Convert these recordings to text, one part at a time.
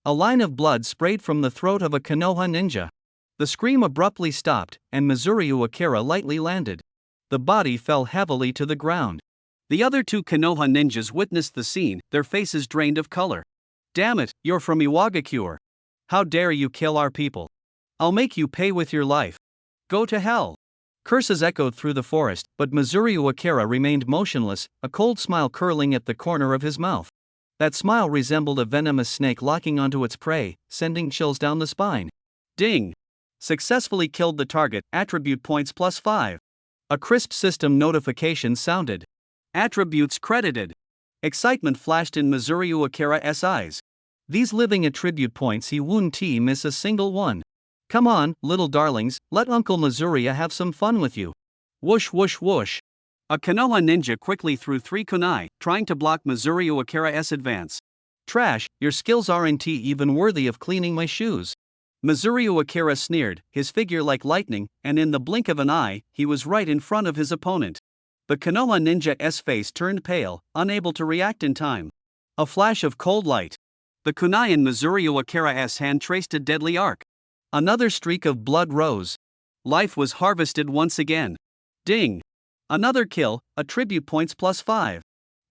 A line of blood sprayed from the throat of a Konoha ninja. The scream abruptly stopped, and Mizuryu Akira lightly landed. The body fell heavily to the ground. The other two Konoha ninjas witnessed the scene, their faces drained of color. "Damn it, you're from Iwagakure. How dare you kill our people? I'll make you pay with your life. Go to hell." Curses echoed through the forest, but Mizuryu Akira remained motionless, a cold smile curling at the corner of his mouth. That smile resembled a venomous snake locking onto its prey, sending chills down the spine. Ding! Successfully killed the target, attribute points +5. A crisp system notification sounded. Attributes credited. Excitement flashed in Mizuryu Akira's eyes. These living attribute points, he won't miss a single one. Come on, little darlings, let Uncle Mizurya have some fun with you. Whoosh whoosh whoosh. A Konoha ninja quickly threw 3 kunai, trying to block Mizuryu Akira's advance. Trash, your skills aren't even worthy of cleaning my shoes. Mizuryu Akira sneered, his figure like lightning, and in the blink of an eye, he was right in front of his opponent. The Konoha ninja's face turned pale, unable to react in time. A flash of cold light. The kunai in Mizuryu Akira's hand traced a deadly arc. Another streak of blood rose. Life was harvested once again. Ding! Another kill, attribute points +5.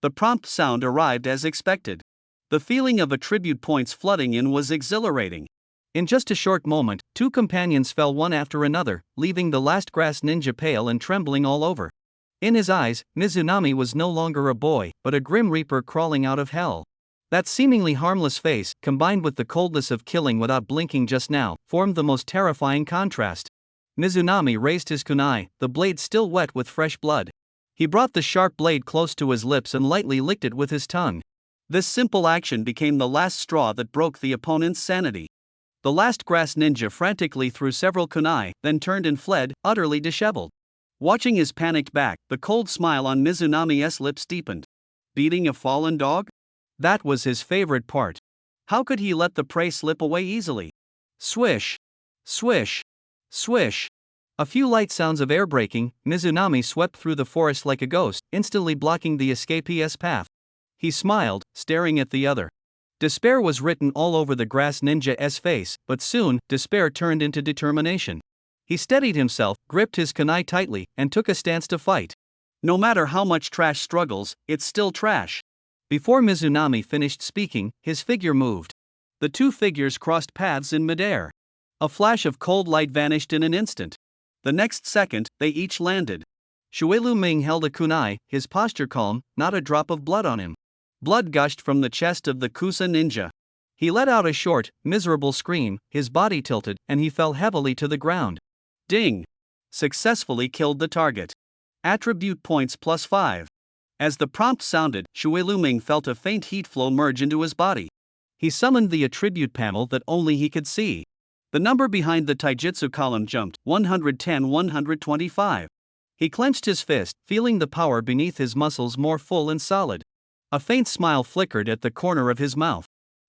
The prompt sound arrived as expected. The feeling of attribute points flooding in was exhilarating. In just a short moment, 2 companions fell one after another, leaving the last grass ninja pale and trembling all over. In his eyes, Mizunami was no longer a boy, but a grim reaper crawling out of hell. That seemingly harmless face, combined with the coldness of killing without blinking just now, formed the most terrifying contrast. Mizunami raised his kunai, the blade still wet with fresh blood. He brought the sharp blade close to his lips and lightly licked it with his tongue. This simple action became the last straw that broke the opponent's sanity. The last grass ninja frantically threw several kunai, then turned and fled, utterly disheveled. Watching his panicked back, the cold smile on Mizunami's lips deepened. Beating a fallen dog? That was his favorite part. How could he let the prey slip away easily? Swish! Swish! Swish! A few light sounds of air braking, Mizunami swept through the forest like a ghost, instantly blocking the escapee's path. He smiled, staring at the other. Despair was written all over the grass ninja's face, but soon, despair turned into determination. He steadied himself, gripped his kunai tightly, and took a stance to fight. No matter how much trash struggles, it's still trash. Before Mizunami finished speaking, his figure moved. The 2 figures crossed paths in midair. A flash of cold light vanished in an instant. The next second, they each landed. Shuelu Ming held a kunai, his posture calm, not a drop of blood on him. Blood gushed from the chest of the Kusa ninja. He let out a short, miserable scream, his body tilted, and he fell heavily to the ground. Ding! Successfully killed the target. Attribute points +5. As the prompt sounded, Shuelu Ming felt a faint heat flow merge into his body. He summoned the attribute panel that only he could see. The number behind the taijutsu column jumped, 110-125. He clenched his fist, feeling the power beneath his muscles more full and solid. A faint smile flickered at the corner of his mouth.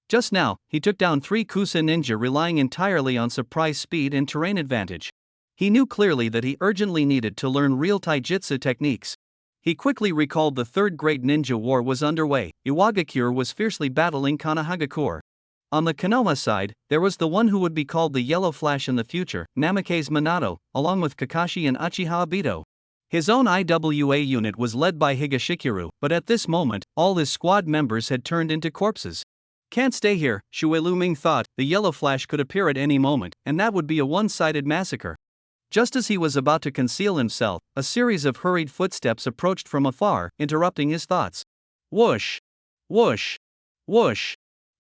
Just now, he took down 3 Kusa ninja relying entirely on surprise speed and terrain advantage. He knew clearly that he urgently needed to learn real taijutsu techniques. He quickly recalled the Third Great Ninja War was underway. Iwagakure was fiercely battling Konohagakure. On the Konoha side, there was the one who would be called the Yellow Flash in the future, Namikaze Minato, along with Kakashi and Uchiha Obito. His own IWA unit was led by Higashikuru, but at this moment, all his squad members had turned into corpses. Can't stay here, Shuelu Ming thought. The Yellow Flash could appear at any moment, and that would be a one-sided massacre. Just as he was about to conceal himself, a series of hurried footsteps approached from afar, interrupting his thoughts. Whoosh! Whoosh! Whoosh!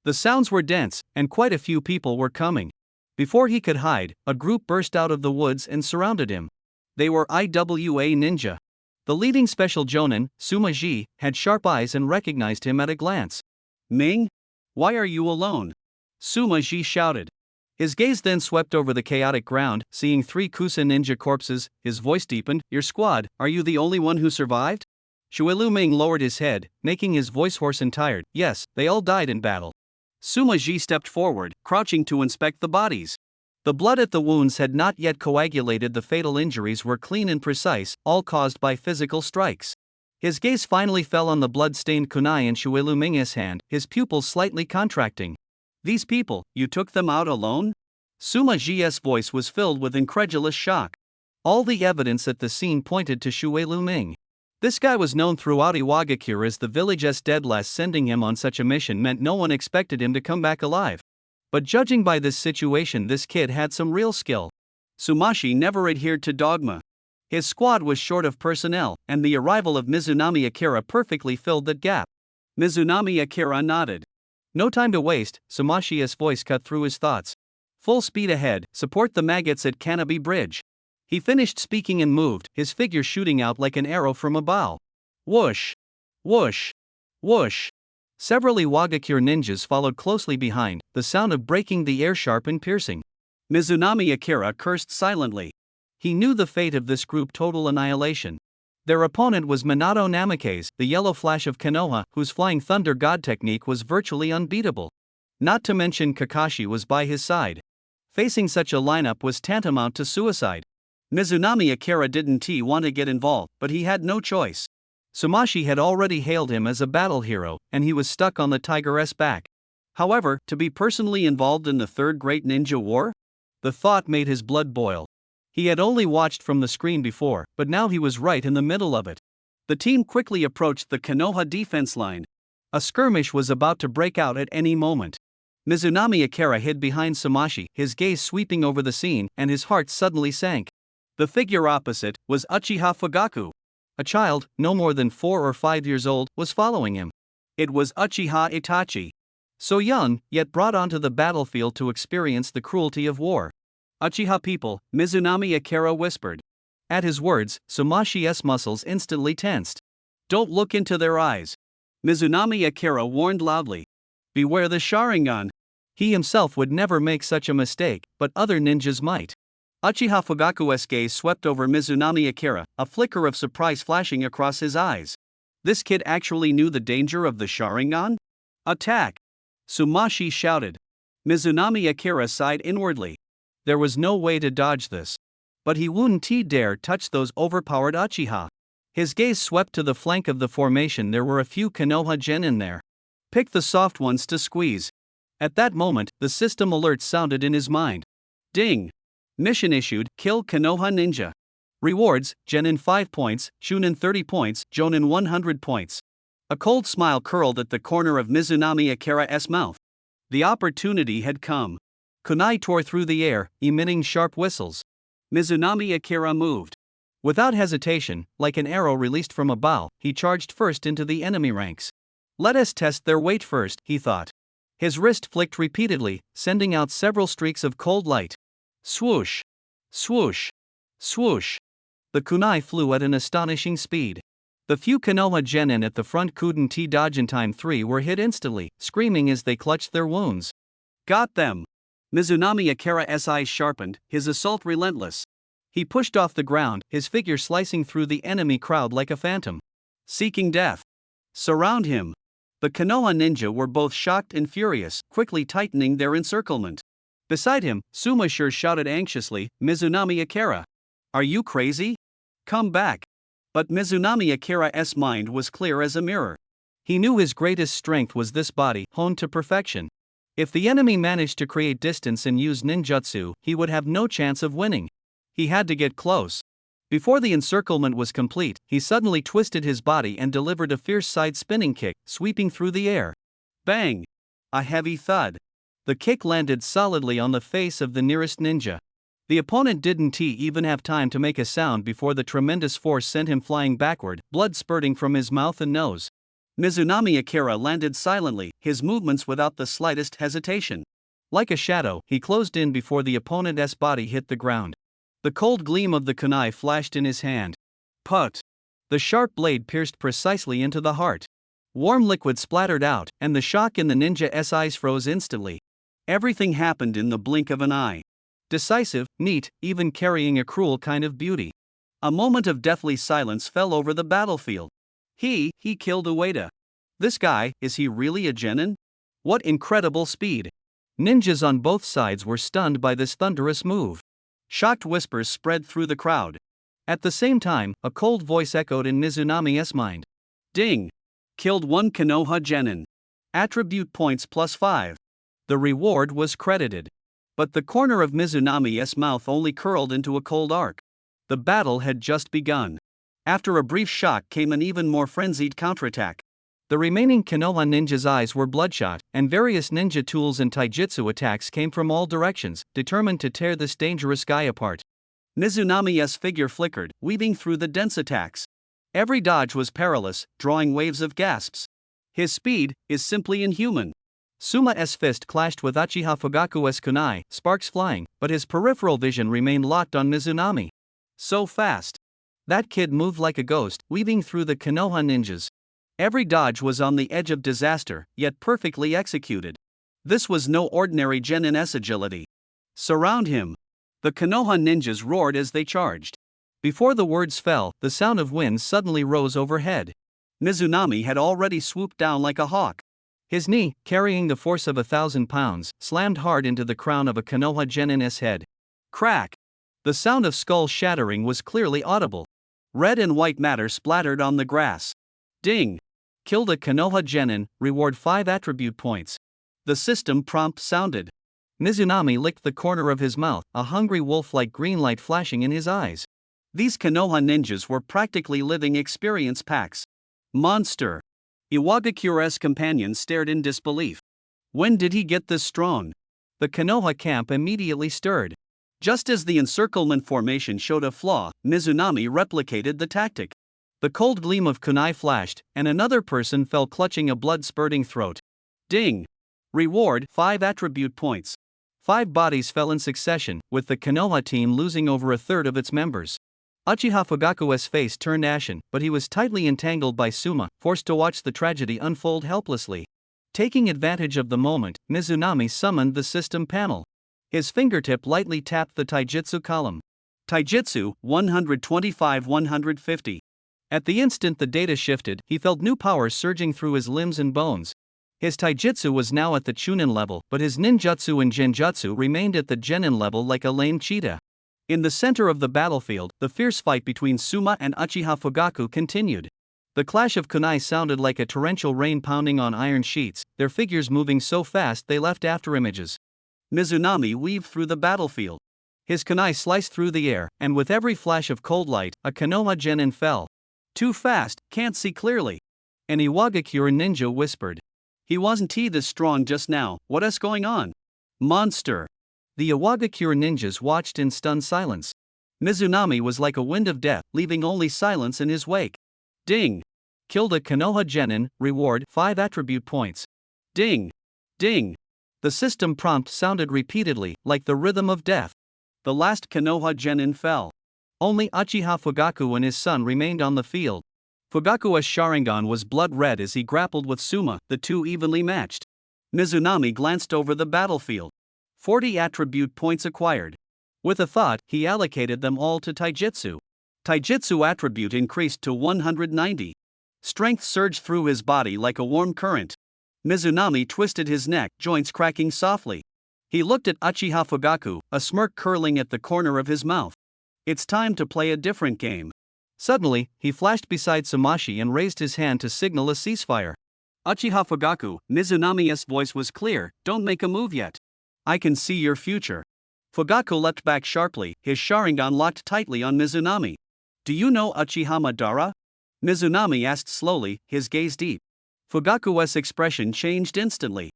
The sounds were dense, and quite a few people were coming. Before he could hide, a group burst out of the woods and surrounded him. They were IWA ninja. The leading special jonin, Suma Ji, had sharp eyes and recognized him at a glance. Ming? Why are you alone? Suma Ji shouted. His gaze then swept over the chaotic ground, seeing 3 Kusa ninja corpses. His voice deepened. Your squad, are you the only one who survived? Shuelu Ming lowered his head, making his voice hoarse and tired. Yes, they all died in battle. Suma Ji stepped forward, crouching to inspect the bodies. The blood at the wounds had not yet coagulated. The fatal injuries were clean and precise, all caused by physical strikes. His gaze finally fell on the blood-stained kunai in Shuelu Ming's hand, his pupils slightly contracting. These people, you took them out alone? Suma-ji's voice was filled with incredulous shock. All the evidence at the scene pointed to Shui Luming. This guy was known throughout Iwagakure as the village's deadless. Sending him on such a mission meant no one expected him to come back alive. But judging by this situation, this kid had some real skill. Sumashi never adhered to dogma. His squad was short of personnel, and the arrival of Mizunami Akira perfectly filled that gap. Mizunami Akira nodded. No time to waste, Sumashi's voice cut through his thoughts. Full speed ahead, support the maggots at Kanabi Bridge. He finished speaking and moved, his figure shooting out like an arrow from a bow. Whoosh! Whoosh! Whoosh! Several Iwagakure ninjas followed closely behind, the sound of breaking the air sharp and piercing. Mizunami Akira cursed silently. He knew the fate of this group: total annihilation. Their opponent was Minato Namikaze, the yellow flash of Konoha, whose flying thunder god technique was virtually unbeatable. Not to mention Kakashi was by his side. Facing such a lineup was tantamount to suicide. Mizunami Akira didn't want to get involved, but he had no choice. Sumashi had already hailed him as a battle hero, and he was stuck on the tiger's back. However, to be personally involved in the Third Great Ninja War? The thought made his blood boil. He had only watched from the screen before, but now he was right in the middle of it. The team quickly approached the Konoha defense line. A skirmish was about to break out at any moment. Mizunami Akira hid behind Sumashi, his gaze sweeping over the scene, and his heart suddenly sank. The figure opposite was Uchiha Fugaku. A child, no more than 4 or 5 years old, was following him. It was Uchiha Itachi. So young, yet brought onto the battlefield to experience the cruelty of war. Uchiha people, Mizunami Akira whispered. At his words, Sumashi's muscles instantly tensed. Don't look into their eyes. Mizunami Akira warned loudly. Beware the Sharingan. He himself would never make such a mistake, but other ninjas might. Uchiha Fugaku's gaze swept over Mizunami Akira, a flicker of surprise flashing across his eyes. This kid actually knew the danger of the Sharingan? Attack! Sumashi shouted. Mizunami Akira sighed inwardly. There was no way to dodge this. But he wouldn't dare touch those overpowered Uchiha. His gaze swept to the flank of the formation. There were a few Konoha genin there. Pick the soft ones to squeeze. At that moment, the system alert sounded in his mind. Ding! Mission issued: kill Konoha ninja. Rewards: Genin 5 points, Chunin 30 points, Jonin 100 points. A cold smile curled at the corner of Mizunami Akira's mouth. The opportunity had come. Kunai tore through the air, emitting sharp whistles. Mizunami Akira moved. Without hesitation, like an arrow released from a bow, he charged first into the enemy ranks. Let us test their weight first, he thought. His wrist flicked repeatedly, sending out several streaks of cold light. Swoosh! Swoosh! Swoosh! The kunai flew at an astonishing speed. The few Konoha genin at the front couldn't dodge in time. 3 were hit instantly, screaming as they clutched their wounds. Got them! Mizunami Akira's eyes sharpened, his assault relentless. He pushed off the ground, his figure slicing through the enemy crowd like a phantom. Seeking death. Surround him! The Konoha ninja were both shocked and furious, quickly tightening their encirclement. Beside him, Sumashir shouted anxiously, Mizunami Akira. Are you crazy? Come back. But Mizunami Akira's mind was clear as a mirror. He knew his greatest strength was this body, honed to perfection. If the enemy managed to create distance and use ninjutsu, he would have no chance of winning. He had to get close. Before the encirclement was complete, he suddenly twisted his body and delivered a fierce side-spinning kick, sweeping through the air. Bang! A heavy thud. The kick landed solidly on the face of the nearest ninja. The opponent didn't even have time to make a sound before the tremendous force sent him flying backward, blood spurting from his mouth and nose. Mizunami Akira landed silently, his movements without the slightest hesitation. Like a shadow, he closed in before the opponent's body hit the ground. The cold gleam of the kunai flashed in his hand. Put! The sharp blade pierced precisely into the heart. Warm liquid splattered out, and the shock in the ninja's eyes froze instantly. Everything happened in the blink of an eye. Decisive, neat, even carrying a cruel kind of beauty. A moment of deathly silence fell over the battlefield. He killed Ueda. This guy, is he really a genin? What incredible speed! Ninjas on both sides were stunned by this thunderous move. Shocked whispers spread through the crowd. At the same time, a cold voice echoed in Mizunami's mind. Ding! Killed 1 Konoha genin. Attribute points +5. The reward was credited. But the corner of Mizunami's mouth only curled into a cold arc. The battle had just begun. After a brief shock came an even more frenzied counterattack. The remaining Konoha ninjas' eyes were bloodshot, and various ninja tools and taijutsu attacks came from all directions, determined to tear this dangerous guy apart. Mizunami's figure flickered, weaving through the dense attacks. Every dodge was perilous, drawing waves of gasps. His speed is simply inhuman. Suma's fist clashed with Uchiha Fugaku's kunai, sparks flying, but his peripheral vision remained locked on Mizunami. So fast. That kid moved like a ghost, weaving through the Konoha ninjas. Every dodge was on the edge of disaster, yet perfectly executed. This was no ordinary Genin-S agility. Surround him. The Konoha ninjas roared as they charged. Before the words fell, the sound of wind suddenly rose overhead. Mizunami had already swooped down like a hawk. His knee, carrying the force of 1,000 pounds, slammed hard into the crown of a Konoha Genin-S head. Crack! The sound of skull shattering was clearly audible. Red and white matter splattered on the grass. Ding! Killed a Konoha Genin, reward 5 attribute points. The system prompt sounded. Mizunami licked the corner of his mouth, a hungry wolf-like green light flashing in his eyes. These Konoha ninjas were practically living experience packs. Monster! Iwagakure's companion stared in disbelief. When did he get this strong? The Konoha camp immediately stirred. Just as the encirclement formation showed a flaw, Mizunami replicated the tactic. The cold gleam of kunai flashed, and another person fell clutching a blood-spurting throat. Ding! Reward 5 attribute points. 5 bodies fell in succession, with the Konoha team losing over a third of its members. Uchiha Fugaku's face turned ashen, but he was tightly entangled by Suma, forced to watch the tragedy unfold helplessly. Taking advantage of the moment, Mizunami summoned the system panel. His fingertip lightly tapped the taijutsu column. Taijutsu, 125-150. At the instant the data shifted, he felt new power surging through his limbs and bones. His taijutsu was now at the chunin level, but his ninjutsu and genjutsu remained at the genin level like a lame cheetah. In the center of the battlefield, the fierce fight between Suma and Uchiha Fugaku continued. The clash of kunai sounded like a torrential rain pounding on iron sheets, their figures moving so fast they left afterimages. Mizunami weaved through the battlefield. His kunai sliced through the air, and with every flash of cold light, a Konoha genin fell. Too fast, can't see clearly. An Iwagakure ninja whispered. He wasn't this strong just now, what's going on? Monster! The Iwagakure ninjas watched in stunned silence. Mizunami was like a wind of death, leaving only silence in his wake. Ding! Killed a Konoha genin, reward 5 attribute points. Ding! Ding! The system prompt sounded repeatedly, like the rhythm of death. The last Konoha genin fell. Only Uchiha Fugaku and his son remained on the field. Fugaku's Sharingan was blood red as he grappled with Suma, the two evenly matched. Mizunami glanced over the battlefield. 40 attribute points acquired. With a thought, he allocated them all to taijutsu. Taijutsu attribute increased to 190. Strength surged through his body like a warm current. Mizunami twisted his neck, joints cracking softly. He looked at Uchiha Fugaku, a smirk curling at the corner of his mouth. It's time to play a different game. Suddenly, he flashed beside Sumashi and raised his hand to signal a ceasefire. Uchiha Fugaku, Mizunami's voice was clear, don't make a move yet. I can see your future. Fugaku leapt back sharply, his Sharingan locked tightly on Mizunami. Do you know Uchiha Madara? Mizunami asked slowly, his gaze deep. Fugaku's expression changed instantly.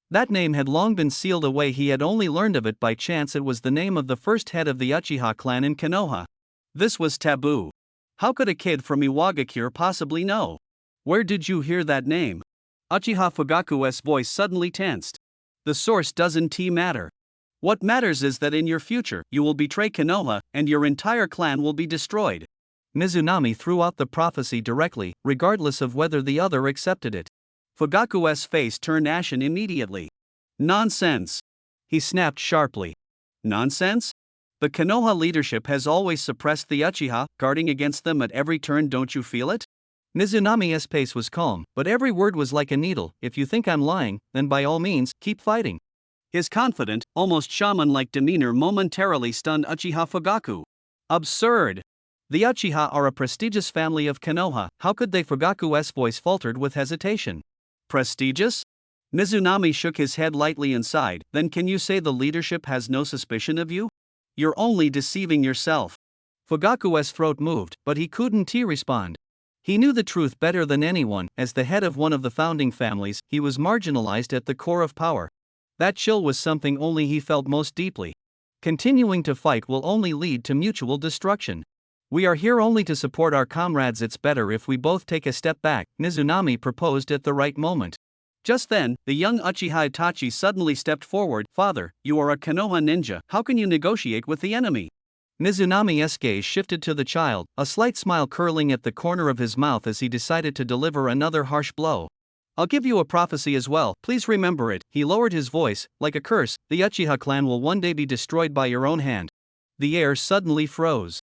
That name had long been sealed away, he had only learned of it by chance. It was the name of the first head of the Uchiha clan in Konoha. This was taboo. How could a kid from Iwagakure possibly know? Where did you hear that name? Uchiha Fugaku's voice suddenly tensed. The source doesn't matter. What matters is that in your future, you will betray Konoha, and your entire clan will be destroyed. Mizunami threw out the prophecy directly, regardless of whether the other accepted it. Fugaku's face turned ashen immediately. Nonsense! He snapped sharply. Nonsense? The Konoha leadership has always suppressed the Uchiha, guarding against them at every turn, don't you feel it? Mizunami's pace was calm, but every word was like a needle. If you think I'm lying, then by all means, keep fighting. His confident, almost shaman-like demeanor momentarily stunned Uchiha Fugaku. Absurd! The Uchiha are a prestigious family of Konoha, how could they? Fugaku's voice faltered with hesitation. Prestigious? Mizunami shook his head lightly and sighed. Then can you say the leadership has no suspicion of you? You're only deceiving yourself. Fugaku's throat moved, but he couldn't respond. He knew the truth better than anyone. As the head of one of the founding families, he was marginalized at the core of power. That chill was something only he felt most deeply. Continuing to fight will only lead to mutual destruction. We are here only to support our comrades. It's better if we both take a step back, Mizunami proposed at the right moment. Just then, the young Uchiha Itachi suddenly stepped forward. Father, you are a Konoha ninja, how can you negotiate with the enemy? Mizunami's gaze shifted to the child, a slight smile curling at the corner of his mouth as he decided to deliver another harsh blow. I'll give you a prophecy as well, please remember it. He lowered his voice. Like a curse, the Uchiha clan will one day be destroyed by your own hand. The air suddenly froze.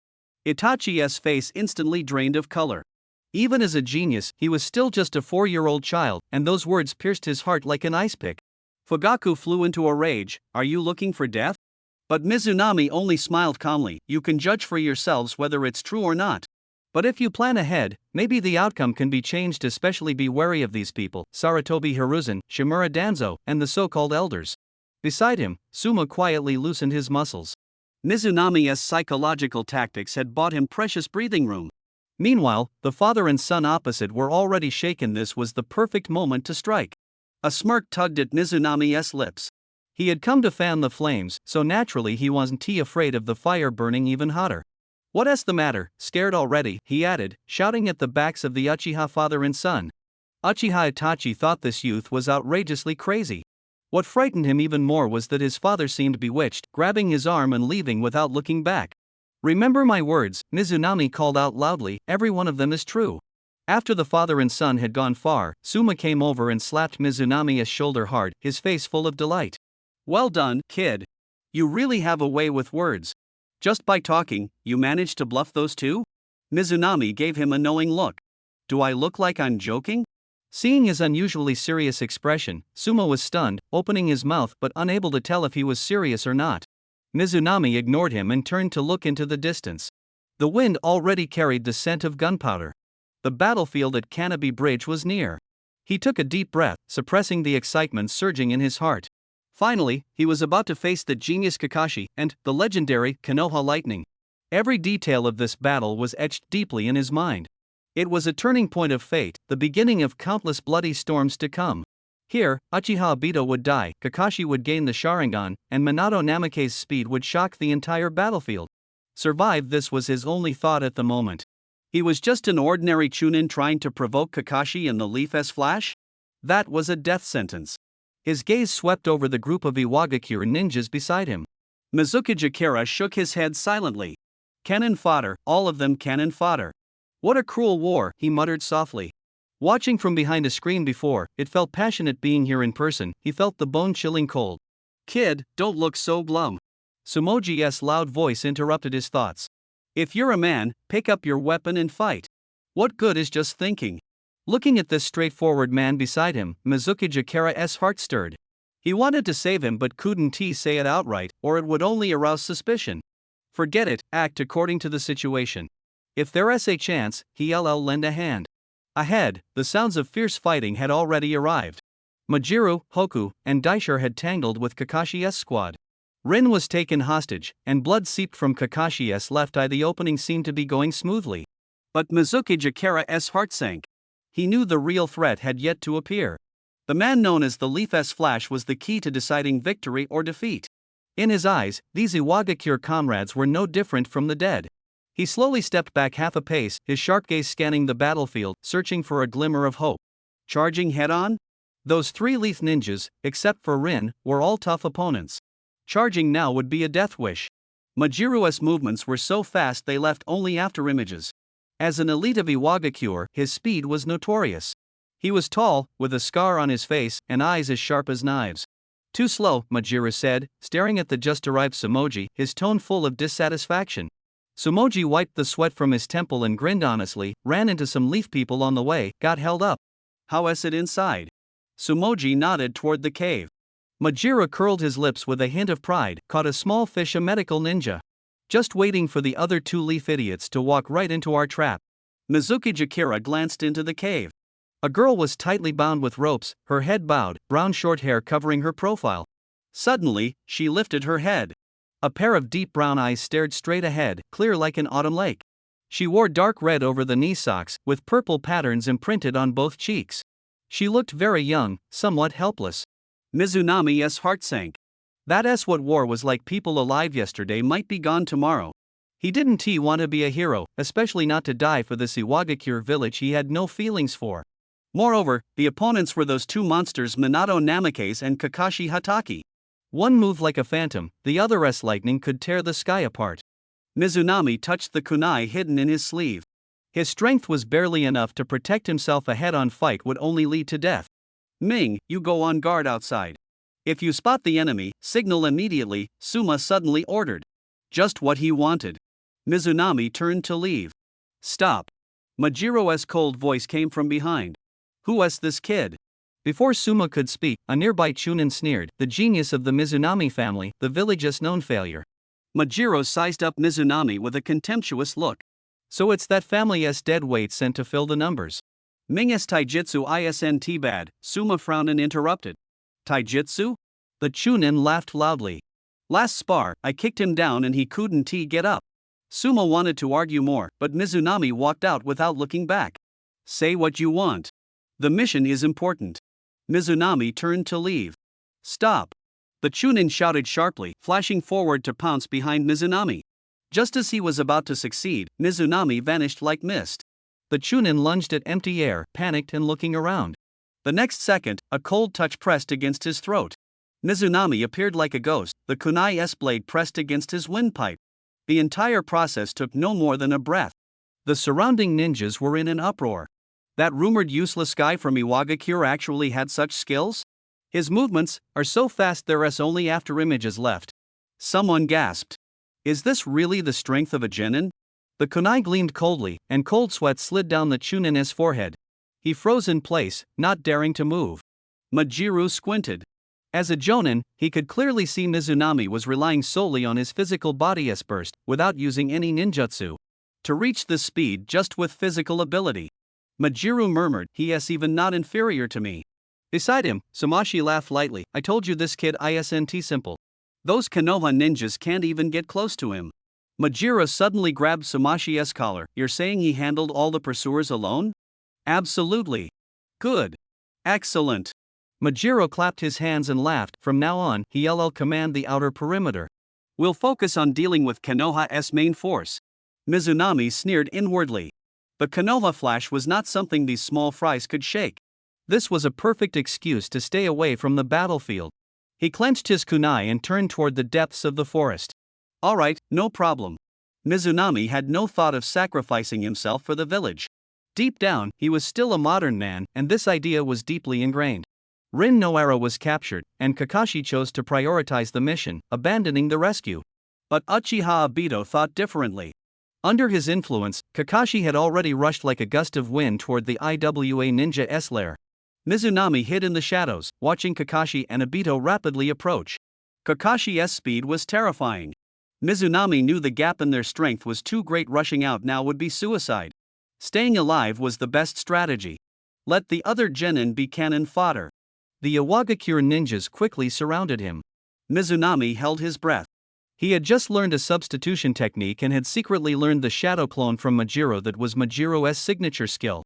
Itachi's face instantly drained of color. Even as a genius, he was still just a 4-year-old child, and those words pierced his heart like an ice pick. Fugaku flew into a rage. Are you looking for death? But Mizunami only smiled calmly. You can judge for yourselves whether it's true or not. But if you plan ahead, maybe the outcome can be changed. Especially be wary of these people, Sarutobi Hiruzen, Shimura Danzo, and the so-called elders. Beside him, Suma quietly loosened his muscles. Mizunami's psychological tactics had bought him precious breathing room. Meanwhile, the father and son opposite were already shaken. This was the perfect moment to strike. A smirk tugged at Mizunami's lips. He had come to fan the flames, so naturally he wasn't afraid of the fire burning even hotter. What's the matter, scared already? He added, shouting at the backs of the Uchiha father and son. Uchiha Itachi thought this youth was outrageously crazy. What frightened him even more was that his father seemed bewitched, grabbing his arm and leaving without looking back. Remember my words, Mizunami called out loudly, every one of them is true. After the father and son had gone far, Suma came over and slapped Mizunami's shoulder hard, his face full of delight. Well done, kid. You really have a way with words. Just by talking, you managed to bluff those two? Mizunami gave him a knowing look. Do I look like I'm joking? Seeing his unusually serious expression, Suma was stunned, opening his mouth but unable to tell if he was serious or not. Mizunami ignored him and turned to look into the distance. The wind already carried the scent of gunpowder. The battlefield at Kanabi Bridge was near. He took a deep breath, suppressing the excitement surging in his heart. Finally, he was about to face the genius Kakashi and the legendary Konoha Lightning. Every detail of this battle was etched deeply in his mind. It was a turning point of fate, the beginning of countless bloody storms to come. Here, Uchiha Obito would die, Kakashi would gain the Sharingan, and Minato Namake's speed would shock the entire battlefield. Survive, this was his only thought at the moment. He was just an ordinary Chunin trying to provoke Kakashi in the Leaf-S Flash? That was a death sentence. His gaze swept over the group of Iwagakure ninjas beside him. Mizuki Akira shook his head silently. Cannon fodder, all of them cannon fodder. What a cruel war, he muttered softly. Watching from behind a screen before, it felt passionate. Being here in person, he felt the bone-chilling cold. Kid, don't look so glum. Sumoji's loud voice interrupted his thoughts. If you're a man, pick up your weapon and fight. What good is just thinking? Looking at this straightforward man beside him, Mizuki Akira's heart stirred. He wanted to save him but couldn't say it outright, or it would only arouse suspicion. Forget it, act according to the situation. If there's a chance, he'll lend a hand. Ahead, the sounds of fierce fighting had already arrived. Majiru, Hoku, and Daishar had tangled with Kakashi's squad. Rin was taken hostage, and blood seeped from Kakashi's left eye. The opening seemed to be going smoothly. But Mizuki Akira's heart sank. He knew the real threat had yet to appear. The man known as the Leaf-S Flash was the key to deciding victory or defeat. In his eyes, these Iwagakure comrades were no different from the dead. He slowly stepped back half a pace, his sharp gaze scanning the battlefield, searching for a glimmer of hope. Charging head-on? Those 3 Leaf ninjas, except for Rin, were all tough opponents. Charging now would be a death wish. Majiru's movements were so fast they left only afterimages. As an elite of Iwagakure, his speed was notorious. He was tall, with a scar on his face, and eyes as sharp as knives. Too slow, Majiru said, staring at the just-arrived Sumoji, his tone full of dissatisfaction. Sumoji wiped the sweat from his temple and grinned honestly, ran into some Leaf people on the way, got held up. How's it inside? Sumoji nodded toward the cave. Majiru curled his lips with a hint of pride, caught a small fish, a medical ninja. Just waiting for the other 2 Leaf idiots to walk right into our trap. Mizuki Akira glanced into the cave. A girl was tightly bound with ropes, her head bowed, brown short hair covering her profile. Suddenly, she lifted her head. A pair of deep brown eyes stared straight ahead, clear like an autumn lake. She wore dark red over the knee socks, with purple patterns imprinted on both cheeks. She looked very young, somewhat helpless. Mizunami's heart sank. That's what war was like. People alive yesterday might be gone tomorrow. He didn't want to be a hero, especially not to die for this Iwagakure village he had no feelings for. Moreover, the opponents were those two monsters Minato Namikaze and Kakashi Hatake. One moved like a phantom, the other's lightning could tear the sky apart. Mizunami touched the kunai hidden in his sleeve. His strength was barely enough to protect himself. A head-on fight would only lead to death. Ming, you go on guard outside. If you spot the enemy, signal immediately, Suma suddenly ordered. Just what he wanted. Mizunami turned to leave. Stop. Majiro's cold voice came from behind. Who's this kid? Before Suma could speak, a nearby Chunin sneered, the genius of the Mizunami family, the village's known failure. Majiro sized up Mizunami with a contemptuous look. So it's that family's dead weight sent to fill the numbers. Ming's taijutsu isn't bad, Suma frowned and interrupted. Taijutsu? The Chunin laughed loudly. Last spar, I kicked him down and he couldn't get up. Suma wanted to argue more, but Mizunami walked out without looking back. Say what you want. The mission is important. Mizunami turned to leave. Stop. The Chunin shouted sharply, flashing forward to pounce behind Mizunami. Just as he was about to succeed, Mizunami vanished like mist. The Chunin lunged at empty air, panicked and looking around. The next second, a cold touch pressed against his throat. Mizunami appeared like a ghost, the kunai's blade pressed against his windpipe. The entire process took no more than a breath. The surrounding ninjas were in an uproar. That rumored useless guy from Iwagakure actually had such skills? His movements are so fast there's only after images left. Someone gasped. Is this really the strength of a genin? The kunai gleamed coldly, and cold sweat slid down the Chunin's forehead. He froze in place, not daring to move. Majiro squinted. As a jonin, he could clearly see Mizunami was relying solely on his physical body's burst, without using any ninjutsu. To reach this speed just with physical ability. Majiro murmured, he is even not inferior to me. Beside him, Sumashi laughed lightly, I told you this kid isn't simple. Those Konoha ninjas can't even get close to him. Majiro suddenly grabbed Sumashi's collar, you're saying he handled all the pursuers alone? Absolutely. Good. Excellent. Majiro clapped his hands and laughed, from now on, he'll command the outer perimeter. We'll focus on dealing with Konoha's main force. Mizunami sneered inwardly. The Konoha flash was not something these small fries could shake. This was a perfect excuse to stay away from the battlefield. He clenched his kunai and turned toward the depths of the forest. Alright, no problem. Mizunami had no thought of sacrificing himself for the village. Deep down, he was still a modern man, and this idea was deeply ingrained. Rin Noara was captured, and Kakashi chose to prioritize the mission, abandoning the rescue. But Uchiha Obito thought differently. Under his influence, Kakashi had already rushed like a gust of wind toward the IWA ninja's lair. Mizunami hid in the shadows, watching Kakashi and Obito rapidly approach. Kakashi's speed was terrifying. Mizunami knew the gap in their strength was too great. Rushing out now would be suicide. Staying alive was the best strategy. Let the other genin be cannon fodder. The Iwagakure ninjas quickly surrounded him. Mizunami held his breath. He had just learned a substitution technique and had secretly learned the shadow clone from Majiro that was Majiro's signature skill.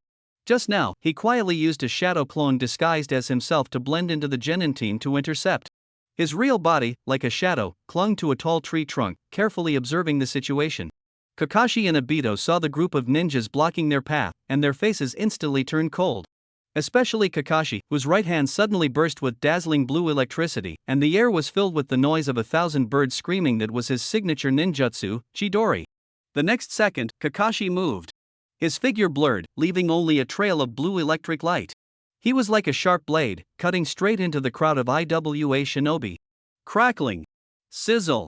Just now, he quietly used a shadow clone disguised as himself to blend into the genin team to intercept. His real body, like a shadow, clung to a tall tree trunk, carefully observing the situation. Kakashi and Obito saw the group of ninjas blocking their path, and their faces instantly turned cold. Especially Kakashi, whose right hand suddenly burst with dazzling blue electricity, and the air was filled with the noise of 1,000 birds screaming. That was his signature ninjutsu, Chidori. The next second, Kakashi moved. His figure blurred, leaving only a trail of blue electric light. He was like a sharp blade, cutting straight into the crowd of IWA shinobi. Crackling. Sizzle.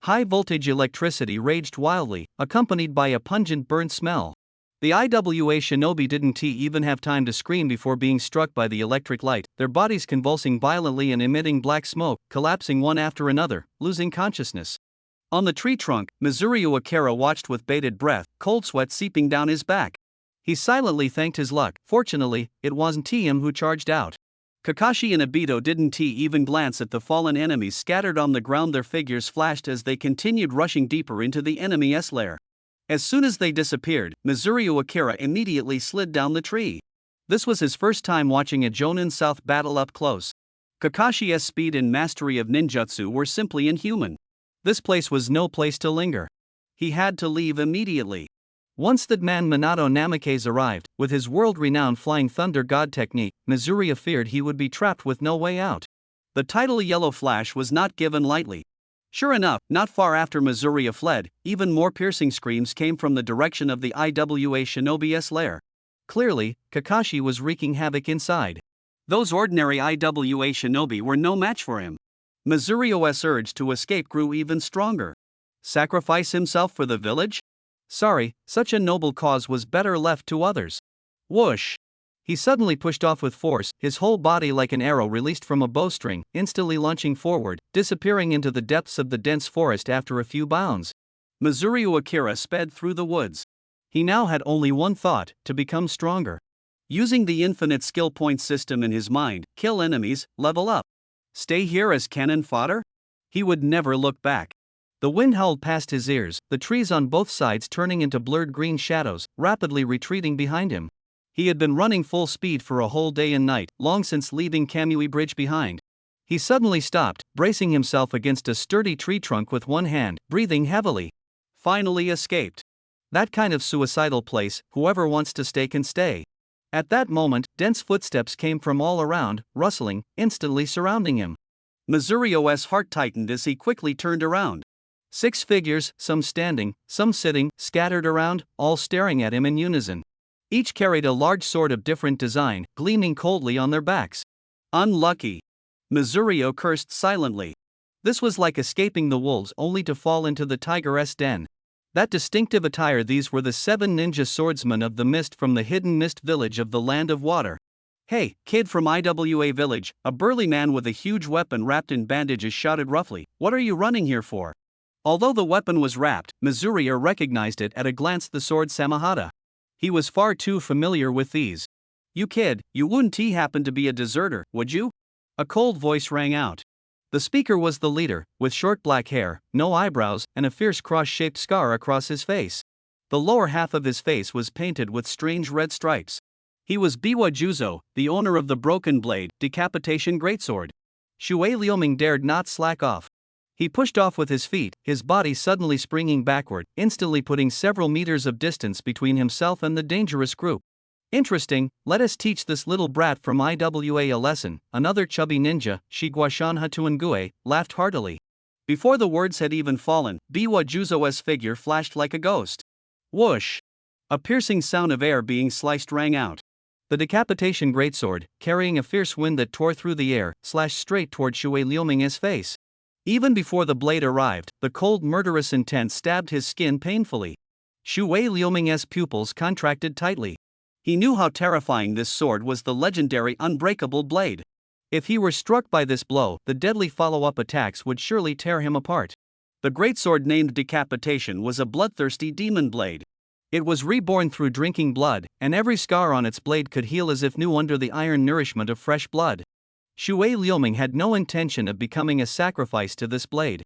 High-voltage electricity raged wildly, accompanied by a pungent burnt smell. The IWA shinobi didn't even have time to scream before being struck by the electric light, their bodies convulsing violently and emitting black smoke, collapsing one after another, losing consciousness. On the tree trunk, Mizuryu Akira watched with bated breath, cold sweat seeping down his back. He silently thanked his luck. Fortunately, it wasn't him who charged out. Kakashi and Obito didn't even glance at the fallen enemies scattered on the ground. Their figures flashed as they continued rushing deeper into the enemy's lair. As soon as they disappeared, Mizurio Akira immediately slid down the tree. This was his first time watching a Jonin South battle up close. Kakashi's speed and mastery of ninjutsu were simply inhuman. This place was no place to linger. He had to leave immediately. Once that man Minato Namikaze arrived, with his world-renowned Flying Thunder God technique, Mizurio feared he would be trapped with no way out. The title Yellow Flash was not given lightly. Sure enough, not far after Mizurio fled, even more piercing screams came from the direction of the IWA Shinobi's lair. Clearly, Kakashi was wreaking havoc inside. Those ordinary IWA Shinobi were no match for him. Mizurio's urge to escape grew even stronger. Sacrifice himself for the village? Sorry, such a noble cause was better left to others. Whoosh! He suddenly pushed off with force, his whole body like an arrow released from a bowstring, instantly launching forward, disappearing into the depths of the dense forest after a few bounds. Mizurio Akira sped through the woods. He now had only one thought: to become stronger. Using the infinite skill point system in his mind, kill enemies, level up. Stay here as cannon fodder? He would never look back. The wind howled past his ears, the trees on both sides turning into blurred green shadows, rapidly retreating behind him. He had been running full speed for a whole day and night, long since leaving Kamui Bridge behind. He suddenly stopped, bracing himself against a sturdy tree trunk with one hand, breathing heavily. Finally escaped. That kind of suicidal place, whoever wants to stay can stay. At that moment, dense footsteps came from all around, rustling, instantly surrounding him. Mizurio's heart tightened as he quickly turned around. 6 figures, some standing, some sitting, scattered around, all staring at him in unison. Each carried a large sword of different design, gleaming coldly on their backs. Unlucky. Mizurio cursed silently. This was like escaping the wolves only to fall into the tiger's den. That distinctive attire. These were the 7 ninja swordsmen of the mist from the hidden mist village of the Land of Water. Hey, kid from IWA village, a burly man with a huge weapon wrapped in bandages shouted roughly, what are you running here for? Although the weapon was wrapped, Mizurio recognized it at a glance: the sword Samahata. He was far too familiar with these. You kid, you wouldn't happen to be a deserter, would you? A cold voice rang out. The speaker was the leader, with short black hair, no eyebrows, and a fierce cross-shaped scar across his face. The lower half of his face was painted with strange red stripes. He was Biwa Juzo, the owner of the Broken Blade, Decapitation Greatsword. Shui Liuming dared not slack off. He pushed off with his feet, his body suddenly springing backward, instantly putting several meters of distance between himself and the dangerous group. Interesting, let us teach this little brat from IWA a lesson. Another chubby ninja, Shiguashan Hatuangue, laughed heartily. Before the words had even fallen, Biwa Juzo's figure flashed like a ghost. Whoosh! A piercing sound of air being sliced rang out. The Decapitation Greatsword, carrying a fierce wind that tore through the air, slashed straight toward Shui Liuming's face. Even before the blade arrived, the cold murderous intent stabbed his skin painfully. Shui Liuming's pupils contracted tightly. He knew how terrifying this sword was, the legendary unbreakable blade. If he were struck by this blow, the deadly follow-up attacks would surely tear him apart. The greatsword named Decapitation was a bloodthirsty demon blade. It was reborn through drinking blood, and every scar on its blade could heal as if new under the iron nourishment of fresh blood. Shui Liuming had no intention of becoming a sacrifice to this blade.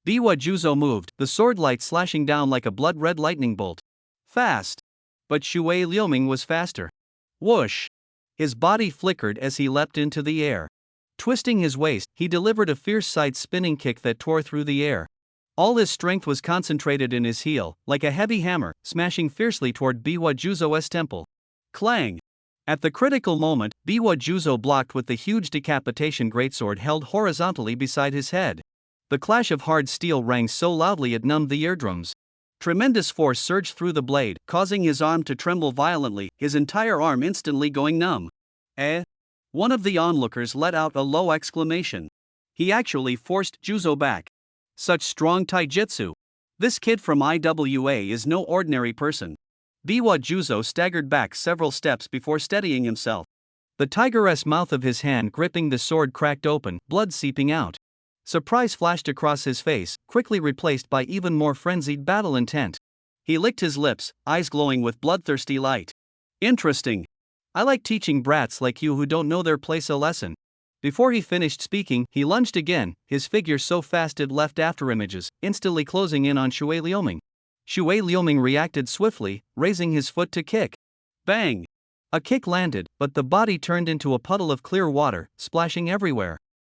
Biwa Juzo moved, the sword light slashing down like a blood-red lightning bolt. Fast. But Shui Liuming was faster. Whoosh! His body flickered as he leapt into the air. Twisting his waist, he delivered a fierce side-spinning kick that tore through the air. All his strength was concentrated in his heel, like a heavy hammer, smashing fiercely toward Biwa Juzo's temple. Clang! At the critical moment, Biwa Juzo blocked with the huge Decapitation Greatsword held horizontally beside his head. The clash of hard steel rang so loudly it numbed the eardrums. Tremendous force surged through the blade, causing his arm to tremble violently, his entire arm instantly going numb. One of the onlookers let out a low exclamation. He actually forced Juzo back. Such strong taijutsu! This kid from IWA is no ordinary person. Biwa Juzo staggered back several steps before steadying himself. The tiger's mouth of his hand gripping the sword cracked open, blood seeping out. Surprise flashed across his face, quickly replaced by even more frenzied battle intent. He licked his lips, eyes glowing with bloodthirsty light. Interesting. I like teaching brats like you who don't know their place a lesson. Before he finished speaking, he lunged again, his figure so fast it left after images, instantly closing in on Shui Liuming. Shui Liuming reacted swiftly, raising his foot to kick. Bang! A kick landed, but the body turned into a puddle of clear water, splashing everywhere.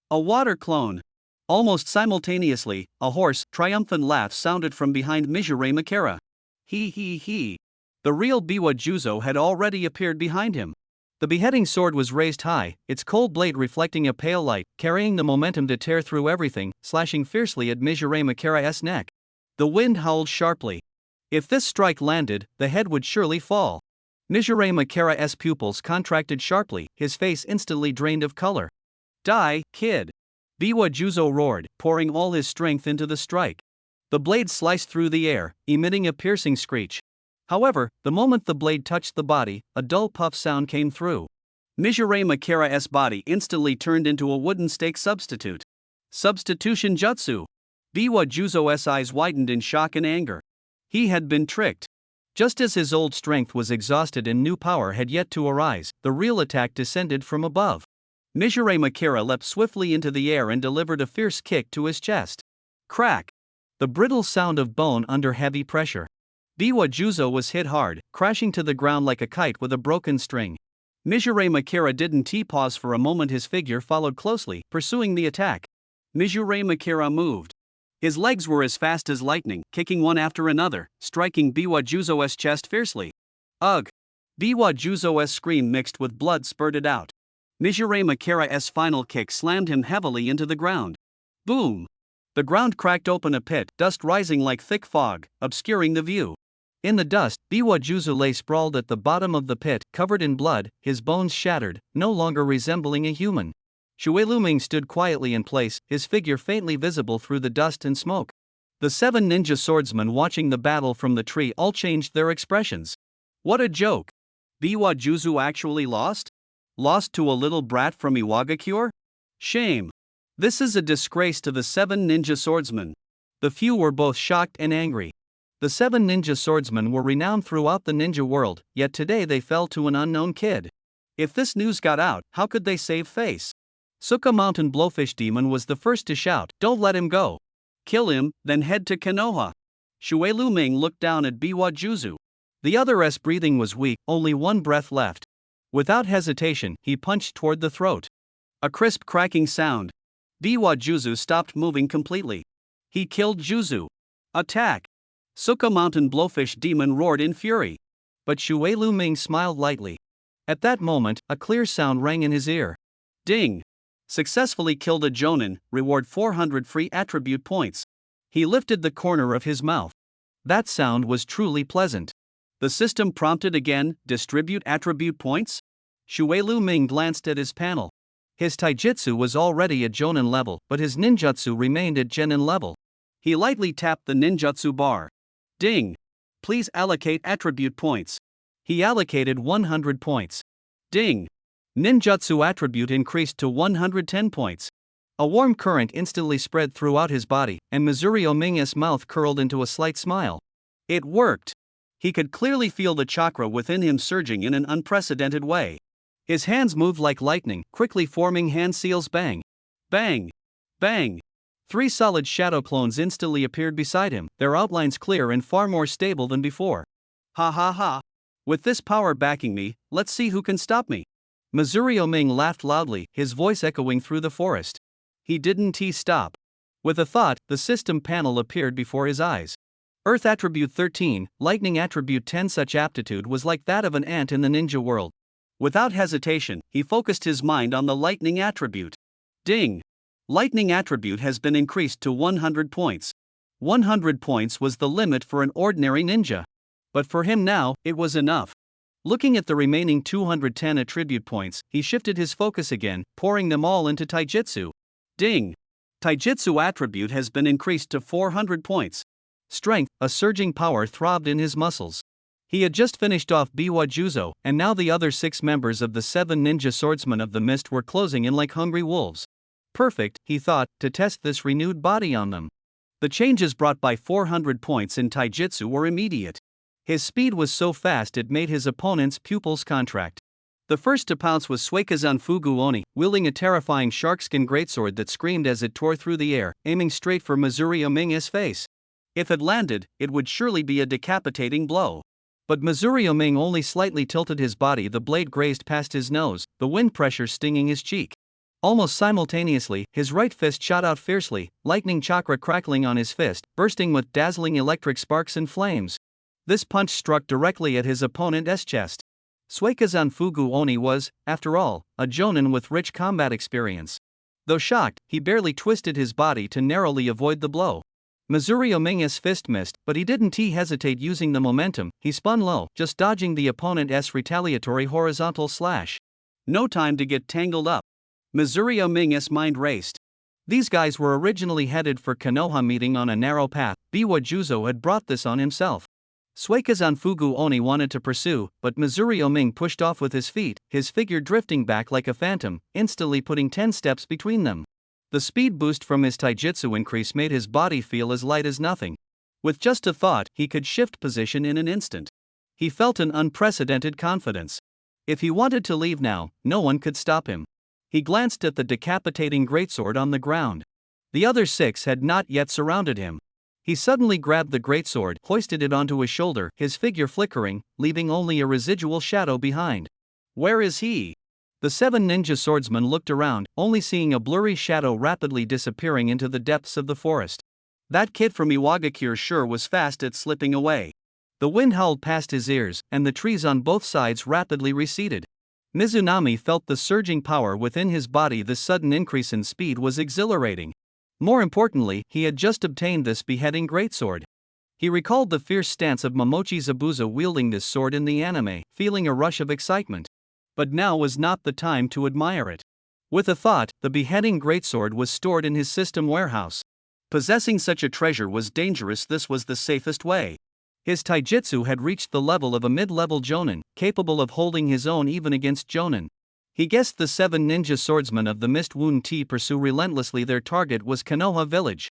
A water clone. Almost simultaneously, a hoarse, triumphant laugh sounded from behind Mizure Makara. He he he. The real Biwa Juzo had already appeared behind him. The beheading sword was raised high, its cold blade reflecting a pale light, carrying the momentum to tear through everything, slashing fiercely at Mizure Makara's neck. The wind howled sharply. If this strike landed, the head would surely fall. Mizure Makara's pupils contracted sharply, his face instantly drained of color. Die, kid! Biwa Juzo roared, pouring all his strength into the strike. The blade sliced through the air, emitting a piercing screech. However, the moment the blade touched the body, a dull puff sound came through. Mizure Makara's body instantly turned into a wooden stake substitute. Substitution jutsu! Biwa Juzo's eyes widened in shock and anger. He had been tricked. Just as his old strength was exhausted and new power had yet to arise, the real attack descended from above. Mizure Makara leapt swiftly into the air and delivered a fierce kick to his chest. Crack! The brittle sound of bone under heavy pressure. Biwa Juzo was hit hard, crashing to the ground like a kite with a broken string. Mizure Makara didn't pause for a moment, his figure followed closely, pursuing the attack. Mizure Makara moved. His legs were as fast as lightning, kicking one after another, striking Biwa Juzo's chest fiercely. Ugh! Biwa Juzo's scream mixed with blood spurted out. Mizure Makara's final kick slammed him heavily into the ground. Boom! The ground cracked open a pit, dust rising like thick fog, obscuring the view. In the dust, Biwa Juzo lay sprawled at the bottom of the pit, covered in blood, his bones shattered, no longer resembling a human. Shui Liuming stood quietly in place, his figure faintly visible through the dust and smoke. The 7 ninja swordsmen watching the battle from the tree all changed their expressions. What a joke! Biwa Juzo actually lost? Lost to a little brat from Iwagakure? Shame! This is a disgrace to the 7 ninja swordsmen. The few were both shocked and angry. The 7 ninja swordsmen were renowned throughout the ninja world, yet today they fell to an unknown kid. If this news got out, how could they save face? Suka Mountain Blowfish Demon was the first to shout, "Don't let him go! Kill him, then head to Konoha!" Shui Liuming looked down at Biwa Juzo. The other's breathing was weak, only one breath left. Without hesitation, he punched toward the throat. A crisp cracking sound. Biwa Juzo stopped moving completely. He killed Juzo. Attack! Suka Mountain Blowfish Demon roared in fury. But Shui Liuming smiled lightly. At that moment, a clear sound rang in his ear. Ding! Successfully killed a Jonin, reward 400 free attribute points. He lifted the corner of his mouth. That sound was truly pleasant. The system prompted again, distribute attribute points? Shui Liuming glanced at his panel. His taijutsu was already at Jonin level, but his ninjutsu remained at Genin level. He lightly tapped the ninjutsu bar. Ding! Please allocate attribute points. He allocated 100 points. Ding! Ninjutsu attribute increased to 110 points. A warm current instantly spread throughout his body, and Mizure Liuming's mouth curled into a slight smile. It worked! He could clearly feel the chakra within him surging in an unprecedented way. His hands moved like lightning, quickly forming hand seals. Bang! Bang! Bang! 3 solid shadow clones instantly appeared beside him, their outlines clear and far more stable than before. Ha ha ha! With this power backing me, let's see who can stop me. Mizure Liuming laughed loudly, his voice echoing through the forest. He didn't stop. With a thought, the system panel appeared before his eyes. Earth attribute 13, lightning attribute 10. Such aptitude was like that of an ant in the ninja world. Without hesitation, he focused his mind on the lightning attribute. Ding! Lightning attribute has been increased to 100 points. 100 points was the limit for an ordinary ninja. But for him now, it was enough. Looking at the remaining 210 attribute points, he shifted his focus again, pouring them all into taijutsu. Ding! Taijutsu attribute has been increased to 400 points. Strength, a surging power throbbed in his muscles. He had just finished off Biwa Juzo, and now the other 6 members of the 7 ninja swordsmen of the mist were closing in like hungry wolves. Perfect, he thought, to test this renewed body on them. The changes brought by 400 points in taijutsu were immediate. His speed was so fast it made his opponent's pupils contract. The first to pounce was Suikazan Fugu Oni, wielding a terrifying sharkskin greatsword that screamed as it tore through the air, aiming straight for Missouri Ominga's face. If it landed, it would surely be a decapitating blow. But Missouri Oming only slightly tilted his body. The blade grazed past his nose, the wind pressure stinging his cheek. Almost simultaneously, his right fist shot out fiercely, lightning chakra crackling on his fist, bursting with dazzling electric sparks and flames. This punch struck directly at his opponent's chest. Suikazan Fugu Oni was, after all, a jonin with rich combat experience. Though shocked, he barely twisted his body to narrowly avoid the blow. Missouri Ominga's fist missed, but he didn't hesitate using the momentum. He spun low, just dodging the opponent's retaliatory horizontal slash. No time to get tangled up. Missouri Ominga's mind raced. These guys were originally headed for Konoha, meeting on a narrow path. Biwa Juzo had brought this on himself. Suikazan Fugu Oni wanted to pursue, but Missouri Oming pushed off with his feet, his figure drifting back like a phantom, instantly putting 10 steps between them. The speed boost from his taijutsu increase made his body feel as light as nothing. With just a thought, he could shift position in an instant. He felt an unprecedented confidence. If he wanted to leave now, no one could stop him. He glanced at the decapitating greatsword on the ground. The other 6 had not yet surrounded him. He suddenly grabbed the greatsword, hoisted it onto his shoulder, his figure flickering, leaving only a residual shadow behind. Where is he? The 7 ninja swordsmen looked around, only seeing a blurry shadow rapidly disappearing into the depths of the forest. That kid from Iwagakure sure was fast at slipping away. The wind howled past his ears, and the trees on both sides rapidly receded. Mizunami felt the surging power within his body. This sudden increase in speed was exhilarating. More importantly, he had just obtained this beheading greatsword. He recalled the fierce stance of Momochi Zabuza wielding this sword in the anime, feeling a rush of excitement. But now was not the time to admire it. With a thought, the beheading greatsword was stored in his system warehouse. Possessing such a treasure was dangerous. This was the safest way. His taijutsu had reached the level of a mid-level jonin, capable of holding his own even against jonin. He guessed the 7 ninja swordsmen of the Mist Wound Tea pursue relentlessly. Their target was Konoha village.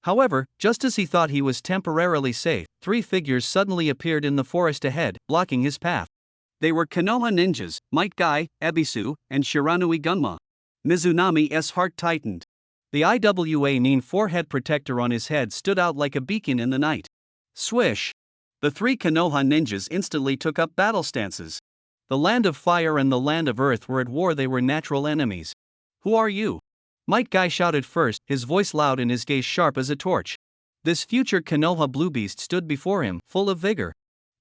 However, just as he thought he was temporarily safe, 3 figures suddenly appeared in the forest ahead, blocking his path. They were Konoha ninjas, Might Guy, Ebisu, and Shiranui Gunma. Mizunami's heart tightened. The IWA Nin forehead protector on his head stood out like a beacon in the night. Swish! The 3 Konoha ninjas instantly took up battle stances. The land of fire and the land of earth were at war. They were natural enemies. Who are you? Might Guy shouted first, his voice loud and his gaze sharp as a torch. This future Konoha blue beast stood before him, full of vigor.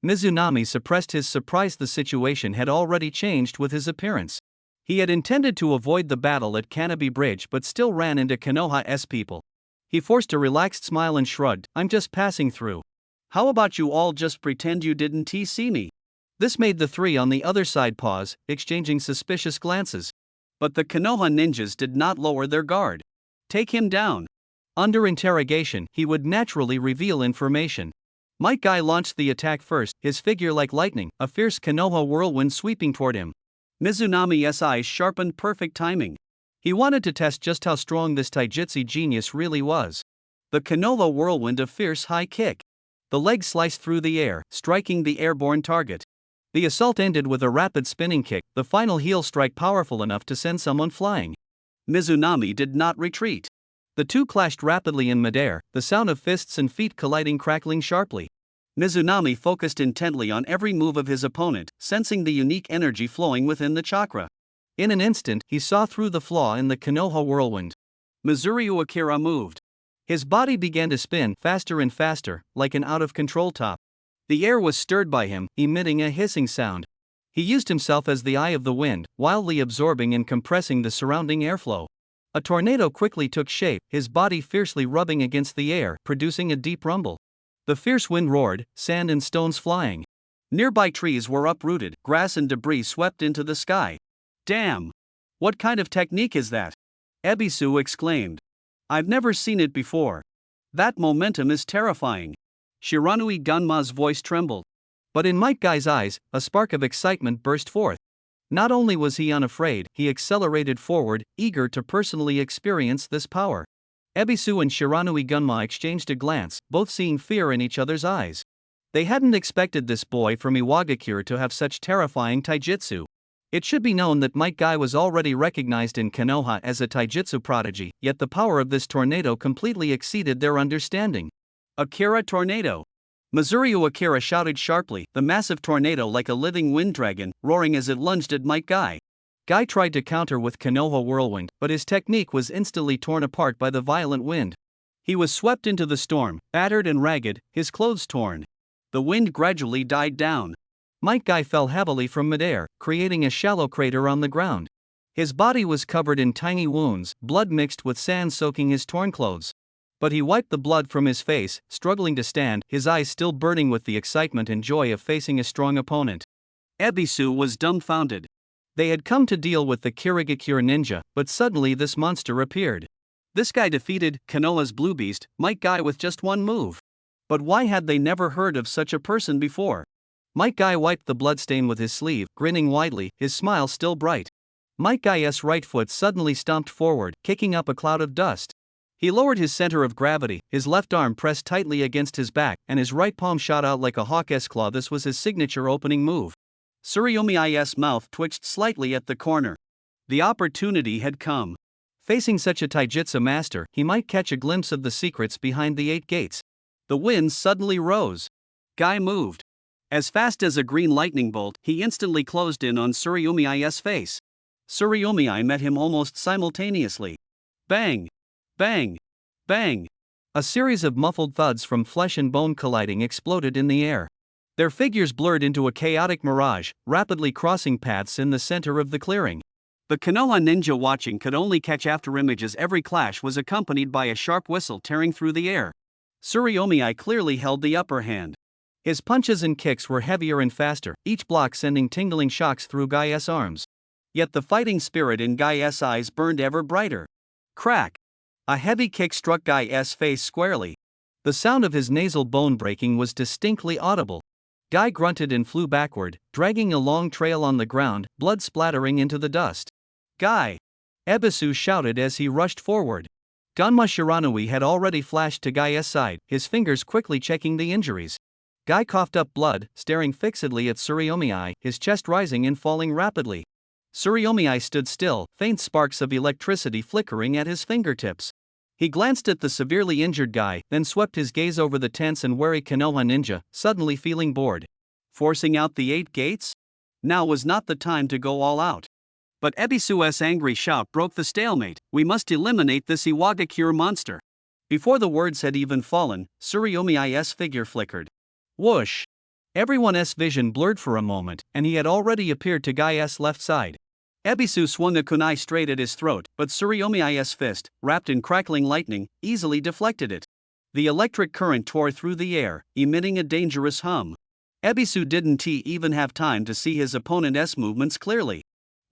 Mizunami suppressed his surprise. The situation had already changed with his appearance. He had intended to avoid the battle at Kanabi Bridge but still ran into Konoha's people. He forced a relaxed smile and shrugged, I'm just passing through. How about you all just pretend you didn't see me? This made the 3 on the other side pause, exchanging suspicious glances. But the Konoha ninjas did not lower their guard. Take him down. Under interrogation, he would naturally reveal information. Might Guy launched the attack first, his figure like lightning, a fierce Konoha whirlwind sweeping toward him. Mizunami's eyes sharpened. Perfect timing. He wanted to test just how strong this taijutsu genius really was. The Konoha whirlwind, a fierce high kick. The leg sliced through the air, striking the airborne target. The assault ended with a rapid spinning kick, the final heel strike powerful enough to send someone flying. Mizunami did not retreat. The 2 clashed rapidly in midair, the sound of fists and feet colliding crackling sharply. Mizunami focused intently on every move of his opponent, sensing the unique energy flowing within the chakra. In an instant, he saw through the flaw in the Konoha whirlwind. Missouri Akira moved. His body began to spin faster and faster, like an out-of-control top. The air was stirred by him, emitting a hissing sound. He used himself as the eye of the wind, wildly absorbing and compressing the surrounding airflow. A tornado quickly took shape, his body fiercely rubbing against the air, producing a deep rumble. The fierce wind roared, sand and stones flying. Nearby trees were uprooted, grass and debris swept into the sky. Damn! What kind of technique is that? Ebisu exclaimed. I've never seen it before. That momentum is terrifying. Shiranui Gunma's voice trembled. But in Might Guy's eyes, a spark of excitement burst forth. Not only was he unafraid, he accelerated forward, eager to personally experience this power. Ebisu and Shiranui Gunma exchanged a glance, both seeing fear in each other's eyes. They hadn't expected this boy from Iwagakure to have such terrifying taijutsu. It should be known that Might Guy was already recognized in Konoha as a taijutsu prodigy, yet the power of this tornado completely exceeded their understanding. Akira tornado! Mizuryu Akira shouted sharply, the massive tornado like a living wind dragon, roaring as it lunged at Might Guy. Guy tried to counter with Konoha whirlwind, but his technique was instantly torn apart by the violent wind. He was swept into the storm, battered and ragged, his clothes torn. The wind gradually died down. Might Guy fell heavily from midair, creating a shallow crater on the ground. His body was covered in tiny wounds, blood mixed with sand soaking his torn clothes. But he wiped the blood from his face, struggling to stand, his eyes still burning with the excitement and joy of facing a strong opponent. Ebisu was dumbfounded. They had come to deal with the Kirigakure ninja, but suddenly this monster appeared. This guy defeated Konoha's Blue Beast, Might Guy, with just one move. But why had they never heard of such a person before? Might Guy wiped the bloodstain with his sleeve, grinning widely, his smile still bright. Might Guy's right foot suddenly stomped forward, kicking up a cloud of dust. He lowered his center of gravity, his left arm pressed tightly against his back, and his right palm shot out like a hawk's claw. This was his signature opening move. Tsuruyomi's mouth twitched slightly at the corner. The opportunity had come. Facing such a taijutsu master, he might catch a glimpse of the secrets behind the 8 gates. The winds suddenly rose. Guy moved. As fast as a green lightning bolt, he instantly closed in on Tsuruyomi's face. Tsuruyomi met him almost simultaneously. Bang! Bang! Bang! A series of muffled thuds from flesh and bone colliding exploded in the air. Their figures blurred into a chaotic mirage, rapidly crossing paths in the center of the clearing. The Konoha ninja watching could only catch after images. Every clash was accompanied by a sharp whistle tearing through the air. Tsuruyomi clearly held the upper hand. His punches and kicks were heavier and faster, each block sending tingling shocks through Guy's arms. Yet the fighting spirit in Guy's eyes burned ever brighter. Crack! A heavy kick struck Guy's face squarely. The sound of his nasal bone breaking was distinctly audible. Guy grunted and flew backward, dragging a long trail on the ground, blood splattering into the dust. Guy! Ebisu shouted as he rushed forward. Ganma Shiranui had already flashed to Guy's side, his fingers quickly checking the injuries. Guy coughed up blood, staring fixedly at Tsuruyomi, his chest rising and falling rapidly. Tsuruyomi stood still, faint sparks of electricity flickering at his fingertips. He glanced at the severely injured Guy, then swept his gaze over the tense and wary Konoha ninja, suddenly feeling bored. Forcing out the 8 gates? Now was not the time to go all out. But Ebisu's angry shout broke the stalemate. We must eliminate this Iwagakure monster. Before the words had even fallen, Tsuruyomi's figure flickered. Whoosh! Everyone's vision blurred for a moment, and he had already appeared to Guy's left side. Ebisu swung a kunai straight at his throat, but Tsuruyomi's fist, wrapped in crackling lightning, easily deflected it. The electric current tore through the air, emitting a dangerous hum. Ebisu didn't even have time to see his opponent's movements clearly.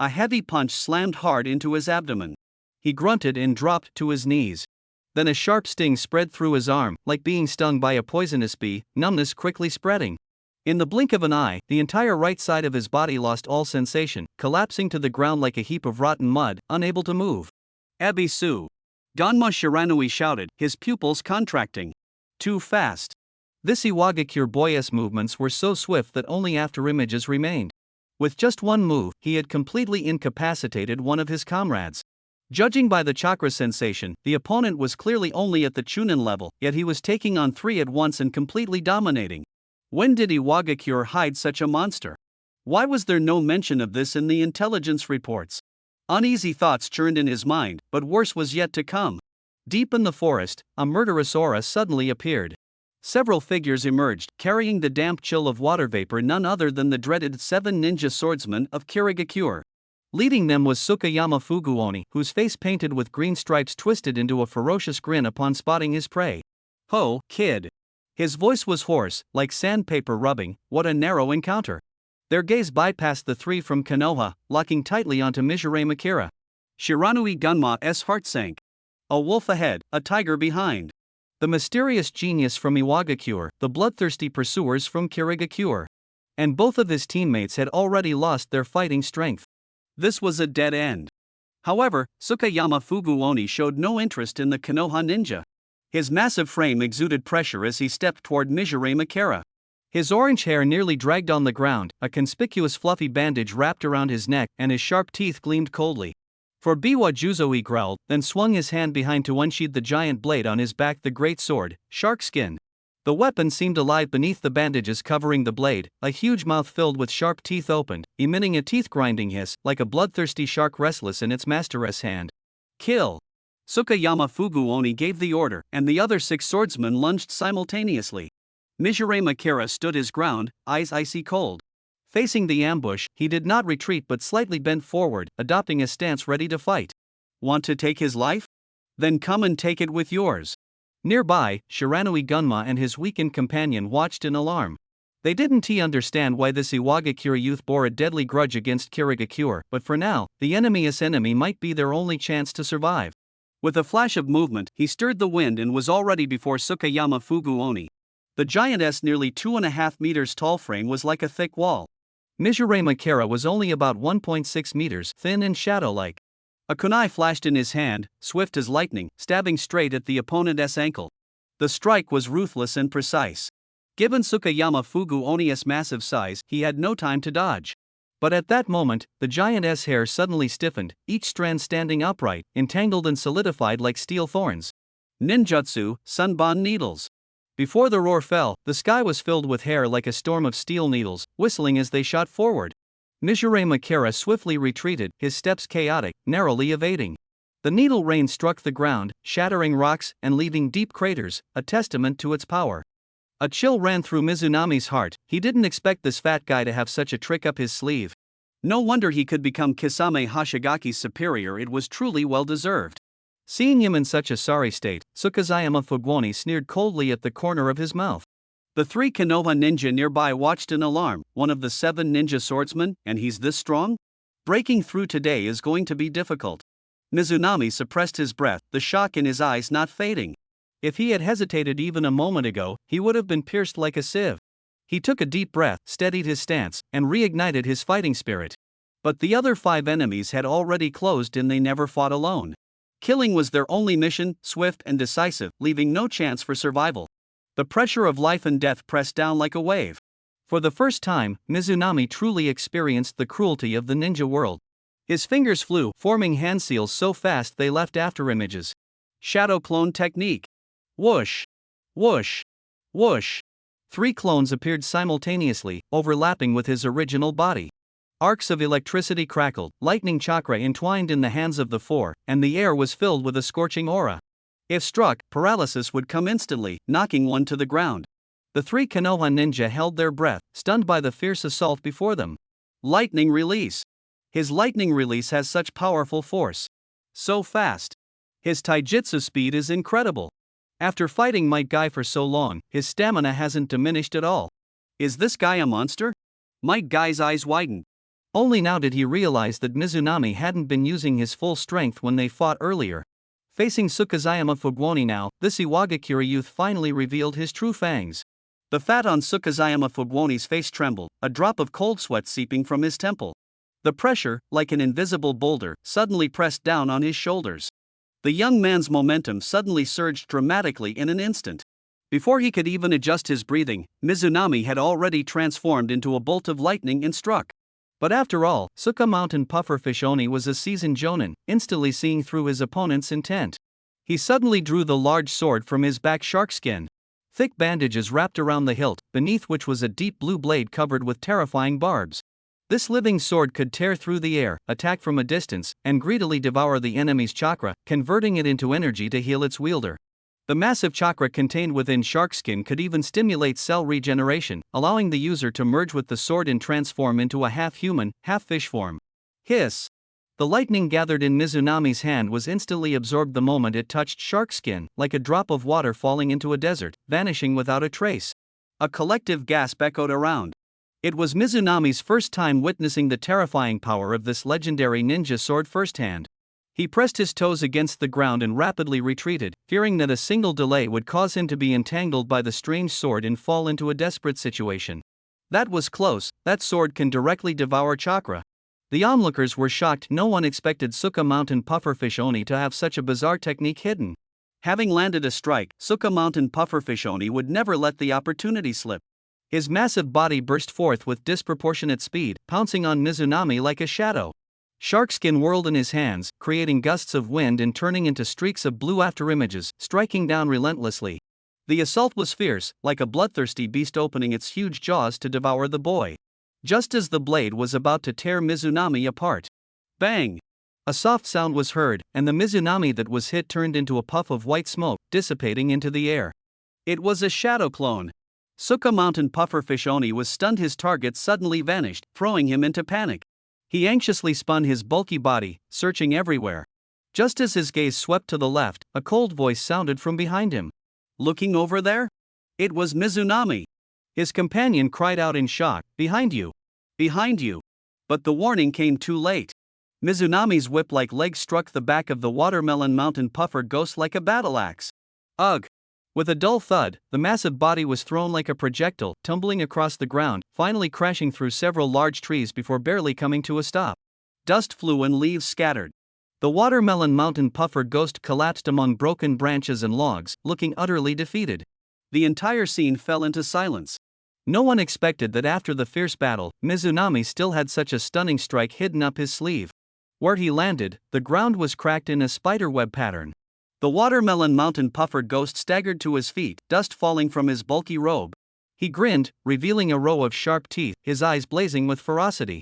A heavy punch slammed hard into his abdomen. He grunted and dropped to his knees. Then a sharp sting spread through his arm, like being stung by a poisonous bee, numbness quickly spreading. In the blink of an eye, the entire right side of his body lost all sensation, collapsing to the ground like a heap of rotten mud, unable to move. Ebisu! Ganma Shiranui shouted, his pupils contracting. Too fast. This Iwagakure boy's movements were so swift that only after images remained. With just one move, he had completely incapacitated one of his comrades. Judging by the chakra sensation, the opponent was clearly only at the Chunin level, yet he was taking on 3 at once and completely dominating. When did Iwagakure hide such a monster? Why was there no mention of this in the intelligence reports? Uneasy thoughts churned in his mind, but worse was yet to come. Deep in the forest, a murderous aura suddenly appeared. Several figures emerged, carrying the damp chill of water vapor, none other than the dreaded 7 ninja swordsmen of Kirigakure. Leading them was Sukayama Fuguoni, whose face painted with green stripes twisted into a ferocious grin upon spotting his prey. Ho, kid! His voice was hoarse, like sandpaper rubbing. What a narrow encounter. Their gaze bypassed the 3 from Konoha, locking tightly onto Mizuryu Akira. Shiranui Ganma's heart sank. A wolf ahead, a tiger behind. The mysterious genius from Iwagakure, the bloodthirsty pursuers from Kirigakure. And both of his teammates had already lost their fighting strength. This was a dead end. However, Sukayama Fuguoni showed no interest in the Konoha ninja. His massive frame exuded pressure as he stepped toward Mizuryu Akira. His orange hair nearly dragged on the ground, a conspicuous fluffy bandage wrapped around his neck, and his sharp teeth gleamed coldly. "For Biwa Juzo," he growled, then swung his hand behind to unsheathe the giant blade on his back, the great sword, shark skin. The weapon seemed alive beneath the bandages covering the blade, a huge mouth filled with sharp teeth opened, emitting a teeth-grinding hiss, like a bloodthirsty shark restless in its master's hand. "Kill!" Tsukayama Fugu Oni gave the order, and the other 6 swordsmen lunged simultaneously. Mizurame Kira stood his ground, eyes icy cold. Facing the ambush, he did not retreat but slightly bent forward, adopting a stance ready to fight. "Want to take his life? Then come and take it with yours." Nearby, Shiranui Gunma and his weakened companion watched in alarm. They didn't understand why this Iwagakure youth bore a deadly grudge against Kirigakure, but for now, the enemy's enemy might be their only chance to survive. With a flash of movement, he stirred the wind and was already before Tsukayama Fugu Oni. The giant's nearly 2.5 meters tall frame was like a thick wall. Mizurame Kira was only about 1.6 meters thin and shadow-like. A kunai flashed in his hand, swift as lightning, stabbing straight at the opponent's ankle. The strike was ruthless and precise. Given Tsukayama Fugu Oni's massive size, he had no time to dodge. But at that moment, the giant's hair suddenly stiffened, each strand standing upright, entangled and solidified like steel thorns. Ninjutsu, Sunban needles. Before the roar fell, the sky was filled with hair like a storm of steel needles, whistling as they shot forward. Mizurame Kira swiftly retreated, his steps chaotic, narrowly evading. The needle rain struck the ground, shattering rocks and leaving deep craters, a testament to its power. A chill ran through Mizunami's heart. He didn't expect this fat guy to have such a trick up his sleeve. No wonder he could become Kisame Hoshigaki's superior, it was truly well-deserved. Seeing him in such a sorry state, Tsukayama Fuguoni sneered coldly at the corner of his mouth. The 3 Konoha ninja nearby watched in alarm. One of the 7 ninja swordsmen, and he's this strong? Breaking through today is going to be difficult. Mizunami suppressed his breath, the shock in his eyes not fading. If he had hesitated even a moment ago, he would have been pierced like a sieve. He took a deep breath, steadied his stance, and reignited his fighting spirit. But the other 5 enemies had already closed in. They never fought alone. Killing was their only mission, swift and decisive, leaving no chance for survival. The pressure of life and death pressed down like a wave. For the first time, Mizunami truly experienced the cruelty of the ninja world. His fingers flew, forming hand seals so fast they left afterimages. Shadow clone technique. Whoosh! Whoosh! Whoosh! 3 clones appeared simultaneously, overlapping with his original body. Arcs of electricity crackled, lightning chakra entwined in the hands of the 4, and the air was filled with a scorching aura. If struck, paralysis would come instantly, knocking one to the ground. The 3 Konoha ninja held their breath, stunned by the fierce assault before them. Lightning release. His lightning release has such powerful force. So fast. His taijutsu speed is incredible. After fighting Might Guy for so long, his stamina hasn't diminished at all. Is this guy a monster? Might Guy's eyes widened. Only now did he realize that Mizunami hadn't been using his full strength when they fought earlier. Facing Tsukayama Fuguoni now, this Iwagakure youth finally revealed his true fangs. The fat on Tsukayama Fuguoni's face trembled, a drop of cold sweat seeping from his temple. The pressure, like an invisible boulder, suddenly pressed down on his shoulders. The young man's momentum suddenly surged dramatically in an instant. Before he could even adjust his breathing, Mizunami had already transformed into a bolt of lightning and struck. But after all, Tsuka Mountain Pufferfish Oni was a seasoned jonin, instantly seeing through his opponent's intent. He suddenly drew the large sword from his back sharkskin. Thick bandages wrapped around the hilt, beneath which was a deep blue blade covered with terrifying barbs. This living sword could tear through the air, attack from a distance, and greedily devour the enemy's chakra, converting it into energy to heal its wielder. The massive chakra contained within sharkskin could even stimulate cell regeneration, allowing the user to merge with the sword and transform into a half-human, half-fish form. Hiss! The lightning gathered in Mizunami's hand was instantly absorbed the moment it touched sharkskin, like a drop of water falling into a desert, vanishing without a trace. A collective gasp echoed around. It was Mizunami's first time witnessing the terrifying power of this legendary ninja sword firsthand. He pressed his toes against the ground and rapidly retreated, fearing that a single delay would cause him to be entangled by the strange sword and fall into a desperate situation. That was close. That sword can directly devour chakra. The onlookers were shocked. No one expected Tsuka Mountain Pufferfish Oni to have such a bizarre technique hidden. Having landed a strike, Tsuka Mountain Pufferfish Oni would never let the opportunity slip. His massive body burst forth with disproportionate speed, pouncing on Mizunami like a shadow. Shark skin whirled in his hands, creating gusts of wind and turning into streaks of blue afterimages, striking down relentlessly. The assault was fierce, like a bloodthirsty beast opening its huge jaws to devour the boy. Just as the blade was about to tear Mizunami apart. Bang! A soft sound was heard, and the Mizunami that was hit turned into a puff of white smoke, dissipating into the air. It was a shadow clone. Suka Mountain Pufferfish Oni was stunned. His target suddenly vanished, throwing him into panic. He anxiously spun his bulky body, searching everywhere. Just as his gaze swept to the left, a cold voice sounded from behind him. Looking over there? It was Mizunami. His companion cried out in shock, "Behind you! Behind you!" But the warning came too late. Mizunami's whip-like legs struck the back of the Watermelon Mountain Puffer Ghost like a battle axe. Ugh! With a dull thud, the massive body was thrown like a projectile, tumbling across the ground, finally crashing through several large trees before barely coming to a stop. Dust flew and leaves scattered. The Watermelon Mountain Puffer Ghost collapsed among broken branches and logs, looking utterly defeated. The entire scene fell into silence. No one expected that after the fierce battle, Mizunami still had such a stunning strike hidden up his sleeve. Where he landed, the ground was cracked in a spiderweb pattern. The Watermelon Mountain Puffer Ghost staggered to his feet, dust falling from his bulky robe. He grinned, revealing a row of sharp teeth, his eyes blazing with ferocity.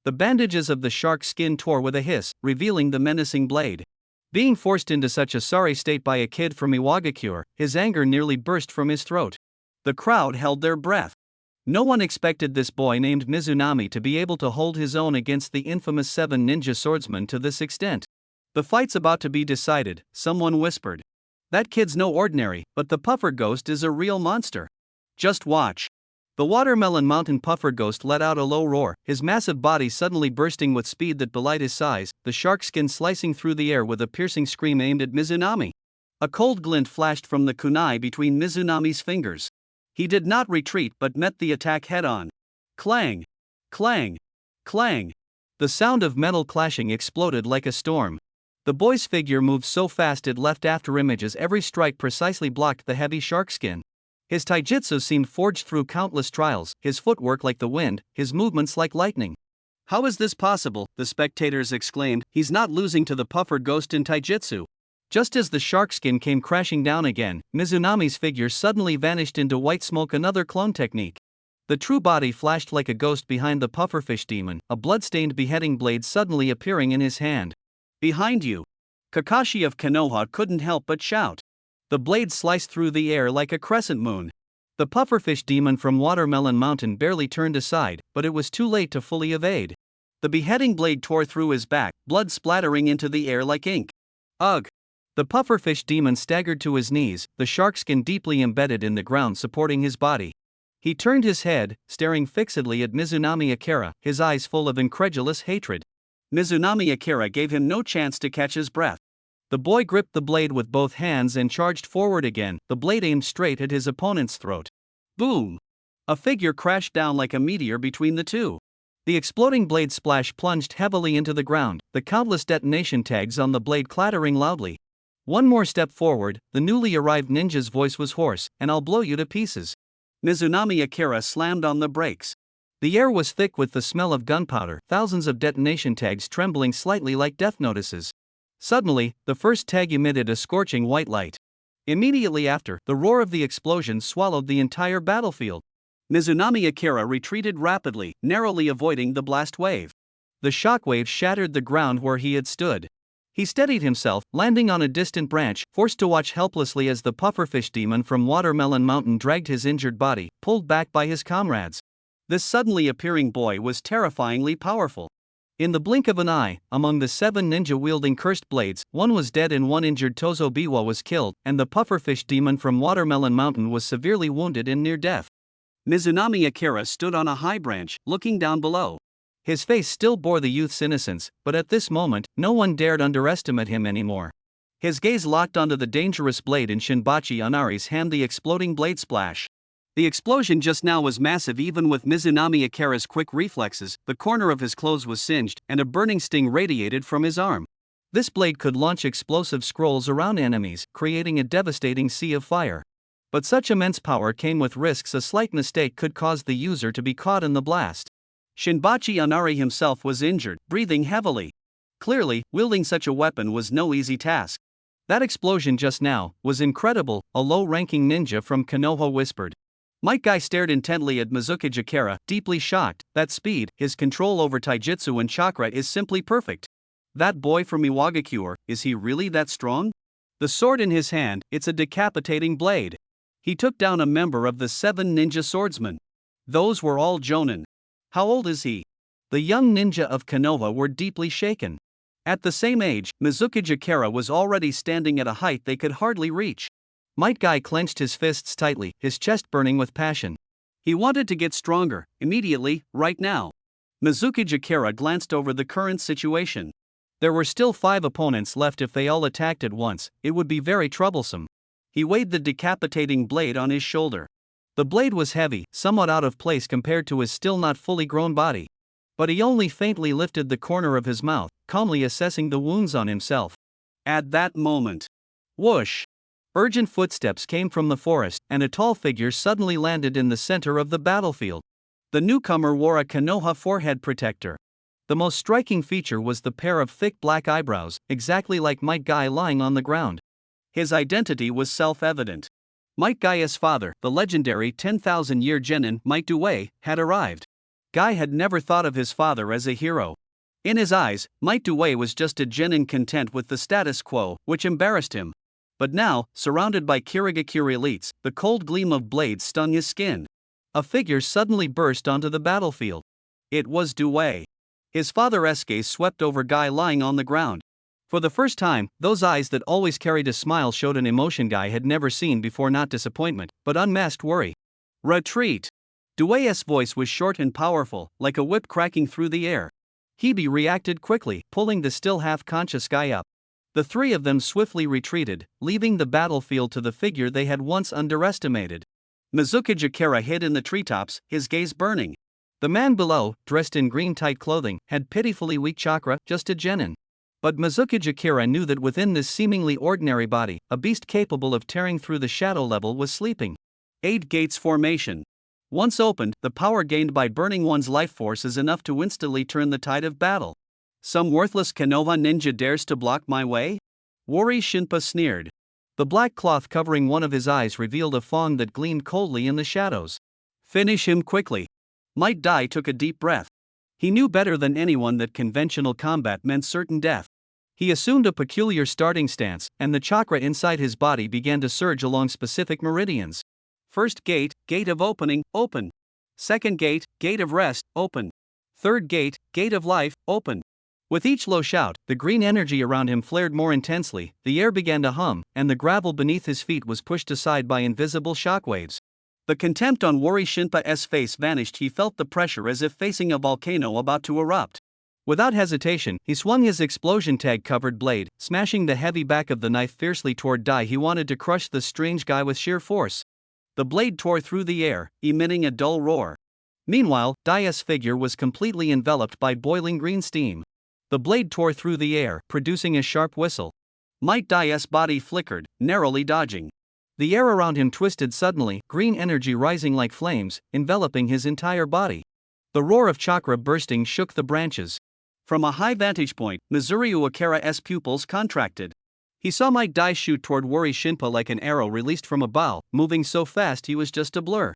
The bandages of the shark's skin tore with a hiss, revealing the menacing blade. Being forced into such a sorry state by a kid from Iwagakure, his anger nearly burst from his throat. The crowd held their breath. No one expected this boy named Mizunami to be able to hold his own against the infamous 7 ninja swordsmen to this extent. "The fight's about to be decided," someone whispered. "That kid's no ordinary, but the Puffer Ghost is a real monster. Just watch." The Watermelon Mountain Puffer Ghost let out a low roar, his massive body suddenly bursting with speed that belied his size, the shark skin slicing through the air with a piercing scream aimed at Mizunami. A cold glint flashed from the kunai between Mizunami's fingers. He did not retreat but met the attack head-on. Clang! Clang! Clang! The sound of metal clashing exploded like a storm. The boy's figure moved so fast it left afterimages. Every strike precisely blocked the heavy shark skin. His taijutsu seemed forged through countless trials, his footwork like the wind, his movements like lightning. "How is this possible?" the spectators exclaimed. "He's not losing to the Puffer Ghost in taijutsu." Just as the shark skin came crashing down again, Mizunami's figure suddenly vanished into white smoke, another clone technique. The true body flashed like a ghost behind the pufferfish demon, a blood-stained beheading blade suddenly appearing in his hand. "Behind you!" Kakashi of Konoha couldn't help but shout. The blade sliced through the air like a crescent moon. The pufferfish demon from Watermelon Mountain barely turned aside, but it was too late to fully evade. The beheading blade tore through his back, blood splattering into the air like ink. Ugh! The pufferfish demon staggered to his knees, the shark skin deeply embedded in the ground supporting his body. He turned his head, staring fixedly at Mizunami Akira, his eyes full of incredulous hatred. Mizunami Akira gave him no chance to catch his breath. The boy gripped the blade with both hands and charged forward again, the blade aimed straight at his opponent's throat. Boom! A figure crashed down like a meteor between the two. The exploding blade splash plunged heavily into the ground, the countless detonation tags on the blade clattering loudly. One more step forward, the newly arrived ninja's voice was hoarse, "and I'll blow you to pieces." Mizunami Akira slammed on the brakes. The air was thick with the smell of gunpowder, thousands of detonation tags trembling slightly like death notices. Suddenly, the first tag emitted a scorching white light. Immediately after, the roar of the explosion swallowed the entire battlefield. Mizunami Akira retreated rapidly, narrowly avoiding the blast wave. The shockwave shattered the ground where he had stood. He steadied himself, landing on a distant branch, forced to watch helplessly as the pufferfish demon from Watermelon Mountain dragged his injured body, pulled back by his comrades. This suddenly appearing boy was terrifyingly powerful. In the blink of an eye, among the 7 ninja wielding cursed blades, one was dead and one injured. Tozo Biwa was killed, and the pufferfish demon from Watermelon Mountain was severely wounded and near death. Mizunami Akira stood on a high branch, looking down below. His face still bore the youth's innocence, but at this moment, no one dared underestimate him anymore. His gaze locked onto the dangerous blade in Shinbachi Onari's hand, the exploding blade splash. The explosion just now was massive. Even with Mizunami Akira's quick reflexes, the corner of his clothes was singed, and a burning sting radiated from his arm. This blade could launch explosive scrolls around enemies, creating a devastating sea of fire. But such immense power came with risks. A slight mistake could cause the user to be caught in the blast. Shinbachi Onari himself was injured, breathing heavily. Clearly, wielding such a weapon was no easy task. That explosion just now was incredible, a low-ranking ninja from Konoha whispered. Might Guy stared intently at Mizuki Jakara, deeply shocked. That speed, his control over taijutsu and chakra is simply perfect. That boy from Iwagakure, is he really that strong? The sword in his hand, it's a decapitating blade. He took down a member of the 7 ninja swordsmen. Those were all jonin. How old is he? The young ninja of Konoha were deeply shaken. At the same age, Mizuki Jakara was already standing at a height they could hardly reach. Might Guy clenched his fists tightly, his chest burning with passion. He wanted to get stronger, immediately, right now. Mizuki Jakara glanced over the current situation. There were still 5 opponents left. If they all attacked at once, it would be very troublesome. He weighed the decapitating blade on his shoulder. The blade was heavy, somewhat out of place compared to his still not fully grown body. But he only faintly lifted the corner of his mouth, calmly assessing the wounds on himself. At that moment, whoosh! Urgent footsteps came from the forest, and a tall figure suddenly landed in the center of the battlefield. The newcomer wore a Konoha forehead protector. The most striking feature was the pair of thick black eyebrows, exactly like Might Guy lying on the ground. His identity was self-evident. Might Guy's father, the legendary 10,000-year genin Might Due, had arrived. Guy had never thought of his father as a hero. In his eyes, Might Due was just a genin content with the status quo, which embarrassed him. But now, surrounded by Kirigakure elites, the cold gleam of blades stung his skin. A figure suddenly burst onto the battlefield. It was Due. His father's gaze swept over Guy lying on the ground. For the first time, those eyes that always carried a smile showed an emotion Guy had never seen before, not disappointment, but unmasked worry. Retreat! Due's voice was short and powerful, like a whip cracking through the air. Hebe reacted quickly, pulling the still half-conscious Guy up. The 3 of them swiftly retreated, leaving the battlefield to the figure they had once underestimated. Mizuki Jakara hid in the treetops, his gaze burning. The man below, dressed in green tight clothing, had pitifully weak chakra, just a genin. But Mizuki Jakara knew that within this seemingly ordinary body, a beast capable of tearing through the shadow level was sleeping. 8 gates formation. Once opened, the power gained by burning one's life force is enough to instantly turn the tide of battle. Some worthless Konoha ninja dares to block my way? Wari Shinpa sneered. The black cloth covering one of his eyes revealed a fang that gleamed coldly in the shadows. Finish him quickly. Might Dai took a deep breath. He knew better than anyone that conventional combat meant certain death. He assumed a peculiar starting stance, and the chakra inside his body began to surge along specific meridians. First gate, gate of opening, open. Second gate, gate of rest, open. Third gate, gate of life, open. With each low shout, the green energy around him flared more intensely, the air began to hum, and the gravel beneath his feet was pushed aside by invisible shockwaves. The contempt on Wari Shinpa's face vanished. He felt the pressure as if facing a volcano about to erupt. Without hesitation, he swung his explosion tag-covered blade, smashing the heavy back of the knife fiercely toward Dai. He wanted to crush the strange guy with sheer force. The blade tore through the air, emitting a dull roar. Meanwhile, Dai's figure was completely enveloped by boiling green steam. The blade tore through the air, producing a sharp whistle. Might Dai's body flickered, narrowly dodging. The air around him twisted suddenly, green energy rising like flames, enveloping his entire body. The roar of chakra bursting shook the branches. From a high vantage point, Mizuryu Akira's pupils contracted. He saw Might Dai shoot toward Wari Shinpa like an arrow released from a bow, moving so fast he was just a blur.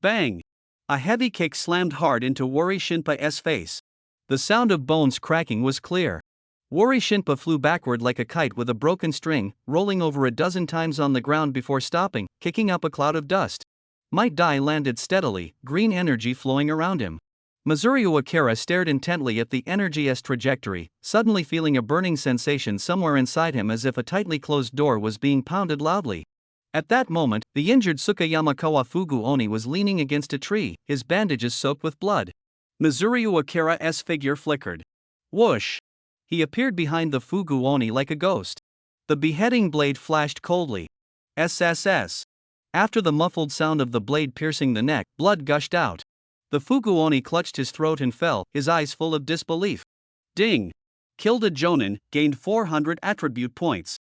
Bang! A heavy kick slammed hard into Wari Shinpa's face. The sound of bones cracking was clear. Wari Shinpa flew backward like a kite with a broken string, rolling over a dozen times on the ground before stopping, kicking up a cloud of dust. Might Dai landed steadily, green energy flowing around him. Mizuryu Akira stared intently at the energy's trajectory, suddenly feeling a burning sensation somewhere inside him as if a tightly closed door was being pounded loudly. At that moment, the injured Tsukayama Kawafugu Oni was leaning against a tree, his bandages soaked with blood. Mizuryu Akira's figure flickered. Whoosh! He appeared behind the Fugu Oni like a ghost. The beheading blade flashed coldly. SSS. After the muffled sound of the blade piercing the neck, blood gushed out. The Fugu Oni clutched his throat and fell, his eyes full of disbelief. Ding! Killed a Jonin, gained 400 attribute points.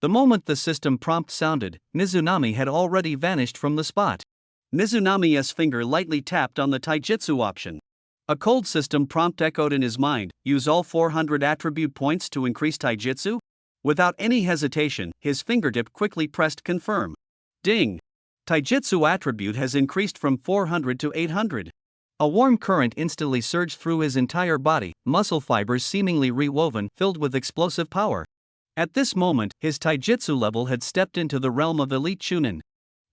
The moment the system prompt sounded, Mizunami had already vanished from the spot. Mizunami's finger lightly tapped on the taijutsu option. A cold system prompt echoed in his mind: use all 400 attribute points to increase taijutsu? Without any hesitation, his fingertip quickly pressed confirm. Ding! Taijutsu attribute has increased from 400 to 800. A warm current instantly surged through his entire body, muscle fibers seemingly rewoven, filled with explosive power. At this moment, his taijutsu level had stepped into the realm of elite chunin.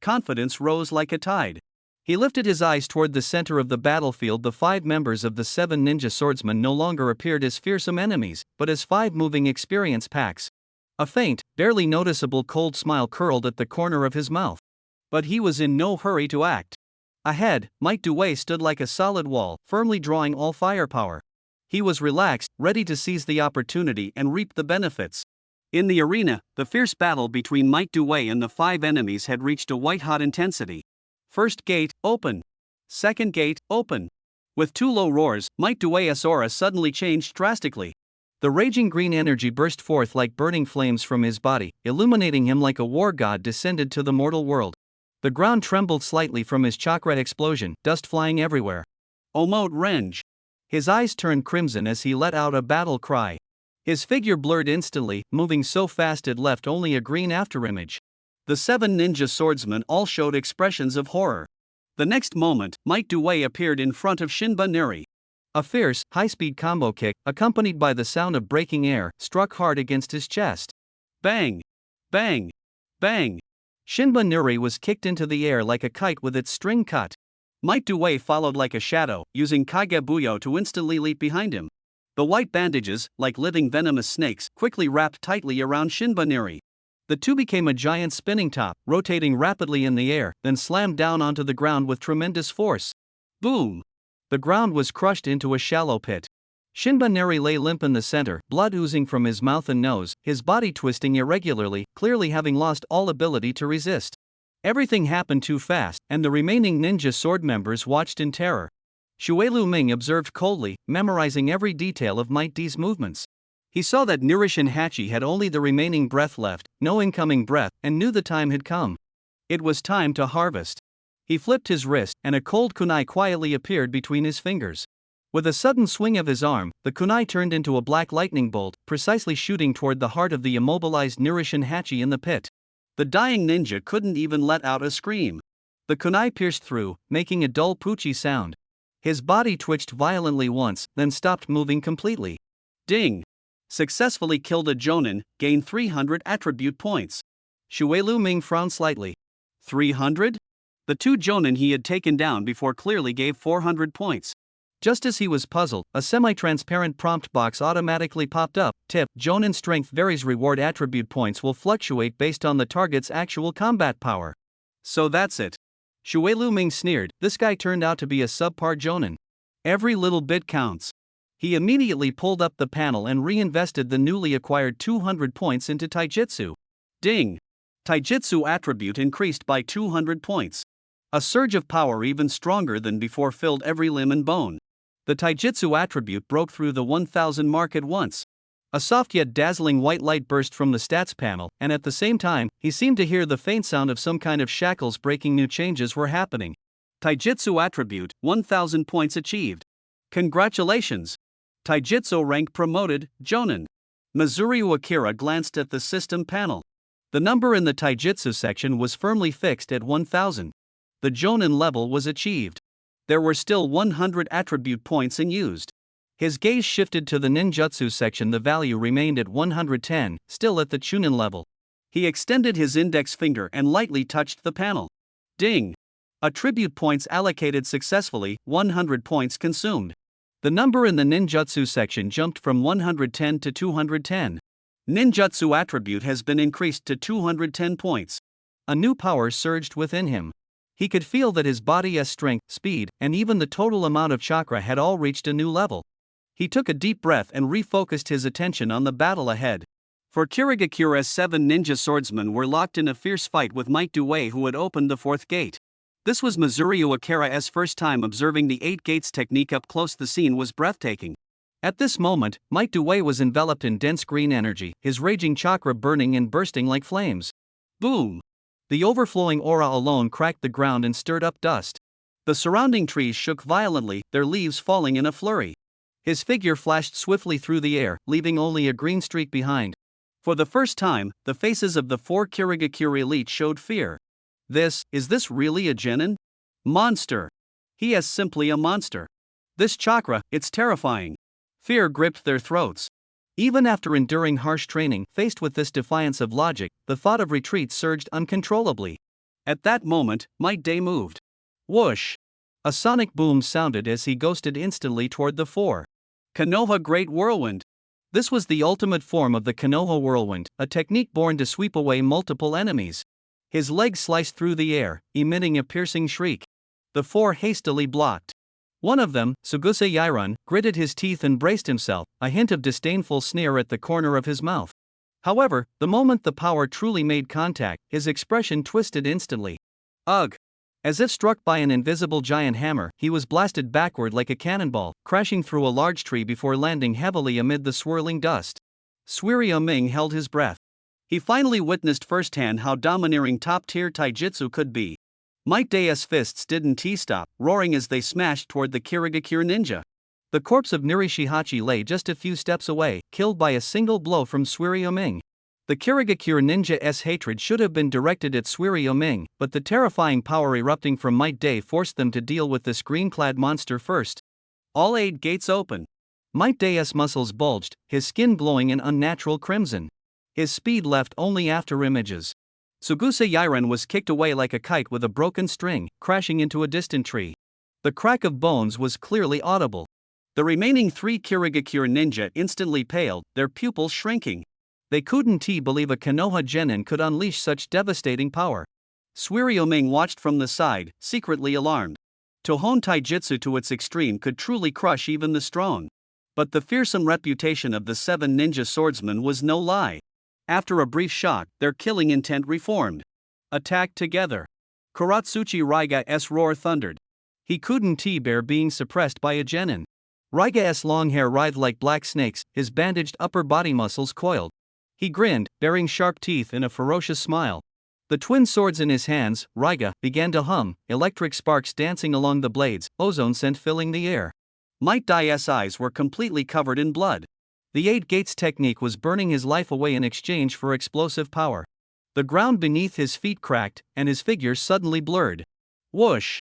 Confidence rose like a tide. He lifted his eyes toward the center of the battlefield. The 5 members of the 7 ninja swordsmen no longer appeared as fearsome enemies, but as 5 moving experience packs. A faint, barely noticeable cold smile curled at the corner of his mouth. But he was in no hurry to act. Ahead, Might Due stood like a solid wall, firmly drawing all firepower. He was relaxed, ready to seize the opportunity and reap the benefits. In the arena, the fierce battle between Might Due and the 5 enemies had reached a white-hot intensity. First gate, open. Second gate, open. With 2 low roars, Might Due's aura suddenly changed drastically. The raging green energy burst forth like burning flames from his body, illuminating him like a war god descended to the mortal world. The ground trembled slightly from his chakra explosion, dust flying everywhere. Omote Renge. His eyes turned crimson as he let out a battle cry. His figure blurred instantly, moving so fast it left only a green afterimage. The 7 ninja swordsmen all showed expressions of horror. The next moment, Might Due appeared in front of Shinba Neri. A fierce, high-speed combo kick, accompanied by the sound of breaking air, struck hard against his chest. Bang! Bang! Bang! Shinba Neri was kicked into the air like a kite with its string cut. Might Due followed like a shadow, using Kage-Buyo to instantly leap behind him. The white bandages, like living venomous snakes, quickly wrapped tightly around Shinba Neri. The two became a giant spinning top, rotating rapidly in the air, then slammed down onto the ground with tremendous force. Boom! The ground was crushed into a shallow pit. Shinba Neri lay limp in the center, blood oozing from his mouth and nose, his body twisting irregularly, clearly having lost all ability to resist. Everything happened too fast, and the remaining ninja sword members watched in terror. Shuelu Ming observed coldly, memorizing every detail of Might Due's movements. He saw that Nirishin Hachi had only the remaining breath left, no incoming breath, and knew the time had come. It was time to harvest. He flipped his wrist, and a cold kunai quietly appeared between his fingers. With a sudden swing of his arm, the kunai turned into a black lightning bolt, precisely shooting toward the heart of the immobilized Nirishin Hachi in the pit. The dying ninja couldn't even let out a scream. The kunai pierced through, making a dull poochie sound. His body twitched violently once, then stopped moving completely. Ding! Successfully killed a jonin, gained 300 attribute points. Shuelu Ming frowned slightly. 300? The 2 jonin he had taken down before clearly gave 400 points. Just as he was puzzled, a semi-transparent prompt box automatically popped up. Tip: Jonin strength varies. Reward attribute points will fluctuate based on the target's actual combat power. So that's it. Shuelu Ming sneered. This guy turned out to be a subpar jonin. Every little bit counts. He immediately pulled up the panel and reinvested the newly acquired 200 points into taijutsu. Ding! Taijutsu attribute increased by 200 points. A surge of power even stronger than before filled every limb and bone. The taijutsu attribute broke through the 1000 mark at once. A soft yet dazzling white light burst from the stats panel, and at the same time, he seemed to hear the faint sound of some kind of shackles breaking. New changes were happening. Taijutsu attribute, 1000 points achieved. Congratulations! Taijutsu rank promoted, Jonin. Mizuryu Akira glanced at the system panel. The number in the taijutsu section was firmly fixed at 1000. The Jonin level was achieved. There were still 100 attribute points unused. His gaze shifted to the ninjutsu section. The value remained at 110, still at the chunin level. He extended his index finger and lightly touched the panel. Ding! Attribute points allocated successfully, 100 points consumed. The number in the ninjutsu section jumped from 110 to 210. Ninjutsu attribute has been increased to 210 points. A new power surged within him. He could feel that his body's strength, speed, and even the total amount of chakra had all reached a new level. He took a deep breath and refocused his attention on the battle ahead. For Kirigakura's 7 ninja swordsmen were locked in a fierce fight with Might Due, who had opened the 4th gate. This was Mizuryu Akira's first time observing the 8 gates technique up close. The scene was breathtaking. At this moment, Might Due was enveloped in dense green energy, his raging chakra burning and bursting like flames. Boom! The overflowing aura alone cracked the ground and stirred up dust. The surrounding trees shook violently, their leaves falling in a flurry. His figure flashed swiftly through the air, leaving only a green streak behind. For the first time, the faces of the 4 Kirigakure elite showed fear. Is this really a genin? Monster! He is simply a monster. This chakra, it's terrifying. Fear gripped their throats. Even after enduring harsh training, faced with this defiance of logic, the thought of retreat surged uncontrollably. At that moment, Might Due moved. Whoosh! A sonic boom sounded as he ghosted instantly toward the 4. Konoha Great Whirlwind. This was the ultimate form of the Konoha Whirlwind, a technique born to sweep away multiple enemies. His legs sliced through the air, emitting a piercing shriek. The 4 hastily blocked. One of them, Suguse Yairun, gritted his teeth and braced himself, a hint of disdainful sneer at the corner of his mouth. However, the moment the power truly made contact, his expression twisted instantly. Ugh! As if struck by an invisible giant hammer, he was blasted backward like a cannonball, crashing through a large tree before landing heavily amid the swirling dust. Suiryu Ming held his breath. He finally witnessed firsthand how domineering top-tier taijutsu could be. Might Due's fists didn't stop, roaring as they smashed toward the Kirigakure ninja. The corpse of Nirishihachi lay just a few steps away, killed by a single blow from Suiryu Ming. The Kirigakure ninja's hatred should have been directed at Suiryu Ming, but the terrifying power erupting from Might Due forced them to deal with this green-clad monster first. All 8 gates open. Might Due's muscles bulged, his skin glowing an unnatural crimson. His speed left only after images. Suguse Yairun was kicked away like a kite with a broken string, crashing into a distant tree. The crack of bones was clearly audible. The remaining 3 Kirigakure ninja instantly paled, their pupils shrinking. They couldn't believe a Konoha genin could unleash such devastating power. Suiryu Ming watched from the side, secretly alarmed. To hone taijutsu to its extreme could truly crush even the strong. But the fearsome reputation of the 7 ninja swordsmen was no lie. After a brief shock, their killing intent reformed. Attack together. Kuratsuchi Raiga's roar thundered. He couldn't bear being suppressed by a genin. Raiga's long hair writhed like black snakes, his bandaged upper body muscles coiled. He grinned, baring sharp teeth in a ferocious smile. The twin swords in his hands, Raiga, began to hum, electric sparks dancing along the blades, ozone scent filling the air. Might Due's eyes were completely covered in blood. The 8 gates technique was burning his life away in exchange for explosive power. The ground beneath his feet cracked, and his figure suddenly blurred. Whoosh!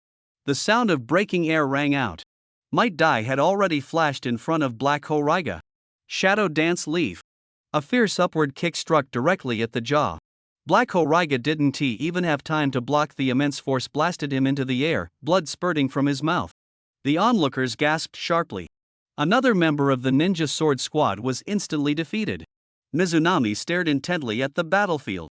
The sound of breaking air rang out. Might Due had already flashed in front of Black Hole Raiga. Shadow Dance Leaf. A fierce upward kick struck directly at the jaw. Black Hole Raiga didn't even have time to block, the immense force blasted him into the air, blood spurting from his mouth. The onlookers gasped sharply. Another member of the ninja sword squad was instantly defeated. Mizunami stared intently at the battlefield.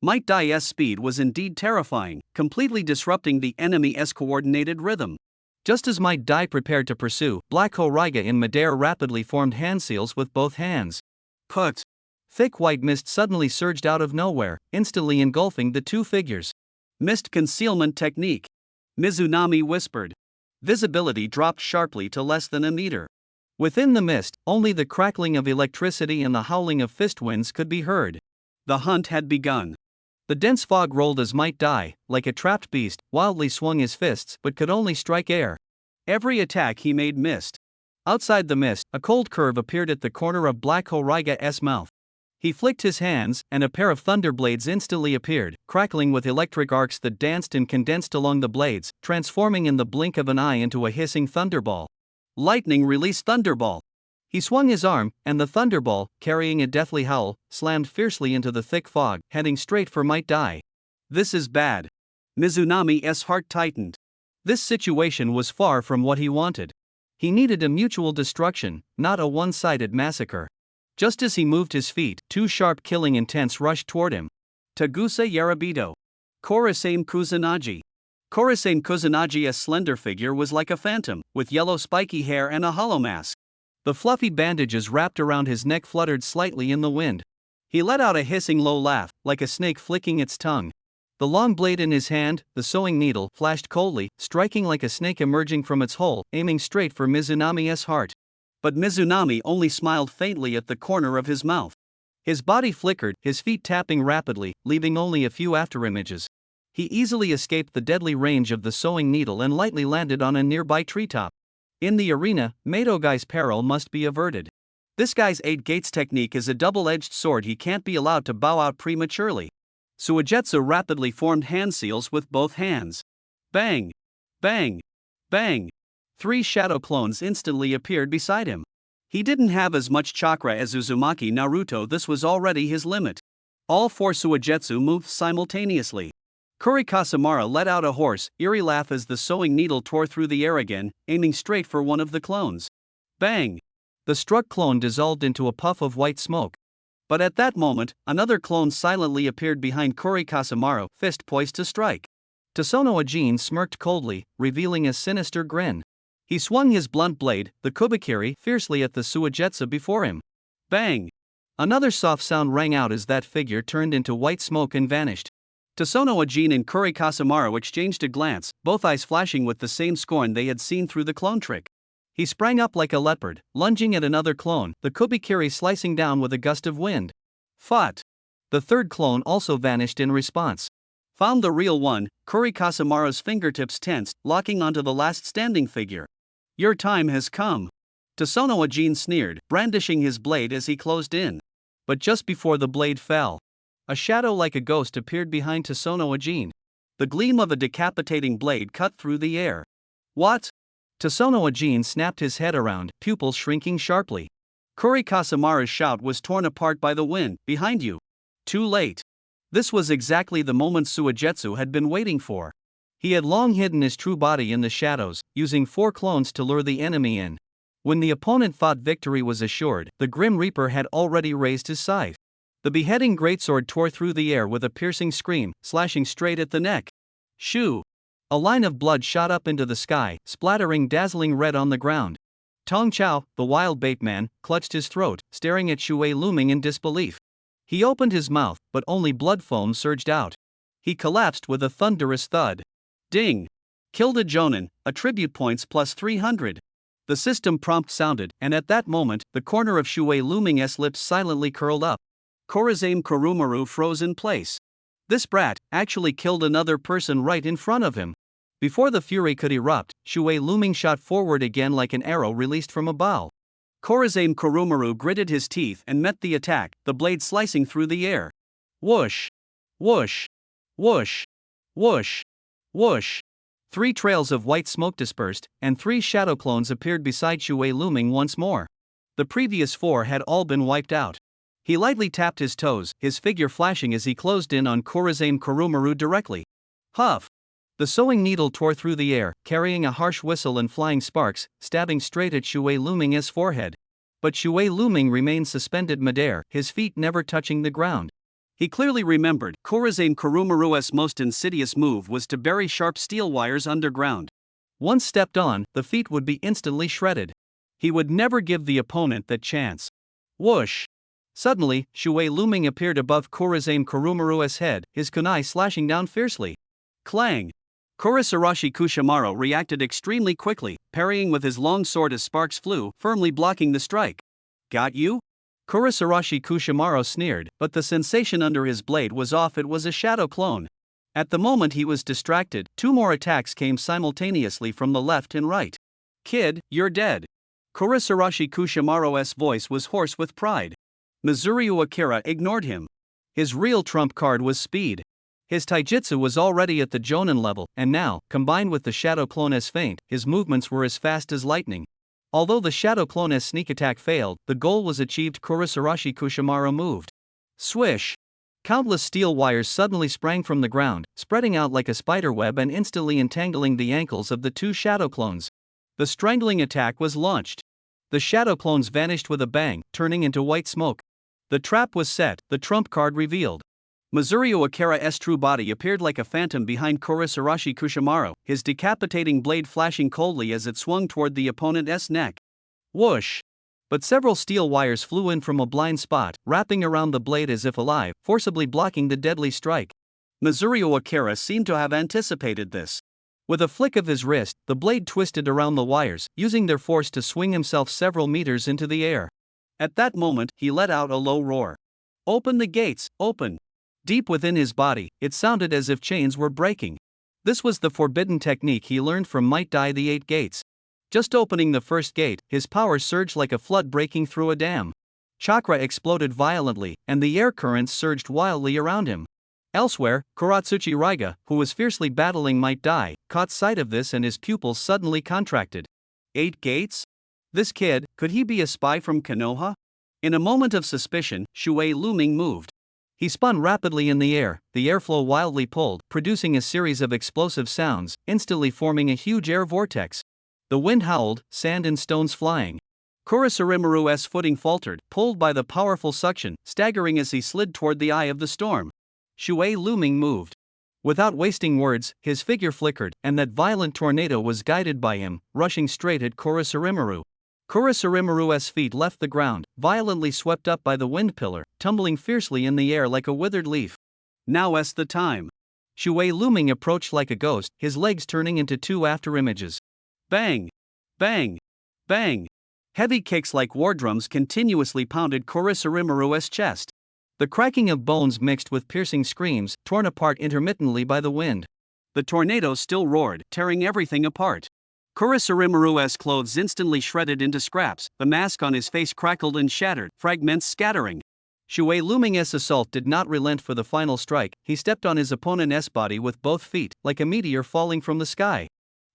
Might Due's speed was indeed terrifying, completely disrupting the enemy's coordinated rhythm. Just as Might Due prepared to pursue, Black Hole Raiga in midair rapidly formed hand seals with both hands. Put! Thick white mist suddenly surged out of nowhere, instantly engulfing the 2 figures. Mist concealment technique. Mizunami whispered. Visibility dropped sharply to less than a meter. Within the mist, only the crackling of electricity and the howling of fist winds could be heard. The hunt had begun. The dense fog rolled as Might Due, like a trapped beast, wildly swung his fists but could only strike air. Every attack he made missed. Outside the mist, a cold curve appeared at the corner of Black Hole Raiga's mouth. He flicked his hands, and a pair of thunder blades instantly appeared, crackling with electric arcs that danced and condensed along the blades, transforming in the blink of an eye into a hissing thunderball. Lightning released Thunderball. He swung his arm, and the thunderball, carrying a deathly howl, slammed fiercely into the thick fog, heading straight for Might Due. This is bad. Mizunami's heart tightened. This situation was far from what he wanted. He needed a mutual destruction, not a one-sided massacre. Just as he moved his feet, 2 sharp killing intents rushed toward him. Tagusa Yarabito. Korisame Kusanagi. Korisame Kusanagi's slender figure was like a phantom, with yellow spiky hair and a hollow mask. The fluffy bandages wrapped around his neck fluttered slightly in the wind. He let out a hissing low laugh, like a snake flicking its tongue. The long blade in his hand, the sewing needle, flashed coldly, striking like a snake emerging from its hole, aiming straight for Mizunami's heart. But Mizunami only smiled faintly at the corner of his mouth. His body flickered, his feet tapping rapidly, leaving only a few afterimages. He easily escaped the deadly range of the sewing needle and lightly landed on a nearby treetop. In the arena, Matogai's peril must be averted. This guy's 8 gates technique is a double-edged sword. He can't be allowed to bow out prematurely. Suigetsu rapidly formed hand seals with both hands. Bang! Bang! Bang! 3 shadow clones instantly appeared beside him. He didn't have as much chakra as Uzumaki Naruto. This was already his limit. All 4 Suigetsu moved simultaneously. Kurikasamara let out a hoarse, eerie laugh as the sewing needle tore through the air again, aiming straight for one of the clones. Bang! The struck clone dissolved into a puff of white smoke. But at that moment, another clone silently appeared behind Kurikasamara, fist poised to strike. Tosono Ajin smirked coldly, revealing a sinister grin. He swung his blunt blade, the kubikiri, fiercely at the Suigetsu before him. Bang! Another soft sound rang out as that figure turned into white smoke and vanished. Tosono Ajin and Kurikasamara exchanged a glance, both eyes flashing with the same scorn they had seen through the clone trick. He sprang up like a leopard, lunging at another clone, the kubikiri slicing down with a gust of wind. Fought! The third clone also vanished in response. Found the real one, Kurikasamara's fingertips tensed, locking onto the last standing figure. Your time has come. Tosono Ajin sneered, brandishing his blade as he closed in. But just before the blade fell, a shadow like a ghost appeared behind Tosono Ajin. The gleam of a decapitating blade cut through the air. What? Tosono Ajin snapped his head around, pupils shrinking sharply. Kurikasamara's shout was torn apart by the wind. Behind you. Too late. This was exactly the moment Suigetsu had been waiting for. He had long hidden his true body in the shadows, using 4 clones to lure the enemy in. When the opponent thought victory was assured, the Grim Reaper had already raised his scythe. The beheading greatsword tore through the air with a piercing scream, slashing straight at the neck. Shoo! A line of blood shot up into the sky, splattering dazzling red on the ground. Tong Chao, the wild baitman, clutched his throat, staring at Shuei looming in disbelief. He opened his mouth, but only blood foam surged out. He collapsed with a thunderous thud. Ding! Killed a Jonin, attribute points plus 300. The system prompt sounded, and at that moment, the corner of Shuei Looming's lips silently curled up. Korazame Kurumaru froze in place. This brat actually killed another person right in front of him. Before the fury could erupt, Shuei Looming shot forward again like an arrow released from a bow. Korazame Kurumaru gritted his teeth and met the attack, the blade slicing through the air. Whoosh! Whoosh! Whoosh! Whoosh! Whoosh! 3 trails of white smoke dispersed, and 3 shadow clones appeared beside Shuei Looming once more. The previous 4 had all been wiped out. He lightly tapped his toes, his figure flashing as he closed in on Korazame Kurumaru directly. Huff! The sewing needle tore through the air, carrying a harsh whistle and flying sparks, stabbing straight at Shuei Looming's forehead. But Shuei Looming remained suspended midair, his feet never touching the ground. He clearly remembered Korazame Kurumaru's most insidious move was to bury sharp steel wires underground. Once stepped on, the feet would be instantly shredded. He would never give the opponent that chance. Whoosh! Suddenly, Shuei Looming appeared above Korazame Kurumaru's head, his kunai slashing down fiercely. Clang! Kurosarashi Kushimaru reacted extremely quickly, parrying with his long sword as sparks flew, firmly blocking the strike. Got you? Kurosarashi Kushimaru sneered, but the sensation under his blade was off. It was a shadow clone. At the moment he was distracted, 2 more attacks came simultaneously from the left and right. Kid, you're dead. Kurosarashi Kushimaru's voice was hoarse with pride. Mizuryu Akira ignored him. His real trump card was speed. His taijutsu was already at the Jonin level, and now, combined with the shadow clone's feint, his movements were as fast as lightning. Although the shadow clone's sneak attack failed, the goal was achieved. Kurosarashi Kushimaru moved. Swish! Countless steel wires suddenly sprang from the ground, spreading out like a spiderweb and instantly entangling the ankles of the 2 shadow clones. The strangling attack was launched. The shadow clones vanished with a bang, turning into white smoke. The trap was set, the trump card revealed. Mizuryu Akira's true body appeared like a phantom behind Kurosarashi Kushimaru, his decapitating blade flashing coldly as it swung toward the opponent's neck. Whoosh! But several steel wires flew in from a blind spot, wrapping around the blade as if alive, forcibly blocking the deadly strike. Mizuryu Akira seemed to have anticipated this. With a flick of his wrist, the blade twisted around the wires, using their force to swing himself several meters into the air. At that moment, he let out a low roar. "Open the gates, open!" Deep within his body, it sounded as if chains were breaking. This was the forbidden technique he learned from Might Dai the Eight Gates. Just opening the first gate, his power surged like a flood breaking through a dam. Chakra exploded violently, and the air currents surged wildly around him. Elsewhere, Kuratsuchi Raiga, who was fiercely battling Might Dai, caught sight of this and his pupils suddenly contracted. 8 gates? This kid, could he be a spy from Konoha? In a moment of suspicion, Shuei Luming moved. He spun rapidly in the airflow wildly pulled, producing a series of explosive sounds, instantly forming a huge air vortex. The wind howled, sand and stones flying. Kurosurimaru's footing faltered, pulled by the powerful suction, staggering as he slid toward the eye of the storm. Shuei Luming moved. Without wasting words, his figure flickered, and that violent tornado was guided by him, rushing straight at Kurosurimaru. Kurosurimaru's feet left the ground, violently swept up by the wind pillar, tumbling fiercely in the air like a withered leaf. Now's the time. Shuei Luming approached like a ghost, his legs turning into 2 afterimages. Bang! Bang! Bang! Heavy kicks like war drums continuously pounded Kurosurimaru's chest. The cracking of bones mixed with piercing screams, torn apart intermittently by the wind. The tornado still roared, tearing everything apart. Kurosurimaru's clothes instantly shredded into scraps, the mask on his face crackled and shattered, fragments scattering. Shuei Luming's assault did not relent for the final strike, he stepped on his opponent's body with both feet, like a meteor falling from the sky.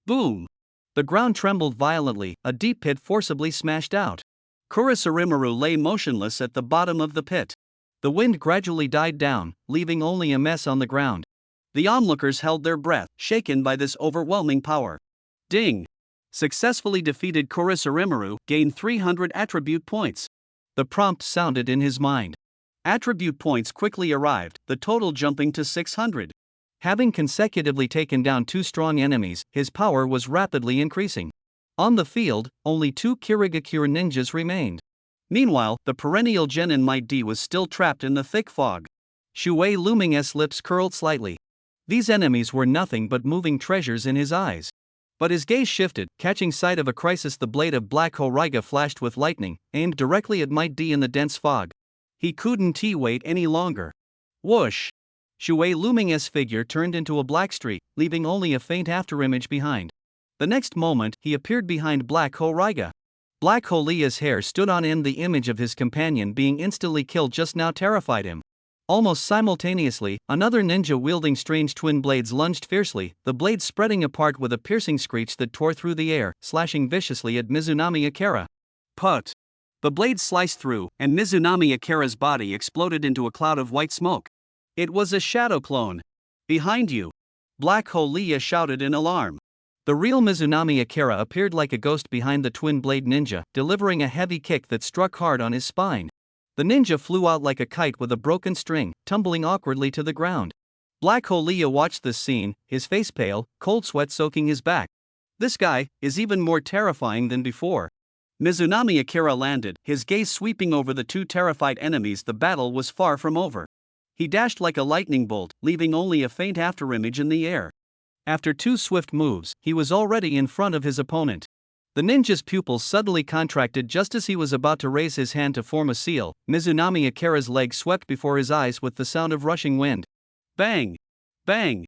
Boom! The ground trembled violently, a deep pit forcibly smashed out. Kurosurimaru lay motionless at the bottom of the pit. The wind gradually died down, leaving only a mess on the ground. The onlookers held their breath, shaken by this overwhelming power. Ding! Successfully defeated Kurosurimaru, gained 300 attribute points. The prompt sounded in his mind. Attribute points quickly arrived, the total jumping to 600. Having consecutively taken down 2 strong enemies, his power was rapidly increasing. On the field, only 2 Kirigakure ninjas remained. Meanwhile, the perennial Genin Might D was still trapped in the thick fog. Shuei Luming's lips curled slightly. These enemies were nothing but moving treasures in his eyes. But his gaze shifted, catching sight of a crisis. The blade of Black Horaiga flashed with lightning, aimed directly at Might D in the dense fog. He couldn't wait any longer. Whoosh! Shuei Luming's figure turned into a black streak, leaving only a faint afterimage behind. The next moment, he appeared behind Black Horaiga. Black Holia's hair stood on end. The image of his companion being instantly killed just now terrified him. Almost simultaneously, another ninja wielding strange twin blades lunged fiercely, the blades spreading apart with a piercing screech that tore through the air, slashing viciously at Mizunami Akira. Put! The blades sliced through, and Mizunami Akira's body exploded into a cloud of white smoke. It was a shadow clone. Behind you! Black Holia shouted in alarm. The real Mizunami Akira appeared like a ghost behind the twin blade ninja, delivering a heavy kick that struck hard on his spine. The ninja flew out like a kite with a broken string, tumbling awkwardly to the ground. Black Holia watched this scene, his face pale, cold sweat soaking his back. This guy is even more terrifying than before. Mizunami Akira landed, his gaze sweeping over the 2 terrified enemies. The battle was far from over. He dashed like a lightning bolt, leaving only a faint afterimage in the air. After 2 swift moves, he was already in front of his opponent. The ninja's pupils suddenly contracted just as he was about to raise his hand to form a seal. Mizunami Akira's leg swept before his eyes with the sound of rushing wind. Bang! Bang!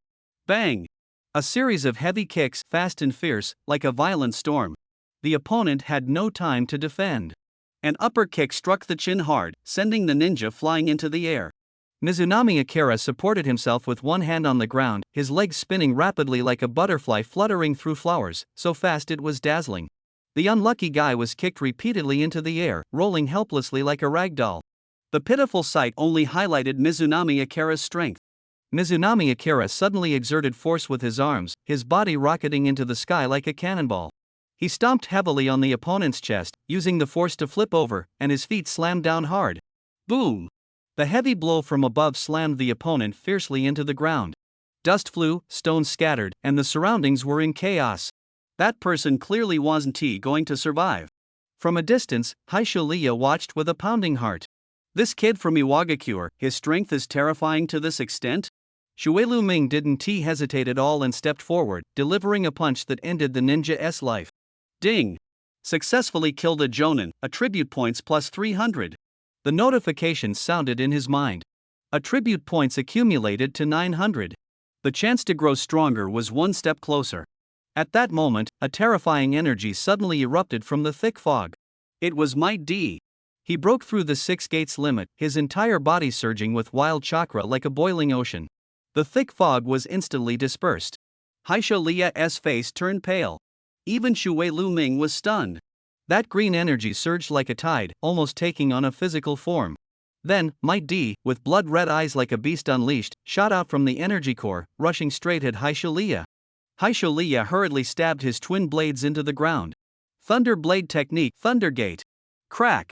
Bang! A series of heavy kicks, fast and fierce, like a violent storm. The opponent had no time to defend. An upper kick struck the chin hard, sending the ninja flying into the air. Mizunami Akira supported himself with one hand on the ground, his legs spinning rapidly like a butterfly fluttering through flowers, so fast it was dazzling. The unlucky guy was kicked repeatedly into the air, rolling helplessly like a rag doll. The pitiful sight only highlighted Mizunami Akira's strength. Mizunami Akira suddenly exerted force with his arms, his body rocketing into the sky like a cannonball. He stomped heavily on the opponent's chest, using the force to flip over, and his feet slammed down hard. Boom! The heavy blow from above slammed the opponent fiercely into the ground. Dust flew, stones scattered, and the surroundings were in chaos. That person clearly wasn't going to survive. From a distance, Haishulia watched with a pounding heart. This kid from Iwagakure, his strength is terrifying to this extent? Xue Luming didn't hesitate at all and stepped forward, delivering a punch that ended the ninja's life. Ding! Successfully killed a Jonin, attribute points plus 300. The notification sounded in his mind. Attribute points accumulated to 900. The chance to grow stronger was one step closer. At that moment, a terrifying energy suddenly erupted from the thick fog. It was Might D. He broke through the 6 gates limit, his entire body surging with wild chakra like a boiling ocean. The thick fog was instantly dispersed. Haisha Lia's face turned pale. Even Xue Luming was stunned. That green energy surged like a tide, almost taking on a physical form. Then, Might D, with blood-red eyes like a beast unleashed, shot out from the energy core, rushing straight at Haisha Lia. Haisha Lia hurriedly stabbed his twin blades into the ground. Thunder Blade Technique, Thundergate. Crack!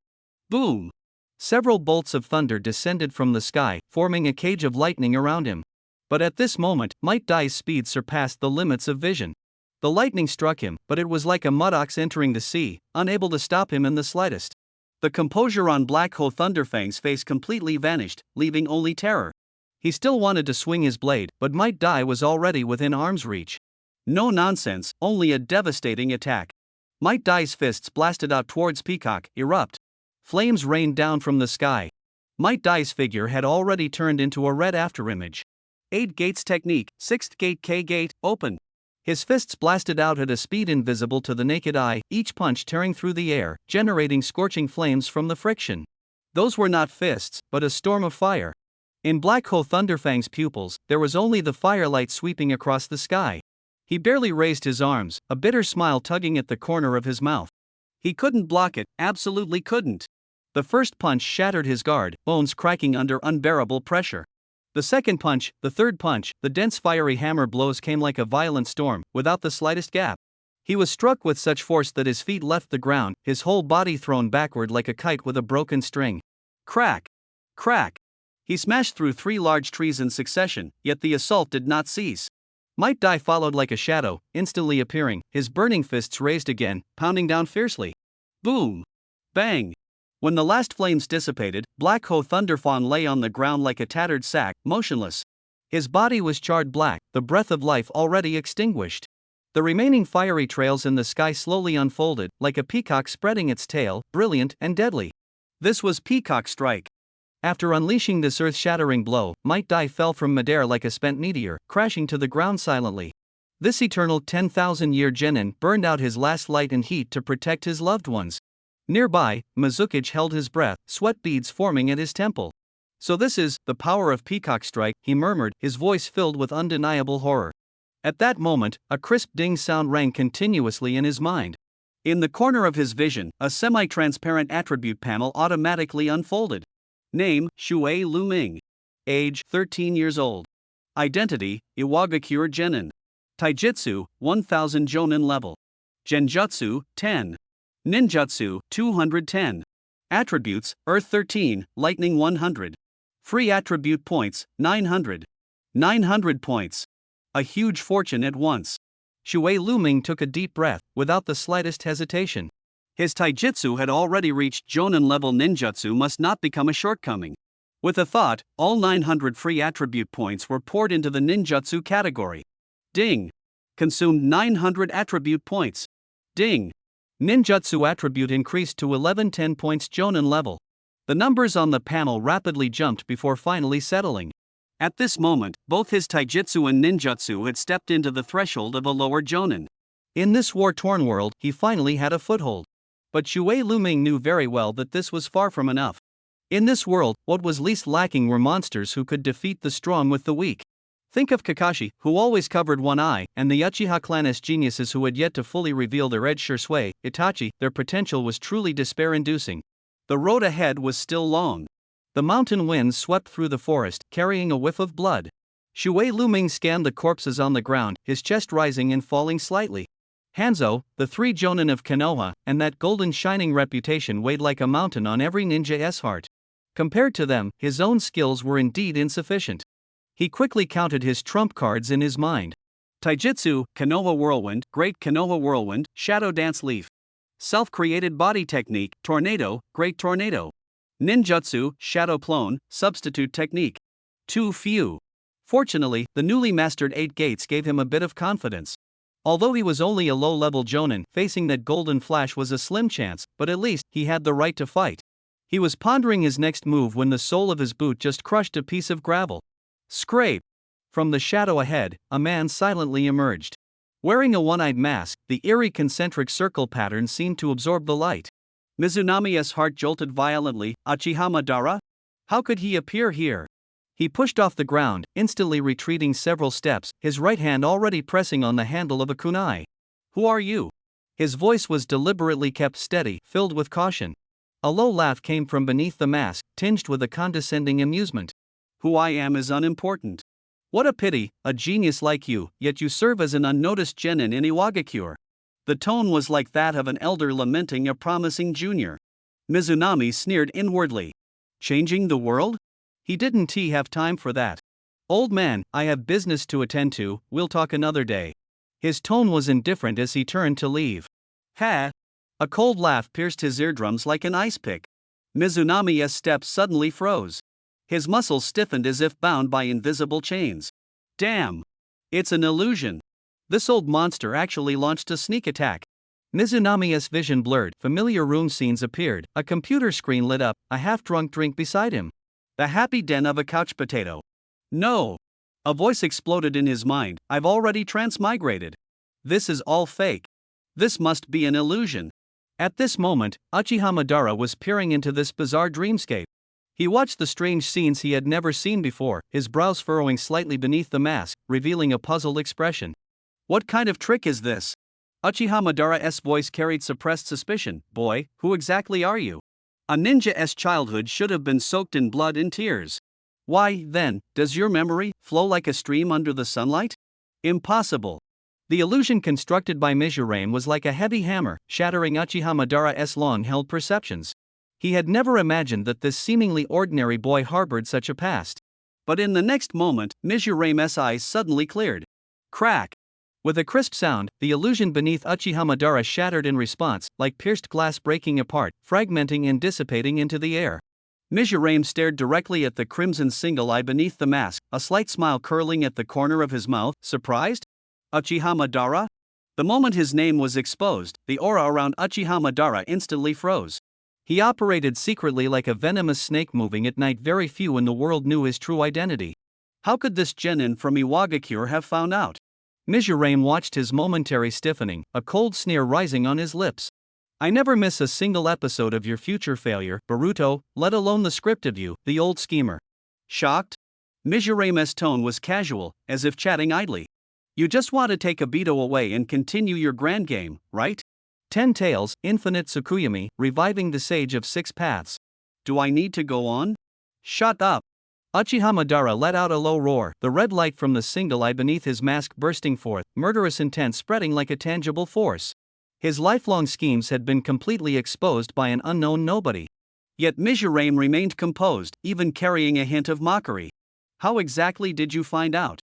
Boom! Several bolts of thunder descended from the sky, forming a cage of lightning around him. But at this moment, Might Dai's speed surpassed the limits of vision. The lightning struck him, but it was like a mud ox entering the sea, unable to stop him in the slightest. The composure on Black Ho Thunderfang's face completely vanished, leaving only terror. He still wanted to swing his blade, but Might Dai was already within arm's reach. No nonsense, only a devastating attack. Might Dai's fists blasted out towards Peacock, erupt. Flames rained down from the sky. Might Dai's figure had already turned into a red afterimage. 8 gates technique, 6th gate K gate, open. His fists blasted out at a speed invisible to the naked eye, each punch tearing through the air, generating scorching flames from the friction. Those were not fists, but a storm of fire. In Black Ho Thunderfang's pupils, there was only the firelight sweeping across the sky. He barely raised his arms, a bitter smile tugging at the corner of his mouth. He couldn't block it, absolutely couldn't. The first punch shattered his guard, bones cracking under unbearable pressure. The second punch, the third punch, the dense fiery hammer blows came like a violent storm, without the slightest gap. He was struck with such force that his feet left the ground, his whole body thrown backward like a kite with a broken string. Crack! Crack! He smashed through 3 large trees in succession, yet the assault did not cease. Might Dai followed like a shadow, instantly appearing, his burning fists raised again, pounding down fiercely. Boom! Bang! When the last flames dissipated, Black Ho Thunderfawn lay on the ground like a tattered sack, motionless. His body was charred black, the breath of life already extinguished. The remaining fiery trails in the sky slowly unfolded, like a peacock spreading its tail, brilliant and deadly. This was Peacock Strike. After unleashing this earth-shattering blow, Might Dai fell from midair like a spent meteor, crashing to the ground silently. This eternal 10,000-year genin burned out his last light and heat to protect his loved ones. Nearby, Mizukichi held his breath, sweat beads forming at his temple. So this is the power of Peacock Strike, he murmured, his voice filled with undeniable horror. At that moment, a crisp ding sound rang continuously in his mind. In the corner of his vision, a semi-transparent attribute panel automatically unfolded. Name, Xue Luming. Age, 13 years old. Identity, Iwagakure Genin. Taijutsu, 1000 Jonin level. Genjutsu, 10. Ninjutsu, 210. Attributes, Earth 13, Lightning 100. Free attribute points, 900. 900 points. A huge fortune at once. Xue Luming took a deep breath, without the slightest hesitation. His taijutsu had already reached Jonin level. Ninjutsu must not become a shortcoming. With a thought, all 900 free attribute points were poured into the ninjutsu category. Ding! Consumed 900 attribute points. Ding! Ninjutsu attribute increased to 1110 points Jonin level. The numbers on the panel rapidly jumped before finally settling. At this moment, both his taijutsu and ninjutsu had stepped into the threshold of a lower Jonin. In this war-torn world, he finally had a foothold. But Xue Luming knew very well that this was far from enough. In this world, what was least lacking were monsters who could defeat the strong with the weak. Think of Kakashi, who always covered one eye, and the Uchiha clan's geniuses who had yet to fully reveal their edge. Shursui, Itachi, their potential was truly despair-inducing. The road ahead was still long. The mountain winds swept through the forest, carrying a whiff of blood. Xue Luming scanned the corpses on the ground, his chest rising and falling slightly. Hanzo, the 3 Jonin of Konoha, and that golden shining reputation weighed like a mountain on every ninja's heart. Compared to them, his own skills were indeed insufficient. He quickly counted his trump cards in his mind. Taijutsu, Konoha Whirlwind, Great Konoha Whirlwind, Shadow Dance Leaf. Self-created body technique, Tornado, Great Tornado. Ninjutsu, Shadow Clone, Substitute Technique. Too few. Fortunately, the newly mastered 8 gates gave him a bit of confidence. Although he was only a low-level jonin, facing that golden flash was a slim chance, but at least he had the right to fight. He was pondering his next move when the sole of his boot just crushed a piece of gravel. Scrape! From the shadow ahead, a man silently emerged. Wearing a one-eyed mask, the eerie concentric circle pattern seemed to absorb the light. Mizunami's heart jolted violently. Uchiha Madara? How could he appear here? He pushed off the ground, instantly retreating several steps, his right hand already pressing on the handle of a kunai. Who are you? His voice was deliberately kept steady, filled with caution. A low laugh came from beneath the mask, tinged with a condescending amusement. Who I am is unimportant. What a pity, a genius like you, yet you serve as an unnoticed genin in Iwagakure. The tone was like that of an elder lamenting a promising junior. Mizunami sneered inwardly. Changing the world? He didn't have time for that. Old man, I have business to attend to, we'll talk another day. His tone was indifferent as he turned to leave. Ha! A cold laugh pierced his eardrums like an ice pick. Mizunami's steps suddenly froze. His muscles stiffened as if bound by invisible chains. Damn! It's an illusion. This old monster actually launched a sneak attack. Mizunami's vision blurred, familiar room scenes appeared, a computer screen lit up, a half-drunk drink beside him. The happy den of a couch potato. No! A voice exploded in his mind, I've already transmigrated. This is all fake. This must be an illusion. At this moment, Uchiha Madara was peering into this bizarre dreamscape. He watched the strange scenes he had never seen before, his brows furrowing slightly beneath the mask, revealing a puzzled expression. What kind of trick is this? Uchiha Madara's voice carried suppressed suspicion. Boy, who exactly are you? A ninja's childhood should have been soaked in blood and tears. Why, then, does your memory flow like a stream under the sunlight? Impossible. The illusion constructed by Mizurame was like a heavy hammer, shattering Uchiha Madara's long-held perceptions. He had never imagined that this seemingly ordinary boy harbored such a past. But in the next moment, Mizurame's eyes suddenly cleared. Crack! With a crisp sound, the illusion beneath Uchiha Madara shattered in response, like pierced glass breaking apart, fragmenting and dissipating into the air. Mizurame stared directly at the crimson single eye beneath the mask, a slight smile curling at the corner of his mouth. Surprised? Uchiha Madara? The moment his name was exposed, the aura around Uchiha Madara instantly froze. He operated secretly like a venomous snake moving at night. Very few in the world knew his true identity. How could this genin from Iwagakure have found out? Mizurame watched his momentary stiffening, a cold sneer rising on his lips. I never miss a single episode of your future failure, Boruto, let alone the script of you, the old schemer. Shocked? Mizurame's tone was casual, as if chatting idly. You just want to take Obito away and continue your grand game, right? 10 Tails, Infinite Tsukuyomi, reviving the Sage of Six Paths. Do I need to go on? Shut up! Uchiha Madara let out a low roar, the red light from the single eye beneath his mask bursting forth, murderous intent spreading like a tangible force. His lifelong schemes had been completely exposed by an unknown nobody. Yet Mizurame remained composed, even carrying a hint of mockery. How exactly did you find out?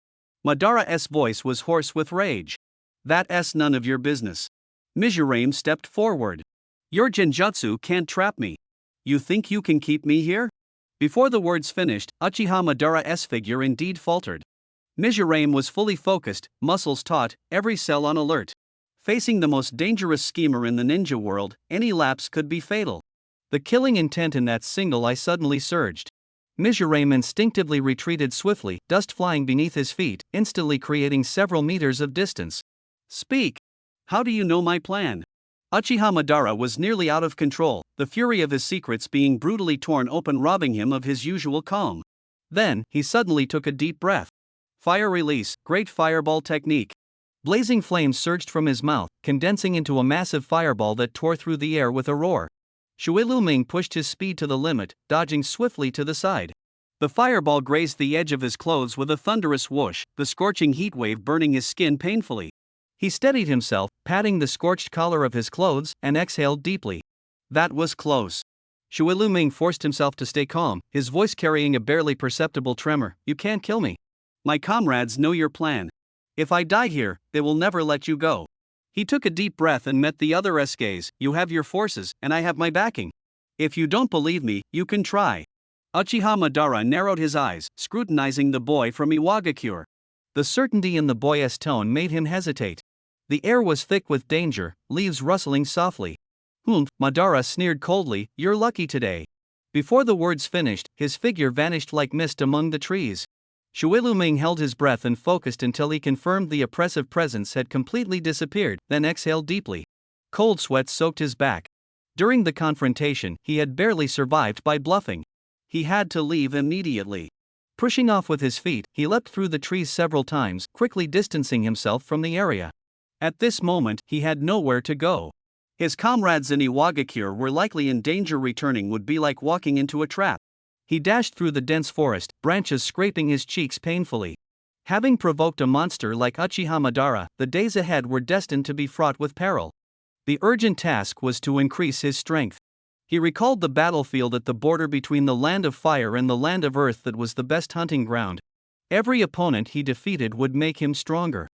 Madara's voice was hoarse with rage. That's none of your business. Mizurame stepped forward. Your genjutsu can't trap me. You think you can keep me here? Before the words finished, Uchiha Madara's figure indeed faltered. Mizurame was fully focused, muscles taut, every cell on alert. Facing the most dangerous schemer in the ninja world, any lapse could be fatal. The killing intent in that single eye suddenly surged. Mizurame instinctively retreated swiftly, dust flying beneath his feet, instantly creating several meters of distance. Speak! How do you know my plan? Uchiha Madara was nearly out of control, the fury of his secrets being brutally torn open, robbing him of his usual calm. Then, he suddenly took a deep breath. Fire release, great fireball technique. Blazing flames surged from his mouth, condensing into a massive fireball that tore through the air with a roar. Shui Luming pushed his speed to the limit, dodging swiftly to the side. The fireball grazed the edge of his clothes with a thunderous whoosh, the scorching heat wave burning his skin painfully. He steadied himself, patting the scorched collar of his clothes, and exhaled deeply. That was close. Shui Luming forced himself to stay calm, his voice carrying a barely perceptible tremor. You can't kill me. My comrades know your plan. If I die here, they will never let you go. He took a deep breath and met the other's gaze. You have your forces, and I have my backing. If you don't believe me, you can try. Uchiha Madara narrowed his eyes, scrutinizing the boy from Iwagakure. The certainty in the boy's tone made him hesitate. The air was thick with danger, leaves rustling softly. Madara sneered coldly, "You're lucky today." Before the words finished, his figure vanished like mist among the trees. Shuiluming held his breath and focused until he confirmed the oppressive presence had completely disappeared, then exhaled deeply. Cold sweat soaked his back. During the confrontation, he had barely survived by bluffing. He had to leave immediately. Pushing off with his feet, he leapt through the trees several times, quickly distancing himself from the area. At this moment, he had nowhere to go. His comrades in Iwagakure were likely in danger. Returning would be like walking into a trap. He dashed through the dense forest, branches scraping his cheeks painfully. Having provoked a monster like Uchiha Madara, the days ahead were destined to be fraught with peril. The urgent task was to increase his strength. He recalled the battlefield at the border between the land of fire and the land of earth that was the best hunting ground. Every opponent he defeated would make him stronger.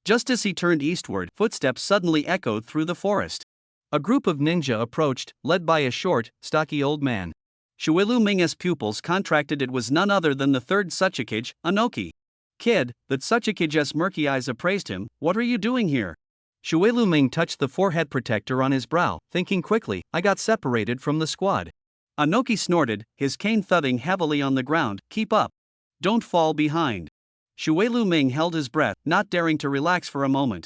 Just as he turned eastward, footsteps suddenly echoed through the forest. A group of ninja approached, led by a short, stocky old man. Shuiluming's pupils contracted. It was none other than the third Tsuchikage, Anoki. "Kid," the Tsuchikage's murky eyes appraised him, "what are you doing here?" Shuiluming touched the forehead protector on his brow, thinking quickly, "I got separated from the squad." Anoki snorted, his cane thudding heavily on the ground, "Keep up. Don't fall behind." Shuiluming held his breath, not daring to relax for a moment.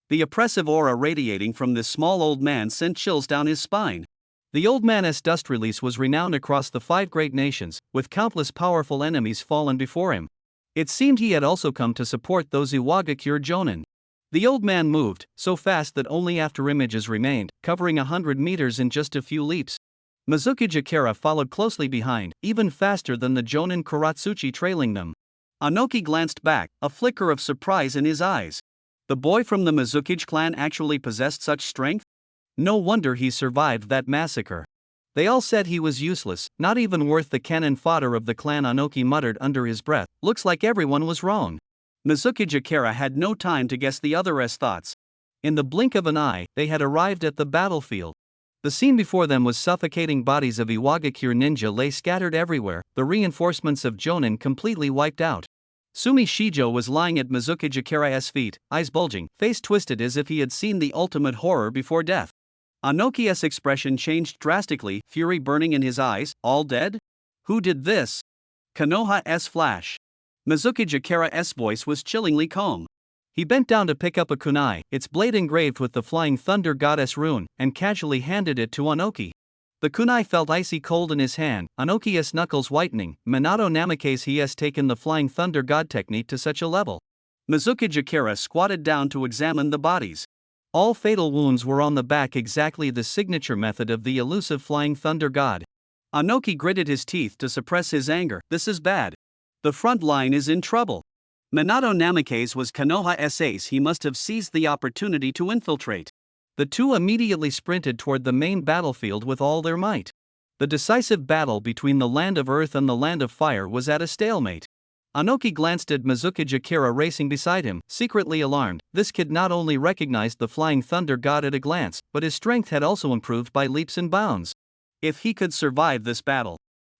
The oppressive aura radiating from this small old man sent chills down his spine. The old man's dust release was renowned across the 5 great nations, with countless powerful enemies fallen before him. It seemed he had also come to support those Iwagakure Jonin. The old man moved, so fast that only after images remained, covering 100 meters in just a few leaps. Mizuki Jakara followed closely behind, even faster than the Jonin Kuratsuchi trailing them. Anoki glanced back, a flicker of surprise in his eyes. The boy from the Mizukage clan actually possessed such strength? No wonder he survived that massacre. They all said he was useless, not even worth the cannon fodder of the clan. Anoki muttered under his breath, "Looks like everyone was wrong." Mizuki Jakara had no time to guess the other's thoughts. In the blink of an eye, they had arrived at the battlefield. The scene before them was suffocating. Bodies of Iwagakure ninja lay scattered everywhere, the reinforcements of Jonin completely wiped out. Sumi Shijo was lying at Mizuki Jakara's feet, eyes bulging, face twisted as if he had seen the ultimate horror before death. Anoki's expression changed drastically, fury burning in his eyes. "All dead? Who did this?" Konoha's flash. Mizuki Jakara's voice was chillingly calm. He bent down to pick up a kunai, its blade engraved with the Flying Thunder Goddess rune, and casually handed it to Anoki. The kunai felt icy cold in his hand, Anoki's knuckles whitening. Minato Namikaze, he has taken the Flying Thunder God technique to such a level. Mizuki Jakara squatted down to examine the bodies. All fatal wounds were on the back, exactly the signature method of the elusive Flying Thunder God. Anoki gritted his teeth to suppress his anger. "This is bad. The front line is in trouble." Minato Namikaze was Konoha's ace. He must have seized the opportunity to infiltrate. The two immediately sprinted toward the main battlefield with all their might. The decisive battle between the land of earth and the land of fire was at a stalemate. Anoki glanced at Mizuki Jakara racing beside him, secretly alarmed. This kid not only recognized the Flying Thunder God at a glance, but his strength had also improved by leaps and bounds. If he could survive this battle.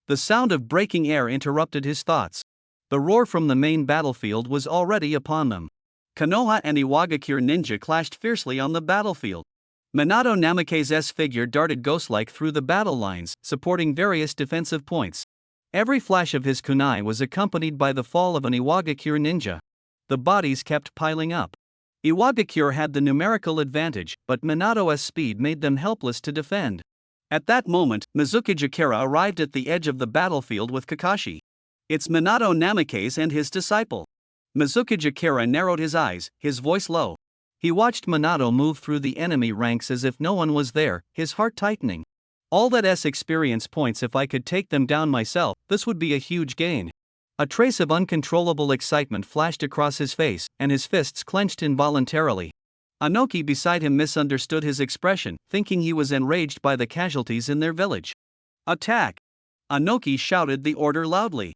The sound of breaking air interrupted his thoughts. The roar from the main battlefield was already upon them. Konoha and Iwagakure ninja clashed fiercely on the battlefield. Minato Namikaze's figure darted ghost-like through the battle lines, supporting various defensive points. Every flash of his kunai was accompanied by the fall of an Iwagakure ninja. The bodies kept piling up. Iwagakure had the numerical advantage, but Minato's speed made them helpless to defend. At that moment, Mizuki Jakara arrived at the edge of the battlefield with Kakashi. "It's Minato Namikaze and his disciple." Mizuki Jakara narrowed his eyes, his voice low. He watched Minato move through the enemy ranks as if no one was there, his heart tightening. "All that's experience points. If I could take them down myself, this would be a huge gain." A trace of uncontrollable excitement flashed across his face, and his fists clenched involuntarily. Anoki beside him misunderstood his expression, thinking he was enraged by the casualties in their village. "Attack!" Anoki shouted the order loudly.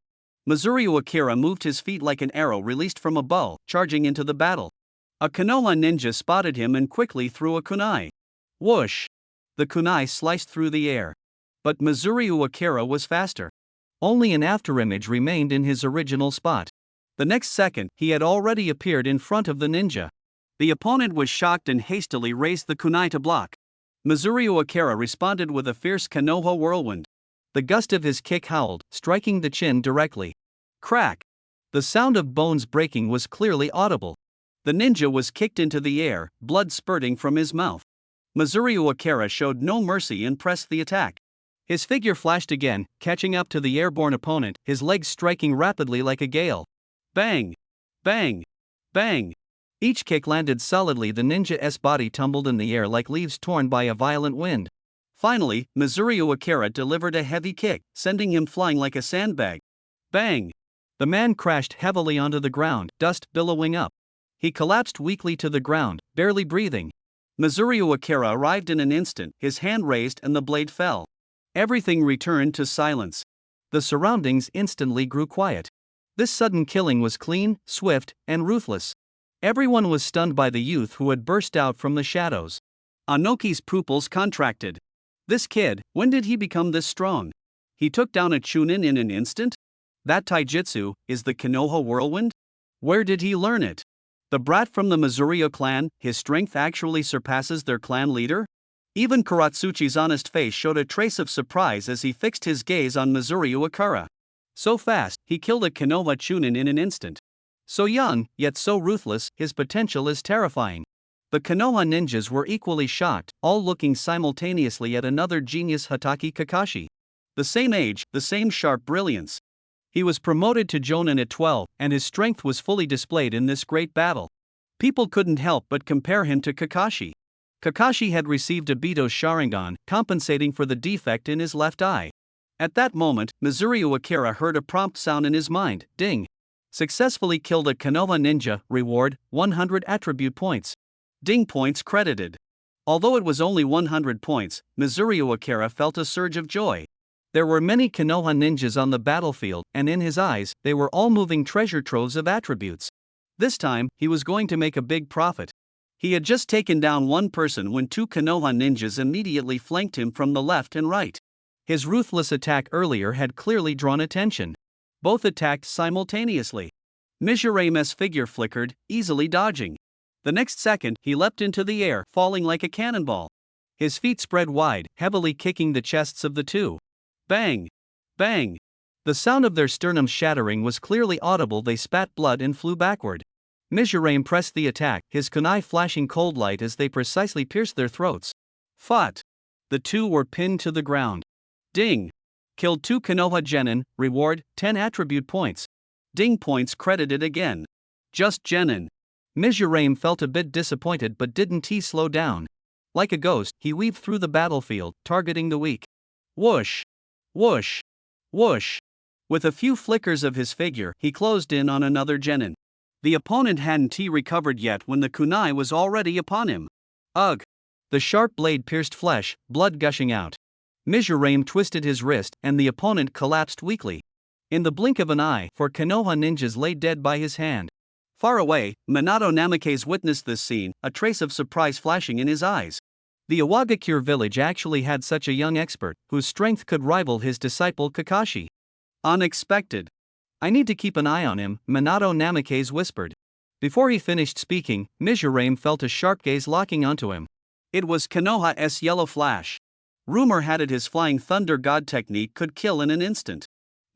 Mizurio Akira moved his feet like an arrow released from a bow, charging into the battle. A Konoha ninja spotted him and quickly threw a kunai. Whoosh! The kunai sliced through the air. But Mizurio Akira was faster. Only an afterimage remained in his original spot. The next second, he had already appeared in front of the ninja. The opponent was shocked and hastily raised the kunai to block. Mizurio Akira responded with a fierce Konoha whirlwind. The gust of his kick howled, striking the chin directly. Crack! The sound of bones breaking was clearly audible. The ninja was kicked into the air, blood spurting from his mouth. Mizurio Akira showed no mercy and pressed the attack. His figure flashed again, catching up to the airborne opponent, his legs striking rapidly like a gale. Bang! Bang! Bang! Each kick landed solidly. The ninja's body tumbled in the air like leaves torn by a violent wind. Finally, Mizurio Akira delivered a heavy kick, sending him flying like a sandbag. Bang! The man crashed heavily onto the ground, dust billowing up. He collapsed weakly to the ground, barely breathing. Mizurio Akira arrived in an instant, his hand raised and the blade fell. Everything returned to silence. The surroundings instantly grew quiet. This sudden killing was clean, swift, and ruthless. Everyone was stunned by the youth who had burst out from the shadows. Anoki's pupils contracted. This kid, when did he become this strong? He took down a Chunin in an instant? That taijutsu, is the Konoha whirlwind? Where did he learn it? The brat from the Mizurio clan, his strength actually surpasses their clan leader? Even Kuratsuchi's honest face showed a trace of surprise as he fixed his gaze on Mizurio Akira. So fast, he killed a Konoha Chunin in an instant. So young, yet so ruthless, his potential is terrifying. The Konoha ninjas were equally shocked, all looking simultaneously at another genius, Hatake Kakashi. The same age, the same sharp brilliance. He was promoted to Jonin at 12, and his strength was fully displayed in this great battle. People couldn't help but compare him to Kakashi. Kakashi had received Obito's Sharingan, compensating for the defect in his left eye. At that moment, Mizurio Akira heard a prompt sound in his mind, ding. Successfully killed a Konoha ninja, reward, 100 attribute points. Ding points credited. Although it was only 100 points, Mizurio Akira felt a surge of joy. There were many Konoha ninjas on the battlefield, and in his eyes, they were all moving treasure troves of attributes. This time, he was going to make a big profit. He had just taken down one person when two Konoha ninjas immediately flanked him from the left and right. His ruthless attack earlier had clearly drawn attention. Both attacked simultaneously. Mizurame's figure flickered, easily dodging. The next second, he leapt into the air, falling like a cannonball. His feet spread wide, heavily kicking the chests of the two. Bang! Bang! The sound of their sternum shattering was clearly audible. They spat blood and flew backward. Mizurame pressed the attack, his kunai flashing cold light as they precisely pierced their throats. Fought. The two were pinned to the ground. Ding! Killed two Konoha genin, reward, 10 attribute points. Ding points credited again. Just genin. Mizurame felt a bit disappointed, but didn't he slow down. Like a ghost, he weaved through the battlefield, targeting the weak. Whoosh! Whoosh! Whoosh! With a few flickers of his figure, he closed in on another genin. The opponent hadn't recovered yet when the kunai was already upon him. Ugh! The sharp blade pierced flesh, blood gushing out. Mizurame twisted his wrist, and the opponent collapsed weakly. In the blink of an eye, 4 Konoha ninjas lay dead by his hand. Far away, Minato Namikaze witnessed this scene, a trace of surprise flashing in his eyes. The Iwagakure village actually had such a young expert, whose strength could rival his disciple Kakashi. Unexpected. I need to keep an eye on him, Minato Namikaze whispered. Before he finished speaking, Mizurame felt a sharp gaze locking onto him. It was Konoha's Yellow Flash. Rumor had it his Flying Thunder God technique could kill in an instant.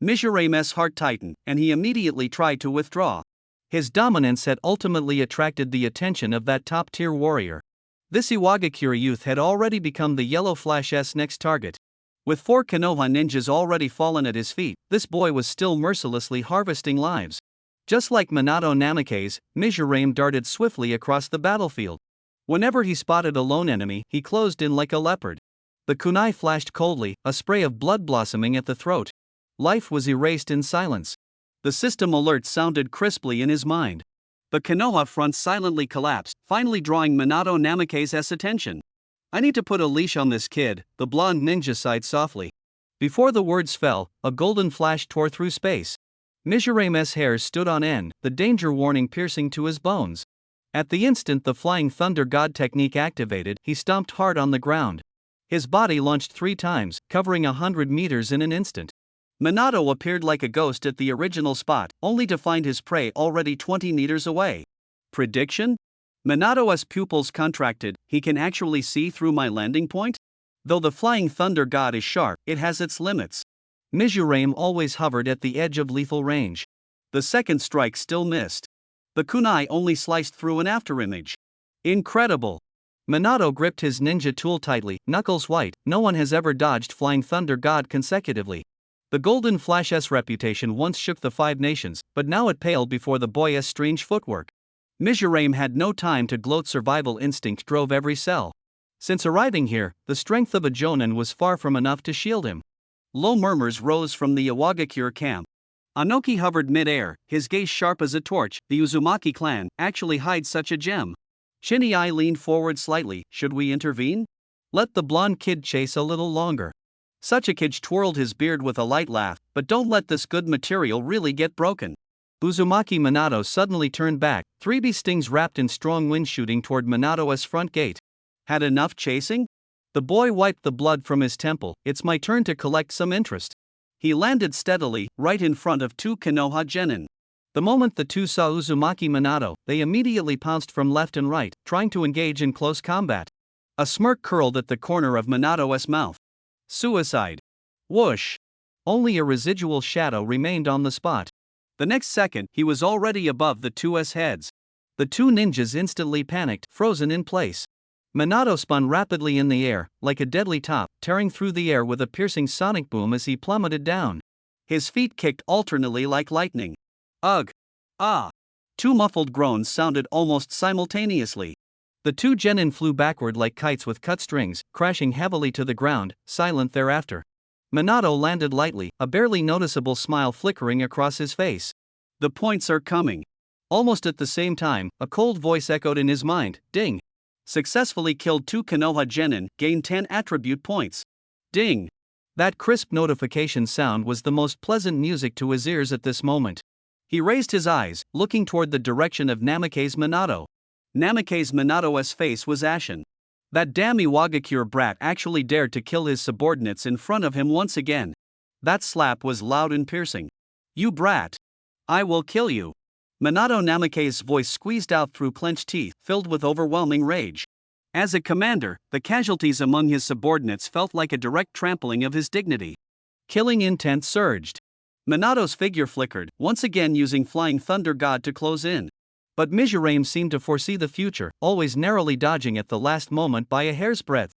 Mizurame's heart tightened, and he immediately tried to withdraw. His dominance had ultimately attracted the attention of that top-tier warrior. This Iwagakure youth had already become the Yellow Flash's next target. With 4 Konoha ninjas already fallen at his feet, this boy was still mercilessly harvesting lives. Just like Minato Namikaze, Mizurame darted swiftly across the battlefield. Whenever he spotted a lone enemy, he closed in like a leopard. The kunai flashed coldly, a spray of blood blossoming at the throat. Life was erased in silence. The system alert sounded crisply in his mind. The Konoha front silently collapsed, finally drawing Minato Namikaze's attention. I need to put a leash on this kid, the blonde ninja sighed softly. Before the words fell, a golden flash tore through space. Mizurame's hairs stood on end, the danger warning piercing to his bones. At the instant the Flying Thunder God technique activated, he stomped hard on the ground. His body launched 3 times, covering 100 meters in an instant. Minato appeared like a ghost at the original spot, only to find his prey already 20 meters away. Prediction? Minato's pupils contracted. He can actually see through my landing point? Though the flying thunder god is sharp, it has its limits. Mizurame always hovered at the edge of lethal range. The second strike still missed. The kunai only sliced through an afterimage. Incredible! Minato gripped his ninja tool tightly, knuckles white. No one has ever dodged Flying Thunder God consecutively. The Golden Flash's reputation once shook the Five Nations, but now it paled before the boy's strange footwork. Mizurame had no time to gloat. Survival instinct drove every cell. Since arriving here, the strength of a Jonin was far from enough to shield him. Low murmurs rose from the Iwagakure camp. Anoki hovered mid-air, his gaze sharp as a torch. The Uzumaki clan actually hides such a gem. Shinai leaned forward slightly. Should we intervene? Let the blonde kid chase a little longer. Sachikage twirled his beard with a light laugh, but don't let this good material really get broken. Uzumaki Minato suddenly turned back, 3B stings wrapped in strong wind shooting toward Minato's front gate. Had enough chasing? The boy wiped the blood from his temple. It's my turn to collect some interest. He landed steadily, right in front of two Konoha genin. The moment the two saw Uzumaki Minato, they immediately pounced from left and right, trying to engage in close combat. A smirk curled at the corner of Minato's mouth. Suicide. Whoosh! Only a residual shadow remained on the spot. The next second, he was already above the two's heads. The two ninjas instantly panicked, frozen in place. Minato spun rapidly in the air, like a deadly top, tearing through the air with a piercing sonic boom as he plummeted down. His feet kicked alternately like lightning. Ugh! Ah! Two muffled groans sounded almost simultaneously. The two genin flew backward like kites with cut strings, crashing heavily to the ground, silent thereafter. Minato landed lightly, a barely noticeable smile flickering across his face. The points are coming. Almost at the same time, a cold voice echoed in his mind. Ding! Successfully killed two Konoha genin, gained 10 attribute points. Ding! That crisp notification sound was the most pleasant music to his ears at this moment. He raised his eyes, looking toward the direction of Namake's Minato. Namake's Minato's face was ashen. That damn Iwagakure brat actually dared to kill his subordinates in front of him once again. That slap was loud and piercing. You brat! I will kill you! Minato Namake's voice squeezed out through clenched teeth, filled with overwhelming rage. As a commander, the casualties among his subordinates felt like a direct trampling of his dignity. Killing intent surged. Minato's figure flickered, once again using Flying Thunder God to close in. But Mizurame seemed to foresee the future, always narrowly dodging at the last moment by a hair's breadth.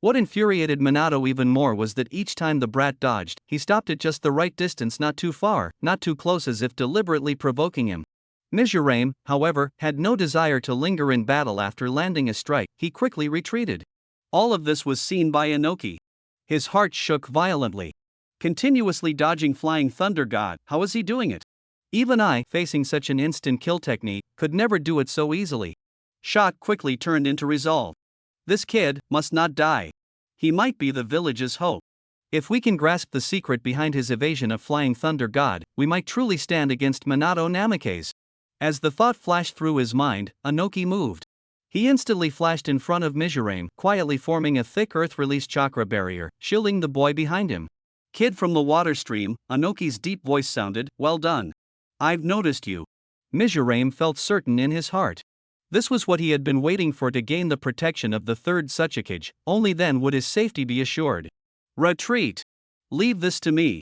What infuriated Minato even more was that each time the brat dodged, he stopped at just the right distance, not too far, not too close, as if deliberately provoking him. Mizurame, however, had no desire to linger in battle after landing a strike. He quickly retreated. All of this was seen by Inoki. His heart shook violently. Continuously dodging Flying Thunder God, how was he doing it? Even I, facing such an instant kill technique, could never do it so easily. Shock quickly turned into resolve. This kid must not die. He might be the village's hope. If we can grasp the secret behind his evasion of Flying Thunder God, we might truly stand against Minato Namake's. As the thought flashed through his mind, Inoki moved. He instantly flashed in front of Mizurame, quietly forming a thick earth-release chakra barrier, shielding the boy behind him. Kid from the water stream, Inoki's deep voice sounded, well done. I've noticed you. Mizurame felt certain in his heart. This was what he had been waiting for, to gain the protection of the third Sachikage. Only then would his safety be assured. Retreat! Leave this to me!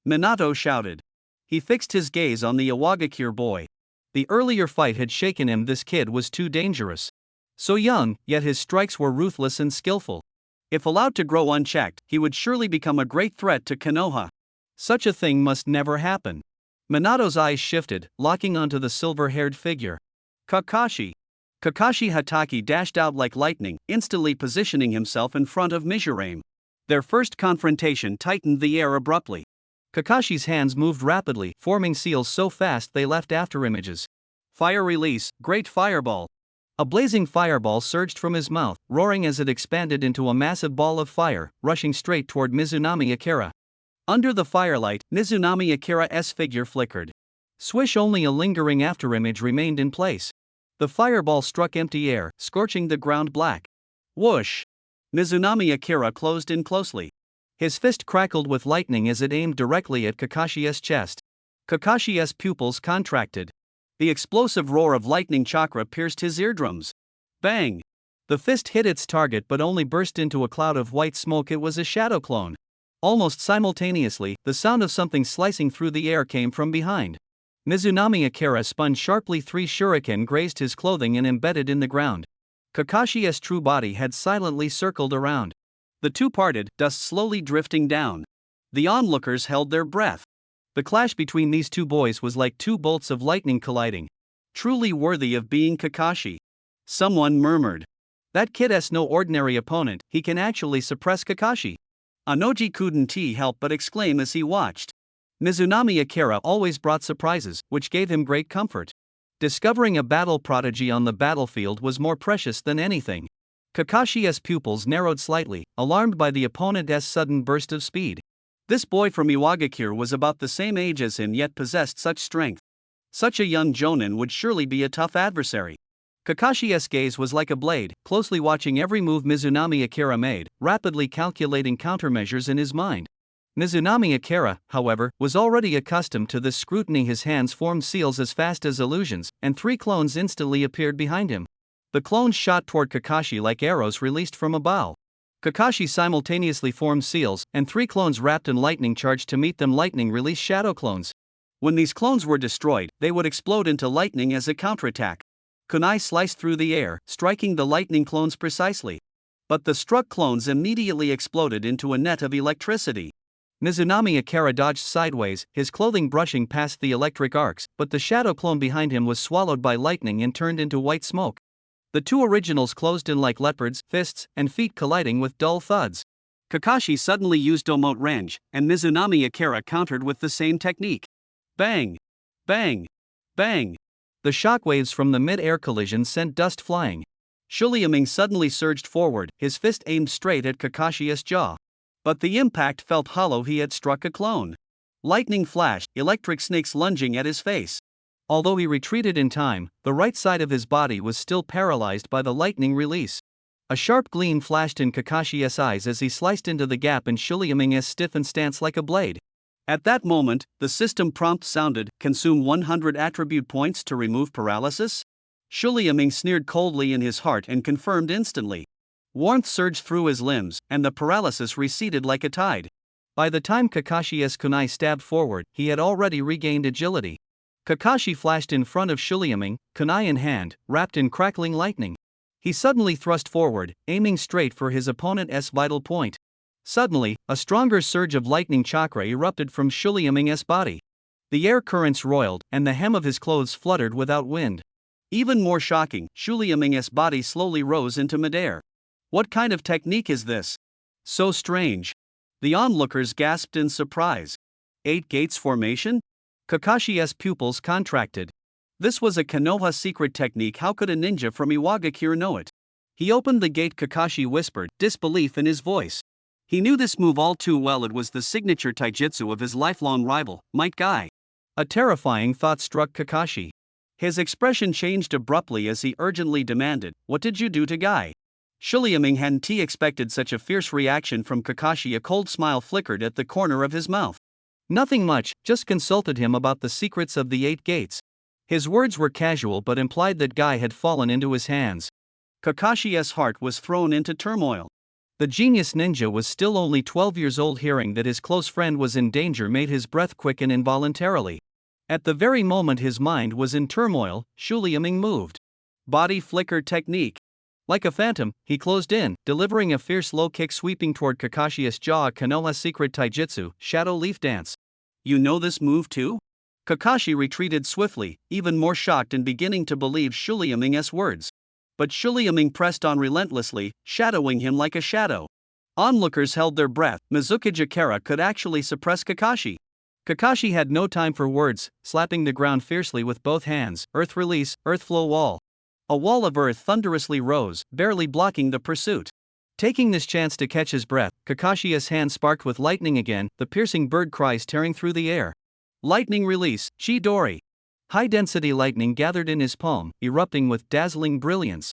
Minato shouted. He fixed his gaze on the Iwagakure boy. The earlier fight had shaken him. This kid was too dangerous. So young, yet his strikes were ruthless and skillful. If allowed to grow unchecked, he would surely become a great threat to Konoha. Such a thing must never happen. Minato's eyes shifted, locking onto the silver-haired figure. Kakashi! Kakashi Hatake dashed out like lightning, instantly positioning himself in front of Mizurame. Their first confrontation tightened the air abruptly. Kakashi's hands moved rapidly, forming seals so fast they left afterimages. Fire release, great fireball! A blazing fireball surged from his mouth, roaring as it expanded into a massive ball of fire, rushing straight toward Mizunami Akira. Under the firelight, Mizunami Akira's figure flickered. Swish! Only a lingering afterimage remained in place. The fireball struck empty air, scorching the ground black. Whoosh! Mizunami Akira closed in closely. His fist crackled with lightning as it aimed directly at Kakashi's chest. Kakashi's pupils contracted. The explosive roar of lightning chakra pierced his eardrums. Bang! The fist hit its target but only burst into a cloud of white smoke. It was a shadow clone. Almost simultaneously, the sound of something slicing through the air came from behind. Mizunami Akira spun sharply. 3 shuriken grazed his clothing and embedded in the ground. Kakashi's true body had silently circled around. The two parted, dust slowly drifting down. The onlookers held their breath. The clash between these two boys was like 2 bolts of lightning colliding. Truly worthy of being Kakashi. Someone murmured. That kid's no ordinary opponent, he can actually suppress Kakashi. Anoji couldn't help but exclaim as he watched. Mizunami Akira always brought surprises, which gave him great comfort. Discovering a battle prodigy on the battlefield was more precious than anything. Kakashi's pupils narrowed slightly, alarmed by the opponent's sudden burst of speed. This boy from Iwagakure was about the same age as him yet possessed such strength. Such a young jonin would surely be a tough adversary. Kakashi's gaze was like a blade, closely watching every move Mizunami Akira made, rapidly calculating countermeasures in his mind. Mizunami Akira, however, was already accustomed to this scrutiny. His hands formed seals as fast as illusions, and 3 clones instantly appeared behind him. The clones shot toward Kakashi like arrows released from a bow. Kakashi simultaneously formed seals, and 3 clones wrapped in lightning charged to meet them. Lightning released shadow clones. When these clones were destroyed, they would explode into lightning as a counterattack. Kunai sliced through the air, striking the lightning clones precisely. But the struck clones immediately exploded into a net of electricity. Mizunami Akira dodged sideways, his clothing brushing past the electric arcs, but the shadow clone behind him was swallowed by lightning and turned into white smoke. The 2 originals closed in like leopards, fists and feet colliding with dull thuds. Kakashi suddenly used Omote Range, and Mizunami Akira countered with the same technique. Bang! Bang! Bang! The shockwaves from the mid-air collision sent dust flying. Shuliaming suddenly surged forward, his fist aimed straight at Kakashi's jaw. But the impact felt hollow. He had struck a clone. Lightning flashed, electric snakes lunging at his face. Although he retreated in time, the right side of his body was still paralyzed by the lightning release. A sharp gleam flashed in Kakashi's eyes as he sliced into the gap in Shuliaming's stiffened stance like a blade. At that moment, the system prompt sounded, consume 100 attribute points to remove paralysis? Shuliaming sneered coldly in his heart and confirmed instantly. Warmth surged through his limbs, and the paralysis receded like a tide. By the time Kakashi's kunai stabbed forward, he had already regained agility. Kakashi flashed in front of Shuliaming, kunai in hand, wrapped in crackling lightning. He suddenly thrust forward, aiming straight for his opponent's vital point. Suddenly, a stronger surge of lightning chakra erupted from Shuliaming's body. The air currents roiled, and the hem of his clothes fluttered without wind. Even more shocking, Shuliaming's body slowly rose into midair. What kind of technique is this? So strange. The onlookers gasped in surprise. 8 gates formation? Kakashi's pupils contracted. This was a Konoha secret technique. How could a ninja from Iwagakure know it? He opened the gate. Kakashi whispered, disbelief in his voice. He knew this move all too well. It was the signature taijutsu of his lifelong rival, Might Guy. A terrifying thought struck Kakashi. His expression changed abruptly as he urgently demanded, what did you do to Guy? Shuliaming hadn't expected such a fierce reaction from Kakashi. A cold smile flickered at the corner of his mouth. Nothing much, just consulted him about the secrets of the 8 gates. His words were casual but implied that Guy had fallen into his hands. Kakashi's heart was thrown into turmoil. The genius ninja was still only 12 years old. Hearing that his close friend was in danger made his breath quicken involuntarily. At the very moment his mind was in turmoil, Shuliaming moved. Body flicker technique. Like a phantom, he closed in, delivering a fierce low kick sweeping toward Kakashi's jaw. A Konoha secret taijutsu, Shadow Leaf Dance. You know this move too? Kakashi retreated swiftly, even more shocked and beginning to believe Shuliaming's words. But Shuliaming pressed on relentlessly, shadowing him like a shadow. Onlookers held their breath. Mizuki Akira could actually suppress Kakashi. Kakashi had no time for words, slapping the ground fiercely with both hands. Earth release, earth flow wall. A wall of earth thunderously rose, barely blocking the pursuit. Taking this chance to catch his breath, Kakashi's hand sparked with lightning again, the piercing bird cries tearing through the air. Lightning release, Chidori. High-density lightning gathered in his palm, erupting with dazzling brilliance.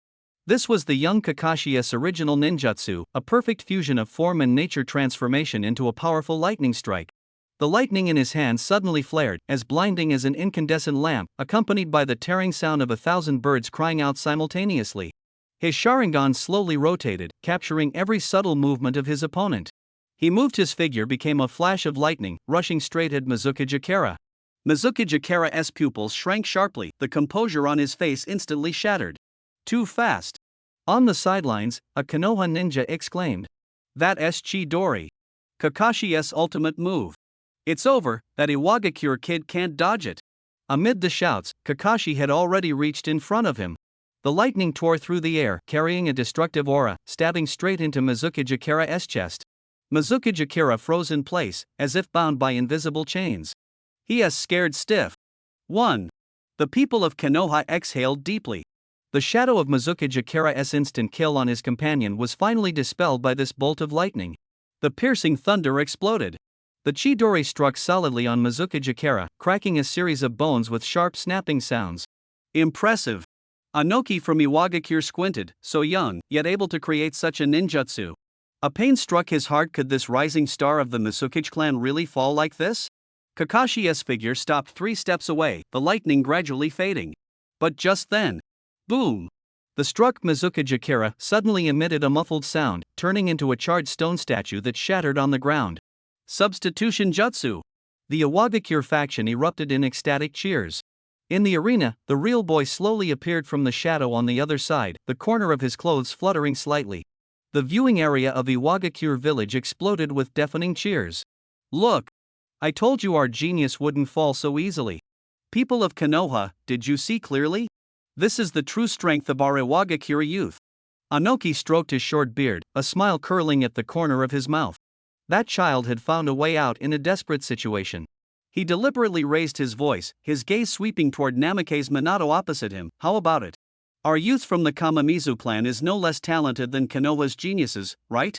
This was the young Kakashi's original ninjutsu, a perfect fusion of form and nature transformation into a powerful lightning strike. The lightning in his hand suddenly flared, as blinding as an incandescent lamp, accompanied by the tearing sound of 1,000 birds crying out simultaneously. His Sharingan slowly rotated, capturing every subtle movement of his opponent. He moved, his figure became a flash of lightning, rushing straight at Mizukage. Mizukage's pupils shrank sharply, the composure on his face instantly shattered. Too fast. On the sidelines, a Konoha ninja exclaimed. That's Chidori. Kakashi's ultimate move. It's over, that Iwagakure kid can't dodge it. Amid the shouts, Kakashi had already reached in front of him. The lightning tore through the air, carrying a destructive aura, stabbing straight into Mizukage's chest. Mizukage froze in place, as if bound by invisible chains. He is scared stiff. 1. The people of Konoha exhaled deeply. The shadow of Mizukage's instant kill on his companion was finally dispelled by this bolt of lightning. The piercing thunder exploded. The Chidori struck solidly on Mizukage, cracking a series of bones with sharp snapping sounds. Impressive. Anoki from Iwagakure squinted, so young, yet able to create such a ninjutsu. A pain struck his heart. Could this rising star of the Mizukage clan really fall like this? Kakashi's figure stopped 3 steps away, the lightning gradually fading. But just then, boom! The struck Mizukage suddenly emitted a muffled sound, turning into a charred stone statue that shattered on the ground. Substitution jutsu! The Iwagakure faction erupted in ecstatic cheers. In the arena, the real boy slowly appeared from the shadow on the other side, the corner of his clothes fluttering slightly. The viewing area of Iwagakure village exploded with deafening cheers. Look! I told you our genius wouldn't fall so easily. People of Konoha, did you see clearly? This is the true strength of our Iwagakure youth. Anoki stroked his short beard, a smile curling at the corner of his mouth. That child had found a way out in a desperate situation. He deliberately raised his voice, his gaze sweeping toward Namake's Minato opposite him. How about it? Our youth from the Kamamizu clan is no less talented than Konoha's geniuses, right?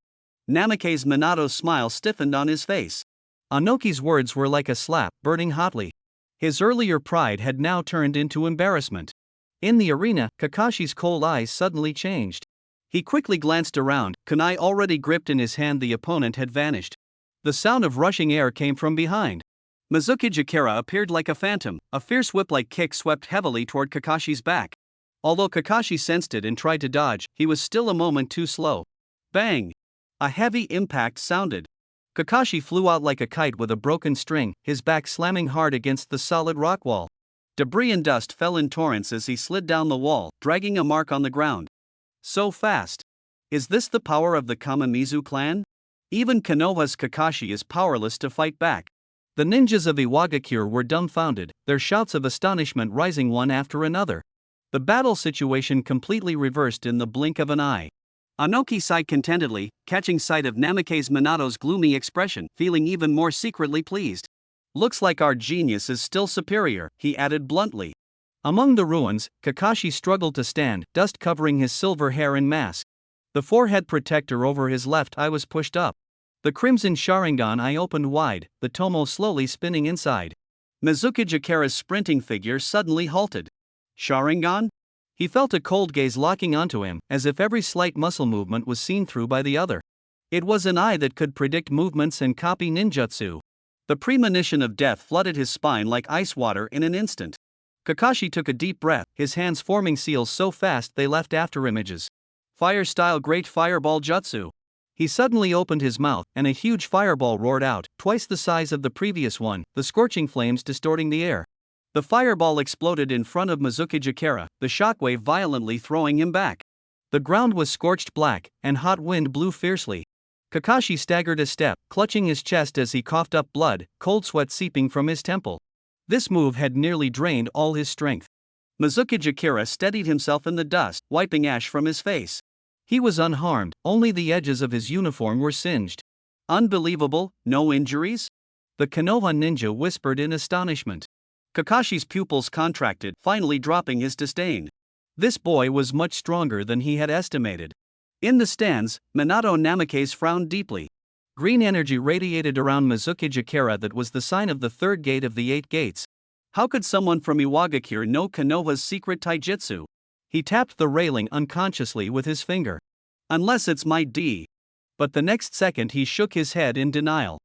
Namake's Minato's smile stiffened on his face. Anoki's words were like a slap, burning hotly. His earlier pride had now turned into embarrassment. In the arena, Kakashi's cold eyes suddenly changed. He quickly glanced around, kunai already gripped in his hand. The opponent had vanished. The sound of rushing air came from behind. Mizukage appeared like a phantom, a fierce whip-like kick swept heavily toward Kakashi's back. Although Kakashi sensed it and tried to dodge, he was still a moment too slow. Bang! A heavy impact sounded. Kakashi flew out like a kite with a broken string, his back slamming hard against the solid rock wall. Debris and dust fell in torrents as he slid down the wall, dragging a mark on the ground. So fast. Is this the power of the Kamamizu clan? Even Konoha's Kakashi is powerless to fight back. The ninjas of Iwagakure were dumbfounded, their shouts of astonishment rising one after another. The battle situation completely reversed in the blink of an eye. Anoki sighed contentedly, catching sight of Namake's Minato's gloomy expression, feeling even more secretly pleased. Looks like our genius is still superior, he added bluntly. Among the ruins, Kakashi struggled to stand, dust covering his silver hair and mask. The forehead protector over his left eye was pushed up. The crimson Sharingan eye opened wide, the tomo slowly spinning inside. Mizukage's sprinting figure suddenly halted. Sharingan? He felt a cold gaze locking onto him, as if every slight muscle movement was seen through by the other. It was an eye that could predict movements and copy ninjutsu. The premonition of death flooded his spine like ice water in an instant. Kakashi took a deep breath, his hands forming seals so fast they left afterimages. Fire-style Great Fireball Jutsu. He suddenly opened his mouth, and a huge fireball roared out, twice the size of the previous one, the scorching flames distorting the air. The fireball exploded in front of Mizukage, the shockwave violently throwing him back. The ground was scorched black, and hot wind blew fiercely. Kakashi staggered a step, clutching his chest as he coughed up blood, cold sweat seeping from his temple. This move had nearly drained all his strength. Mizukage steadied himself in the dust, wiping ash from his face. He was unharmed, only the edges of his uniform were singed. Unbelievable, no injuries? The Konoha ninja whispered in astonishment. Kakashi's pupils contracted, finally dropping his disdain. This boy was much stronger than he had estimated. In the stands, Minato Namake's frowned deeply. Green energy radiated around Mizukage that was the sign of the third gate of the 8 gates. How could someone from Iwagakure know Konoha's secret taijutsu? He tapped the railing unconsciously with his finger. Unless it's my D. But the next second he shook his head in denial.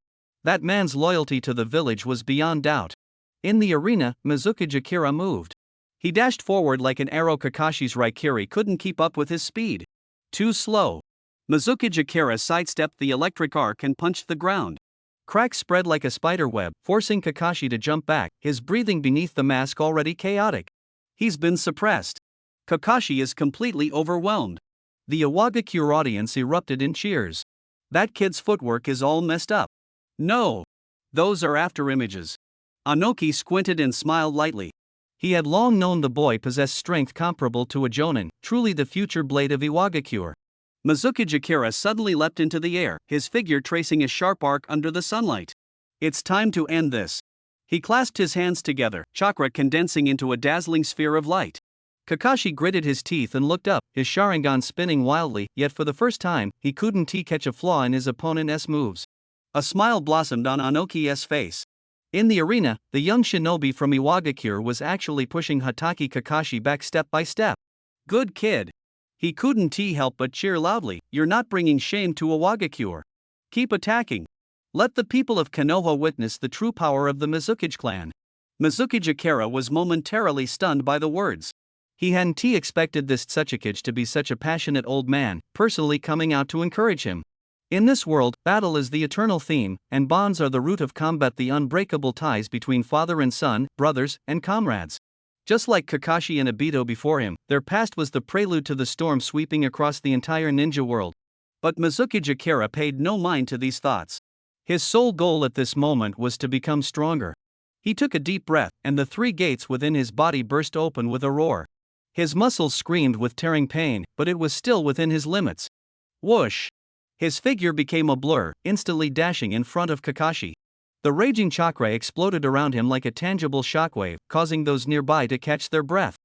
That man's loyalty to the village was beyond doubt. In the arena, Mizuki Akira moved. He dashed forward like an arrow. Kakashi's Raikiri couldn't keep up with his speed. Too slow. Mizuki Akira sidestepped the electric arc and punched the ground. Cracks spread like a spider web, forcing Kakashi to jump back, his breathing beneath the mask already chaotic. He's been suppressed. Kakashi is completely overwhelmed. The Iwagakure audience erupted in cheers. That kid's footwork is all messed up. No. Those are after images. Anoki squinted and smiled lightly. He had long known the boy possessed strength comparable to a Jonin, truly the future blade of Iwagakure. Mizuki Akira suddenly leapt into the air, his figure tracing a sharp arc under the sunlight. It's time to end this. He clasped his hands together, chakra condensing into a dazzling sphere of light. Kakashi gritted his teeth and looked up, his Sharingan spinning wildly, yet for the first time, he couldn't catch a flaw in his opponent's moves. A smile blossomed on Anoki's face. In the arena, the young shinobi from Iwagakure was actually pushing Hatake Kakashi back step by step. Good kid. He couldn't help but cheer loudly. You're not bringing shame to Iwagakure. Keep attacking. Let the people of Konoha witness the true power of the Mizuki clan. Mizuki Akira was momentarily stunned by the words. He hadn't expected this Tsuchikage to be such a passionate old man, personally coming out to encourage him. In this world, battle is the eternal theme, and bonds are the root of combat, the unbreakable ties between father and son, brothers, and comrades. Just like Kakashi and Obito before him, their past was the prelude to the storm sweeping across the entire ninja world. But Mizuki Akira paid no mind to these thoughts. His sole goal at this moment was to become stronger. He took a deep breath, and the three gates within his body burst open with a roar. His muscles screamed with tearing pain, but it was still within his limits. Whoosh! His figure became a blur, instantly dashing in front of Kakashi. The raging chakra exploded around him like a tangible shockwave, causing those nearby to catch their breath.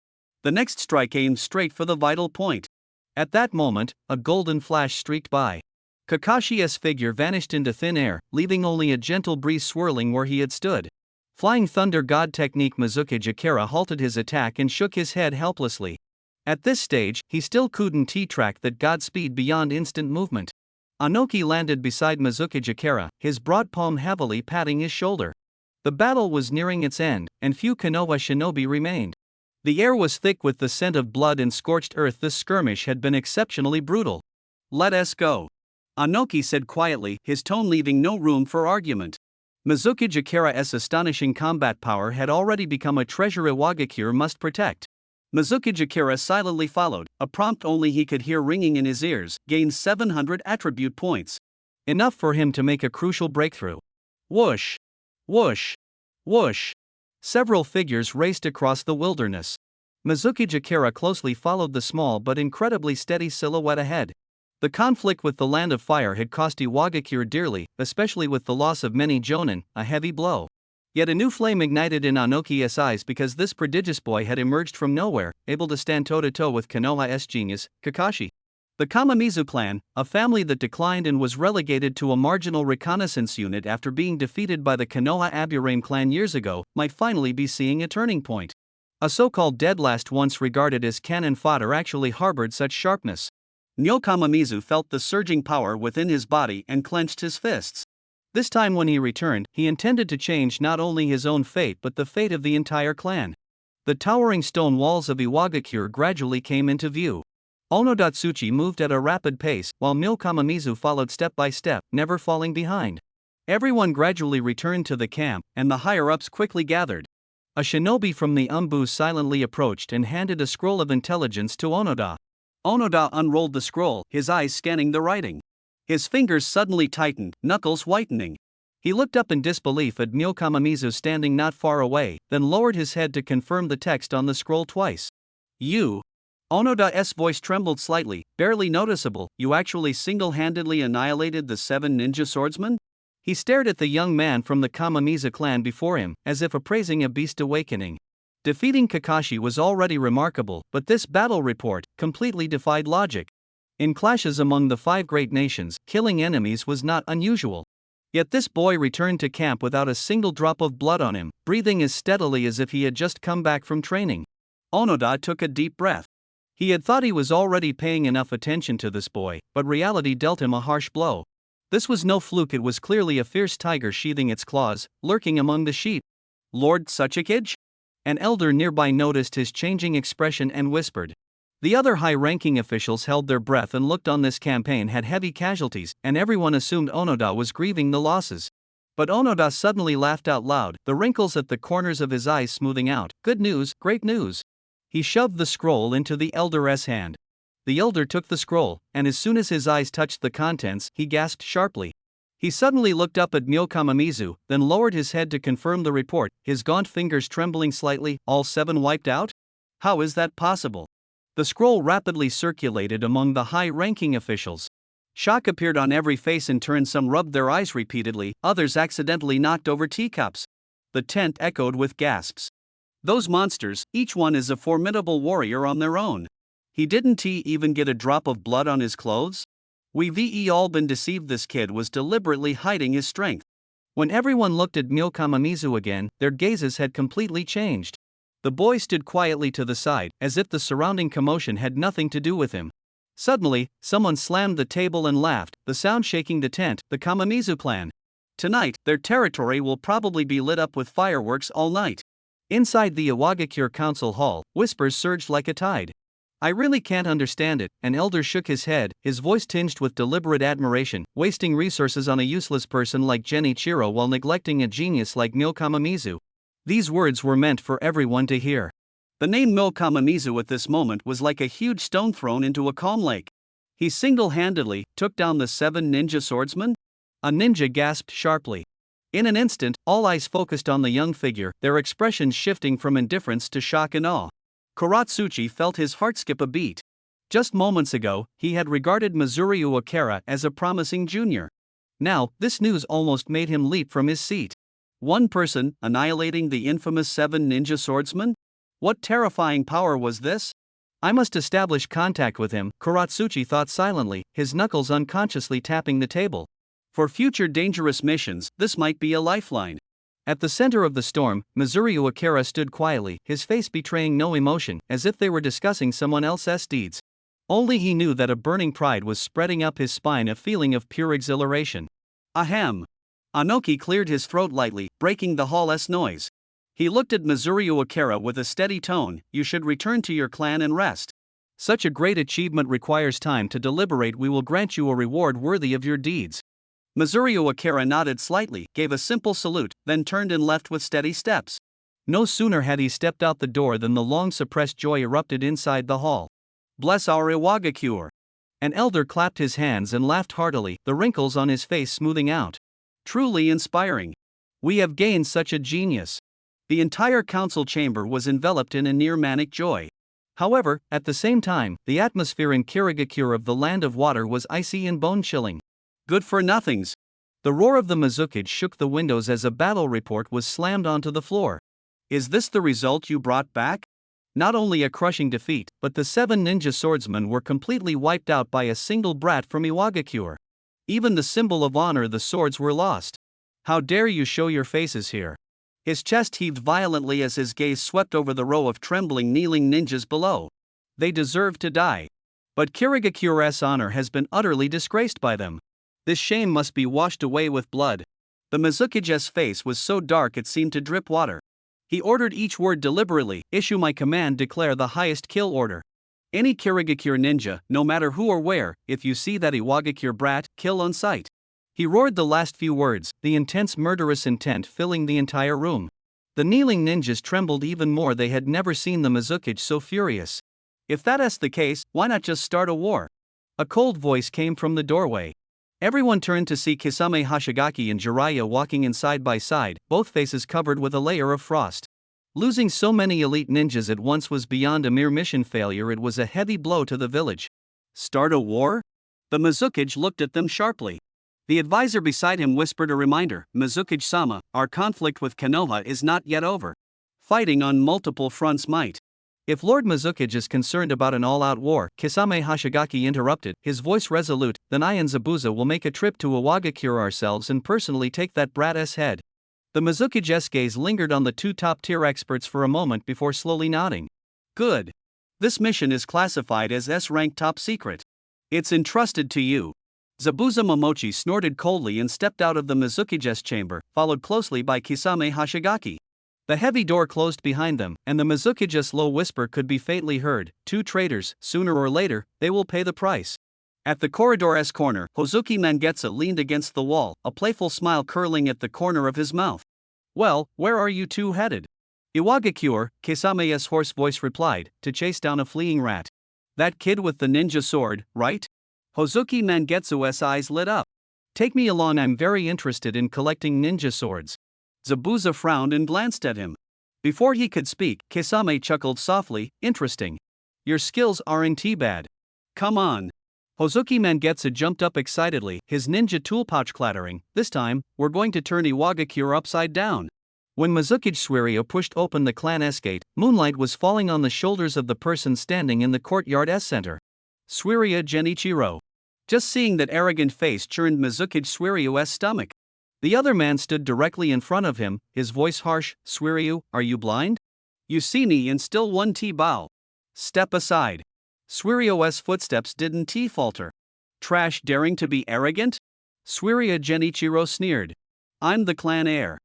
The next strike aimed straight for the vital point. At that moment, a golden flash streaked by. Kakashi's figure vanished into thin air, leaving only a gentle breeze swirling where he had stood. Flying Thunder God technique. Mizuki Akira halted his attack and shook his head helplessly. At this stage, he still couldn't track that God speed beyond instant movement. Anoki landed beside Mizuki Akira, his broad palm heavily patting his shoulder. The battle was nearing its end, and few Konoha shinobi remained. The air was thick with the scent of blood and scorched earth. This skirmish had been exceptionally brutal. Let us go. Anoki said quietly, his tone leaving no room for argument. Mizuki Akira's astonishing combat power had already become a treasure Iwagakure must protect. Mizuki Akira silently followed, a prompt only he could hear ringing in his ears, gained 700 attribute points. Enough for him to make a crucial breakthrough. Whoosh! Whoosh! Whoosh! Several figures raced across the wilderness. Mizuki Akira closely followed the small but incredibly steady silhouette ahead. The conflict with the Land of Fire had cost Iwagakure dearly, especially with the loss of many jonin, a heavy blow. Yet a new flame ignited in Anoki's eyes because this prodigious boy had emerged from nowhere, able to stand toe-to-toe with Konoha's genius, Kakashi. The Kamamizu clan, a family that declined and was relegated to a marginal reconnaissance unit after being defeated by the Konoha Aburame clan years ago, might finally be seeing a turning point. A so-called dead last once regarded as cannon fodder actually harbored such sharpness. Nyo Kamamizu felt the surging power within his body and clenched his fists. This time when he returned, he intended to change not only his own fate but the fate of the entire clan. The towering stone walls of Iwagakure gradually came into view. Onodatsuchi moved at a rapid pace, while Nyo Kamamizu followed step by step, never falling behind. Everyone gradually returned to the camp, and the higher-ups quickly gathered. A shinobi from the Umbu silently approached and handed a scroll of intelligence to Onoda. Onoda unrolled the scroll, his eyes scanning the writing. His fingers suddenly tightened, knuckles whitening. He looked up in disbelief at Nyo Kamamizu standing not far away, then lowered his head to confirm the text on the scroll twice. You. Onoda's voice trembled slightly, barely noticeable. You actually single-handedly annihilated the 7 ninja swordsmen? He stared at the young man from the Kamamizu clan before him, as if appraising a beast awakening. Defeating Kakashi was already remarkable, but this battle report completely defied logic. In clashes among the 5 great nations, killing enemies was not unusual. Yet this boy returned to camp without a single drop of blood on him, breathing as steadily as if he had just come back from training. Onoda took a deep breath. He had thought he was already paying enough attention to this boy, but reality dealt him a harsh blow. This was no fluke, it was clearly a fierce tiger sheathing its claws, lurking among the sheep. Lord Suchikage? An elder nearby noticed his changing expression and whispered. The other high-ranking officials held their breath and looked on. This campaign had heavy casualties, and everyone assumed Onoda was grieving the losses. But Onoda suddenly laughed out loud, the wrinkles at the corners of his eyes smoothing out. Good news, great news. He shoved the scroll into the elder's hand. The elder took the scroll, and as soon as his eyes touched the contents, he gasped sharply. He suddenly looked up at Myokamamizu, then lowered his head to confirm the report, his gaunt fingers trembling slightly. All 7 wiped out? How is that possible? The scroll rapidly circulated among the high-ranking officials. Shock appeared on every face. In turn, some rubbed their eyes repeatedly, others accidentally knocked over teacups. The tent echoed with gasps. Those monsters, each one is a formidable warrior on their own. Didn't he even get a drop of blood on his clothes? We've all been deceived. This kid was deliberately hiding his strength. When everyone looked at Myokamamizu again, their gazes had completely changed. The boy stood quietly to the side, as if the surrounding commotion had nothing to do with him. Suddenly, someone slammed the table and laughed, the sound shaking the tent. The Kamamizu plan. Tonight, their territory will probably be lit up with fireworks all night. Inside the Iwagakure Council Hall, whispers surged like a tide. I really can't understand it. An elder shook his head, his voice tinged with deliberate admiration, wasting resources on a useless person like Genichiro while neglecting a genius like Myokamamizu. These words were meant for everyone to hear. The name Myokamamizu at this moment was like a huge stone thrown into a calm lake. He single-handedly took down the 7 ninja swordsmen? A ninja gasped sharply. In an instant, all eyes focused on the young figure, their expressions shifting from indifference to shock and awe. Kuratsuchi felt his heart skip a beat. Just moments ago, he had regarded Mizuru Uekara as a promising junior. Now, this news almost made him leap from his seat. One person, annihilating the infamous 7 ninja swordsmen? What terrifying power was this? I must establish contact with him, Kuratsuchi thought silently, his knuckles unconsciously tapping the table. For future dangerous missions, this might be a lifeline. At the center of the storm, Mizuru Uekara stood quietly, his face betraying no emotion, as if they were discussing someone else's deeds. Only he knew that a burning pride was spreading up his spine, a feeling of pure exhilaration. Ahem. Anoki cleared his throat lightly, breaking the hall's noise. He looked at Mizuru Uekara with a steady tone. You should return to your clan and rest. Such a great achievement requires time to deliberate. We will grant you a reward worthy of your deeds. Mizuru Uekara nodded slightly, gave a simple salute, then turned and left with steady steps. No sooner had he stepped out the door than the long-suppressed joy erupted inside the hall. Bless our Iwagakure. An elder clapped his hands and laughed heartily, the wrinkles on his face smoothing out. Truly inspiring. We have gained such a genius. The entire council chamber was enveloped in a near-manic joy. However, at the same time, the atmosphere in Kirigakure of the Land of Water was icy and bone-chilling. Good-for-nothings. The roar of the Mizukage shook the windows as a battle report was slammed onto the floor. Is this the result you brought back? Not only a crushing defeat, but the 7 ninja swordsmen were completely wiped out by a single brat from Iwagakure. Even the symbol of honor, the swords, were lost. How dare you show your faces here? His chest heaved violently as his gaze swept over the row of trembling, kneeling ninjas below. They deserve to die. But Kirigakure's honor has been utterly disgraced by them. This shame must be washed away with blood. The Mizukage's face was so dark it seemed to drip water. He ordered each word deliberately. Issue my command, declare the highest kill order. Any Kirigakure ninja, no matter who or where, if you see that Iwagakure brat, kill on sight. He roared the last few words, the intense murderous intent filling the entire room. The kneeling ninjas trembled even more. They had never seen the Mizukage so furious. If that's the case, why not just start a war? A cold voice came from the doorway. Everyone turned to see Kisame Hashigaki and Jiraiya walking in side by side, both faces covered with a layer of frost. Losing so many elite ninjas at once was beyond a mere mission failure. It was a heavy blow to the village. Start a war? The Mizukage looked at them sharply. The advisor beside him whispered a reminder. Mizukage-sama, our conflict with Konoha is not yet over. Fighting on multiple fronts might. If Lord Mizukage is concerned about an all-out war, Kisame Hashigaki interrupted, his voice resolute, then I and Zabuza will make a trip to Iwagakure ourselves and personally take that brat's head. The Mizukage's gaze lingered on the 2 top-tier experts for a moment before slowly nodding. Good. This mission is classified as S-rank top secret. It's entrusted to you. Zabuza Momochi snorted coldly and stepped out of the Mizuki's chamber, followed closely by Kisame Hashigaki. The heavy door closed behind them, and the Mizuki's low whisper could be faintly heard, "Two traitors, sooner or later, they will pay the price." At the corridor's corner, Hozuki Mangetsu leaned against the wall, a playful smile curling at the corner of his mouth. "Well, where are you two headed?" "Iwagakure," Kisame's hoarse voice replied, "to chase down a fleeing rat." "That kid with the ninja sword, right?" Hozuki Mangetsu's eyes lit up. "Take me along, I'm very interested in collecting ninja swords." Zabuza frowned and glanced at him. Before he could speak, Kisame chuckled softly, "Interesting. Your skills aren't bad. Come on." Hozuki Mangetsu jumped up excitedly, his ninja tool pouch clattering. "This time, we're going to turn Iwagakure upside down." When Mizuki Suiryu pushed open the clan's gate, moonlight was falling on the shoulders of the person standing in the courtyard's center. Suiryu Genichiro. Just seeing that arrogant face churned Mizuki Suiryu's stomach. The other man stood directly in front of him, his voice harsh. "Suiryu, are you blind? You see me and still one bow. Step aside." Suiryu's footsteps didn't falter. "Trash daring to be arrogant?" Suiryu Genichiro sneered. "I'm the clan heir.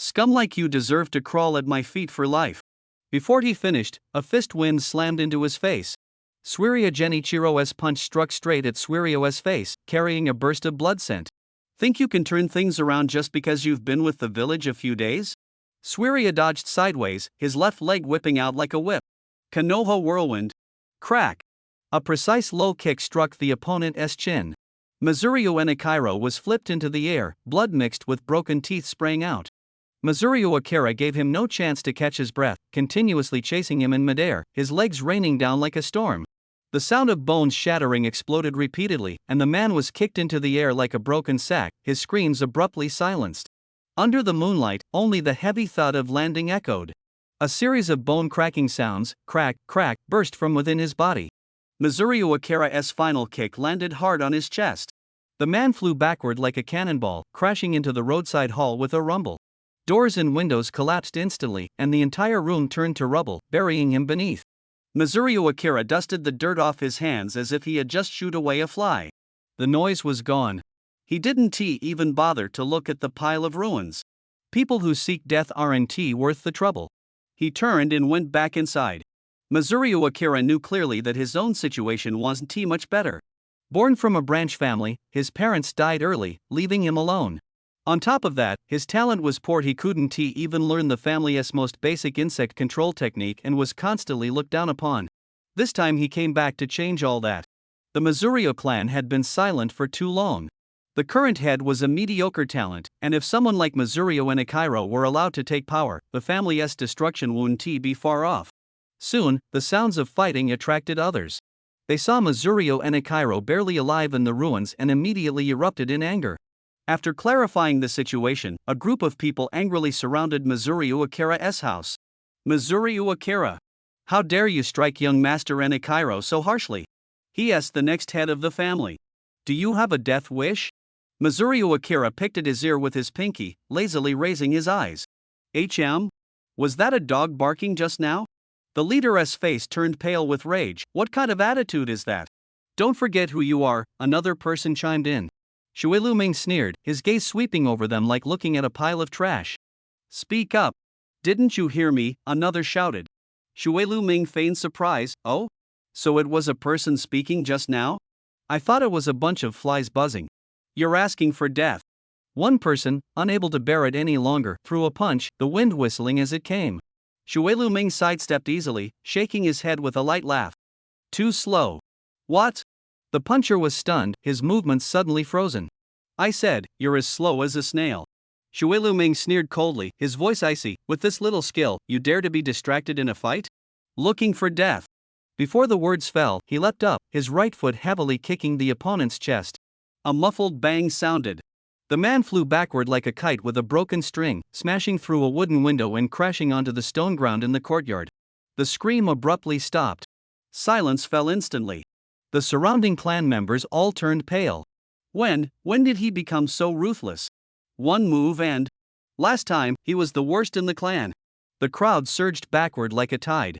Scum like you deserve to crawl at my feet for life." Before he finished, a fist wind slammed into his face. Suiryu Genichiro's punch struck straight at Suiryu's face, carrying a burst of blood scent. "Think you can turn things around just because you've been with the village a few days?" Suiryu dodged sideways, his left leg whipping out like a whip. Konoha whirlwind. Crack. A precise low kick struck the opponent's chin. Mizurio Enikairo was flipped into the air, blood mixed with broken teeth spraying out. Mizurio Akira gave him no chance to catch his breath, continuously chasing him in midair, his legs raining down like a storm. The sound of bones shattering exploded repeatedly, and the man was kicked into the air like a broken sack, his screams abruptly silenced. Under the moonlight, only the heavy thud of landing echoed. A series of bone-cracking sounds, crack, crack, burst from within his body. Mizurio Akira's final kick landed hard on his chest. The man flew backward like a cannonball, crashing into the roadside hall with a rumble. Doors and windows collapsed instantly, and the entire room turned to rubble, burying him beneath. Mizurio Akira dusted the dirt off his hands as if he had just shooed away a fly. The noise was gone. He didn't even bother to look at the pile of ruins. People who seek death aren't worth the trouble. He turned and went back inside. Mizurio Akira knew clearly that his own situation wasn't much better. Born from a branch family, his parents died early, leaving him alone. On top of that, his talent was poor. He couldn't even learn the family's most basic insect control technique and was constantly looked down upon. This time he came back to change all that. The Mizurio clan had been silent for too long. The current head was a mediocre talent, and if someone like Mizurio Enikairo were allowed to take power, the family's destruction wouldn't be far off. Soon, the sounds of fighting attracted others. They saw Mizurio Enikairo barely alive in the ruins and immediately erupted in anger. After clarifying the situation, a group of people angrily surrounded Mizurio Akira's house. "Mizurio Akira! How dare you strike young Master Enikairo so harshly?" he asked the next head of the family. "Do you have a death wish?" Mizurio Akira picked at his ear with his pinky, lazily raising his eyes. Was that a dog barking just now?" The leader's face turned pale with rage. "What kind of attitude is that?" "Don't forget who you are," another person chimed in. Shui Luming sneered, his gaze sweeping over them like looking at a pile of trash. "Speak up." "Didn't you hear me?" another shouted. Shui Luming feigned surprise. "Oh? So it was a person speaking just now? I thought it was a bunch of flies buzzing." "You're asking for death." One person, unable to bear it any longer, threw a punch, the wind whistling as it came. Shui Luming sidestepped easily, shaking his head with a light laugh. "Too slow." "What?" The puncher was stunned, his movements suddenly frozen. "I said, you're as slow as a snail." Shui Luming sneered coldly, his voice icy. "With this little skill, you dare to be distracted in a fight? Looking for death." Before the words fell, he leapt up, his right foot heavily kicking the opponent's chest. A muffled bang sounded. The man flew backward like a kite with a broken string, smashing through a wooden window and crashing onto the stone ground in the courtyard. The scream abruptly stopped. Silence fell instantly. The surrounding clan members all turned pale. When did he become so ruthless? One move and... Last time, he was the worst in the clan. The crowd surged backward like a tide.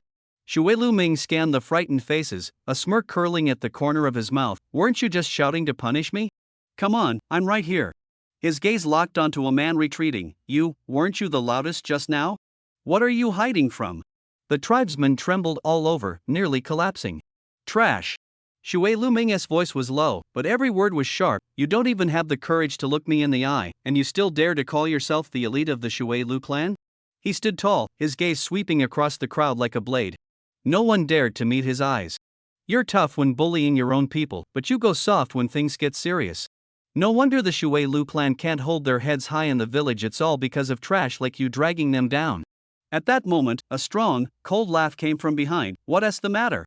Shui Luming scanned the frightened faces, a smirk curling at the corner of his mouth. Weren't you just shouting to punish me? Come on, I'm right here. His gaze locked onto a man retreating. Weren't you the loudest just now? What are you hiding from? The tribesman trembled all over, nearly collapsing. Trash. Shui Luming's voice was low, but every word was sharp. You don't even have the courage to look me in the eye, and you still dare to call yourself the elite of the Shui Lu clan? He stood tall, his gaze sweeping across the crowd like a blade. No one dared to meet his eyes. You're tough when bullying your own people, but you go soft when things get serious. No wonder the Shui Lu clan can't hold their heads high in the village. It's all because of trash like you dragging them down. At that moment, a strong, cold laugh came from behind. What's the matter?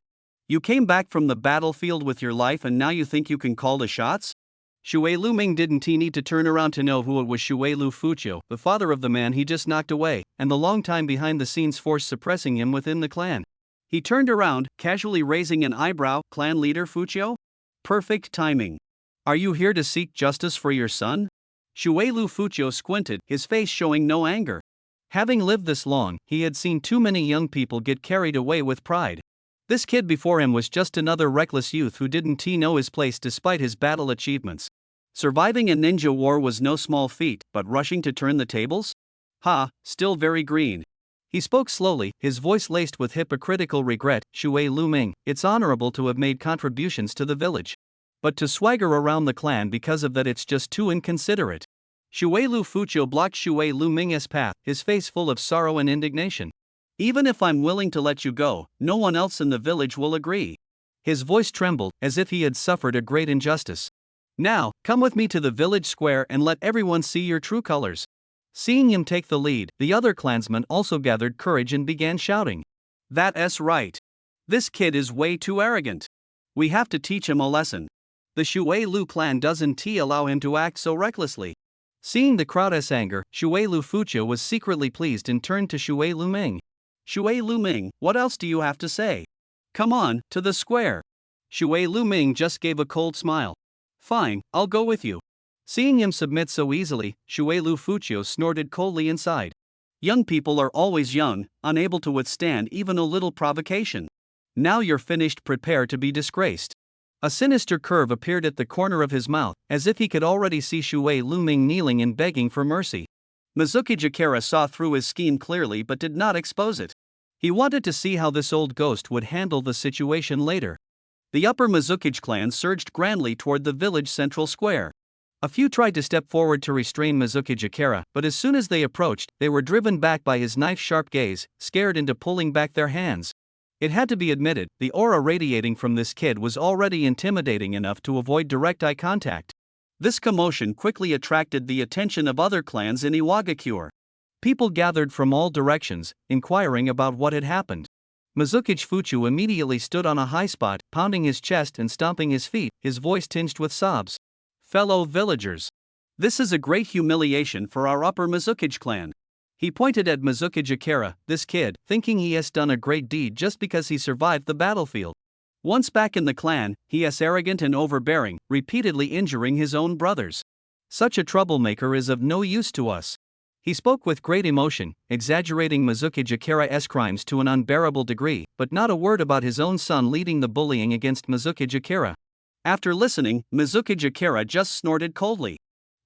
You came back from the battlefield with your life and now you think you can call the shots? Shui Luming didn't need to turn around to know who it was. Shui Lu Fuqiu, the father of the man he just knocked away, and the long-time behind-the-scenes force suppressing him within the clan. He turned around, casually raising an eyebrow. Clan leader Fuqiu? Perfect timing. Are you here to seek justice for your son? Shui Lu Fuqiu squinted, his face showing no anger. Having lived this long, he had seen too many young people get carried away with pride. This kid before him was just another reckless youth who didn't know his place despite his battle achievements. Surviving a ninja war was no small feat, but rushing to turn the tables? Still very green. He spoke slowly, his voice laced with hypocritical regret. Shui Luming, it's honorable to have made contributions to the village. But to swagger around the clan because of that, it's just too inconsiderate. Shui Lu Fuqiu blocked Shui Luming's path, his face full of sorrow and indignation. Even if I'm willing to let you go, no one else in the village will agree. His voice trembled, as if he had suffered a great injustice. Now, come with me to the village square and let everyone see your true colors. Seeing him take the lead, the other clansmen also gathered courage and began shouting. That's right. This kid is way too arrogant. We have to teach him a lesson. The Shui Lu clan doesn't allow him to act so recklessly. Seeing the crowd's anger, Shui Lu Fuqiu was secretly pleased and turned to Shui Luming. Shui Luming, what else do you have to say? Come on, to the square. Shui Luming just gave a cold smile. Fine, I'll go with you. Seeing him submit so easily, Shui Lu Fuqiu snorted coldly inside. Young people are always young, unable to withstand even a little provocation. Now you're finished, prepare to be disgraced. A sinister curve appeared at the corner of his mouth, as if he could already see Shui Luming kneeling and begging for mercy. Mizuki Jakara saw through his scheme clearly but did not expose it. He wanted to see how this old ghost would handle the situation later. The upper Mizuki clan surged grandly toward the village central square. A few tried to step forward to restrain Mizuki Jakara, but as soon as they approached, they were driven back by his knife-sharp gaze, scared into pulling back their hands. It had to be admitted, the aura radiating from this kid was already intimidating enough to avoid direct eye contact. This commotion quickly attracted the attention of other clans in Iwagakure. People gathered from all directions, inquiring about what had happened. Mizuki Fuqiu immediately stood on a high spot, pounding his chest and stomping his feet, his voice tinged with sobs. Fellow villagers, this is a great humiliation for our upper Mizuki clan. He pointed at Mizuki Jakara, this kid, thinking he has done a great deed just because he survived the battlefield. Once back in the clan, he is arrogant and overbearing, repeatedly injuring his own brothers. Such a troublemaker is of no use to us. He spoke with great emotion, exaggerating Mizuki Jakara's crimes to an unbearable degree, but not a word about his own son leading the bullying against Mizuki Jakara. After listening, Mizuki Jakara just snorted coldly.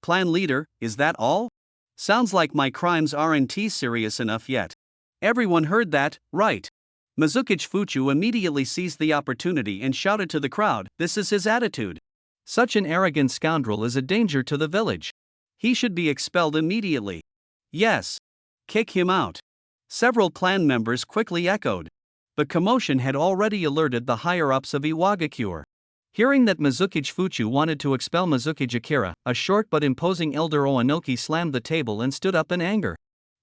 Clan leader, is that all? Sounds like my crimes aren't serious enough yet. Everyone heard that, right? Mizuki Fuqiu immediately seized the opportunity and shouted to the crowd, this is his attitude. Such an arrogant scoundrel is a danger to the village. He should be expelled immediately. Yes. Kick him out. Several clan members quickly echoed. The commotion had already alerted the higher-ups of Iwagakure. Hearing that Mizuki Fuqiu wanted to expel Mizuki Jakara, a short but imposing elder Oanoki slammed the table and stood up in anger.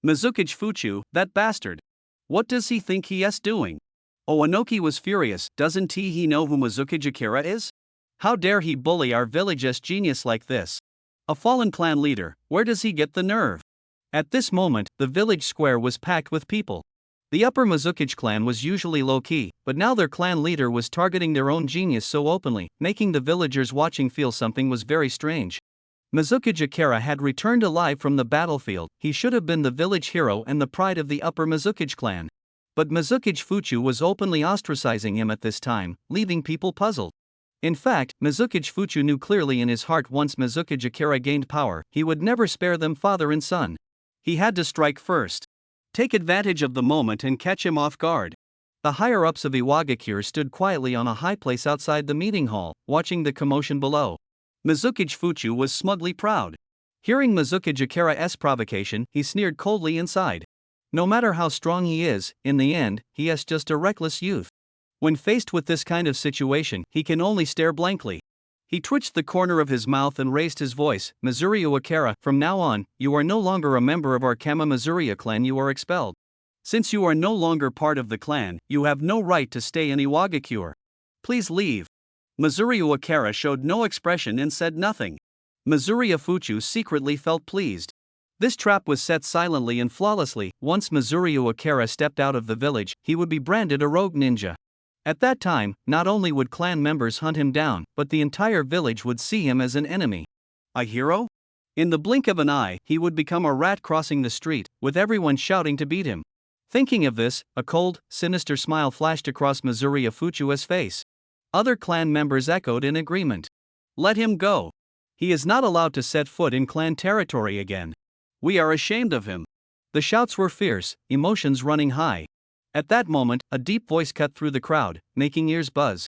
Mizuki Fuqiu, that bastard. What does he think he is doing? Oanoki was furious. Doesn't he know who Mizuki Jakara is? How dare he bully our village's genius like this? A fallen clan leader, where does he get the nerve? At this moment, the village square was packed with people. The upper Mizuki clan was usually low-key, but now their clan leader was targeting their own genius so openly, making the villagers watching feel something was very strange. Mizuki Jakara had returned alive from the battlefield. He should have been the village hero and the pride of the upper Mizuki clan. But Mizuki Fuchu was openly ostracizing him at this time, leaving people puzzled. In fact, Mizuki Fuchu knew clearly in his heart once Mizuki Akira gained power, he would never spare them father and son. He had to strike first. Take advantage of the moment and catch him off guard. The higher-ups of Iwagakure stood quietly on a high place outside the meeting hall, watching the commotion below. Mizuki Fuchu was smugly proud. Hearing Mizuki Akira's provocation, he sneered coldly inside. No matter how strong he is, in the end, he is just a reckless youth. When faced with this kind of situation, he can only stare blankly. He twitched the corner of his mouth and raised his voice. Mizurio Akira, from now on, you are no longer a member of our Kama Mizuria clan, you are expelled. Since you are no longer part of the clan, you have no right to stay in Iwagakure. Please leave. Mizurio Akira showed no expression and said nothing. Mizuria Fuchu secretly felt pleased. This trap was set silently and flawlessly. Once Mizurio Akira stepped out of the village, he would be branded a rogue ninja. At that time, not only would clan members hunt him down, but the entire village would see him as an enemy. A hero? In the blink of an eye, he would become a rat crossing the street, with everyone shouting to beat him. Thinking of this, a cold, sinister smile flashed across Mizuria Fuchu's face. Other clan members echoed in agreement. Let him go. He is not allowed to set foot in clan territory again. We are ashamed of him. The shouts were fierce, emotions running high. At that moment, a deep voice cut through the crowd, making ears buzz.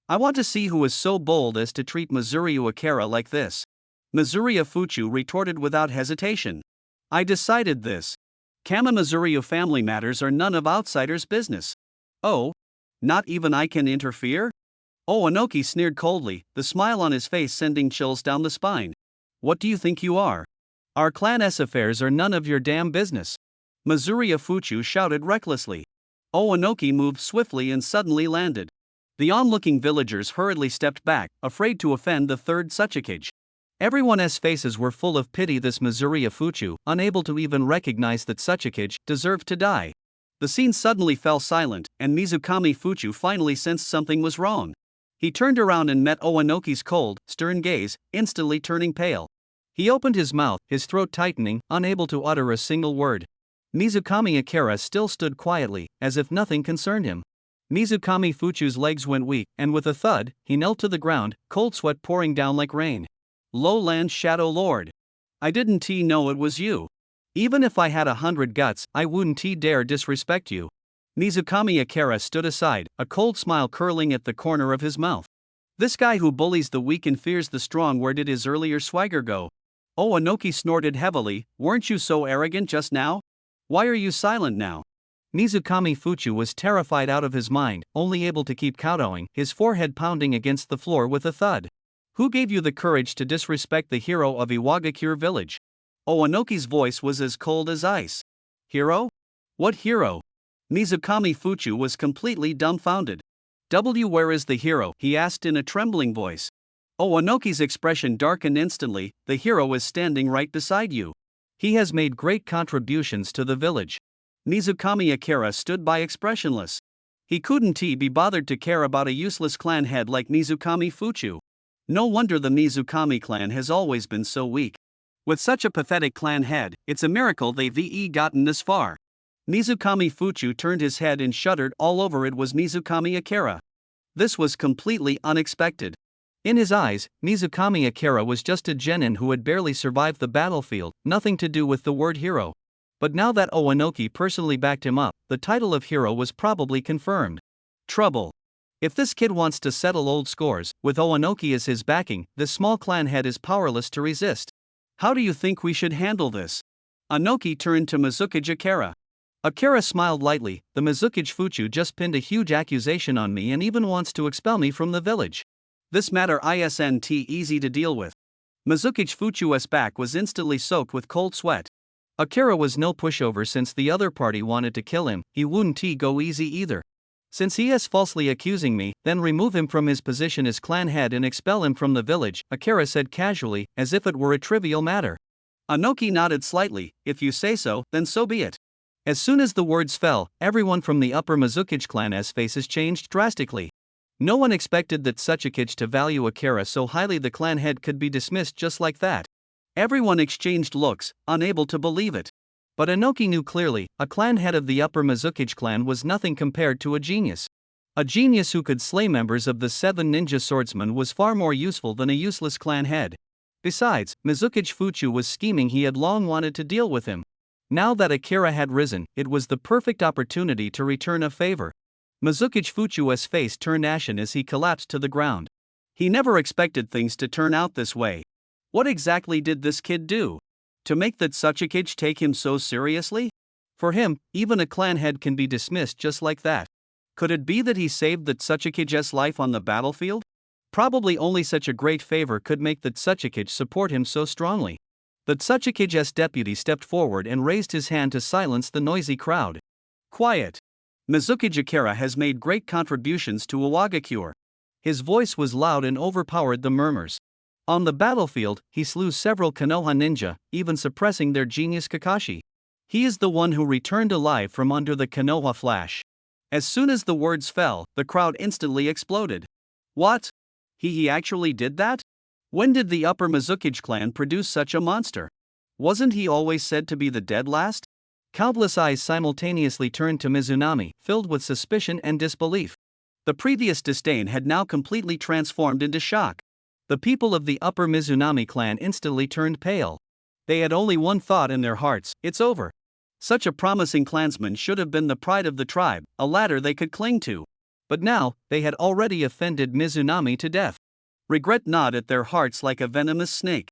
I want to see who is so bold as to treat Mizurio Akira like this. Mizuria Fuchu retorted without hesitation. I decided this. Kama Mizurio family matters are none of outsiders' business. Oh? Not even I can interfere? Owanoki sneered coldly, the smile on his face sending chills down the spine. What do you think you are? Our clan's affairs are none of your damn business. Mizuria Fuchu shouted recklessly. Owanoki moved swiftly and suddenly landed. The onlooking villagers hurriedly stepped back, afraid to offend the third Tsuchikage. Everyone's faces were full of pity. This Mizuria Fuchu, unable to even recognize that Tsuchikage, deserved to die. The scene suddenly fell silent, and Mizukami Fuchu finally sensed something was wrong. He turned around and met Owanoki's cold, stern gaze, instantly turning pale. He opened his mouth, his throat tightening, unable to utter a single word. Mizukami Akira still stood quietly, as if nothing concerned him. Mizukami Fuchu's legs went weak, and with a thud, he knelt to the ground, cold sweat pouring down like rain. Lowland Shadow Lord. I didn't know it was you. Even if I had 100 guts, I wouldn't dare disrespect you. Mizukami Akira stood aside, a cold smile curling at the corner of his mouth. This guy who bullies the weak and fears the strong, where did his earlier swagger go? Owanoki snorted heavily, weren't you so arrogant just now? Why are you silent now? Mizukami Fuchu was terrified out of his mind, only able to keep kowtowing, his forehead pounding against the floor with a thud. Who gave you the courage to disrespect the hero of Iwagakure village? Owanoki's voice was as cold as ice. Hero? What hero? Mizukami Fuchu was completely dumbfounded. Where is the hero? He asked in a trembling voice. Owanoki's expression darkened instantly. The hero is standing right beside you. He has made great contributions to the village. Mizukami Akira stood by expressionless. He couldn't be bothered to care about a useless clan head like Mizukami Fuchu. No wonder the Mizukami clan has always been so weak. With such a pathetic clan head, it's a miracle they've gotten this far. Mizukami Fuchu turned his head and shuddered all over. It was Mizukami Akira. This was completely unexpected. In his eyes, Mizukami Akira was just a genin who had barely survived the battlefield, nothing to do with the word hero. But now that Owanoki personally backed him up, the title of hero was probably confirmed. Trouble. If this kid wants to settle old scores, with Owanoki as his backing, this small clan head is powerless to resist. How do you think we should handle this? Anoki turned to Mizuki Akira. Akira smiled lightly. The Mizuki Fuchu just pinned a huge accusation on me and even wants to expel me from the village. This matter isn't easy to deal with. Mizuki Fuchu's back was instantly soaked with cold sweat. Akira was no pushover. Since the other party wanted to kill him, he wouldn't go easy either. Since he is falsely accusing me, then remove him from his position as clan head and expel him from the village, Akira said casually, as if it were a trivial matter. Anoki nodded slightly. If you say so, then so be it. As soon as the words fell, everyone from the upper Mizuki clan's faces changed drastically. No one expected that Tsuchikage to value Akira so highly. The clan head could be dismissed just like that. Everyone exchanged looks, unable to believe it. But Inoki knew clearly, a clan head of the Upper Mizukage clan was nothing compared to a genius. A genius who could slay members of the 7 ninja swordsmen was far more useful than a useless clan head. Besides, Mizukage Fuchu was scheming. He had long wanted to deal with him. Now that Akira had risen, it was the perfect opportunity to return a favor. Mizukage Fuchu's face turned ashen as he collapsed to the ground. He never expected things to turn out this way. What exactly did this kid do to make that Tsuchikage take him so seriously? For him, even a clan head can be dismissed just like that. Could it be that he saved the Tsuchikage's life on the battlefield? Probably only such a great favor could make the Tsuchikage support him so strongly. The Tsuchikage's deputy stepped forward and raised his hand to silence the noisy crowd. Quiet. Mizukage Akira has made great contributions to Iwagakure. His voice was loud and overpowered the murmurs. On the battlefield, he slew several Konoha ninja, even suppressing their genius Kakashi. He is the one who returned alive from under the Konoha flash. As soon as the words fell, the crowd instantly exploded. What? He actually did that? When did the Upper Mizukage clan produce such a monster? Wasn't he always said to be the dead last? Countless eyes simultaneously turned to Mizunami, filled with suspicion and disbelief. The previous disdain had now completely transformed into shock. The people of the Upper Mizunami clan instantly turned pale. They had only one thought in their hearts: it's over. Such a promising clansman should have been the pride of the tribe, a ladder they could cling to. But now, they had already offended Mizunami to death. Regret gnawed at their hearts like a venomous snake.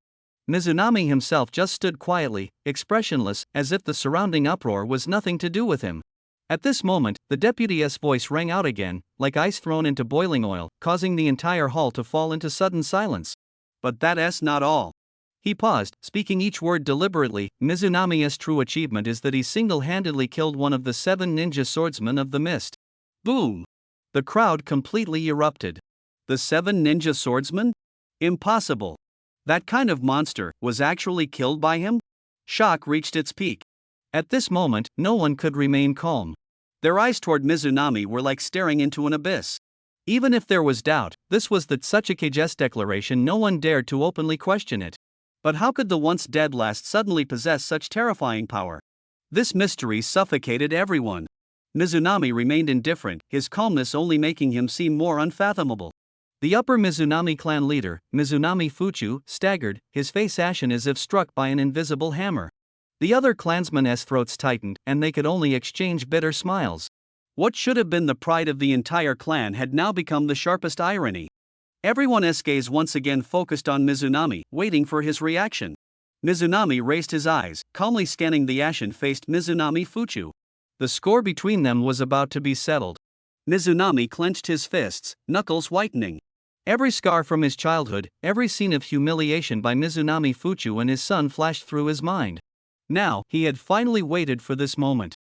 Mizunami himself just stood quietly, expressionless, as if the surrounding uproar was nothing to do with him. At this moment, the deputy's voice rang out again, like ice thrown into boiling oil, causing the entire hall to fall into sudden silence. But that's not all. He paused, speaking each word deliberately. Mizunami's true achievement is that he single-handedly killed one of the 7 ninja swordsmen of the mist. Boom! The crowd completely erupted. The 7 ninja swordsmen? Impossible. That kind of monster was actually killed by him? Shock reached its peak. At this moment, no one could remain calm. Their eyes toward Mizunami were like staring into an abyss. Even if there was doubt, this was the Tsuchikage's declaration. No one dared to openly question it. But how could the once dead last suddenly possess such terrifying power? This mystery suffocated everyone. Mizunami remained indifferent, his calmness only making him seem more unfathomable. The Upper Mizunami clan leader, Mizunami Fuchu, staggered, his face ashen as if struck by an invisible hammer. The other clansmen's throats tightened, and they could only exchange bitter smiles. What should have been the pride of the entire clan had now become the sharpest irony. Everyone's gaze once again focused on Mizunami, waiting for his reaction. Mizunami raised his eyes, calmly scanning the ashen-faced Mizunami Fuchu. The score between them was about to be settled. Mizunami clenched his fists, knuckles whitening. Every scar from his childhood, every scene of humiliation by Mizunami Fuchu and his son flashed through his mind. Now, he had finally waited for this moment.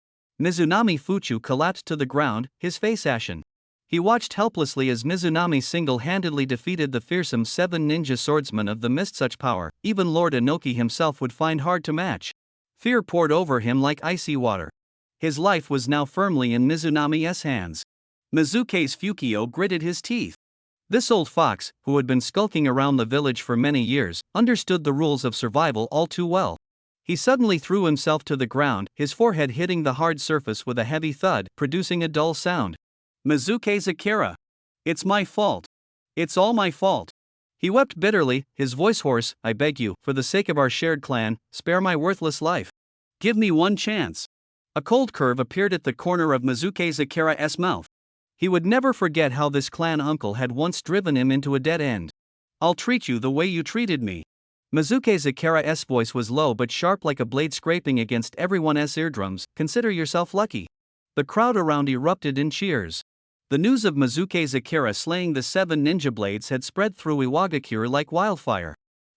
Mizunami Fuchu collapsed to the ground, his face ashen. He watched helplessly as Mizunami single-handedly defeated the fearsome 7 ninja swordsmen of the mist. Such power, even Lord Inoki himself would find hard to match. Fear poured over him like icy water. His life was now firmly in Mizunami's hands. Mizuke's Fukio gritted his teeth. This old fox, who had been skulking around the village for many years, understood the rules of survival all too well. He suddenly threw himself to the ground, his forehead hitting the hard surface with a heavy thud, producing a dull sound. Mizuke's Akira. It's my fault. It's all my fault. He wept bitterly, his voice hoarse. I beg you, for the sake of our shared clan, spare my worthless life. Give me one chance. A cold curve appeared at the corner of Mizuke's Akira's mouth. He would never forget how this clan uncle had once driven him into a dead end. I'll treat you the way you treated me. Mizuke's Akira's voice was low but sharp, like a blade scraping against everyone's eardrums. Consider yourself lucky. The crowd around erupted in cheers. The news of Mizuke's Akira slaying the 7 ninja blades had spread through Iwagakure like wildfire.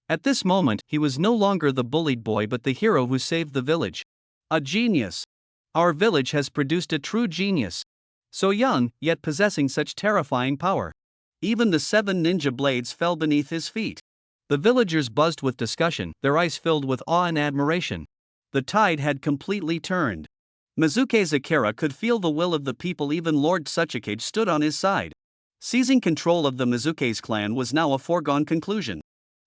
At this moment, he was no longer the bullied boy but the hero who saved the village. A genius. Our village has produced a true genius. So young, yet possessing such terrifying power. Even the 7 ninja blades fell beneath his feet. The villagers buzzed with discussion, their eyes filled with awe and admiration. The tide had completely turned. Mizuke's Akira could feel the will of the people. Even Lord Tsuchikage stood on his side. Seizing control of the Mizuke's clan was now a foregone conclusion.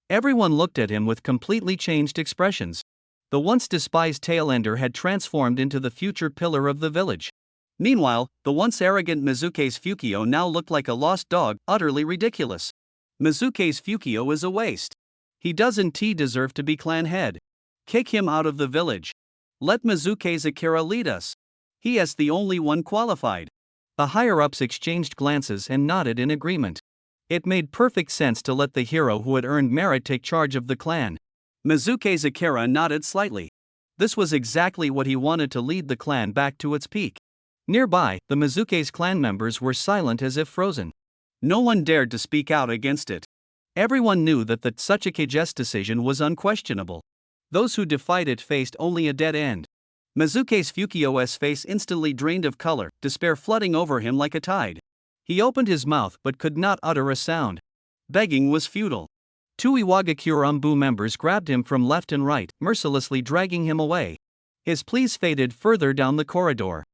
Everyone looked at him with completely changed expressions. The once despised tailender had transformed into the future pillar of the village. Meanwhile, the once arrogant Mizuke's Fukio now looked like a lost dog, utterly ridiculous. Mizuke's Fukio is a waste. He doesn't deserve to be clan head. Kick him out of the village. Let Mizuke's Akira lead us. He is the only one qualified. The higher-ups exchanged glances and nodded in agreement. It made perfect sense to let the hero who had earned merit take charge of the clan. Mizuke's Akira nodded slightly. This was exactly what he wanted to lead the clan back to its peak. Nearby, the Mizuke's clan members were silent as if frozen. No one dared to speak out against it. Everyone knew that the Tsuchikage's decision was unquestionable. Those who defied it faced only a dead end. Mizuke's Fukio's face instantly drained of color, despair flooding over him like a tide. He opened his mouth but could not utter a sound. Begging was futile. Two Iwagakure members grabbed him from left and right, mercilessly dragging him away. His pleas faded further down the corridor.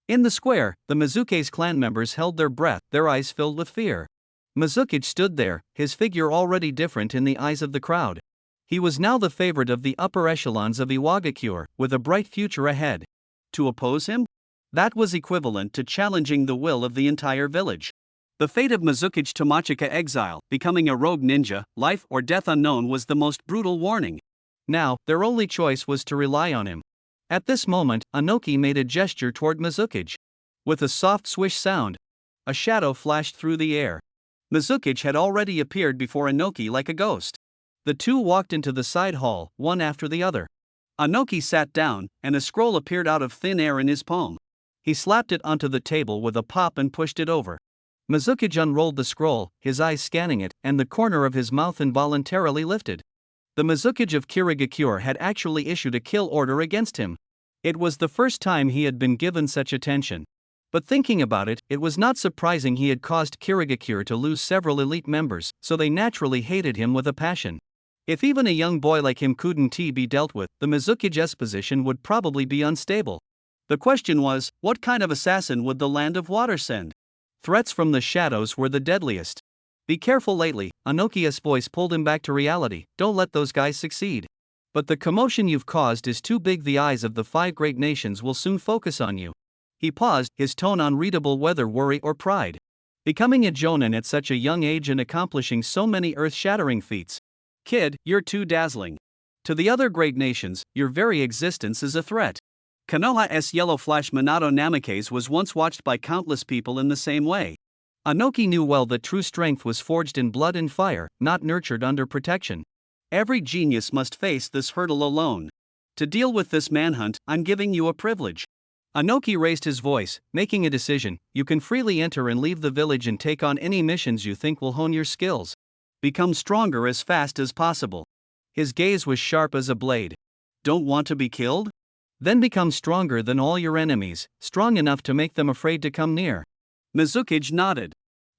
In the square, the Mizuke's clan members held their breath, their eyes filled with fear. Mizukage stood there, his figure already different in the eyes of the crowd. He was now the favorite of the upper echelons of Iwagakure, with a bright future ahead. To oppose him? That was equivalent to challenging the will of the entire village. The fate of Mizukage Tamachika exile, becoming a rogue ninja, life or death unknown, was the most brutal warning. Now, their only choice was to rely on him. At this moment, Anoki made a gesture toward Mizukage. With a soft swish sound, a shadow flashed through the air. Mizukage had already appeared before Anoki like a ghost. The two walked into the side hall, one after the other. Anoki sat down, and a scroll appeared out of thin air in his palm. He slapped it onto the table with a pop and pushed it over. Mizukage unrolled the scroll, his eyes scanning it, and the corner of his mouth involuntarily lifted. The Mizukage of Kirigakure had actually issued a kill order against him. It was the first time he had been given such attention. But thinking about it, it was not surprising he had caused Kirigakure to lose several elite members, so they naturally hated him with a passion. If even a young boy like him couldn't be dealt with, the Mizukage's position would probably be unstable. The question was, what kind of assassin would the Land of Water send? Threats from the shadows were the deadliest. Be careful lately, Anoki's voice pulled him back to reality, don't let those guys succeed. But the commotion you've caused is too big, the eyes of the 5 great nations will soon focus on you. He paused, his tone unreadable whether worry or pride. Becoming a jonin at such a young age and accomplishing so many earth-shattering feats. Kid, you're too dazzling. To the other great nations, your very existence is a threat. Konoha's yellow flash Minato Namikaze was once watched by countless people in the same way. Anoki knew well that true strength was forged in blood and fire, not nurtured under protection. Every genius must face this hurdle alone. To deal with this manhunt, I'm giving you a privilege. Anoki raised his voice, making a decision. You can freely enter and leave the village and take on any missions you think will hone your skills. Become stronger as fast as possible. His gaze was sharp as a blade. Don't want to be killed? Then become stronger than all your enemies, strong enough to make them afraid to come near. Mizukage nodded.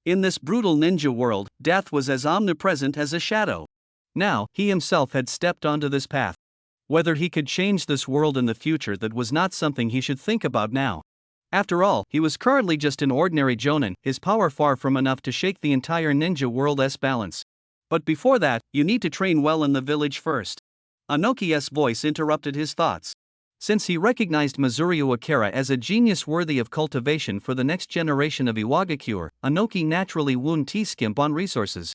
In this brutal ninja world, death was as omnipresent as a shadow. Now, he himself had stepped onto this path. Whether he could change this world in the future, that was not something he should think about now. After all, he was currently just an ordinary jonin, his power far from enough to shake the entire ninja world's balance. But before that, you need to train well in the village first. Anoki's voice interrupted his thoughts. Since he recognized Mizuryu Akira as a genius worthy of cultivation for the next generation of Iwagakure, Anoki naturally wouldn't skimp on resources.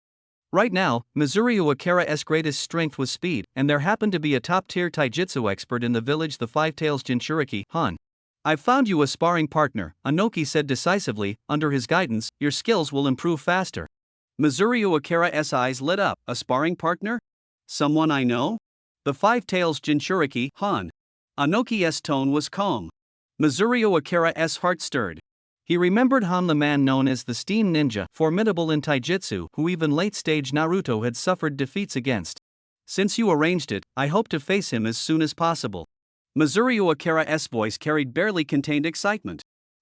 Right now, Mizuryu Akira's greatest strength was speed, and there happened to be a top-tier taijutsu expert in the village, the Five-Tails Jinchuriki, Han. I've found you a sparring partner, Anoki said decisively. Under his guidance, your skills will improve faster. Mizuryu Akira's eyes lit up. A sparring partner? Someone I know? The Five-Tails Jinchuriki, Han. Anoki's tone was calm. Mizuryu Akira's heart stirred. He remembered Han, the man known as the Steam Ninja, formidable in taijutsu, who even late-stage Naruto had suffered defeats against. Since you arranged it, I hope to face him as soon as possible. Mizuryu Akira's voice carried barely contained excitement.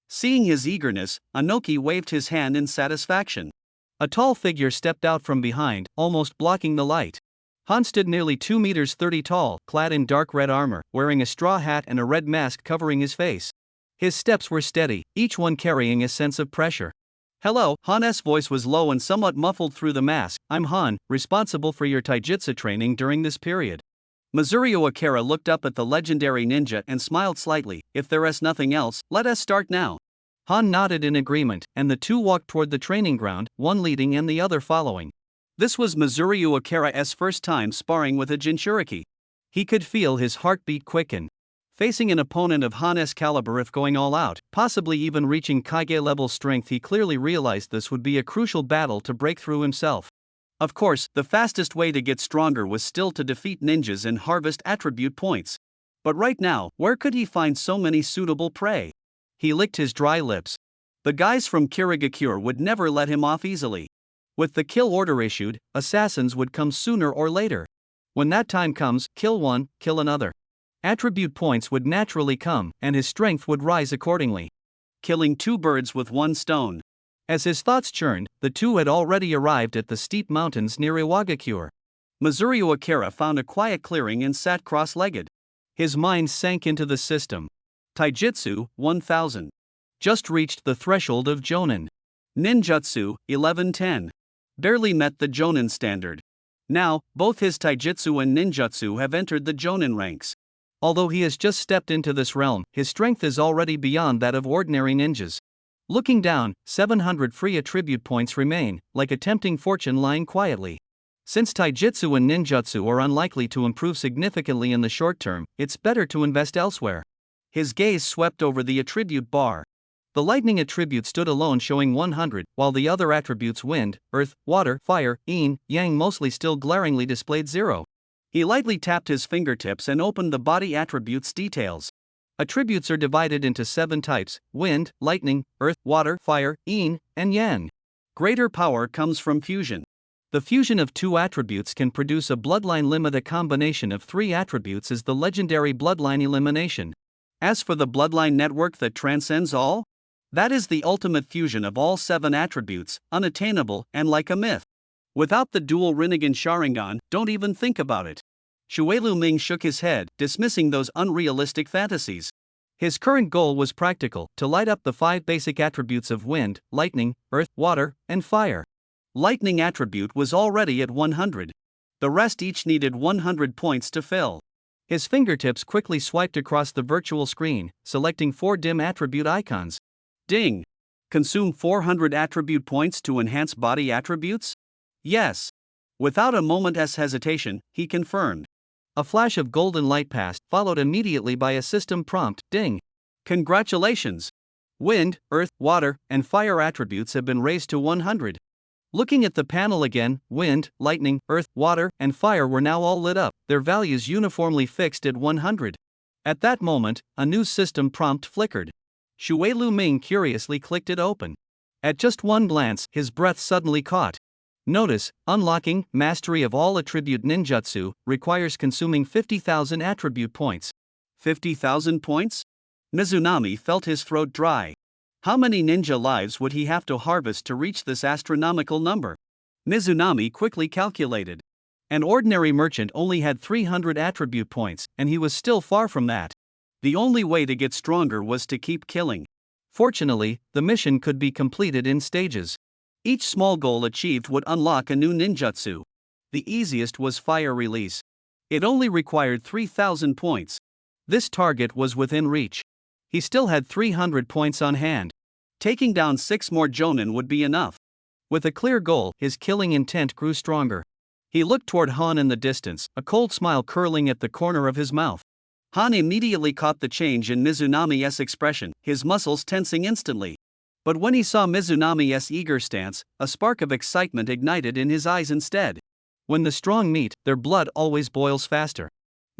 Seeing his eagerness, Anoki waved his hand in satisfaction. A tall figure stepped out from behind, almost blocking the light. Han stood nearly 2 meters 30 tall, clad in dark red armor, wearing a straw hat and a red mask covering his face. His steps were steady, each one carrying a sense of pressure. Hello, Han's voice was low and somewhat muffled through the mask. I'm Han, responsible for your taijutsu training during this period. Mizurio Akira looked up at the legendary ninja and smiled slightly. If there is nothing else, let us start now. Han nodded in agreement, and the two walked toward the training ground, one leading and the other following. This was Mizurio Akira's first time sparring with a Jinchuriki. He could feel his heartbeat quicken. Facing an opponent of Han's caliber, if going all out, possibly even reaching Kage-level strength, he clearly realized this would be a crucial battle to break through himself. Of course, the fastest way to get stronger was still to defeat ninjas and harvest attribute points. But right now, where could he find so many suitable prey? He licked his dry lips. The guys from Kirigakure would never let him off easily. With the kill order issued, assassins would come sooner or later. When that time comes, kill one, kill another. Attribute points would naturally come, and his strength would rise accordingly. Killing two birds with one stone. As his thoughts churned, the two had already arrived at the steep mountains near Iwagakure. Mizurio Akira found a quiet clearing and sat cross-legged. His mind sank into the system. Taijutsu, 1000. Just reached the threshold of Jonin. Ninjutsu, 1110. Barely met the Jonin standard. Now, both his Taijutsu and Ninjutsu have entered the Jonin ranks. Although he has just stepped into this realm, his strength is already beyond that of ordinary ninjas. Looking down, 700 free attribute points remain, like a tempting fortune lying quietly. Since Taijutsu and Ninjutsu are unlikely to improve significantly in the short term, it's better to invest elsewhere. His gaze swept over the attribute bar. The lightning attribute stood alone, showing 100, while the other attributes wind, earth, water, fire, yin, yang mostly still glaringly displayed 0. He lightly tapped his fingertips and opened the body attributes details. Attributes are divided into 7 types: wind, lightning, earth, water, fire, yin, and yang. Greater power comes from fusion. The fusion of 2 attributes can produce a bloodline limit. A combination of 3 attributes is the legendary bloodline elimination. As for the bloodline network that transcends all, that is the ultimate fusion of all 7 attributes, unattainable and like a myth. Without the dual Rinnegan Sharingan, don't even think about it. Shuelu Ming shook his head, dismissing those unrealistic fantasies. His current goal was practical: to light up the 5 basic attributes of wind, lightning, earth, water, and fire. Lightning attribute was already at 100. The rest each needed 100 points to fill. His fingertips quickly swiped across the virtual screen, selecting 4 dim attribute icons. Ding! Consume 400 attribute points to enhance body attributes? Yes. Without a moment's hesitation, he confirmed. A flash of golden light passed, followed immediately by a system prompt: ding! Congratulations! Wind, earth, water, and fire attributes have been raised to 100. Looking at the panel again, wind, lightning, earth, water, and fire were now all lit up, their values uniformly fixed at 100. At that moment, a new system prompt flickered. Shuelu Ming curiously clicked it open. At just one glance, his breath suddenly caught. Notice: unlocking mastery of all attribute ninjutsu requires consuming 50,000 attribute points. 50,000 points? Mizunami felt his throat dry. How many ninja lives would he have to harvest to reach this astronomical number? Mizunami quickly calculated. An ordinary merchant only had 300 attribute points, and he was still far from that. The only way to get stronger was to keep killing. Fortunately, the mission could be completed in stages. Each small goal achieved would unlock a new ninjutsu. The easiest was fire release. It only required 3,000 points. This target was within reach. He still had 300 points on hand. Taking down 6 more Jonin would be enough. With a clear goal, his killing intent grew stronger. He looked toward Han in the distance, a cold smile curling at the corner of his mouth. Han immediately caught the change in Mizunami's expression, his muscles tensing instantly. But when he saw Mizunami's eager stance, a spark of excitement ignited in his eyes instead. When the strong meet, their blood always boils faster.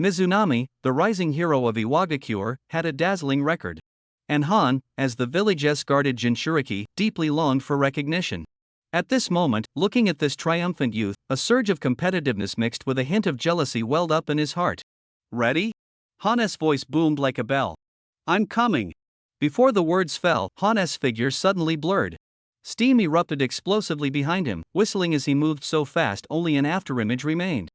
Mizunami, the rising hero of Iwagakure, had a dazzling record. And Han, as the village's guarded Jinchuriki, deeply longed for recognition. At this moment, looking at this triumphant youth, a surge of competitiveness mixed with a hint of jealousy welled up in his heart. Ready? Han's voice boomed like a bell. I'm coming. Before the words fell, Han's figure suddenly blurred. Steam erupted explosively behind him, whistling as he moved so fast only an afterimage remained.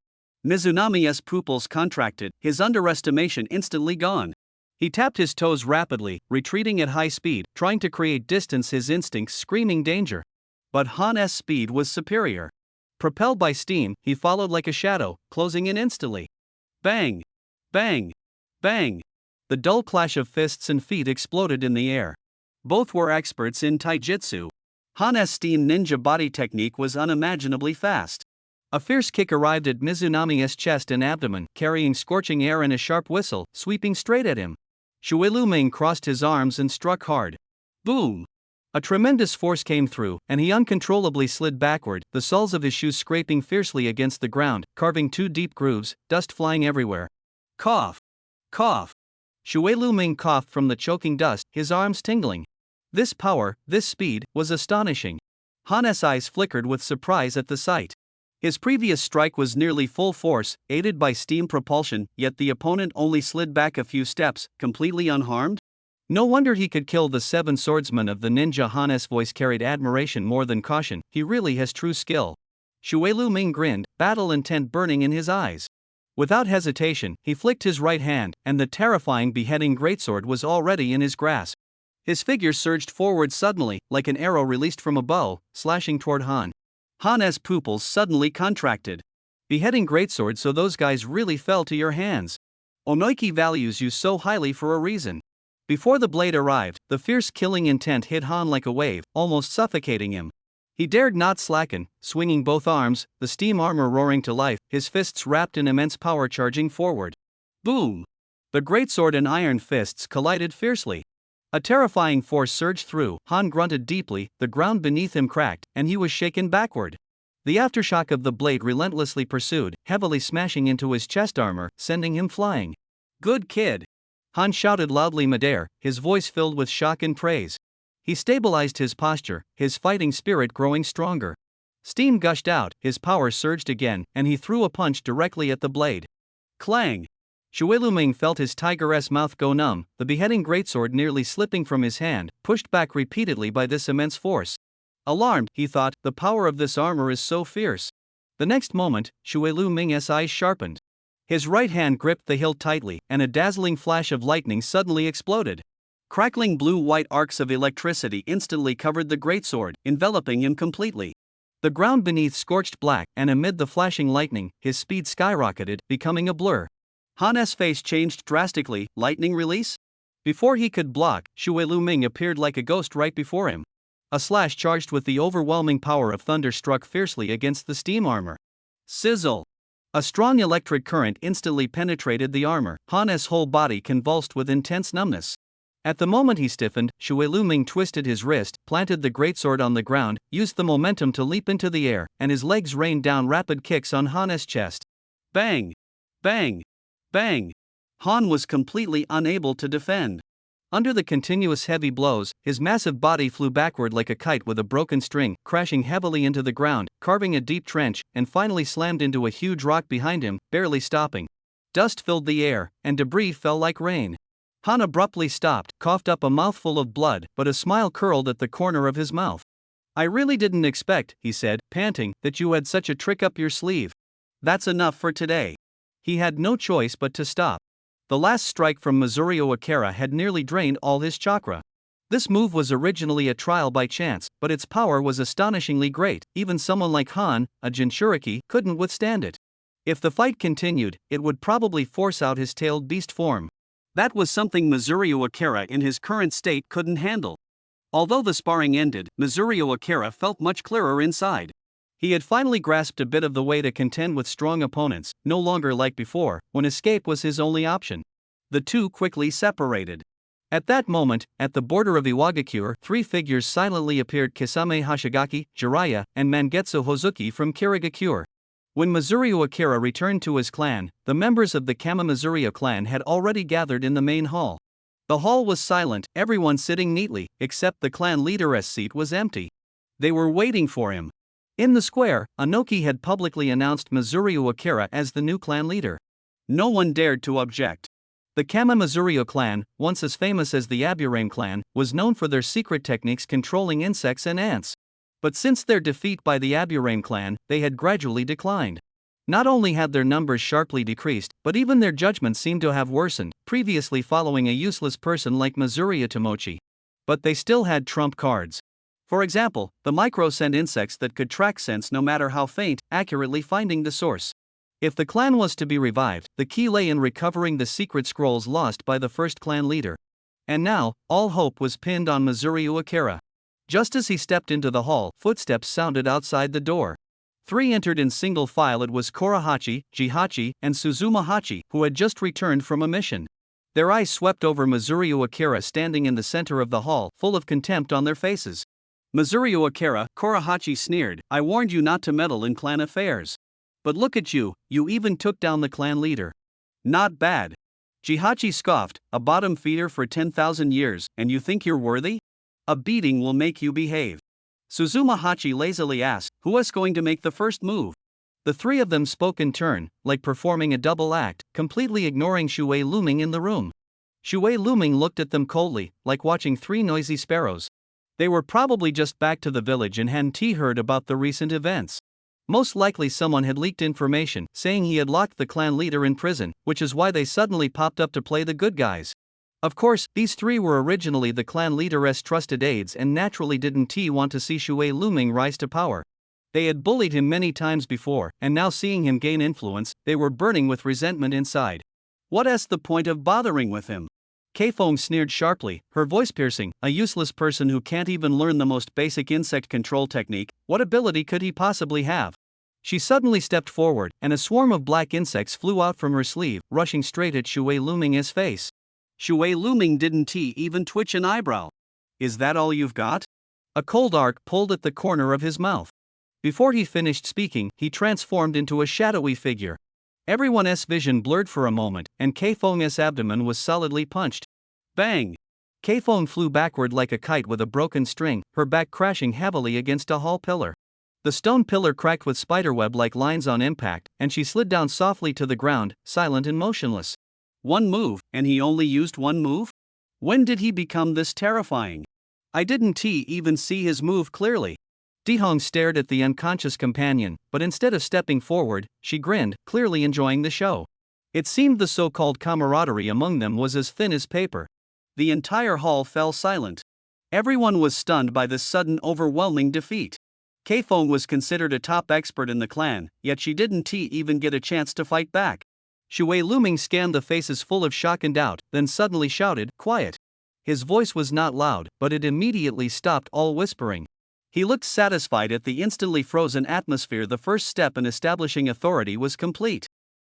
Mizunami's pupils contracted, his underestimation instantly gone. He tapped his toes rapidly, retreating at high speed, trying to create distance, his instincts screaming danger. But Han's speed was superior. Propelled by steam, he followed like a shadow, closing in instantly. Bang! Bang! Bang! The dull clash of fists and feet exploded in the air. Both were experts in taijutsu. Han's steam ninja body technique was unimaginably fast. A fierce kick arrived at Mizunami's chest and abdomen, carrying scorching air and a sharp whistle, sweeping straight at him. Shui Luming crossed his arms and struck hard. Boom! A tremendous force came through, and he uncontrollably slid backward, the soles of his shoes scraping fiercely against the ground, carving two deep grooves, dust flying everywhere. Cough! Cough! Shui Luming coughed from the choking dust, his arms tingling. This power, this speed, was astonishing. Han's eyes flickered with surprise at the sight. His previous strike was nearly full force, aided by steam propulsion, yet the opponent only slid back a few steps, completely unharmed? No wonder he could kill the seven swordsmen of the ninja. Han's voice carried admiration more than caution. He really has true skill. Shui Luming grinned, battle intent burning in his eyes. Without hesitation, he flicked his right hand, and the terrifying beheading greatsword was already in his grasp. His figure surged forward suddenly, like an arrow released from a bow, slashing toward Han. Han's pupils suddenly contracted. Beheading greatsword, so those guys really fell to your hands. Onoiki values you so highly for a reason. Before the blade arrived, the fierce killing intent hit Han like a wave, almost suffocating him. He dared not slacken, swinging both arms, the steam armor roaring to life, his fists wrapped in immense power charging forward. Boom! The greatsword and iron fists collided fiercely. A terrifying force surged through. Han grunted deeply, the ground beneath him cracked, and he was shaken backward. The aftershock of the blade relentlessly pursued, heavily smashing into his chest armor, sending him flying. Good kid! Han shouted loudly midair, his voice filled with shock and praise. He stabilized his posture, his fighting spirit growing stronger. Steam gushed out, his power surged again, and he threw a punch directly at the blade. Clang! Shui Luming felt his tiger's mouth go numb, the beheading greatsword nearly slipping from his hand, pushed back repeatedly by this immense force. Alarmed, he thought, the power of this armor is so fierce. The next moment, Shui Luming's eyes sharpened. His right hand gripped the hilt tightly, and a dazzling flash of lightning suddenly exploded. Crackling blue-white arcs of electricity instantly covered the greatsword, enveloping him completely. The ground beneath scorched black, and amid the flashing lightning, his speed skyrocketed, becoming a blur. Han's face changed drastically. Lightning release? Before he could block, Shui Luming appeared like a ghost right before him. A slash charged with the overwhelming power of thunder struck fiercely against the steam armor. Sizzle! A strong electric current instantly penetrated the armor. Han's whole body convulsed with intense numbness. At the moment he stiffened, Shui Luming twisted his wrist, planted the greatsword on the ground, used the momentum to leap into the air, and his legs rained down rapid kicks on Han's chest. Bang! Bang! Bang! Han was completely unable to defend. Under the continuous heavy blows, his massive body flew backward like a kite with a broken string, crashing heavily into the ground, carving a deep trench, and finally slammed into a huge rock behind him, barely stopping. Dust filled the air, and debris fell like rain. Han abruptly stopped, coughed up a mouthful of blood, but a smile curled at the corner of his mouth. I really didn't expect, he said, panting, that you had such a trick up your sleeve. That's enough for today. He had no choice but to stop. The last strike from Mizurio Akira had nearly drained all his chakra. This move was originally a trial by chance, but its power was astonishingly great. Even someone like Han, a Jinchuriki, couldn't withstand it. If the fight continued, it would probably force out his tailed beast form. That was something Mizurio Akira in his current state couldn't handle. Although the sparring ended, Mizurio Akira felt much clearer inside. He had finally grasped a bit of the way to contend with strong opponents, no longer like before, when escape was his only option. The two quickly separated. At that moment, at the border of Iwagakure, three figures silently appeared: Kisame Hashigaki, Jiraiya, and Mangetsu Hozuki from Kirigakure. When Mizurio Akira returned to his clan, the members of the Kama Mizurio clan had already gathered in the main hall. The hall was silent, everyone sitting neatly, except the clan leader's seat was empty. They were waiting for him. In the square, Anoki had publicly announced Mizurio Akira as the new clan leader. No one dared to object. The Kama Mizurio clan, once as famous as the Aburame clan, was known for their secret techniques controlling insects and ants. But since their defeat by the Aburame clan, they had gradually declined. Not only had their numbers sharply decreased, but even their judgment seemed to have worsened, previously following a useless person like Mizurio Tomochi. But they still had trump cards. For example, the micro-scent insects that could track scents no matter how faint, accurately finding the source. If the clan was to be revived, the key lay in recovering the secret scrolls lost by the first clan leader. And now, all hope was pinned on Mizuryu Akira. Just as he stepped into the hall, footsteps sounded outside the door. 3 entered in single file. It was Korahachi, Jihachi, and Suzumahachi, who had just returned from a mission. Their eyes swept over Mizuryu Akira standing in the center of the hall, full of contempt on their faces. Mizuryu Akira, Korahachi sneered, I warned you not to meddle in clan affairs. But look at you, you even took down the clan leader. Not bad. Jihachi scoffed, a bottom feeder for 10,000 years, and you think you're worthy? A beating will make you behave. Suzumahachi lazily asked, who was going to make the first move? The 3 of them spoke in turn, like performing a double act, completely ignoring Shuei Luming in the room. Shuei Luming looked at them coldly, like watching 3 noisy sparrows. They were probably just back to the village and hadn't heard about the recent events. Most likely someone had leaked information, saying he had locked the clan leader in prison, which is why they suddenly popped up to play the good guys. Of course, these 3 were originally the clan leader's trusted aides and naturally didn't want to see Shuei Luming rise to power. They had bullied him many times before, and now seeing him gain influence, they were burning with resentment inside. What's the point of bothering with him? Keifeng sneered sharply, her voice piercing, a useless person who can't even learn the most basic insect control technique, what ability could he possibly have? She suddenly stepped forward, and a swarm of black insects flew out from her sleeve, rushing straight at Shuei Luming's face. Shuei Luming didn't even twitch an eyebrow. Is that all you've got? A cold arc pulled at the corner of his mouth. Before he finished speaking, he transformed into a shadowy figure. Everyone's vision blurred for a moment, and Keifeng's abdomen was solidly punched. Bang! Keifeng flew backward like a kite with a broken string, her back crashing heavily against a hall pillar. The stone pillar cracked with spiderweb-like lines on impact, and she slid down softly to the ground, silent and motionless. One move, and he only used one move? When did he become this terrifying? I didn't even see his move clearly. Dihong stared at the unconscious companion, but instead of stepping forward, she grinned, clearly enjoying the show. It seemed the so-called camaraderie among them was as thin as paper. The entire hall fell silent. Everyone was stunned by this sudden overwhelming defeat. Keifeng was considered a top expert in the clan, yet she didn't even get a chance to fight back. Shuei Luming scanned the faces full of shock and doubt, then suddenly shouted, quiet. His voice was not loud, but it immediately stopped all whispering. He looked satisfied at the instantly frozen atmosphere. The first step in establishing authority was complete.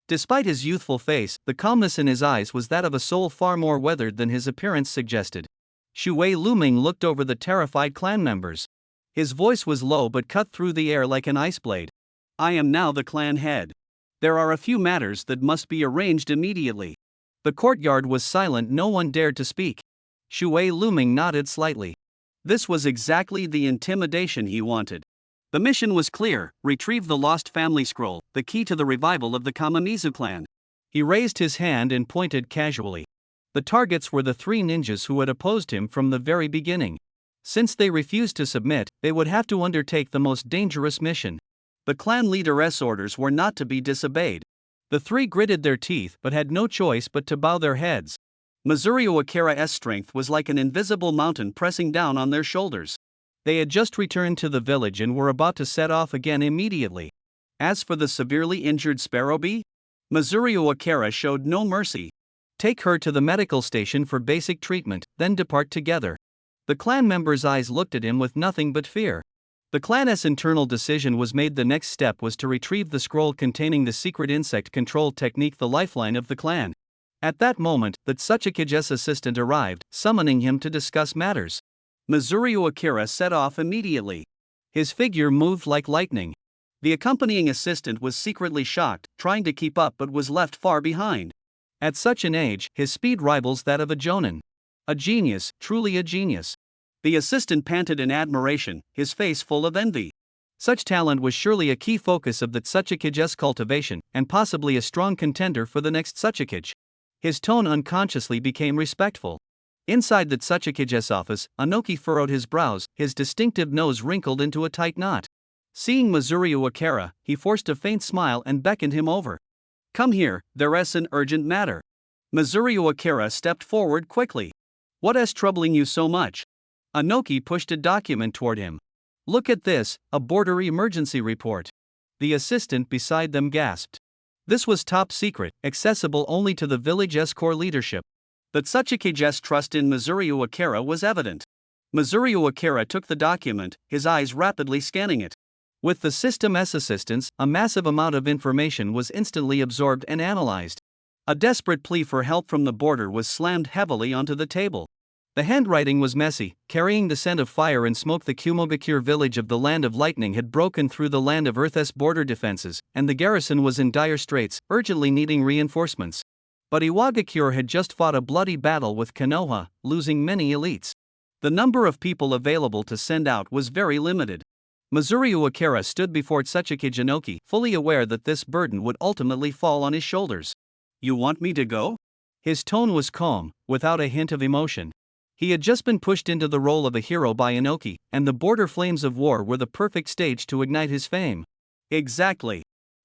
Despite his youthful face, the calmness in his eyes was that of a soul far more weathered than his appearance suggested. Shuei Luming looked over the terrified clan members. His voice was low but cut through the air like an ice blade. I am now the clan head. There are a few matters that must be arranged immediately. The courtyard was silent, no one dared to speak. Shuei Luming nodded slightly. This was exactly the intimidation he wanted. The mission was clear: retrieve the lost family scroll, the key to the revival of the Kamamizu clan. He raised his hand and pointed casually. The targets were the 3 ninjas who had opposed him from the very beginning. Since they refused to submit, they would have to undertake the most dangerous mission. The clan leader's orders were not to be disobeyed. The 3 gritted their teeth but had no choice but to bow their heads. Mizuryu Akira's strength was like an invisible mountain pressing down on their shoulders. They had just returned to the village and were about to set off again immediately. As for the severely injured Sparrow Bee, Mizuryu Akira showed no mercy. Take her to the medical station for basic treatment, then depart together. The clan members' eyes looked at him with nothing but fear. The clan's internal decision was made. The next step was to retrieve the scroll containing the secret insect control technique, the lifeline of the clan. At that moment, the Tsuchikige's assistant arrived, summoning him to discuss matters. Mizuryu Akira set off immediately. His figure moved like lightning. The accompanying assistant was secretly shocked, trying to keep up but was left far behind. At such an age, his speed rivals that of a jonin. A genius, truly a genius. The assistant panted in admiration, his face full of envy. Such talent was surely a key focus of the Tsuchikige's cultivation, and possibly a strong contender for the next Tsuchikige. His tone unconsciously became respectful. Inside the Tsuchikige's office, Anoki furrowed his brows, his distinctive nose wrinkled into a tight knot. Seeing Mizuryu Akira, he forced a faint smile and beckoned him over. Come here, there's an urgent matter. Mizuryu Akira stepped forward quickly. What's troubling you so much? Anoki pushed a document toward him. Look at this, a border emergency report. The assistant beside them gasped. This was top secret, accessible only to the village's core leadership. But Tsuchikige's trust in Mizurio Akira was evident. Mizurio Akira took the document, his eyes rapidly scanning it. With the system's assistance, a massive amount of information was instantly absorbed and analyzed. A desperate plea for help from the border was slammed heavily onto the table. The handwriting was messy, carrying the scent of fire and smoke. The Kumogakure village of the Land of Lightning had broken through the Land of Earth's border defenses, and the garrison was in dire straits, urgently needing reinforcements. But Iwagakure had just fought a bloody battle with Konoha, losing many elites. The number of people available to send out was very limited. Mizurio Akira stood before Tsuchikage Inoki, fully aware that this burden would ultimately fall on his shoulders. "You want me to go?" His tone was calm, without a hint of emotion. He had just been pushed into the role of a hero by Inoki, and the border flames of war were the perfect stage to ignite his fame. "Exactly."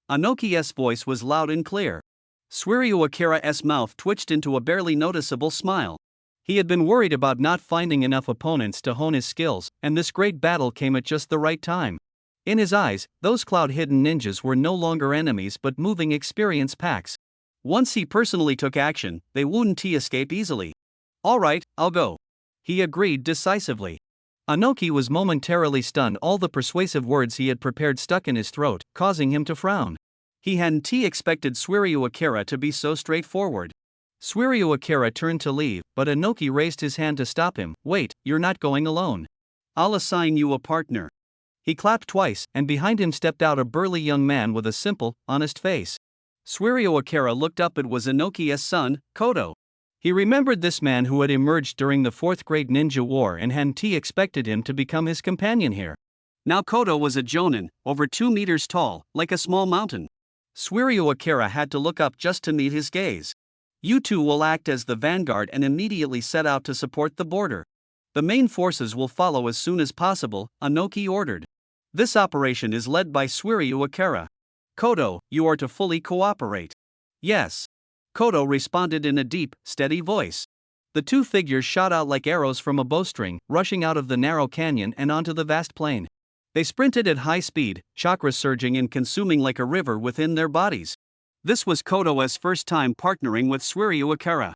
Inoki's voice was loud and clear. Suirio Akira's mouth twitched into a barely noticeable smile. He had been worried about not finding enough opponents to hone his skills, and this great battle came at just the right time. In his eyes, those cloud-hidden ninjas were no longer enemies but moving experience packs. Once he personally took action, they wouldn't escape easily. "All right, I'll go," he agreed decisively. Inoki was momentarily stunned. All the persuasive words he had prepared stuck in his throat, causing him to frown. He hadn't expected Suirio Akira to be so straightforward. Suirio Akira turned to leave, but Inoki raised his hand to stop him. "Wait, you're not going alone. I'll assign you a partner." He clapped twice, and behind him stepped out a burly young man with a simple, honest face. Suirio Akira looked up. It was Inoki's son, Kodo. He remembered this man who had emerged during the Fourth Great Ninja War and hadn't expected him to become his companion here. Now Kodo was a jonin, over 2 meters tall, like a small mountain. Suirio Akira had to look up just to meet his gaze. "You two will act as the vanguard and immediately set out to support the border. The main forces will follow as soon as possible," Inoki ordered. "This operation is led by Suirio Akira. Kodo, you are to fully cooperate." "Yes." Kodo responded in a deep, steady voice. The two figures shot out like arrows from a bowstring, rushing out of the narrow canyon and onto the vast plain. They sprinted at high speed, chakras surging and consuming like a river within their bodies. This was Kodo's first time partnering with Suirio Akira.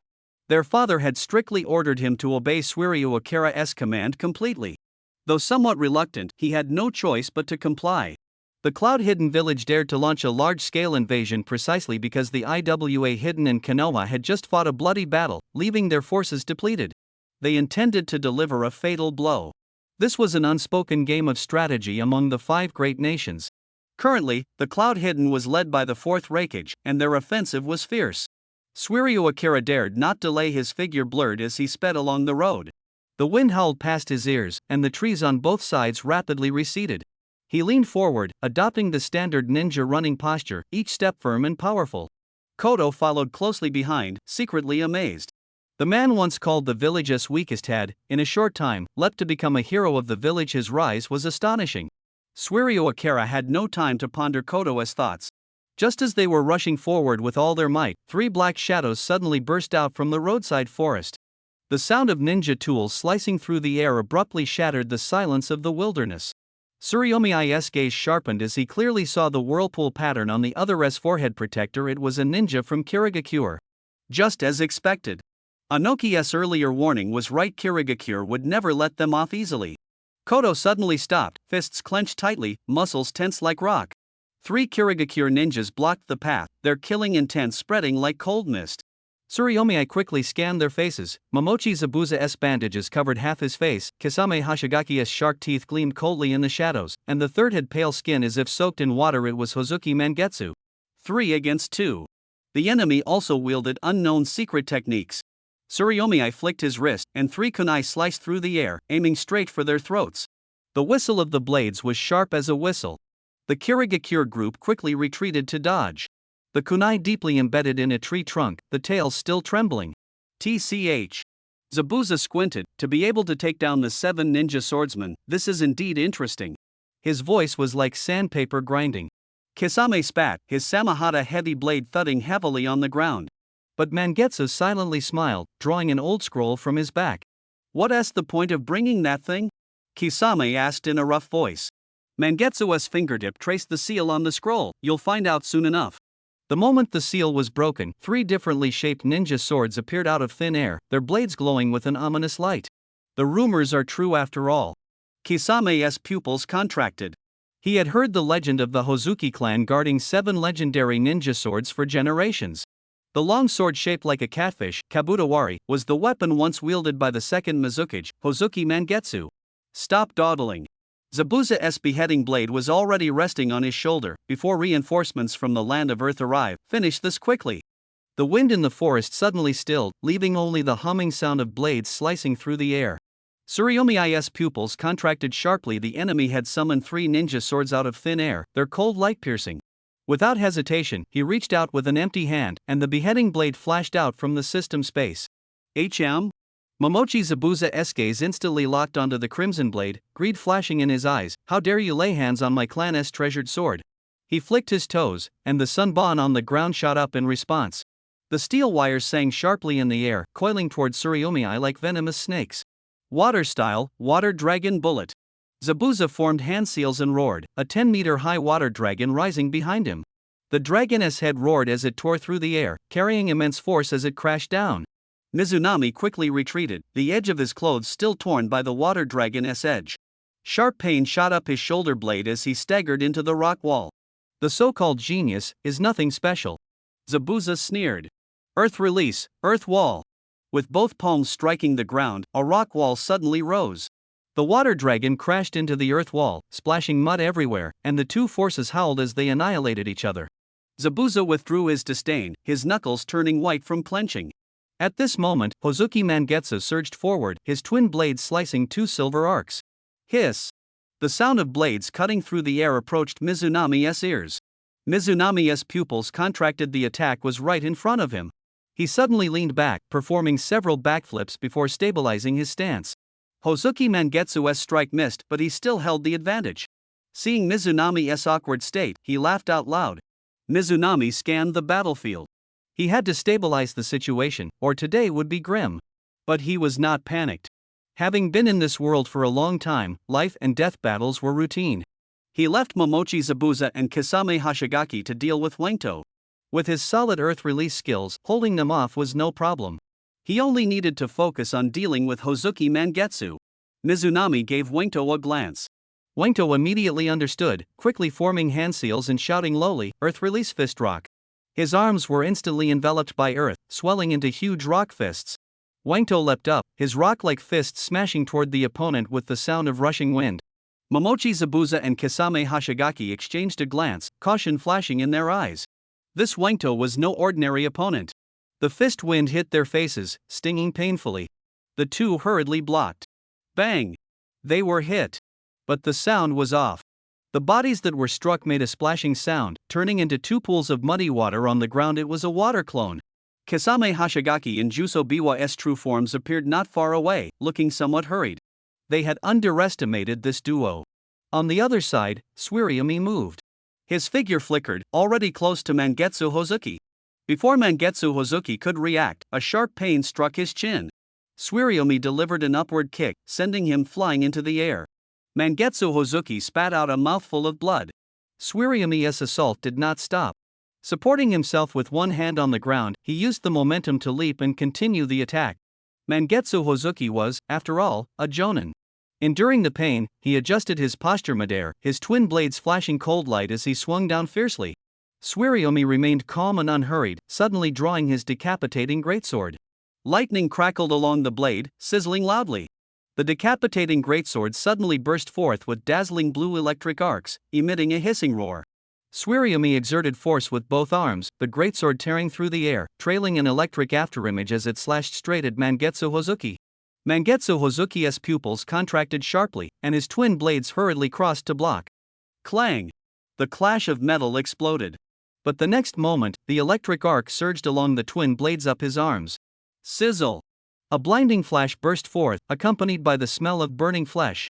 Their father had strictly ordered him to obey Suirio Akira's command completely. Though somewhat reluctant, he had no choice but to comply. The cloud-hidden village dared to launch a large-scale invasion precisely because the Iwa Hidden and Konoha had just fought a bloody battle, leaving their forces depleted. They intended to deliver a fatal blow. This was an unspoken game of strategy among the 5 great nations. Currently, the Cloud Hidden was led by the 4th Raikage, and their offensive was fierce. Suirio Akira dared not delay. His figure blurred as he sped along the road. The wind howled past his ears, and the trees on both sides rapidly receded. He leaned forward, adopting the standard ninja running posture, each step firm and powerful. Kodo followed closely behind, secretly amazed. The man once called the village's weakest had, in a short time, leapt to become a hero of the village. His rise was astonishing. Suirio Akira had no time to ponder Kodo's thoughts. Just as they were rushing forward with all their might, 3 black shadows suddenly burst out from the roadside forest. The sound of ninja tools slicing through the air abruptly shattered the silence of the wilderness. Tsuriomi's gaze sharpened as he clearly saw the whirlpool pattern on the other's forehead protector. It was a ninja from Kirigakure. Just as expected. Inoki's earlier warning was right. Kirigakure would never let them off easily. Kodo suddenly stopped, fists clenched tightly, muscles tense like rock. 3 Kirigakure ninjas blocked the path, their killing intent spreading like cold mist. Tsuriomi quickly scanned their faces. Momochi Zabuza's bandages covered half his face, Kisame Hashigaki's shark teeth gleamed coldly in the shadows, and the third had pale skin as if soaked in water. It was Hozuki Mangetsu. 3 against 2. The enemy also wielded unknown secret techniques. Tsuriomi flicked his wrist, and 3 kunai sliced through the air, aiming straight for their throats. The whistle of the blades was sharp as a whistle. The Kirigakure group quickly retreated to dodge. The kunai deeply embedded in a tree trunk, the tails still trembling. TCH. Zabuza squinted. To be able to take down the 7 ninja swordsmen, this is indeed interesting. His voice was like sandpaper grinding. Kisame spat, his Samahata heavy blade thudding heavily on the ground. But Mangetsu silently smiled, drawing an old scroll from his back. "What's the point of bringing that thing?" Kisame asked in a rough voice. Mangetsu's fingertip traced the seal on the scroll. "You'll find out soon enough." The moment the seal was broken, 3 differently shaped ninja swords appeared out of thin air, their blades glowing with an ominous light. The rumors are true after all. Kisame's pupils contracted. He had heard the legend of the Hozuki clan guarding 7 legendary ninja swords for generations. The long sword shaped like a catfish, Kabutawari, was the weapon once wielded by the second Mizukage, Hozuki Mangetsu. Stop dawdling. Zabuza's beheading blade was already resting on his shoulder before reinforcements from the land of Earth arrived. Finish this quickly. The wind in the forest suddenly stilled, leaving only the humming sound of blades slicing through the air. Tsuruyomi's pupils contracted sharply. The enemy had summoned 3 ninja swords out of thin air, their cold light piercing. Without hesitation, he reached out with an empty hand, and the beheading blade flashed out from the system space. HM? Momochi Zabuza's gaze instantly locked onto the crimson blade, greed flashing in his eyes. How dare you lay hands on my clan's treasured sword? He flicked his toes, and the sunbon on the ground shot up in response. The steel wires sang sharply in the air, coiling toward Tsuruyomi like venomous snakes. Water style, water dragon bullet. Zabuza formed hand seals and roared, a 10-meter-high water dragon rising behind him. The dragon's head roared as it tore through the air, carrying immense force as it crashed down. Mizunami quickly retreated, the edge of his clothes still torn by the water dragon's edge. Sharp pain shot up his shoulder blade as he staggered into the rock wall. The so-called genius is nothing special. Zabuza sneered. Earth release, earth wall. With both palms striking the ground, a rock wall suddenly rose. The water dragon crashed into the earth wall, splashing mud everywhere, and the 2 forces howled as they annihilated each other. Zabuza withdrew his disdain, his knuckles turning white from clenching. At this moment, Hozuki Mangetsu surged forward, his twin blades slicing 2 silver arcs. Hiss! The sound of blades cutting through the air approached Mizunami's ears. Mizunami's pupils contracted. The attack was right in front of him. He suddenly leaned back, performing several backflips before stabilizing his stance. Hozuki Mangetsu's strike missed, but he still held the advantage. Seeing Mizunami's awkward state, he laughed out loud. Mizunami scanned the battlefield. He had to stabilize the situation, or today would be grim. But he was not panicked. Having been in this world for a long time, life and death battles were routine. He left Momochi Zabuza and Kisame Hashigaki to deal with Wengto. With his solid earth release skills, holding them off was no problem. He only needed to focus on dealing with Hozuki Mangetsu. Mizunami gave Wengto a glance. Wengto immediately understood, quickly forming hand seals and shouting lowly, Earth release fist rock. His arms were instantly enveloped by earth, swelling into huge rock fists. Wengto leapt up, his rock-like fists smashing toward the opponent with the sound of rushing wind. Momochi Zabuza and Kisame Hashigaki exchanged a glance, caution flashing in their eyes. This Wengto was no ordinary opponent. The fist wind hit their faces, stinging painfully. The 2 hurriedly blocked. Bang! They were hit. But the sound was off. The bodies that were struck made a splashing sound, turning into 2 pools of muddy water on the ground. It was a water clone. Kisame Hashigaki and Juso Biwa's true forms appeared not far away, looking somewhat hurried. They had underestimated this duo. On the other side, Tsuruyomi moved. His figure flickered, already close to Mangetsu Hozuki. Before Mangetsu Hozuki could react, a sharp pain struck his chin. Tsuruyomi delivered an upward kick, sending him flying into the air. Mangetsu Hozuki spat out a mouthful of blood. Tsuruyomi's assault did not stop. Supporting himself with one hand on the ground, he used the momentum to leap and continue the attack. Mangetsu Hozuki was, after all, a jonin. Enduring the pain, he adjusted his posture midair, his twin blades flashing cold light as he swung down fiercely. Tsuruyomi remained calm and unhurried, suddenly drawing his decapitating greatsword. Lightning crackled along the blade, sizzling loudly. The decapitating greatsword suddenly burst forth with dazzling blue electric arcs, emitting a hissing roar. Tsuruyomi exerted force with both arms, the greatsword tearing through the air, trailing an electric afterimage as it slashed straight at Mangetsu Hozuki. Mangetsu Hozuki's pupils contracted sharply, and his twin blades hurriedly crossed to block. Clang! The clash of metal exploded. But the next moment, the electric arc surged along the twin blades up his arms. Sizzle! A blinding flash burst forth, accompanied by the smell of burning flesh.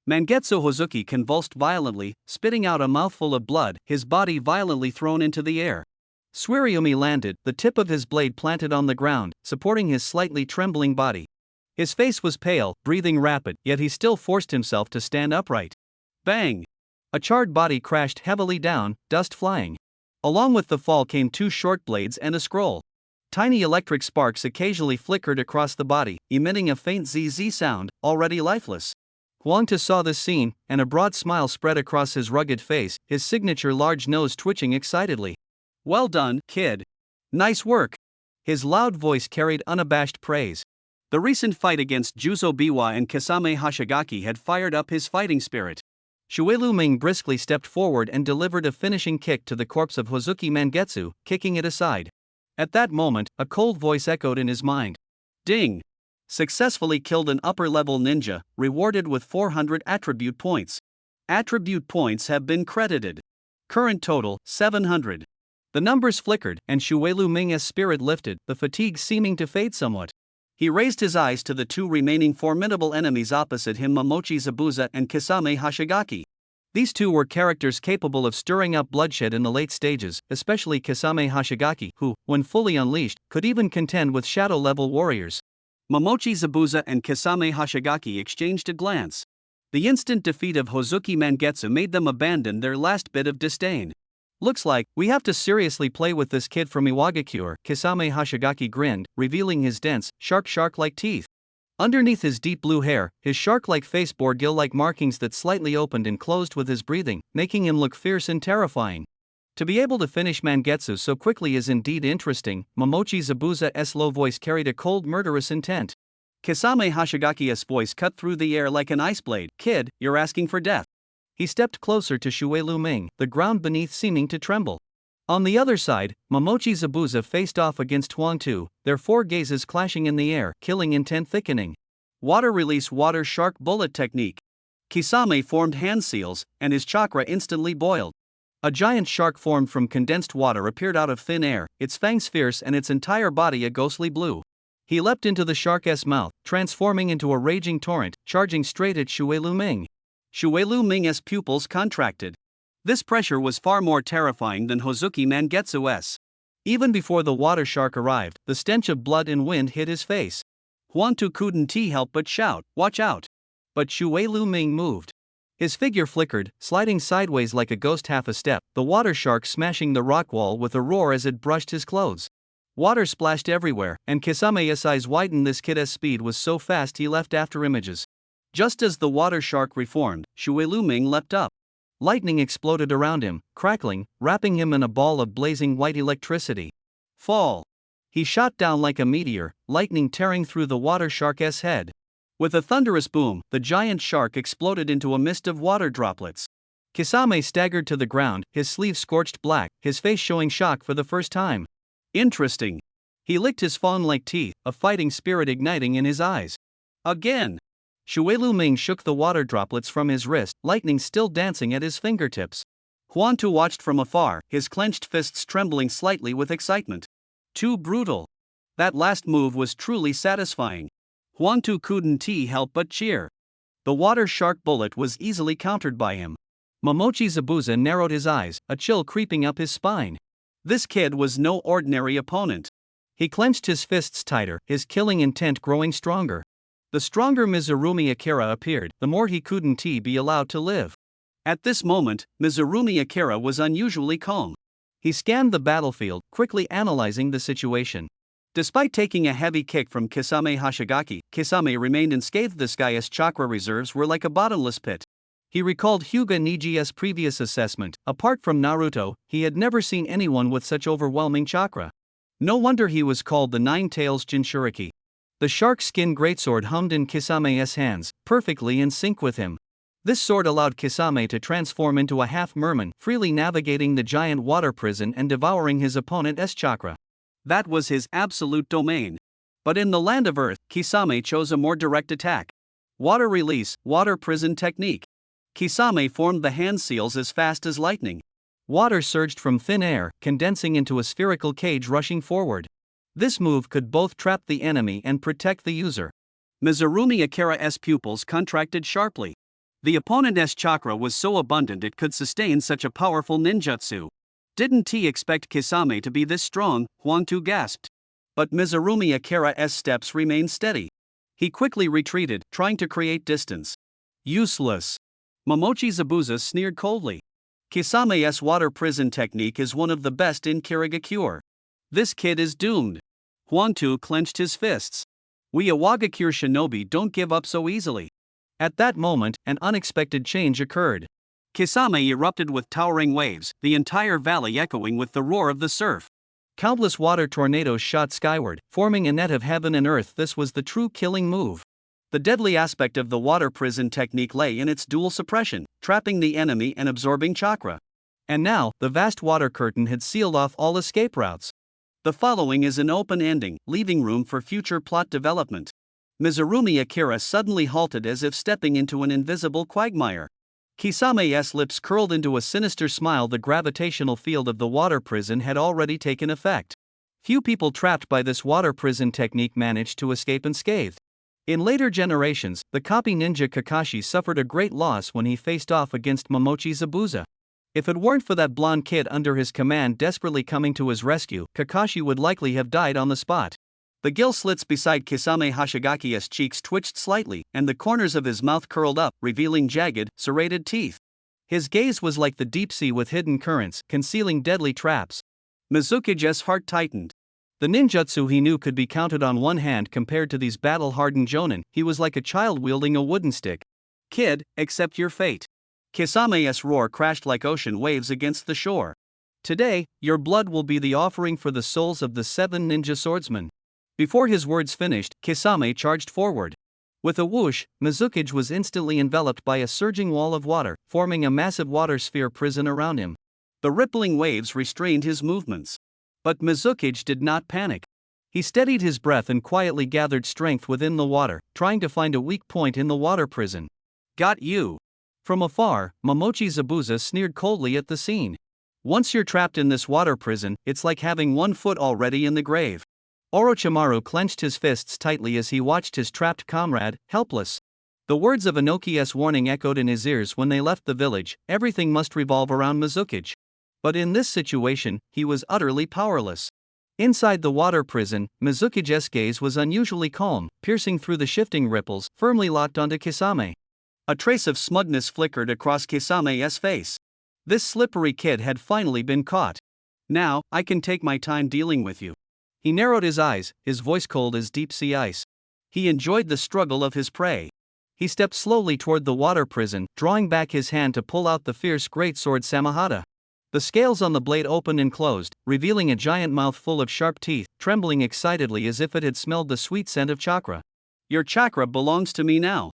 Mangetsu Hozuki convulsed violently, spitting out a mouthful of blood, his body violently thrown into the air. Tsuruyomi landed, the tip of his blade planted on the ground, supporting his slightly trembling body. His face was pale, breathing rapid, yet he still forced himself to stand upright. Bang! A charred body crashed heavily down, dust flying. Along with the fall came two short blades and a scroll. Tiny electric sparks occasionally flickered across the body, emitting a faint ZZ sound, already lifeless. Huang Tu saw this scene, and a broad smile spread across his rugged face, his signature large nose twitching excitedly. "Well done, kid. Nice work." His loud voice carried unabashed praise. The recent fight against Juzo Biwa and Kisame Hashigaki had fired up his fighting spirit. Shui Luming briskly stepped forward and delivered a finishing kick to the corpse of Hozuki Mangetsu, kicking it aside. At that moment, a cold voice echoed in his mind. "Ding! Successfully killed an upper-level ninja, rewarded with 400 attribute points. Attribute points have been credited. Current total, 700. The numbers flickered, and Shui Luming's spirit lifted, the fatigue seeming to fade somewhat. He raised his eyes to the two remaining formidable enemies opposite him, Momochi Zabuza and Kisame Hashigaki. These two were characters capable of stirring up bloodshed in the late stages, especially Kisame Hashigaki, who, when fully unleashed, could even contend with shadow-level warriors. Momochi Zabuza and Kisame Hashigaki exchanged a glance. The instant defeat of Hozuki Mangetsu made them abandon their last bit of disdain. "Looks like we have to seriously play with this kid from Iwagakure," Kisame Hashigaki grinned, revealing his dense, shark-like teeth. Underneath his deep blue hair, his shark-like face bore gill-like markings that slightly opened and closed with his breathing, making him look fierce and terrifying. To be able to finish Mangetsu so quickly is indeed interesting. Momochi Zabuza's low voice carried a cold, murderous intent. Kisame Hashigaki's voice cut through the air like an ice blade. "Kid, you're asking for death." He stepped closer to Shui Luming, the ground beneath seeming to tremble. On the other side, Momochi Zabuza faced off against Huang Tu, their four gazes clashing in the air, killing intent thickening. Water release water shark bullet technique. Kisame formed hand seals, and his chakra instantly boiled. A giant shark formed from condensed water appeared out of thin air, its fangs fierce and its entire body a ghostly blue. He leapt into the shark's mouth, transforming into a raging torrent, charging straight at Shui Luming. Shui Luming's pupils contracted. This pressure was far more terrifying than Hozuki Mangetsu's. Even before the water shark arrived, the stench of blood and wind hit his face. Huang Tu couldn't help but shout, "Watch out!" But Shui Luming moved. His figure flickered, sliding sideways like a ghost half a step, the water shark smashing the rock wall with a roar as it brushed his clothes. Water splashed everywhere, and Kisame's eyes widened. This kid's speed was so fast he left after images. Just as the water shark reformed, Shui Luming leapt up. Lightning exploded around him, crackling, wrapping him in a ball of blazing white electricity. Fall! He shot down like a meteor, lightning tearing through the water shark's head. With a thunderous boom, the giant shark exploded into a mist of water droplets. Kisame staggered to the ground, his sleeves scorched black, his face showing shock for the first time. Interesting. He licked his fawn-like teeth, a fighting spirit igniting in his eyes. Again! Shui Luming shook the water droplets from his wrist, lightning still dancing at his fingertips. Huang Tu watched from afar, his clenched fists trembling slightly with excitement. Too brutal. That last move was truly satisfying. Huang Tu couldn't help but cheer. The water shark bullet was easily countered by him. Momochi Zabuza narrowed his eyes, a chill creeping up his spine. This kid was no ordinary opponent. He clenched his fists tighter, his killing intent growing stronger. The stronger Mizurumi Akira appeared, the more he couldn't be allowed to live. At this moment, Mizurumi Akira was unusually calm. He scanned the battlefield, quickly analyzing the situation. Despite taking a heavy kick from Kisame Hashigaki, Kisame remained unscathed. This guy's chakra reserves were like a bottomless pit. He recalled Hyuga Niji's previous assessment. Apart from Naruto, he had never seen anyone with such overwhelming chakra. No wonder he was called the Nine Tails Jinchuriki. The shark skin greatsword hummed in Kisame's hands, perfectly in sync with him. This sword allowed Kisame to transform into a half-merman, freely navigating the giant water prison and devouring his opponent's chakra. That was his absolute domain. But in the land of Earth, Kisame chose a more direct attack. Water release, water prison technique. Kisame formed the hand seals as fast as lightning. Water surged from thin air, condensing into a spherical cage rushing forward. This move could both trap the enemy and protect the user. Mizurumi Akira's pupils contracted sharply. The opponent's chakra was so abundant it could sustain such a powerful ninjutsu. Didn't he expect Kisame to be this strong? Huang Tu gasped. But Mizurumi Akira's steps remained steady. He quickly retreated, trying to create distance. Useless. Momochi Zabuza sneered coldly. Kisame's water prison technique is one of the best in Kirigakure. This kid is doomed. Huangtu clenched his fists. We Iwagakure shinobi don't give up so easily. At that moment, an unexpected change occurred. Kisame erupted with towering waves, the entire valley echoing with the roar of the surf. Countless water tornadoes shot skyward, forming a net of heaven and earth. This was the true killing move. The deadly aspect of the water prison technique lay in its dual suppression, trapping the enemy and absorbing chakra. And now, the vast water curtain had sealed off all escape routes. The following is an open ending, leaving room for future plot development. Mizurumi Akira suddenly halted as if stepping into an invisible quagmire. Kisame's lips curled into a sinister smile. The gravitational field of the water prison had already taken effect. Few people trapped by this water prison technique managed to escape unscathed. In later generations, the copy ninja Kakashi suffered a great loss when he faced off against Momochi Zabuza. If it weren't for that blonde kid under his command desperately coming to his rescue, Kakashi would likely have died on the spot. The gill slits beside Kisame Hashigaki's cheeks twitched slightly, and the corners of his mouth curled up, revealing jagged, serrated teeth. His gaze was like the deep sea with hidden currents, concealing deadly traps. Mizuki's heart tightened. The ninjutsu he knew could be counted on one hand compared to these battle-hardened jonin. He was like a child wielding a wooden stick. Kid, accept your fate. Kisame's roar crashed like ocean waves against the shore. Today, your blood will be the offering for the souls of the 7 ninja swordsmen. Before his words finished, Kisame charged forward. With a whoosh, Mizuki was instantly enveloped by a surging wall of water, forming a massive water sphere prison around him. The rippling waves restrained his movements. But Mizuki did not panic. He steadied his breath and quietly gathered strength within the water, trying to find a weak point in the water prison. Got you. From afar, Momochi Zabuza sneered coldly at the scene. Once you're trapped in this water prison, it's like having one foot already in the grave. Orochimaru clenched his fists tightly as he watched his trapped comrade, helpless. The words of Inoki's warning echoed in his ears when they left the village: everything must revolve around Mizuki. But in this situation, he was utterly powerless. Inside the water prison, Mizuki's gaze was unusually calm, piercing through the shifting ripples, firmly locked onto Kisame. A trace of smugness flickered across Kisame's face. This slippery kid had finally been caught. Now, I can take my time dealing with you. He narrowed his eyes, his voice cold as deep-sea ice. He enjoyed the struggle of his prey. He stepped slowly toward the water prison, drawing back his hand to pull out the fierce greatsword Samahata. The scales on the blade opened and closed, revealing a giant mouth full of sharp teeth, trembling excitedly as if it had smelled the sweet scent of chakra. Your chakra belongs to me now.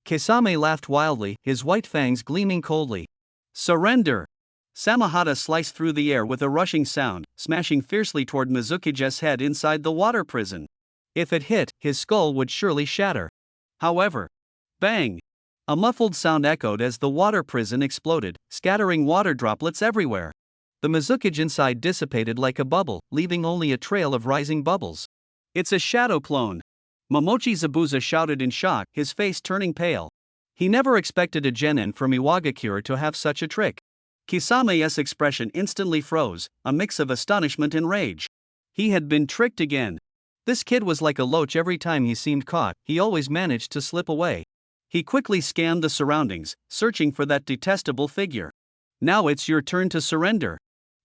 Kisame laughed wildly, his white fangs gleaming coldly. Surrender! Samahata sliced through the air with a rushing sound, smashing fiercely toward Mizuki's head inside the water prison. If it hit, his skull would surely shatter. However, bang! A muffled sound echoed as the water prison exploded, scattering water droplets everywhere. The Mizuki inside dissipated like a bubble, leaving only a trail of rising bubbles. It's a shadow clone! Momochi Zabuza shouted in shock, his face turning pale. He never expected a genin from Iwagakure to have such a trick. Kisame's expression instantly froze, a mix of astonishment and rage. He had been tricked again. This kid was like a loach. Every time he seemed caught, he always managed to slip away. He quickly scanned the surroundings, searching for that detestable figure. Now it's your turn to surrender.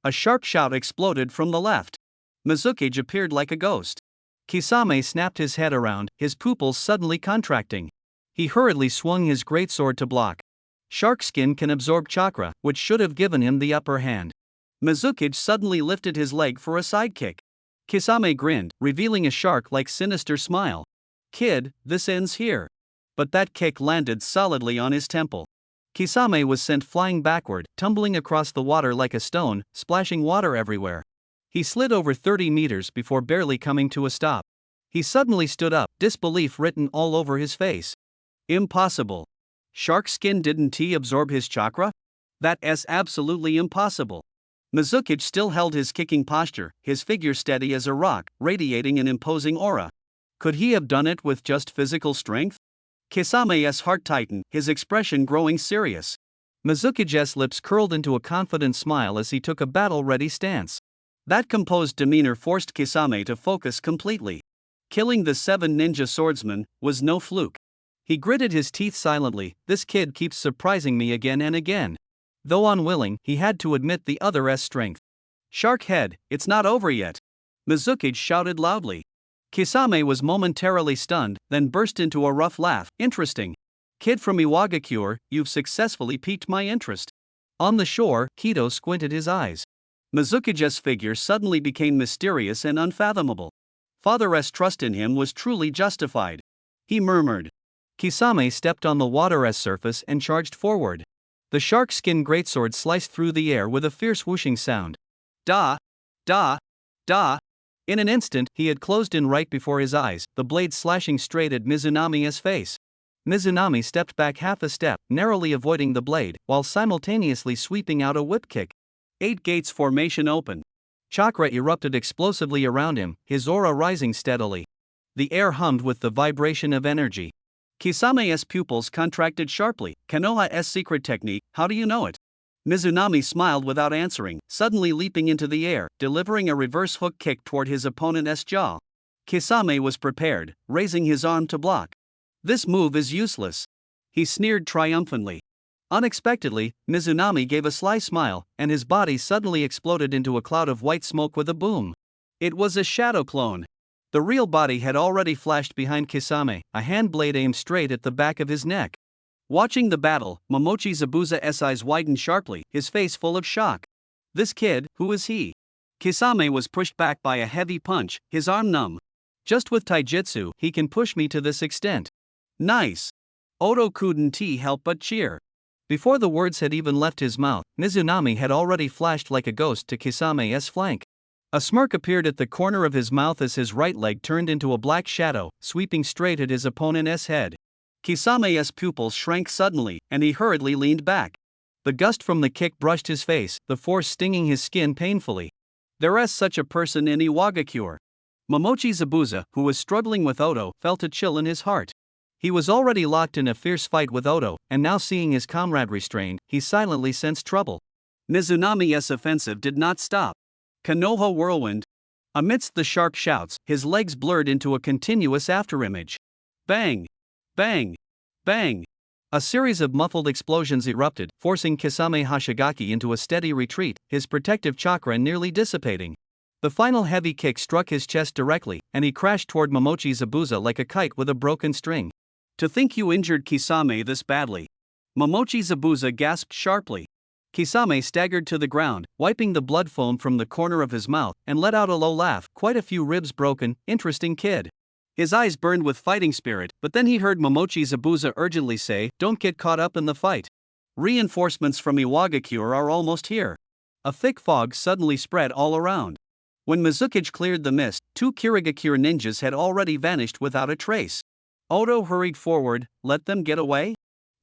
A sharp shout exploded from the left. Mizuki appeared like a ghost. Kisame snapped his head around, his pupils suddenly contracting. He hurriedly swung his greatsword to block. Shark skin can absorb chakra, which should have given him the upper hand. Mizuki suddenly lifted his leg for a sidekick. Kisame grinned, revealing a shark-like sinister smile. Kid, this ends here. But that kick landed solidly on his temple. Kisame was sent flying backward, tumbling across the water like a stone, splashing water everywhere. He slid over 30 meters before barely coming to a stop. He suddenly stood up, disbelief written all over his face. Impossible. Shark skin didn't absorb his chakra? That is absolutely impossible. Mizuki still held his kicking posture, his figure steady as a rock, radiating an imposing aura. Could he have done it with just physical strength? Kisame's heart tightened, his expression growing serious. Mizuki's lips curled into a confident smile as he took a battle-ready stance. That composed demeanor forced Kisame to focus completely. Killing the 7 ninja swordsmen was no fluke. He gritted his teeth silently. This kid keeps surprising me again and again. Though unwilling, he had to admit the other's strength. Shark head, it's not over yet. Mizuki shouted loudly. Kisame was momentarily stunned, then burst into a rough laugh. Interesting. Kid from Iwagakure, you've successfully piqued my interest. On the shore, Kido squinted his eyes. Mizuki's figure suddenly became mysterious and unfathomable. Father's trust in him was truly justified. He murmured. Kisame stepped on the water's surface and charged forward. The shark skin greatsword sliced through the air with a fierce whooshing sound. Da! Da! Da! In an instant, he had closed in right before his eyes, the blade slashing straight at Mizunami's face. Mizunami stepped back half a step, narrowly avoiding the blade, while simultaneously sweeping out a whip kick. 8 gates formation open. Chakra erupted explosively around him, his aura rising steadily. The air hummed with the vibration of energy. Kisame's pupils contracted sharply. Konoha's secret technique, how do you know it? Mizunami smiled without answering, suddenly leaping into the air, delivering a reverse hook kick toward his opponent's jaw. Kisame was prepared, raising his arm to block. This move is useless. He sneered triumphantly. Unexpectedly, Mizunami gave a sly smile, and his body suddenly exploded into a cloud of white smoke with a boom. It was a shadow clone. The real body had already flashed behind Kisame, a hand blade aimed straight at the back of his neck. Watching the battle, Momochi Zabuza's eyes widened sharply, his face full of shock. This kid, who is he? Kisame was pushed back by a heavy punch, his arm numb. Just with taijutsu, he can push me to this extent. Nice. Oto couldn't help but cheer. Before the words had even left his mouth, Mizunami had already flashed like a ghost to Kisame's flank. A smirk appeared at the corner of his mouth as his right leg turned into a black shadow, sweeping straight at his opponent's head. Kisame's pupils shrank suddenly, and he hurriedly leaned back. The gust from the kick brushed his face, the force stinging his skin painfully. There is such a person in Iwagakure. Momochi Zabuza, who was struggling with Oto, felt a chill in his heart. He was already locked in a fierce fight with Oto, and now seeing his comrade restrained, he silently sensed trouble. Mizunami's offensive did not stop. Konoha whirlwind. Amidst the sharp shouts, his legs blurred into a continuous afterimage. Bang! Bang! Bang! A series of muffled explosions erupted, forcing Kisame Hashigaki into a steady retreat, his protective chakra nearly dissipating. The final heavy kick struck his chest directly, and he crashed toward Momochi Zabuza like a kite with a broken string. To think you injured Kisame this badly. Momochi Zabuza gasped sharply. Kisame staggered to the ground, wiping the blood foam from the corner of his mouth, and let out a low laugh. Quite a few ribs broken, interesting kid. His eyes burned with fighting spirit, but then he heard Momochi Zabuza urgently say, "Don't get caught up in the fight. Reinforcements from Iwagakure are almost here." A thick fog suddenly spread all around. When Mizuki cleared the mist, 2 Kirigakure ninjas had already vanished without a trace. Oto hurried forward. Let them get away?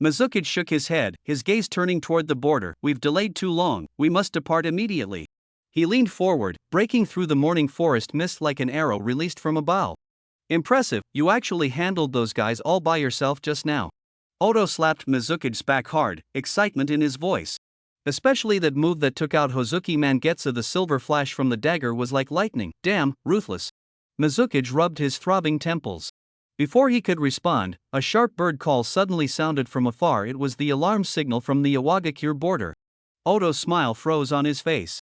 Mizuki shook his head, his gaze turning toward the border. We've delayed too long, we must depart immediately. He leaned forward, breaking through the morning forest mist like an arrow released from a bow. Impressive, you actually handled those guys all by yourself just now. Oto slapped Mizuki's back hard, excitement in his voice. Especially that move that took out Hozuki Mangetsu. The silver flash from the dagger was like lightning. Damn, ruthless. Mizuki rubbed his throbbing temples. Before he could respond, a sharp bird call suddenly sounded from afar. It was the alarm signal from the Iwagakure border. Oto's smile froze on his face.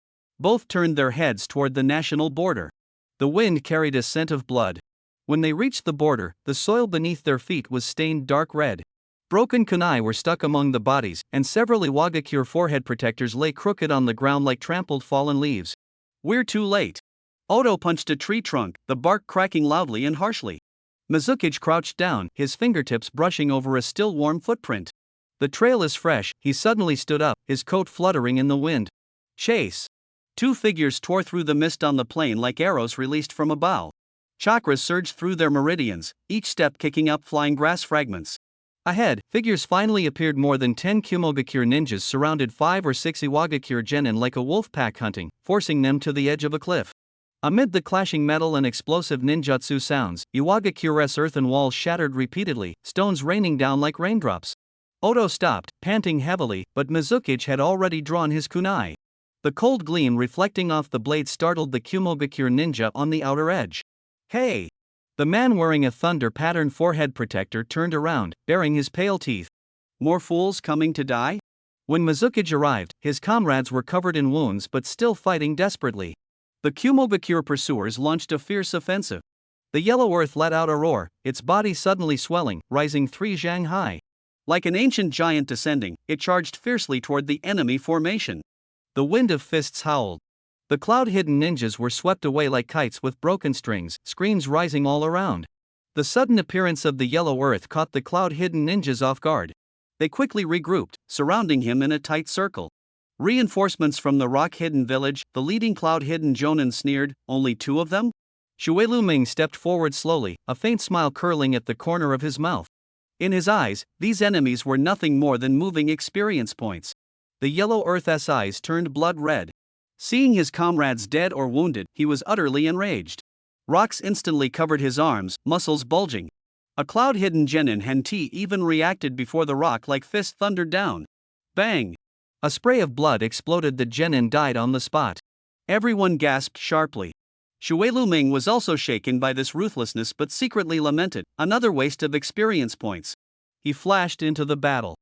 Both turned their heads toward the national border. The wind carried a scent of blood. When they reached the border, the soil beneath their feet was stained dark red. Broken kunai were stuck among the bodies, and several Iwagakure forehead protectors lay crooked on the ground like trampled fallen leaves. We're too late. Oto punched a tree trunk, the bark cracking loudly and harshly. Mizuki crouched down, his fingertips brushing over a still warm footprint. The trail is fresh. He suddenly stood up, his coat fluttering in the wind. Chase! 2 figures tore through the mist on the plain like arrows released from a bow. Chakras surged through their meridians, each step kicking up flying grass fragments. Ahead, figures finally appeared. More than 10 Kumogakure ninjas surrounded 5 or 6 Iwagakure genin like a wolf pack hunting, forcing them to the edge of a cliff. Amid the clashing metal and explosive ninjutsu sounds, Iwagakure's earthen walls shattered repeatedly, stones raining down like raindrops. Oto stopped, panting heavily, but Mizuki had already drawn his kunai. The cold gleam reflecting off the blade startled the Kumogakure ninja on the outer edge. Hey! The man wearing a thunder-patterned forehead protector turned around, baring his pale teeth. More fools coming to die? When Mizukage arrived, his comrades were covered in wounds but still fighting desperately. The Kumobakure pursuers launched a fierce offensive. The yellow earth let out a roar, its body suddenly swelling, rising 3 zhang high. Like an ancient giant descending, it charged fiercely toward the enemy formation. The wind of fists howled. The cloud-hidden ninjas were swept away like kites with broken strings, screams rising all around. The sudden appearance of the yellow earth caught the cloud-hidden ninjas off guard. They quickly regrouped, surrounding him in a tight circle. Reinforcements from the rock-hidden village, the leading cloud-hidden jonin sneered, only 2 of them? Xue Luming stepped forward slowly, a faint smile curling at the corner of his mouth. In his eyes, these enemies were nothing more than moving experience points. The yellow earth's eyes turned blood red. Seeing his comrades dead or wounded, he was utterly enraged. Rocks instantly covered his arms, muscles bulging. A cloud-hidden genin Henti even reacted before the rock-like fist thundered down. Bang! A spray of blood exploded. The genin died on the spot. Everyone gasped sharply. Xue Luming was also shaken by this ruthlessness but secretly lamented, another waste of experience points. He flashed into the battle.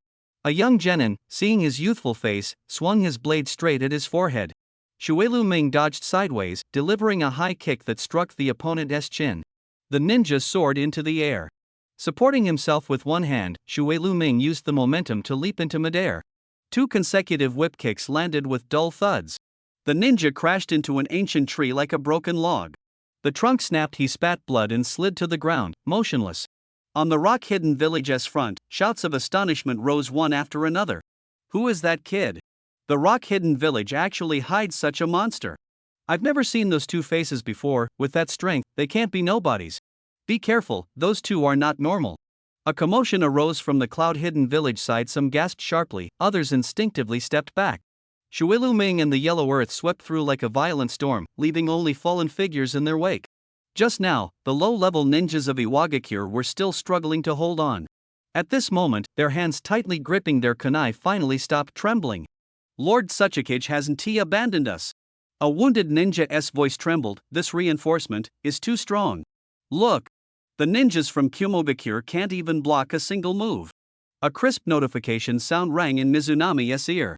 A young genin, seeing his youthful face, swung his blade straight at his forehead. Xue Luming dodged sideways, delivering a high kick that struck the opponent's chin. The ninja soared into the air. Supporting himself with one hand, Xue Luming used the momentum to leap into midair. 2 consecutive whip kicks landed with dull thuds. The ninja crashed into an ancient tree like a broken log. The trunk snapped. He spat blood and slid to the ground, motionless. On the rock-hidden village's front, shouts of astonishment rose one after another. Who is that kid? The rock-hidden village actually hides such a monster. I've never seen those 2 faces before. With that strength, they can't be nobodies. Be careful, those 2 are not normal. A commotion arose from the cloud-hidden village side. Some gasped sharply, others instinctively stepped back. Xue Luming and the yellow earth swept through like a violent storm, leaving only fallen figures in their wake. Just now, the low-level ninjas of Iwagakure were still struggling to hold on. At this moment, their hands tightly gripping their kunai finally stopped trembling. Lord Tsuchikage hasn't he abandoned us? A wounded ninja's voice trembled. This reinforcement is too strong. Look! The ninjas from Kumobakure can't even block a single move. A crisp notification sound rang in Mizunami's ear.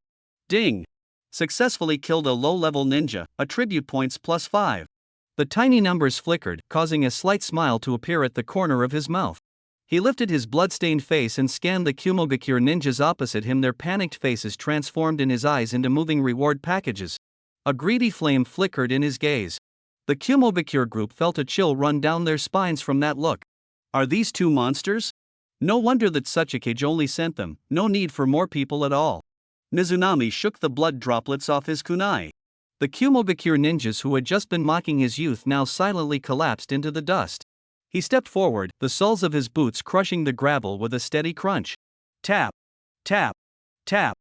Ding! Successfully killed a low-level ninja, attribute points +5. The tiny numbers flickered, causing a slight smile to appear at the corner of his mouth. He lifted his blood-stained face and scanned the Kumobakure ninjas opposite him. Their panicked faces transformed in his eyes into moving reward packages. A greedy flame flickered in his gaze. The Kumobakure group felt a chill run down their spines from that look. Are these 2 monsters? No wonder that Tsuchikage only sent them, no need for more people at all. Mizunami shook the blood droplets off his kunai. The Kumobakure ninjas who had just been mocking his youth now silently collapsed into the dust. He stepped forward, the soles of his boots crushing the gravel with a steady crunch. Tap, tap, tap.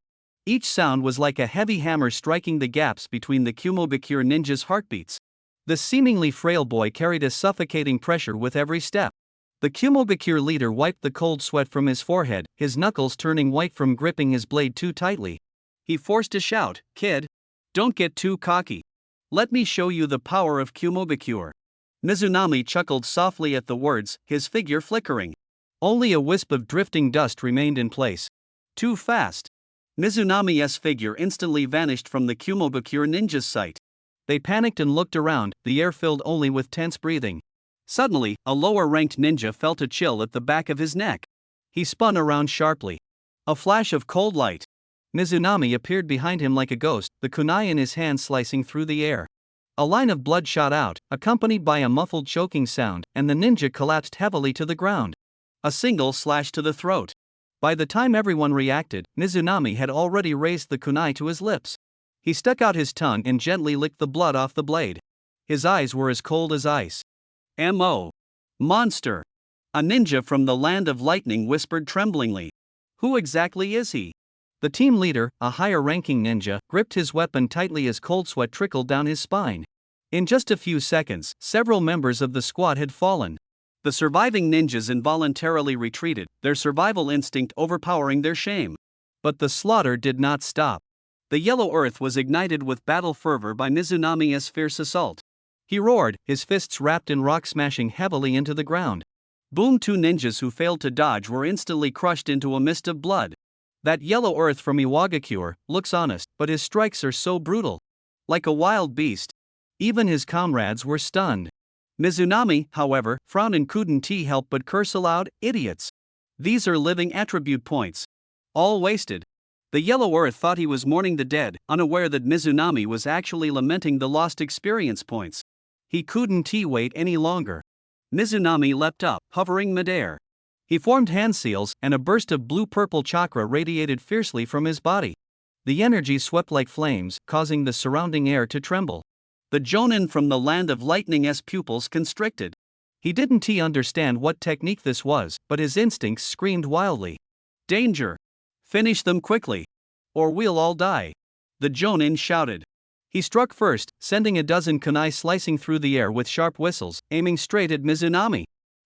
Each sound was like a heavy hammer striking the gaps between the Kumobakure ninjas' heartbeats. The seemingly frail boy carried a suffocating pressure with every step. The Kumobakure leader wiped the cold sweat from his forehead, his knuckles turning white from gripping his blade too tightly. He forced a shout, "Kid! Don't get too cocky. Let me show you the power of Kumobakure." Mizunami chuckled softly at the words, his figure flickering. Only a wisp of drifting dust remained in place. Too fast. Mizunami's figure instantly vanished from the Kumobakure ninja's sight. They panicked and looked around, the air filled only with tense breathing. Suddenly, a lower-ranked ninja felt a chill at the back of his neck. He spun around sharply. A flash of cold light. Mizunami appeared behind him like a ghost, the kunai in his hand slicing through the air. A line of blood shot out, accompanied by a muffled choking sound, and the ninja collapsed heavily to the ground. A single slash to the throat. By the time everyone reacted, Mizunami had already raised the kunai to his lips. He stuck out his tongue and gently licked the blood off the blade. His eyes were as cold as ice. M.O. Monster! A ninja from the land of lightning whispered tremblingly. Who exactly is he? The team leader, a higher-ranking ninja, gripped his weapon tightly as cold sweat trickled down his spine. In just a few seconds, several members of the squad had fallen. The surviving ninjas involuntarily retreated, their survival instinct overpowering their shame. But the slaughter did not stop. The yellow earth was ignited with battle fervor by Mizunami's fierce assault. He roared, his fists wrapped in rock smashing heavily into the ground. Boom! 2 ninjas who failed to dodge were instantly crushed into a mist of blood. That yellow earth from Iwagakure looks honest, but his strikes are so brutal. Like a wild beast. Even his comrades were stunned. Mizunami, however, frowned and couldn't help but curse aloud, idiots. These are living attribute points. All wasted. The yellow earth thought he was mourning the dead, unaware that Mizunami was actually lamenting the lost experience points. He couldn't wait any longer. Mizunami leapt up, hovering midair. He formed hand seals, and a burst of blue-purple chakra radiated fiercely from his body. The energy swept like flames, causing the surrounding air to tremble. The Jonin from the land of lightning's pupils constricted. He didn't understand what technique this was, but his instincts screamed wildly. Danger! Finish them quickly, or we'll all die. The Jonin shouted. He struck first, sending a dozen kunai slicing through the air with sharp whistles, aiming straight at Mizunami.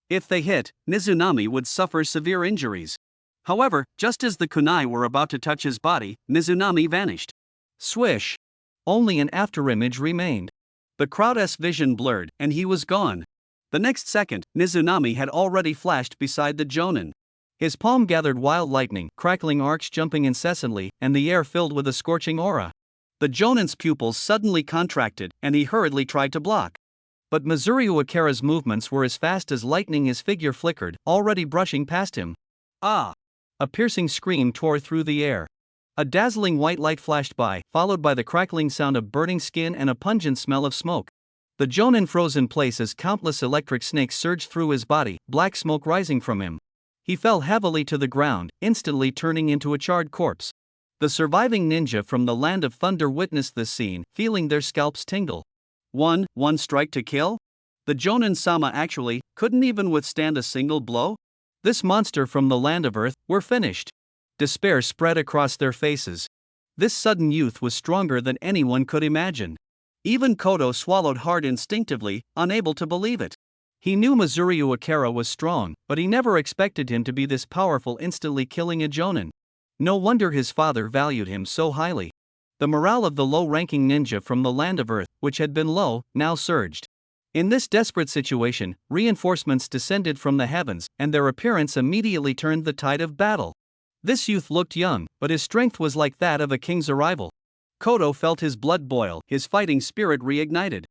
If they hit, Mizunami would suffer severe injuries. However, just as the kunai were about to touch his body, Mizunami vanished. Swish! Only an afterimage remained. The crowd's vision blurred, and he was gone. The next second, Mizunami had already flashed beside the Jonin. His palm gathered wild lightning, crackling arcs jumping incessantly, and the air filled with a scorching aura. The Jonin's pupils suddenly contracted, and he hurriedly tried to block. But Mizuryu Akira's movements were as fast as lightning. His figure flickered, already brushing past him. Ah! A piercing scream tore through the air. A dazzling white light flashed by, followed by the crackling sound of burning skin and a pungent smell of smoke. The Jonin froze in place as countless electric snakes surged through his body, black smoke rising from him. He fell heavily to the ground, instantly turning into a charred corpse. The surviving ninja from the land of thunder witnessed this scene, feeling their scalps tingle. One strike to kill? The Jonin-sama actually couldn't even withstand a single blow? This monster from the land of earth were finished. Despair spread across their faces. This sudden youth was stronger than anyone could imagine. Even Kodo swallowed hard instinctively, unable to believe it. He knew Mizuryu Akira was strong, but he never expected him to be this powerful, instantly killing a Jonin. No wonder his father valued him so highly. The morale of the low-ranking ninja from the land of earth, which had been low, now surged. In this desperate situation, reinforcements descended from the heavens, and their appearance immediately turned the tide of battle. This youth looked young, but his strength was like that of a king's arrival. Kodo felt his blood boil, his fighting spirit reignited.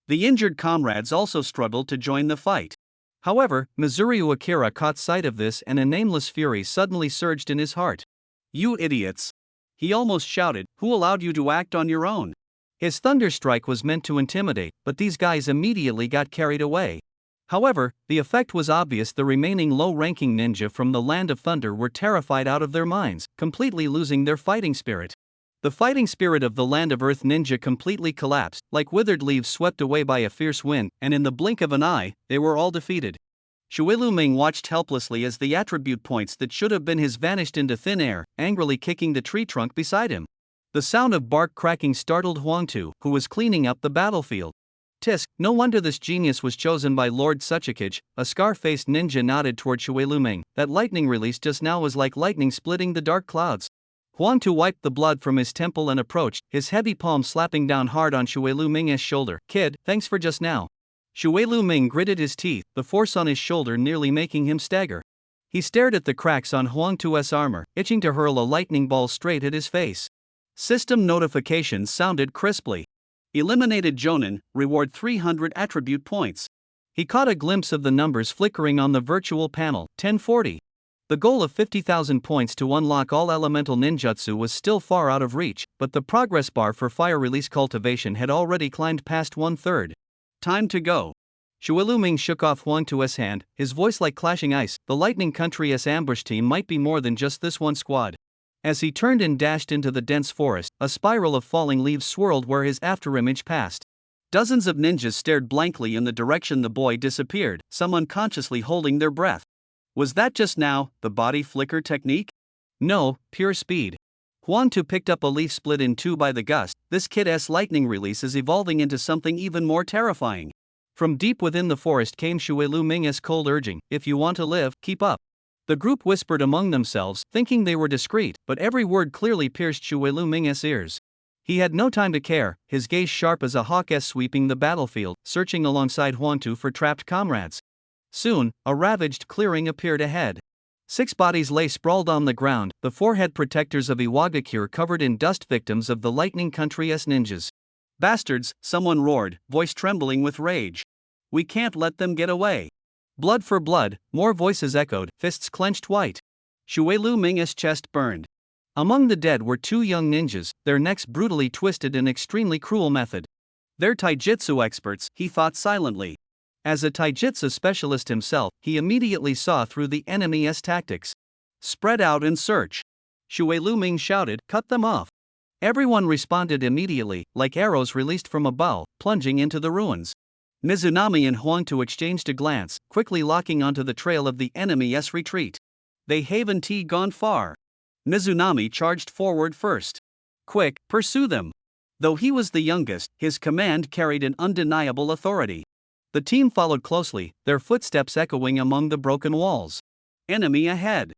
The injured comrades also struggled to join the fight. However, Mizuryu Akira caught sight of this, and a nameless fury suddenly surged in his heart. You idiots! He almost shouted, who allowed you to act on your own? His thunder strike was meant to intimidate, but these guys immediately got carried away. However, the effect was obvious. The remaining low-ranking ninja from the land of thunder were terrified out of their minds, completely losing their fighting spirit. The fighting spirit of the land of earth ninja completely collapsed, like withered leaves swept away by a fierce wind, and in the blink of an eye, they were all defeated. Shuiluming watched helplessly as the attribute points that should have been his vanished into thin air, angrily kicking the tree trunk beside him. The sound of bark cracking startled Huangtu, who was cleaning up the battlefield. Tisk, no wonder this genius was chosen by Lord Suchikage. A scar-faced ninja nodded toward Shuiluming. That lightning release just now was like lightning splitting the dark clouds. Huangtu wiped the blood from his temple and approached, his heavy palm slapping down hard on Shuiluming's shoulder. Kid, thanks for just now. Shuiluming gritted his teeth, the force on his shoulder nearly making him stagger. He stared at the cracks on Huangtu's armor, itching to hurl a lightning ball straight at his face. System notifications sounded crisply. Eliminated Jonin, reward 300 attribute points. He caught a glimpse of the numbers flickering on the virtual panel, 1040. The goal of 50,000 points to unlock all elemental ninjutsu was still far out of reach, but the progress bar for fire release cultivation had already climbed past 1/3. Time to go. Shuiluming shook off Huangtu's hand, his voice like clashing ice. The Lightning Country's ambush team might be more than just this one squad. As he turned and dashed into the dense forest, a spiral of falling leaves swirled where his afterimage passed. Dozens of ninjas stared blankly in the direction the boy disappeared, some unconsciously holding their breath. Was that just now the body flicker technique? No, pure speed. Huangtu picked up a leaf split in two by the gust. This kid's lightning release is evolving into something even more terrifying. From deep within the forest came Shuiluming's cold urging, if you want to live, keep up. The group whispered among themselves, thinking they were discreet, but every word clearly pierced Shuiluming's ears. He had no time to care, his gaze sharp as a hawk's sweeping the battlefield, searching alongside Huangtu for trapped comrades. Soon, a ravaged clearing appeared ahead. 6 bodies lay sprawled on the ground, the forehead protectors of Iwagakure covered in dust, victims of the Lightning Country's ninjas. "Bastards," someone roared, voice trembling with rage. "We can't let them get away." "Blood for blood," more voices echoed, fists clenched white. Shuelu Ming's chest burned. Among the dead were 2 young ninjas, their necks brutally twisted in extremely cruel method. "They're taijutsu experts," he thought silently. As a taijutsu specialist himself, he immediately saw through the enemy's tactics. "Spread out and search!" Shuelu Ming shouted, "Cut them off!" Everyone responded immediately, like arrows released from a bow, plunging into the ruins. Mizunami and Huangtu exchanged a glance, quickly locking onto the trail of the enemy's retreat. They haven't gone far. Mizunami charged forward first. "Quick, pursue them!" Though he was the youngest, his command carried an undeniable authority. The team followed closely, their footsteps echoing among the broken walls. "Enemy ahead!"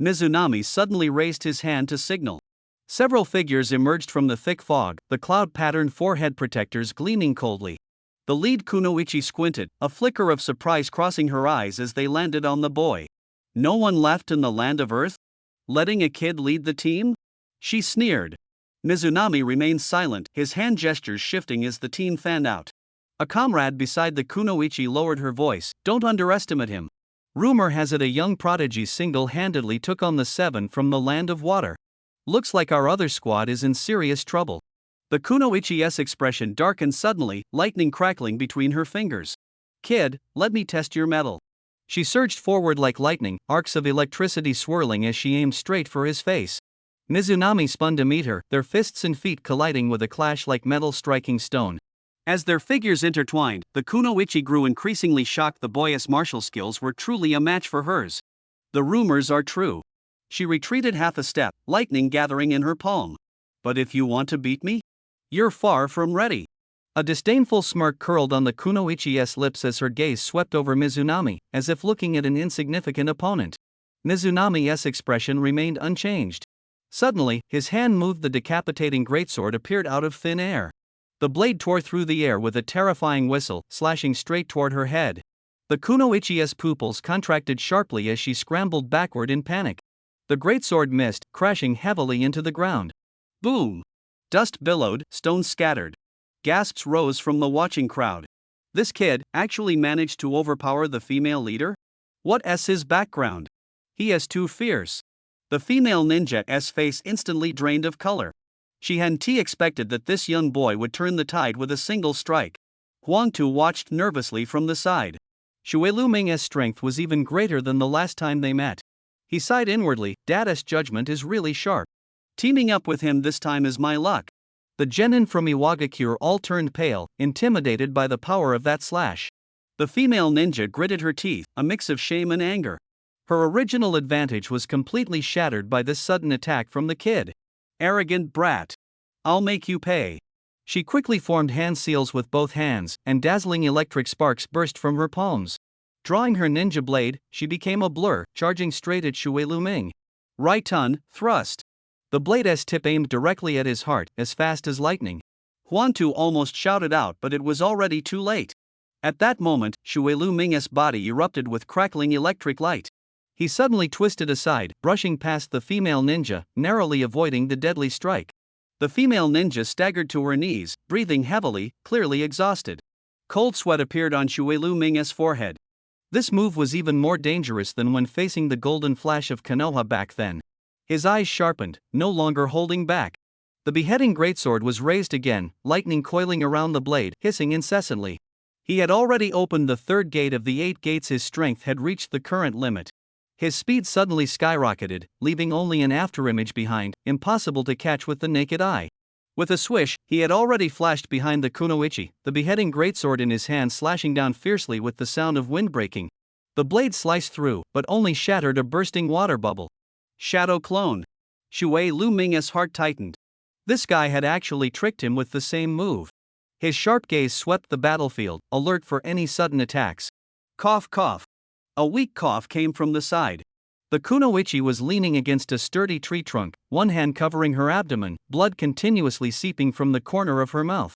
Mizunami suddenly raised his hand to signal. Several figures emerged from the thick fog, the cloud-patterned forehead protectors gleaming coldly. The lead kunoichi squinted, a flicker of surprise crossing her eyes as they landed on the boy. "No one left in the land of Earth? Letting a kid lead the team?" she sneered. Mizunami remained silent, his hand gestures shifting as the team fanned out. A comrade beside the kunoichi lowered her voice, "Don't underestimate him. Rumor has it a young prodigy single-handedly took on the 7 from the land of water. Looks like our other squad is in serious trouble." The kunoichi's expression darkened suddenly, lightning crackling between her fingers. "Kid, let me test your mettle." She surged forward like lightning, arcs of electricity swirling as she aimed straight for his face. Mizunami spun to meet her, their fists and feet colliding with a clash like metal striking stone. As their figures intertwined, the kunoichi grew increasingly shocked the boy's martial skills were truly a match for hers. "The rumors are true." She retreated half a step, lightning gathering in her palm. "But if you want to beat me? You're far from ready." A disdainful smirk curled on the kunoichi's lips as her gaze swept over Mizunami, as if looking at an insignificant opponent. Mizunami's expression remained unchanged. Suddenly, his hand moved, the decapitating greatsword appeared out of thin air. The blade tore through the air with a terrifying whistle, slashing straight toward her head. The kunoichi's pupils contracted sharply as she scrambled backward in panic. The greatsword missed, crashing heavily into the ground. Boom! Dust billowed, stones scattered. Gasps rose from the watching crowd. This kid actually managed to overpower the female leader? What's his background? He is too fierce. The female ninja's face instantly drained of color. She hadn't expected that this young boy would turn the tide with a single strike. Huangtu watched nervously from the side. Shuelu Ming's strength was even greater than the last time they met. He sighed inwardly, "Dada's judgment is really sharp. Teaming up with him this time is my luck." The genin from Iwagakure all turned pale, intimidated by the power of that slash. The female ninja gritted her teeth, a mix of shame and anger. Her original advantage was completely shattered by this sudden attack from the kid. "Arrogant brat. I'll make you pay." She quickly formed hand seals with both hands, and dazzling electric sparks burst from her palms. Drawing her ninja blade, she became a blur, charging straight at Shuelu Ming. Right ton, thrust. The blade's tip aimed directly at his heart, as fast as lightning. Huangtu almost shouted out, but it was already too late. At that moment, Shuelu Ming's body erupted with crackling electric light. He suddenly twisted aside, brushing past the female ninja, narrowly avoiding the deadly strike. The female ninja staggered to her knees, breathing heavily, clearly exhausted. Cold sweat appeared on Shuelu Ming's forehead. This move was even more dangerous than when facing the golden flash of Konoha back then. His eyes sharpened, no longer holding back. The beheading greatsword was raised again, lightning coiling around the blade, hissing incessantly. He had already opened the 3rd gate of the 8 gates. His strength had reached the current limit. His speed suddenly skyrocketed, leaving only an afterimage behind, impossible to catch with the naked eye. With a swish, he had already flashed behind the kunoichi, the beheading greatsword in his hand slashing down fiercely with the sound of wind breaking. The blade sliced through, but only shattered a bursting water bubble. Shadow clone. Shuelu Ming's heart tightened. This guy had actually tricked him with the same move. His sharp gaze swept the battlefield, alert for any sudden attacks. Cough cough. A weak cough came from the side. The kunoichi was leaning against a sturdy tree trunk, one hand covering her abdomen, blood continuously seeping from the corner of her mouth.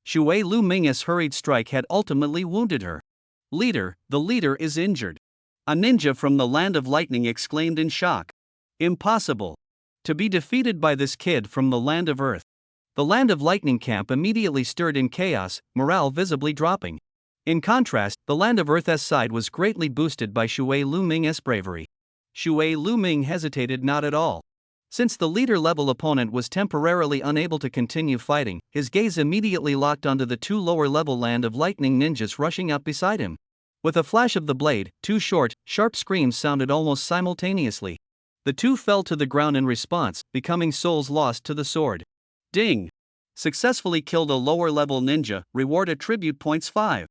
Shuelu Ming's hurried strike had ultimately wounded her. "Leader, the leader is injured. A ninja from the Land of Lightning exclaimed in shock. Impossible. To be defeated by this kid from the Land of Earth. The Land of Lightning camp immediately stirred in chaos, morale visibly dropping. In contrast, the Land of Earth's side was greatly boosted by Shui Luming's bravery. Shui Luming hesitated not at all. Since the leader-level opponent was temporarily unable to continue fighting, his gaze immediately locked onto the two lower-level Land of Lightning ninjas rushing up beside him. With a flash of the blade, two short, sharp screams sounded almost simultaneously. The two fell to the ground in response, becoming souls lost to the sword. Ding! Successfully killed a lower-level ninja, reward attribute points 5.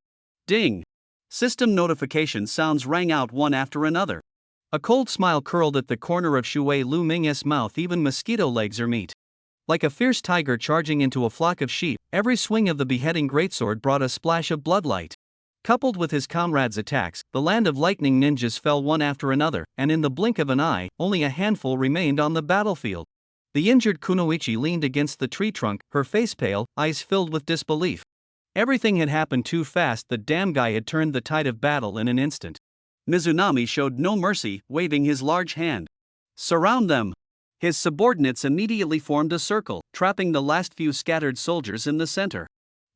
Ding! System notification sounds rang out one after another. A cold smile curled at the corner of Shui Luming's mouth. Even mosquito legs are meat. Like a fierce tiger charging into a flock of sheep, every swing of the beheading greatsword brought a splash of bloodlight. Coupled with his comrades' attacks, the Land of Lightning ninjas fell one after another, and in the blink of an eye, only a handful remained on the battlefield. The injured Kunoichi leaned against the tree trunk, her face pale, eyes filled with disbelief. Everything had happened too fast. The damn guy had turned the tide of battle in an instant. Mizunami showed no mercy, waving his large hand. Surround them! His subordinates immediately formed a circle, trapping the last few scattered soldiers in the center.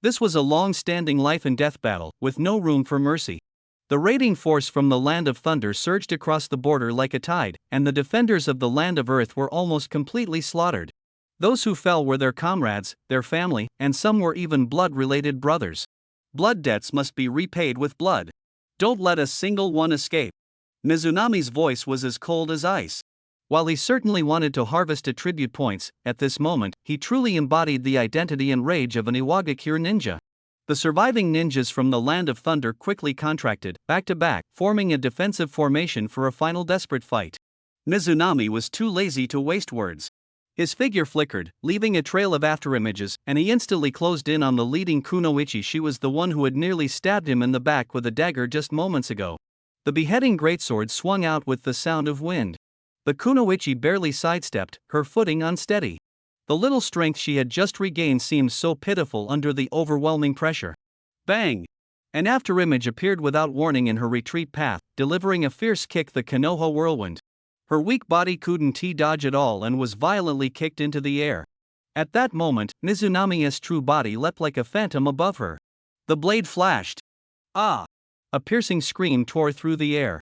This was a long-standing life-and-death battle, with no room for mercy. The raiding force from the Land of Thunder surged across the border like a tide, and the defenders of the Land of Earth were almost completely slaughtered. Those who fell were their comrades, their family, and some were even blood-related brothers. Blood debts must be repaid with blood. Don't let a single one escape. Mizunami's voice was as cold as ice. While he certainly wanted to harvest attribute points, at this moment, he truly embodied the identity and rage of an Iwagakure ninja. The surviving ninjas from the Land of Thunder quickly contracted, back to back, forming a defensive formation for a final desperate fight. Mizunami was too lazy to waste words. His figure flickered, leaving a trail of afterimages, and he instantly closed in on the leading Kunoichi. She was the one who had nearly stabbed him in the back with a dagger just moments ago. The beheading greatsword swung out with the sound of wind. The Kunoichi barely sidestepped, her footing unsteady. The little strength she had just regained seemed so pitiful under the overwhelming pressure. Bang! An afterimage appeared without warning in her retreat path, delivering a fierce kick, the Konoha whirlwind. Her weak body couldn't dodge at all and was violently kicked into the air. At that moment, Mizunami's true body leapt like a phantom above her. The blade flashed. Ah! A piercing scream tore through the air.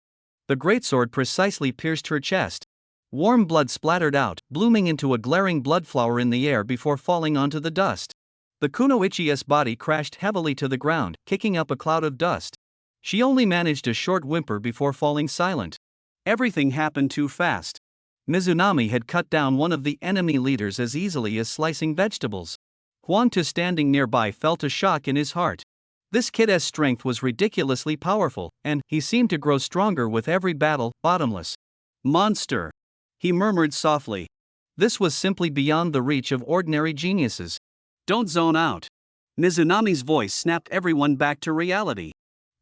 The greatsword precisely pierced her chest. Warm blood splattered out, blooming into a glaring blood flower in the air before falling onto the dust. The Kunoichi's body crashed heavily to the ground, kicking up a cloud of dust. She only managed a short whimper before falling silent. Everything happened too fast. Mizunami had cut down one of the enemy leaders as easily as slicing vegetables. Huang Tu, standing nearby, felt a shock in his heart. This kid's strength was ridiculously powerful, and he seemed to grow stronger with every battle. Bottomless monster, he murmured softly. This was simply beyond the reach of ordinary geniuses. Don't zone out. Mizunami's voice snapped everyone back to reality.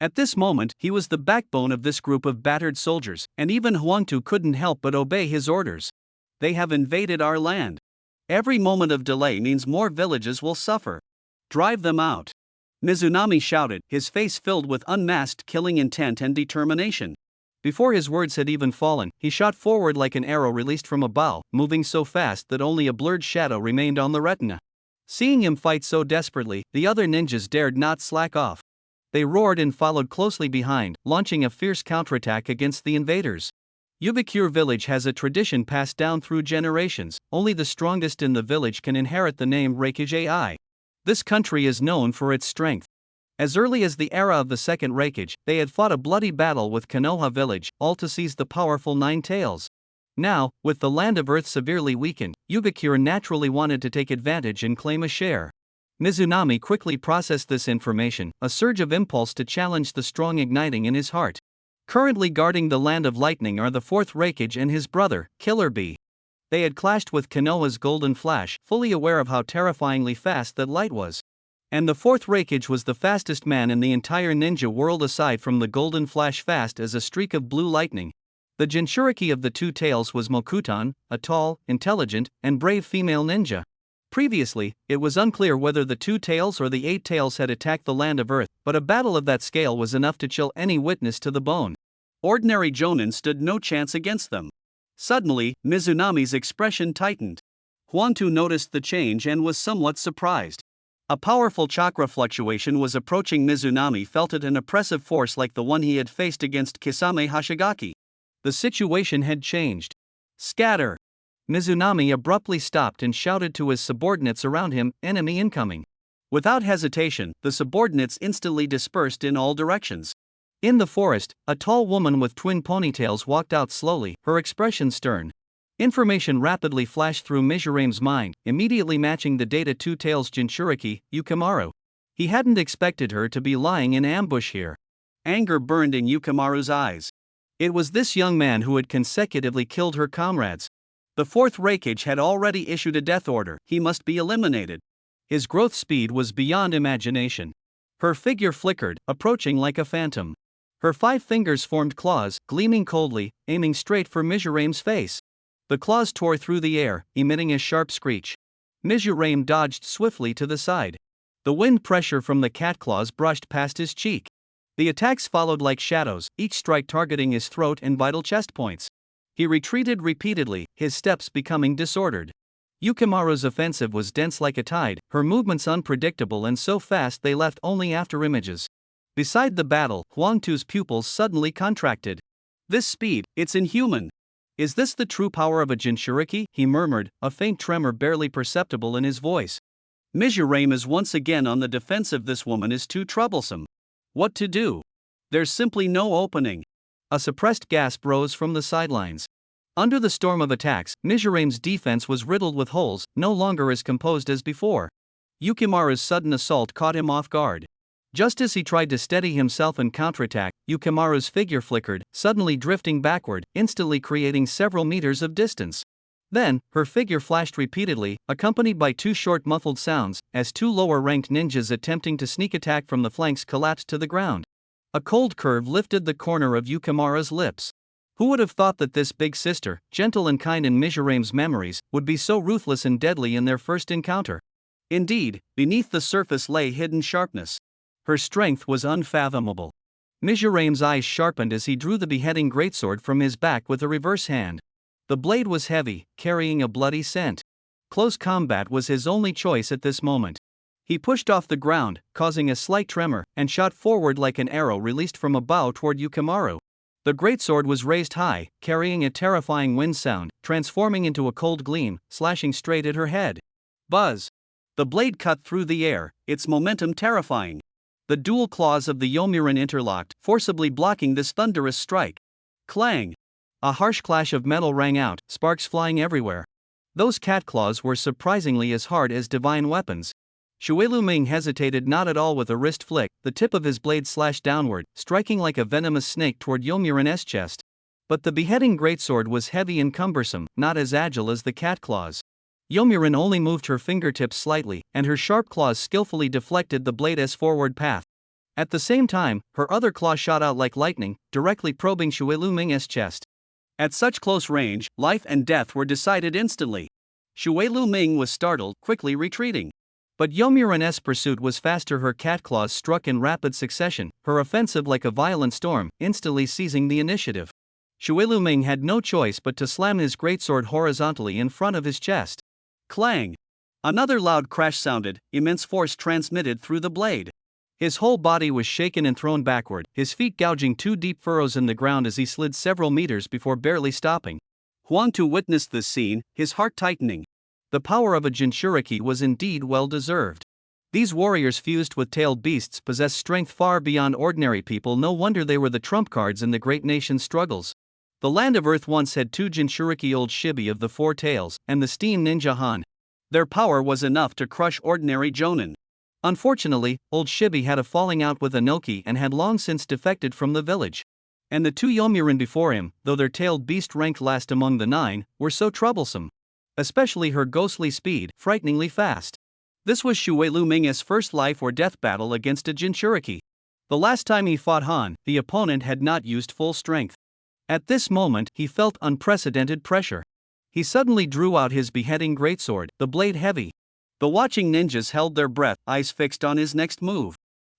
At this moment, he was the backbone of this group of battered soldiers, and even Huang Tu couldn't help but obey his orders. They have invaded our land. Every moment of delay means more villages will suffer. Drive them out. Mizunami shouted, his face filled with unmasked killing intent and determination. Before his words had even fallen, he shot forward like an arrow released from a bow, moving so fast that only a blurred shadow remained on the retina. Seeing him fight so desperately, the other ninjas dared not slack off. They roared and followed closely behind, launching a fierce counterattack against the invaders. Iwagakure village has a tradition passed down through generations. Only the strongest in the village can inherit the name Reikage. This country is known for its strength. As early as the era of the Second Reikage, they had fought a bloody battle with Konoha village, all to seize the powerful Nine Tails. Now, with the Land of Earth severely weakened, Iwagakure naturally wanted to take advantage and claim a share. Mizunami quickly processed this information, a surge of impulse to challenge the strong igniting in his heart. Currently guarding the Land of Lightning are the Fourth Reikage and his brother, Killer Bee. They had clashed with Konoha's Golden Flash, fully aware of how terrifyingly fast that light was. And the Fourth Reikage was the fastest man in the entire ninja world aside from the Golden Flash, fast as a streak of blue lightning. The Jinchuriki of the Two Tails was Mokutan, a tall, intelligent, and brave female ninja. Previously, it was unclear whether the Two Tails or the Eight Tails had attacked the Land of Earth, but a battle of that scale was enough to chill any witness to the bone. Ordinary Jonin stood no chance against them. Suddenly, Mizunami's expression tightened. Huangtu noticed the change and was somewhat surprised. A powerful chakra fluctuation was approaching. Mizunami felt it an oppressive force like the one he had faced against Kisame Hashigaki. The situation had changed. Scatter! Mizunami abruptly stopped and shouted to his subordinates around him, "Enemy incoming." Without hesitation, the subordinates instantly dispersed in all directions. In the forest, a tall woman with twin ponytails walked out slowly, her expression stern. Information rapidly flashed through Mizurame's mind, immediately matching the data Two-Tails Jinchuriki, Yukimaru. He hadn't expected her to be lying in ambush here. Anger burned in Yukimaru's eyes. It was this young man who had consecutively killed her comrades. The fourth Reikage had already issued a death order. He must be eliminated. His growth speed was beyond imagination. Her figure flickered, approaching like a phantom. Her 5 fingers formed claws, gleaming coldly, aiming straight for Mizurame's face. The claws tore through the air, emitting a sharp screech. Mizurame dodged swiftly to the side. The wind pressure from the cat claws brushed past his cheek. The attacks followed like shadows, each strike targeting his throat and vital chest points. He retreated repeatedly, his steps becoming disordered. Yukimaru's offensive was dense like a tide, her movements unpredictable and so fast they left only after images. Beside the battle, Huangtu's pupils suddenly contracted. This speed, it's inhuman. Is this the true power of a Jinchuriki? He murmured, a faint tremor barely perceptible in his voice. Mizurame is once again on the defensive. This woman is too troublesome. What to do? There's simply no opening. A suppressed gasp rose from the sidelines. Under the storm of attacks, Mizurame's defense was riddled with holes, no longer as composed as before. Yukimaru's sudden assault caught him off guard. Just as he tried to steady himself and counterattack, Yukimaru's figure flickered, suddenly drifting backward, instantly creating several meters of distance. Then, her figure flashed repeatedly, accompanied by 2 short muffled sounds, as 2 lower-ranked ninjas attempting to sneak attack from the flanks collapsed to the ground. A cold curve lifted the corner of Yukimaru's lips. Who would have thought that this big sister, gentle and kind in Mizurame's memories, would be so ruthless and deadly in their first encounter? Indeed, beneath the surface lay hidden sharpness. Her strength was unfathomable. Mizurame's eyes sharpened as he drew the beheading greatsword from his back with a reverse hand. The blade was heavy, carrying a bloody scent. Close combat was his only choice at this moment. He pushed off the ground, causing a slight tremor, and shot forward like an arrow released from a bow toward Yukimaru. The greatsword was raised high, carrying a terrifying wind sound, transforming into a cold gleam, slashing straight at her head. Buzz! The blade cut through the air, its momentum terrifying. The dual claws of the Yomiuri interlocked, forcibly blocking this thunderous strike. Clang! A harsh clash of metal rang out, sparks flying everywhere. Those cat claws were surprisingly as hard as divine weapons. Shuelu Ming hesitated not at all. With a wrist flick, the tip of his blade slashed downward, striking like a venomous snake toward Yomiurin's chest. But the beheading greatsword was heavy and cumbersome, not as agile as the cat claws. Yomiurin only moved her fingertips slightly, and her sharp claws skillfully deflected the blade's forward path. At the same time, her other claw shot out like lightning, directly probing Shuelu Ming's chest. At such close range, life and death were decided instantly. Shuelu Ming was startled, quickly retreating. But Yomiurin's pursuit was faster. Her cat claws struck in rapid succession, her offensive like a violent storm, instantly seizing the initiative. Shuelu Ming had no choice but to slam his greatsword horizontally in front of his chest. Clang! Another loud crash sounded, immense force transmitted through the blade. His whole body was shaken and thrown backward, his feet gouging 2 deep furrows in the ground as he slid several meters before barely stopping. Huangtu witnessed this scene, his heart tightening. The power of a Jinchuriki was indeed well deserved. These warriors fused with tailed beasts possessed strength far beyond ordinary people. No wonder they were the trump cards in the great nation's struggles. The land of Earth once had 2 Jinchuriki, Old Shibi of the 4 Tails, and the Steam Ninja Han. Their power was enough to crush ordinary Jonin. Unfortunately, Old Shibi had a falling out with Inoki and had long since defected from the village. And the 2 Yomiurin before him, though their tailed beast ranked last among the 9, were so troublesome. Especially her ghostly speed, frighteningly fast. This was Shuelu Ming's first life or death battle against a Jinchuriki. The last time he fought Han, the opponent had not used full strength. At this moment, he felt unprecedented pressure. He suddenly drew out his beheading greatsword, the blade heavy. The watching ninjas held their breath, eyes fixed on his next move.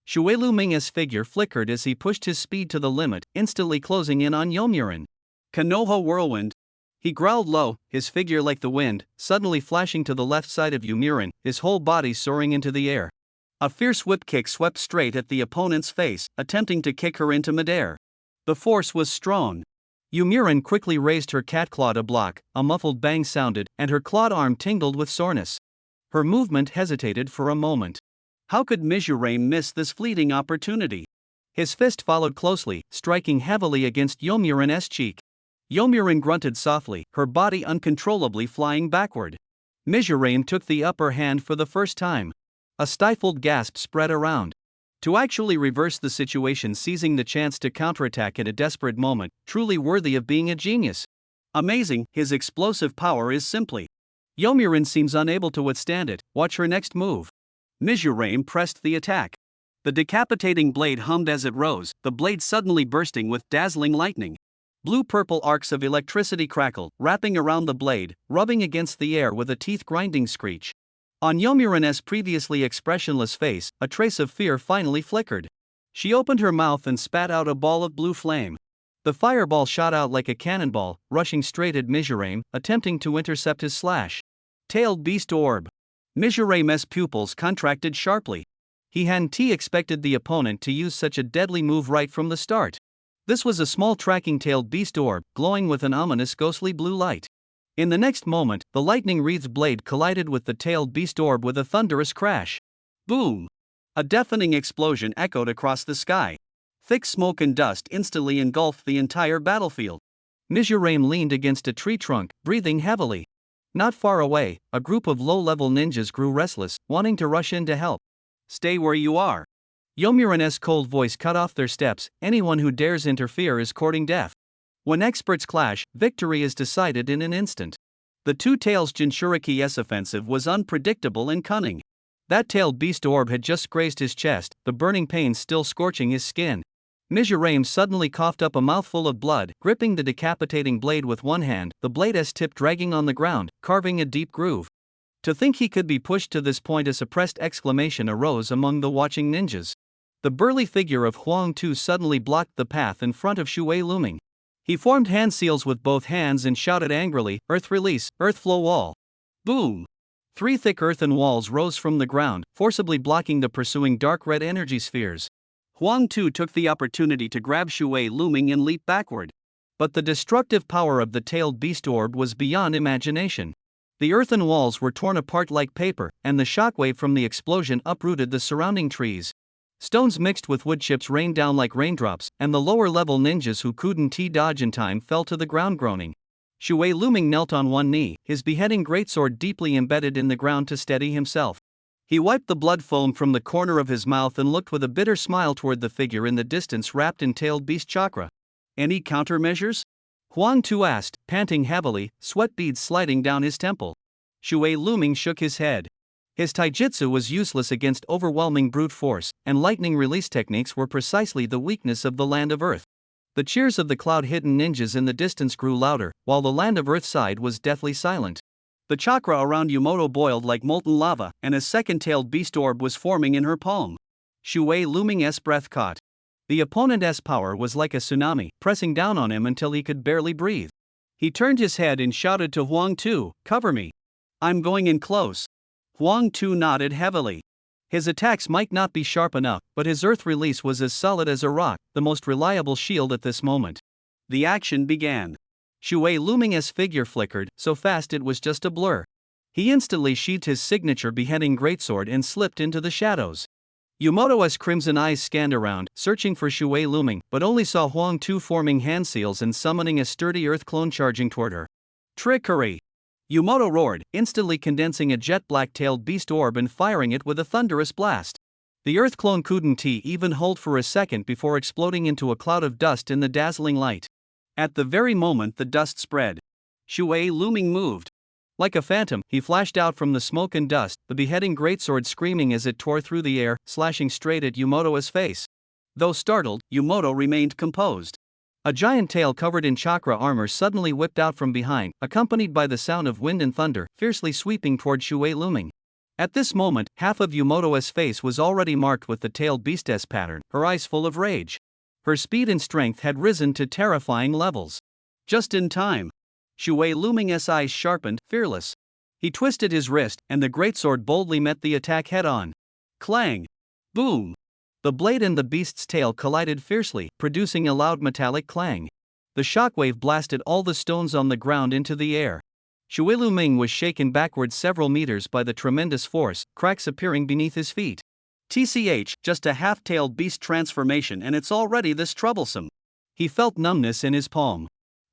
Shuei Ming's figure flickered as he pushed his speed to the limit, instantly closing in on Yomurin. Konoha whirlwind. He growled low, his figure like the wind, suddenly flashing to the left side of Yomurin, his whole body soaring into the air. A fierce whip kick swept straight at the opponent's face, attempting to kick her into midair. The force was strong. Yomurin quickly raised her cat claw to block, a muffled bang sounded, and her clawed arm tingled with soreness. Her movement hesitated for a moment. How could Mizurame miss this fleeting opportunity? His fist followed closely, striking heavily against Yomurin's cheek. Yomurin grunted softly, her body uncontrollably flying backward. Mizurame took the upper hand for the first time. A stifled gasp spread around. To actually reverse the situation, seizing the chance to counterattack at a desperate moment, truly worthy of being a genius. Amazing, his explosive power is simply. Yomurin seems unable to withstand it, watch her next move. Mizurame pressed the attack. The decapitating blade hummed as it rose, the blade suddenly bursting with dazzling lightning. Blue-purple arcs of electricity crackled, wrapping around the blade, rubbing against the air with a teeth-grinding screech. On Yomurin's previously expressionless face, a trace of fear finally flickered. She opened her mouth and spat out a ball of blue flame. The fireball shot out like a cannonball, rushing straight at Mizurame, attempting to intercept his slash. Tailed Beast Orb. Mizurame's pupils contracted sharply. He hadn't expected the opponent to use such a deadly move right from the start. This was a small tracking tailed beast orb, glowing with an ominous ghostly blue light. In the next moment, the lightning-wreathed blade collided with the tailed beast orb with a thunderous crash. Boom! A deafening explosion echoed across the sky. Thick smoke and dust instantly engulfed the entire battlefield. Mizurame leaned against a tree trunk, breathing heavily. Not far away, a group of low-level ninjas grew restless, wanting to rush in to help. Stay where you are. Yomurin's cold voice cut off their steps. Anyone who dares interfere is courting death. When experts clash, victory is decided in an instant. The Two Tails Jinchuriki's offensive was unpredictable and cunning. That tailed beast orb had just grazed his chest, the burning pain still scorching his skin. Mizurame suddenly coughed up a mouthful of blood, gripping the decapitating blade with one hand, the blade's tip dragging on the ground, carving a deep groove. To think he could be pushed to this point, a suppressed exclamation arose among the watching ninjas. The burly figure of Huang Tu suddenly blocked the path in front of Shuei Luming. He formed hand seals with both hands and shouted angrily, "Earth release, earth flow wall." Boom! 3 thick earthen walls rose from the ground, forcibly blocking the pursuing dark red energy spheres. Huang Tu took the opportunity to grab Shuei Luming and leap backward. But the destructive power of the tailed beast orb was beyond imagination. The earthen walls were torn apart like paper, and the shockwave from the explosion uprooted the surrounding trees. Stones mixed with wood chips rained down like raindrops, and the lower-level ninjas who couldn't dodge in time fell to the ground groaning. Shuei Luming knelt on one knee, his beheading greatsword deeply embedded in the ground to steady himself. He wiped the blood foam from the corner of his mouth and looked with a bitter smile toward the figure in the distance wrapped in tailed beast chakra. "Any countermeasures?" Huang Tu asked, panting heavily, sweat beads sliding down his temple. Shuei Luming shook his head. His taijutsu was useless against overwhelming brute force, and lightning release techniques were precisely the weakness of the Land of Earth. The cheers of the cloud-hidden ninjas in the distance grew louder, while the Land of Earth side was deathly silent. The chakra around Yumoto boiled like molten lava, and a second-tailed beast orb was forming in her palm. Shuei Luming's breath caught. The opponent's power was like a tsunami, pressing down on him until he could barely breathe. He turned his head and shouted to Huang Tu, "Cover me. I'm going in close." Huang Tu nodded heavily. His attacks might not be sharp enough, but his earth release was as solid as a rock, the most reliable shield at this moment. The action began. Shuei Luming's figure flickered, so fast it was just a blur. He instantly sheathed his signature beheading greatsword and slipped into the shadows. Yumoto's crimson eyes scanned around, searching for Shuei Luming, but only saw Huang Tu forming hand seals and summoning a sturdy earth clone charging toward her. "Trickery!" Yumoto roared, instantly condensing a jet-black tailed beast orb and firing it with a thunderous blast. The earth clone couldn't even hold for a second before exploding into a cloud of dust in the dazzling light. At the very moment the dust spread, Shuei Luming moved. Like a phantom, he flashed out from the smoke and dust, the beheading greatsword screaming as it tore through the air, slashing straight at Yumoto's face. Though startled, Yumoto remained composed. A giant tail covered in chakra armor suddenly whipped out from behind, accompanied by the sound of wind and thunder, fiercely sweeping toward Shuei Luming. At this moment, half of Yumoto's face was already marked with the tailed beastess pattern, her eyes full of rage. Her speed and strength had risen to terrifying levels. Just in time. Shui Luming's eyes sharpened, fearless. He twisted his wrist, and the greatsword boldly met the attack head-on. Clang! Boom! The blade and the beast's tail collided fiercely, producing a loud metallic clang. The shockwave blasted all the stones on the ground into the air. Shui Luming was shaken backwards several meters by the tremendous force, cracks appearing beneath his feet. TCH, just a half-tailed beast transformation and it's already this troublesome. He felt numbness in his palm.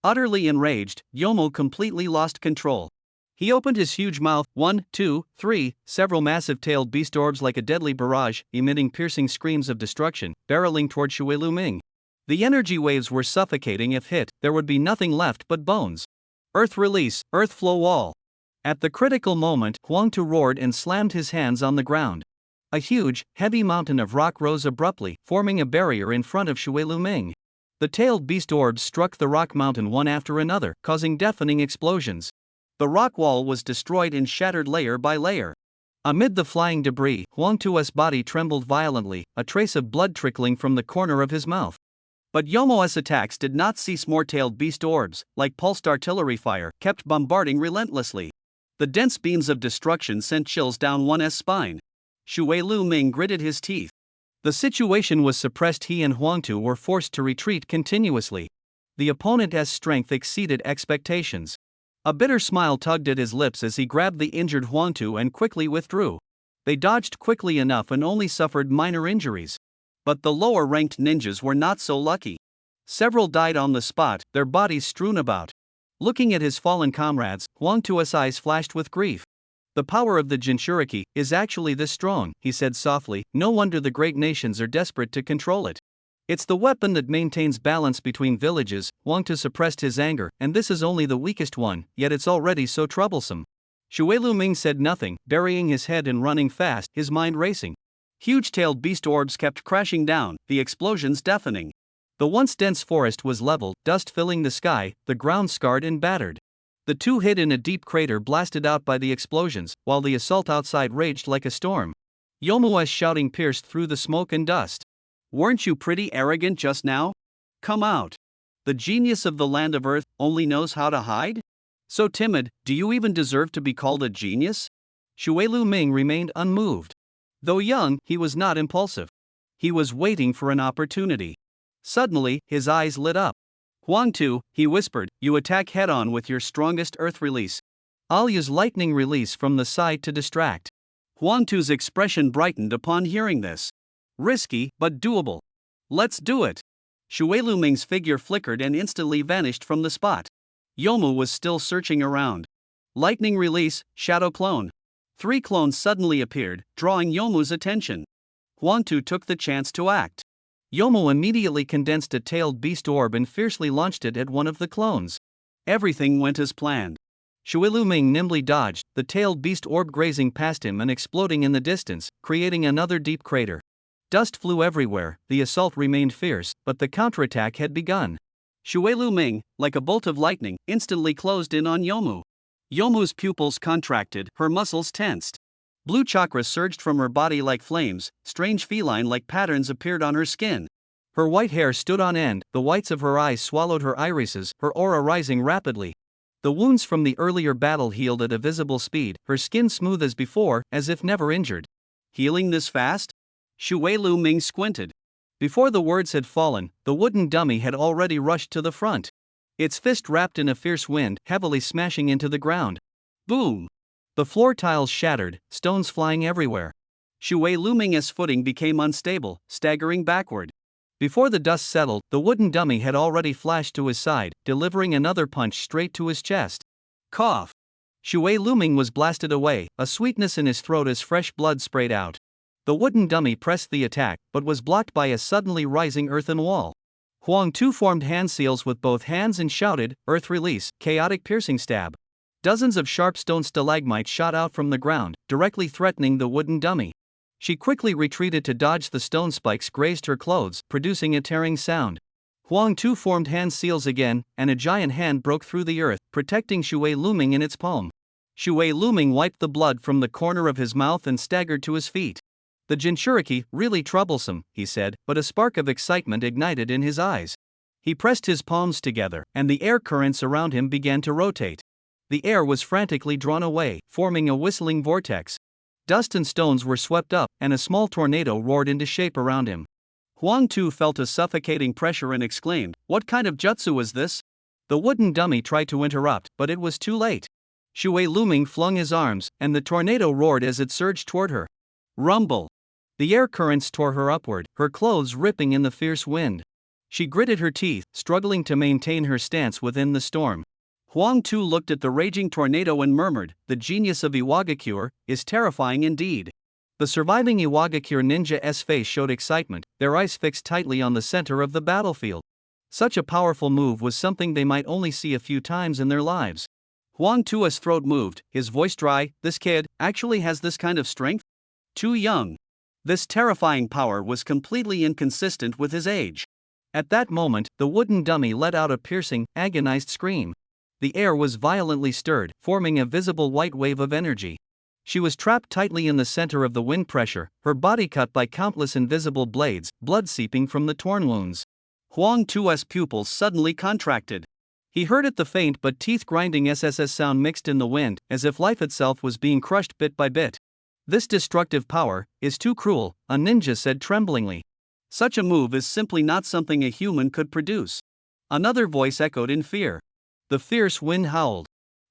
Utterly enraged, Yomo completely lost control. He opened his huge mouth, 1, 2, 3, several massive tailed beast orbs like a deadly barrage, emitting piercing screams of destruction, barreling toward Shui Luming. The energy waves were suffocating. If hit, there would be nothing left but bones. Earth release, earth flow wall. At the critical moment, Huangtu roared and slammed his hands on the ground. A huge, heavy mountain of rock rose abruptly, forming a barrier in front of Shui Luming. The tailed beast orbs struck the rock mountain one after another, causing deafening explosions. The rock wall was destroyed and shattered layer by layer. Amid the flying debris, Huangtu's body trembled violently, a trace of blood trickling from the corner of his mouth. But Yomo's attacks did not cease. More tailed beast orbs, like pulsed artillery fire, kept bombarding relentlessly. The dense beams of destruction sent chills down one's spine. Shui Luming gritted his teeth. The situation was suppressed. He and Huangtu were forced to retreat continuously. The opponent's strength exceeded expectations. A bitter smile tugged at his lips as he grabbed the injured Huangtu and quickly withdrew. They dodged quickly enough and only suffered minor injuries. But the lower-ranked ninjas were not so lucky. Several died on the spot, their bodies strewn about. Looking at his fallen comrades, Huangtu's eyes flashed with grief. The power of the Jinchuriki is actually this strong, he said softly. No wonder the great nations are desperate to control it. It's the weapon that maintains balance between villages. Huangtu suppressed his anger, and this is only the weakest one, yet it's already so troublesome. Shui Luming said nothing, burying his head and running fast, his mind racing. Huge-tailed beast orbs kept crashing down, the explosions deafening. The once dense forest was leveled, dust filling the sky, the ground scarred and battered. The two hid in a deep crater blasted out by the explosions, while the assault outside raged like a storm. Yomua's shouting pierced through the smoke and dust. Weren't you pretty arrogant just now? Come out. The genius of the land of Earth only knows how to hide? So timid, do you even deserve to be called a genius? Shui Luming remained unmoved. Though young, he was not impulsive. He was waiting for an opportunity. Suddenly, his eyes lit up. Huangtu, he whispered, you attack head-on with your strongest earth release. I'll use lightning release from the side to distract. Huangtu's expression brightened upon hearing this. Risky, but doable. Let's do it. Shui Luming's figure flickered and instantly vanished from the spot. Yomu was still searching around. Lightning release, shadow clone. 3 clones suddenly appeared, drawing Yomu's attention. Huangtu took the chance to act. Yomu immediately condensed a tailed beast orb and fiercely launched it at one of the clones. Everything went as planned. Shui Luming nimbly dodged, the tailed beast orb grazing past him and exploding in the distance, creating another deep crater. Dust flew everywhere, the assault remained fierce, but the counterattack had begun. Shui Luming, like a bolt of lightning, instantly closed in on Yomu. Yomu's pupils contracted, her muscles tensed. Blue chakra surged from her body like flames, strange feline-like patterns appeared on her skin. Her white hair stood on end, the whites of her eyes swallowed her irises, her aura rising rapidly. The wounds from the earlier battle healed at a visible speed, her skin smooth as before, as if never injured. Healing this fast? Shui Luming squinted. Before the words had fallen, the wooden dummy had already rushed to the front. Its fist wrapped in a fierce wind, heavily smashing into the ground. Boom! The floor tiles shattered, stones flying everywhere. Shui Luming's footing became unstable, staggering backward. Before the dust settled, the wooden dummy had already flashed to his side, delivering another punch straight to his chest. Cough! Shui Luming was blasted away, a sweetness in his throat as fresh blood sprayed out. The wooden dummy pressed the attack, but was blocked by a suddenly rising earthen wall. Huangtu formed hand seals with both hands and shouted, "Earth release, chaotic piercing stab." Dozens of sharp stone stalagmites shot out from the ground, directly threatening the wooden dummy. She quickly retreated to dodge the stone spikes grazed her clothes, producing a tearing sound. Huangtu formed hand seals again, and a giant hand broke through the earth, protecting Shui Luming in its palm. Shui Luming wiped the blood from the corner of his mouth and staggered to his feet. The Jinchuriki, really troublesome, he said, but a spark of excitement ignited in his eyes. He pressed his palms together, and the air currents around him began to rotate. The air was frantically drawn away, forming a whistling vortex. Dust and stones were swept up, and a small tornado roared into shape around him. Huang Tu felt a suffocating pressure and exclaimed, "What kind of jutsu is this?" The wooden dummy tried to interrupt, but it was too late. Shui Luming flung his arms, and the tornado roared as it surged toward her. Rumble! The air currents tore her upward, her clothes ripping in the fierce wind. She gritted her teeth, struggling to maintain her stance within the storm. Huang Tu looked at the raging tornado and murmured, "The genius of Iwagakure is terrifying indeed." The surviving Iwagakure ninja's face showed excitement, their eyes fixed tightly on the center of the battlefield. Such a powerful move was something they might only see a few times in their lives. Huang Tu's throat moved, his voice dry. "This kid actually has this kind of strength? Too young." This terrifying power was completely inconsistent with his age. At that moment, the wooden dummy let out a piercing, agonized scream. The air was violently stirred, forming a visible white wave of energy. She was trapped tightly in the center of the wind pressure, her body cut by countless invisible blades, blood seeping from the torn wounds. Huang Tu's pupils suddenly contracted. He heard it, the faint but teeth-grinding SSS sound mixed in the wind, as if life itself was being crushed bit by bit. "This destructive power is too cruel," a ninja said tremblingly. "Such a move is simply not something a human could produce." Another voice echoed in fear. The fierce wind howled.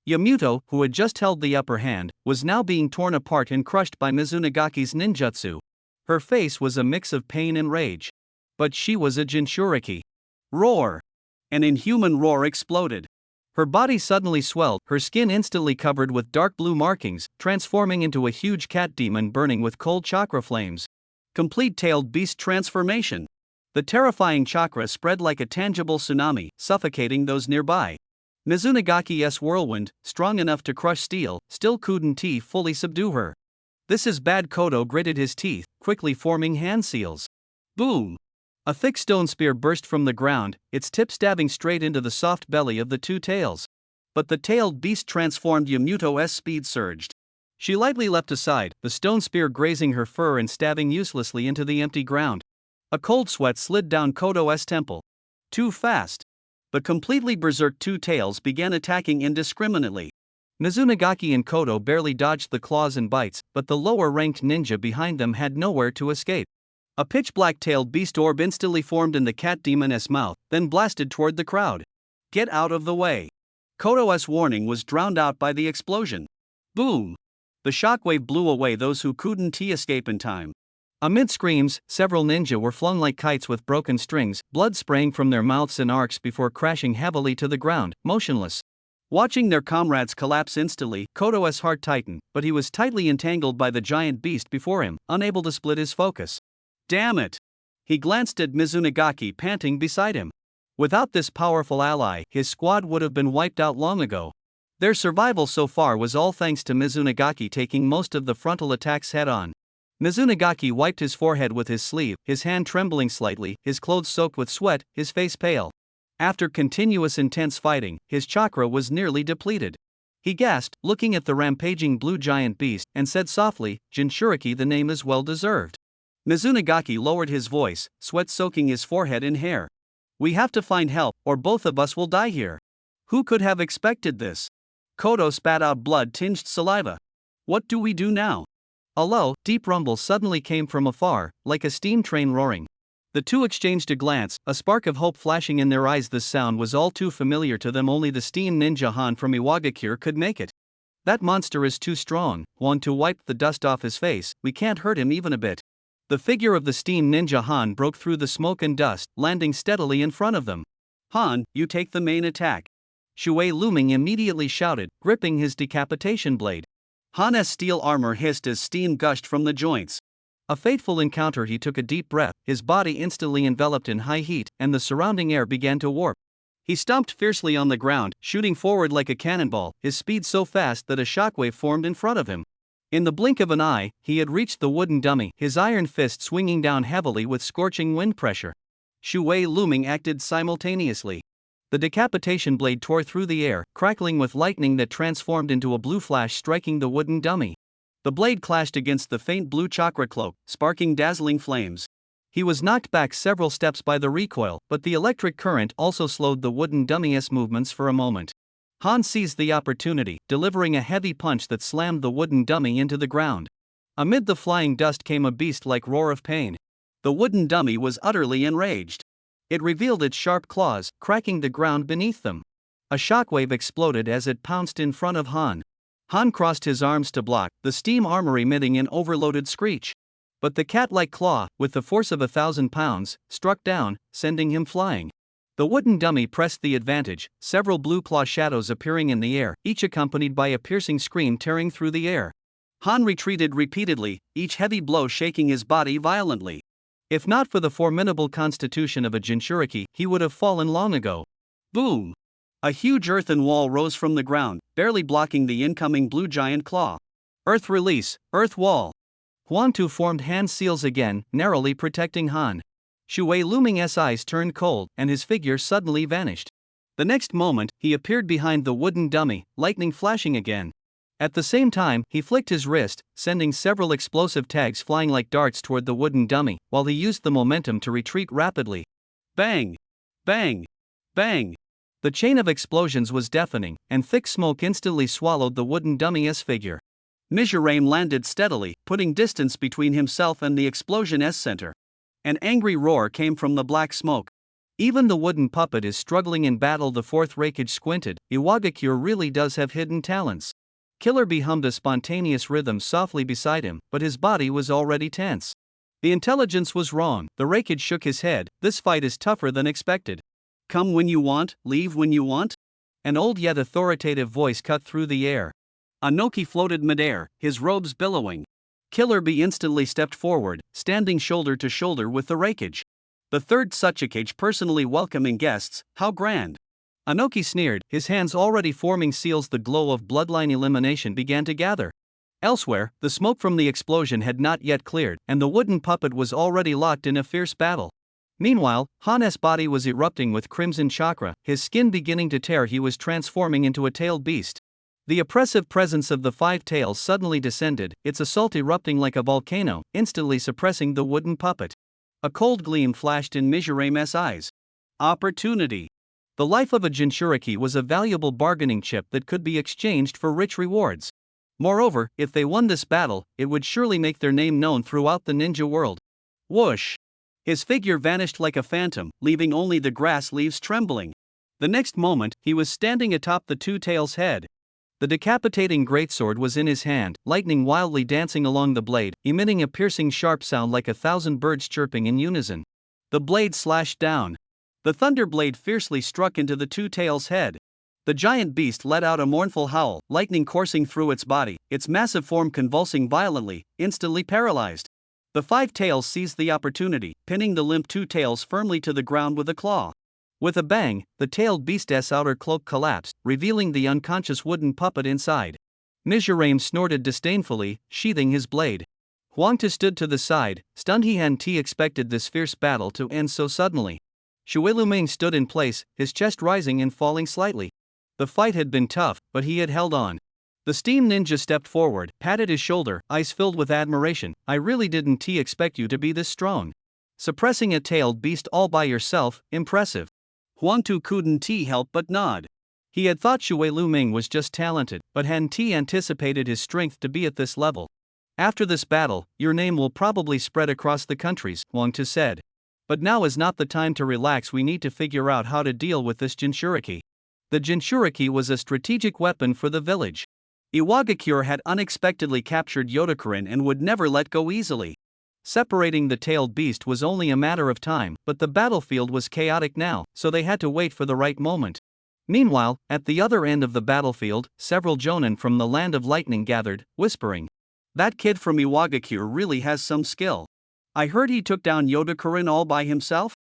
Yamuto, who had just held the upper hand, was now being torn apart and crushed by Mizunagaki's ninjutsu. Her face was a mix of pain and rage. But she was a Jinchuriki. Roar! An inhuman roar exploded. Her body suddenly swelled, her skin instantly covered with dark blue markings, transforming into a huge cat demon burning with cold chakra flames. Complete tailed beast transformation. The terrifying chakra spread like a tangible tsunami, suffocating those nearby. Mizunagaki's whirlwind, strong enough to crush steel, still couldn't fully subdue her. "This is bad." Kodo gritted his teeth, quickly forming hand seals. Boom! A thick stone spear burst from the ground, its tip stabbing straight into the soft belly of the two tails. But the tailed beast transformed Yamuto's speed surged. She lightly leapt aside, the stone spear grazing her fur and stabbing uselessly into the empty ground. A cold sweat slid down Kodo's temple. Too fast. The completely berserk two tails began attacking indiscriminately. Mizunagaki and Kodo barely dodged the claws and bites, but the lower-ranked ninja behind them had nowhere to escape. A pitch-black-tailed beast orb instantly formed in the cat demon's mouth, then blasted toward the crowd. "Get out of the way!" Kodo's warning was drowned out by the explosion. Boom! The shockwave blew away those who couldn't escape in time. Amid screams, several ninja were flung like kites with broken strings, blood spraying from their mouths in arcs before crashing heavily to the ground, motionless. Watching their comrades collapse instantly, Kodo's heart tightened, but he was tightly entangled by the giant beast before him, unable to split his focus. Damn it! He glanced at Mizunagaki panting beside him. Without this powerful ally, his squad would have been wiped out long ago. Their survival so far was all thanks to Mizunagaki taking most of the frontal attacks head-on. Mizunagaki wiped his forehead with his sleeve, his hand trembling slightly, his clothes soaked with sweat, his face pale. After continuous intense fighting, his chakra was nearly depleted. He gasped, looking at the rampaging blue giant beast, and said softly, "Jinchuriki, the name is well deserved." Mizunagaki lowered his voice, sweat soaking his forehead and hair. "We have to find help, or both of us will die here." Who could have expected this? Kodo spat out blood-tinged saliva. "What do we do now?" A low, deep rumble suddenly came from afar, like a steam train roaring. The two exchanged a glance, a spark of hope flashing in their eyes. This sound was all too familiar to them. Only the steam ninja Han from Iwagakure could make it. "That monster is too strong." Huang Tu wiped the dust off his face. "We can't hurt him even a bit." The figure of the steam ninja Han broke through the smoke and dust, landing steadily in front of them. "Han, you take the main attack." Shui Luming immediately shouted, gripping his decapitation blade. Han's steel armor hissed as steam gushed from the joints. A fateful encounter. He took a deep breath, his body instantly enveloped in high heat, and the surrounding air began to warp. He stomped fiercely on the ground, shooting forward like a cannonball, his speed so fast that a shockwave formed in front of him. In the blink of an eye, he had reached the wooden dummy, his iron fist swinging down heavily with scorching wind pressure. Shui Luming acted simultaneously. The decapitation blade tore through the air, crackling with lightning that transformed into a blue flash striking the wooden dummy. The blade clashed against the faint blue chakra cloak, sparking dazzling flames. He was knocked back several steps by the recoil, but the electric current also slowed the wooden dummy's movements for a moment. Han seized the opportunity, delivering a heavy punch that slammed the wooden dummy into the ground. Amid the flying dust came a beast-like roar of pain. The wooden dummy was utterly enraged. It revealed its sharp claws, cracking the ground beneath them. A shockwave exploded as it pounced in front of Han. Han crossed his arms to block, the steam armor emitting an overloaded screech. But the cat-like claw, with the force of 1,000 pounds, struck down, sending him flying. The wooden dummy pressed the advantage, several blue claw shadows appearing in the air, each accompanied by a piercing scream tearing through the air. Han retreated repeatedly, each heavy blow shaking his body violently. If not for the formidable constitution of a Jinchuriki, he would have fallen long ago. Boom! A huge earthen wall rose from the ground, barely blocking the incoming blue giant claw. Earth release, earth wall. Huang Tu formed hand seals again, narrowly protecting Han. Shu Luming's eyes turned cold, and his figure suddenly vanished. The next moment, he appeared behind the wooden dummy, lightning flashing again. At the same time, he flicked his wrist, sending several explosive tags flying like darts toward the wooden dummy, while he used the momentum to retreat rapidly. Bang! Bang! Bang! The chain of explosions was deafening, and thick smoke instantly swallowed the wooden dummy's figure. Mizraim landed steadily, putting distance between himself and the explosion's center. An angry roar came from the black smoke. Even the wooden puppet is struggling in battle. The fourth Raikage squinted. Iwagakure really does have hidden talents. Killer Bee hummed a spontaneous rhythm softly beside him, but his body was already tense. The intelligence was wrong. The Raikage shook his head. This fight is tougher than expected. Come when you want, leave when you want? An old yet authoritative voice cut through the air. Anoki floated midair, his robes billowing. Killer Bee instantly stepped forward, standing shoulder to shoulder with the Raikage. The third Suchikage personally welcoming guests, how grand! Anoki sneered, his hands already forming seals. The glow of bloodline elimination began to gather. Elsewhere, the smoke from the explosion had not yet cleared, and the wooden puppet was already locked in a fierce battle. Meanwhile, Han's body was erupting with crimson chakra, his skin beginning to tear. He was transforming into a tailed beast. The oppressive presence of the five tails suddenly descended, its assault erupting like a volcano, instantly suppressing the wooden puppet. A cold gleam flashed in Mizraim's eyes. Opportunity. The life of a Jinchuriki was a valuable bargaining chip that could be exchanged for rich rewards. Moreover, if they won this battle, it would surely make their name known throughout the ninja world. Whoosh! His figure vanished like a phantom, leaving only the grass leaves trembling. The next moment, he was standing atop the two tails' head. The decapitating greatsword was in his hand, lightning wildly dancing along the blade, emitting a piercing sharp sound like 1,000 birds chirping in unison. The blade slashed down. The thunder blade fiercely struck into the two tails' head. The giant beast let out a mournful howl, lightning coursing through its body, its massive form convulsing violently, instantly paralyzed. The five tails seized the opportunity, pinning the limp two tails firmly to the ground with a claw. With a bang, the tailed beast's outer cloak collapsed, revealing the unconscious wooden puppet inside. Mizraim snorted disdainfully, sheathing his blade. Huang Tu stood to the side, stunned. He hadn't expected this fierce battle to end so suddenly. Shu Luming stood in place, his chest rising and falling slightly. The fight had been tough, but he had held on. The steam ninja stepped forward, patted his shoulder, eyes filled with admiration. I really didn't expect you to be this strong. Suppressing a tailed beast all by yourself, impressive. Huang Tu couldn't help but nod. He had thought Shu Luming was just talented, but hadn't anticipated his strength to be at this level. After this battle, your name will probably spread across the countries, Huang Tu said. But now is not the time to relax. We need to figure out how to deal with this Jinchuriki. The Jinchuriki was a strategic weapon for the village. Iwagakure had unexpectedly captured Yodakurin and would never let go easily. Separating the tailed beast was only a matter of time, but the battlefield was chaotic now, so they had to wait for the right moment. Meanwhile, at the other end of the battlefield, several Jonin from the Land of Lightning gathered, whispering. That kid from Iwagakure really has some skill. I heard he took down Yodakurin all by himself?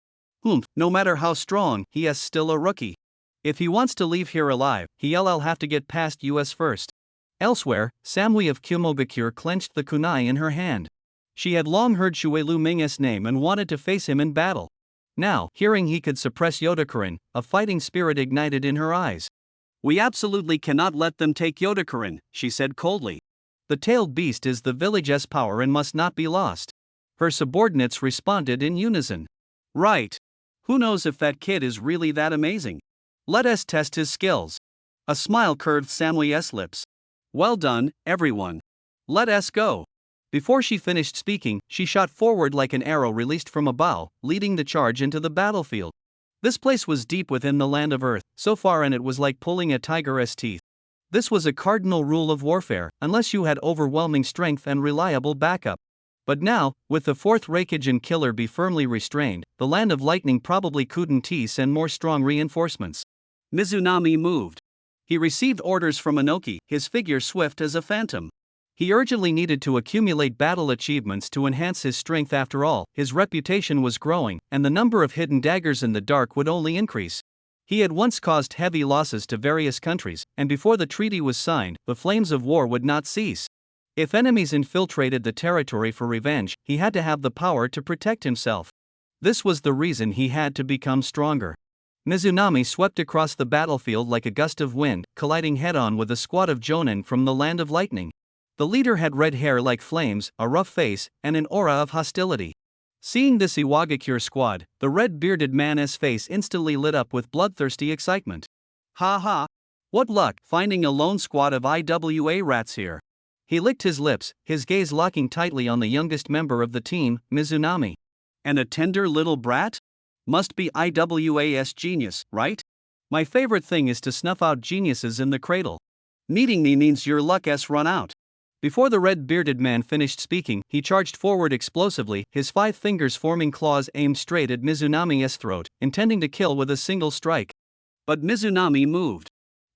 No matter how strong, he is still a rookie. If he wants to leave here alive, he'll have to get past us first. Elsewhere, Samui of Kumogakure clenched the kunai in her hand. She had long heard Shu Luming's name and wanted to face him in battle. Now, hearing he could suppress Yodakurin, a fighting spirit ignited in her eyes. "We absolutely cannot let them take Yodakurin," she said coldly. "The tailed beast is the village's power and must not be lost." Her subordinates responded in unison. "Right. Who knows if that kid is really that amazing? Let us test his skills." A smile curved Samui's lips. "Well done, everyone. Let us go." Before she finished speaking, she shot forward like an arrow released from a bow, leading the charge into the battlefield. This place was deep within the land of Earth, so far, and it was like pulling a tiger's teeth. This was a cardinal rule of warfare, unless you had overwhelming strength and reliable backup. But now, with the fourth Raikijin killer be firmly restrained, the land of lightning probably couldn't send more strong reinforcements. Mizunami moved. He received orders from Inoki, his figure swift as a phantom. He urgently needed to accumulate battle achievements to enhance his strength. After all, his reputation was growing, and the number of hidden daggers in the dark would only increase. He had once caused heavy losses to various countries, and before the treaty was signed, the flames of war would not cease. If enemies infiltrated the territory for revenge, he had to have the power to protect himself. This was the reason he had to become stronger. Mizunami swept across the battlefield like a gust of wind, colliding head-on with a squad of jonin from the land of lightning. The leader had red hair like flames, a rough face, and an aura of hostility. Seeing this Iwagakure squad, the red-bearded man's face instantly lit up with bloodthirsty excitement. "Ha ha! What luck finding a lone squad of IWA rats here." He licked his lips, his gaze locking tightly on the youngest member of the team, Mizunami. "And a tender little brat? Must be IWA's genius, right? My favorite thing is to snuff out geniuses in the cradle. Meeting me means your luck has run out." Before the red-bearded man finished speaking, he charged forward explosively, his 5 fingers forming claws aimed straight at Mizunami's throat, intending to kill with a single strike. But Mizunami moved.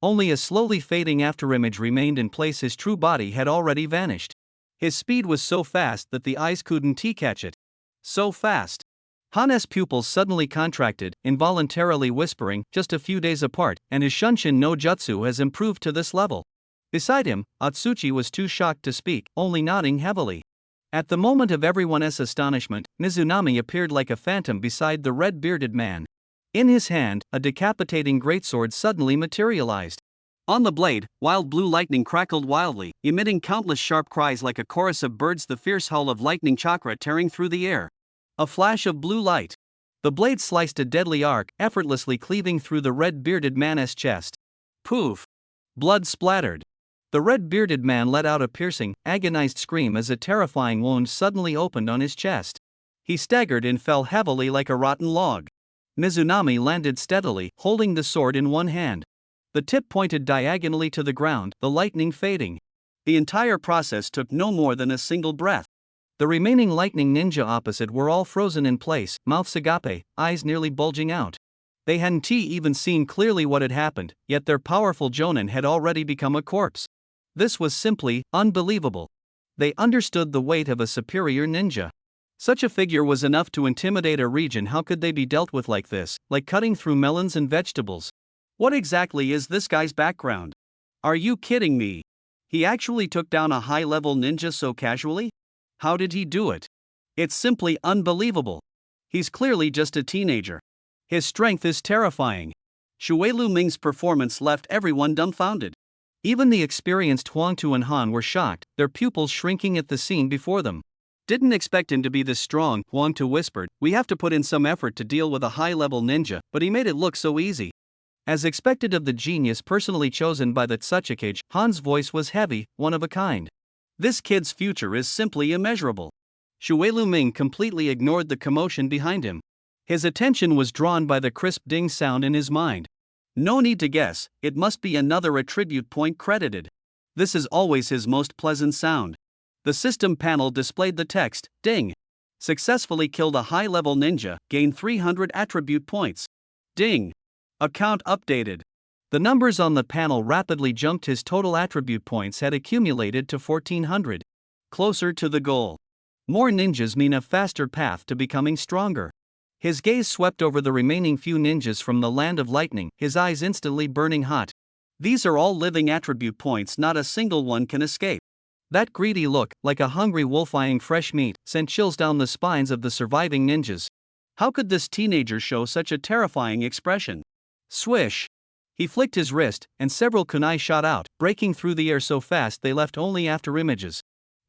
Only a slowly fading afterimage remained in place. His true body had already vanished. His speed was so fast that the eyes couldn't catch it. So fast. Han's pupils suddenly contracted, involuntarily whispering, "Just a few days apart, and his Shunshin no Jutsu has improved to this level." Beside him, Atsuchi was too shocked to speak, only nodding heavily. At the moment of everyone's astonishment, Mizunami appeared like a phantom beside the red-bearded man. In his hand, a decapitating greatsword suddenly materialized. On the blade, wild blue lightning crackled wildly, emitting countless sharp cries like a chorus of birds, the fierce hull of lightning chakra tearing through the air. A flash of blue light. The blade sliced a deadly arc, effortlessly cleaving through the red-bearded man's chest. Poof! Blood splattered. The red-bearded man let out a piercing, agonized scream as a terrifying wound suddenly opened on his chest. He staggered and fell heavily like a rotten log. Mizunami landed steadily, holding the sword in one hand. The tip pointed diagonally to the ground, the lightning fading. The entire process took no more than a single breath. The remaining lightning ninja opposite were all frozen in place, mouths agape, eyes nearly bulging out. They hadn't even seen clearly what had happened, yet their powerful jonin had already become a corpse. This was simply unbelievable. They understood the weight of a superior ninja. Such a figure was enough to intimidate a region. How could they be dealt with like this, like cutting through melons and vegetables? What exactly is this guy's background? Are you kidding me? He actually took down a high-level ninja so casually? How did he do it? It's simply unbelievable. He's clearly just a teenager. His strength is terrifying. Shuelu Ming's performance left everyone dumbfounded. Even the experienced Huangtu and Han were shocked, their pupils shrinking at the scene before them. "Didn't expect him to be this strong," Huangtu whispered. "We have to put in some effort to deal with a high-level ninja, but he made it look so easy." As expected of the genius personally chosen by the Tsuchikage, Han's voice was heavy, one of a kind. "This kid's future is simply immeasurable." Shuelu Ming completely ignored the commotion behind him. His attention was drawn by the crisp ding sound in his mind. No need to guess, it must be another attribute point credited. This is always his most pleasant sound. The system panel displayed the text, "Ding. Successfully killed a high-level ninja, gained 300 attribute points. Ding. Account updated." The numbers on the panel rapidly jumped. His total attribute points had accumulated to 1,400. Closer to the goal. More ninjas mean a faster path to becoming stronger. His gaze swept over the remaining few ninjas from the land of lightning, his eyes instantly burning hot. These are all living attribute points, not a single one can escape. That greedy look, like a hungry wolf eyeing fresh meat, sent chills down the spines of the surviving ninjas. How could this teenager show such a terrifying expression? Swish! He flicked his wrist, and several kunai shot out, breaking through the air so fast they left only after images.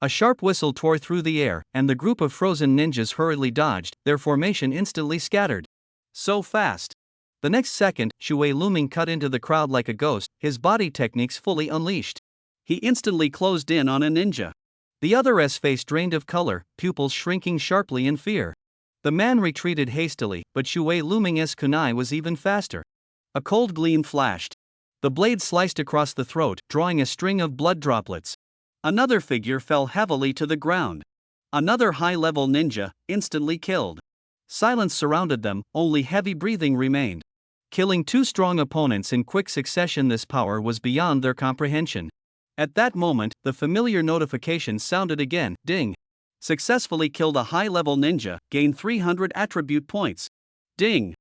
A sharp whistle tore through the air, and the group of frozen ninjas hurriedly dodged, their formation instantly scattered. So fast! The next second, Shui Luming cut into the crowd like a ghost, his body techniques fully unleashed. He instantly closed in on a ninja. The other's face drained of color, pupils shrinking sharply in fear. The man retreated hastily, but Shui Luming's kunai was even faster. A cold gleam flashed. The blade sliced across the throat, drawing a string of blood droplets. Another figure fell heavily to the ground. Another high-level ninja, instantly killed. Silence surrounded them, only heavy breathing remained. Killing two strong opponents in quick succession, this power was beyond their comprehension. At that moment, the familiar notification sounded again, ding. Successfully killed a high-level ninja, gained 300 attribute points. Ding.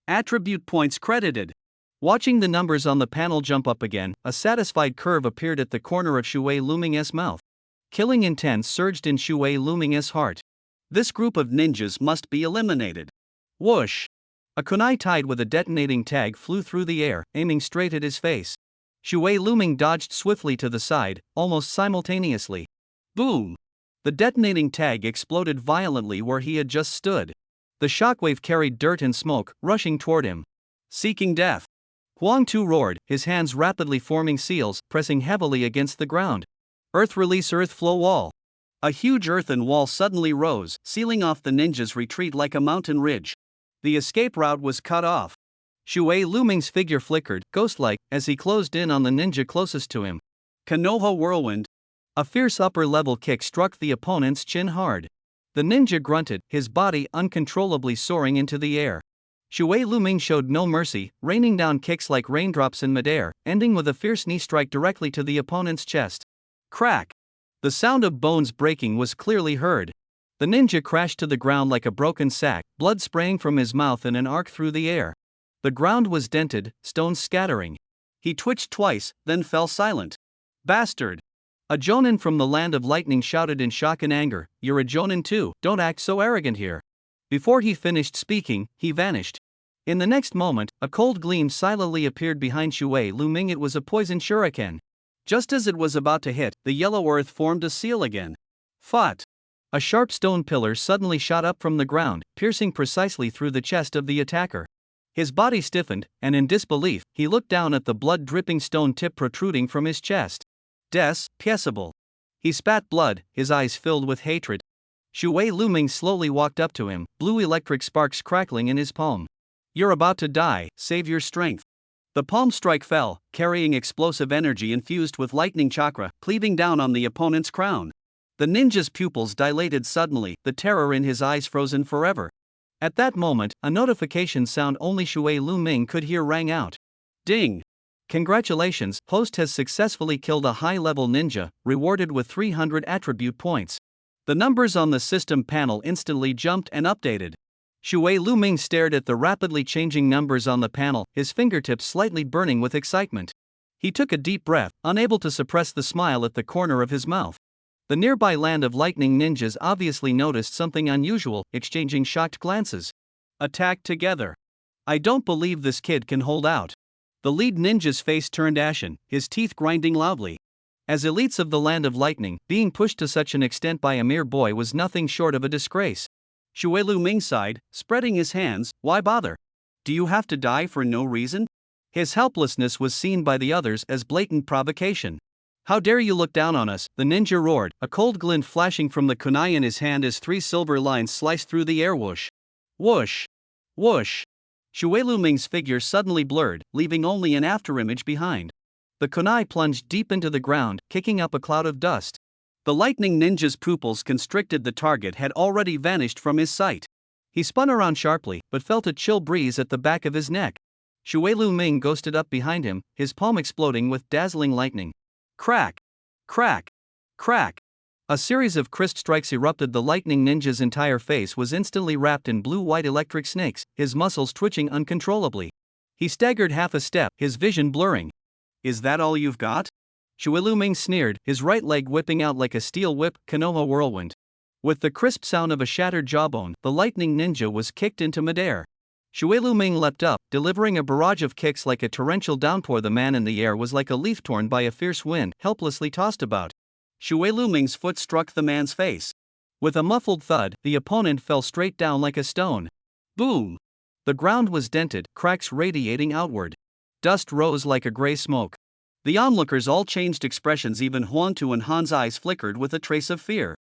Attribute points credited. Watching the numbers on the panel jump up again, a satisfied curve appeared at the corner of Shui Luming's mouth. Killing intent surged in Shui Luming's heart. This group of ninjas must be eliminated. Whoosh! A kunai tied with a detonating tag flew through the air, aiming straight at his face. Shui Luming dodged swiftly to the side, almost simultaneously. Boom! The detonating tag exploded violently where he had just stood. The shockwave carried dirt and smoke, rushing toward him. Seeking death. Huang Tu roared, his hands rapidly forming seals, pressing heavily against the ground. Earth release, earth flow wall. A huge earthen wall suddenly rose, sealing off the ninja's retreat like a mountain ridge. The escape route was cut off. Shui Luming's figure flickered, ghost-like, as he closed in on the ninja closest to him. Konoha whirlwind. A fierce upper-level kick struck the opponent's chin hard. The ninja grunted, his body uncontrollably soaring into the air. Shui Luming showed no mercy, raining down kicks like raindrops in midair, ending with a fierce knee strike directly to the opponent's chest. Crack! The sound of bones breaking was clearly heard. The ninja crashed to the ground like a broken sack, blood spraying from his mouth in an arc through the air. The ground was dented, stones scattering. He twitched twice, then fell silent. Bastard! A jonin from the land of lightning shouted in shock and anger, "You're a jonin too, don't act so arrogant here." Before he finished speaking, he vanished. In the next moment, a cold gleam silently appeared behind Shui Luming. It was a poison shuriken. Just as it was about to hit, the yellow earth formed a seal again. Fought! A sharp stone pillar suddenly shot up from the ground, piercing precisely through the chest of the attacker. His body stiffened, and in disbelief, he looked down at the blood-dripping stone tip protruding from his chest. Despicable. He spat blood, his eyes filled with hatred. Shui Luming slowly walked up to him, blue electric sparks crackling in his palm. "You're about to die, save your strength." The palm strike fell, carrying explosive energy infused with lightning chakra, cleaving down on the opponent's crown. The ninja's pupils dilated suddenly, the terror in his eyes frozen forever. At that moment, a notification sound only Shui Luming could hear rang out. Ding! Congratulations, host has successfully killed a high-level ninja, rewarded with 300 attribute points. The numbers on the system panel instantly jumped and updated. Shui Luming stared at the rapidly changing numbers on the panel, his fingertips slightly burning with excitement. He took a deep breath, unable to suppress the smile at the corner of his mouth. The nearby land of lightning ninjas obviously noticed something unusual, exchanging shocked glances. Attack together. I don't believe this kid can hold out. The lead ninja's face turned ashen, his teeth grinding loudly. As elites of the land of lightning, being pushed to such an extent by a mere boy was nothing short of a disgrace. Shui Luming sighed, spreading his hands. Why bother? Do you have to die for no reason? His helplessness was seen by the others as blatant provocation. How dare you look down on us, the ninja roared, a cold glint flashing from the kunai in his hand as 3 silver lines sliced through the air. Whoosh! Whoosh! Whoosh! Shui Luming's figure suddenly blurred, leaving only an afterimage behind. The kunai plunged deep into the ground, kicking up a cloud of dust. The lightning ninja's pupils constricted. The target had already vanished from his sight. He spun around sharply, but felt a chill breeze at the back of his neck. Shui Luming ghosted up behind him, his palm exploding with dazzling lightning. Crack! Crack! Crack! A series of crisp strikes erupted. The lightning ninja's entire face was instantly wrapped in blue-white electric snakes, his muscles twitching uncontrollably. He staggered half a step, his vision blurring. Is that all you've got? Shui Luming sneered, his right leg whipping out like a steel whip. Konoha whirlwind. With the crisp sound of a shattered jawbone, the lightning ninja was kicked into midair. Shui Luming leapt up, delivering a barrage of kicks like a torrential downpour. The man in the air was like a leaf torn by a fierce wind, helplessly tossed about. Shui Luming's foot struck the man's face. With a muffled thud, the opponent fell straight down like a stone. Boom! The ground was dented, cracks radiating outward. Dust rose like a gray smoke. The onlookers all changed expressions. Even Huangtu and Han's eyes flickered with a trace of fear.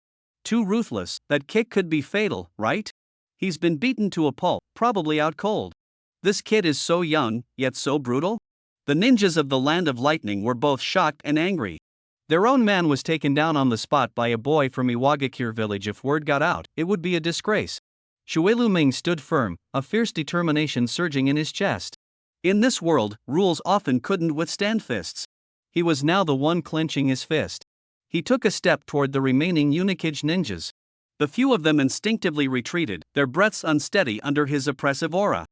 Too ruthless, that kick could be fatal, right? He's been beaten to a pulp, probably out cold. This kid is so young, yet so brutal? The ninjas of the Land of Lightning were both shocked and angry. Their own man was taken down on the spot by a boy from Iwagakure village. If word got out, it would be a disgrace. Shui Luming stood firm, a fierce determination surging in his chest. In this world, rules often couldn't withstand fists. He was now the one clenching his fist. He took a step toward the remaining Unikage ninjas. The few of them instinctively retreated, their breaths unsteady under his oppressive aura.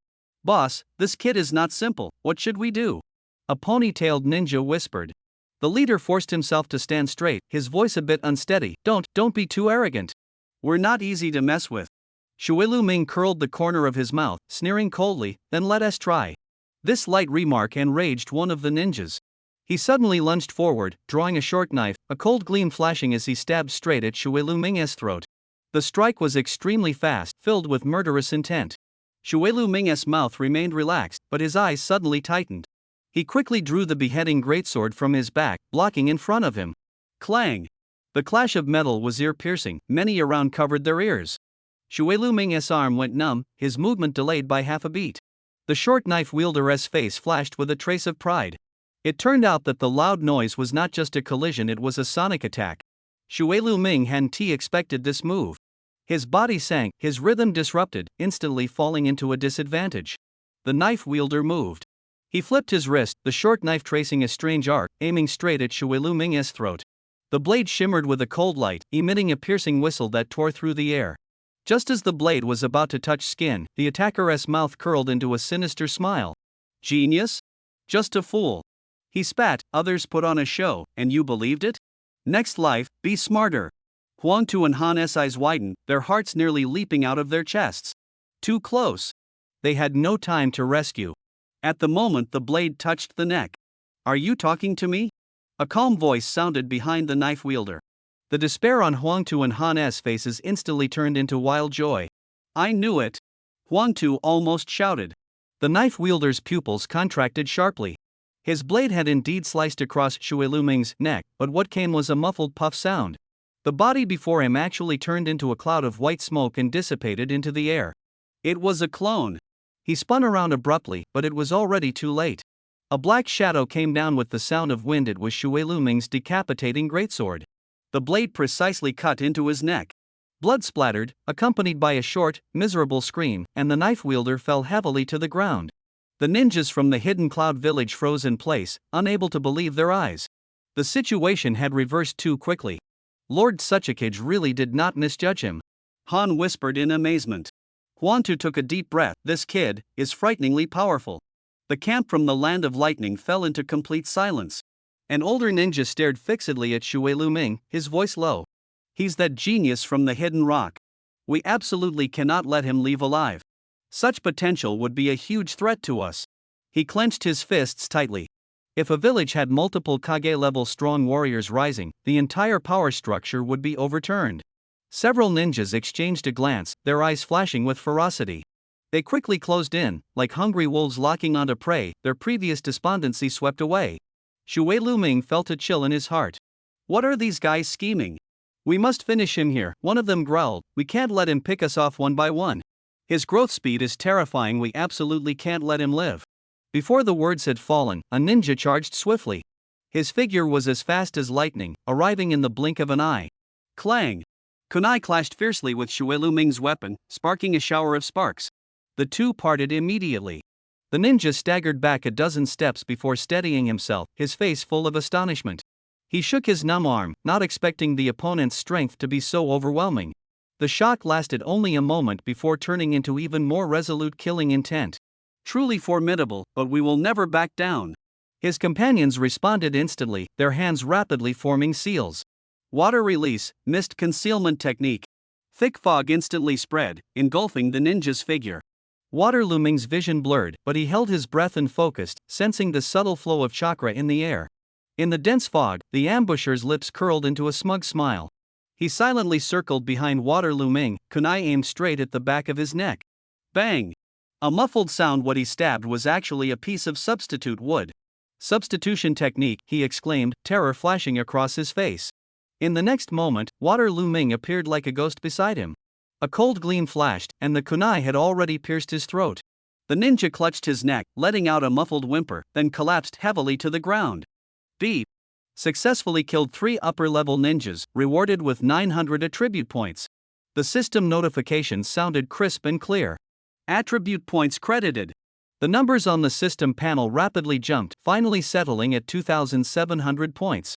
"Boss, this kid is not simple, what should we do?" A ponytailed ninja whispered. The leader forced himself to stand straight, his voice a bit unsteady. Don't be too arrogant. We're not easy to mess with." Shui Luming curled the corner of his mouth, sneering coldly, "Then let us try." This light remark enraged one of the ninjas. He suddenly lunged forward, drawing a short knife, a cold gleam flashing as he stabbed straight at Shui Luming's throat. The strike was extremely fast, filled with murderous intent. Shui Luming's mouth remained relaxed, but his eyes suddenly tightened. He quickly drew the beheading greatsword from his back, blocking in front of him. Clang! The clash of metal was ear-piercing, many around covered their ears. Shui Luming's arm went numb, his movement delayed by half a beat. The short knife wielder's face flashed with a trace of pride. It turned out that the loud noise was not just a collision, it was a sonic attack. Shui Luming hadn't expected this move. His body sank, his rhythm disrupted, instantly falling into a disadvantage. The knife wielder moved. He flipped his wrist, the short knife tracing a strange arc, aiming straight at Shui Luming's throat. The blade shimmered with a cold light, emitting a piercing whistle that tore through the air. Just as the blade was about to touch skin, the attacker's mouth curled into a sinister smile. "Genius? Just a fool." He spat, "Others put on a show, and you believed it? Next life, be smarter." Huangtu and Han's eyes widened, their hearts nearly leaping out of their chests. Too close. They had no time to rescue. At the moment the blade touched the neck. "Are you talking to me?" A calm voice sounded behind the knife wielder. The despair on Huangtu and Han's faces instantly turned into wild joy. "I knew it!" Huangtu almost shouted. The knife wielder's pupils contracted sharply. His blade had indeed sliced across Shui Luming's neck, but what came was a muffled puff sound. The body before him actually turned into a cloud of white smoke and dissipated into the air. It was a clone. He spun around abruptly, but it was already too late. A black shadow came down with the sound of wind. It was Shui Luming's decapitating greatsword. The blade precisely cut into his neck. Blood splattered, accompanied by a short, miserable scream, and the knife wielder fell heavily to the ground. The ninjas from the hidden cloud village froze in place, unable to believe their eyes. The situation had reversed too quickly. Lord Suchikage really did not misjudge him. Han whispered in amazement. Huangtu took a deep breath. "This kid is frighteningly powerful." The camp from the Land of Lightning fell into complete silence. An older ninja stared fixedly at Shui Luming, his voice low. "He's that genius from the hidden rock. We absolutely cannot let him leave alive. Such potential would be a huge threat to us." He clenched his fists tightly. If a village had multiple Kage-level strong warriors rising, the entire power structure would be overturned. Several ninjas exchanged a glance, their eyes flashing with ferocity. They quickly closed in, like hungry wolves locking onto prey, their previous despondency swept away. Shui Luming felt a chill in his heart. What are these guys scheming? "We must finish him here," one of them growled. "We can't let him pick us off one by one. His growth speed is terrifying, we absolutely can't let him live." Before the words had fallen, a ninja charged swiftly. His figure was as fast as lightning, arriving in the blink of an eye. Clang! Kunai clashed fiercely with Shui Luming's weapon, sparking a shower of sparks. The two parted immediately. The ninja staggered back a dozen steps before steadying himself, his face full of astonishment. He shook his numb arm, not expecting the opponent's strength to be so overwhelming. The shock lasted only a moment before turning into even more resolute killing intent. "Truly formidable, but we will never back down." His companions responded instantly, their hands rapidly forming seals. Water release, mist concealment technique. Thick fog instantly spread, engulfing the ninja's figure. Water Lu Ming's vision blurred, but he held his breath and focused, sensing the subtle flow of chakra in the air. In the dense fog, the ambusher's lips curled into a smug smile. He silently circled behind Water Lu Ming, kunai aimed straight at the back of his neck. Bang! A muffled sound. What he stabbed was actually a piece of substitute wood. Substitution technique, he exclaimed, terror flashing across his face. In the next moment, Water Lu Ming appeared like a ghost beside him. A cold gleam flashed, and the kunai had already pierced his throat. The ninja clutched his neck, letting out a muffled whimper, then collapsed heavily to the ground. Beep! Successfully killed 3 upper-level ninjas, rewarded with 900 attribute points. The system notifications sounded crisp and clear. Attribute points credited. The numbers on the system panel rapidly jumped, finally settling at 2,700 points.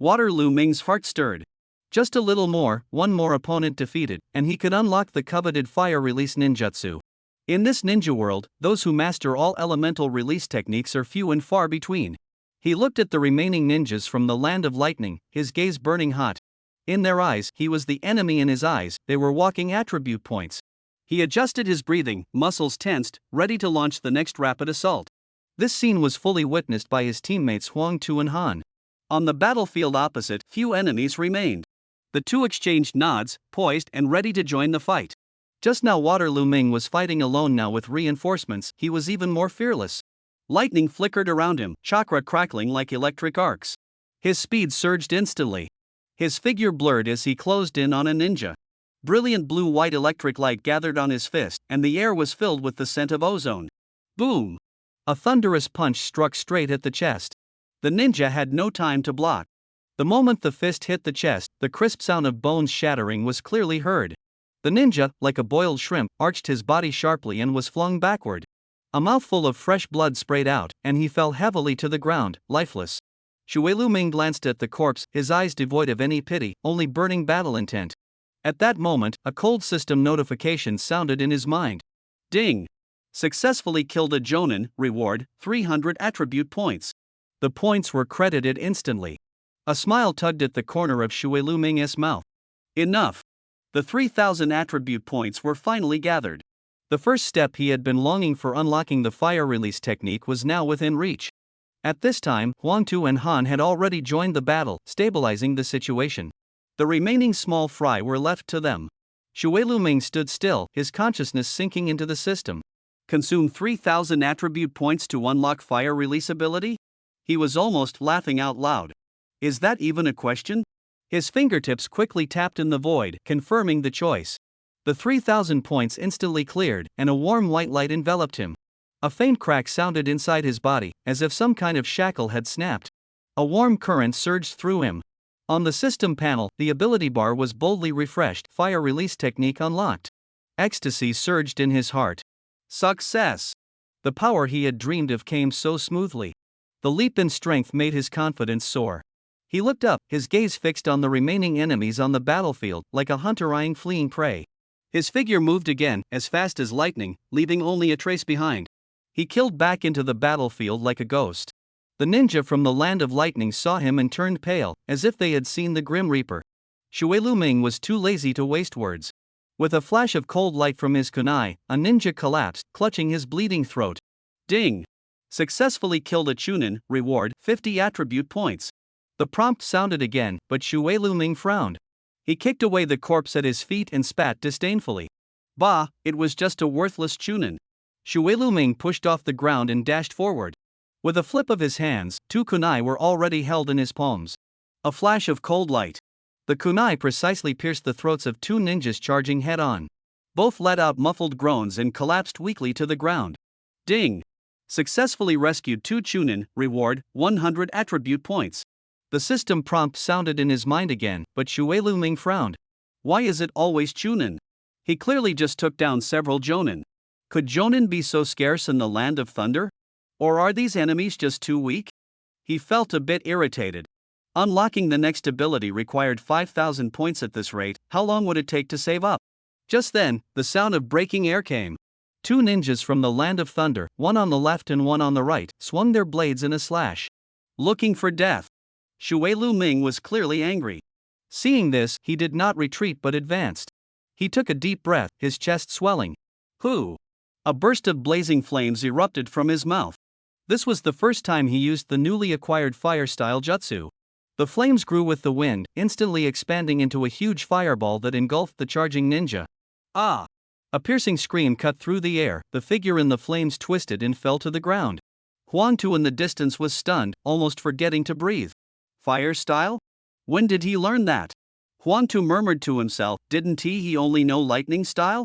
Water Lu Ming's heart stirred. Just a little more, one more opponent defeated, and he could unlock the coveted fire release ninjutsu. In this ninja world, those who master all elemental release techniques are few and far between. He looked at the remaining ninjas from the land of lightning, his gaze burning hot. In their eyes, he was the enemy. In his eyes, they were walking attribute points. He adjusted his breathing, muscles tensed, ready to launch the next rapid assault. This scene was fully witnessed by his teammates Huang Tu and Han. On the battlefield opposite, few enemies remained. The two exchanged nods, poised and ready to join the fight. Just now Water Lu Ming was fighting alone. Now with reinforcements, he was even more fearless. Lightning flickered around him, chakra crackling like electric arcs. His speed surged instantly. His figure blurred as he closed in on a ninja. Brilliant blue-white electric light gathered on his fist, and the air was filled with the scent of ozone. Boom! A thunderous punch struck straight at the chest. The ninja had no time to block. The moment the fist hit the chest, the crisp sound of bones shattering was clearly heard. The ninja, like a boiled shrimp, arched his body sharply and was flung backward. A mouthful of fresh blood sprayed out, and he fell heavily to the ground, lifeless. Shui Lu Ming glanced at the corpse, his eyes devoid of any pity, only burning battle intent. At that moment, a cold system notification sounded in his mind. Ding! Successfully killed a Jonin, reward, 300 attribute points. The points were credited instantly. A smile tugged at the corner of Shui Lu Ming's mouth. Enough! The 3,000 attribute points were finally gathered. The first step he had been longing for, unlocking the fire release technique, was now within reach. At this time, Huang Tu and Han had already joined the battle, stabilizing the situation. The remaining small fry were left to them. Shui Lu Ming stood still, his consciousness sinking into the system. Consume 3,000 attribute points to unlock fire release ability? He was almost laughing out loud. Is that even a question? His fingertips quickly tapped in the void, confirming the choice. The 3,000 points instantly cleared, and a warm white light enveloped him. A faint crack sounded inside his body, as if some kind of shackle had snapped. A warm current surged through him. On the system panel, the ability bar was boldly refreshed, fire release technique unlocked. Ecstasy surged in his heart. Success! The power he had dreamed of came so smoothly. The leap in strength made his confidence soar. He looked up, his gaze fixed on the remaining enemies on the battlefield, like a hunter eyeing fleeing prey. His figure moved again, as fast as lightning, leaving only a trace behind. He killed back into the battlefield like a ghost. The ninja from the land of lightning saw him and turned pale, as if they had seen the Grim Reaper. Shui Lu Ming was too lazy to waste words. With a flash of cold light from his kunai, a ninja collapsed, clutching his bleeding throat. Ding! Successfully killed a Chunin, reward, 50 attribute points. The prompt sounded again, but Shui Lu Ming frowned. He kicked away the corpse at his feet and spat disdainfully. Bah, it was just a worthless Chunin. Shui Lu Ming pushed off the ground and dashed forward. With a flip of his hands, 2 kunai were already held in his palms. A flash of cold light. The kunai precisely pierced the throats of 2 ninjas charging head-on. Both let out muffled groans and collapsed weakly to the ground. Ding! Successfully rescued 2 Chunin, reward, 100 attribute points. The system prompt sounded in his mind again, but Shui Lu Ming frowned. Why is it always Chunin? He clearly just took down several Jonin. Could Jonin be so scarce in the land of thunder? Or are these enemies just too weak? He felt a bit irritated. Unlocking the next ability required 5,000 points at this rate. How long would it take to save up? Just then, the sound of breaking air came. 2 ninjas from the land of thunder, one on the left and one on the right, swung their blades in a slash. Looking for death. Shui Lu Ming was clearly angry. Seeing this, he did not retreat but advanced. He took a deep breath, his chest swelling. Whoo! A burst of blazing flames erupted from his mouth. This was the first time he used the newly acquired fire-style jutsu. The flames grew with the wind, instantly expanding into a huge fireball that engulfed the charging ninja. Ah! A piercing scream cut through the air, the figure in the flames twisted and fell to the ground. Huang Tu in the distance was stunned, almost forgetting to breathe. Fire style? When did he learn that? Huang Tu murmured to himself, didn't he only know lightning style?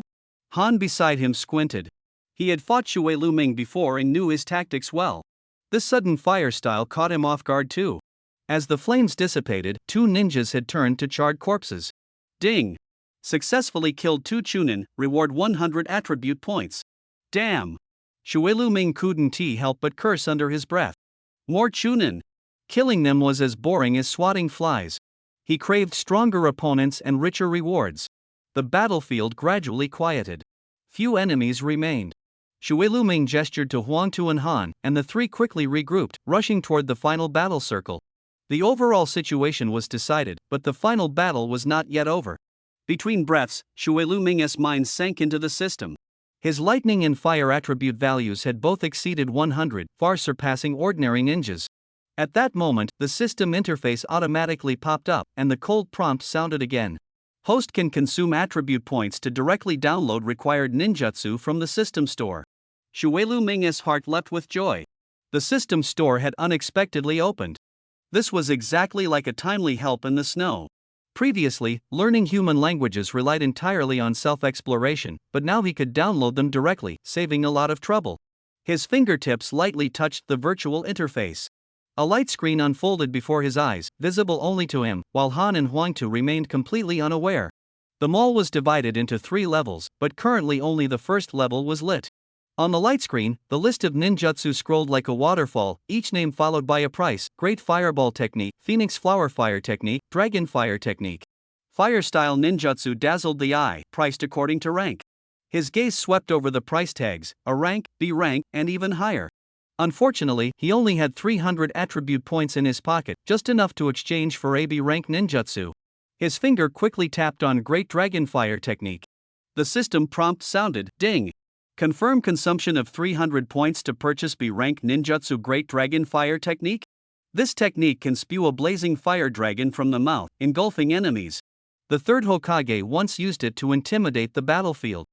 Han beside him squinted. He had fought Xue Luming before and knew his tactics well. This sudden fire style caught him off guard too. As the flames dissipated, 2 ninjas had turned to charred corpses. Ding! Successfully killed 2 Chunin, reward 100 attribute points. Damn! Xue Luming couldn't help but curse under his breath. More Chunin! Killing them was as boring as swatting flies. He craved stronger opponents and richer rewards. The battlefield gradually quieted. Few enemies remained. Xue Luming gestured to Huang Tu and Han, and the 3 quickly regrouped, rushing toward the final battle circle. The overall situation was decided, but the final battle was not yet over. Between breaths, Xue Luming's mind sank into the system. His lightning and fire attribute values had both exceeded 100, far surpassing ordinary ninjas. At that moment, the system interface automatically popped up, and the cold prompt sounded again. Host can consume attribute points to directly download required ninjutsu from the system store. Xue Luming's heart leapt with joy. The system store had unexpectedly opened. This was exactly like a timely help in the snow. Previously, learning human languages relied entirely on self-exploration, but now he could download them directly, saving a lot of trouble. His fingertips lightly touched the virtual interface. A light screen unfolded before his eyes, visible only to him, while Han and Huang Tu remained completely unaware. The mall was divided into 3 levels, but currently only the first level was lit. On the light screen, the list of ninjutsu scrolled like a waterfall, each name followed by a price: Great Fireball Technique, Phoenix Flower Fire Technique, Dragon Fire Technique. Fire-style ninjutsu dazzled the eye, priced according to rank. His gaze swept over the price tags: A rank, B rank, and even higher. Unfortunately, he only had 300 attribute points in his pocket, just enough to exchange for a B rank ninjutsu. His finger quickly tapped on Great Dragon Fire Technique. The system prompt sounded, ding! Confirm consumption of 300 points to purchase B rank ninjutsu Great Dragon Fire Technique? This technique can spew a blazing fire dragon from the mouth, engulfing enemies. The 3rd Hokage once used it to intimidate the battlefield.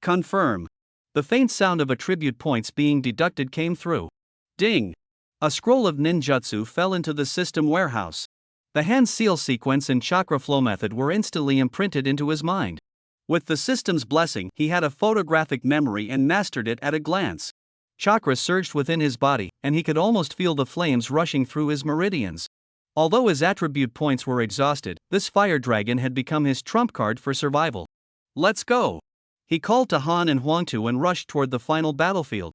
Confirm. The faint sound of attribute points being deducted came through. Ding! A scroll of ninjutsu fell into the system warehouse. The hand seal sequence and chakra flow method were instantly imprinted into his mind. With the system's blessing, he had a photographic memory and mastered it at a glance. Chakra surged within his body, and he could almost feel the flames rushing through his meridians. Although his attribute points were exhausted, this fire dragon had become his trump card for survival. Let's go! He called to Han and Huang Tu and rushed toward the final battlefield.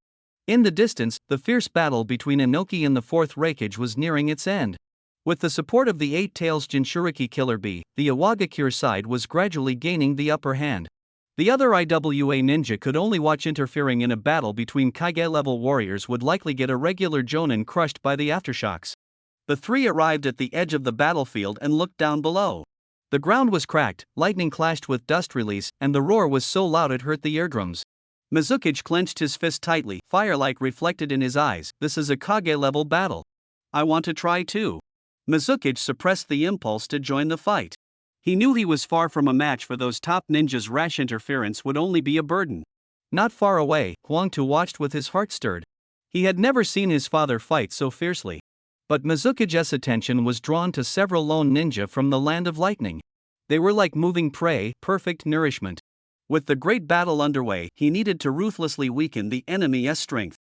In the distance, the fierce battle between Inoki and the 4th Raikage was nearing its end. With the support of the 8 Tails Jinchuriki Killer Bee, the Iwagakure side was gradually gaining the upper hand. The other IWA ninja could only watch. Interfering in a battle between Kage-level warriors would likely get a regular jonin crushed by the aftershocks. The 3 arrived at the edge of the battlefield and looked down below. The ground was cracked, lightning clashed with dust release, and the roar was so loud it hurt the eardrums. Mizukage clenched his fist tightly, firelight reflected in his eyes. This is a Kage-level battle. I want to try too. Mizukage suppressed the impulse to join the fight. He knew he was far from a match for those top ninjas. Rash interference would only be a burden. Not far away, Huang Tu watched with his heart stirred. He had never seen his father fight so fiercely. But Mizukage's attention was drawn to several lone ninja from the land of lightning. They were like moving prey, perfect nourishment. With the great battle underway, he needed to ruthlessly weaken the enemy's strength.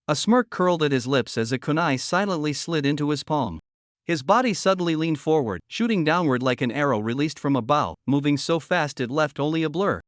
A smirk curled at his lips as a kunai silently slid into his palm. His body suddenly leaned forward, shooting downward like an arrow released from a bow, moving so fast it left only a blur.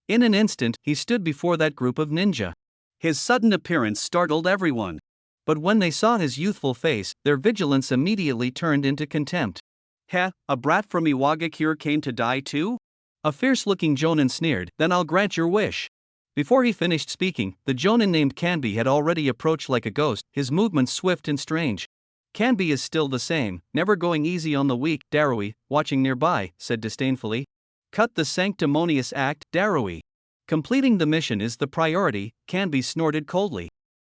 In an instant, he stood before that group of ninja. His sudden appearance startled everyone. But when they saw his youthful face, their vigilance immediately turned into contempt. Heh, a brat from Iwagakure came to die too? A fierce-looking jonin sneered, then I'll grant your wish. Before he finished speaking, the jonin named Kanbi had already approached like a ghost, his movements swift and strange. Kanbi is still the same, never going easy on the weak. Darui, watching nearby, said disdainfully. Cut the sanctimonious act, Darui. Completing the mission is the priority, Canby snorted coldly.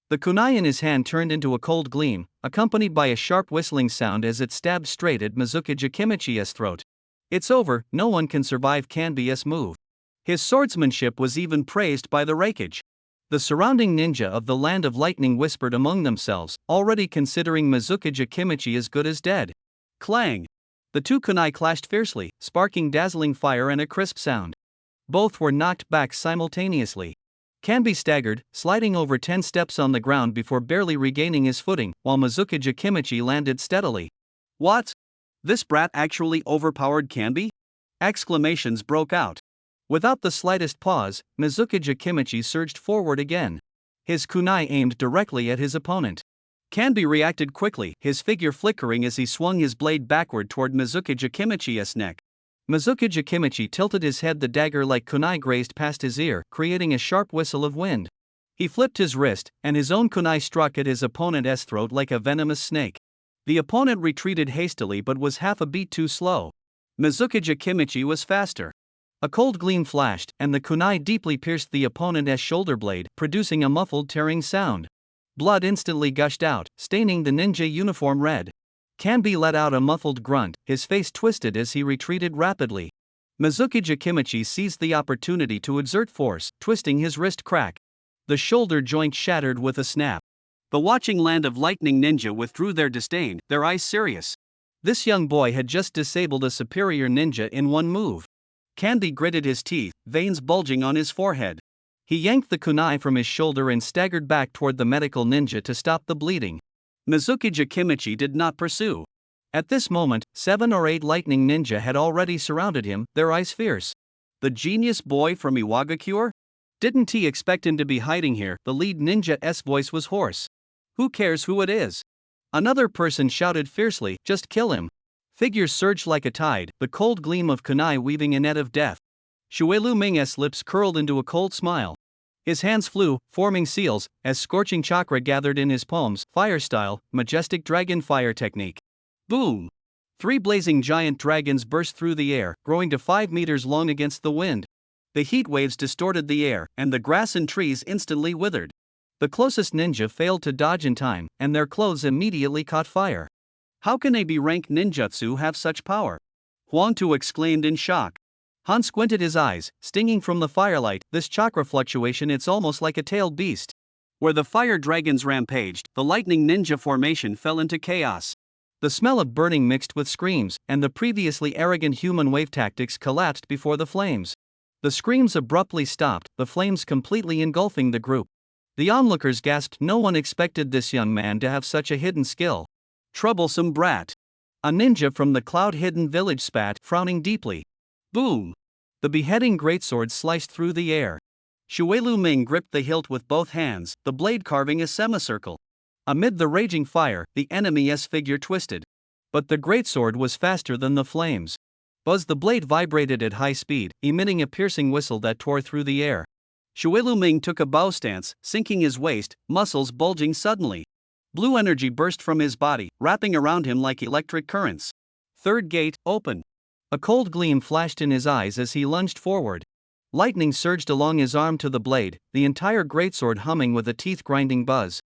The kunai in his hand turned into a cold gleam, accompanied by a sharp whistling sound as it stabbed straight at Mizuki Jakimichi's throat. It's over, no one can survive Canby's move. His swordsmanship was even praised by the Raikage. The surrounding ninja of the Land of Lightning whispered among themselves, already considering Mizuki Jakimichi as good as dead. Clang! The two kunai clashed fiercely, sparking dazzling fire and a crisp sound. Both were knocked back simultaneously. Canby staggered, sliding over 10 steps on the ground before barely regaining his footing, while Mizuki Jakimichi landed steadily. What? This brat actually overpowered Canby? Exclamations broke out. Without the slightest pause, Mizuki Jakimichi surged forward again. His kunai aimed directly at his opponent. Canby reacted quickly, his figure flickering as he swung his blade backward toward Mizuki Jakimichi's neck. Mizuki Jakimichi tilted his head, the dagger-like kunai grazed past his ear, creating a sharp whistle of wind. He flipped his wrist, and his own kunai struck at his opponent's throat like a venomous snake. The opponent retreated hastily but was half a beat too slow. Mizuki Jakimichi was faster. A cold gleam flashed, and the kunai deeply pierced the opponent's shoulder blade, producing a muffled tearing sound. Blood instantly gushed out, staining the ninja uniform red. Canby let out a muffled grunt, his face twisted as he retreated rapidly. Mizuki Jakimichi seized the opportunity to exert force, twisting his wrist crack. The shoulder joint shattered with a snap. The watching Land of Lightning ninja withdrew their disdain, their eyes serious. This young boy had just disabled a superior ninja in one move. Canby gritted his teeth, veins bulging on his forehead. He yanked the kunai from his shoulder and staggered back toward the medical ninja to stop the bleeding. Mizuki Jakimichi did not pursue. At this moment, 7 or 8 lightning ninja had already surrounded him, their eyes fierce. The genius boy from Iwagakure? Didn't he expect him to be hiding here? The lead ninja's voice was hoarse. Who cares who it is? Another person shouted fiercely, just kill him. Figures surged like a tide, the cold gleam of kunai weaving a net of death. Shuelu Ming's lips curled into a cold smile. His hands flew, forming seals, as scorching chakra gathered in his palms, fire-style, majestic dragon fire technique. Boom! 3 blazing giant dragons burst through the air, growing to 5 meters long against the wind. The heat waves distorted the air, and the grass and trees instantly withered. The closest ninja failed to dodge in time, and their clothes immediately caught fire. How can a B-rank ninjutsu have such power? Huang Tu exclaimed in shock. Han squinted his eyes, stinging from the firelight. This chakra fluctuation, it's almost like a tailed beast. Where the fire dragons rampaged, the lightning ninja formation fell into chaos. The smell of burning mixed with screams, and the previously arrogant human wave tactics collapsed before the flames. The screams abruptly stopped, the flames completely engulfing the group. The onlookers gasped. No one expected this young man to have such a hidden skill. Troublesome brat. A ninja from the cloud-hidden village spat, frowning deeply. Boom! The beheading greatsword sliced through the air. Shuelu Ming gripped the hilt with both hands, the blade carving a semicircle. Amid the raging fire, the enemy's figure twisted. But the greatsword was faster than the flames. Buzz, the blade vibrated at high speed, emitting a piercing whistle that tore through the air. Shuelu Ming took a bow stance, sinking his waist, muscles bulging suddenly. Blue energy burst from his body, wrapping around him like electric currents. Third gate, open. A cold gleam flashed in his eyes as he lunged forward. Lightning surged along his arm to the blade, the entire greatsword humming with a teeth-grinding buzz.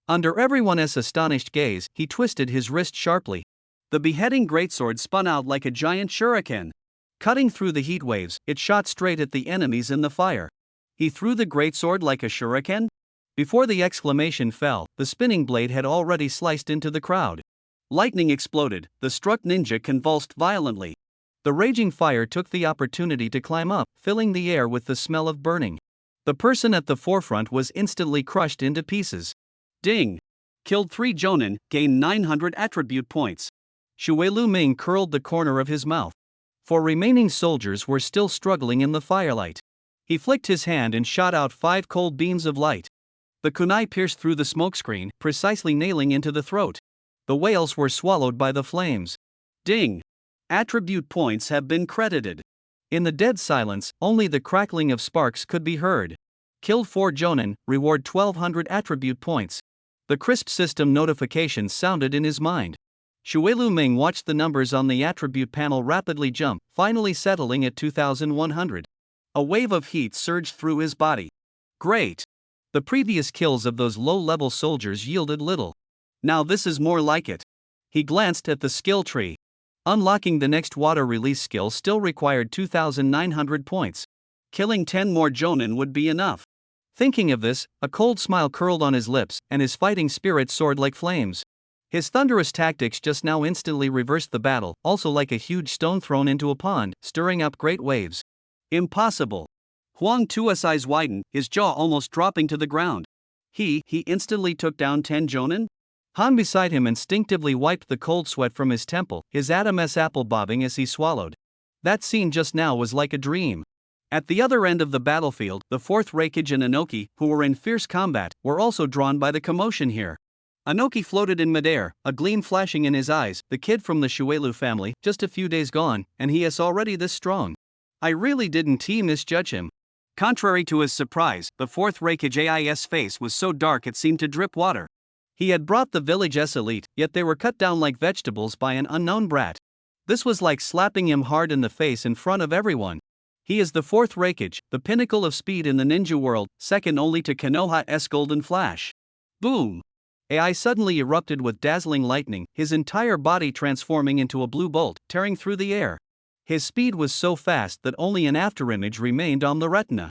Under everyone's astonished gaze, he twisted his wrist sharply. The beheading greatsword spun out like a giant shuriken. Cutting through the heat waves, it shot straight at the enemies in the fire. He threw the greatsword like a shuriken? Before the exclamation fell, the spinning blade had already sliced into the crowd. Lightning exploded, the struck ninja convulsed violently. The raging fire took the opportunity to climb up, filling the air with the smell of burning. The person at the forefront was instantly crushed into pieces. Ding! Killed 3 jonin, gained 900 attribute points. Shuelu Ming curled the corner of his mouth. 4 remaining soldiers were still struggling in the firelight. He flicked his hand and shot out 5 cold beams of light. The kunai pierced through the smokescreen, precisely nailing into the throat. The whales were swallowed by the flames. Ding! Attribute points have been credited. In the dead silence, only the crackling of sparks could be heard. Killed 4 jonin, reward 1200 attribute points. The crisp system notification sounded in his mind. Xuelu Ming watched the numbers on the attribute panel rapidly jump, finally settling at 2,100. A wave of heat surged through his body. Great! The previous kills of those low-level soldiers yielded little. Now this is more like it. He glanced at the skill tree. Unlocking the next water release skill still required 2,900 points. Killing 10 more Jonin would be enough. Thinking of this, a cold smile curled on his lips, and his fighting spirit soared like flames. His thunderous tactics just now instantly reversed the battle, also like a huge stone thrown into a pond, stirring up great waves. Impossible! Huang Tuo's eyes widened, his jaw almost dropping to the ground. He instantly took down 10 Jonin? Han beside him instinctively wiped the cold sweat from his temple, his Adam's apple bobbing as he swallowed. That scene just now was like a dream. At the other end of the battlefield, the 4th Raikage and Inoki, who were in fierce combat, were also drawn by the commotion here. Inoki floated in midair, a gleam flashing in his eyes, the kid from the Xuelu family, just a few days gone, and he is already this strong. I really didn't misjudge him. Contrary to his surprise, the 4th Raikage AI's face was so dark it seemed to drip water. He had brought the village's elite, yet they were cut down like vegetables by an unknown brat. This was like slapping him hard in the face in front of everyone. He is the 4th Raikage, the pinnacle of speed in the ninja world, second only to Konoha's Golden Flash. Boom! AI suddenly erupted with dazzling lightning, his entire body transforming into a blue bolt, tearing through the air. His speed was so fast that only an afterimage remained on the retina.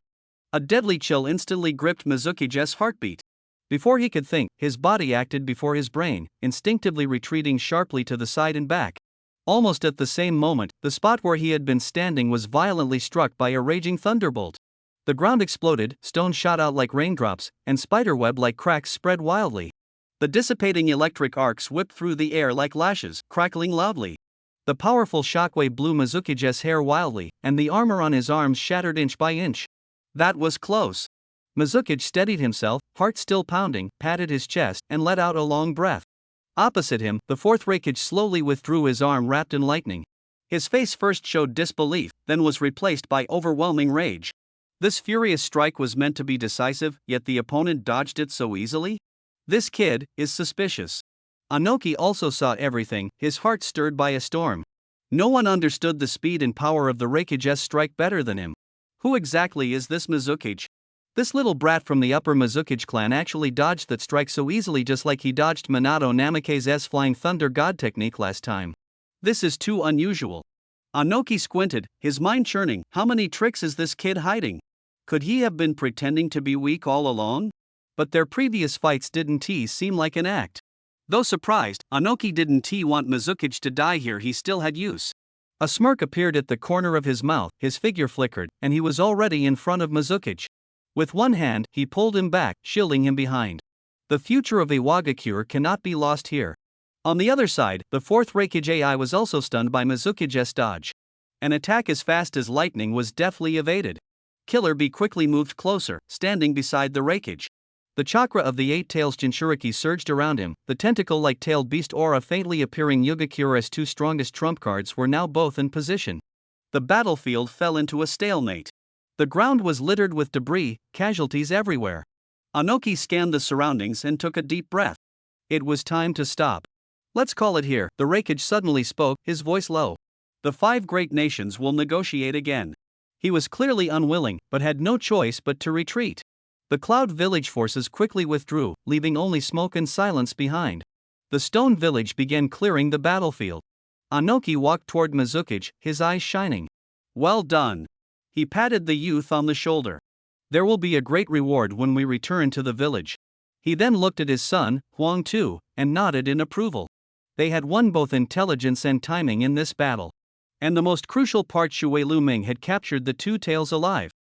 A deadly chill instantly gripped Mizuki's heartbeat. Before he could think, his body acted before his brain, instinctively retreating sharply to the side and back. Almost at the same moment, the spot where he had been standing was violently struck by a raging thunderbolt. The ground exploded, stones shot out like raindrops, and spiderweb-like cracks spread wildly. The dissipating electric arcs whipped through the air like lashes, crackling loudly. The powerful shockwave blew Mizuki's hair wildly, and the armor on his arms shattered inch by inch. That was close. Mizuki steadied himself, heart still pounding, patted his chest, and let out a long breath. Opposite him, the 4th Raikage slowly withdrew his arm wrapped in lightning. His face first showed disbelief, then was replaced by overwhelming rage. This furious strike was meant to be decisive, yet the opponent dodged it so easily? This kid is suspicious. Inoki also saw everything, his heart stirred by a storm. No one understood the speed and power of the Raikage's strike better than him. Who exactly is this Mizuki? This little brat from the upper Mizuki clan actually dodged that strike so easily, just like he dodged Minato Namake's flying thunder god technique last time. This is too unusual. Inoki squinted, his mind churning. How many tricks is this kid hiding? Could he have been pretending to be weak all along? But their previous fights didn't seem like an act. Though surprised, Inoki didn't want Mizuki to die here. He still had use. A smirk appeared at the corner of his mouth, his figure flickered, and he was already in front of Mizuki. With one hand, he pulled him back, shielding him behind. The future of Iwagakure cannot be lost here. On the other side, the 4th Raikage AI was also stunned by Mizuki's dodge. An attack as fast as lightning was deftly evaded. Killer Bee quickly moved closer, standing beside the Raikage. The chakra of the 8 tails Jinchuriki surged around him, the tentacle-like tailed beast aura faintly appearing. Yugakure's 2 strongest trump cards were now both in position. The battlefield fell into a stalemate. The ground was littered with debris, casualties everywhere. Inoki scanned the surroundings and took a deep breath. It was time to stop. Let's call it here, the Raikage suddenly spoke, his voice low. The 5 great nations will negotiate again. He was clearly unwilling, but had no choice but to retreat. The Cloud Village forces quickly withdrew, leaving only smoke and silence behind. The Stone Village began clearing the battlefield. Inoki walked toward Mizuki, his eyes shining. Well done. He patted the youth on the shoulder. There will be a great reward when we return to the village. He then looked at his son, Huang Tu, and nodded in approval. They had won both intelligence and timing in this battle. And the most crucial part, Xuelu Ming had captured the 2 tails alive.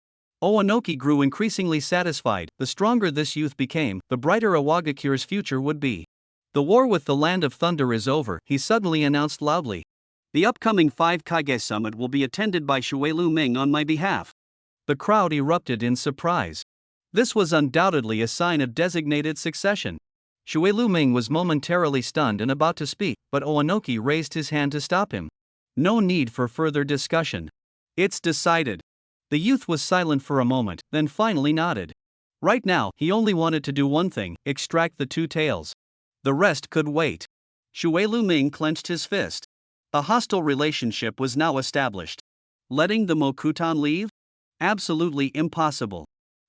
Inoki grew increasingly satisfied. The stronger this youth became, the brighter Iwagakure's future would be. The war with the Land of Thunder is over, he suddenly announced loudly. The upcoming 5 Kage Summit will be attended by Xuelu Ming on my behalf. The crowd erupted in surprise. This was undoubtedly a sign of designated succession. Xuelu Ming was momentarily stunned and about to speak, but Inoki raised his hand to stop him. No need for further discussion. It's decided. The youth was silent for a moment, then finally nodded. Right now, he only wanted to do one thing: extract the 2 tails. The rest could wait. Xue Luming clenched his fist. A hostile relationship was now established. Letting the Mokutan leave? Absolutely impossible.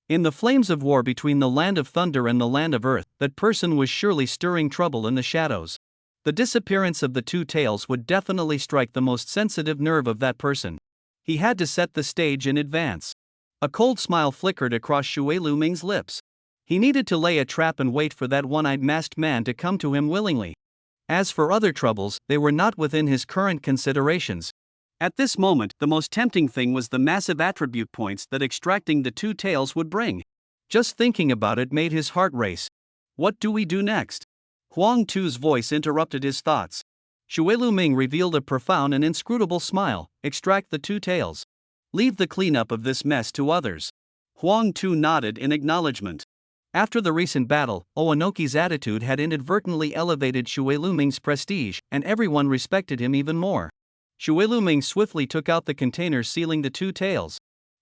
In the flames of war between the Land of Thunder and the Land of Earth, that person was surely stirring trouble in the shadows. The disappearance of the two tails would definitely strike the most sensitive nerve of that person. He had to set the stage in advance. A cold smile flickered across Xue Luming's lips. He needed to lay a trap and wait for that one-eyed masked man to come to him willingly. As for other troubles, they were not within his current considerations. At this moment, the most tempting thing was the massive attribute points that extracting the two tails would bring. Just thinking about it made his heart race. What do we do next? Huang Tu's voice interrupted his thoughts. Xue Luming revealed a profound and inscrutable smile. Extract the two tails. Leave the cleanup of this mess to others. Huang Tu nodded in acknowledgement. After the recent battle, Owanoki's attitude had inadvertently elevated Xue Luming's prestige, and everyone respected him even more. Xue Luming swiftly took out the container sealing the two tails.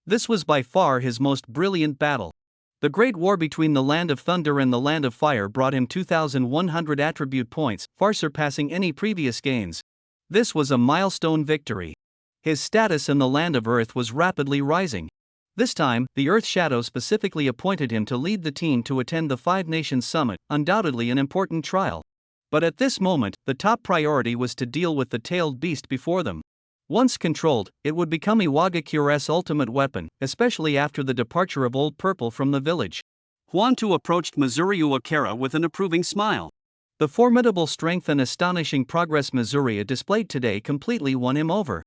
This was by far his most brilliant battle. The great war between the Land of Thunder and the Land of Fire brought him 2,100 attribute points, far surpassing any previous gains. This was a milestone victory. His status in the Land of Earth was rapidly rising. This time, the Earth Shadow specifically appointed him to lead the team to attend the Five Nations Summit, undoubtedly an important trial. But at this moment, the top priority was to deal with the tailed beast before them. Once controlled, it would become Iwagakure's ultimate weapon, especially after the departure of Old Purple from the village. Huang Tu approached Missouri Uekara with an approving smile. The formidable strength and astonishing progress Missouri displayed today completely won him over.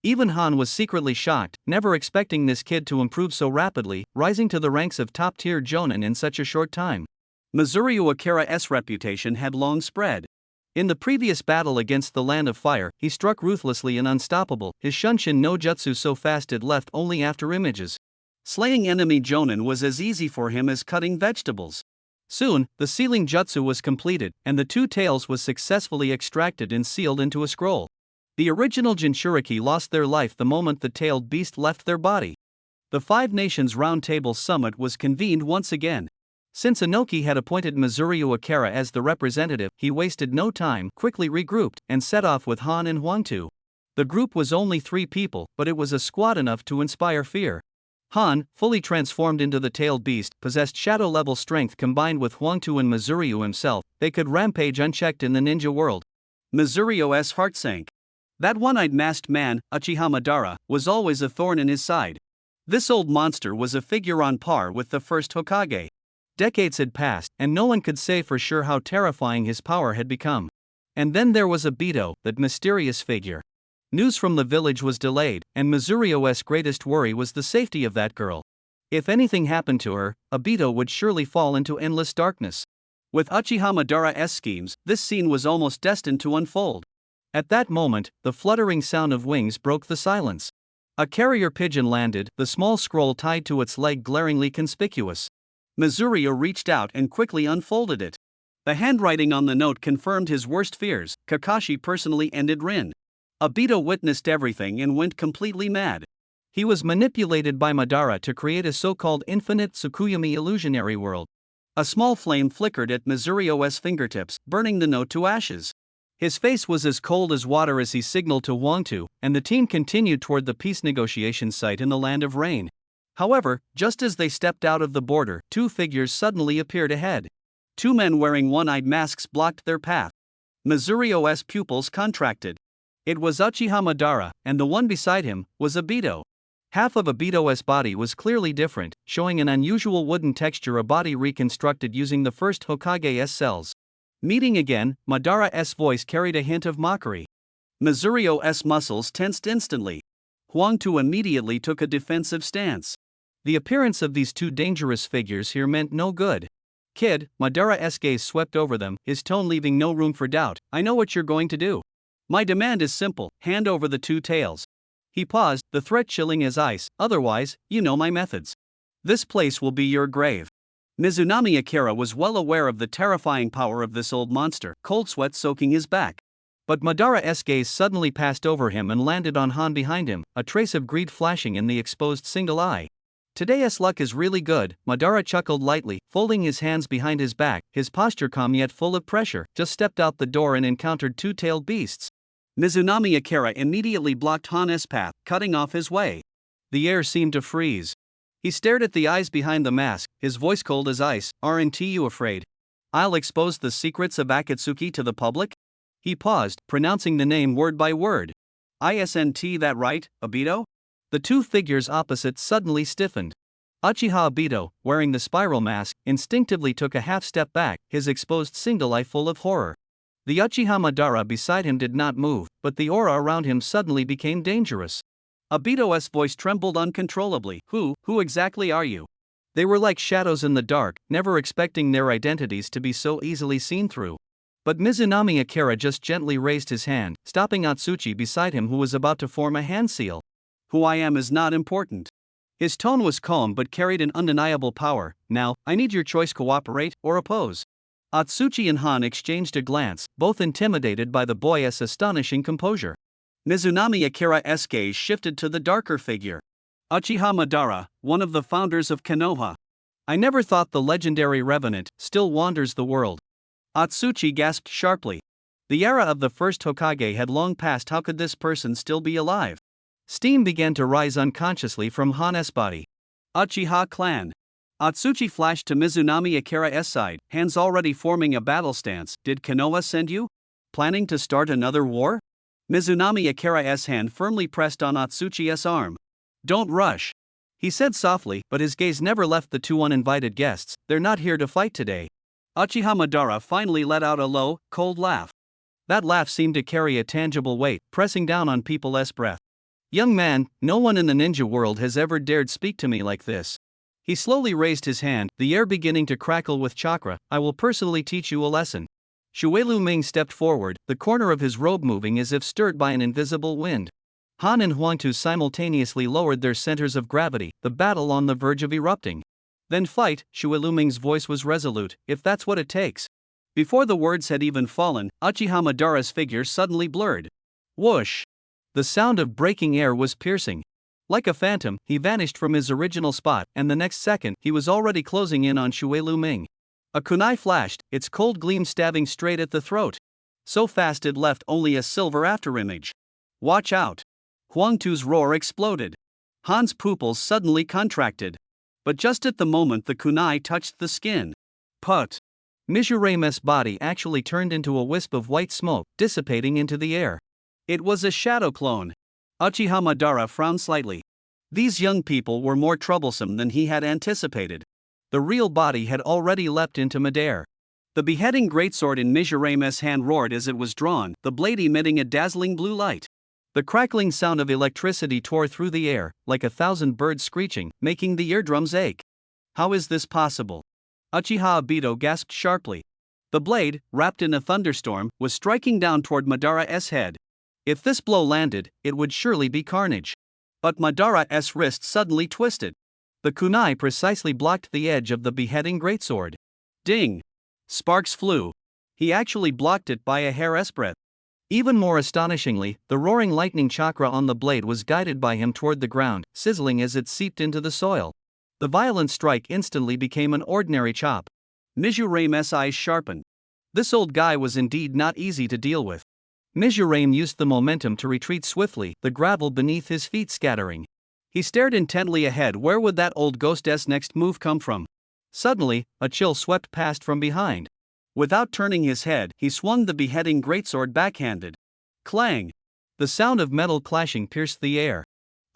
Even Han was secretly shocked, never expecting this kid to improve so rapidly, rising to the ranks of top-tier Jonin in such a short time. Missouri Uekara's reputation had long spread. In the previous battle against the Land of Fire, he struck ruthlessly and unstoppable, his Shunshin no Jutsu so fast it left only after images. Slaying enemy Jonin was as easy for him as cutting vegetables. Soon, the sealing jutsu was completed, and the two tails was successfully extracted and sealed into a scroll. The original Jinchuriki lost their life the moment the tailed beast left their body. The Five Nations Round Table Summit was convened once again. Since Inoki had appointed Missouri Uekara as the representative, he wasted no time, quickly regrouped, and set off with Han and Huang Tu. The group was only 3 people, but it was a squad enough to inspire fear. Han, fully transformed into the tailed beast, possessed shadow-level strength combined with Huang Tu and Missouri himself. They could rampage unchecked in the ninja world. Missourio's heart sank. That one-eyed masked man, Uchiha Madara, was always a thorn in his side. This old monster was a figure on par with the first Hokage. Decades had passed, and no one could say for sure how terrifying his power had become. And then there was Obito, that mysterious figure. News from the village was delayed, and Missourio's greatest worry was the safety of that girl. If anything happened to her, Obito would surely fall into endless darkness. With Uchiha Madara's schemes, this scene was almost destined to unfold. At that moment, the fluttering sound of wings broke the silence. A carrier pigeon landed, the small scroll tied to its leg glaringly conspicuous. Missouri reached out and quickly unfolded it. The handwriting on the note confirmed his worst fears. Kakashi personally ended Rin. Obito witnessed everything and went completely mad. He was manipulated by Madara to create a so-called infinite Tsukuyomi illusionary world. A small flame flickered at Missourio's fingertips, burning the note to ashes. His face was as cold as water as he signaled to Huang Tu, and the team continued toward the peace negotiation site in the Land of Rain. However, just as they stepped out of the border, 2 figures suddenly appeared ahead. 2 men wearing one-eyed masks blocked their path. Missourio's pupils contracted. It was Uchiha Madara, and the one beside him was Obito. Half of Obito's body was clearly different, showing an unusual wooden texture, a body reconstructed using the first Hokage's cells. Meeting again, Madara's voice carried a hint of mockery. Missourio's muscles tensed instantly. Huang Tu immediately took a defensive stance. The appearance of these 2 dangerous figures here meant no good. Kid, Madara's gaze swept over them, his tone leaving no room for doubt. I know what you're going to do. My demand is simple, hand over the 2 tails. He paused, the threat chilling as ice, otherwise, you know my methods. This place will be your grave. Mizunami Akira was well aware of the terrifying power of this old monster, cold sweat soaking his back. But Madara's gaze suddenly passed over him and landed on Han behind him, a trace of greed flashing in the exposed single eye. Today's luck is really good, Madara chuckled lightly, folding his hands behind his back, his posture calm yet full of pressure. Just stepped out the door and encountered two-tailed beasts. Mizunami Akira immediately blocked Han's path, cutting off his way. The air seemed to freeze. He stared at the eyes behind the mask, his voice cold as ice. Aren't you afraid? I'll expose the secrets of Akatsuki to the public? He paused, pronouncing the name word by word. Isn't that right, Obito? The two figures opposite suddenly stiffened. Uchiha Obito, wearing the spiral mask, instinctively took a half step back, his exposed single eye full of horror. The Uchiha Madara beside him did not move, but the aura around him suddenly became dangerous. Obito's voice trembled uncontrollably. Who exactly are you? They were like shadows in the dark, never expecting their identities to be so easily seen through. But Mizunami Akira just gently raised his hand, stopping Atsuchi beside him, who was about to form a hand seal. Who I am is not important. His tone was calm but carried an undeniable power. Now, I need your choice: cooperate or oppose. Atsuchi and Han exchanged a glance, both intimidated by the boy's astonishing composure. Mizunami Akira's gaze shifted to the darker figure. Uchiha Madara, one of the founders of Konoha. I never thought the legendary revenant still wanders the world. Atsuchi gasped sharply. The era of the first Hokage had long passed. How could this person still be alive? Steam began to rise unconsciously from Han's body. Uchiha clan. Atsuchi flashed to Mizunami Akira's side, hands already forming a battle stance. Did Konoha send you? Planning to start another war? Mizunami Akira's hand firmly pressed on Atsuchi's arm. Don't rush, he said softly, but his gaze never left the two uninvited guests. They're not here to fight today. Uchiha Madara finally let out a low, cold laugh. That laugh seemed to carry a tangible weight, pressing down on people's breath. Young man, no one in the ninja world has ever dared speak to me like this. He slowly raised his hand, the air beginning to crackle with chakra. I will personally teach you a lesson. Shuelu Ming stepped forward, the corner of his robe moving as if stirred by an invisible wind. Han and Huangtu simultaneously lowered their centers of gravity, the battle on the verge of erupting. Then fight, Shuelu Ming's voice was resolute, if that's what it takes. Before the words had even fallen, Uchiha Madara's figure suddenly blurred. Whoosh! The sound of breaking air was piercing. Like a phantom, he vanished from his original spot, and the next second, he was already closing in on Shuelu Ming. A kunai flashed, its cold gleam stabbing straight at the throat. So fast it left only a silver afterimage. Watch out! Huangtu's roar exploded. Han's pupils suddenly contracted. But just at the moment the kunai touched the skin. Put! Mizurame's body actually turned into a wisp of white smoke, dissipating into the air. It was a shadow clone. Uchiha Madara frowned slightly. These young people were more troublesome than he had anticipated. The real body had already leapt into midair. The beheading greatsword in Mizurame's hand roared as it was drawn, the blade emitting a dazzling blue light. The crackling sound of electricity tore through the air, like 1,000 birds screeching, making the eardrums ache. How is this possible? Uchiha Obito gasped sharply. The blade, wrapped in a thunderstorm, was striking down toward Madara's head. If this blow landed, it would surely be carnage. But Madara's wrist suddenly twisted. The kunai precisely blocked the edge of the beheading greatsword. Ding! Sparks flew. He actually blocked it by a hair's breadth. Even more astonishingly, the roaring lightning chakra on the blade was guided by him toward the ground, sizzling as it seeped into the soil. The violent strike instantly became an ordinary chop. Mizurame's eyes sharpened. This old guy was indeed not easy to deal with. Mizurame used the momentum to retreat swiftly, the gravel beneath his feet scattering. He stared intently ahead. Where would that old ghost's next move come from? Suddenly, a chill swept past from behind. Without turning his head, he swung the beheading greatsword backhanded. Clang! The sound of metal clashing pierced the air.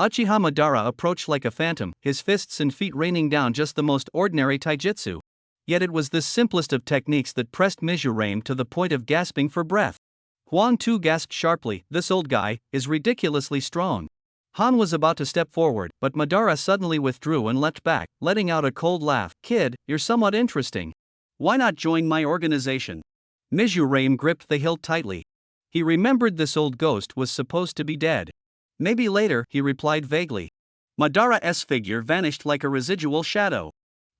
Uchiha Madara approached like a phantom, his fists and feet raining down just the most ordinary taijutsu. Yet it was this simplest of techniques that pressed Mizurame to the point of gasping for breath. Huangtu gasped sharply, this old guy is ridiculously strong. Han was about to step forward, but Madara suddenly withdrew and leapt back, letting out a cold laugh. Kid, you're somewhat interesting. Why not join my organization? Mizurame gripped the hilt tightly. He remembered this old ghost was supposed to be dead. Maybe later, he replied vaguely. Madara's figure vanished like a residual shadow.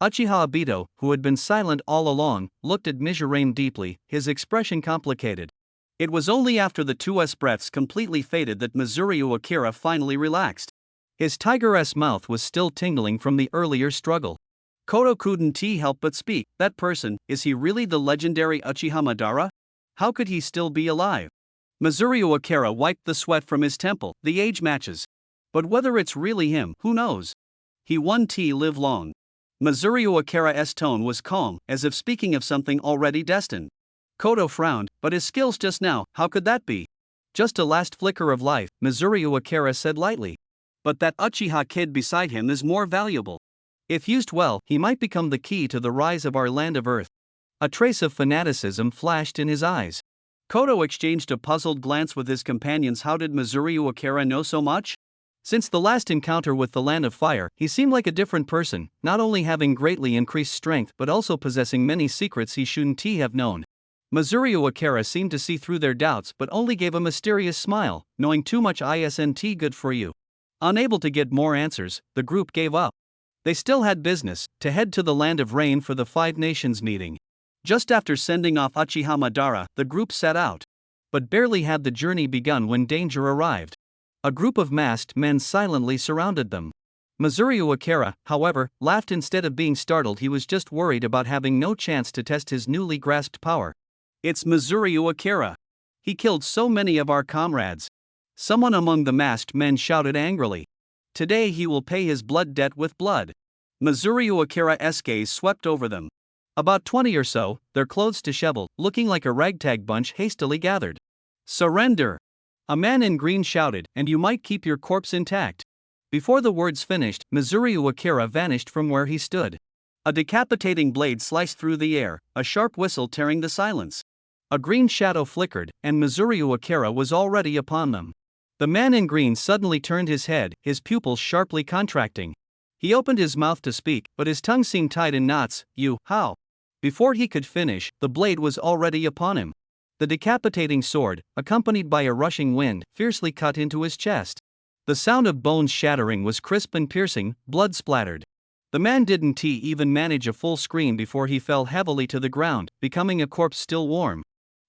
Uchiha Obito, who had been silent all along, looked at Mizurame deeply, his expression complicated. It was only after the two's breaths completely faded that Mizuryu Akira finally relaxed. His tiger-esque mouth was still tingling from the earlier struggle. Kodo couldn't help but speak. That person, is he really the legendary Uchiha Madara? How could he still be alive? Mizurio Akira wiped the sweat from his temple. The age matches. But whether it's really him, who knows? He won live long. Mizurio Akira's tone was calm, as if speaking of something already destined. Kodo frowned, but his skills just now, how could that be? Just a last flicker of life, Mizurio Akira said lightly. But that Uchiha kid beside him is more valuable. If used well, he might become the key to the rise of our land of Earth. A trace of fanaticism flashed in his eyes. Kodo exchanged a puzzled glance with his companions. How did Mizurio Akira know so much? Since the last encounter with the Land of Fire, he seemed like a different person, not only having greatly increased strength but also possessing many secrets he shouldn't have known. Mizurio Akira seemed to see through their doubts but only gave a mysterious smile, knowing too much isn't good for you. Unable to get more answers, the group gave up. They still had business, to head to the Land of Rain for the Five Nations meeting. Just after sending off Uchiha Madara, the group set out. But barely had the journey begun when danger arrived. A group of masked men silently surrounded them. Mizurio Akira, however, laughed. Instead of being startled, he was just worried about having no chance to test his newly grasped power. It's Mizurio Akira. He killed so many of our comrades. Someone among the masked men shouted angrily. Today he will pay his blood debt with blood. Mizurio Akira's gaze swept over them. About 20 or so, their clothes disheveled, looking like a ragtag bunch hastily gathered. Surrender! A man in green shouted, and you might keep your corpse intact. Before the words finished, Mizurio Akira vanished from where he stood. A decapitating blade sliced through the air, a sharp whistle tearing the silence. A green shadow flickered, and Mizurio Akira was already upon them. The man in green suddenly turned his head, his pupils sharply contracting. He opened his mouth to speak, but his tongue seemed tied in knots. How? Before he could finish, the blade was already upon him. The decapitating sword, accompanied by a rushing wind, fiercely cut into his chest. The sound of bones shattering was crisp and piercing, blood splattered. The man didn't even manage a full scream before he fell heavily to the ground, becoming a corpse still warm.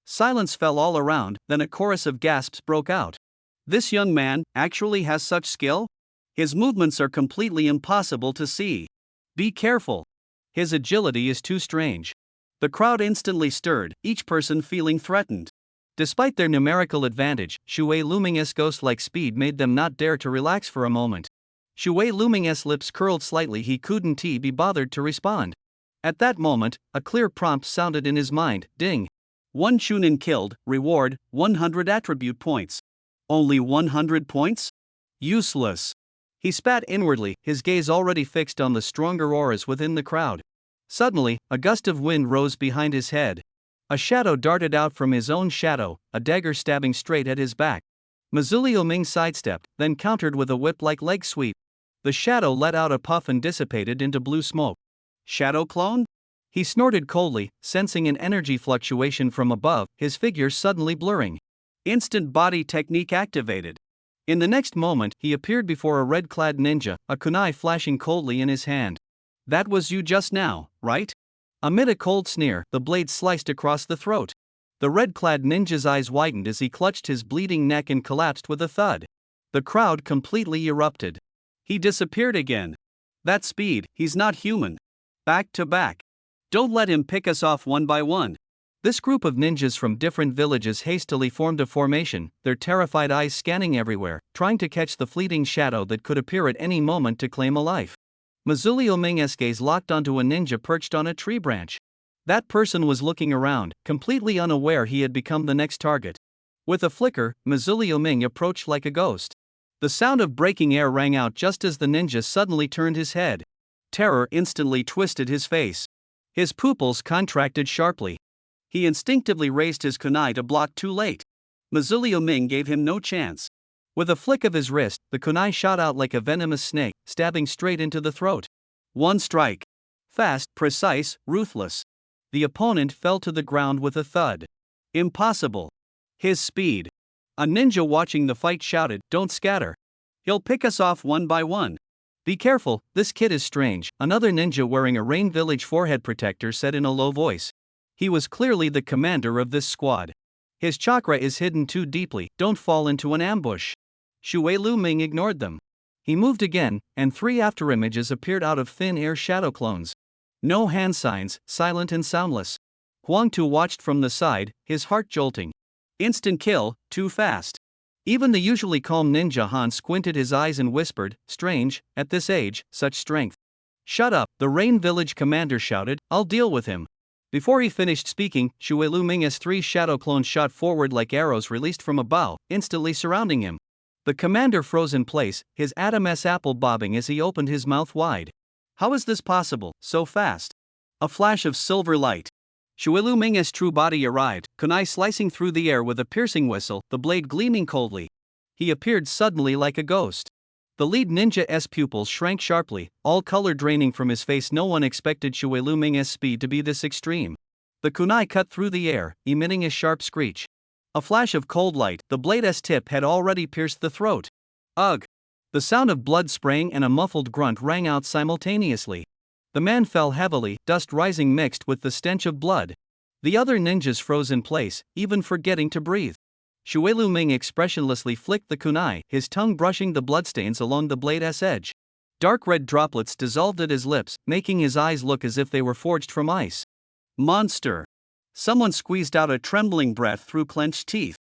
Silence fell all around, then a chorus of gasps broke out. This young man actually has such skill? His movements are completely impossible to see. Be careful. His agility is too strange. The crowd instantly stirred, each person feeling threatened. Despite their numerical advantage, Shui Luming's ghost-like speed made them not dare to relax for a moment. Shui Luming's lips curled slightly. He couldn't be bothered to respond. At that moment, a clear prompt sounded in his mind. Ding. 1 Chunin killed, reward, 100 attribute points. Only 100 points? Useless. He spat inwardly, his gaze already fixed on the stronger auras within the crowd. Suddenly, a gust of wind rose behind his head. A shadow darted out from his own shadow, a dagger stabbing straight at his back. Mizurio Ming sidestepped, then countered with a whip-like leg sweep. The shadow let out a puff and dissipated into blue smoke. Shadow clone? He snorted coldly, sensing an energy fluctuation from above, his figure suddenly blurring. Instant body technique activated. In the next moment, he appeared before a red-clad ninja, a kunai flashing coldly in his hand. That was you just now, right? Amid a cold sneer, the blade sliced across the throat. The red-clad ninja's eyes widened as he clutched his bleeding neck and collapsed with a thud. The crowd completely erupted. He disappeared again. That speed, he's not human. Back to back. Don't let him pick us off one by one. This group of ninjas from different villages hastily formed a formation, their terrified eyes scanning everywhere, trying to catch the fleeting shadow that could appear at any moment to claim a life. Mizurio Ming's gaze locked onto a ninja perched on a tree branch. That person was looking around, completely unaware he had become the next target. With a flicker, Mizurio Ming approached like a ghost. The sound of breaking air rang out just as the ninja suddenly turned his head. Terror instantly twisted his face. His pupils contracted sharply. He instinctively raised his kunai to block. Too late. Mizurio Ming gave him no chance. With a flick of his wrist, the kunai shot out like a venomous snake, stabbing straight into the throat. One strike. Fast, precise, ruthless. The opponent fell to the ground with a thud. Impossible. His speed. A ninja watching the fight shouted, "Don't scatter. He'll pick us off one by one." Be careful, this kid is strange, another ninja wearing a Rain Village forehead protector said in a low voice. He was clearly the commander of this squad. His chakra is hidden too deeply, don't fall into an ambush. Shui Lu Ming ignored them. He moved again, and 3 afterimages appeared out of thin air shadow clones. No hand signs, silent and soundless. Huang Tu watched from the side, his heart jolting. Instant kill, too fast. Even the usually calm ninja Han squinted his eyes and whispered, strange, at this age, such strength. Shut up, the Rain Village commander shouted, I'll deal with him. Before he finished speaking, Xue Luming's 3 shadow clones shot forward like arrows released from a bow, instantly surrounding him. The commander froze in place, his Adam's apple bobbing as he opened his mouth wide. How is this possible, so fast? A flash of silver light. Xue Luming's true body arrived, kunai slicing through the air with a piercing whistle, the blade gleaming coldly. He appeared suddenly like a ghost. The lead ninja's pupils shrank sharply, all color draining from his face. No one expected Xue Luming's speed to be this extreme. The kunai cut through the air, emitting a sharp screech. A flash of cold light, the blade's tip had already pierced the throat. Ugh! The sound of blood spraying and a muffled grunt rang out simultaneously. The man fell heavily, dust rising mixed with the stench of blood. The other ninjas froze in place, even forgetting to breathe. Xue Luming expressionlessly flicked the kunai, his tongue brushing the bloodstains along the blade's edge. Dark red droplets dissolved at his lips, making his eyes look as if they were forged from ice. Monster! Someone squeezed out a trembling breath through clenched teeth.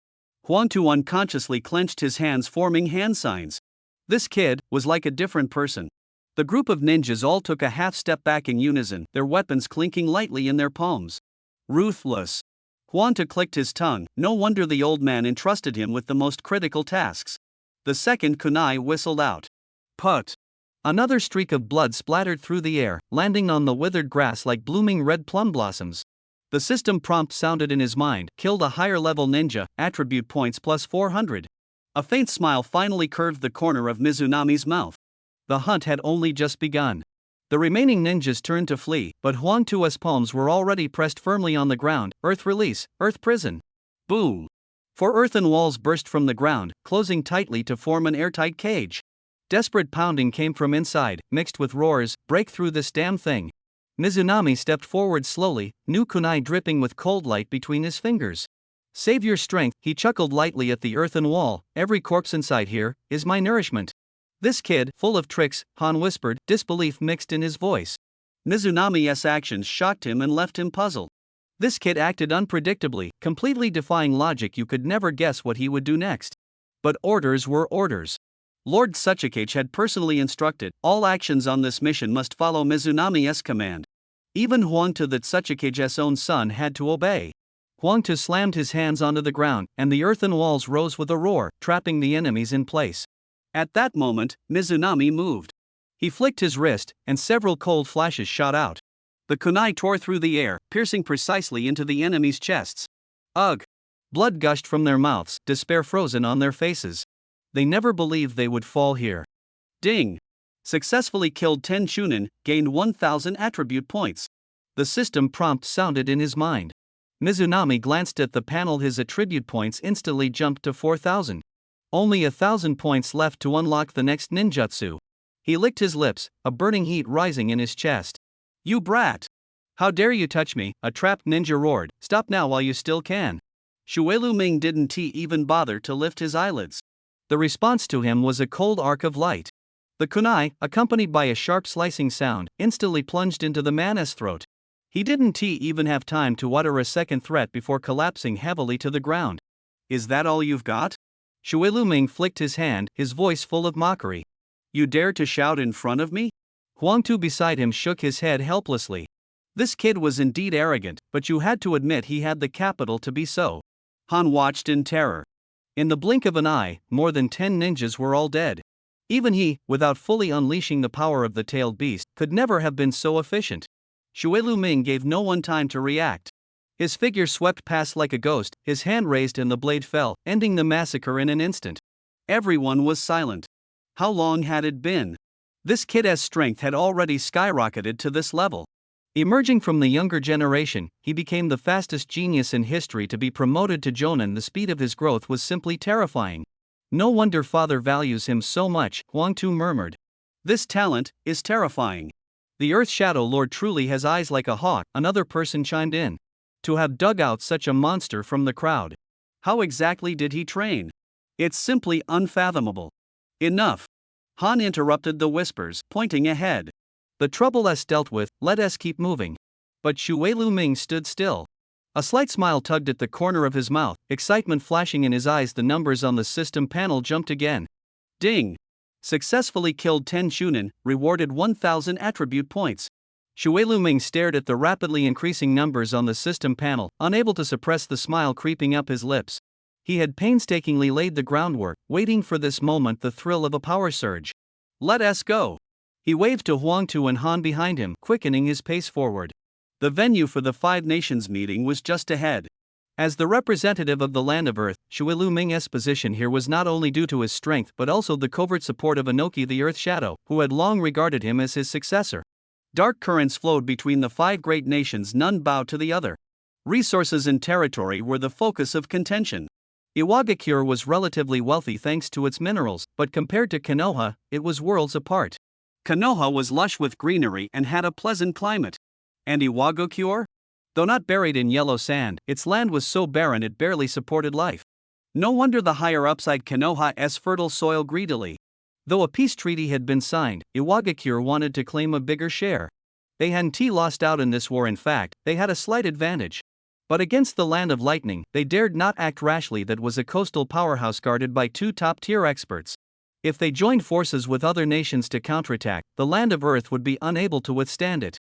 Huang Tu unconsciously clenched his hands, forming hand signs. This kid was like a different person. The group of ninjas all took a half step back in unison, their weapons clinking lightly in their palms. Ruthless. Huang Tu clicked his tongue, no wonder the old man entrusted him with the most critical tasks. The second kunai whistled out. Put! Another streak of blood splattered through the air, landing on the withered grass like blooming red plum blossoms. The system prompt sounded in his mind, killed a higher level ninja, attribute points plus 400. A faint smile finally curved the corner of Mizunami's mouth. The hunt had only just begun. The remaining ninjas turned to flee, but Huang Tu's palms were already pressed firmly on the ground. Earth release, earth prison. Boom! 4 earthen walls burst from the ground, closing tightly to form an airtight cage. Desperate pounding came from inside, mixed with roars, break through this damn thing. Mizunami stepped forward slowly, new kunai dripping with cold light between his fingers. Save your strength, he chuckled lightly at the earthen wall, every corpse inside here is my nourishment. This kid, full of tricks, Han whispered, disbelief mixed in his voice. Mizunami's actions shocked him and left him puzzled. This kid acted unpredictably, completely defying logic. You could never guess what he would do next. But orders were orders. Lord Tsuchikage had personally instructed, all actions on this mission must follow Mizunami's command. Even Huang Tu, the Tsuchikage's own son, had to obey. Huang Tu slammed his hands onto the ground, and the earthen walls rose with a roar, trapping the enemies in place. At that moment, Mizunami moved. He flicked his wrist, and several cold flashes shot out. The kunai tore through the air, piercing precisely into the enemies' chests. Ugh! Blood gushed from their mouths, despair frozen on their faces. They never believed they would fall here. Ding! Successfully killed 10 chunin, gained 1000 attribute points. The system prompt sounded in his mind. Mizunami glanced at the panel. His attribute points instantly jumped to 4000. Only 1000 points left to unlock the next ninjutsu. He licked his lips, a burning heat rising in his chest. You brat! How dare you touch me, a trapped ninja roared. Stop now while you still can. Xue Luming didn't even bother to lift his eyelids. The response to him was a cold arc of light. The kunai, accompanied by a sharp slicing sound, instantly plunged into the man's throat. He didn't even have time to utter a second threat before collapsing heavily to the ground. Is that all you've got? Xue Luming flicked his hand, his voice full of mockery. You dare to shout in front of me? Huang Tu beside him shook his head helplessly. This kid was indeed arrogant, but you had to admit he had the capital to be so. Han watched in terror. In the blink of an eye, more than 10 ninjas were all dead. Even he, without fully unleashing the power of the tailed beast, could never have been so efficient. Xue Luming gave no one time to react. His figure swept past like a ghost, his hand raised and the blade fell, ending the massacre in an instant. Everyone was silent. How long had it been? This kid's strength had already skyrocketed to this level. Emerging from the younger generation, he became the fastest genius in history to be promoted to Jonin. The speed of his growth was simply terrifying. No wonder father values him so much, Huang Tu murmured. This talent is terrifying. The Earth Shadow Lord truly has eyes like a hawk, another person chimed in. To have dug out such a monster from the crowd. How exactly did he train? It's simply unfathomable. Enough. Han interrupted the whispers, pointing ahead. The trouble is dealt with, let us keep moving. But Xue Luming stood still. A slight smile tugged at the corner of his mouth, excitement flashing in his eyes. The numbers on the system panel jumped again. Ding! Successfully killed 10 Shunin, rewarded 1000 attribute points. Xue Luming stared at the rapidly increasing numbers on the system panel, unable to suppress the smile creeping up his lips. He had painstakingly laid the groundwork, waiting for this moment, the thrill of a power surge. Let us go! He waved to Huangtu and Han behind him, quickening his pace forward. The venue for the Five Nations meeting was just ahead. As the representative of the Land of Earth, Xue Luming's position here was not only due to his strength but also the covert support of Inoki the Earth Shadow, who had long regarded him as his successor. Dark currents flowed between the five great nations, none bowed to the other. Resources and territory were the focus of contention. Iwagakure was relatively wealthy thanks to its minerals, but compared to Konoha, it was worlds apart. Konoha was lush with greenery and had a pleasant climate. And Iwagakure? Though not buried in yellow sand, its land was so barren it barely supported life. No wonder the higher-ups eyed Konoha's fertile soil greedily. Though a peace treaty had been signed, Iwagakure wanted to claim a bigger share. They hadn't lost out in this war. In fact, they had a slight advantage. But against the Land of Lightning, they dared not act rashly. That was a coastal powerhouse guarded by two top-tier experts. If they joined forces with other nations to counterattack, the Land of Earth would be unable to withstand it.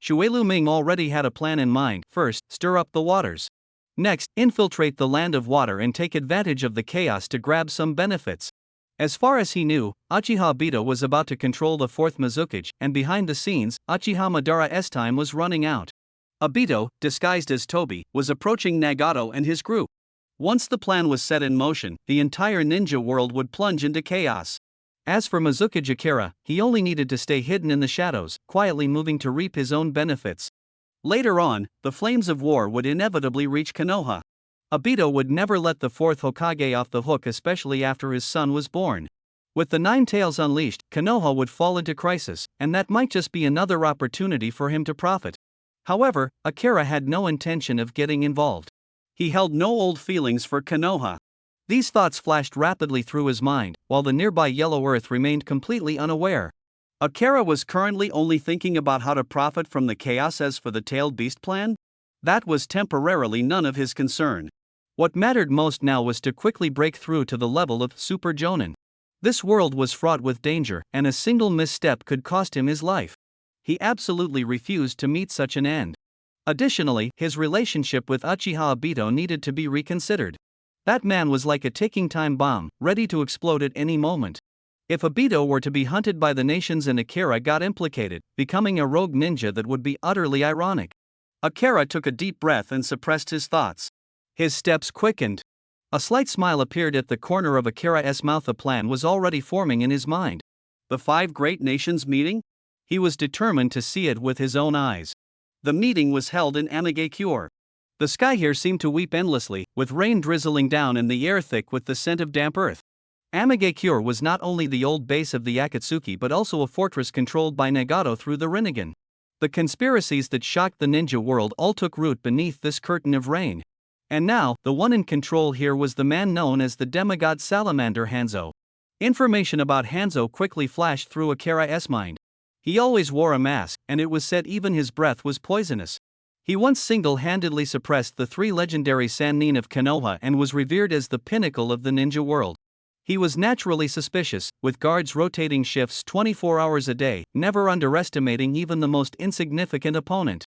Xue Luming already had a plan in mind. First, stir up the waters. Next, infiltrate the Land of Water and take advantage of the chaos to grab some benefits. As far as he knew, Uchiha Obito was about to control the 4th Mizukage, and behind the scenes, Uchiha Madara's time was running out. Obito, disguised as Tobi, was approaching Nagato and his group. Once the plan was set in motion, the entire ninja world would plunge into chaos. As for Mizukage Akira, he only needed to stay hidden in the shadows, quietly moving to reap his own benefits. Later on, the flames of war would inevitably reach Konoha. Obito would never let the 4th Hokage off the hook, especially after his son was born. With the 9 tails unleashed, Konoha would fall into crisis, and that might just be another opportunity for him to profit. However, Akira had no intention of getting involved. He held no old feelings for Konoha. These thoughts flashed rapidly through his mind, while the nearby Yellow Earth remained completely unaware. Akira was currently only thinking about how to profit from the chaos. As for the tailed beast plan, that was temporarily none of his concern. What mattered most now was to quickly break through to the level of Super Jonin. This world was fraught with danger, and a single misstep could cost him his life. He absolutely refused to meet such an end. Additionally, his relationship with Uchiha Obito needed to be reconsidered. That man was like a ticking time bomb, ready to explode at any moment. If Obito were to be hunted by the nations and Akira got implicated, becoming a rogue ninja, that would be utterly ironic. Akira took a deep breath and suppressed his thoughts. His steps quickened. A slight smile appeared at the corner of Akira's mouth. A plan was already forming in his mind. The 5 great nations meeting? He was determined to see it with his own eyes. The meeting was held in Amigakure. The sky here seemed to weep endlessly, with rain drizzling down and the air thick with the scent of damp earth. Amigakure was not only the old base of the Akatsuki but also a fortress controlled by Nagato through the Rinnegan. The conspiracies that shocked the ninja world all took root beneath this curtain of rain. And now, the one in control here was the man known as the demigod salamander Hanzo. Information about Hanzo quickly flashed through Akira's mind. He always wore a mask, and it was said even his breath was poisonous. He once single-handedly suppressed the 3 legendary Sannin of Konoha and was revered as the pinnacle of the ninja world. He was naturally suspicious, with guards rotating shifts 24 hours a day, never underestimating even the most insignificant opponent.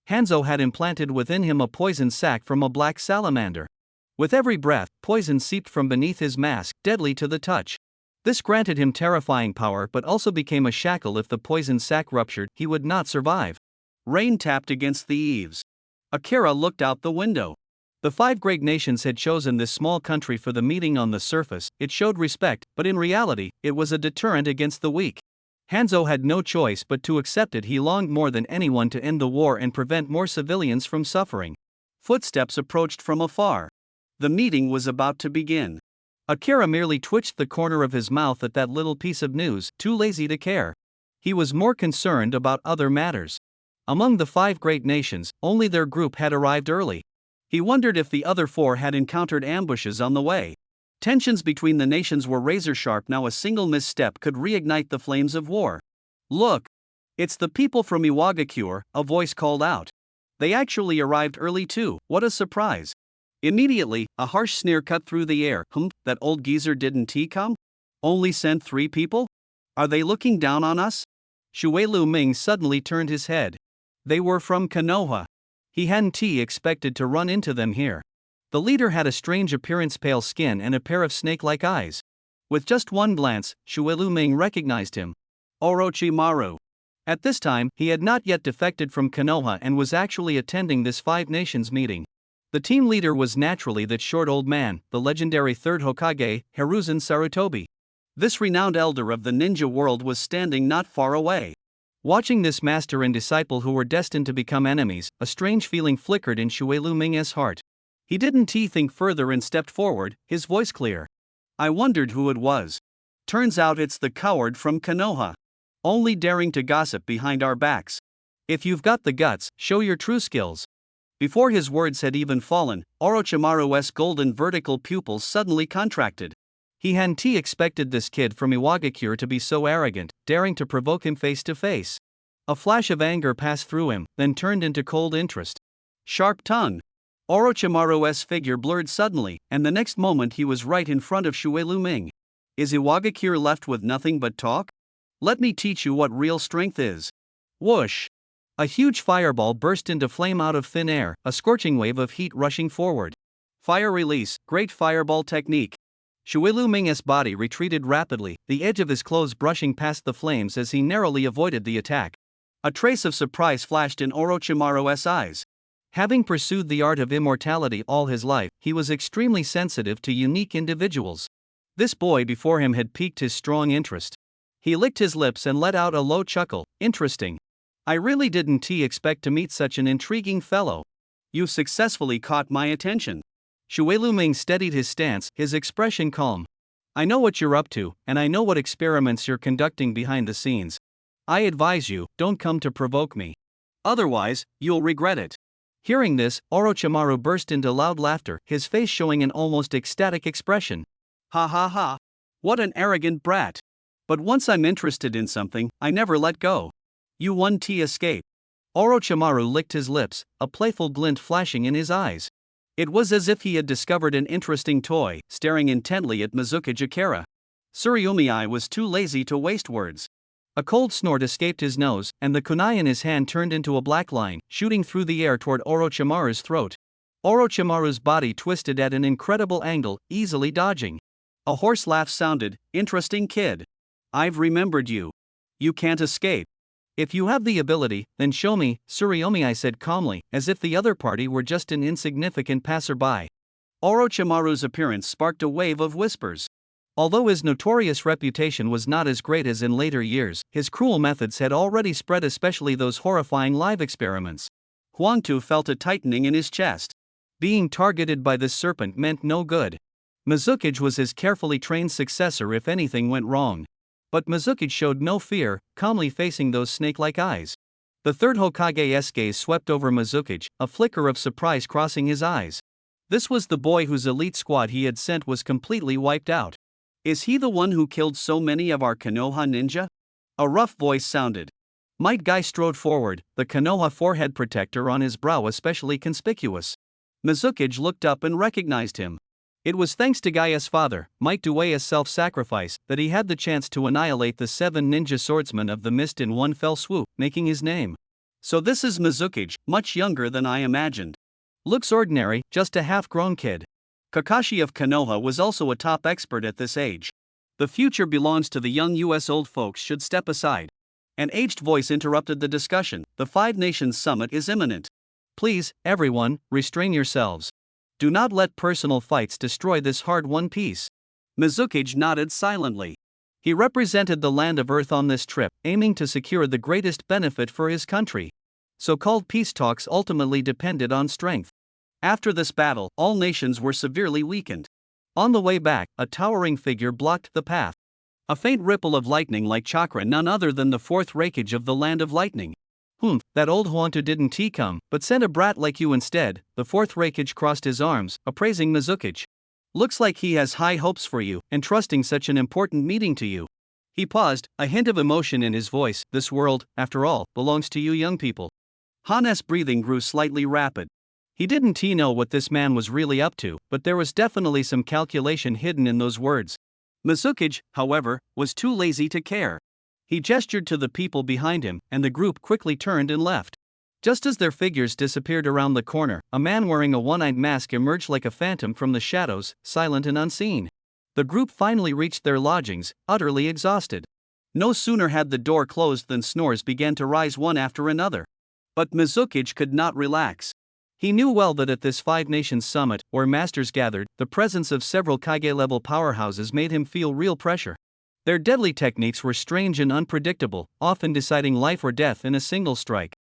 Hanzo had implanted within him a poison sac from a black salamander. With every breath, poison seeped from beneath his mask, deadly to the touch. This granted him terrifying power but also became a shackle. If the poison sac ruptured, he would not survive. Rain tapped against the eaves. Akira looked out the window. The 5 great nations had chosen this small country for the meeting. On the surface, it showed respect, but in reality, it was a deterrent against the weak. Hanzo had no choice but to accept it. He longed more than anyone to end the war and prevent more civilians from suffering. Footsteps approached from afar. The meeting was about to begin. Akira merely twitched the corner of his mouth at that little piece of news, too lazy to care. He was more concerned about other matters. Among the 5 great nations, only their group had arrived early. He wondered if the other 4 had encountered ambushes on the way. Tensions between the nations were razor-sharp now. A single misstep could reignite the flames of war. "Look! It's the people from Iwagakure," a voice called out. "They actually arrived early too, what a surprise." Immediately, a harsh sneer cut through the air. That old geezer didn't he come? Only sent 3 people? Are they looking down on us?" Shui Lu Ming suddenly turned his head. They were from Konoha. He hadn't expected to run into them here. The leader had a strange appearance, pale skin and a pair of snake-like eyes. With just one glance, Shui Lu Ming recognized him. Orochimaru. At this time, he had not yet defected from Konoha and was actually attending this 5 nations meeting. The team leader was naturally that short old man, the legendary third Hokage, Hiruzen Sarutobi. This renowned elder of the ninja world was standing not far away. Watching this master and disciple who were destined to become enemies, a strange feeling flickered in Shui Lu Ming's heart. He didn't think further and stepped forward, his voice clear. "I wondered who it was. Turns out it's the coward from Konoha. Only daring to gossip behind our backs. If you've got the guts, show your true skills." Before his words had even fallen, Orochimaru's golden vertical pupils suddenly contracted. He hadn't expected this kid from Iwagakure to be so arrogant, daring to provoke him face to face. A flash of anger passed through him, then turned into cold interest. Sharp tongue. Orochimaru's figure blurred suddenly, and the next moment he was right in front of Shui Lu Ming. Is Iwagakure left with nothing but talk? Let me teach you what real strength is. Whoosh! A huge fireball burst into flame out of thin air, a scorching wave of heat rushing forward. Fire release, great fireball technique. Shui Lu Ming's body retreated rapidly, the edge of his clothes brushing past the flames as he narrowly avoided the attack. A trace of surprise flashed in Orochimaru's eyes. Having pursued the art of immortality all his life, he was extremely sensitive to unique individuals. This boy before him had piqued his strong interest. He licked his lips and let out a low chuckle. Interesting. I really didn't expect to meet such an intriguing fellow. You successfully caught my attention. Shui Lu Ming steadied his stance, his expression calm. I know what you're up to, and I know what experiments you're conducting behind the scenes. I advise you, don't come to provoke me. Otherwise, you'll regret it. Hearing this, Orochimaru burst into loud laughter, his face showing an almost ecstatic expression. Ha ha ha. What an arrogant brat. But once I'm interested in something, I never let go. You won't escape. Orochimaru licked his lips, a playful glint flashing in his eyes. It was as if he had discovered an interesting toy, staring intently at Mizuki Jakara. Tsuruyomi was too lazy to waste words. A cold snort escaped his nose, and the kunai in his hand turned into a black line, shooting through the air toward Orochimaru's throat. Orochimaru's body twisted at an incredible angle, easily dodging. A hoarse laugh sounded. Interesting kid. I've remembered you. You can't escape. If you have the ability, then show me, Tsuruyomi said calmly, as if the other party were just an insignificant passerby. Orochimaru's appearance sparked a wave of whispers. Although his notorious reputation was not as great as in later years, his cruel methods had already spread, especially those horrifying live experiments. Huangtu felt a tightening in his chest. Being targeted by this serpent meant no good. Mizuki was his carefully trained successor if anything went wrong. But Mizuki showed no fear, calmly facing those snake-like eyes. The third Hokage's gaze swept over Mizuki, a flicker of surprise crossing his eyes. This was the boy whose elite squad he had sent was completely wiped out. Is he the one who killed so many of our Konoha ninja? A rough voice sounded. Might Guy strode forward, the Konoha forehead protector on his brow especially conspicuous. Mizuki looked up and recognized him. It was thanks to Gaia's father, Might Due's self-sacrifice, that he had the chance to annihilate the 7 ninja swordsmen of the mist in one fell swoop, making his name. So this is Mizuki, much younger than I imagined. Looks ordinary, just a half-grown kid. Kakashi of Konoha was also a top expert at this age. The future belongs to the young US old folks should step aside. An aged voice interrupted the discussion. The 5 Nations Summit is imminent. Please, everyone, restrain yourselves. Do not let personal fights destroy this hard-won peace. Mizuki nodded silently. He represented the land of Earth on this trip, aiming to secure the greatest benefit for his country. So-called peace talks ultimately depended on strength. After this battle, all nations were severely weakened. On the way back, a towering figure blocked the path. A faint ripple of lightning-like chakra, none other than the 4th Raikage of the Land of Lightning. That old Huantu didn't come, but sent a brat like you instead. The 4th Raikage crossed his arms, appraising Mizuki. Looks like he has high hopes for you, entrusting such an important meeting to you. He paused, a hint of emotion in his voice. This world, after all, belongs to you young people. Han's breathing grew slightly rapid. He didn't know what this man was really up to, but there was definitely some calculation hidden in those words. Mizuki, however, was too lazy to care. He gestured to the people behind him, and the group quickly turned and left. Just as their figures disappeared around the corner, a man wearing a one-eyed mask emerged like a phantom from the shadows, silent and unseen. The group finally reached their lodgings, utterly exhausted. No sooner had the door closed than snores began to rise one after another. But Mizuki could not relax. He knew well that at this Five Nations summit, where masters gathered, the presence of several Kage-level powerhouses made him feel real pressure. Their deadly techniques were strange and unpredictable, often deciding life or death in a single strike.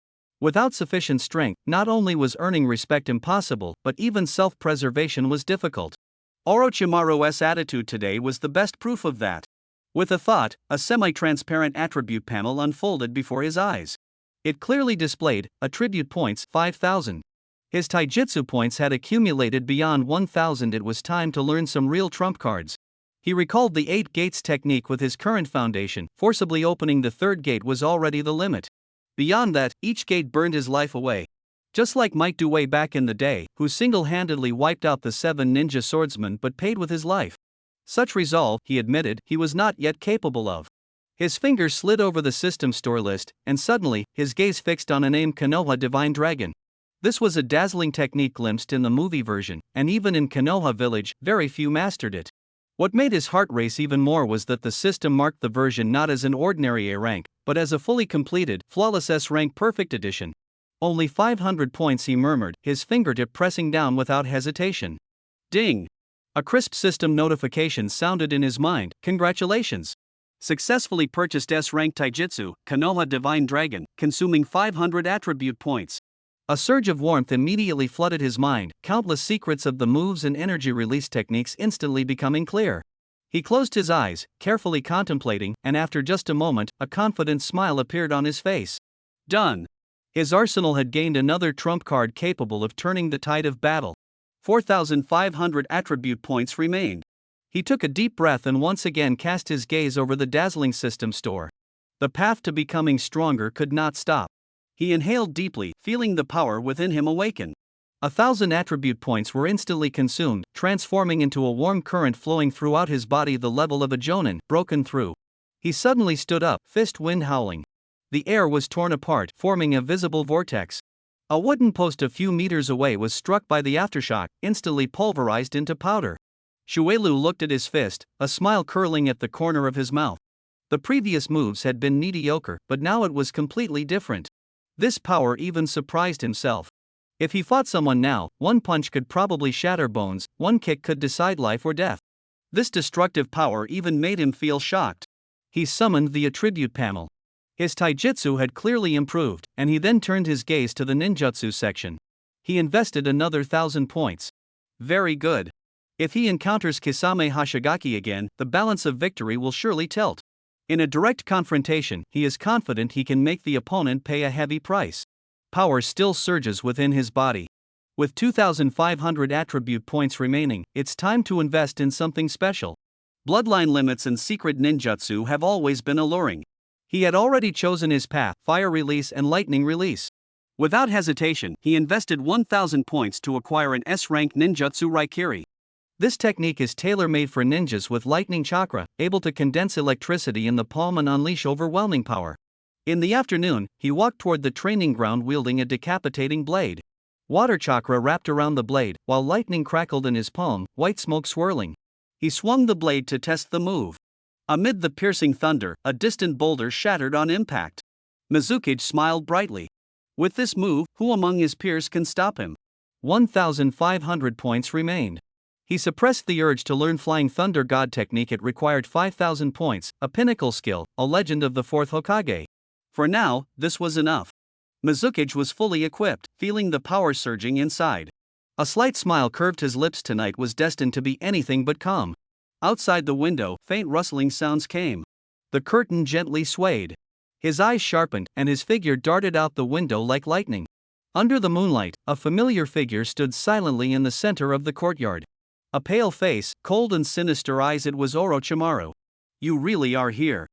Without sufficient strength, not only was earning respect impossible, but even self-preservation was difficult. Orochimaru's attitude today was the best proof of that. With a thought, a semi-transparent attribute panel unfolded before his eyes. It clearly displayed attribute points 5,000. His taijutsu points had accumulated beyond 1,000. It was time to learn some real trump cards. He recalled the 8 gates technique with his current foundation. Forcibly opening the third gate was already the limit. Beyond that, each gate burned his life away. Just like Might Do way back in the day, who single-handedly wiped out the 7 ninja swordsmen but paid with his life. Such resolve, he admitted, he was not yet capable of. His fingers slid over the system store list, and suddenly, his gaze fixed on a name: Konoha Divine Dragon. This was a dazzling technique glimpsed in the movie version, and even in Konoha Village, very few mastered it. What made his heart race even more was that the system marked the version not as an ordinary A rank, but as a fully completed, flawless S rank perfect edition. Only 500 points, he murmured, his fingertip pressing down without hesitation. Ding! A crisp system notification sounded in his mind. Congratulations! Successfully purchased S rank taijutsu, Konoha Divine Dragon, consuming 500 attribute points. A surge of warmth immediately flooded his mind, countless secrets of the moves and energy release techniques instantly becoming clear. He closed his eyes, carefully contemplating, and after just a moment, a confident smile appeared on his face. Done! His arsenal had gained another trump card capable of turning the tide of battle. 4,500 attribute points remained. He took a deep breath and once again cast his gaze over the dazzling system store. The path to becoming stronger could not stop. He inhaled deeply, feeling the power within him awaken. 1,000 attribute points were instantly consumed, transforming into a warm current flowing throughout his body, the level of a jonin, broken through. He suddenly stood up, fist wind howling. The air was torn apart, forming a visible vortex. A wooden post a few meters away was struck by the aftershock, instantly pulverized into powder. Shuelu looked at his fist, a smile curling at the corner of his mouth. The previous moves had been mediocre, but now it was completely different. This power even surprised himself. If he fought someone now, one punch could probably shatter bones, one kick could decide life or death. This destructive power even made him feel shocked. He summoned the attribute panel. His taijutsu had clearly improved, and he then turned his gaze to the ninjutsu section. He invested another 1,000 points. Very good. If he encounters Kisame Hashigaki again, the balance of victory will surely tilt. In a direct confrontation, he is confident he can make the opponent pay a heavy price. Power still surges within his body. With 2,500 attribute points remaining, it's time to invest in something special. Bloodline limits and secret ninjutsu have always been alluring. He had already chosen his path: fire release and lightning release. Without hesitation, he invested 1,000 points to acquire an S-rank ninjutsu Raikiri. This technique is tailor-made for ninjas with lightning chakra, able to condense electricity in the palm and unleash overwhelming power. In the afternoon, he walked toward the training ground wielding a decapitating blade. Water chakra wrapped around the blade, while lightning crackled in his palm, white smoke swirling. He swung the blade to test the move. Amid the piercing thunder, a distant boulder shattered on impact. Mizuki smiled brightly. With this move, who among his peers can stop him? 1,500 points remained. He suppressed the urge to learn Flying Thunder God technique. It required 5,000 points, a pinnacle skill, a legend of the 4th Hokage. For now, this was enough. Mizuki was fully equipped, feeling the power surging inside. A slight smile curved his lips. Tonight was destined to be anything but calm. Outside the window, faint rustling sounds came. The curtain gently swayed. His eyes sharpened, and his figure darted out the window like lightning. Under the moonlight, a familiar figure stood silently in the center of the courtyard. A pale face, cold and sinister eyes. It was Orochimaru. You really are here.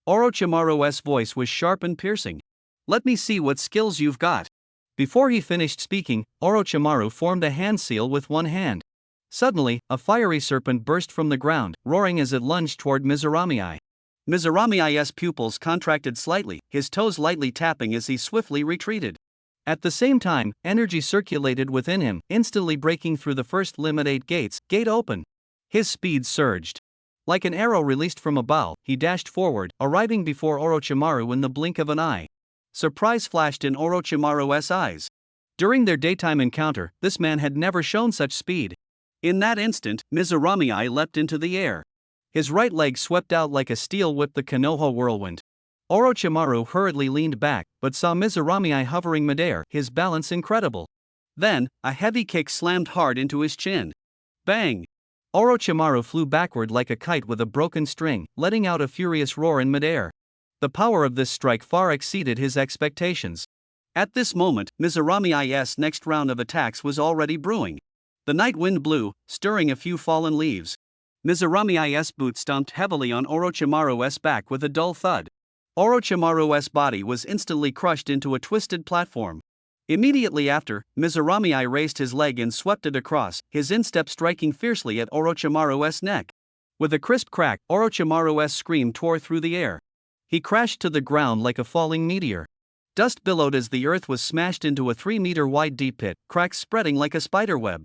Orochimaru's voice was sharp and piercing. Let me see what skills you've got. Before he finished speaking, Orochimaru formed a hand seal with one hand. Suddenly, a fiery serpent burst from the ground, roaring as it lunged toward Mizurami. Mizurami's pupils contracted slightly, his toes lightly tapping as he swiftly retreated. At the same time, energy circulated within him, instantly breaking through the first limited gates. Gate open. His speed surged. Like an arrow released from a bow, he dashed forward, arriving before Orochimaru in the blink of an eye. Surprise flashed in Orochimaru's eyes. During their daytime encounter, this man had never shown such speed. In that instant, Mizurami leapt into the air. His right leg swept out like a steel whip, the Konoha whirlwind. Orochimaru hurriedly leaned back, but saw Mizurami hovering midair, his balance incredible. Then, a heavy kick slammed hard into his chin. Bang! Orochimaru flew backward like a kite with a broken string, letting out a furious roar in midair. The power of this strike far exceeded his expectations. At this moment, Mizurami's next round of attacks was already brewing. The night wind blew, stirring a few fallen leaves. Mizurami's boot stomped heavily on Orochimaru's back with a dull thud. Orochimaru's body was instantly crushed into a twisted platform. Immediately after, Mizurami raised his leg and swept it across, his instep striking fiercely at Orochimaru's neck. With a crisp crack, Orochimaru's scream tore through the air. He crashed to the ground like a falling meteor. Dust billowed as the earth was smashed into a 3-meter-wide deep pit, cracks spreading like a spiderweb.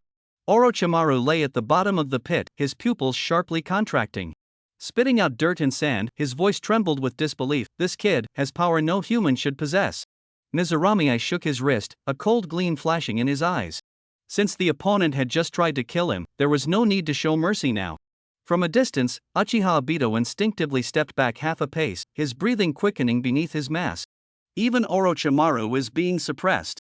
Orochimaru lay at the bottom of the pit, his pupils sharply contracting. Spitting out dirt and sand, his voice trembled with disbelief. This kid has power no human should possess. Mizurami shook his wrist, a cold gleam flashing in his eyes. Since the opponent had just tried to kill him, there was no need to show mercy now. From a distance, Uchiha Obito instinctively stepped back half a pace, his breathing quickening beneath his mask. Even Orochimaru was being suppressed.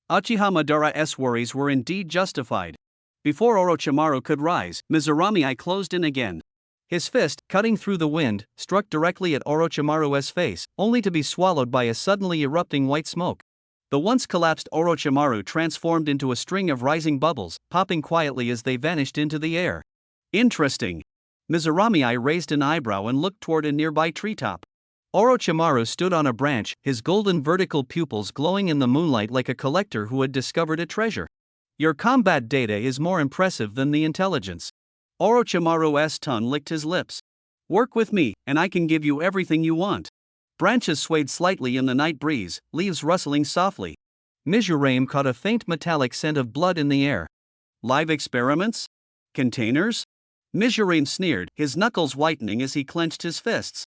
Uchiha Madara's worries were indeed justified. Before Orochimaru could rise, Mizurami closed in again. His fist, cutting through the wind, struck directly at Orochimaru's face, only to be swallowed by a suddenly erupting white smoke. The once collapsed Orochimaru transformed into a string of rising bubbles, popping quietly as they vanished into the air. Interesting. Mizurami raised an eyebrow and looked toward a nearby treetop. Orochimaru stood on a branch, his golden vertical pupils glowing in the moonlight like a collector who had discovered a treasure. Your combat data is more impressive than the intelligence. Orochimaru's tongue licked his lips. Work with me, and I can give you everything you want. Branches swayed slightly in the night breeze, leaves rustling softly. Mizurami caught a faint metallic scent of blood in the air. Live experiments? Containers? Mizurami sneered, his knuckles whitening as he clenched his fists.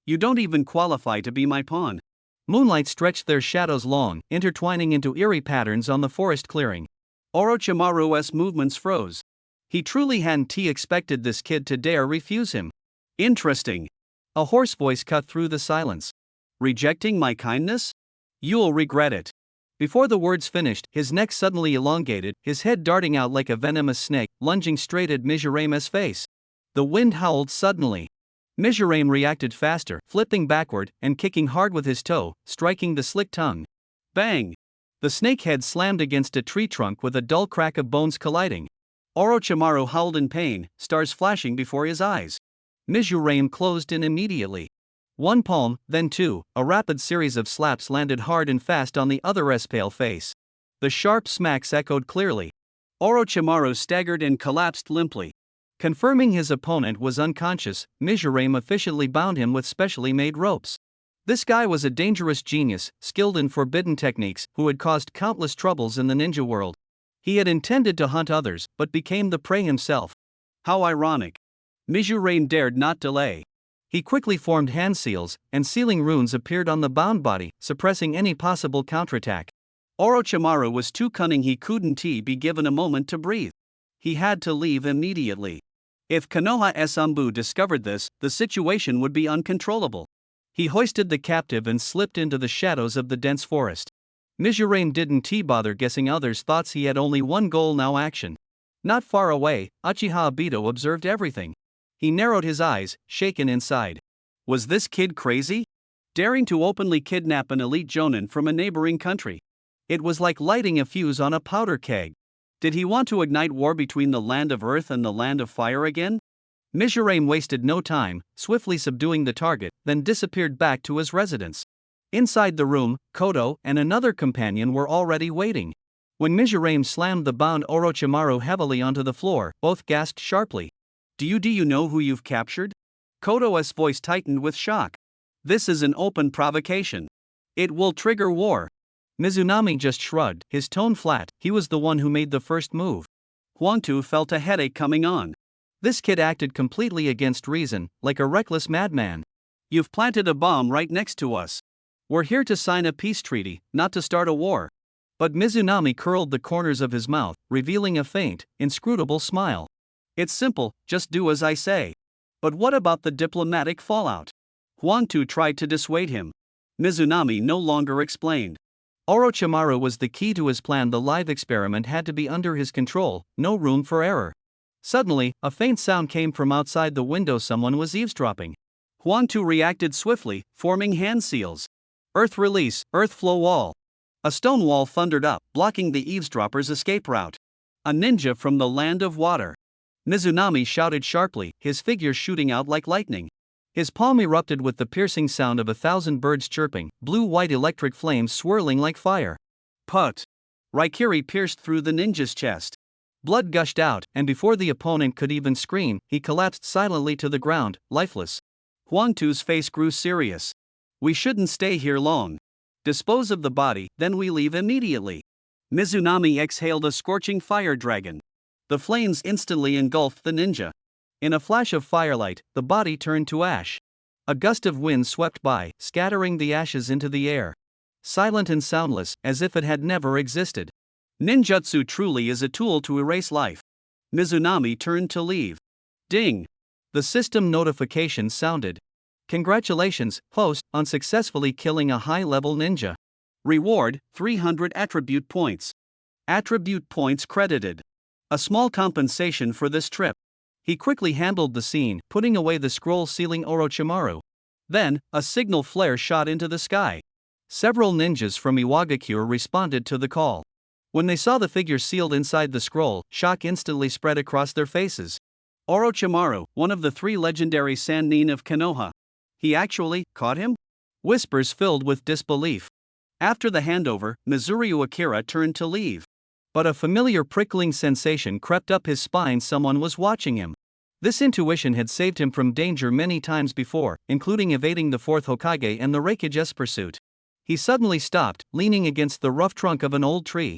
You don't even qualify to be my pawn. Moonlight stretched their shadows long, intertwining into eerie patterns on the forest clearing. Orochimaru's movements froze. He truly hadn't expected this kid to dare refuse him. Interesting. A hoarse voice cut through the silence. Rejecting my kindness? You'll regret it. Before the words finished, his neck suddenly elongated, his head darting out like a venomous snake, lunging straight at Mizurami's face. The wind howled suddenly. Mizurami reacted faster, flipping backward and kicking hard with his toe, striking the slick tongue. Bang! The snake head slammed against a tree trunk with a dull crack of bones colliding. Orochimaru howled in pain, stars flashing before his eyes. Mizurami closed in immediately. One palm, then two, a rapid series of slaps landed hard and fast on the other's pale face. The sharp smacks echoed clearly. Orochimaru staggered and collapsed limply. Confirming his opponent was unconscious, Mizurami efficiently bound him with specially made ropes. This guy was a dangerous genius, skilled in forbidden techniques, who had caused countless troubles in the ninja world. He had intended to hunt others, but became the prey himself. How ironic. Mizurami dared not delay. He quickly formed hand seals, and sealing runes appeared on the bound body, suppressing any possible counterattack. Orochimaru was too cunning, he couldn't be given a moment to breathe. He had to leave immediately. If Konoha Esambu discovered this, the situation would be uncontrollable. He hoisted the captive and slipped into the shadows of the dense forest. Mizurami didn't bother guessing others' thoughts, he had only one goal now: action. Not far away, Uchiha Obito observed everything. He narrowed his eyes, shaken inside. Was this kid crazy? Daring to openly kidnap an elite jonin from a neighboring country. It was like lighting a fuse on a powder keg. Did he want to ignite war between the land of earth and the land of fire again? Mizurame wasted no time, swiftly subduing the target, then disappeared back to his residence. Inside the room, Kodo and another companion were already waiting. When Mizurame slammed the bound Orochimaru heavily onto the floor, both gasped sharply. Do you know who you've captured? Kodo's voice tightened with shock. This is an open provocation. It will trigger war. Mizunami just shrugged, his tone flat. He was the one who made the first move. Huangtu felt a headache coming on. This kid acted completely against reason, like a reckless madman. You've planted a bomb right next to us. We're here to sign a peace treaty, not to start a war. But Mizunami curled the corners of his mouth, revealing a faint, inscrutable smile. It's simple, just do as I say. But what about the diplomatic fallout? Huangtu tried to dissuade him. Mizunami no longer explained. Orochimaru was the key to his plan. The live experiment had to be under his control, no room for error. Suddenly, a faint sound came from outside the window. Someone was eavesdropping. Huangtu reacted swiftly, forming hand seals. Earth release, earth flow wall. A stone wall thundered up, blocking the eavesdropper's escape route. A ninja from the land of water. Mizunami shouted sharply, his figure shooting out like lightning. His palm erupted with the piercing sound of 1,000 birds chirping, blue-white electric flames swirling like fire. Put! Raikiri pierced through the ninja's chest. Blood gushed out, and before the opponent could even scream, he collapsed silently to the ground, lifeless. Huangtu's face grew serious. We shouldn't stay here long. Dispose of the body, then we leave immediately. Mizunami exhaled a scorching fire dragon. The flames instantly engulfed the ninja. In a flash of firelight, the body turned to ash. A gust of wind swept by, scattering the ashes into the air. Silent and soundless, as if it had never existed. Ninjutsu truly is a tool to erase life. Mizunami turned to leave. Ding! The system notification sounded. Congratulations, host, on successfully killing a high-level ninja. Reward, 300 attribute points. Attribute points credited. A small compensation for this trip. He quickly handled the scene, putting away the scroll sealing Orochimaru. Then, a signal flare shot into the sky. Several ninjas from Iwagakure responded to the call. When they saw the figure sealed inside the scroll, shock instantly spread across their faces. Orochimaru, one of the 3 legendary Sannin of Konoha. He actually caught him? Whispers filled with disbelief. After the handover, Mizuryu Akira turned to leave. But a familiar prickling sensation crept up his spine. Someone was watching him. This intuition had saved him from danger many times before, including evading the 4th Hokage and the Raikuge's pursuit. He suddenly stopped, leaning against the rough trunk of an old tree.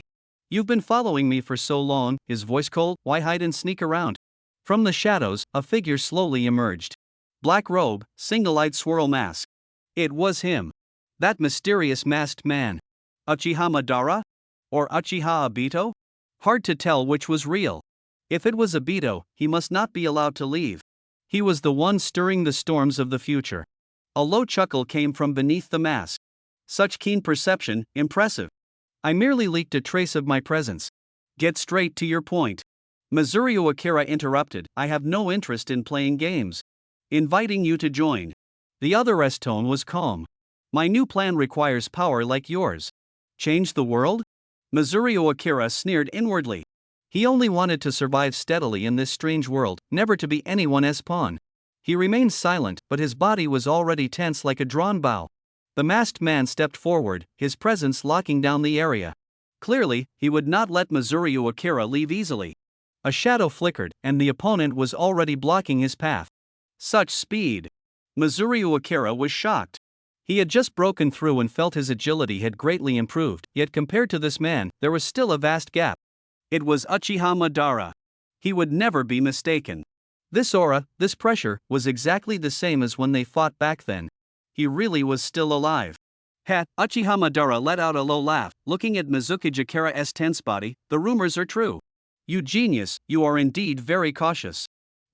You've been following me for so long, his voice cold. Why hide and sneak around? From the shadows, a figure slowly emerged. Black robe, single-eyed swirl mask. It was him. That mysterious masked man. Uchiha Madara? Or Uchiha Obito? Hard to tell which was real. If it was Obito, he must not be allowed to leave. He was the one stirring the storms of the future. A low chuckle came from beneath the mask. Such keen perception, impressive. I merely leaked a trace of my presence. Get straight to your point. Mizuryu Akira interrupted. I have no interest in playing games. Inviting you to join. The other's tone was calm. My new plan requires power like yours. Change the world? Mizuryu Akira sneered inwardly. He only wanted to survive steadily in this strange world, never to be anyone's pawn. He remained silent, but his body was already tense like a drawn bow. The masked man stepped forward, his presence locking down the area. Clearly, he would not let Mizuryu Akira leave easily. A shadow flickered, and the opponent was already blocking his path. Such speed! Mizuryu Akira was shocked. He had just broken through and felt his agility had greatly improved, yet compared to this man, there was still a vast gap. It was Uchiha Madara. He would never be mistaken. This aura, this pressure, was exactly the same as when they fought back then. He really was still alive. Uchiha Madara let out a low laugh, looking at Mizuki Akira's tense body. The rumors are true. You genius, you are indeed very cautious.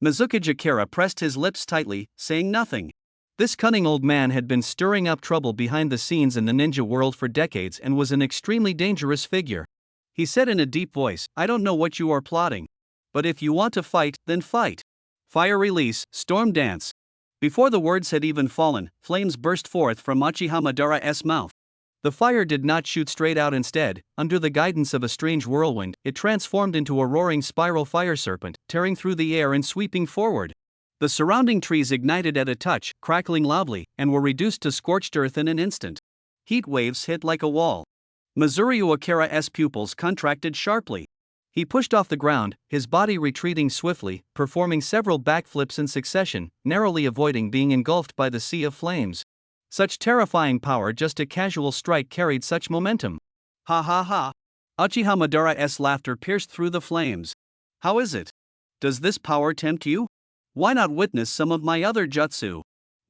Mizuki Akira pressed his lips tightly, saying nothing. This cunning old man had been stirring up trouble behind the scenes in the ninja world for decades and was an extremely dangerous figure. He said in a deep voice, I don't know what you are plotting. But if you want to fight, then fight. Fire release, storm dance. Before the words had even fallen, flames burst forth from Uchiha Madara's mouth. The fire did not shoot straight out. Instead, under the guidance of a strange whirlwind, it transformed into a roaring spiral fire serpent, tearing through the air and sweeping forward. The surrounding trees ignited at a touch, crackling loudly, and were reduced to scorched earth in an instant. Heat waves hit like a wall. Mizurio Akira's pupils contracted sharply. He pushed off the ground, his body retreating swiftly, performing several backflips in succession, narrowly avoiding being engulfed by the sea of flames. Such terrifying power, just a casual strike carried such momentum. Ha ha ha. Uchiha Madara's laughter pierced through the flames. How is it? Does this power tempt you? Why not witness some of my other jutsu?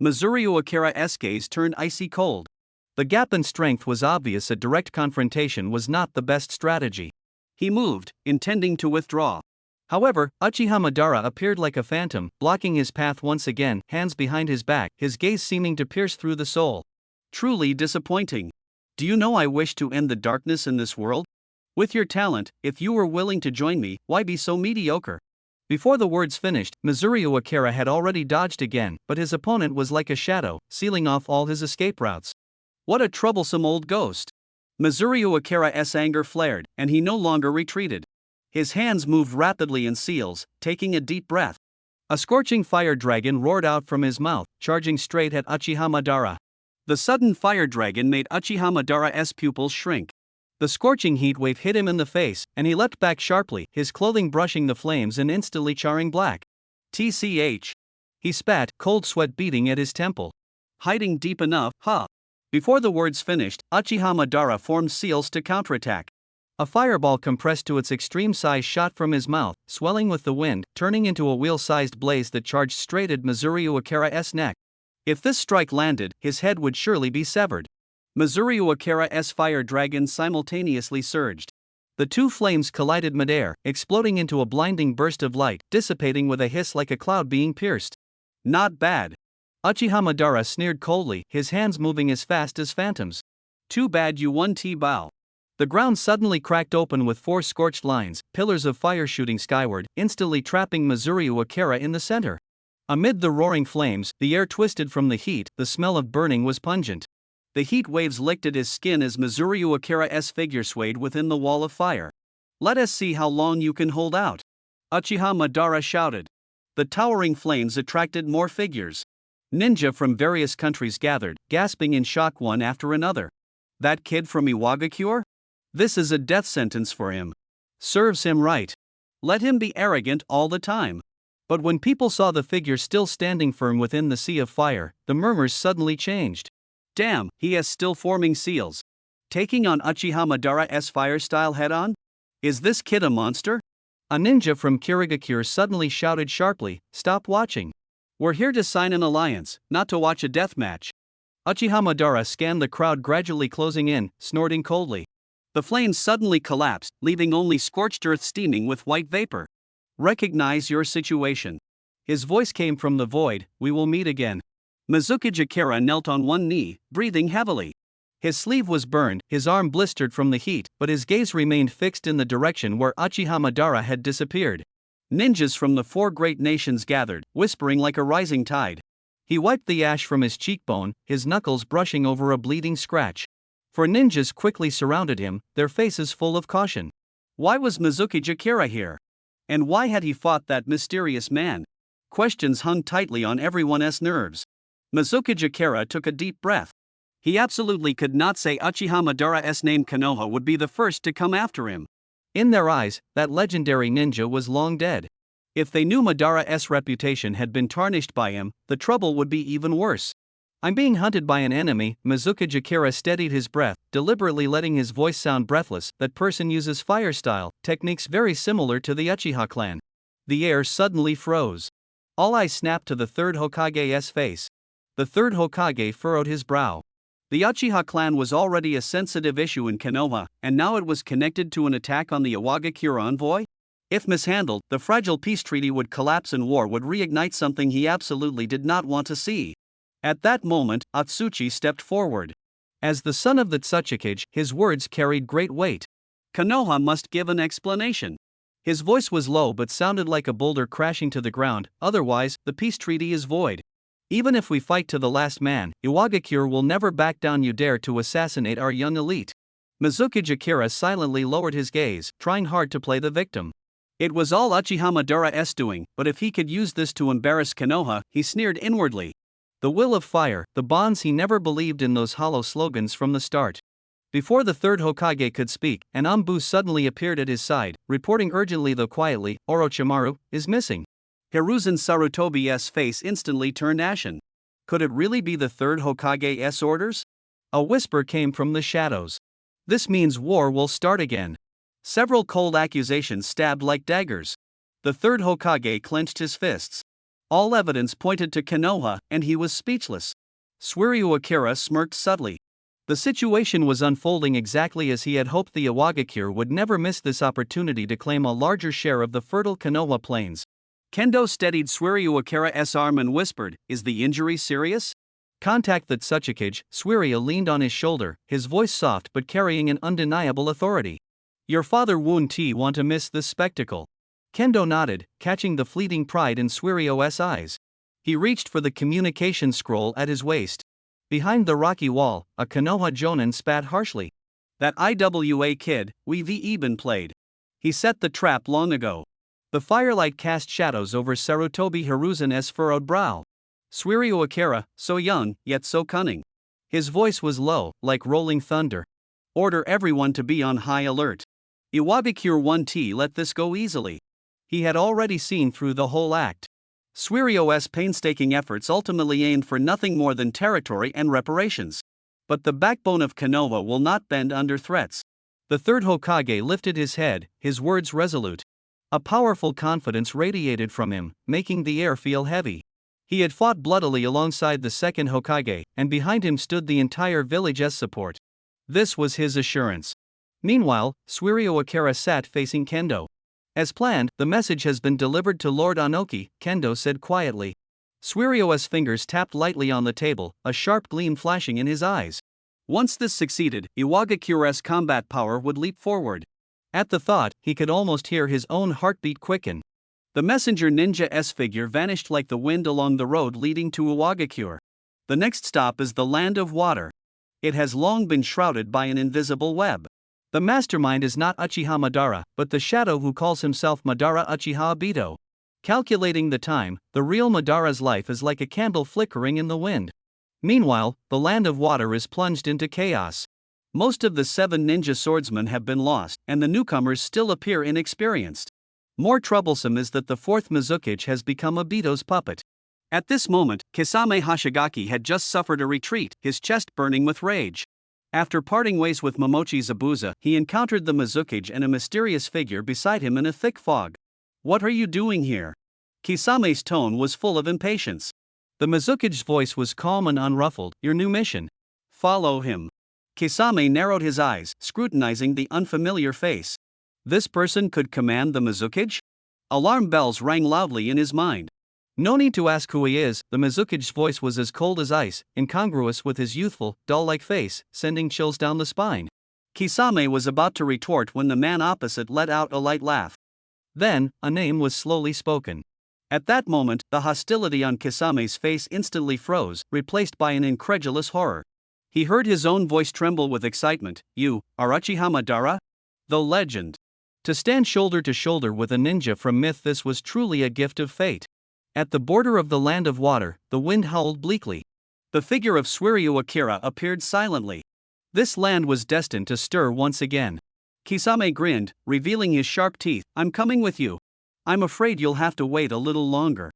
Mizurio Akira's gaze turned icy cold. The gap in strength was obvious. A direct confrontation was not the best strategy. He moved, intending to withdraw. However, Uchiha Madara appeared like a phantom, blocking his path once again, hands behind his back, his gaze seeming to pierce through the soul. Truly disappointing. Do you know I wish to end the darkness in this world? With your talent, if you were willing to join me, why be so mediocre? Before the words finished, Mizurio Akira had already dodged again, but his opponent was like a shadow, sealing off all his escape routes. What a troublesome old ghost! Mizurio Akira's anger flared, and he no longer retreated. His hands moved rapidly in seals, taking a deep breath. A scorching fire dragon roared out from his mouth, charging straight at Uchiha Madara. The sudden fire dragon made Uchiha Madara's pupils shrink. The scorching heat wave hit him in the face, and he leapt back sharply, his clothing brushing the flames and instantly charring black. TCH. He spat, cold sweat beating at his temple. Hiding deep enough, huh? Before the words finished, Uchiha Madara formed seals to counterattack. A fireball compressed to its extreme size shot from his mouth, swelling with the wind, turning into a wheel-sized blaze that charged straight at Mizurio Akira's neck. If this strike landed, his head would surely be severed. Mizurio Akira's fire dragon simultaneously surged. The two flames collided midair, exploding into a blinding burst of light, dissipating with a hiss like a cloud being pierced. Not bad. Uchiha Madara sneered coldly, his hands moving as fast as phantoms. Too bad you won, T-Bao. The ground suddenly cracked open with four scorched lines, pillars of fire shooting skyward, instantly trapping Mizurio Akira in the center. Amid the roaring flames, the air twisted from the heat, the smell of burning was pungent. The heat waves licked at his skin as Mizurio Akira's figure swayed within the wall of fire. Let us see how long you can hold out. Uchiha Madara shouted. The towering flames attracted more figures. Ninja from various countries gathered, gasping in shock one after another. That kid from Iwagakure? This is a death sentence for him. Serves him right. Let him be arrogant all the time. But when people saw the figure still standing firm within the sea of fire, the murmurs suddenly changed. Damn, he is still forming seals. Taking on Uchiha Madara's fire style head-on? Is this kid a monster? A ninja from Kirigakure suddenly shouted sharply, stop watching. We're here to sign an alliance, not to watch a death match. Uchiha Madara scanned the crowd gradually closing in, snorting coldly. The flames suddenly collapsed, leaving only scorched earth steaming with white vapor. Recognize your situation. His voice came from the void, we will meet again. Mizuki Akira knelt on one knee, breathing heavily. His sleeve was burned, his arm blistered from the heat, but his gaze remained fixed in the direction where Uchiha Madara had disappeared. Ninjas from the four great nations gathered, whispering like a rising tide. He wiped the ash from his cheekbone, his knuckles brushing over a bleeding scratch. Four ninjas quickly surrounded him, their faces full of caution. Why was Mizuki Akira here? And why had he fought that mysterious man? Questions hung tightly on everyone's nerves. Mizuki Akira took a deep breath. He absolutely could not say Uchiha Madara's name. Konoha would be the first to come after him. In their eyes, that legendary ninja was long dead. If they knew Madara's reputation had been tarnished by him, the trouble would be even worse. I'm being hunted by an enemy. Mizuki Akira steadied his breath, deliberately letting his voice sound breathless. That person uses fire style, techniques very similar to the Uchiha clan. The air suddenly froze. All eyes snapped to the third Hokage's face. The third Hokage furrowed his brow. The Uchiha clan was already a sensitive issue in Konoha, and now it was connected to an attack on the Iwagakure envoy? If mishandled, the fragile peace treaty would collapse and war would reignite, something he absolutely did not want to see. At that moment, Atsuchi stepped forward. As the son of the Tsuchikage, his words carried great weight. Konoha must give an explanation. His voice was low but sounded like a boulder crashing to the ground, otherwise, the peace treaty is void. Even if we fight to the last man, Iwagakure will never back down. You dare to assassinate our young elite. Mizuki Akira silently lowered his gaze, trying hard to play the victim. It was all Uchiha Madara's doing, but if he could use this to embarrass Konoha, he sneered inwardly. The will of fire, the bonds. He never believed in those hollow slogans from the start. Before the third Hokage could speak, an Anbu suddenly appeared at his side, reporting urgently though quietly, Orochimaru is missing. Hiruzen Sarutobi's face instantly turned ashen. Could it really be the third Hokage's orders? A whisper came from the shadows. This means war will start again. Several cold accusations stabbed like daggers. The third Hokage clenched his fists. All evidence pointed to Konoha, and he was speechless. Suiryu Akira smirked subtly. The situation was unfolding exactly as he had hoped. The Iwagakure would never miss this opportunity to claim a larger share of the fertile Konoha plains. Kendo steadied Suiryu Akira's arm and whispered, "Is the injury serious?" Contact that Tsuchikage. Suiryu leaned on his shoulder, his voice soft but carrying an undeniable authority. Your father won't want to miss this spectacle. Kendo nodded, catching the fleeting pride in Suiryu's eyes. He reached for the communication scroll at his waist. Behind the rocky wall, a Konoha Jonin spat harshly. That IWA kid, we've even played. He set the trap long ago. The firelight cast shadows over Sarutobi Hiruzen's furrowed brow. Suiryu Akira, so young, yet so cunning. His voice was low, like rolling thunder. Order everyone to be on high alert. Iwagakure won't let this go easily. He had already seen through the whole act. Suiryu's painstaking efforts ultimately aimed for nothing more than territory and reparations. But the backbone of Konoha will not bend under threats. The third Hokage lifted his head, his words resolute. A powerful confidence radiated from him, making the air feel heavy. He had fought bloodily alongside the second Hokage, and behind him stood the entire village's support. This was his assurance. Meanwhile, Suiryu Akira sat facing Kendo. As planned, the message has been delivered to Lord Anoki, Kendo said quietly. Suiryu's fingers tapped lightly on the table, a sharp gleam flashing in his eyes. Once this succeeded, Iwagakure's combat power would leap forward. At the thought, he could almost hear his own heartbeat quicken. The messenger ninja's figure vanished like the wind along the road leading to Iwagakure. The next stop is the land of water. It has long been shrouded by an invisible web. The mastermind is not Uchiha Madara, but the shadow who calls himself Madara Uchiha Obito. Calculating the time, the real Madara's life is like a candle flickering in the wind. Meanwhile, the land of water is plunged into chaos. Most of the 7 ninja swordsmen have been lost, and the newcomers still appear inexperienced. More troublesome is that the 4th Mizuki has become Obito's puppet. At this moment, Kisame Hashigaki had just suffered a retreat, his chest burning with rage. After parting ways with Momochi Zabuza, he encountered the Mizuki and a mysterious figure beside him in a thick fog. What are you doing here? Kisame's tone was full of impatience. The Mizuki's voice was calm and unruffled. Your new mission. Follow him. Kisame narrowed his eyes, scrutinizing the unfamiliar face. This person could command the Mizuki? Alarm bells rang loudly in his mind. No need to ask who he is, the Mizuki's voice was as cold as ice, incongruous with his youthful, doll-like face, sending chills down the spine. Kisame was about to retort when the man opposite let out a light laugh. Then, a name was slowly spoken. At that moment, the hostility on Kisame's face instantly froze, replaced by an incredulous horror. He heard his own voice tremble with excitement. You are Uchiha Madara? The legend. To stand shoulder to shoulder with a ninja from myth, this was truly a gift of fate. At the border of the land of water, the wind howled bleakly. The figure of Suiryu Akira appeared silently. This land was destined to stir once again. Kisame grinned, revealing his sharp teeth. I'm coming with you. I'm afraid you'll have to wait a little longer.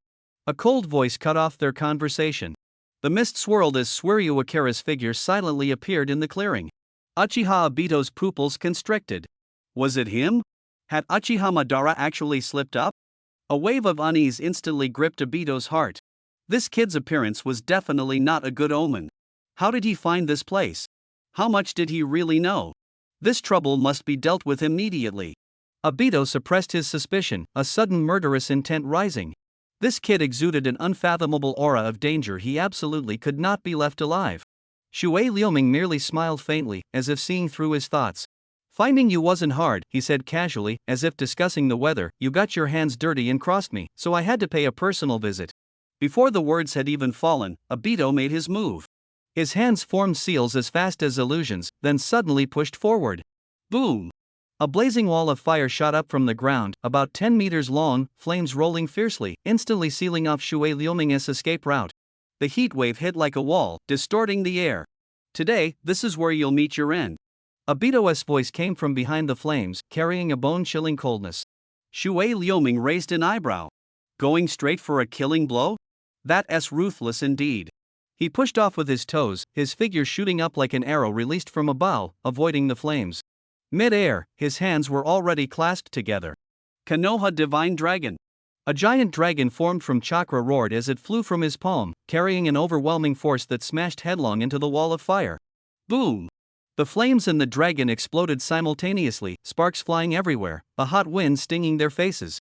A cold voice cut off their conversation. The mist swirled as Suiryu Akira's figure silently appeared in the clearing. Uchiha Obito's pupils constricted. Was it him? Had Uchiha Madara actually slipped up? A wave of unease instantly gripped Obito's heart. This kid's appearance was definitely not a good omen. How did he find this place? How much did he really know? This trouble must be dealt with immediately. Obito suppressed his suspicion, a sudden murderous intent rising. This kid exuded an unfathomable aura of danger. He absolutely could not be left alive. Shui Liuming merely smiled faintly, as if seeing through his thoughts. Finding you wasn't hard, he said casually, as if discussing the weather. You got your hands dirty and crossed me, so I had to pay a personal visit. Before the words had even fallen, Obito made his move. His hands formed seals as fast as illusions, then suddenly pushed forward. Boom! A blazing wall of fire shot up from the ground, about 10 meters long, flames rolling fiercely, instantly sealing off Shui Liuming's escape route. The heat wave hit like a wall, distorting the air. Today, this is where you'll meet your end. Obito's voice came from behind the flames, carrying a bone-chilling coldness. Shui Liuming raised an eyebrow. Going straight for a killing blow? That's ruthless indeed. He pushed off with his toes, his figure shooting up like an arrow released from a bow, avoiding the flames. Mid-air, his hands were already clasped together. Konoha Divine Dragon. A giant dragon formed from chakra roared as it flew from his palm, carrying an overwhelming force that smashed headlong into the wall of fire. Boom! The flames and the dragon exploded simultaneously, sparks flying everywhere, a hot wind stinging their faces.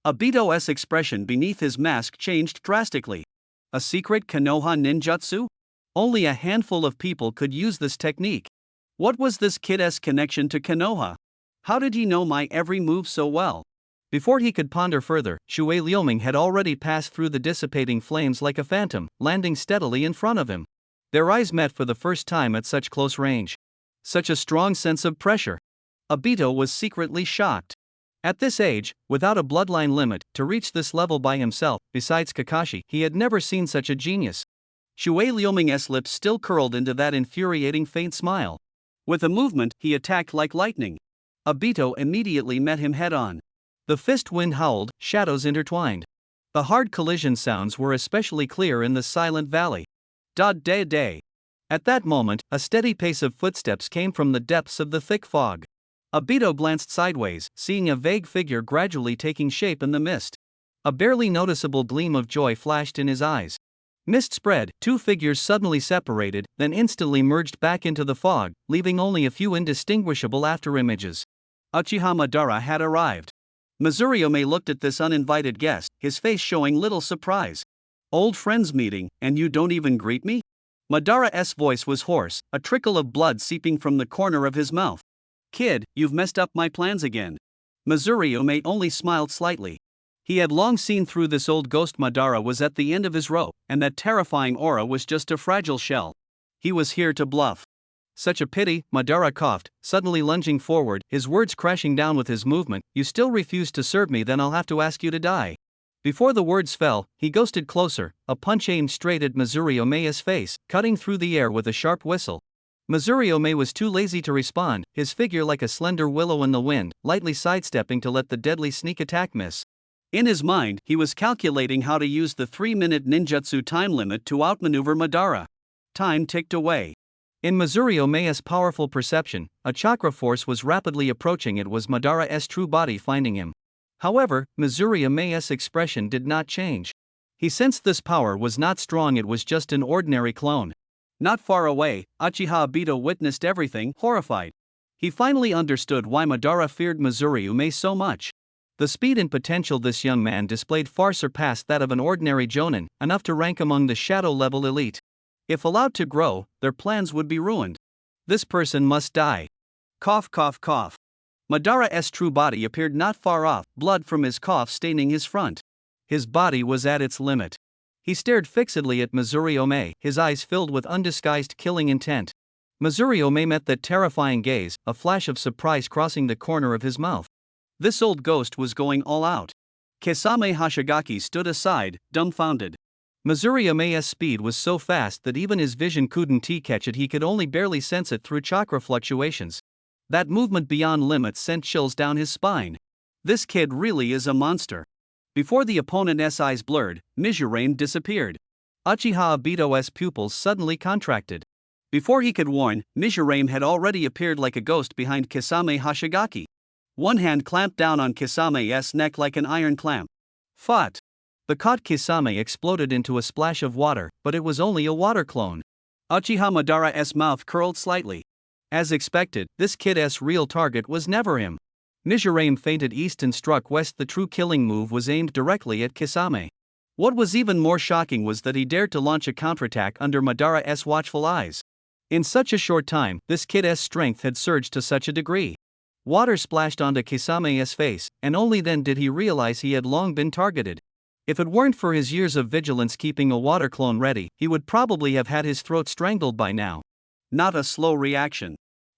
Obito's expression beneath his mask changed drastically. A secret Konoha ninjutsu? Only a handful of people could use this technique. What was this kid's connection to Konoha? How did he know my every move so well? Before he could ponder further, Shui Liuming had already passed through the dissipating flames like a phantom, landing steadily in front of him. Their eyes met for the first time at such close range. Such a strong sense of pressure. Obito was secretly shocked. At this age, without a bloodline limit, to reach this level by himself, besides Kakashi, he had never seen such a genius. Shui Liuming's lips still curled into that infuriating faint smile. With a movement, he attacked like lightning. Obito immediately met him head-on. The fist wind howled, shadows intertwined. The hard collision sounds were especially clear in the silent valley. Da-day-day. At that moment, a steady pace of footsteps came from the depths of the thick fog. Obito glanced sideways, seeing a vague figure gradually taking shape in the mist. A barely noticeable gleam of joy flashed in his eyes. Mist spread, two figures suddenly separated, then instantly merged back into the fog, leaving only a few indistinguishable afterimages. Uchiha Madara had arrived. Mizuryome looked at this uninvited guest, his face showing little surprise. Old friends meeting, and you don't even greet me? Madara's voice was hoarse, a trickle of blood seeping from the corner of his mouth. Kid, you've messed up my plans again. Mizuryome only smiled slightly. He had long seen through this old ghost. Madara was at the end of his rope, and that terrifying aura was just a fragile shell. He was here to bluff. Such a pity, Madara coughed, suddenly lunging forward, his words crashing down with his movement. You still refuse to serve me, then I'll have to ask you to die. Before the words fell, he ghosted closer, a punch aimed straight at Mizuryume's face, cutting through the air with a sharp whistle. Mizuryume was too lazy to respond, his figure like a slender willow in the wind, lightly sidestepping to let the deadly sneak attack miss. In his mind, he was calculating how to use the 3-minute ninjutsu time limit to outmaneuver Madara. Time ticked away. In Mizuryume's powerful perception, a chakra force was rapidly approaching. It was Madara's true body finding him. However, Mizuryume's expression did not change. He sensed this power was not strong, it was just an ordinary clone. Not far away, Uchiha Obito witnessed everything, horrified. He finally understood why Madara feared Mizuryume so much. The speed and potential this young man displayed far surpassed that of an ordinary jonin, enough to rank among the shadow-level elite. If allowed to grow, their plans would be ruined. This person must die. Cough, cough, cough. Madara's true body appeared not far off, blood from his cough staining his front. His body was at its limit. He stared fixedly at Mizuryume, his eyes filled with undisguised killing intent. Mizuryume met that terrifying gaze, a flash of surprise crossing the corner of his mouth. This old ghost was going all out. Kisame Hashigaki stood aside, dumbfounded. Mizuryume's speed was so fast that even his vision couldn't catch it, he could only barely sense it through chakra fluctuations. That movement beyond limits sent chills down his spine. This kid really is a monster. Before the opponent's eyes blurred, Mizuryume disappeared. Uchiha Obito's pupils suddenly contracted. Before he could warn, Mizuryume had already appeared like a ghost behind Kisame Hashigaki. One hand clamped down on Kisame's neck like an iron clamp. Fought. The caught Kisame exploded into a splash of water, but it was only a water clone. Uchiha Madara's mouth curled slightly. As expected, this kid's real target was never him. Mizuryume feinted east and struck west. The true killing move was aimed directly at Kisame. What was even more shocking was that he dared to launch a counterattack under Madara's watchful eyes. In such a short time, this kid's strength had surged to such a degree. Water splashed onto Kisame's face, and only then did he realize he had long been targeted. If it weren't for his years of vigilance keeping a water clone ready, he would probably have had his throat strangled by now. Not a slow reaction.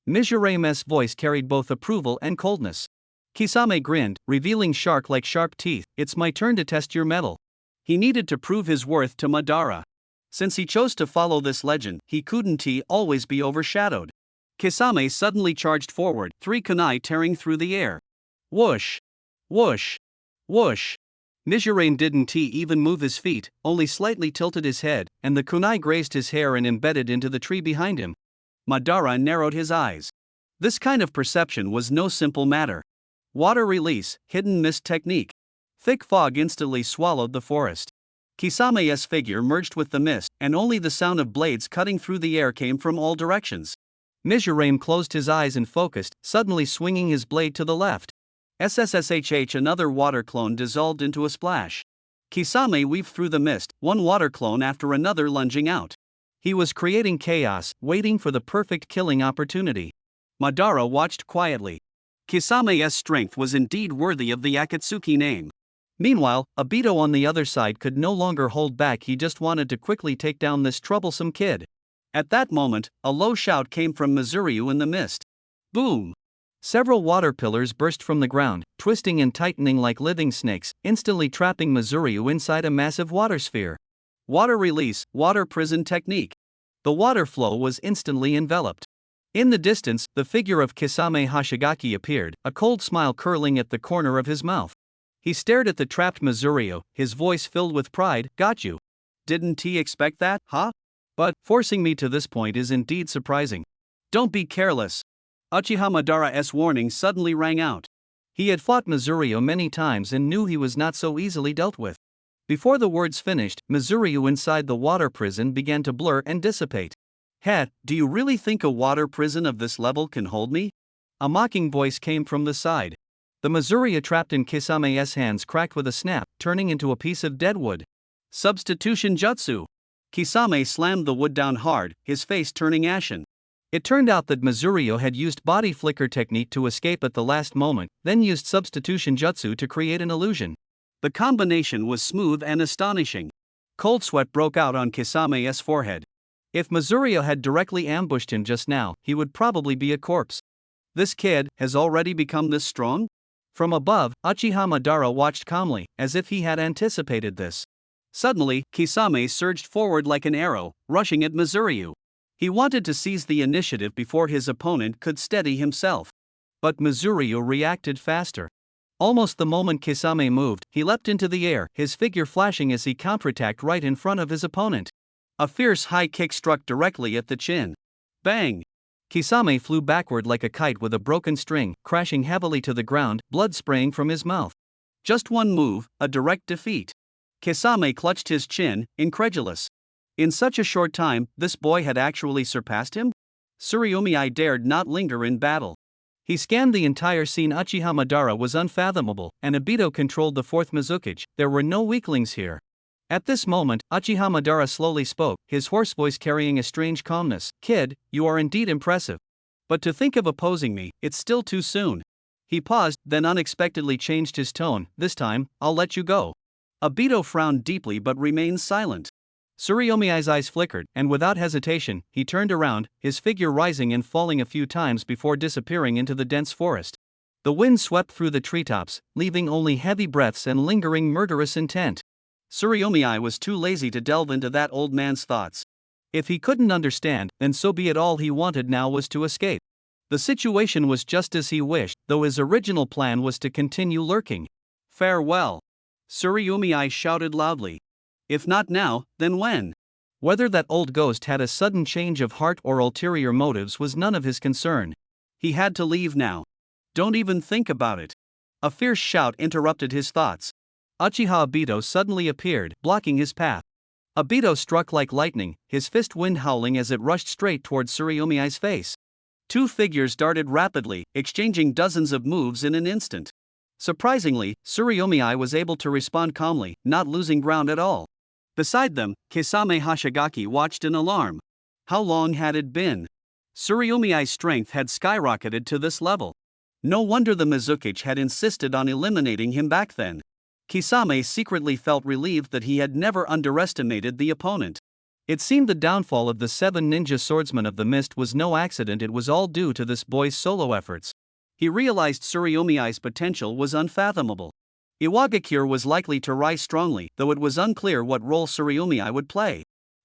Mizureme's voice carried both approval and coldness. Kisame grinned, revealing shark-like sharp teeth. It's my turn to test your mettle. He needed to prove his worth to Madara. Since he chose to follow this legend, he couldn't always be overshadowed. Kisame suddenly charged forward, 3 kunai tearing through the air. Whoosh! Whoosh! Whoosh! Mizurame didn't even move his feet, only slightly tilted his head, and the kunai grazed his hair and embedded into the tree behind him. Madara narrowed his eyes. This kind of perception was no simple matter. Water release, hidden mist technique. Thick fog instantly swallowed the forest. Kisame's figure merged with the mist, and only the sound of blades cutting through the air came from all directions. Mizurame closed his eyes and focused, suddenly swinging his blade to the left. SSSHH, another water clone dissolved into a splash. Kisame weaved through the mist, one water clone after another lunging out. He was creating chaos, waiting for the perfect killing opportunity. Madara watched quietly. Kisame's strength was indeed worthy of the Akatsuki name. Meanwhile, Obito on the other side could no longer hold back. He just wanted to quickly take down this troublesome kid. At that moment, a low shout came from Mizuryu in the mist. Boom! Several water pillars burst from the ground, twisting and tightening like living snakes, instantly trapping Mizuryu inside a massive water sphere. Water release, water prison technique. The water flow was instantly enveloped. In the distance, the figure of Kisame Hashigaki appeared, a cold smile curling at the corner of his mouth. He stared at the trapped Mizuryu, his voice filled with pride. Got you. Didn't he expect that, huh? But, forcing me to this point is indeed surprising. Don't be careless. Uchiha Madara's warning suddenly rang out. He had fought Mizuryu many times and knew he was not so easily dealt with. Before the words finished, Mizuryu inside the water prison began to blur and dissipate. "Het, do you really think a water prison of this level can hold me?" A mocking voice came from the side. The Mizuryu trapped in Kisame's hands cracked with a snap, turning into a piece of dead wood. Substitution jutsu. Kisame slammed the wood down hard, his face turning ashen. It turned out that Mizuryu had used body flicker technique to escape at the last moment, then used substitution jutsu to create an illusion. The combination was smooth and astonishing. Cold sweat broke out on Kisame's forehead. If Mizuryu had directly ambushed him just now, he would probably be a corpse. This kid has already become this strong? From above, Uchiha Madara watched calmly, as if he had anticipated this. Suddenly, Kisame surged forward like an arrow, rushing at Mizuryu. He wanted to seize the initiative before his opponent could steady himself. But Mizuryu reacted faster. Almost the moment Kisame moved, he leapt into the air, his figure flashing as he counterattacked right in front of his opponent. A fierce high kick struck directly at the chin. Bang! Kisame flew backward like a kite with a broken string, crashing heavily to the ground, blood spraying from his mouth. Just one move, a direct defeat. Kisame clutched his chin, incredulous. In such a short time, this boy had actually surpassed him? Tsuruyomi dared not linger in battle. He scanned the entire scene. Uchiha Madara was unfathomable, and Obito controlled the fourth Mizukage. There were no weaklings here. At this moment, Uchiha Madara slowly spoke, his hoarse voice carrying a strange calmness. "Kid, you are indeed impressive. But to think of opposing me, it's still too soon." He paused, then unexpectedly changed his tone. "This time, I'll let you go." Obito frowned deeply but remained silent. Tsuruyomi's eyes flickered, and without hesitation, he turned around, his figure rising and falling a few times before disappearing into the dense forest. The wind swept through the treetops, leaving only heavy breaths and lingering murderous intent. Tsuruyomi was too lazy to delve into that old man's thoughts. If he couldn't understand, then so be it. All he wanted now was to escape. The situation was just as he wished, though his original plan was to continue lurking. "Farewell!" Tsuruyomi shouted loudly. If not now, then when? Whether that old ghost had a sudden change of heart or ulterior motives was none of his concern. He had to leave now. Don't even think about it. A fierce shout interrupted his thoughts. Uchiha Obito suddenly appeared, blocking his path. Obito struck like lightning, his fist wind howling as it rushed straight towards Tsuruyomi's face. Two figures darted rapidly, exchanging dozens of moves in an instant. Surprisingly, Tsuruyomi was able to respond calmly, not losing ground at all. Beside them, Kisame Hashigaki watched in alarm. How long had it been? Tsuruyomi's strength had skyrocketed to this level. No wonder the Mizukage had insisted on eliminating him back then. Kisame secretly felt relieved that he had never underestimated the opponent. It seemed the downfall of the 7 ninja swordsmen of the mist was no accident, it was all due to this boy's solo efforts. He realized Tsuruyomi's potential was unfathomable. Iwagakure was likely to rise strongly, though it was unclear what role Tsuruyomi would play.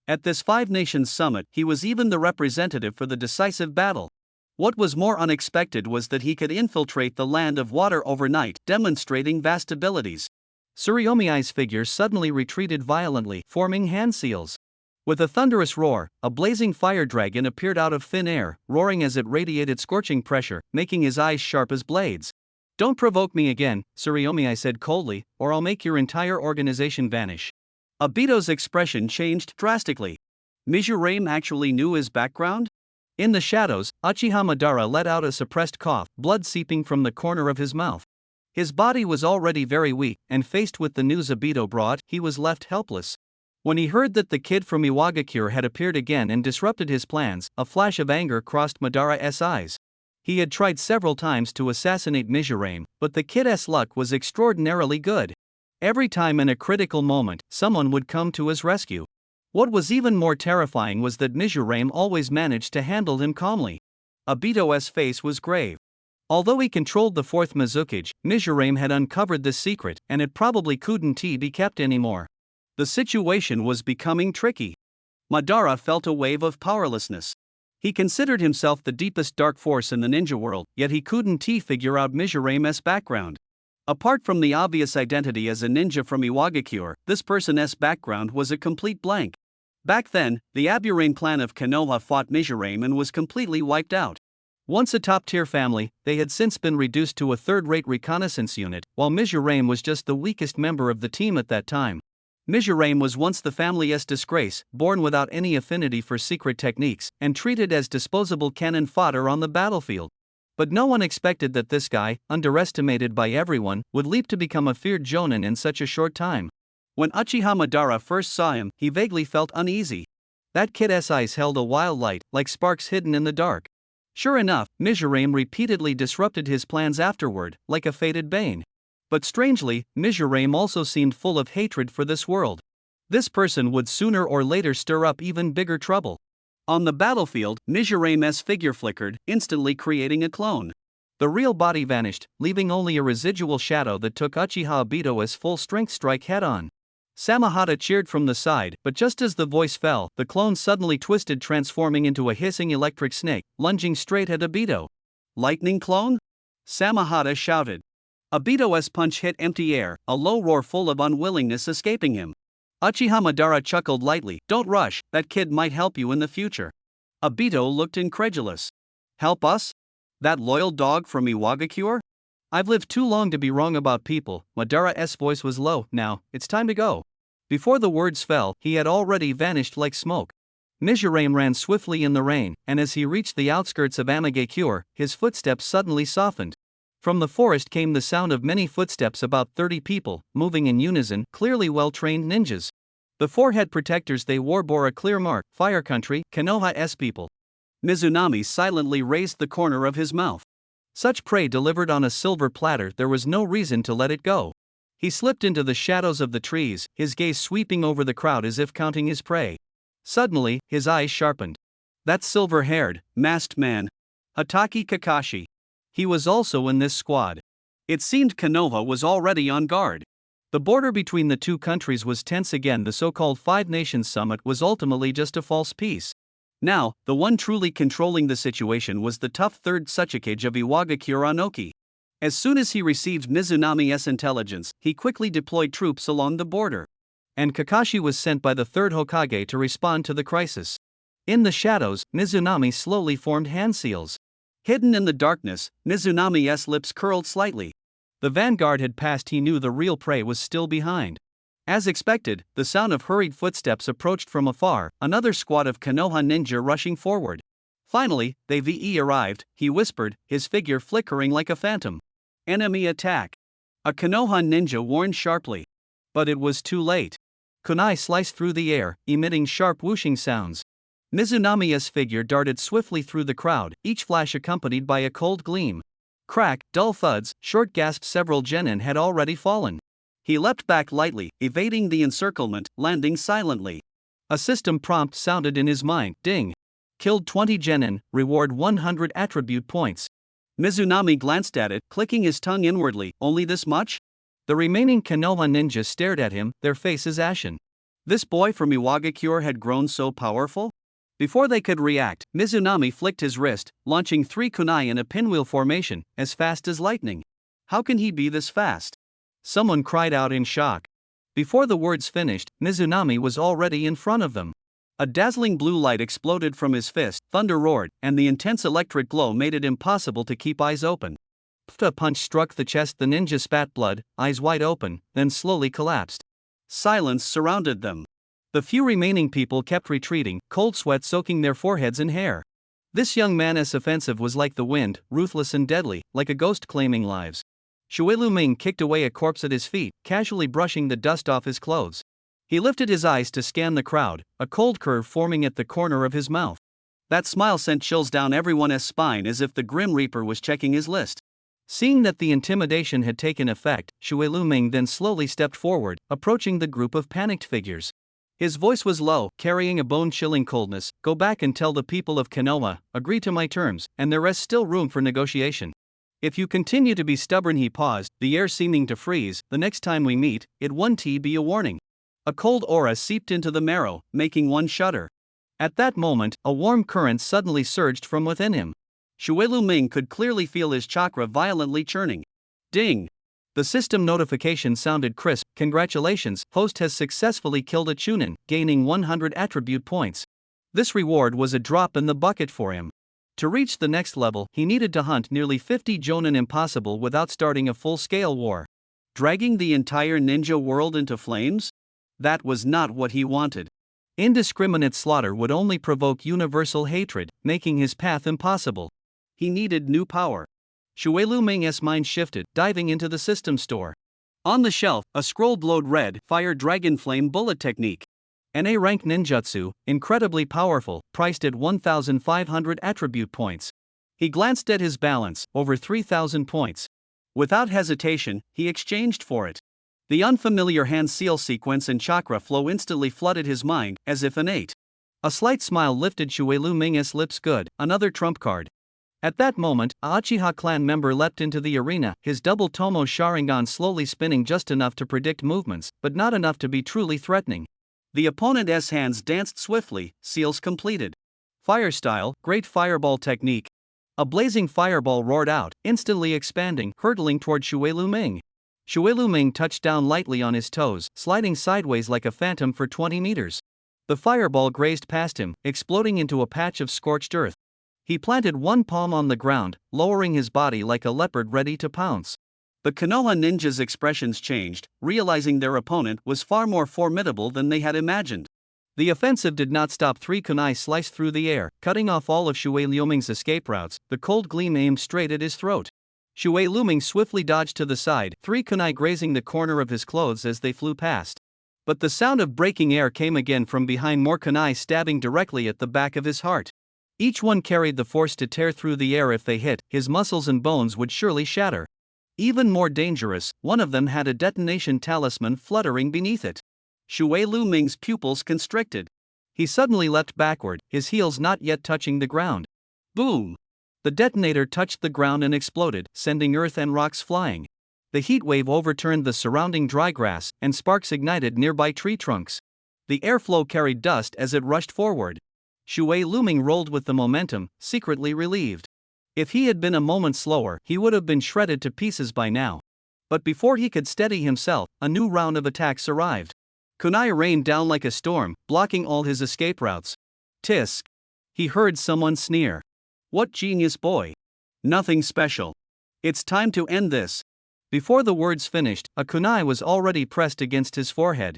At this Five Nations summit, he was even the representative for the decisive battle. What was more unexpected was that he could infiltrate the land of water overnight, demonstrating vast abilities. Tsuruyomi's figure suddenly retreated violently, forming hand seals. With a thunderous roar, a blazing fire dragon appeared out of thin air, roaring as it radiated scorching pressure, making his eyes sharp as blades. "Don't provoke me again," Tsuruyomi said coldly, "or I'll make your entire organization vanish." Obito's expression changed drastically. Mizurame actually knew his background? In the shadows, Uchiha Madara let out a suppressed cough, blood seeping from the corner of his mouth. His body was already very weak, and faced with the news Obito brought, he was left helpless. When he heard that the kid from Iwagakure had appeared again and disrupted his plans, a flash of anger crossed Madara's eyes. He had tried several times to assassinate Mizurame, but the kid's luck was extraordinarily good. Every time in a critical moment, someone would come to his rescue. What was even more terrifying was that Mizurame always managed to handle him calmly. Obito's face was grave. Although he controlled the fourth Mizukage, Mizurame had uncovered this secret, and it probably couldn't be kept anymore. The situation was becoming tricky. Madara felt a wave of powerlessness. He considered himself the deepest dark force in the ninja world, yet he couldn't figure out Mizurame's background. Apart from the obvious identity as a ninja from Iwagakure, this person's background was a complete blank. Back then, the Aburane clan of Konoha fought Mizurame and was completely wiped out. Once a top-tier family, they had since been reduced to a third-rate reconnaissance unit, while Mizurame was just the weakest member of the team at that time. Mizurame was once the family's disgrace, born without any affinity for secret techniques, and treated as disposable cannon fodder on the battlefield. But no one expected that this guy, underestimated by everyone, would leap to become a feared jonin in such a short time. When Uchiha Madara first saw him, he vaguely felt uneasy. That kid's eyes held a wild light, like sparks hidden in the dark. Sure enough, Mizurame repeatedly disrupted his plans afterward, like a fated bane. But strangely, Mizurame also seemed full of hatred for this world. This person would sooner or later stir up even bigger trouble. On the battlefield, Mizurame's figure flickered, instantly creating a clone. The real body vanished, leaving only a residual shadow that took Uchiha Obito's full-strength strike head-on. Samahata cheered from the side, but just as the voice fell, the clone suddenly twisted, transforming into a hissing electric snake, lunging straight at Obito. "Lightning clone?" Samahata shouted. Obito's punch hit empty air, a low roar full of unwillingness escaping him. Uchiha Madara chuckled lightly. "Don't rush, that kid might help you in the future." Obito looked incredulous. "Help us? That loyal dog from Iwagakure? I've lived too long to be wrong about people." Madara's voice was low. "Now, it's time to go." Before the words fell, he had already vanished like smoke. Mizurame ran swiftly in the rain, and as he reached the outskirts of Amagakure, his footsteps suddenly softened. From the forest came the sound of many footsteps, about 30 people, moving in unison, clearly well-trained ninjas. The four head protectors they wore bore a clear mark: Fire Country, Konoha's people. Mizunami silently raised the corner of his mouth. Such prey delivered on a silver platter, there was no reason to let it go. He slipped into the shadows of the trees, his gaze sweeping over the crowd as if counting his prey. Suddenly, his eyes sharpened. That silver-haired, masked man. Hatake Kakashi. He was also in this squad. It seemed Konoha was already on guard. The border between the two countries was tense again. The so-called Five Nations Summit was ultimately just a false peace. Now, the one truly controlling the situation was the tough third Tsuchikage of Iwagakure Anoki. As soon as he received Mizunami's intelligence, he quickly deployed troops along the border. And Kakashi was sent by the third Hokage to respond to the crisis. In the shadows, Mizunami slowly formed hand seals. Hidden in the darkness, Mizunami's lips curled slightly. The vanguard had passed. He knew the real prey was still behind. As expected, the sound of hurried footsteps approached from afar, another squad of Konoha ninja rushing forward. Finally, they arrived, he whispered, his figure flickering like a phantom. Enemy attack. A Konoha ninja warned sharply. But it was too late. Kunai sliced through the air, emitting sharp whooshing sounds. Mizunami's figure darted swiftly through the crowd, each flash accompanied by a cold gleam. Crack, dull thuds, short gasps. Several genin had already fallen. He leapt back lightly, evading the encirclement, landing silently. A system prompt sounded in his mind. Ding. Killed 20 genin, reward 100 attribute points. Mizunami glanced at it, clicking his tongue inwardly. Only this much? The remaining Konoha ninjas stared at him, their faces ashen. This boy from Iwagakure had grown so powerful? Before they could react, Mizunami flicked his wrist, launching 3 kunai in a pinwheel formation, as fast as lightning. How can he be this fast? Someone cried out in shock. Before the words finished, Mizunami was already in front of them. A dazzling blue light exploded from his fist, thunder roared, and the intense electric glow made it impossible to keep eyes open. A punch struck the chest. The ninja spat blood, eyes wide open, then slowly collapsed. Silence surrounded them. The few remaining people kept retreating, cold sweat soaking their foreheads and hair. This young man's offensive was like the wind, ruthless and deadly, like a ghost claiming lives. Shui Luming kicked away a corpse at his feet, casually brushing the dust off his clothes. He lifted his eyes to scan the crowd, a cold curve forming at the corner of his mouth. That smile sent chills down everyone's spine as if the Grim Reaper was checking his list. Seeing that the intimidation had taken effect, Shui Luming then slowly stepped forward, approaching the group of panicked figures. His voice was low, carrying a bone-chilling coldness. Go back and tell the people of Konoha, agree to my terms, and there is still room for negotiation. If you continue to be stubborn. He paused, the air seeming to freeze. The next time we meet, it won't be a warning. A cold aura seeped into the marrow, making one shudder. At that moment, a warm current suddenly surged from within him. Shui Luming could clearly feel his chakra violently churning. Ding! The system notification sounded crisp. Congratulations, host has successfully killed a Chunin, gaining 100 attribute points. This reward was a drop in the bucket for him. To reach the next level, he needed to hunt nearly 50 Jonin, impossible without starting a full-scale war. Dragging the entire ninja world into flames? That was not what he wanted. Indiscriminate slaughter would only provoke universal hatred, making his path impossible. He needed new power. Shui Luming's mind shifted, diving into the system store. On the shelf, a scroll glowed red. Fire Dragon Flame Bullet Technique. An A-rank ninjutsu, incredibly powerful, priced at 1,500 attribute points. He glanced at his balance, over 3,000 points. Without hesitation, he exchanged for it. The unfamiliar hand seal sequence and chakra flow instantly flooded his mind, as if innate. A slight smile lifted Shui Luming's lips. Good, another trump card. At that moment, a Uchiha clan member leapt into the arena, his double Tomo Sharingan slowly spinning just enough to predict movements, but not enough to be truly threatening. The opponent's hands danced swiftly, seals completed. Fire style, great fireball technique. A blazing fireball roared out, instantly expanding, hurtling toward Shui Luming. Shui Luming touched down lightly on his toes, sliding sideways like a phantom for 20 meters. The fireball grazed past him, exploding into a patch of scorched earth. He planted one palm on the ground, lowering his body like a leopard ready to pounce. The Konoha ninjas' expressions changed, realizing their opponent was far more formidable than they had imagined. The offensive did not stop. 3 kunai sliced through the air, cutting off all of Shui Luming's escape routes. The cold gleam aimed straight at his throat. Shui Luming swiftly dodged to the side, 3 kunai grazing the corner of his clothes as they flew past. But the sound of breaking air came again from behind, more kunai stabbing directly at the back of his heart. Each one carried the force to tear through the air. If they hit, his muscles and bones would surely shatter. Even more dangerous, one of them had a detonation talisman fluttering beneath it. Shui Luming's pupils constricted. He suddenly leapt backward, his heels not yet touching the ground. Boom! The detonator touched the ground and exploded, sending earth and rocks flying. The heat wave overturned the surrounding dry grass, and sparks ignited nearby tree trunks. The airflow carried dust as it rushed forward. Shui Luming rolled with the momentum, secretly relieved. If he had been a moment slower, he would have been shredded to pieces by now. But before he could steady himself, a new round of attacks arrived. Kunai rained down like a storm, blocking all his escape routes. Tisk! He heard someone sneer. What genius boy! Nothing special. It's time to end this. Before the words finished, a kunai was already pressed against his forehead.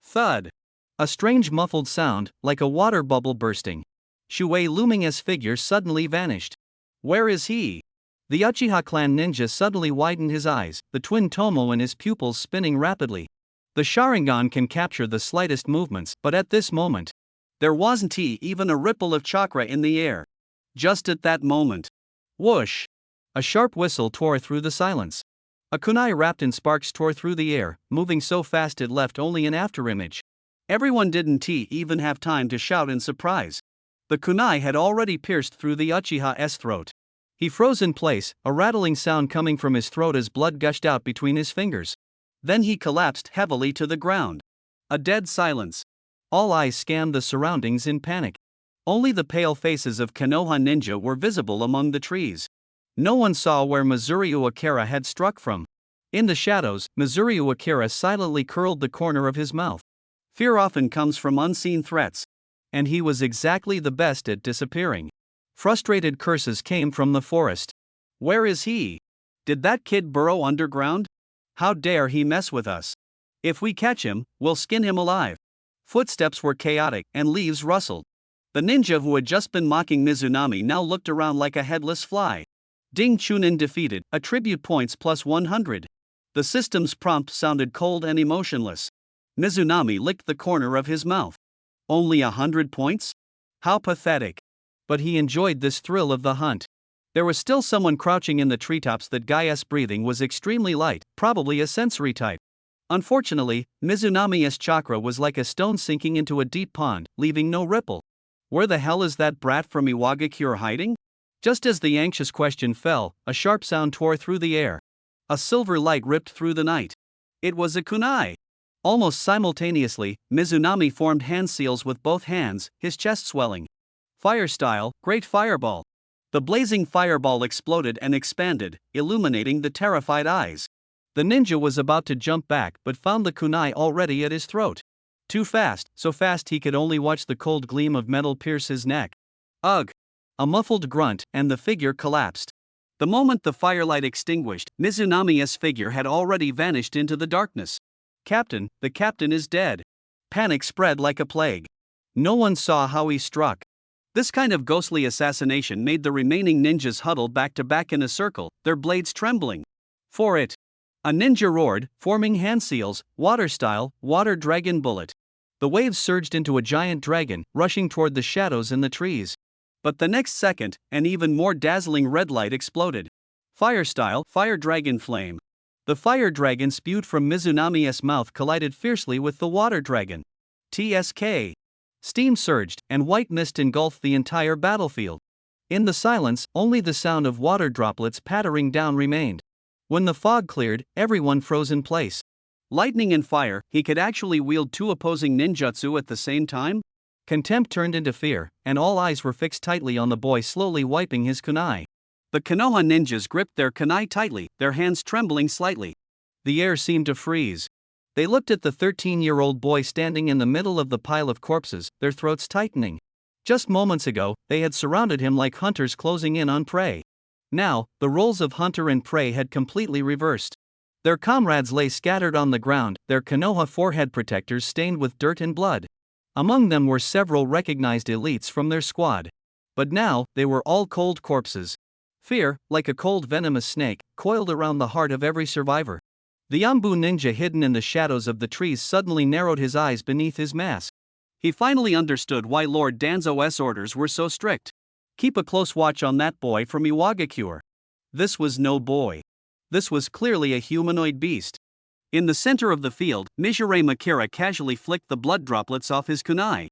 Thud! A strange muffled sound, like a water bubble bursting. Shui Luming's figure suddenly vanished. Where is he? The Uchiha clan ninja suddenly widened his eyes, the twin Tomo in his pupils spinning rapidly. The Sharingan can capture the slightest movements, but at this moment, there wasn't even a ripple of chakra in the air. Just at that moment. Whoosh! A sharp whistle tore through the silence. A kunai wrapped in sparks tore through the air, moving so fast it left only an afterimage. Everyone didn't even have time to shout in surprise. The kunai had already pierced through the Uchiha's throat. He froze in place, a rattling sound coming from his throat as blood gushed out between his fingers. Then he collapsed heavily to the ground. A dead silence. All eyes scanned the surroundings in panic. Only the pale faces of Konoha ninja were visible among the trees. No one saw where Mizuryu Akira had struck from. In the shadows, Mizuryu Akira silently curled the corner of his mouth. Fear often comes from unseen threats. And he was exactly the best at disappearing. Frustrated curses came from the forest. Where is he? Did that kid burrow underground? How dare he mess with us? If we catch him, we'll skin him alive. Footsteps were chaotic and leaves rustled. The ninja who had just been mocking Mizunami now looked around like a headless fly. Ding Chunin defeated, attribute points plus 100. The system's prompt sounded cold and emotionless. Mizunami licked the corner of his mouth. Only 100 points? How pathetic. But he enjoyed this thrill of the hunt. There was still someone crouching in the treetops. That guy's breathing was extremely light, probably a sensory type. Unfortunately, Mizunami's chakra was like a stone sinking into a deep pond, leaving no ripple. Where the hell is that brat from Iwagakure hiding? Just as the anxious question fell, a sharp sound tore through the air. A silver light ripped through the night. It was a kunai. Almost simultaneously, Mizunami formed hand seals with both hands, his chest swelling. Fire style, great fireball. The blazing fireball exploded and expanded, illuminating the terrified eyes. The ninja was about to jump back but found the kunai already at his throat. Too fast, so fast he could only watch the cold gleam of metal pierce his neck. Ugh! A muffled grunt, and the figure collapsed. The moment the firelight extinguished, Mizunami's figure had already vanished into the darkness. Captain, the captain is dead. Panic spread like a plague. No one saw how he struck. This kind of ghostly assassination made the remaining ninjas huddle back to back in a circle, their blades trembling. For it! A ninja roared, forming hand seals, water style, water dragon bullet. The waves surged into a giant dragon, rushing toward the shadows in the trees. But the next second, an even more dazzling red light exploded. Fire style, fire dragon flame. The fire dragon spewed from Mizunami's mouth collided fiercely with the water dragon. TSK. Steam surged, and white mist engulfed the entire battlefield. In the silence, only the sound of water droplets pattering down remained. When the fog cleared, everyone froze in place. Lightning and fire, he could actually wield two opposing ninjutsu at the same time? Contempt turned into fear, and all eyes were fixed tightly on the boy slowly wiping his kunai. The Konoha ninjas gripped their kunai tightly, their hands trembling slightly. The air seemed to freeze. They looked at the 13-year-old boy standing in the middle of the pile of corpses, their throats tightening. Just moments ago, they had surrounded him like hunters closing in on prey. Now, the roles of hunter and prey had completely reversed. Their comrades lay scattered on the ground, their Konoha forehead protectors stained with dirt and blood. Among them were several recognized elites from their squad. But now, they were all cold corpses. Fear, like a cold venomous snake, coiled around the heart of every survivor. The Ambu ninja hidden in the shadows of the trees suddenly narrowed his eyes beneath his mask. He finally understood why Lord Danzo's orders were so strict. Keep a close watch on that boy from Iwagakure. This was no boy. This was clearly a humanoid beast. In the center of the field, Mizuryu Akira casually flicked the blood droplets off his kunai.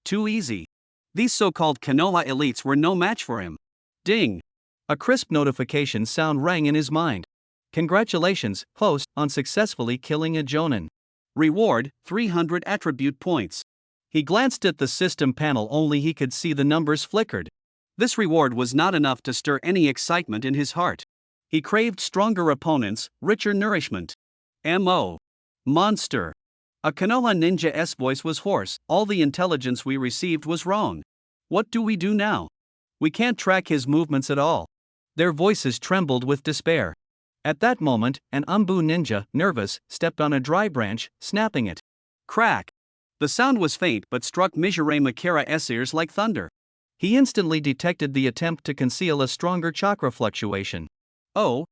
Too easy. These so-called Konoha elites were no match for him. Ding! A crisp notification sound rang in his mind. Congratulations, host, on successfully killing a jonin. Reward, 300 attribute points. He glanced at the system panel, only he could see the numbers flickered. This reward was not enough to stir any excitement in his heart. He craved stronger opponents, richer nourishment. M.O. Monster. A Konoha ninja's voice was hoarse. All the intelligence we received was wrong. What do we do now? We can't track his movements at all. Their voices trembled with despair. At that moment, an Ambu ninja, nervous, stepped on a dry branch, snapping it. Crack! The sound was faint but struck Mizuryu Akira's ears like thunder. He instantly detected the attempt to conceal a stronger chakra fluctuation. Oh!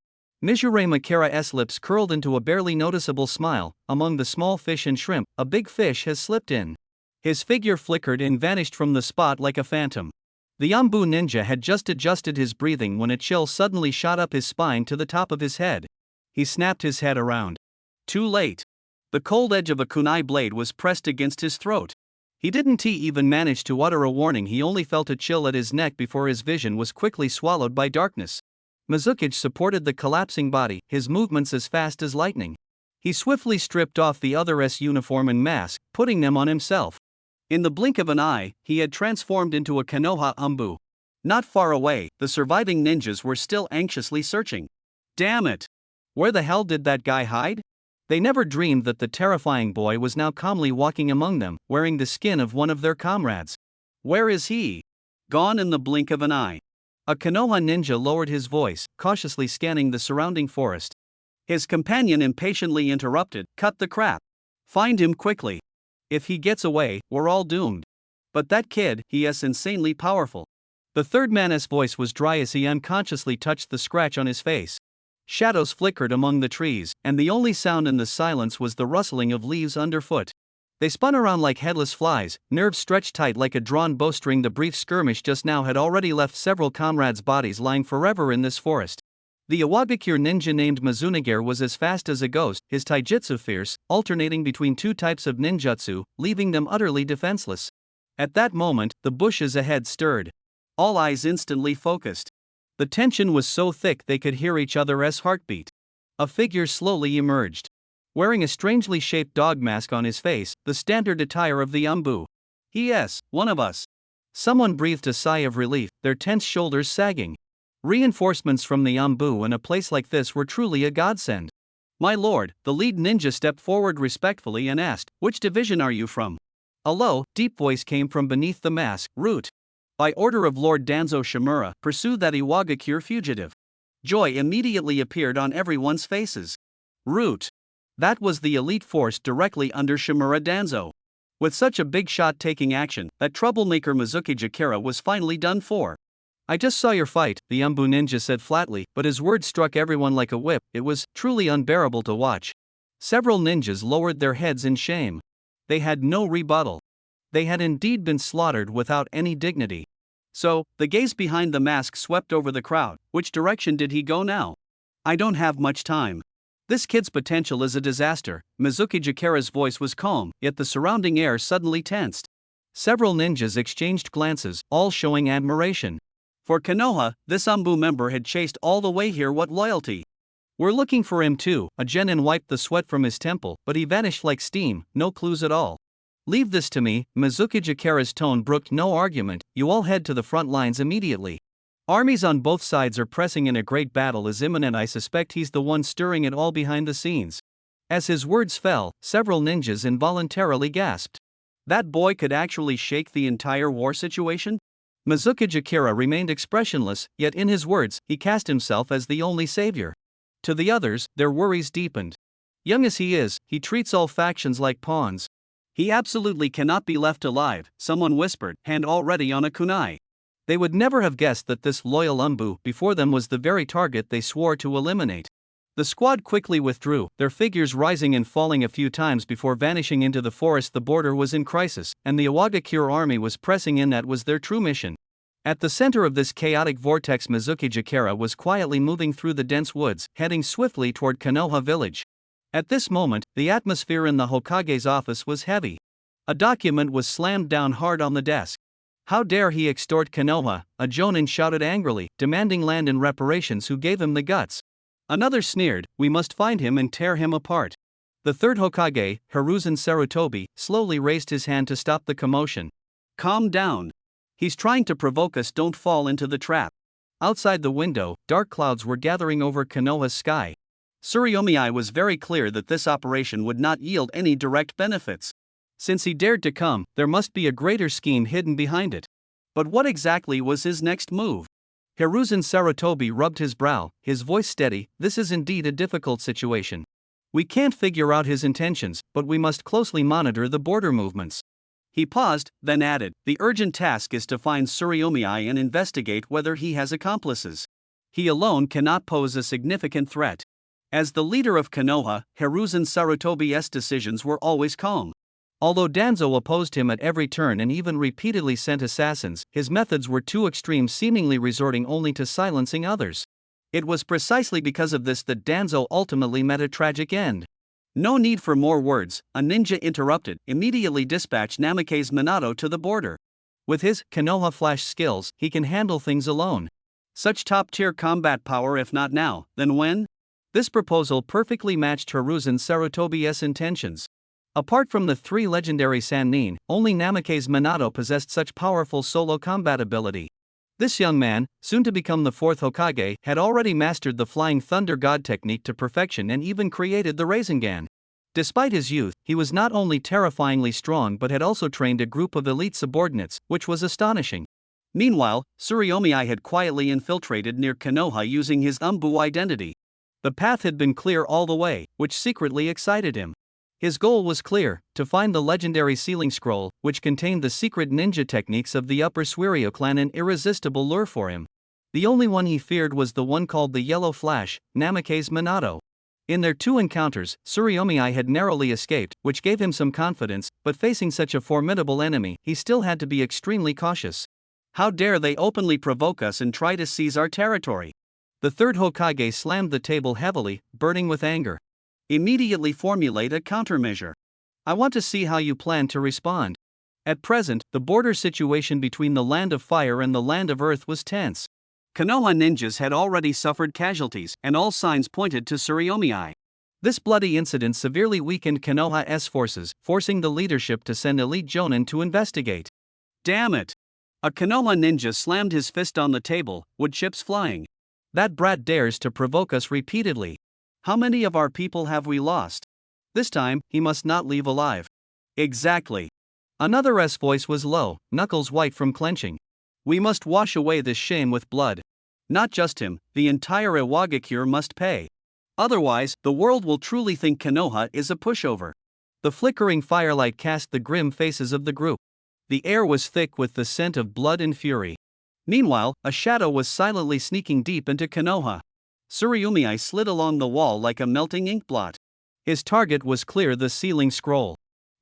Mizuryu Akira's lips curled into a barely noticeable smile. Among the small fish and shrimp, a big fish has slipped in. His figure flickered and vanished from the spot like a phantom. The Ambu ninja had just adjusted his breathing when a chill suddenly shot up his spine to the top of his head. He snapped his head around. Too late. The cold edge of a kunai blade was pressed against his throat. He didn't even manage to utter a warning, he only felt a chill at his neck before his vision was quickly swallowed by darkness. Mizuki supported the collapsing body, his movements as fast as lightning. He swiftly stripped off the other's uniform and mask, putting them on himself. In the blink of an eye, he had transformed into a Konoha Umbu. Not far away, the surviving ninjas were still anxiously searching. Damn it! Where the hell did that guy hide? They never dreamed that the terrifying boy was now calmly walking among them, wearing the skin of one of their comrades. Where is he? Gone in the blink of an eye. A Konoha ninja lowered his voice, cautiously scanning the surrounding forest. His companion impatiently interrupted, "Cut the crap. Find him quickly. If he gets away, we're all doomed." "But that kid, he is insanely powerful." The third man's voice was dry as he unconsciously touched the scratch on his face. Shadows flickered among the trees, and the only sound in the silence was the rustling of leaves underfoot. They spun around like headless flies, nerves stretched tight like a drawn bowstring. The brief skirmish just now had already left several comrades' bodies lying forever in this forest. The Iwagakure ninja named Mizunagare was as fast as a ghost, his taijutsu fierce, alternating between two types of ninjutsu, leaving them utterly defenseless. At that moment, the bushes ahead stirred. All eyes instantly focused. The tension was so thick they could hear each other's heartbeat. A figure slowly emerged. Wearing a strangely shaped dog mask on his face, the standard attire of the Umbu. "Yes, one of us." Someone breathed a sigh of relief, their tense shoulders sagging. Reinforcements from the Umbu in a place like this were truly a godsend. "My lord," the lead ninja stepped forward respectfully and asked, "Which division are you from?" A low, deep voice came from beneath the mask, "Root. By order of Lord Danzo Shimura, pursue that Iwagakure fugitive." Joy immediately appeared on everyone's faces. Root. That was the elite force directly under Shimura Danzo. With such a big shot taking action, that troublemaker Mizuki Jakira was finally done for. "I just saw your fight," the Umbu ninja said flatly, but his words struck everyone like a whip. It was truly unbearable to watch. Several ninjas lowered their heads in shame. They had no rebuttal. They had indeed been slaughtered without any dignity. So, the gaze behind the mask swept over the crowd. Which direction did he go now? "I don't have much time. This kid's potential is a disaster." Mizuki Jakira's voice was calm, yet the surrounding air suddenly tensed. Several ninjas exchanged glances, all showing admiration. For Konoha, this Umbu member had chased all the way here. What loyalty! "We're looking for him too," a genin wiped the sweat from his temple, but he vanished like steam, no clues at all. "Leave this to me." Mizuki Jakira's tone brooked no argument. "You all head to the front lines immediately. Armies on both sides are pressing in. A great battle is imminent. I suspect he's the one stirring it all behind the scenes." As his words fell, several ninjas involuntarily gasped. That boy could actually shake the entire war situation? Mizuki Jakira remained expressionless, yet in his words, he cast himself as the only savior. To the others, their worries deepened. Young as he is, he treats all factions like pawns. "He absolutely cannot be left alive," someone whispered, hand already on a kunai. They would never have guessed that this loyal Umbu before them was the very target they swore to eliminate. The squad quickly withdrew, their figures rising and falling a few times before vanishing into the forest. The border was in crisis, and the Iwagakure army was pressing in. That was their true mission. At the center of this chaotic vortex, Mizuki Jakira was quietly moving through the dense woods, heading swiftly toward Konoha village. At this moment, the atmosphere in the Hokage's office was heavy. A document was slammed down hard on the desk. "How dare he extort Konoha?" a jonin shouted angrily, demanding land and reparations. "Who gave him the guts?" Another sneered, "We must find him and tear him apart." The third Hokage, Hiruzen Sarutobi, slowly raised his hand to stop the commotion. "Calm down. He's trying to provoke us. Don't fall into the trap." Outside the window, dark clouds were gathering over Konoha's sky. Tsuruyomi was very clear that this operation would not yield any direct benefits. Since he dared to come, there must be a greater scheme hidden behind it. But what exactly was his next move? Hiruzen Sarutobi rubbed his brow, his voice steady. "This is indeed a difficult situation. We can't figure out his intentions, but we must closely monitor the border movements." He paused, then added, "The urgent task is to find Tsuruyomi and investigate whether he has accomplices. He alone cannot pose a significant threat." As the leader of Konoha, Hiruzen Sarutobi's decisions were always calm. Although Danzo opposed him at every turn and even repeatedly sent assassins, his methods were too extreme, seemingly resorting only to silencing others. It was precisely because of this that Danzo ultimately met a tragic end. No need for more words, a ninja interrupted, immediately dispatched Namake's Minato to the border. With his Konoha Flash skills, he can handle things alone. Such top-tier combat power, if not now, then when? This proposal perfectly matched Hiruzen Sarutobi's intentions. Apart from the three legendary Sannin, only Namake's Minato possessed such powerful solo combat ability. This young man, soon to become the fourth Hokage, had already mastered the Flying Thunder God technique to perfection and even created the Rasengan. Despite his youth, he was not only terrifyingly strong but had also trained a group of elite subordinates, which was astonishing. Meanwhile, Tsuruyomi had quietly infiltrated near Konoha using his Umbu identity. The path had been clear all the way, which secretly excited him. His goal was clear: to find the legendary sealing scroll, which contained the secret ninja techniques of the Upper Suiryu clan, an irresistible lure for him. The only one he feared was the one called the Yellow Flash, Namake's Minato. In their two encounters, Tsuruyomi had narrowly escaped, which gave him some confidence, but facing such a formidable enemy, he still had to be extremely cautious. How dare they openly provoke us and try to seize our territory? The third Hokage slammed the table heavily, burning with anger. Immediately formulate a countermeasure. I want to see how you plan to respond. At present, the border situation between the Land of Fire and the Land of Earth was tense. Konoha ninjas had already suffered casualties, and all signs pointed to Tsuruyomi. This bloody incident severely weakened Konoha's forces, forcing the leadership to send elite jonin to investigate. Damn it! A Konoha ninja slammed his fist on the table, wood chips flying. That brat dares to provoke us repeatedly. How many of our people have we lost? This time, he must not leave alive. Exactly. Another S voice was low, knuckles white from clenching. We must wash away this shame with blood. Not just him, the entire Iwagakure must pay. Otherwise, the world will truly think Konoha is a pushover. The flickering firelight cast the grim faces of the group. The air was thick with the scent of blood and fury. Meanwhile, a shadow was silently sneaking deep into Konoha. Tsuruyomi slid along the wall like a melting ink blot. His target was clear: the sealing scroll.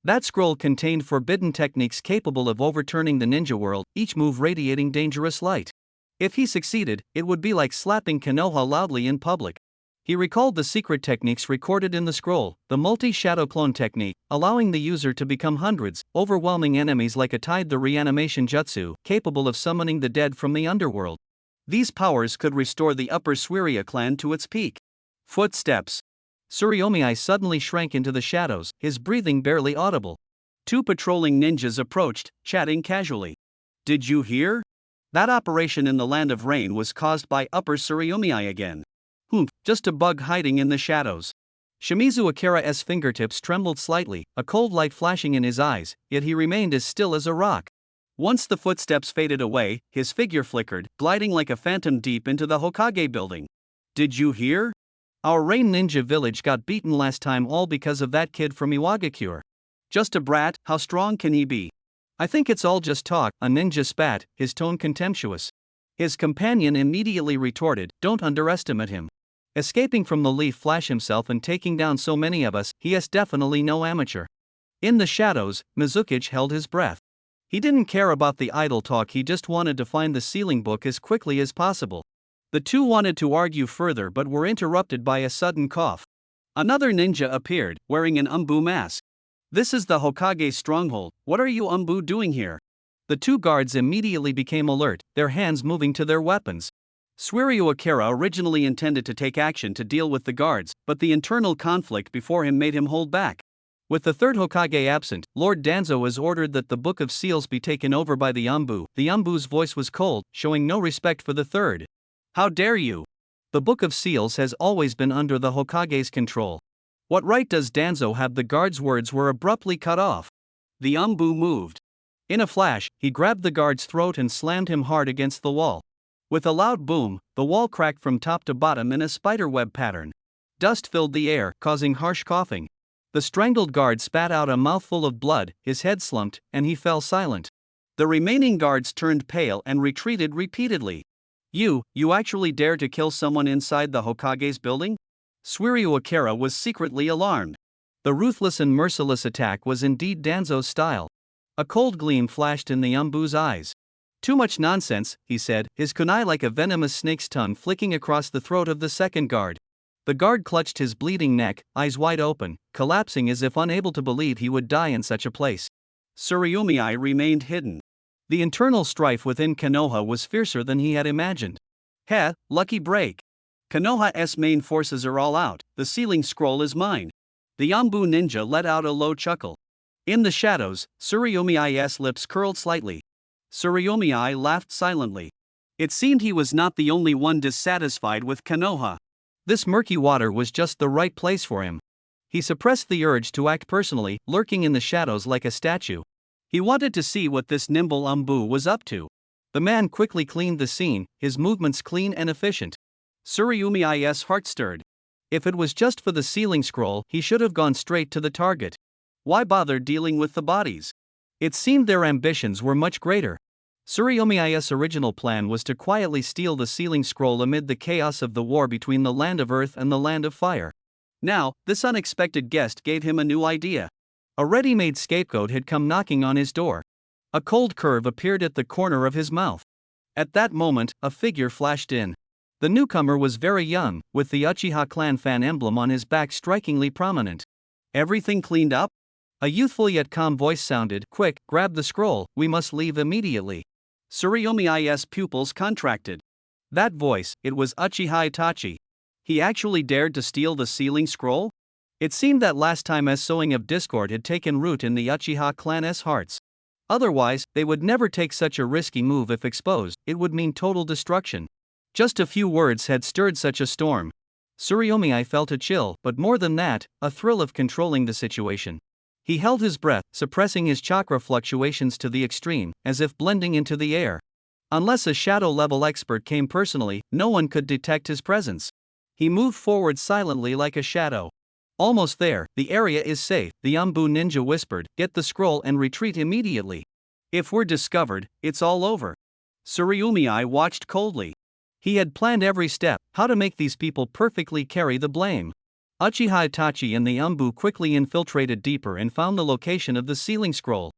That scroll contained forbidden techniques capable of overturning the ninja world, each move radiating dangerous light. If he succeeded, it would be like slapping Konoha loudly in public. He recalled the secret techniques recorded in the scroll: the multi-shadow clone technique, allowing the user to become hundreds, overwhelming enemies like a tide; the reanimation jutsu, capable of summoning the dead from the underworld. These powers could restore the Upper Suiryu clan to its peak. Footsteps. Tsuruyomi suddenly shrank into the shadows, his breathing barely audible. Two patrolling ninjas approached, chatting casually. Did you hear? That operation in the Land of Rain was caused by Upper Tsuruyomi again. Just a bug hiding in the shadows. Shimizu Akira's fingertips trembled slightly, a cold light flashing in his eyes, yet he remained as still as a rock. Once the footsteps faded away, his figure flickered, gliding like a phantom deep into the Hokage building. Did you hear? Our Rain Ninja village got beaten last time, all because of that kid from Iwagakure. Just a brat, how strong can he be? I think it's all just talk, a ninja spat, his tone contemptuous. His companion immediately retorted, don't underestimate him. Escaping from the leaf flash himself and taking down so many of us, he is definitely no amateur. In the shadows, Mizukichi held his breath. He didn't care about the idle talk, he just wanted to find the sealing book as quickly as possible. The two wanted to argue further but were interrupted by a sudden cough. Another ninja appeared, wearing an Umbu mask. This is the Hokage's stronghold, what are you Umbu doing here? The two guards immediately became alert, their hands moving to their weapons. Suiryu Akira originally intended to take action to deal with the guards, but the internal conflict before him made him hold back. With the third Hokage absent, Lord Danzo has ordered that the Book of Seals be taken over by the Umbu. The Umbu's voice was cold, showing no respect for the third. How dare you? The Book of Seals has always been under the Hokage's control. What right does Danzo have? The guard's words were abruptly cut off. The Umbu moved. In a flash, he grabbed the guard's throat and slammed him hard against the wall. With a loud boom, the wall cracked from top to bottom in a spiderweb pattern. Dust filled the air, causing harsh coughing. The strangled guard spat out a mouthful of blood, his head slumped, and he fell silent. The remaining guards turned pale and retreated repeatedly. You actually dare to kill someone inside the Hokage's building? Suiryu Akira was secretly alarmed. The ruthless and merciless attack was indeed Danzo's style. A cold gleam flashed in the Umbu's eyes. Too much nonsense, he said, his kunai like a venomous snake's tongue flicking across the throat of the second guard. The guard clutched his bleeding neck, eyes wide open, collapsing as if unable to believe he would die in such a place. Tsuruyomi remained hidden. The internal strife within Konoha was fiercer than he had imagined. Heh, lucky break. Konoha's main forces are all out, the sealing scroll is mine. The Yambu ninja let out a low chuckle. In the shadows, Tsuruyomi's lips curled slightly. Tsuruyomi laughed silently. It seemed he was not the only one dissatisfied with Konoha. This murky water was just the right place for him. He suppressed the urge to act personally, lurking in the shadows like a statue. He wanted to see what this nimble Ambu was up to. The man quickly cleaned the scene, his movements clean and efficient. Tsuruyomi's heart stirred. If it was just for the sealing scroll, he should have gone straight to the target. Why bother dealing with the bodies? It seemed their ambitions were much greater. Tsuruyomi's original plan was to quietly steal the sealing scroll amid the chaos of the war between the land of earth and the land of fire. Now, this unexpected guest gave him a new idea. A ready-made scapegoat had come knocking on his door. A cold curve appeared at the corner of his mouth. At that moment, a figure flashed in. The newcomer was very young, with the Uchiha clan fan emblem on his back strikingly prominent. Everything cleaned up? A youthful yet calm voice sounded. Quick, grab the scroll, we must leave immediately. Tsuruyomi's pupils contracted. That voice, it was Uchiha Itachi. He actually dared to steal the sealing scroll? It seemed that last time a sowing of discord had taken root in the Uchiha clan's hearts. Otherwise, they would never take such a risky move if exposed, it would mean total destruction. Just a few words had stirred such a storm. Tsuruyomi felt a chill, but more than that, a thrill of controlling the situation. He held his breath, suppressing his chakra fluctuations to the extreme, as if blending into the air. Unless a shadow-level expert came personally, no one could detect his presence. He moved forward silently like a shadow. Almost there, the area is safe, the Ambu ninja whispered, get the scroll and retreat immediately. If we're discovered, it's all over. Tsuruyomi watched coldly. He had planned every step, how to make these people perfectly carry the blame. Uchiha Itachi and the Ambu quickly infiltrated deeper and found the location of the sealing scroll.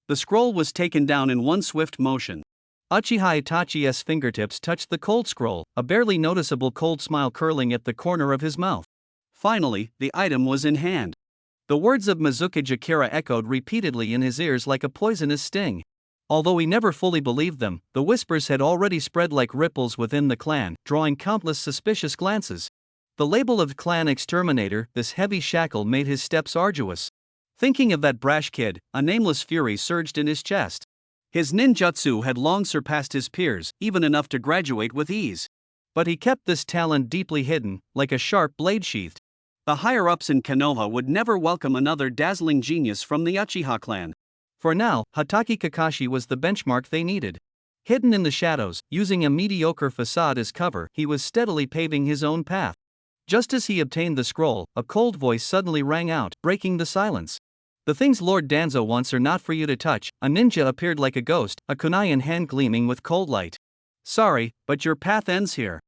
The scroll was taken down in one swift motion. Uchiha Itachi's fingertips touched the cold scroll, a barely noticeable cold smile curling at the corner of his mouth. Finally, the item was in hand. The words of Mizuki Akira echoed repeatedly in his ears like a poisonous sting. Although he never fully believed them, the whispers had already spread like ripples within the clan, drawing countless suspicious glances. The label of clan exterminator, this heavy shackle made his steps arduous. Thinking of that brash kid, a nameless fury surged in his chest. His ninjutsu had long surpassed his peers, even enough to graduate with ease. But he kept this talent deeply hidden, like a sharp blade sheathed. The higher-ups in Konoha would never welcome another dazzling genius from the Uchiha clan. For now, Hatake Kakashi was the benchmark they needed. Hidden in the shadows, using a mediocre facade as cover, he was steadily paving his own path. Just as he obtained the scroll, a cold voice suddenly rang out, breaking the silence. The things Lord Danzo wants are not for you to touch. A ninja appeared like a ghost, a kunai in hand gleaming with cold light. Sorry, but your path ends here.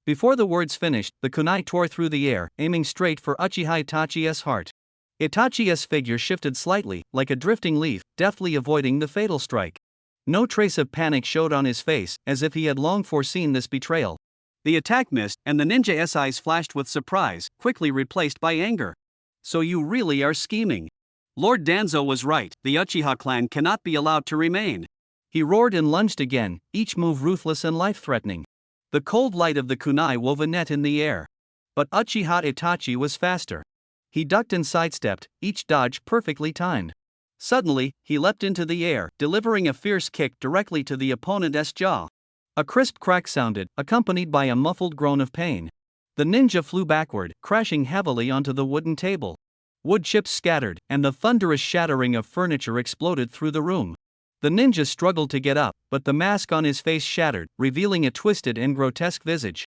Before the words finished, the kunai tore through the air, aiming straight for Uchiha Itachi's heart. Itachi's figure shifted slightly, like a drifting leaf, deftly avoiding the fatal strike. No trace of panic showed on his face, as if he had long foreseen this betrayal. The attack missed, and the ninja's eyes flashed with surprise, quickly replaced by anger. So you really are scheming. Lord Danzo was right, the Uchiha clan cannot be allowed to remain. He roared and lunged again, each move ruthless and life-threatening. The cold light of the kunai wove a net in the air. But Uchiha Itachi was faster. He ducked and sidestepped, each dodge perfectly timed. Suddenly, he leapt into the air, delivering a fierce kick directly to the opponent's jaw. A crisp crack sounded, accompanied by a muffled groan of pain. The ninja flew backward, crashing heavily onto the wooden table. Wood chips scattered, and the thunderous shattering of furniture exploded through the room. The ninja struggled to get up, but the mask on his face shattered, revealing a twisted and grotesque visage.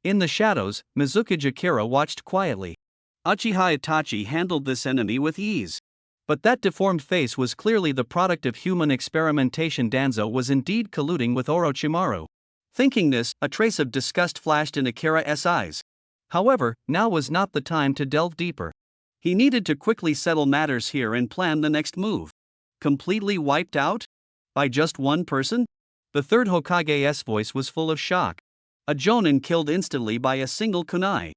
In the shadows, Mizuki Akira watched quietly. Uchiha Itachi handled this enemy with ease. But that deformed face was clearly the product of human experimentation. Danzo was indeed colluding with Orochimaru. Thinking this, a trace of disgust flashed in Akira's eyes. However, now was not the time to delve deeper. He needed to quickly settle matters here and plan the next move. Completely wiped out? By just one person? The third Hokage's voice was full of shock. A Jonin killed instantly by a single kunai.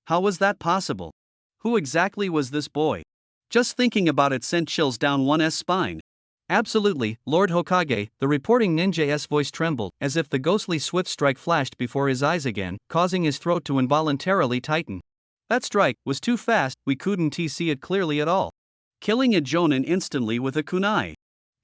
How was that possible? Who exactly was this boy? Just thinking about it sent chills down one's spine. Absolutely, Lord Hokage, the reporting ninja's voice trembled, as if the ghostly swift strike flashed before his eyes again, causing his throat to involuntarily tighten. That strike was too fast, we couldn't see it clearly at all. Killing a Jonin instantly with a kunai.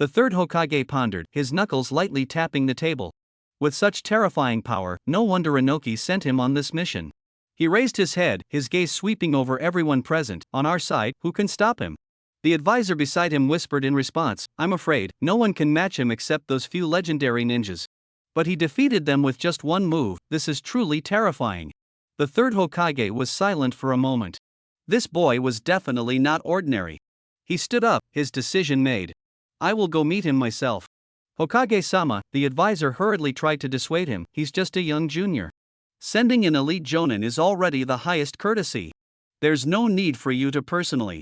The third Hokage pondered, his knuckles lightly tapping the table. With such terrifying power, no wonder Inoki sent him on this mission. He raised his head, his gaze sweeping over everyone present. On our side, who can stop him? The advisor beside him whispered in response, I'm afraid, no one can match him except those few legendary ninjas. But he defeated them with just one move, this is truly terrifying. The third Hokage was silent for a moment. This boy was definitely not ordinary. He stood up, his decision made. I will go meet him myself. Hokage-sama, the advisor hurriedly tried to dissuade him, he's just a young junior. Sending an elite Jonin is already the highest courtesy. There's no need for you to personally.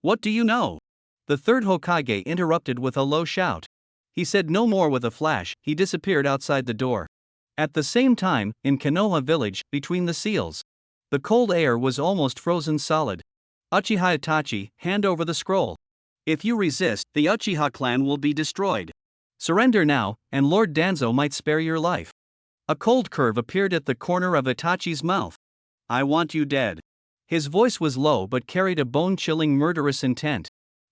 What do you know? The third Hokage interrupted with a low shout. He said no more with a flash, he disappeared outside the door. At the same time, in Konoha village, between the seals. The cold air was almost frozen solid. Uchiha Itachi, hand over the scroll. If you resist, the Uchiha clan will be destroyed. Surrender now, and Lord Danzo might spare your life. A cold curve appeared at the corner of Itachi's mouth. I want you dead. His voice was low but carried a bone-chilling murderous intent.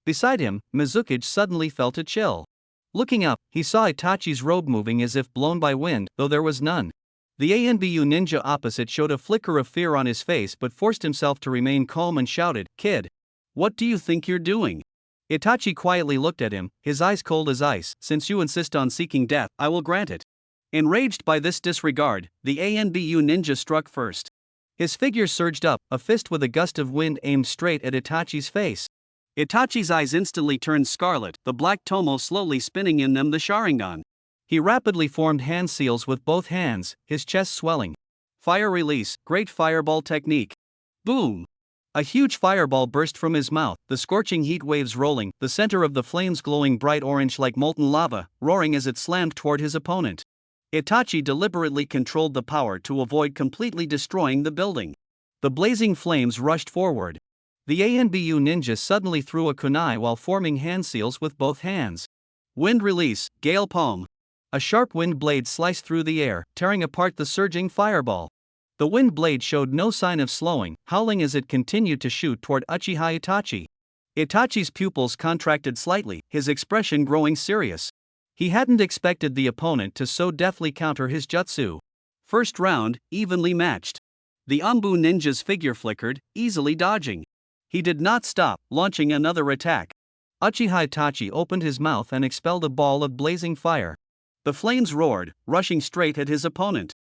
Beside him, Mizukage suddenly felt a chill. Looking up, he saw Itachi's robe moving as if blown by wind, though there was none. The ANBU ninja opposite showed a flicker of fear on his face but forced himself to remain calm and shouted, Kid! What do you think you're doing? Itachi quietly looked at him, his eyes cold as ice. Since you insist on seeking death, I will grant it. Enraged by this disregard, the ANBU ninja struck first. His figure surged up, a fist with a gust of wind aimed straight at Itachi's face. Itachi's eyes instantly turned scarlet, the black tomo slowly spinning in them the Sharingan. He rapidly formed hand seals with both hands, his chest swelling. Fire release, great fireball technique. Boom! A huge fireball burst from his mouth, the scorching heat waves rolling, the center of the flames glowing bright orange like molten lava, roaring as it slammed toward his opponent. Itachi deliberately controlled the power to avoid completely destroying the building. The blazing flames rushed forward. The ANBU ninja suddenly threw a kunai while forming hand seals with both hands. Wind release, gale palm. A sharp wind blade sliced through the air, tearing apart the surging fireball. The wind blade showed no sign of slowing, howling as it continued to shoot toward Uchiha Itachi. Itachi's pupils contracted slightly, his expression growing serious. He hadn't expected the opponent to so deftly counter his jutsu. First round, evenly matched. The Anbu ninja's figure flickered, easily dodging. He did not stop, launching another attack. Uchiha Itachi opened his mouth and expelled a ball of blazing fire. The flames roared, rushing straight at his opponent.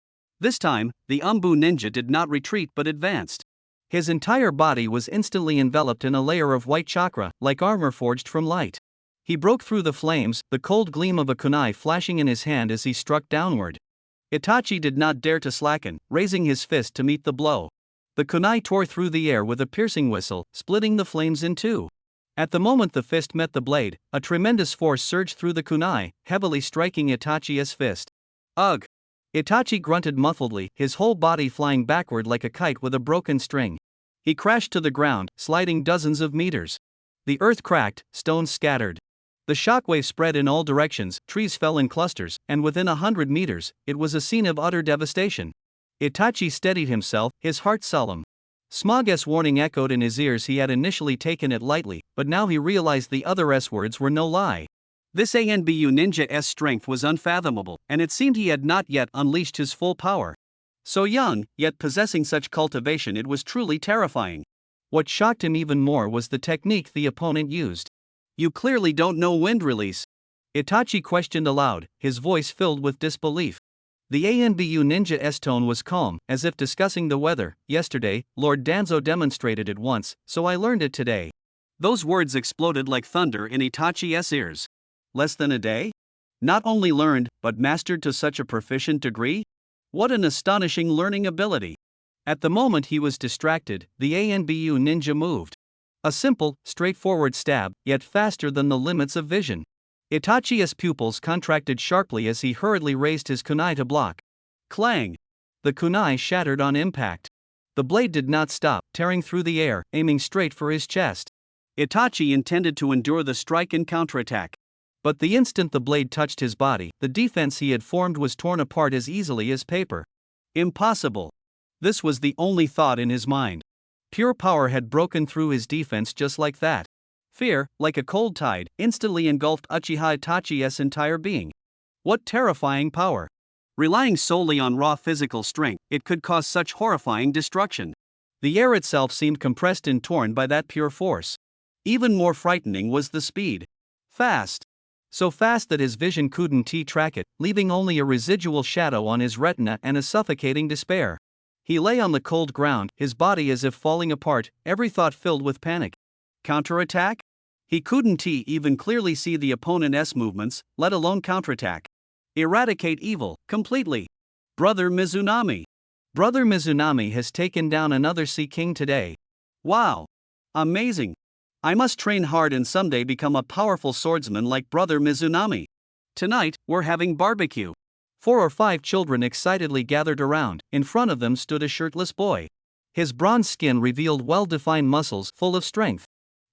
This time, the Anbu ninja did not retreat but advanced. His entire body was instantly enveloped in a layer of white chakra, like armor forged from light. He broke through the flames, the cold gleam of a kunai flashing in his hand as he struck downward. Itachi did not dare to slacken, raising his fist to meet the blow. The kunai tore through the air with a piercing whistle, splitting the flames in two. At the moment the fist met the blade, a tremendous force surged through the kunai, heavily striking Itachi's fist. Ugh! Itachi grunted muffledly, his whole body flying backward like a kite with a broken string. He crashed to the ground, sliding dozens of meters. The earth cracked, stones scattered. The shockwave spread in all directions, trees fell in clusters, and within 100 meters, it was a scene of utter devastation. Itachi steadied himself, his heart solemn. Smog's warning echoed in his ears. He had initially taken it lightly, but now he realized the other S-words were no lie. This ANBU ninja's strength was unfathomable, and it seemed he had not yet unleashed his full power. So young, yet possessing such cultivation, it was truly terrifying. What shocked him even more was the technique the opponent used. You clearly don't know wind release. Itachi questioned aloud, his voice filled with disbelief. The ANBU ninja's tone was calm, as if discussing the weather. Yesterday, Lord Danzo demonstrated it once, so I learned it today. Those words exploded like thunder in Itachi's ears. Less than a day? Not only learned, but mastered to such a proficient degree? What an astonishing learning ability! At the moment he was distracted, the ANBU ninja moved. A simple, straightforward stab, yet faster than the limits of vision. Itachi's pupils contracted sharply as he hurriedly raised his kunai to block. Clang! The kunai shattered on impact. The blade did not stop, tearing through the air, aiming straight for his chest. Itachi intended to endure the strike and counterattack. But the instant the blade touched his body, the defense he had formed was torn apart as easily as paper. Impossible! This was the only thought in his mind. Pure power had broken through his defense just like that. Fear, like a cold tide, instantly engulfed Uchiha Itachi's entire being. What terrifying power! Relying solely on raw physical strength, it could cause such horrifying destruction. The air itself seemed compressed and torn by that pure force. Even more frightening was the speed. Fast. So fast that his vision couldn't track it, leaving only a residual shadow on his retina and a suffocating despair. He lay on the cold ground, his body as if falling apart, every thought filled with panic. Counterattack? He couldn't even clearly see the opponent's movements, let alone counterattack. Eradicate evil, completely. Brother Mizunami. Brother Mizunami has taken down another Sea King today. Wow! Amazing! I must train hard and someday become a powerful swordsman like Brother Mizunami. Tonight, we're having barbecue. 4 or 5 children excitedly gathered around. In front of them stood a shirtless boy. His bronze skin revealed well-defined muscles full of strength.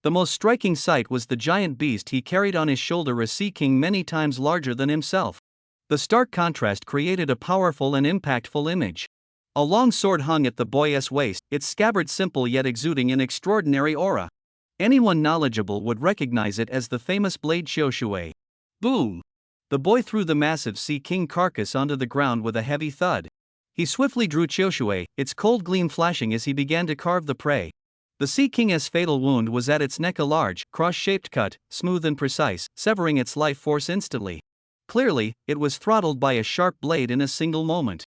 The most striking sight was the giant beast he carried on his shoulder, a Sea King many times larger than himself. The stark contrast created a powerful and impactful image. A long sword hung at the boy's waist, its scabbard simple yet exuding an extraordinary aura. Anyone knowledgeable would recognize it as the famous blade Shoshuei. Boom! The boy threw the massive Sea King carcass onto the ground with a heavy thud. He swiftly drew Shoshuei, its cold gleam flashing as he began to carve the prey. The Sea King's fatal wound was at its neck, a large, cross-shaped cut, smooth and precise, severing its life force instantly. Clearly, it was throttled by a sharp blade in a single moment.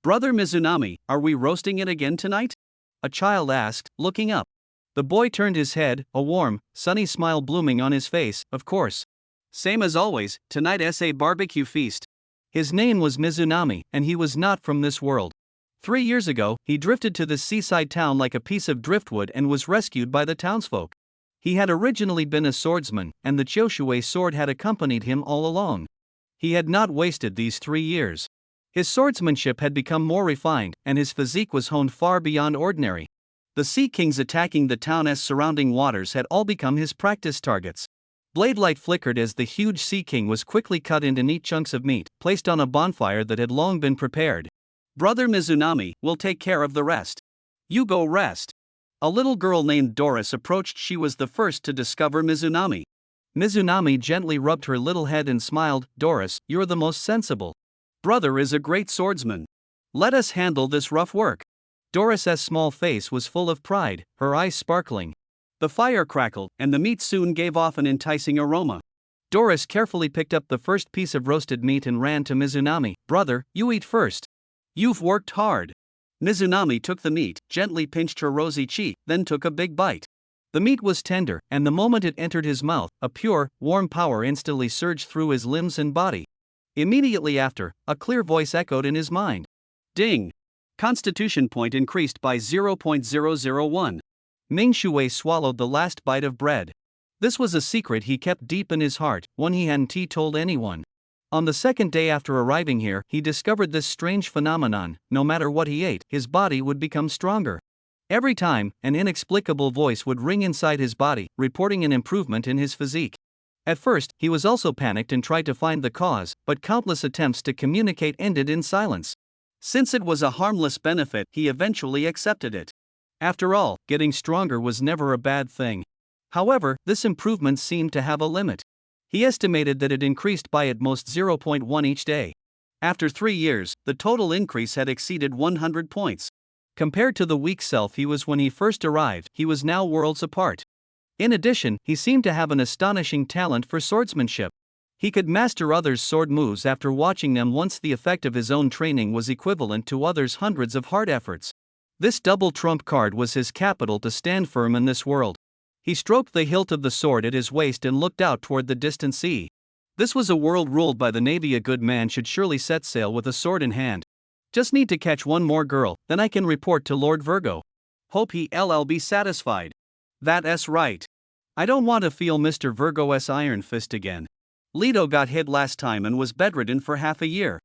Brother Mizunami, are we roasting it again tonight? A child asked, looking up. The boy turned his head, a warm, sunny smile blooming on his face. Of course. Same as always, tonight's a barbecue feast. His name was Mizunami, and he was not from this world. 3 years ago, he drifted to this seaside town like a piece of driftwood and was rescued by the townsfolk. He had originally been a swordsman, and the Shoshuei sword had accompanied him all along. He had not wasted these 3 years. His swordsmanship had become more refined, and his physique was honed far beyond ordinary. The Sea Kings attacking the town's surrounding waters had all become his practice targets. Blade light flickered as the huge Sea King was quickly cut into neat chunks of meat, placed on a bonfire that had long been prepared. Brother Mizunami will take care of the rest. You go rest. A little girl named Doris approached. She was the first to discover Mizunami. Mizunami gently rubbed her little head and smiled. Doris, you're the most sensible. Brother is a great swordsman. Let us handle this rough work. Doris's small face was full of pride, her eyes sparkling. The fire crackled, and the meat soon gave off an enticing aroma. Doris carefully picked up the first piece of roasted meat and ran to Mizunami. Brother, you eat first. You've worked hard. Mizunami took the meat, gently pinched her rosy cheek, then took a big bite. The meat was tender, and the moment it entered his mouth, a pure, warm power instantly surged through his limbs and body. Immediately after, a clear voice echoed in his mind. Ding! Constitution point increased by 0.001. Ming Shui swallowed the last bite of bread. This was a secret he kept deep in his heart, one he hadn't told anyone. On the second day after arriving here, he discovered this strange phenomenon. No matter what he ate, his body would become stronger. Every time, an inexplicable voice would ring inside his body, reporting an improvement in his physique. At first, he was also panicked and tried to find the cause, but countless attempts to communicate ended in silence. Since it was a harmless benefit, he eventually accepted it. After all, getting stronger was never a bad thing. However, this improvement seemed to have a limit. He estimated that it increased by at most 0.1 each day. After 3 years, the total increase had exceeded 100 points. Compared to the weak self he was when he first arrived, he was now worlds apart. In addition, he seemed to have an astonishing talent for swordsmanship. He could master others' sword moves after watching them once. The effect of his own training was equivalent to others' hundreds of hard efforts. This double trump card was his capital to stand firm in this world. He stroked the hilt of the sword at his waist and looked out toward the distant sea. This was a world ruled by the navy. A good man should surely set sail with a sword in hand. Just need to catch one more girl, then I can report to Lord Virgo. Hope he'll be satisfied. That's right. I don't want to feel Mr. Virgo's iron fist again. Leto got hit last time and was bedridden for half a year.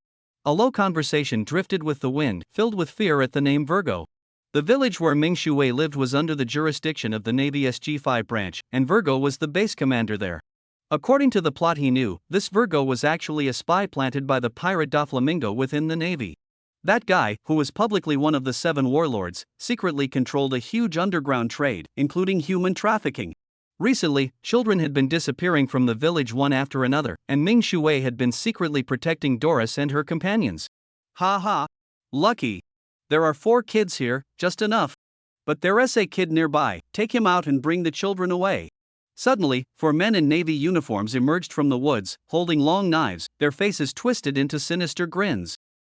A low conversation drifted with the wind, filled with fear at the name Virgo. The village where Ming Shui lived was under the jurisdiction of the Navy SG-5 branch, and Virgo was the base commander there. According to the plot he knew, this Virgo was actually a spy planted by the pirate Doflamingo within the Navy. That guy, who was publicly one of the 7 warlords, secretly controlled a huge underground trade, including human trafficking. Recently, children had been disappearing from the village one after another, and Ming Shui had been secretly protecting Doris and her companions. Ha ha! Lucky! There are 4 kids here, just enough. But there's a kid nearby, take him out and bring the children away. Suddenly, 4 men in Navy uniforms emerged from the woods, holding long knives, their faces twisted into sinister grins.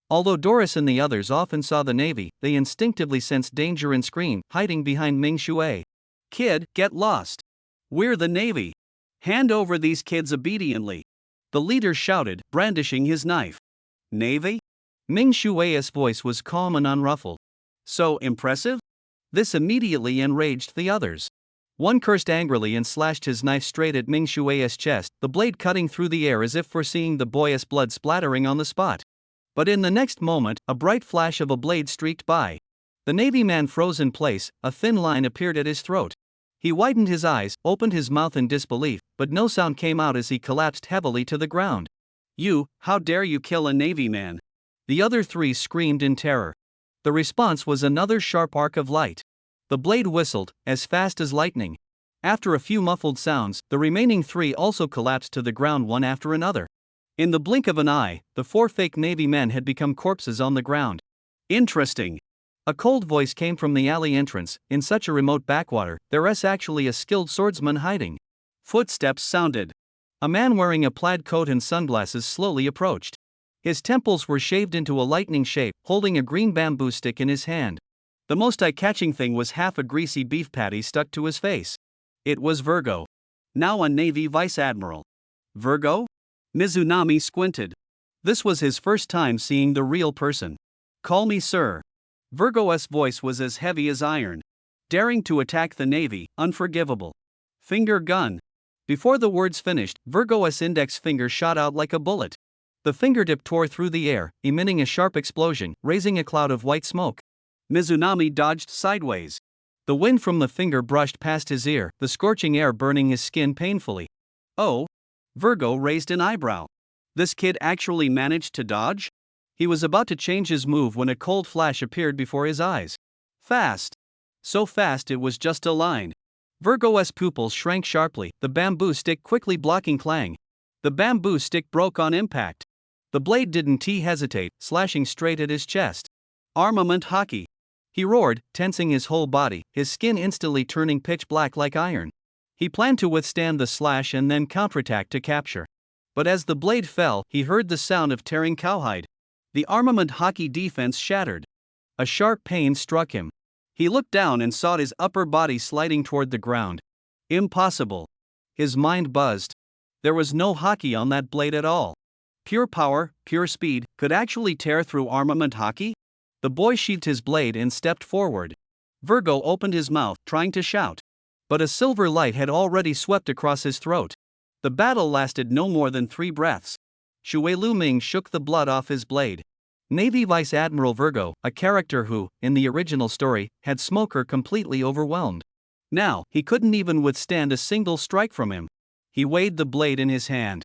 Although Doris and the others often saw the Navy, they instinctively sensed danger and screamed, hiding behind Ming Shui. Kid, get lost! We're the Navy! Hand over these kids obediently! The leader shouted, brandishing his knife. Navy? Ming Shui's voice was calm and unruffled. So impressive? This immediately enraged the others. One cursed angrily and slashed his knife straight at Ming Shui's chest, the blade cutting through the air as if foreseeing the boy's blood splattering on the spot. But in the next moment, a bright flash of a blade streaked by. The Navy man froze in place, a thin line appeared at his throat. He widened his eyes, opened his mouth in disbelief, but no sound came out as he collapsed heavily to the ground. You, how dare you kill a Navy man? The other 3 screamed in terror. The response was another sharp arc of light. The blade whistled, as fast as lightning. After a few muffled sounds, the remaining 3 also collapsed to the ground one after another. In the blink of an eye, the 4 fake Navy men had become corpses on the ground. Interesting. A cold voice came from the alley entrance. In such a remote backwater, there's actually a skilled swordsman hiding. Footsteps sounded. A man wearing a plaid coat and sunglasses slowly approached. His temples were shaved into a lightning shape, holding a green bamboo stick in his hand. The most eye-catching thing was half a greasy beef patty stuck to his face. It was Virgo. Now a Navy vice admiral. Virgo? Mizunami squinted. This was his first time seeing the real person. Call me sir. Virgo's voice was as heavy as iron. Daring to attack the Navy, unforgivable. Finger gun. Before the words finished, Virgo's index finger shot out like a bullet. The fingertip tore through the air, emitting a sharp explosion, raising a cloud of white smoke. Mizunami dodged sideways. The wind from the finger brushed past his ear, the scorching air burning his skin painfully. Oh! Virgo raised an eyebrow. This kid actually managed to dodge? He was about to change his move when a cold flash appeared before his eyes. Fast. So fast it was just a line. Virgo's pupils shrank sharply, the bamboo stick quickly blocking Clang. The bamboo stick broke on impact. The blade didn't hesitate, slashing straight at his chest. Armament hockey. He roared, tensing his whole body, his skin instantly turning pitch black like iron. He planned to withstand the slash and then counterattack to capture. But as the blade fell, he heard the sound of tearing cowhide. The armament hockey defense shattered. A sharp pain struck him. He looked down and saw his upper body sliding toward the ground. Impossible. His mind buzzed. There was no hockey on that blade at all. Pure power, pure speed, could actually tear through armament hockey? The boy sheathed his blade and stepped forward. Virgo opened his mouth, trying to shout. But a silver light had already swept across his throat. The battle lasted no more than 3 breaths. Shui Luming shook the blood off his blade. Navy Vice Admiral Virgo, a character who, in the original story, had Smoker completely overwhelmed. Now, he couldn't even withstand a single strike from him. He weighed the blade in his hand.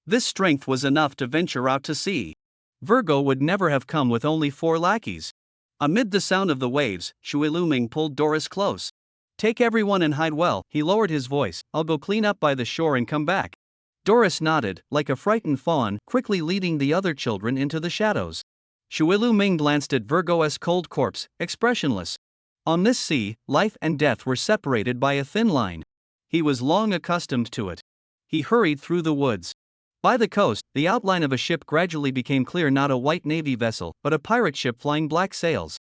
This strength was enough to venture out to sea. Virgo would never have come with only 4 lackeys. Amid the sound of the waves, Shui Luming pulled Doris close. Take everyone and hide well, he lowered his voice. I'll go clean up by the shore and come back. Doris nodded, like a frightened fawn, quickly leading the other children into the shadows. Shui Luming glanced at Virgo's cold corpse, expressionless. On this sea, life and death were separated by a thin line. He was long accustomed to it. He hurried through the woods. By the coast, the outline of a ship gradually became clear, not a white Navy vessel, but a pirate ship flying black sails.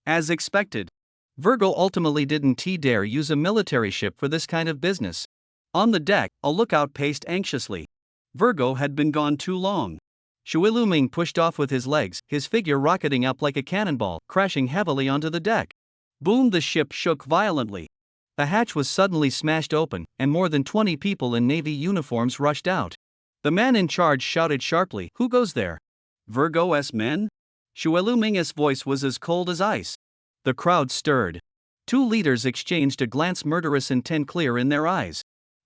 As expected. Virgo ultimately didn't dare use a military ship for this kind of business. On the deck, a lookout paced anxiously. Virgo had been gone too long. Shui Luming pushed off with his legs, his figure rocketing up like a cannonball, crashing heavily onto the deck. Boom! The ship shook violently. The hatch was suddenly smashed open, and more than 20 people in Navy uniforms rushed out. The man in charge shouted sharply, "Who goes there?" "Virgo's men?" Shueluming's voice was as cold as ice. The crowd stirred. Two leaders exchanged a glance, murderous intent clear in their eyes.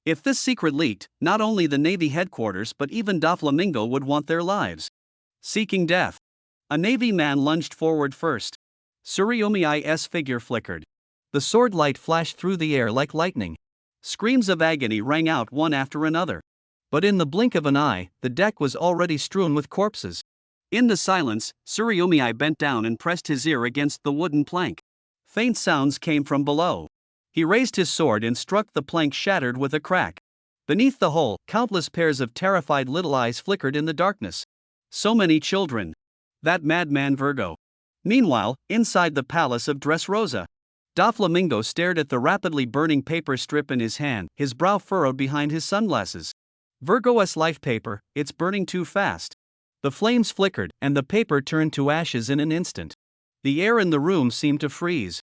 If this secret leaked, not only the Navy headquarters but even Doflamingo would want their lives. Seeking death. A Navy man lunged forward first. Tsuriomi's figure flickered. The sword light flashed through the air like lightning. Screams of agony rang out one after another. But in the blink of an eye, the deck was already strewn with corpses. In the silence, Tsuriomi bent down and pressed his ear against the wooden plank. Faint sounds came from below. He raised his sword and struck the plank, shattered with a crack. Beneath the hole, countless pairs of terrified little eyes flickered in the darkness. So many children. That madman Virgo. Meanwhile, inside the palace of Dressrosa, Doflamingo stared at the rapidly burning paper strip in his hand, his brow furrowed behind his sunglasses. Virgo's life paper, it's burning too fast. The flames flickered, and the paper turned to ashes in an instant. The air in the room seemed to freeze.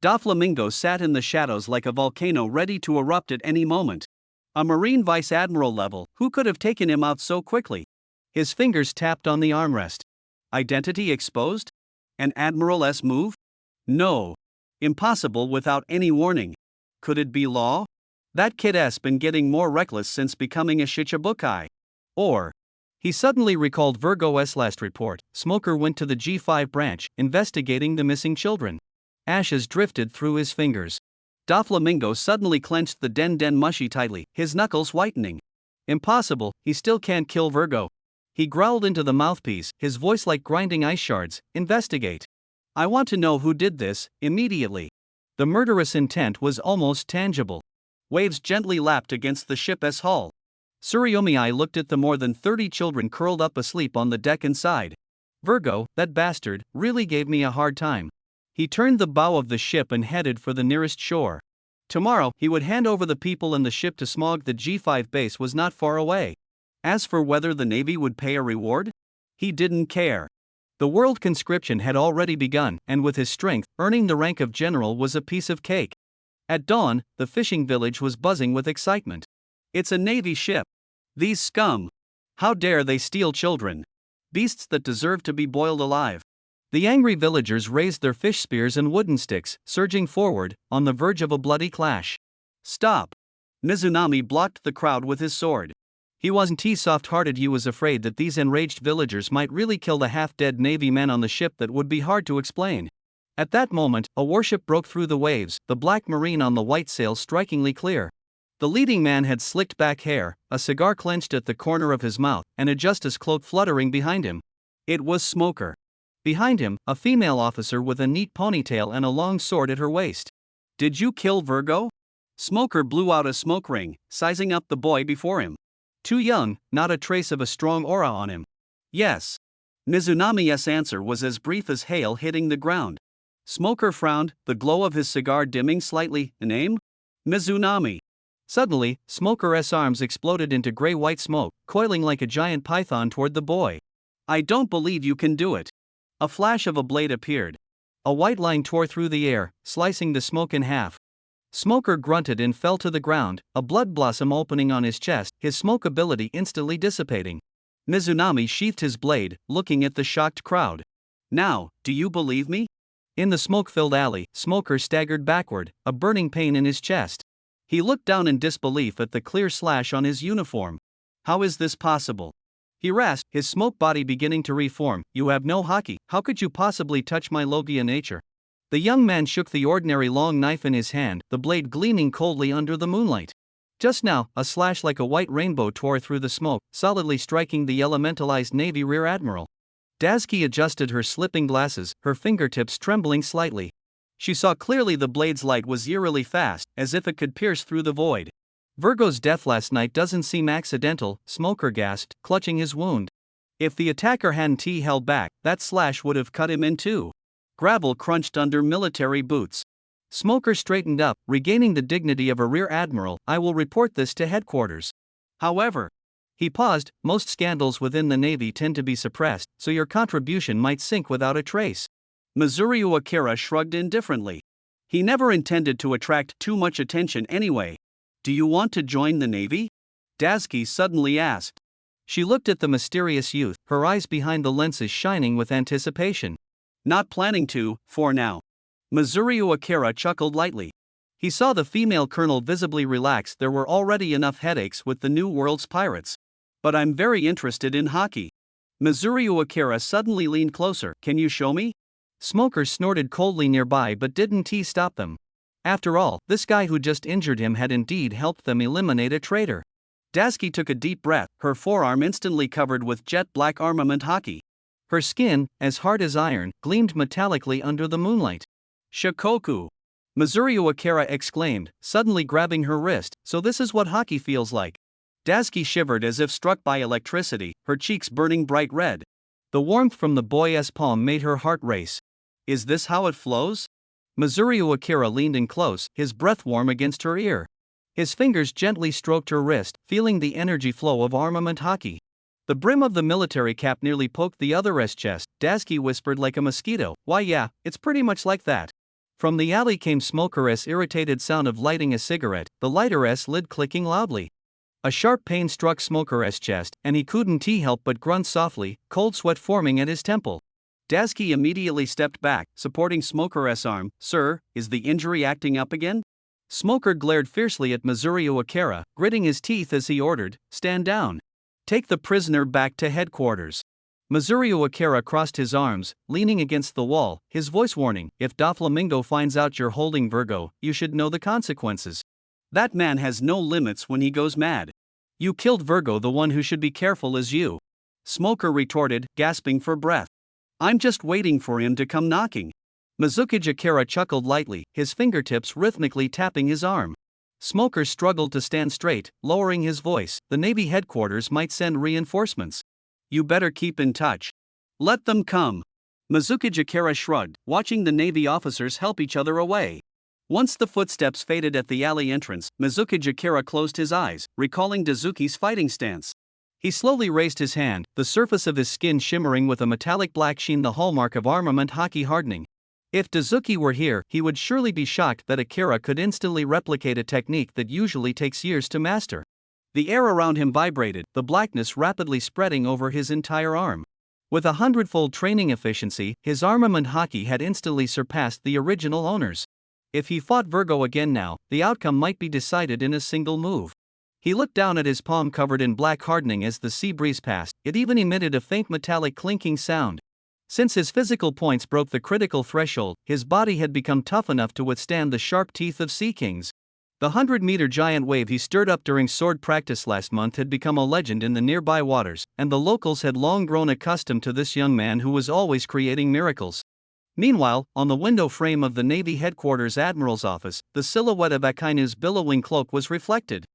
Doflamingo sat in the shadows like a volcano ready to erupt at any moment. A Marine Vice Admiral level, who could have taken him out so quickly? His fingers tapped on the armrest. Identity exposed? An Admiral's move? No. Impossible without any warning. Could it be Law? That kid's been getting more reckless since becoming a Shichibukai. Or, he suddenly recalled Virgo's last report. Smoker went to the G5 branch, investigating the missing children. Ashes drifted through his fingers. Doflamingo suddenly clenched the den mushi tightly, his knuckles whitening. Impossible, he still can't kill Virgo. He growled into the mouthpiece, his voice like grinding ice shards. Investigate. I want to know who did this, immediately. The murderous intent was almost tangible. Waves gently lapped against the ship's hull. Tsuriomi looked at the more than 30 children curled up asleep on the deck inside. Virgo, that bastard, really gave me a hard time. He turned the bow of the ship and headed for the nearest shore. Tomorrow, he would hand over the people and the ship to Smog. The G5 base was not far away. As for whether the Navy would pay a reward, he didn't care. The world conscription had already begun, and with his strength, earning the rank of general was a piece of cake. At dawn, the fishing village was buzzing with excitement. It's a Navy ship. These scum. How dare they steal children? Beasts that deserve to be boiled alive. The angry villagers raised their fish spears and wooden sticks, surging forward, on the verge of a bloody clash. Stop! Mizunami blocked the crowd with his sword. He wasn't soft-hearted. He was afraid that these enraged villagers might really kill the half-dead Navy men on the ship. That would be hard to explain. At that moment, a warship broke through the waves, the black marine on the white sail strikingly clear. The leading man had slicked back hair, a cigar clenched at the corner of his mouth, and a justice cloak fluttering behind him. It was Smoker. Behind him, a female officer with a neat ponytail and a long sword at her waist. Did you kill Virgo? Smoker blew out a smoke ring, sizing up the boy before him. Too young, not a trace of a strong aura on him. Yes. Mizunami's answer was as brief as hail hitting the ground. Smoker frowned, the glow of his cigar dimming slightly. Name? Mizunami. Suddenly, Smoker's arms exploded into gray-white smoke, coiling like a giant python toward the boy. I don't believe you can do it. A flash of a blade appeared. A white line tore through the air, slicing the smoke in half. Smoker grunted and fell to the ground, a blood blossom opening on his chest, his smoke ability instantly dissipating. Mizunami sheathed his blade, looking at the shocked crowd. Now, do you believe me? In the smoke-filled alley, Smoker staggered backward, a burning pain in his chest. He looked down in disbelief at the clear slash on his uniform. How is this possible? He rasped, his smoke body beginning to reform. You have no haki. How could you possibly touch my Logia nature? The young man shook the ordinary long knife in his hand, the blade gleaming coldly under the moonlight. Just now, a slash like a white rainbow tore through the smoke, solidly striking the elementalized Navy Rear Admiral. Dazuki adjusted her slipping glasses, her fingertips trembling slightly. She saw clearly the blade's light was eerily fast, as if it could pierce through the void. Virgo's death last night doesn't seem accidental, Smoker gasped, clutching his wound. If the attacker hadn't held back, that slash would have cut him in two. Gravel crunched under military boots. Smoker straightened up, regaining the dignity of a rear admiral. I will report this to headquarters. However, he paused, most scandals within the Navy tend to be suppressed, so your contribution might sink without a trace. Mizuryu Akira shrugged indifferently. He never intended to attract too much attention anyway. Do you want to join the Navy? Dazuki suddenly asked. She looked at the mysterious youth, her eyes behind the lenses shining with anticipation. Not planning to, for now. Mizurio Akira chuckled lightly. He saw the female colonel visibly relax. There were already enough headaches with the New World's pirates. But I'm very interested in hockey. Mizurio Akira suddenly leaned closer. Can you show me? Smoker snorted coldly nearby, but didn't he stop them? After all, this guy who just injured him had indeed helped them eliminate a traitor. Daisuke took a deep breath, her forearm instantly covered with jet black armament hockey. Her skin, as hard as iron, gleamed metallically under the moonlight. Shikoku! Mizurio Akira exclaimed, suddenly grabbing her wrist. So this is what hockey feels like. Daisuke shivered as if struck by electricity, her cheeks burning bright red. The warmth from the boy's palm made her heart race. Is this how it flows? Mizurio Akira leaned in close, his breath warm against her ear. His fingers gently stroked her wrist, feeling the energy flow of armament hockey. The brim of the military cap nearly poked the other's chest. Daisuke whispered like a mosquito, "Why yeah, it's pretty much like that." From the alley came Smoker's irritated sound of lighting a cigarette, the lighter's lid clicking loudly. A sharp pain struck Smoker's chest, and he couldn't help but grunt softly, cold sweat forming at his temple. Daisuke immediately stepped back, supporting Smoker's arm. "Sir, is the injury acting up again?" Smoker glared fiercely at Mizurio Akira, gritting his teeth as he ordered, "Stand down. Take the prisoner back to headquarters." Mizurio Akira crossed his arms, leaning against the wall, his voice warning, "If Doflamingo finds out you're holding Virgo, you should know the consequences. That man has no limits when he goes mad. You killed Virgo, the one who should be careful is you." Smoker retorted, gasping for breath. "I'm just waiting for him to come knocking." Mizuki Akira chuckled lightly, his fingertips rhythmically tapping his arm. Smoker struggled to stand straight, lowering his voice. "The Navy headquarters might send reinforcements. You better keep in touch. Let them come." Mizuki Akira shrugged, watching the Navy officers help each other away. Once the footsteps faded at the alley entrance, Mizuki Akira closed his eyes, recalling Daisuke's fighting stance. He slowly raised his hand, the surface of his skin shimmering with a metallic black sheen, the hallmark of armament hockey hardening. If Daisuke were here, he would surely be shocked that Akira could instantly replicate a technique that usually takes years to master. The air around him vibrated, the blackness rapidly spreading over his entire arm. With 100-fold training efficiency, his armament hockey had instantly surpassed the original owners. If he fought Virgo again now, the outcome might be decided in a single move. He looked down at his palm covered in black hardening as the sea breeze passed. It even emitted a faint metallic clinking sound. Since his physical points broke the critical threshold, his body had become tough enough to withstand the sharp teeth of sea kings. The 100-meter giant wave he stirred up during sword practice last month had become a legend in the nearby waters, and the locals had long grown accustomed to this young man who was always creating miracles. Meanwhile, on the window frame of the Navy headquarters admiral's office, the silhouette of Akainu's billowing cloak was reflected.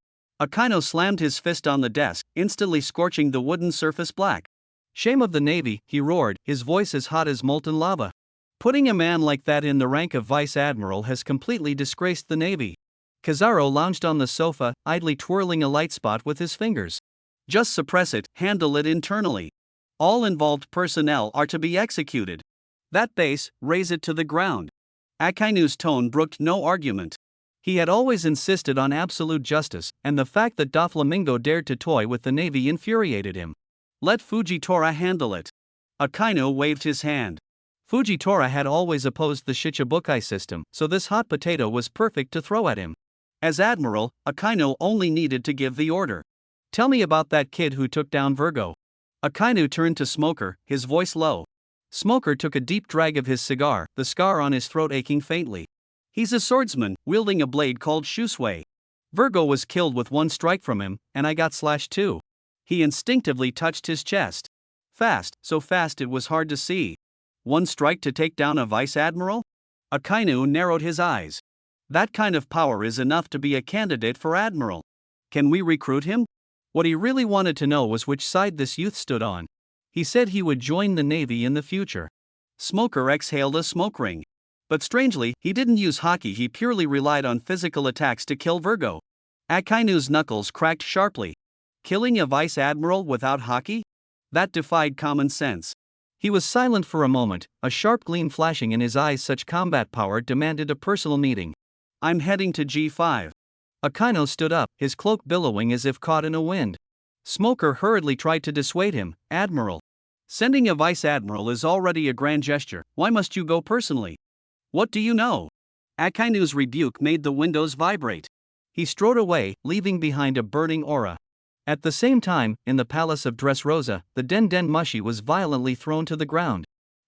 Akainu slammed his fist on the desk, instantly scorching the wooden surface black. "Shame of the Navy," he roared, his voice as hot as molten lava. "Putting a man like that in the rank of vice admiral has completely disgraced the Navy." Kizaru lounged on the sofa, idly twirling a light spot with his fingers. "Just suppress it, handle it internally. All involved personnel are to be executed. That base, raze it to the ground." Akainu's tone brooked no argument. He had always insisted on absolute justice, and the fact that Doflamingo dared to toy with the Navy infuriated him. "Let Fujitora handle it." Akainu waved his hand. Fujitora had always opposed the Shichibukai system, so this hot potato was perfect to throw at him. As admiral, Akainu only needed to give the order. "Tell me about that kid who took down Virgo." Akainu turned to Smoker, his voice low. Smoker took a deep drag of his cigar, the scar on his throat aching faintly. "He's a swordsman, wielding a blade called shusui. Virgo was killed with one strike from him, and I got slashed too." He instinctively touched his chest. Fast, so fast it was hard to see. One strike to take down a vice admiral? Akainu narrowed his eyes. That kind of power is enough to be a candidate for admiral. Can we recruit him? What he really wanted to know was which side this youth stood on. He said he would join the Navy in the future. Smoker exhaled a smoke ring. But strangely, he didn't use hockey, he purely relied on physical attacks to kill Virgo. Akainu's knuckles cracked sharply. Killing a vice admiral without hockey? That defied common sense. He was silent for a moment, a sharp gleam flashing in his eyes. Such combat power demanded a personal meeting. "I'm heading to G5. Akainu stood up, his cloak billowing as if caught in a wind. Smoker hurriedly tried to dissuade him. Admiral. Sending a vice admiral is already a grand gesture, why must you go personally? What do you know? Akainu's rebuke made the windows vibrate. He strode away, leaving behind a burning aura. At the same time, in the palace of Dressrosa, the Den Den Mushi was violently thrown to the ground.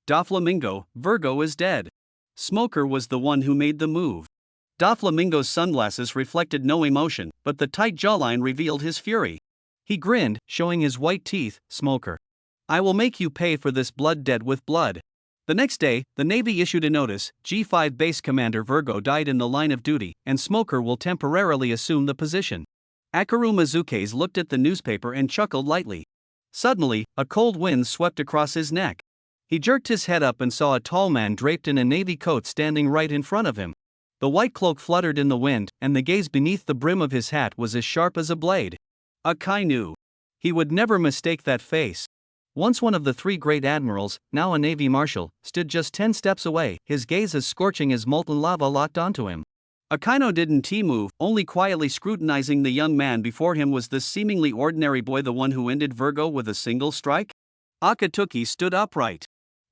Doflamingo, Virgo is dead. Smoker was the one who made the move. Doflamingo's sunglasses reflected no emotion, but the tight jawline revealed his fury. He grinned, showing his white teeth. Smoker. I will make you pay for this blood debt with blood. The next day, the Navy issued a notice, G5 Base Commander Virgo died in the line of duty, and Smoker will temporarily assume the position. Akaru Mizukes looked at the newspaper and chuckled lightly. Suddenly, a cold wind swept across his neck. He jerked his head up and saw a tall man draped in a navy coat standing right in front of him. The white cloak fluttered in the wind, and the gaze beneath the brim of his hat was as sharp as a blade. Akainu. He would never mistake that face. Once one of the three great admirals, now a navy marshal, stood just 10 steps away, his gaze as scorching as molten lava locked onto him. Akainu didn't move, only quietly scrutinizing the young man before him. Was this seemingly ordinary boy the one who ended Virgo with a single strike? Akatsuki stood upright.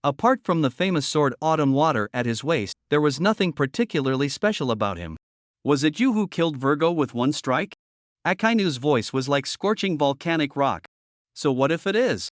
Apart from the famous sword Autumn Water at his waist, there was nothing particularly special about him. Was it you who killed Virgo with one strike? Akainu's voice was like scorching volcanic rock. So what if it is?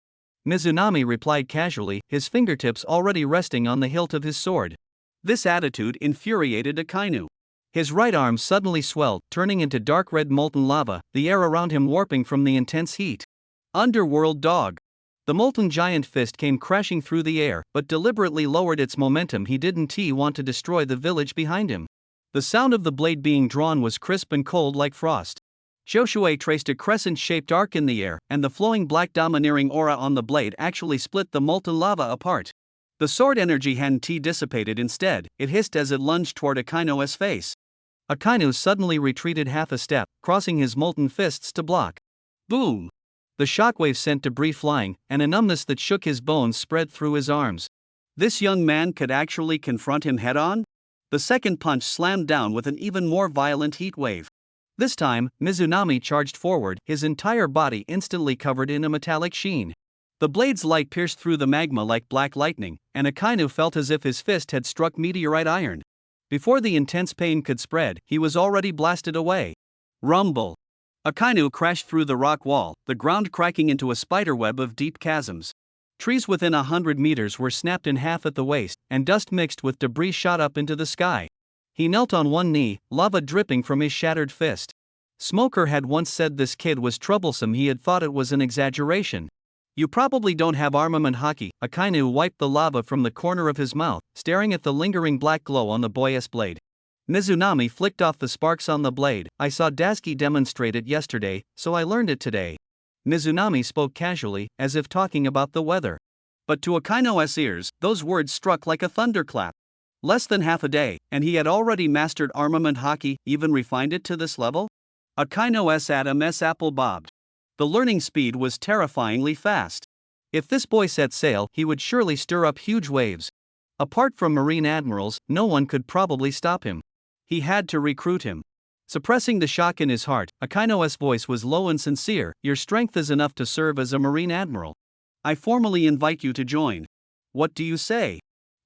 Mizunami replied casually, his fingertips already resting on the hilt of his sword. This attitude infuriated Akainu. His right arm suddenly swelled, turning into dark red molten lava, the air around him warping from the intense heat. Underworld dog. The molten giant fist came crashing through the air, but deliberately lowered its momentum. He didn't want to destroy the village behind him. The sound of the blade being drawn was crisp and cold like frost. Shoshue traced a crescent-shaped arc in the air, and the flowing black domineering aura on the blade actually split the molten lava apart. The sword energy hadn't dissipated. Instead, it hissed as it lunged toward Akainu's face. Akainu suddenly retreated half a step, crossing his molten fists to block. Boom! The shockwave sent debris flying, and a numbness that shook his bones spread through his arms. This young man could actually confront him head-on? The second punch slammed down with an even more violent heat wave. This time, Mizunami charged forward, his entire body instantly covered in a metallic sheen. The blade's light pierced through the magma like black lightning, and Akainu felt as if his fist had struck meteorite iron. Before the intense pain could spread, he was already blasted away. Rumble. Akainu crashed through the rock wall, the ground cracking into a spiderweb of deep chasms. Trees within 100 meters were snapped in half at the waist, and dust mixed with debris shot up into the sky. He knelt on one knee, lava dripping from his shattered fist. Smoker had once said this kid was troublesome. He had thought it was an exaggeration. You probably don't have armament haki. Akainu wiped the lava from the corner of his mouth, staring at the lingering black glow on the boy's blade. Mizunami flicked off the sparks on the blade. I saw Daisuke demonstrate it yesterday, so I learned it today. Mizunami spoke casually, as if talking about the weather. But to Akainu's ears, those words struck like a thunderclap. Less than half a day, and he had already mastered armament haki, even refined it to this level? Akainu's Adam's apple bobbed. The learning speed was terrifyingly fast. If this boy set sail, he would surely stir up huge waves. Apart from marine admirals, no one could probably stop him. He had to recruit him. Suppressing the shock in his heart, Akainu's voice was low and sincere. Your strength is enough to serve as a marine admiral. I formally invite you to join. What do you say?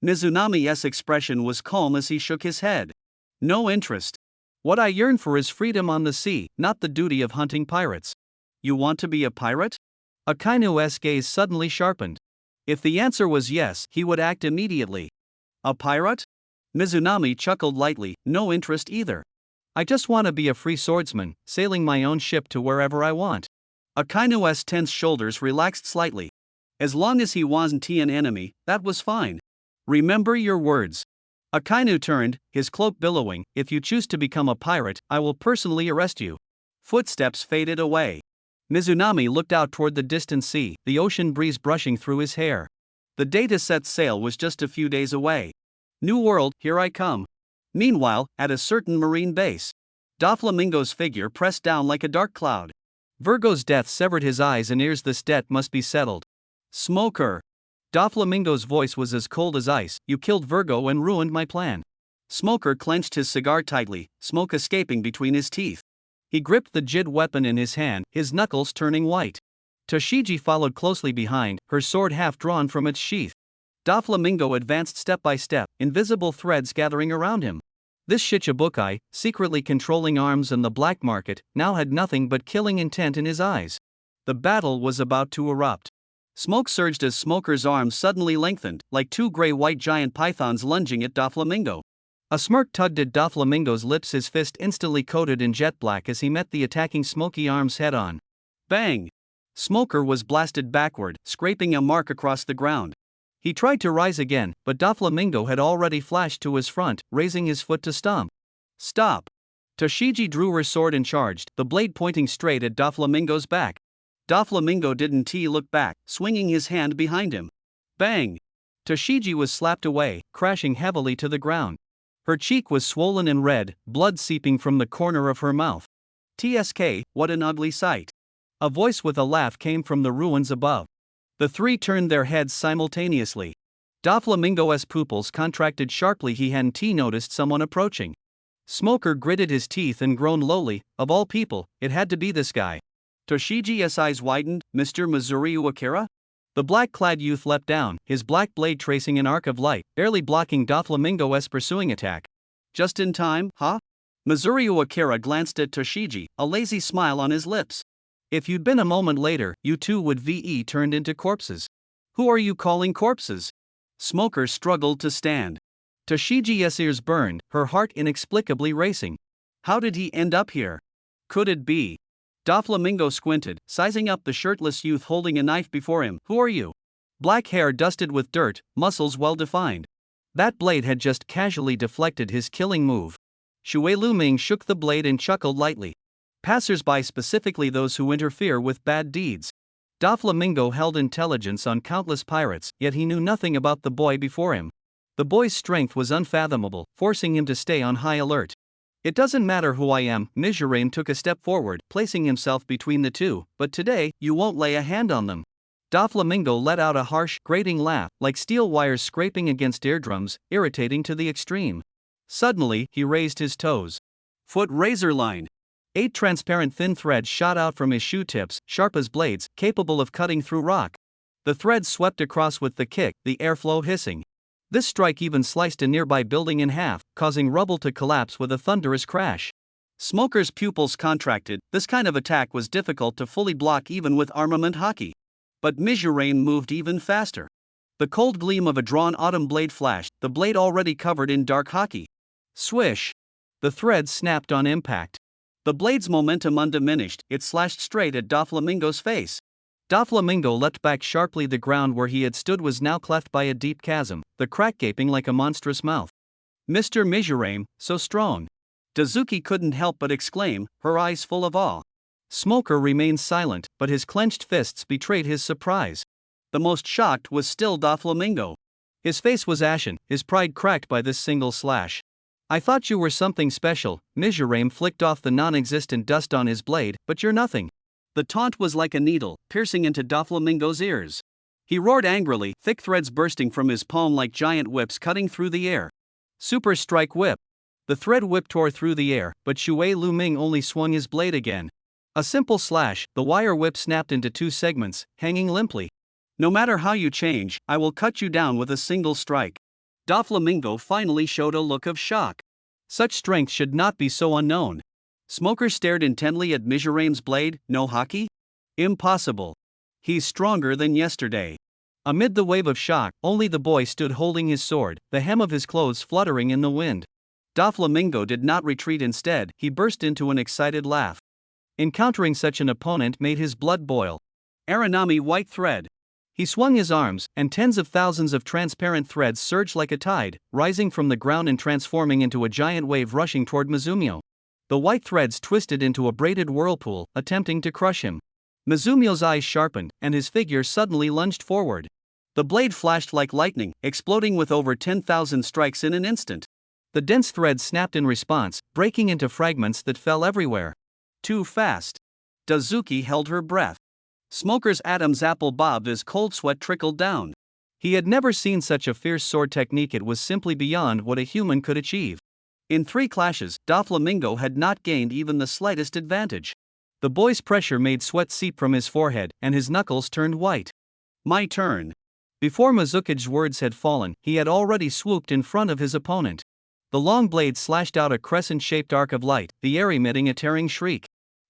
Mizunami's expression was calm as he shook his head. No interest. What I yearn for is freedom on the sea, not the duty of hunting pirates. You want to be a pirate? Akainu's gaze suddenly sharpened. If the answer was yes, he would act immediately. A pirate? Mizunami chuckled lightly, no interest either. I just want to be a free swordsman, sailing my own ship to wherever I want. Akainu's tense shoulders relaxed slightly. As long as he wasn't an enemy, that was fine. Remember your words. Akainu turned, his cloak billowing. If you choose to become a pirate, I will personally arrest you. Footsteps faded away. Mizunami looked out toward the distant sea, the ocean breeze brushing through his hair. The day to set sail was just a few days away. New world, here I come. Meanwhile, at a certain marine base, Doflamingo's figure pressed down like a dark cloud. Virgo's death severed his eyes and ears. This debt must be settled. Smoker. Doflamingo's voice was as cold as ice. You killed Virgo and ruined my plan. Smoker clenched his cigar tightly, smoke escaping between his teeth. He gripped the jid weapon in his hand, his knuckles turning white. Toshiji followed closely behind, her sword half drawn from its sheath. Doflamingo advanced step by step, invisible threads gathering around him. This Shichibukai, secretly controlling arms and the black market, now had nothing but killing intent in his eyes. The battle was about to erupt. Smoke surged as Smoker's arms suddenly lengthened, like two gray-white giant pythons lunging at Doflamingo. A smirk tugged at Doflamingo's lips, his fist instantly coated in jet black as he met the attacking smoky arms head-on. Bang! Smoker was blasted backward, scraping a mark across the ground. He tried to rise again, but Doflamingo had already flashed to his front, raising his foot to stomp. Stop! Toshiji drew her sword and charged, the blade pointing straight at Doflamingo's back. Doflamingo didn't look back, swinging his hand behind him. Bang! Toshiji was slapped away, crashing heavily to the ground. Her cheek was swollen and red, blood seeping from the corner of her mouth. TSK, what an ugly sight! A voice with a laugh came from the ruins above. The three turned their heads simultaneously. Doflamingo's pupils contracted sharply. He hadn't noticed someone approaching. Smoker gritted his teeth and groaned lowly. Of all people, it had to be this guy. Toshiji's eyes widened. Mr. Mizuriu Akira? The black-clad youth leapt down, his black blade tracing an arc of light, barely blocking Doflamingo's pursuing attack. Just in time, huh? Mizuriu Akira glanced at Toshiji, a lazy smile on his lips. If you'd been a moment later, you two would VE turned into corpses. Who are you calling corpses? Smoker struggled to stand. Toshiji's ears burned, her heart inexplicably racing. How did he end up here? Could it be? Doflamingo squinted, sizing up the shirtless youth holding a knife before him. Who are you? Black hair dusted with dirt, muscles well defined. That blade had just casually deflected his killing move. Shui Luming shook the blade and chuckled lightly. Passers-by, specifically those who interfere with bad deeds. Doflamingo held intelligence on countless pirates, yet he knew nothing about the boy before him. The boy's strength was unfathomable, forcing him to stay on high alert. It doesn't matter who I am, Mizuraim took a step forward, placing himself between the two, but today, you won't lay a hand on them. Doflamingo let out a harsh, grating laugh, like steel wires scraping against eardrums, irritating to the extreme. Suddenly, he raised his toes. Foot razor line. 8 transparent thin threads shot out from his shoe tips, sharp as blades, capable of cutting through rock. The threads swept across with the kick, the airflow hissing. This strike even sliced a nearby building in half, causing rubble to collapse with a thunderous crash. Smoker's pupils contracted. This kind of attack was difficult to fully block even with armament hockey. But Mizuraim moved even faster. The cold gleam of a drawn autumn blade flashed, the blade already covered in dark hockey. Swish! The threads snapped on impact. The blade's momentum undiminished, it slashed straight at Doflamingo's face. Doflamingo leapt back sharply. The ground where he had stood was now cleft by a deep chasm, the crack gaping like a monstrous mouth. Mr. Mizuraim, so strong. Dazuki couldn't help but exclaim, her eyes full of awe. Smoker remained silent, but his clenched fists betrayed his surprise. The most shocked was still Doflamingo. His face was ashen, his pride cracked by this single slash. I thought you were something special. Mizuraim flicked off the non-existent dust on his blade, but you're nothing. The taunt was like a needle, piercing into Doflamingo's ears. He roared angrily, thick threads bursting from his palm like giant whips cutting through the air. Super Strike Whip. The thread whip tore through the air, but Shui Luming only swung his blade again. A simple slash, the wire whip snapped into 2 segments, hanging limply. No matter how you change, I will cut you down with a single strike. Doflamingo finally showed a look of shock. Such strength should not be so unknown. Smoker stared intently at Mizuraim's blade. No hockey? Impossible. He's stronger than yesterday. Amid the wave of shock, only the boy stood holding his sword, the hem of his clothes fluttering in the wind. Doflamingo did not retreat. Instead, he burst into an excited laugh. Encountering such an opponent made his blood boil. Aranami white thread. He swung his arms, and tens of thousands of transparent threads surged like a tide, rising from the ground and transforming into a giant wave rushing toward Mizumio. The white threads twisted into a braided whirlpool, attempting to crush him. Mizumio's eyes sharpened, and his figure suddenly lunged forward. The blade flashed like lightning, exploding with over 10,000 strikes in an instant. The dense threads snapped in response, breaking into fragments that fell everywhere. Too fast. Dazuki held her breath. Smoker's Adam's apple bobbed as cold sweat trickled down. He had never seen such a fierce sword technique. It was simply beyond what a human could achieve. In 3 clashes, Doflamingo had not gained even the slightest advantage. The boy's pressure made sweat seep from his forehead, and his knuckles turned white. My turn. Before Mizukij's words had fallen, he had already swooped in front of his opponent. The long blade slashed out a crescent-shaped arc of light, the air emitting a tearing shriek.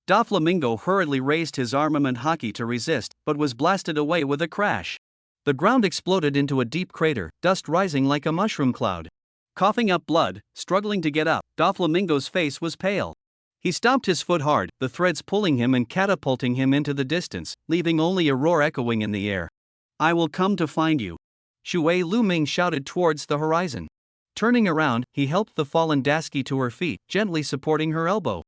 Doflamingo hurriedly raised his armament haki to resist, but was blasted away with a crash. The ground exploded into a deep crater, dust rising like a mushroom cloud. Coughing up blood, struggling to get up, Doflamingo's face was pale. He stomped his foot hard, the threads pulling him and catapulting him into the distance, leaving only a roar echoing in the air. I will come to find you. Shui Luming shouted towards the horizon. Turning around, he helped the fallen Dasky to her feet, gently supporting her elbow.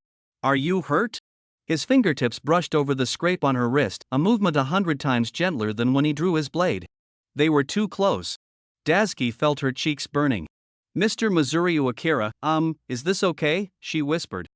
Are you hurt? His fingertips brushed over the scrape on her wrist, a movement 100 times gentler than when he drew his blade. They were too close. Dasky felt her cheeks burning. Mr. Mizuryu Akira, is this okay? She whispered.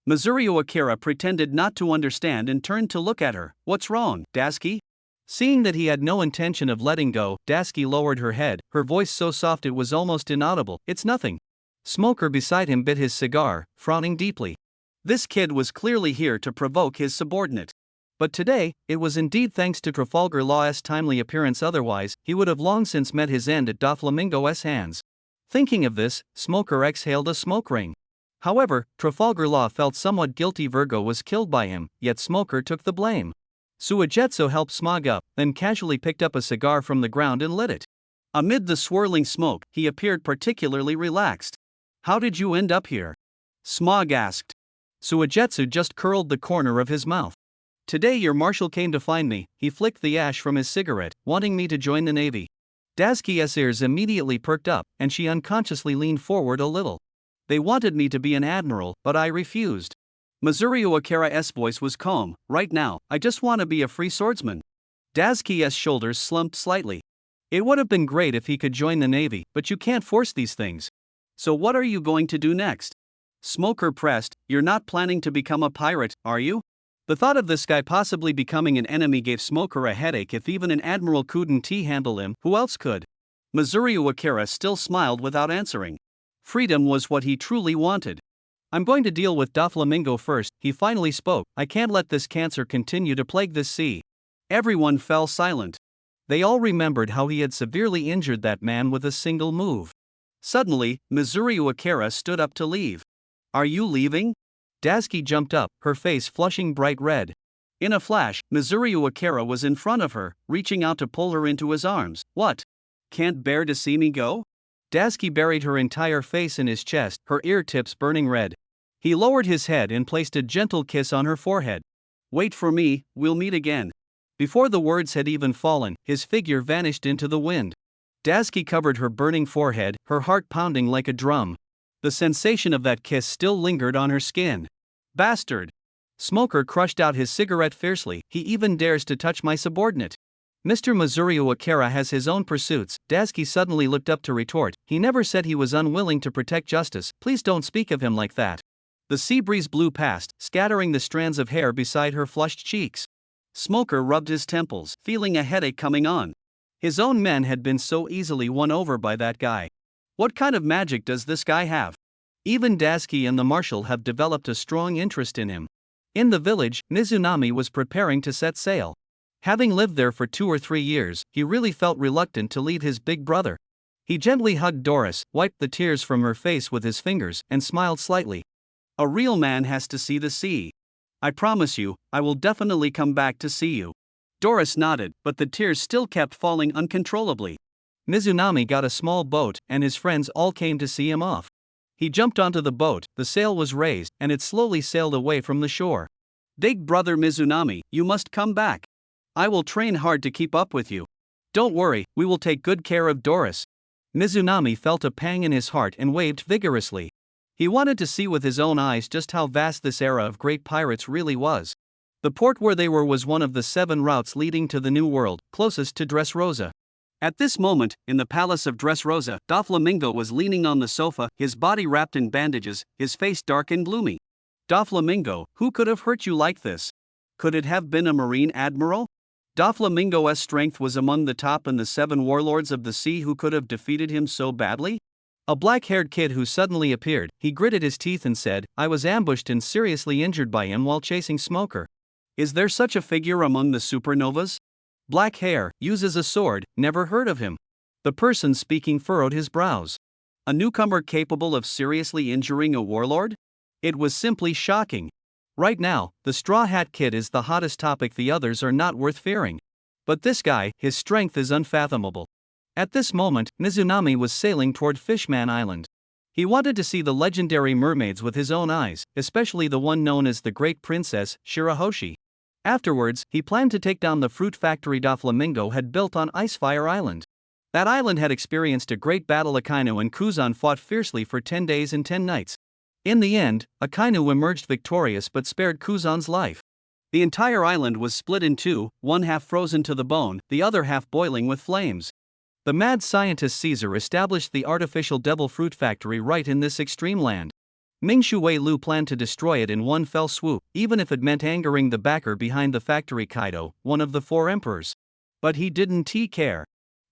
Mizuryu Akira pretended not to understand and turned to look at her. What's wrong, Dasky? Seeing that he had no intention of letting go, Dasky lowered her head, her voice so soft it was almost inaudible. It's nothing. Smoker beside him bit his cigar, frowning deeply. This kid was clearly here to provoke his subordinate. But today, it was indeed thanks to Trafalgar Law's timely appearance, otherwise, he would have long since met his end at Doflamingo's hands. Thinking of this, Smoker exhaled a smoke ring. However, Trafalgar Law felt somewhat guilty. Virgo was killed by him, yet Smoker took the blame. Suigetsu helped Smog up, then casually picked up a cigar from the ground and lit it. Amid the swirling smoke, he appeared particularly relaxed. How did you end up here? Smog asked. Suigetsu just curled the corner of his mouth. Today your marshal came to find me. He flicked the ash from his cigarette, wanting me to join the navy. Dasky's ears immediately perked up, and she unconsciously leaned forward a little. They wanted me to be an admiral, but I refused. Mizuryu Akira's voice was calm. Right now, I just want to be a free swordsman. Dasky's shoulders slumped slightly. It would have been great if he could join the navy, but you can't force these things. So what are you going to do next? Smoker pressed. You're not planning to become a pirate, are you? The thought of this guy possibly becoming an enemy gave Smoker a headache. If even an admiral couldn't handle him, who else could? Mizuryu Akira still smiled without answering. Freedom was what he truly wanted. I'm going to deal with Doflamingo first, he finally spoke. I can't let this cancer continue to plague this sea. Everyone fell silent. They all remembered how he had severely injured that man with a single move. Suddenly, Mizuryu Akira stood up to leave. Are you leaving? Dasky jumped up, her face flushing bright red. In a flash, Mizuryu Akira was in front of her, reaching out to pull her into his arms. What? Can't bear to see me go? Dasky buried her entire face in his chest, her ear tips burning red. He lowered his head and placed a gentle kiss on her forehead. Wait for me, we'll meet again. Before the words had even fallen, his figure vanished into the wind. Dasky covered her burning forehead, her heart pounding like a drum. The sensation of that kiss still lingered on her skin. Bastard! Smoker crushed out his cigarette fiercely. He even dares to touch my subordinate. Mr. Mizuryu Akira has his own pursuits. Dasky suddenly looked up to retort. He never said he was unwilling to protect justice. Please don't speak of him like that. The sea breeze blew past, scattering the strands of hair beside her flushed cheeks. Smoker rubbed his temples, feeling a headache coming on. His own men had been so easily won over by that guy. What kind of magic does this guy have? Even Dasky and the marshal have developed a strong interest in him. In the village, Mizunami was preparing to set sail. Having lived there for 2 or 3 years, he really felt reluctant to leave his big brother. He gently hugged Doris, wiped the tears from her face with his fingers, and smiled slightly. A real man has to see the sea. I promise you, I will definitely come back to see you. Doris nodded, but the tears still kept falling uncontrollably. Mizunami got a small boat, and his friends all came to see him off. He jumped onto the boat, the sail was raised, and it slowly sailed away from the shore. Big brother Mizunami, you must come back. I will train hard to keep up with you. Don't worry, we will take good care of Doris. Mizunami felt a pang in his heart and waved vigorously. He wanted to see with his own eyes just how vast this era of great pirates really was. The port where they were was one of the 7 routes leading to the New World, closest to Dressrosa. At this moment, in the palace of Dressrosa, Doflamingo was leaning on the sofa, his body wrapped in bandages, his face dark and gloomy. Doflamingo, who could have hurt you like this? Could it have been a marine admiral? Doflamingo's strength was among the top in the 7 warlords of the sea. Who could have defeated him so badly? A black-haired kid who suddenly appeared. He gritted his teeth and said, I was ambushed and seriously injured by him while chasing Smoker. Is there such a figure among the supernovas? Black hair, uses a sword, never heard of him. The person speaking furrowed his brows. A newcomer capable of seriously injuring a warlord? It was simply shocking. Right now, the Straw Hat Kid is the hottest topic, the others are not worth fearing. But this guy, his strength is unfathomable. At this moment, Mizunami was sailing toward Fishman Island. He wanted to see the legendary mermaids with his own eyes, especially the one known as the Great Princess, Shirahoshi. Afterwards, he planned to take down the fruit factory Doflamingo had built on Icefire Island. That island had experienced a great battle. Akainu and Kuzan fought fiercely for 10 days and 10 nights. In the end, Akainu emerged victorious but spared Kuzan's life. The entire island was split in two, one half frozen to the bone, the other half boiling with flames. The mad scientist Caesar established the artificial devil fruit factory right in this extreme land. Ming Shui Lu planned to destroy it in one fell swoop, even if it meant angering the backer behind the factory, Kaido, one of the 4 emperors. But he didn't care.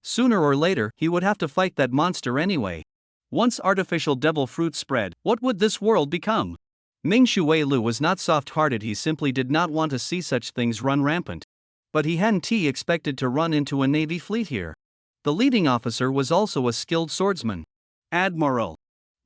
Sooner or later, he would have to fight that monster anyway. Once artificial devil fruit spread, what would this world become? Ming Shui Lu was not soft-hearted, he simply did not want to see such things run rampant. But he hadn't expected to run into a navy fleet here. The leading officer was also a skilled swordsman. Admiral,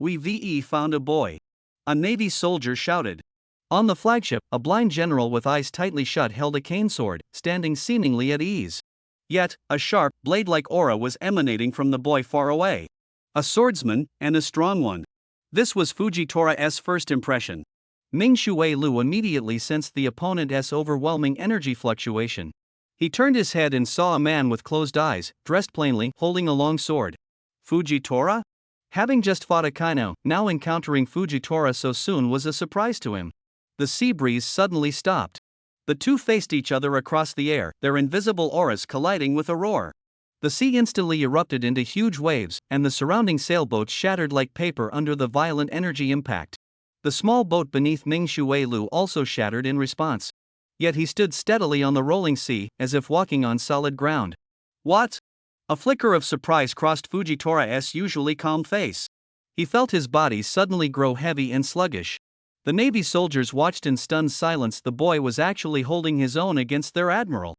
we found a boy. A navy soldier shouted. On the flagship, a blind general with eyes tightly shut held a cane sword, standing seemingly at ease. Yet, a sharp, blade-like aura was emanating from the boy far away. A swordsman, and a strong one. This was Fujitora-'s first impression. Ming Shui Lu immediately sensed the opponent's overwhelming energy fluctuation. He turned his head and saw a man with closed eyes, dressed plainly, holding a long sword. Fujitora? Having just fought Akainu, now encountering Fujitora so soon was a surprise to him. The sea breeze suddenly stopped. The two faced each other across the air, their invisible auras colliding with a roar. The sea instantly erupted into huge waves, and the surrounding sailboats shattered like paper under the violent energy impact. The small boat beneath Ming Shui Lu also shattered in response. Yet he stood steadily on the rolling sea, as if walking on solid ground. What? A flicker of surprise crossed Fujitora's usually calm face. He felt his body suddenly grow heavy and sluggish. The Navy soldiers watched in stunned silence. The boy was actually holding his own against their admiral.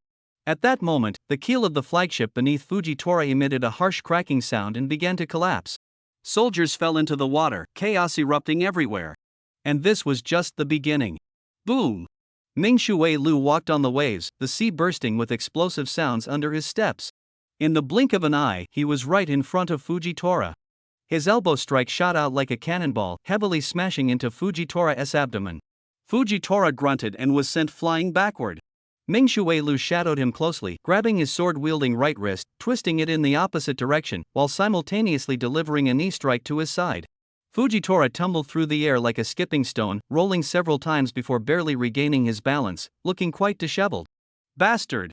At that moment, the keel of the flagship beneath Fujitora emitted a harsh cracking sound and began to collapse. Soldiers fell into the water, chaos erupting everywhere. And this was just the beginning. Boom! Ming Shui Lu walked on the waves, the sea bursting with explosive sounds under his steps. In the blink of an eye, he was right in front of Fujitora. His elbow strike shot out like a cannonball, heavily smashing into Fujitora's abdomen. Fujitora grunted and was sent flying backward. Ming Shui Lu shadowed him closely, grabbing his sword-wielding right wrist, twisting it in the opposite direction, while simultaneously delivering a knee strike to his side. Fujitora tumbled through the air like a skipping stone, rolling several times before barely regaining his balance, looking quite disheveled. Bastard!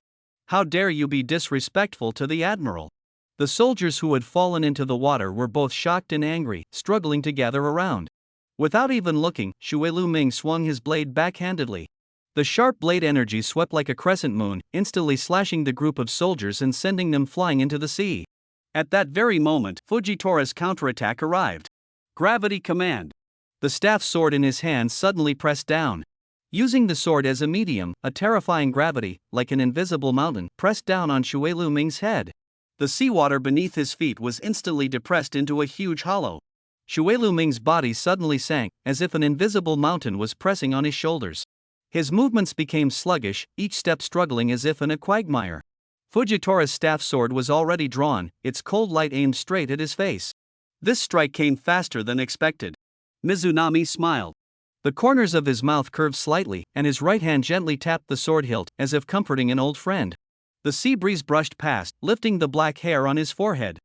How dare you be disrespectful to the admiral? The soldiers who had fallen into the water were both shocked and angry, struggling to gather around. Without even looking, Shui Lu Ming swung his blade backhandedly. The sharp blade energy swept like a crescent moon, instantly slashing the group of soldiers and sending them flying into the sea. At that very moment, Fujitora's counterattack arrived. Gravity command. The staff sword in his hand suddenly pressed down. Using the sword as a medium, a terrifying gravity, like an invisible mountain, pressed down on Shui Lu Ming's head. The seawater beneath his feet was instantly depressed into a huge hollow. Shui Lu Ming's body suddenly sank, as if an invisible mountain was pressing on his shoulders. His movements became sluggish, each step struggling as if in a quagmire. Fujitora's staff sword was already drawn, its cold light aimed straight at his face. This strike came faster than expected. Mizunami smiled. The corners of his mouth curved slightly, and his right hand gently tapped the sword hilt, as if comforting an old friend. The sea breeze brushed past, lifting the black hair on his forehead.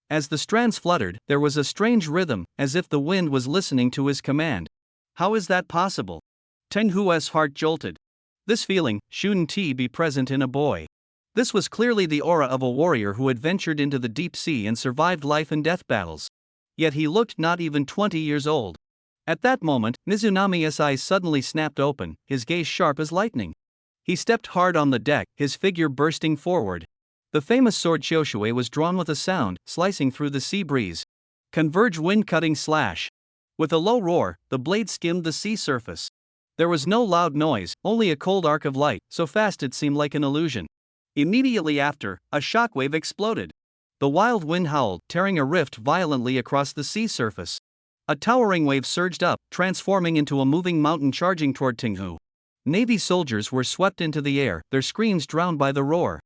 As the strands fluttered, there was a strange rhythm, as if the wind was listening to his command. How is that possible? Tenghua's heart jolted. This feeling shouldn't be present in a boy. This was clearly the aura of a warrior who had ventured into the deep sea and survived life and death battles. Yet he looked not even 20 years old. At that moment, Mizunami's eyes suddenly snapped open, his gaze sharp as lightning. He stepped hard on the deck, his figure bursting forward. The famous sword Choshui was drawn with a sound, slicing through the sea breeze. Converge wind-cutting slash. With a low roar, the blade skimmed the sea surface. There was no loud noise, only a cold arc of light, so fast it seemed like an illusion. Immediately after, a shockwave exploded. The wild wind howled, tearing a rift violently across the sea surface. A towering wave surged up, transforming into a moving mountain charging toward Tinghu. Navy soldiers were swept into the air, their screams drowned by the roar.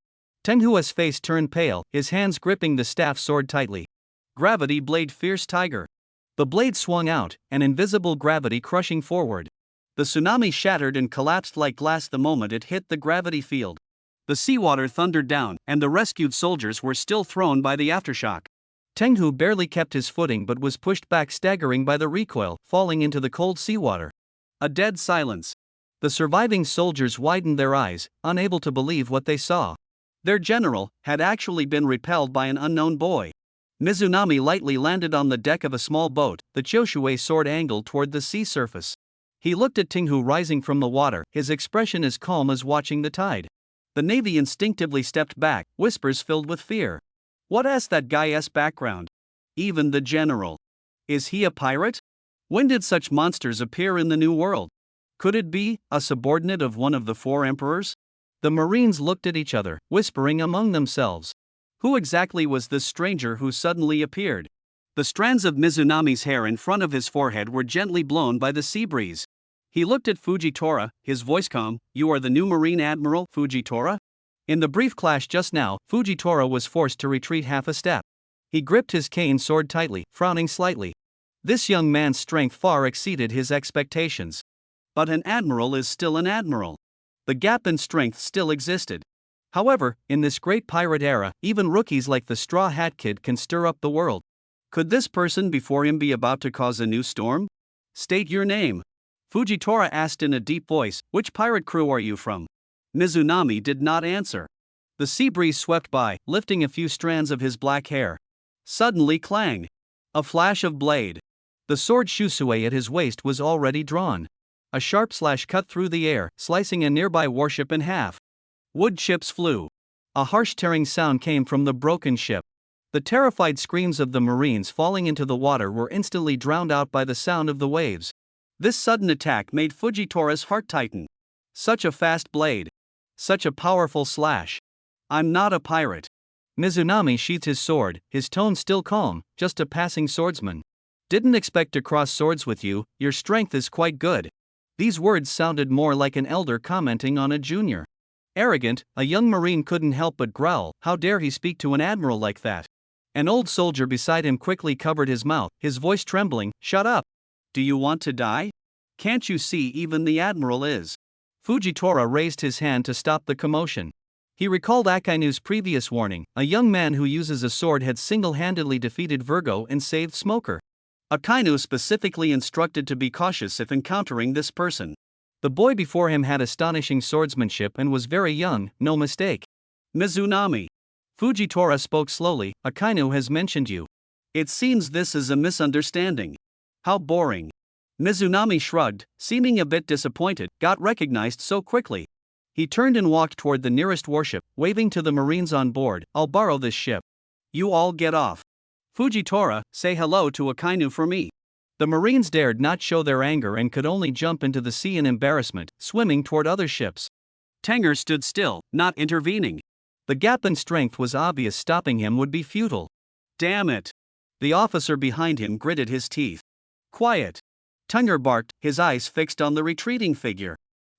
Tenghua's face turned pale, his hands gripping the staff sword tightly. Gravity blade fierce tiger. The blade swung out, an invisible gravity crushing forward. The tsunami shattered and collapsed like glass the moment it hit the gravity field. The seawater thundered down, and the rescued soldiers were still thrown by the aftershock. Tenghu barely kept his footing but was pushed back staggering by the recoil, falling into the cold seawater. A dead silence. The surviving soldiers widened their eyes, unable to believe what they saw. Their general had actually been repelled by an unknown boy. Mizunami lightly landed on the deck of a small boat, the Choshue sword angled toward the sea surface. He looked at Tinghu rising from the water, his expression as calm as watching the tide. The Navy instinctively stepped back, whispers filled with fear. What's that guy's background? Even the general. Is he a pirate? When did such monsters appear in the New World? Could it be a subordinate of one of the four emperors? The Marines looked at each other, whispering among themselves. Who exactly was this stranger who suddenly appeared? The strands of Mizunami's hair in front of his forehead were gently blown by the sea breeze. He looked at Fujitora, his voice calm. You are the new Marine Admiral, Fujitora? In the brief clash just now, Fujitora was forced to retreat half a step. He gripped his cane sword tightly, frowning slightly. This young man's strength far exceeded his expectations. But an admiral is still an admiral. The gap in strength still existed. However, in this great pirate era, even rookies like the Straw Hat Kid can stir up the world. Could this person before him be about to cause a new storm? State your name. Fujitora asked in a deep voice. Which pirate crew are you from? Mizunami did not answer. The sea breeze swept by, lifting a few strands of his black hair. Suddenly clang! A flash of blade. The sword Shusue at his waist was already drawn. A sharp slash cut through the air, slicing a nearby warship in half. Wood chips flew. A harsh tearing sound came from the broken ship. The terrified screams of the Marines falling into the water were instantly drowned out by the sound of the waves. This sudden attack made Fujitora's heart tighten. Such a fast blade. Such a powerful slash. I'm not a pirate. Mizunami sheathed his sword, his tone still calm, just a passing swordsman. Didn't expect to cross swords with you, your strength is quite good. These words sounded more like an elder commenting on a junior. Arrogant, a young Marine couldn't help but growl. How dare he speak to an admiral like that? An old soldier beside him quickly covered his mouth, his voice trembling. Shut up. Do you want to die? Can't you see even the admiral is? Fujitora raised his hand to stop the commotion. He recalled Akainu's previous warning. A young man who uses a sword had single-handedly defeated Virgo and saved Smoker. Akainu specifically instructed to be cautious if encountering this person. The boy before him had astonishing swordsmanship and was very young, no mistake. Mizunami. Fujitora spoke slowly. Akainu has mentioned you. It seems this is a misunderstanding. How boring. Mizunami shrugged, seeming a bit disappointed. Got recognized so quickly. He turned and walked toward the nearest warship, waving to the Marines on board. I'll borrow this ship. You all get off. Fujitora, say hello to Akainu for me. The Marines dared not show their anger and could only jump into the sea in embarrassment, swimming toward other ships. Tenger stood still, not intervening. The gap in strength was obvious. Stopping him would be futile. Damn it. The officer behind him gritted his teeth. Quiet. Tenger barked, his eyes fixed on the retreating figure.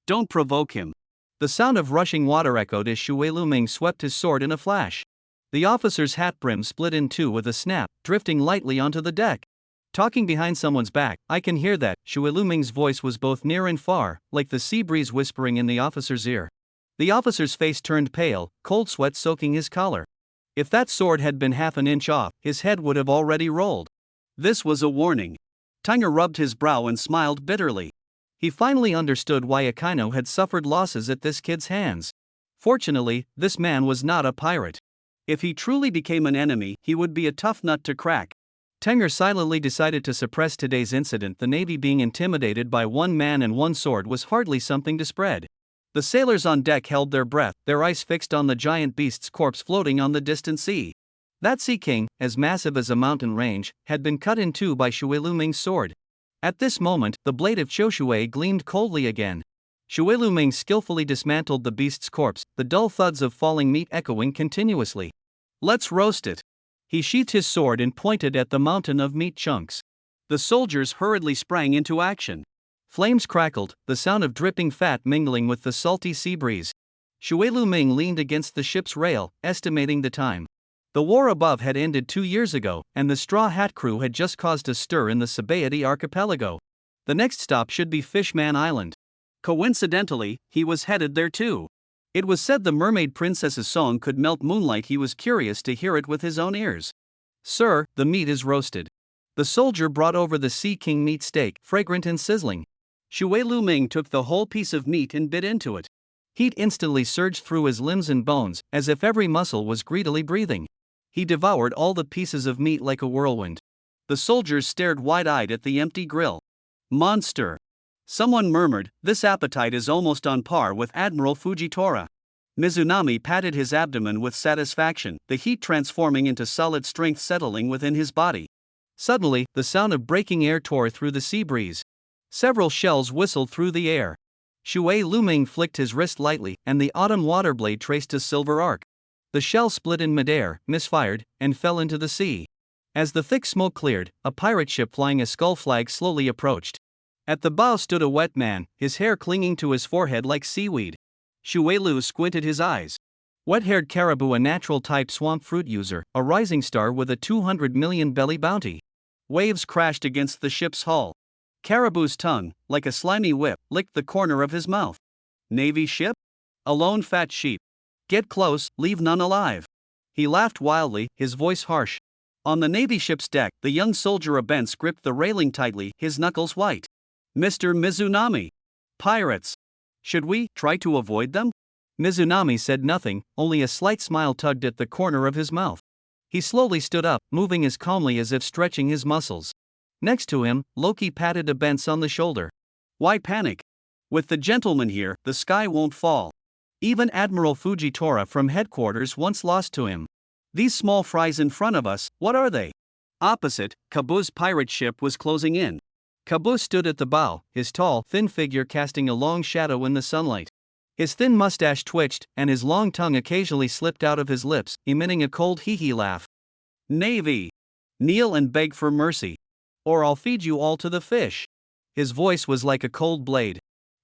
Don't provoke him. The sound of rushing water echoed as Shui Luming swept his sword in a flash. The officer's hat brim split in two with a snap, drifting lightly onto the deck. Talking behind someone's back, I can hear that. Shui Luming's voice was both near and far, like the sea breeze whispering in the officer's ear. The officer's face turned pale, cold sweat soaking his collar. If that sword had been half an inch off, his head would have already rolled. This was a warning. Tenger rubbed his brow and smiled bitterly. He finally understood why Akainu had suffered losses at this kid's hands. Fortunately, this man was not a pirate. If he truly became an enemy, he would be a tough nut to crack. Tenger silently decided to suppress today's incident. The Navy being intimidated by one man and one sword was hardly something to spread. The sailors on deck held their breath, their eyes fixed on the giant beast's corpse floating on the distant sea. That Sea King, as massive as a mountain range, had been cut in two by Shui Luming's sword. At this moment, the blade of Choshui gleamed coldly again. Shui Luming skillfully dismantled the beast's corpse, the dull thuds of falling meat echoing continuously. Let's roast it. He sheathed his sword and pointed at the mountain of meat chunks. The soldiers hurriedly sprang into action. Flames crackled, the sound of dripping fat mingling with the salty sea breeze. Shui Luming leaned against the ship's rail, estimating the time. The war above had ended 2 years ago, and the Straw Hat crew had just caused a stir in the Sabaody archipelago. The next stop should be Fishman Island. Coincidentally, he was headed there too. It was said the mermaid princess's song could melt moonlight. He was curious to hear it with his own ears. Sir, the meat is roasted. The soldier brought over the Sea King meat steak, fragrant and sizzling. Shui Luming took the whole piece of meat and bit into it. Heat instantly surged through his limbs and bones, as if every muscle was greedily breathing. He devoured all the pieces of meat like a whirlwind. The soldiers stared wide-eyed at the empty grill. Monster! Someone murmured, this appetite is almost on par with Admiral Fujitora. Mizunami patted his abdomen with satisfaction, the heat transforming into solid strength settling within his body. Suddenly, the sound of breaking air tore through the sea breeze. Several shells whistled through the air. Shui Luming flicked his wrist lightly, and the autumn water blade traced a silver arc. The shell split in midair, misfired, and fell into the sea. As the thick smoke cleared, a pirate ship flying a skull flag slowly approached. At the bow stood a wet man, his hair clinging to his forehead like seaweed. Shui Lu squinted his eyes. Wet-haired Caribou, a natural-type swamp fruit user, a rising star with a 200 million belly bounty. Waves crashed against the ship's hull. Caribou's tongue, like a slimy whip, licked the corner of his mouth. Navy ship? A lone fat sheep. Get close, leave none alive. He laughed wildly, his voice harsh. On the Navy ship's deck, the young soldier Abens gripped the railing tightly, his knuckles white. Mr. Mizunami. Pirates. Should we try to avoid them? Mizunami said nothing, only a slight smile tugged at the corner of his mouth. He slowly stood up, moving as calmly as if stretching his muscles. Next to him, Loki patted Abens on the shoulder. Why panic? With the gentleman here, the sky won't fall. Even Admiral Fujitora from headquarters once lost to him. These small fries in front of us, what are they? Opposite, Kabu's pirate ship was closing in. Kabu stood at the bow, his tall, thin figure casting a long shadow in the sunlight. His thin mustache twitched, and his long tongue occasionally slipped out of his lips, emitting a cold hee-hee laugh. Navy! Kneel and beg for mercy. Or I'll feed you all to the fish. His voice was like a cold blade.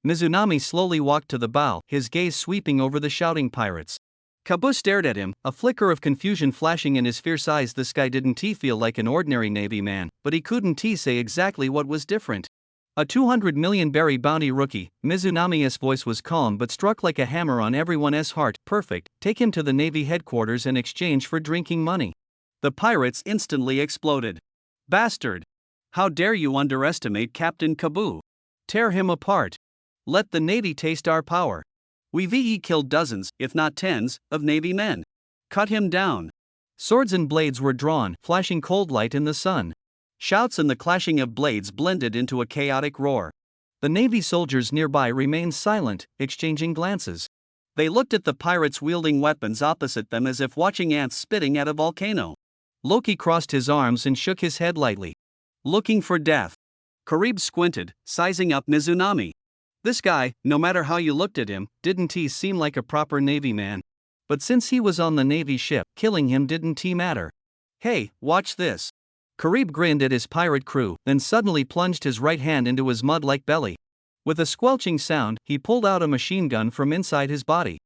Mizunami slowly walked to the bow, his gaze sweeping over the shouting pirates. Kabu stared at him, a flicker of confusion flashing in his fierce eyes. This guy didn't feel like an ordinary Navy man, but he couldn't say exactly what was different. A 200 million berry bounty rookie, Mizunami's voice was calm but struck like a hammer on everyone's heart. Perfect, take him to the Navy headquarters in exchange for drinking money. The pirates instantly exploded. Bastard! How dare you underestimate Captain Kabu? Tear him apart. Let the Navy taste our power. We've killed dozens, if not tens, of Navy men. Cut him down. Swords and blades were drawn, flashing cold light in the sun. Shouts and the clashing of blades blended into a chaotic roar. The Navy soldiers nearby remained silent, exchanging glances. They looked at the pirates wielding weapons opposite them as if watching ants spitting at a volcano. Loki crossed his arms and shook his head lightly. Looking for death. Karib squinted, sizing up Mizunami. This guy, no matter how you looked at him, didn't seem like a proper Navy man. But since he was on the Navy ship, killing him didn't matter. Hey, watch this. Karib grinned at his pirate crew, then suddenly plunged his right hand into his mud-like belly. With a squelching sound, he pulled out a machine gun from inside his body.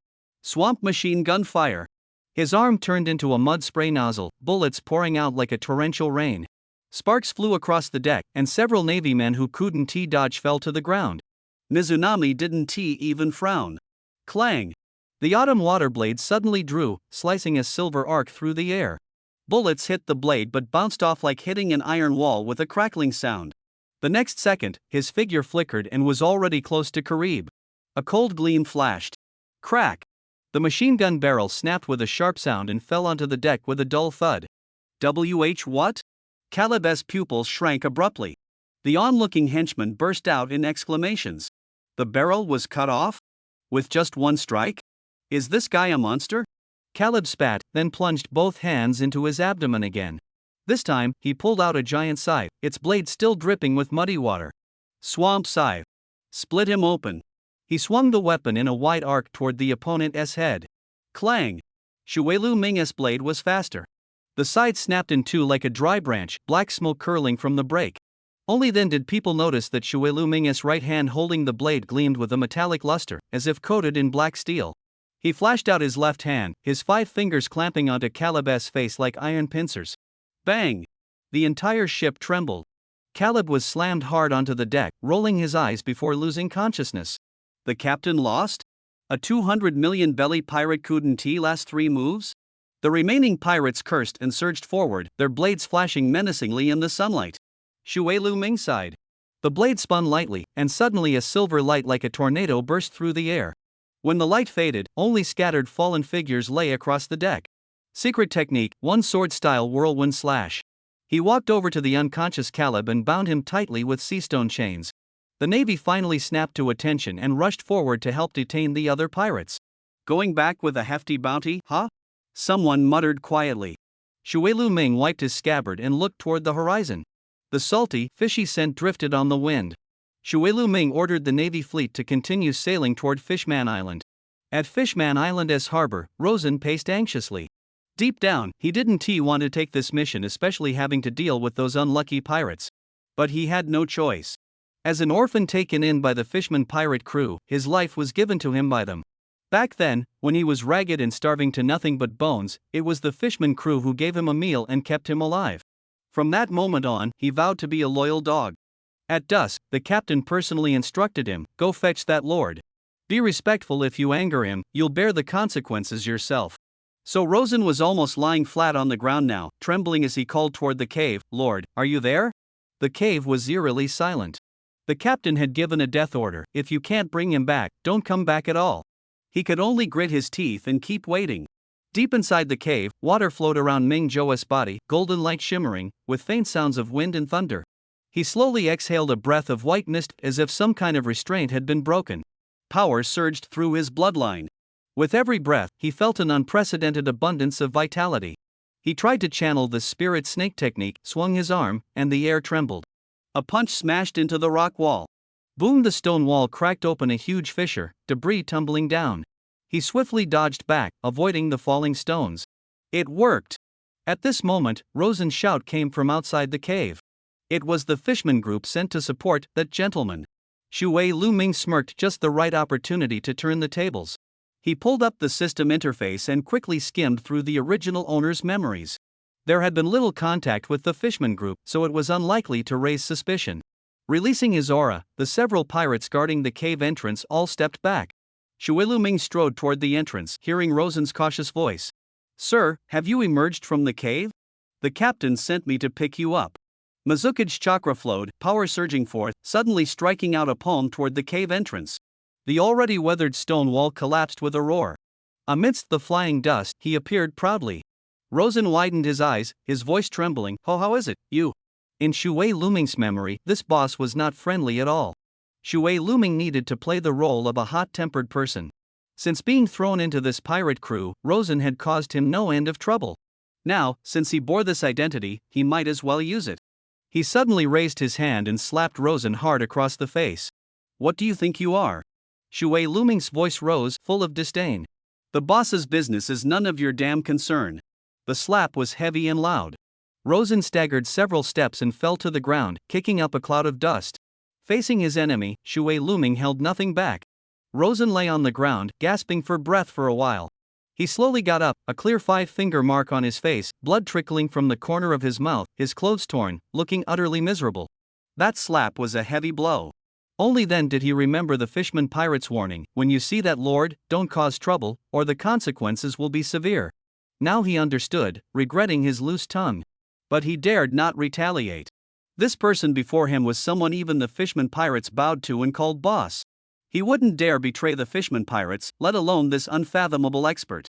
Swamp machine gun fire. His arm turned into a mud spray nozzle, bullets pouring out like a torrential rain. Sparks flew across the deck, and several Navy men who couldn't dodge fell to the ground. Mizunami didn't even frown. Clang! The autumn water blade suddenly drew, slicing a silver arc through the air. Bullets hit the blade but bounced off like hitting an iron wall with a crackling sound. The next second, his figure flickered and was already close to Karib. A cold gleam flashed. Crack! The machine gun barrel snapped with a sharp sound and fell onto the deck with a dull thud. What? Caleb's pupils shrank abruptly. The onlooking henchman burst out in exclamations. The barrel was cut off? With just one strike? Is this guy a monster? Caleb spat, then plunged both hands into his abdomen again. This time, he pulled out a giant scythe, its blade still dripping with muddy water. Swamp scythe. Split him open. He swung the weapon in a wide arc toward the opponent's head. Clang! Shui Lu Ming's blade was faster. The scythe snapped in two like a dry branch, black smoke curling from the break. Only then did people notice that Shui Lu Ming's right hand holding the blade gleamed with a metallic luster, as if coated in black steel. He flashed out his left hand, his 5 fingers clamping onto Caleb's face like iron pincers. Bang! The entire ship trembled. Caleb was slammed hard onto the deck, rolling his eyes before losing consciousness. The captain lost? A 200 million belly pirate couldn't last 3 moves? The remaining pirates cursed and surged forward, their blades flashing menacingly in the sunlight. Shui Lu Ming sighed. The blade spun lightly, and suddenly a silver light like a tornado burst through the air. When the light faded, only scattered fallen figures lay across the deck. Secret technique, one sword style whirlwind slash. He walked over to the unconscious Caleb and bound him tightly with seastone chains. The Navy finally snapped to attention and rushed forward to help detain the other pirates. Going back with a hefty bounty, huh? Someone muttered quietly. Shui Lu Ming wiped his scabbard and looked toward the horizon. The salty, fishy scent drifted on the wind. Shui Lu Ming ordered the Navy fleet to continue sailing toward Fishman Island. At Fishman Island's harbor, Rosen paced anxiously. Deep down, he didn't want to take this mission, especially having to deal with those unlucky pirates. But he had no choice. As an orphan taken in by the Fishman pirate crew, his life was given to him by them. Back then, when he was ragged and starving to nothing but bones, it was the Fishman crew who gave him a meal and kept him alive. From that moment on, he vowed to be a loyal dog. At dusk, the captain personally instructed him, "Go fetch that lord. Be respectful. If you anger him, you'll bear the consequences yourself." So Rosen was almost lying flat on the ground now, trembling as he called toward the cave, "Lord, are you there?" The cave was eerily silent. The captain had given a death order: if you can't bring him back, don't come back at all. He could only grit his teeth and keep waiting. Deep inside the cave, water flowed around Ming Zhou's body, golden light shimmering, with faint sounds of wind and thunder. He slowly exhaled a breath of white mist, as if some kind of restraint had been broken. Power surged through his bloodline. With every breath, he felt an unprecedented abundance of vitality. He tried to channel the spirit snake technique, swung his arm, and the air trembled. A punch smashed into the rock wall. Boom! The stone wall cracked open a huge fissure, debris tumbling down. He swiftly dodged back, avoiding the falling stones. It worked! At this moment, Rosen's shout came from outside the cave. It was the Fishman group sent to support that gentleman. Shui Lu Ming smirked, just the right opportunity to turn the tables. He pulled up the system interface and quickly skimmed through the original owner's memories. There had been little contact with the Fishman group, so it was unlikely to raise suspicion. Releasing his aura, the several pirates guarding the cave entrance all stepped back. Shui Lu Ming strode toward the entrance, hearing Rosen's cautious voice. "Sir, have you emerged from the cave? The captain sent me to pick you up." Mizukage chakra flowed, power surging forth, suddenly striking out a palm toward the cave entrance. The already weathered stone wall collapsed with a roar. Amidst the flying dust, he appeared proudly. Rosen widened his eyes, his voice trembling. How is it, you?" In Shui Lu Ming's memory, this boss was not friendly at all. Shui Lu Ming needed to play the role of a hot-tempered person. Since being thrown into this pirate crew, Rosen had caused him no end of trouble. Now, since he bore this identity, he might as well use it. He suddenly raised his hand and slapped Rosen hard across the face. "What do you think you are?" Shui Lu Ming's voice rose, full of disdain. "The boss's business is none of your damn concern." The slap was heavy and loud. Rosen staggered several steps and fell to the ground, kicking up a cloud of dust. Facing his enemy, Shui Lu Ming held nothing back. Rosen lay on the ground, gasping for breath for a while. He slowly got up, a clear 5-finger mark on his face, blood trickling from the corner of his mouth, his clothes torn, looking utterly miserable. That slap was a heavy blow. Only then did he remember the Fishman pirate's warning: "When you see that lord, don't cause trouble, or the consequences will be severe." Now he understood, regretting his loose tongue. But he dared not retaliate. This person before him was someone even the Fishman pirates bowed to and called boss. He wouldn't dare betray the Fishman pirates, let alone this unfathomable expert.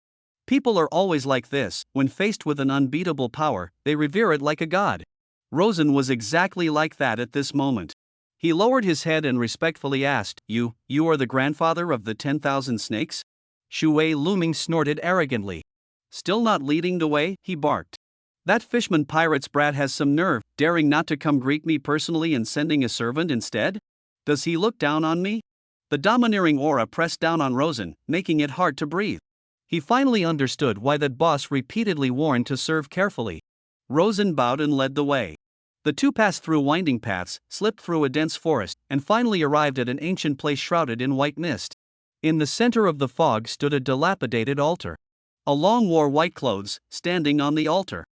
People are always like this: when faced with an unbeatable power, they revere it like a god. Rosen was exactly like that at this moment. He lowered his head and respectfully asked, You are the grandfather of the 10,000 snakes?" Shui Lu Ming snorted arrogantly. Still not leading the way, he barked. That fishman pirate's brat has some nerve, daring not to come greet me personally and sending a servant instead? Does he look down on me? The domineering aura pressed down on Rosen, making it hard to breathe. He finally understood why that boss repeatedly warned to serve carefully. Rosen bowed and led the way. The two passed through winding paths, slipped through a dense forest, and finally arrived at an ancient place shrouded in white mist. In the center of the fog stood a dilapidated altar. Along wore white clothes, standing on the altar.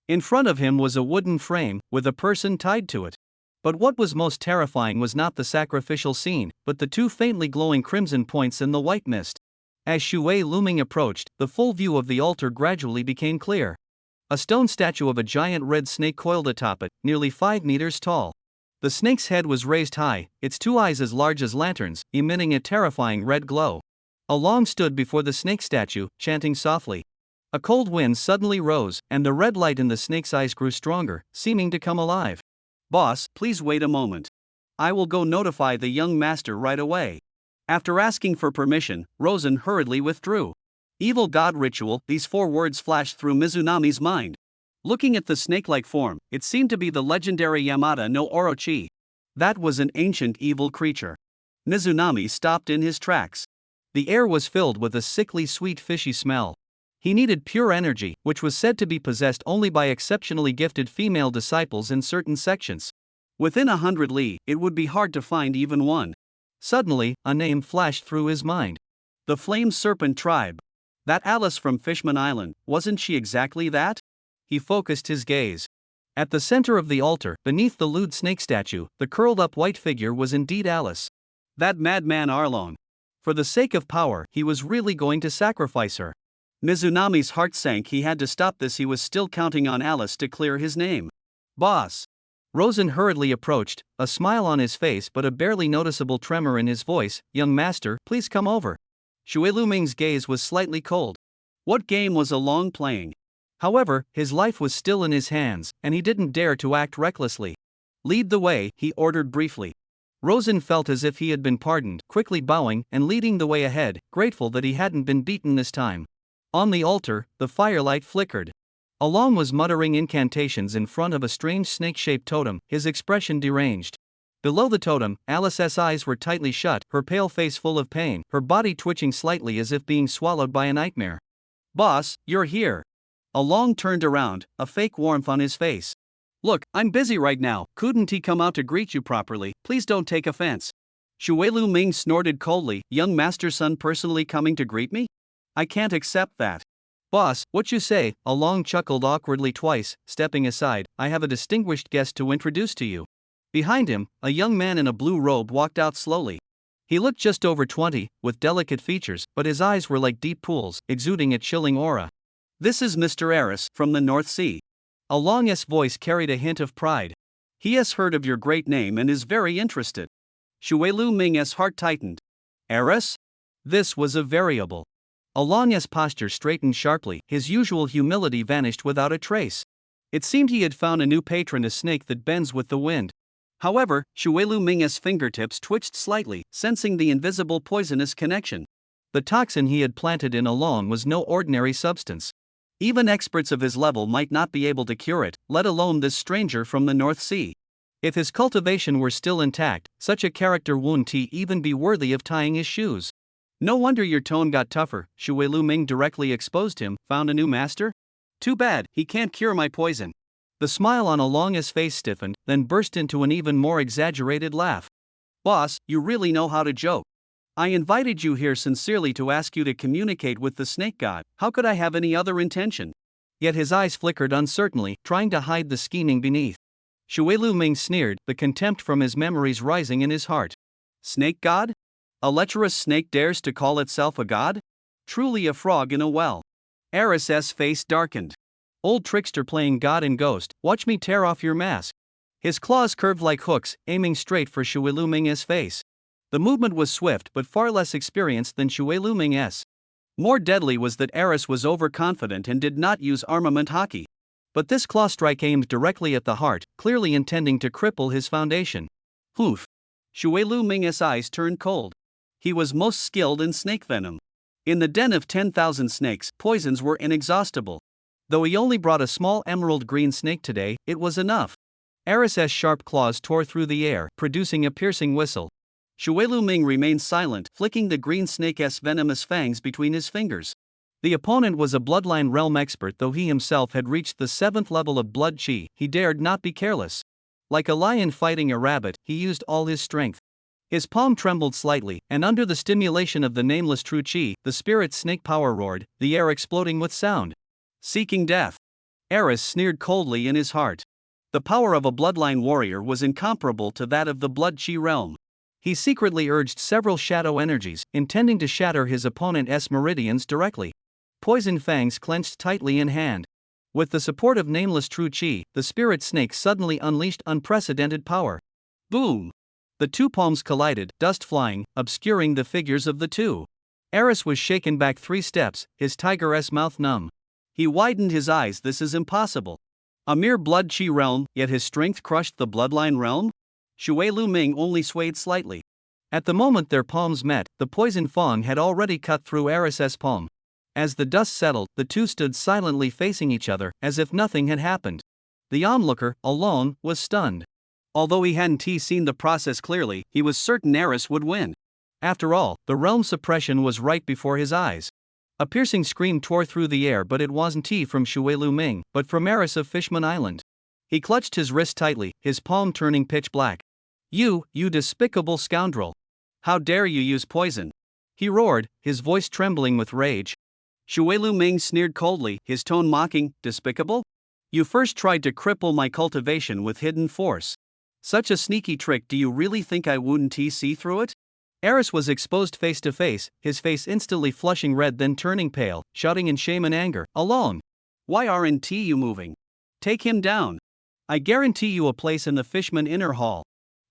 In front of him was a wooden frame, with a person tied to it. But what was most terrifying was not the sacrificial scene, but the two faintly glowing crimson points in the white mist. As Shui Luming approached, the full view of the altar gradually became clear. A stone statue of a giant red snake coiled atop it, nearly 5 meters tall. The snake's head was raised high, its two eyes as large as lanterns, emitting a terrifying red glow. Along stood before the snake statue, chanting softly. A cold wind suddenly rose, and the red light in the snake's eyes grew stronger, seeming to come alive. Boss, please wait a moment. I will go notify the young master right away. After asking for permission, Rosen hurriedly withdrew. Evil god ritual, these 4 words flashed through Mizunami's mind. Looking at the snake-like form, it seemed to be the legendary Yamada no Orochi. That was an ancient evil creature. Mizunami stopped in his tracks. The air was filled with a sickly sweet fishy smell. He needed pure energy, which was said to be possessed only by exceptionally gifted female disciples in certain sections. Within 100 li, it would be hard to find even one. Suddenly, a name flashed through his mind. The Flame Serpent Tribe. That Alice from Fishman Island, wasn't she exactly that? He focused his gaze. At the center of the altar, beneath the lewd snake statue, the curled-up white figure was indeed Alice. That madman Arlong. For the sake of power, he was really going to sacrifice her. Mizunami's heart sank. He had to stop this. He was still counting on Alice to clear his name. Boss. Rosen hurriedly approached, a smile on his face but a barely noticeable tremor in his voice. Young master, please come over. Shui Luming's gaze was slightly cold. What game was Along playing? However, his life was still in his hands, and he didn't dare to act recklessly. Lead the way, he ordered briefly. Rosen felt as if he had been pardoned, quickly bowing and leading the way ahead, grateful that he hadn't been beaten this time. On the altar, the firelight flickered. Along was muttering incantations in front of a strange snake-shaped totem, his expression deranged. Below the totem, Alice's eyes were tightly shut, her pale face full of pain, her body twitching slightly as if being swallowed by a nightmare. Boss, you're here. Along turned around, a fake warmth on his face. Look, I'm busy right now. Couldn't he come out to greet you properly? Please don't take offense. Shui Luming snorted coldly. Young master's son personally coming to greet me? I can't accept that. Boss, what you say? Along chuckled awkwardly twice, stepping aside. I have a distinguished guest to introduce to you. Behind him, a young man in a blue robe walked out slowly. He looked just over 20, with delicate features, but his eyes were like deep pools, exuding a chilling aura. This is Mr. Eris, from the North Sea. Along's voice carried a hint of pride. He has heard of your great name and is very interested. Shui Luming's heart tightened. Eris? This was a variable. Along's posture straightened sharply, his usual humility vanished without a trace. It seemed he had found a new patron, a snake that bends with the wind. However, Shui Luming's fingertips twitched slightly, sensing the invisible poisonous connection. The toxin he had planted in Along was no ordinary substance. Even experts of his level might not be able to cure it, let alone this stranger from the North Sea. If his cultivation were still intact, such a character wouldn't even be worthy of tying his shoes. No wonder your tone got tougher. Shui Luming directly exposed him. Found a new master? Too bad, he can't cure my poison. The smile on Along's face stiffened, then burst into an even more exaggerated laugh. Boss, you really know how to joke. I invited you here sincerely to ask you to communicate with the snake god. How could I have any other intention? Yet his eyes flickered uncertainly, trying to hide the scheming beneath. Shui Luming sneered, the contempt from his memories rising in his heart. Snake god? A lecherous snake dares to call itself a god? Truly a frog in a well. Eris's face darkened. Old trickster playing god and ghost, watch me tear off your mask. His claws curved like hooks, aiming straight for Shui Luming's face. The movement was swift but far less experienced than Shui Luming's. More deadly was that Eris was overconfident and did not use armament hockey. But this claw strike aimed directly at the heart, clearly intending to cripple his foundation. Poof! Shui Luming's eyes turned cold. He was most skilled in snake venom. In the den of 10,000 snakes, poisons were inexhaustible. Though he only brought a small emerald green snake today, it was enough. Eris's sharp claws tore through the air, producing a piercing whistle. Shui Luming remained silent, flicking the green snake's venomous fangs between his fingers. The opponent was a bloodline realm expert, though he himself had reached the 7th level of blood chi. He dared not be careless. Like a lion fighting a rabbit, he used all his strength. His palm trembled slightly, and under the stimulation of the nameless true chi, the spirit snake power roared, the air exploding with sound. Seeking death. Eris sneered coldly in his heart. The power of a bloodline warrior was incomparable to that of the blood chi realm. He secretly urged several shadow energies, intending to shatter his opponent's meridians directly. Poison fangs clenched tightly in hand. With the support of nameless true chi, the spirit snake suddenly unleashed unprecedented power. Boom! The two palms collided, dust flying, obscuring the figures of the two. Eris was shaken back 3 steps, his tiger's mouth numb. He widened his eyes. This is impossible. A mere blood chi realm, yet his strength crushed the bloodline realm? Shui Luming only swayed slightly. At the moment their palms met, the poison fang had already cut through Eris's palm. As the dust settled, the two stood silently facing each other, as if nothing had happened. The onlooker, alone, was stunned. Although he hadn't seen the process clearly, he was certain Eris would win. After all, the realm suppression was right before his eyes. A piercing scream tore through the air, but it wasn't from Shui Luming, but from Eris of Fishman Island. He clutched his wrist tightly, his palm turning pitch black. You despicable scoundrel! How dare you use poison? He roared, his voice trembling with rage. Shui Luming sneered coldly, his tone mocking. Despicable? You first tried to cripple my cultivation with hidden force. Such a sneaky trick. Do you really think I wouldn't see through it? Eris was exposed face to face, his face instantly flushing red, then turning pale, shouting in shame and anger. Alone! Why aren't you moving? Take him down. I guarantee you a place in the Fishman Inner Hall.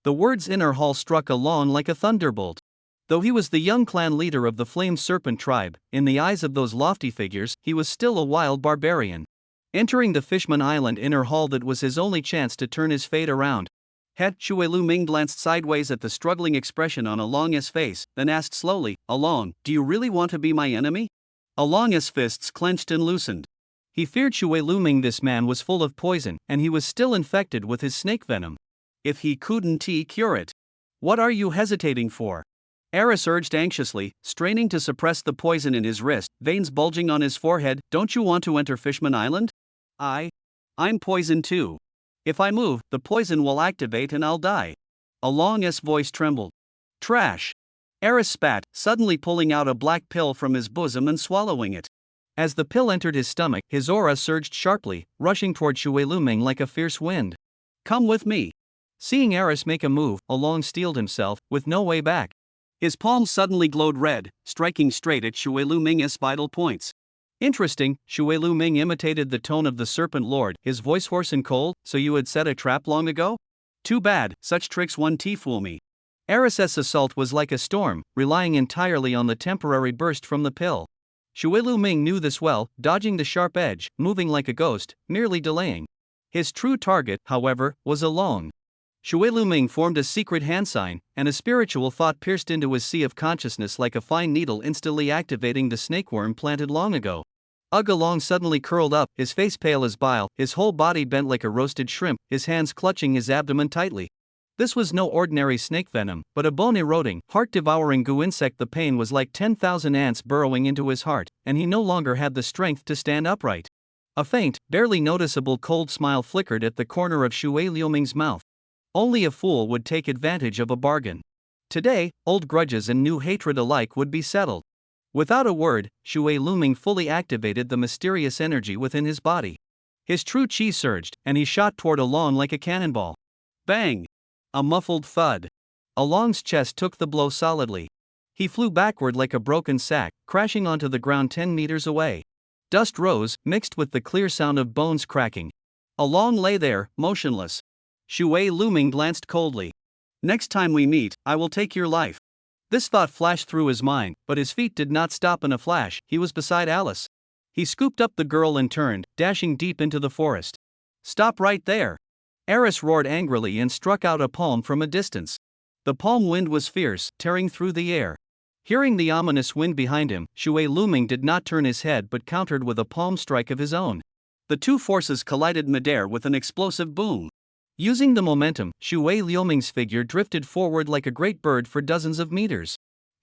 The words inner hall struck Alon like a thunderbolt. Though he was the young clan leader of the Flame Serpent tribe, in the eyes of those lofty figures, he was still a wild barbarian. Entering the Fishman Island Inner Hall, that was his only chance to turn his fate around. Shui Luming glanced sideways at the struggling expression on Along's face, then asked slowly, Along, do you really want to be my enemy? Along's fists clenched and loosened. He feared Shui Luming. This man was full of poison, and he was still infected with his snake venom. If he couldn't cure it. What are you hesitating for? Eris urged anxiously, straining to suppress the poison in his wrist, veins bulging on his forehead. Don't you want to enter Fishman Island? I'm poisoned too. If I move, the poison will activate and I'll die. Along's voice trembled. Trash! Eris spat, suddenly pulling out a black pill from his bosom and swallowing it. As the pill entered his stomach, his aura surged sharply, rushing toward Shui Luming like a fierce wind. Come with me. Seeing Eris make a move, Along steeled himself, with no way back. His palms suddenly glowed red, striking straight at Shui Luming's vital points. Interesting, Shui Luming imitated the tone of the Serpent Lord, his voice hoarse and cold. So you had set a trap long ago? Too bad, such tricks won't fool me. Eris's assault was like a storm, relying entirely on the temporary burst from the pill. Shui Luming knew this well, dodging the sharp edge, moving like a ghost, merely delaying. His true target, however, was Along. Shui Luming formed a secret hand sign, and a spiritual thought pierced into his sea of consciousness like a fine needle, instantly activating the snakeworm planted long ago. Along suddenly curled up, his face pale as bile, his whole body bent like a roasted shrimp, his hands clutching his abdomen tightly. This was no ordinary snake venom, but a bone-eroding, heart-devouring goo insect. The pain was like 10,000 ants burrowing into his heart, and he no longer had the strength to stand upright. A faint, barely noticeable cold smile flickered at the corner of Shui Luming's mouth. Only a fool would take advantage of a bargain. Today, old grudges and new hatred alike would be settled. Without a word, Shui Luming fully activated the mysterious energy within his body. His true chi surged, and he shot toward Along like a cannonball. Bang! A muffled thud. Along's chest took the blow solidly. He flew backward like a broken sack, crashing onto the ground 10 meters away. Dust rose, mixed with the clear sound of bones cracking. Along lay there, motionless. Shui Luming glanced coldly. Next time we meet, I will take your life. This thought flashed through his mind, but his feet did not stop in a flash. He was beside Alice. He scooped up the girl and turned, dashing deep into the forest. Stop right there! Eris roared angrily and struck out a palm from a distance. The palm wind was fierce, tearing through the air. Hearing the ominous wind behind him, Shui Luming did not turn his head but countered with a palm strike of his own. The two forces collided midair with an explosive boom. Using the momentum, Xu Wei Liuming's figure drifted forward like a great bird for dozens of meters.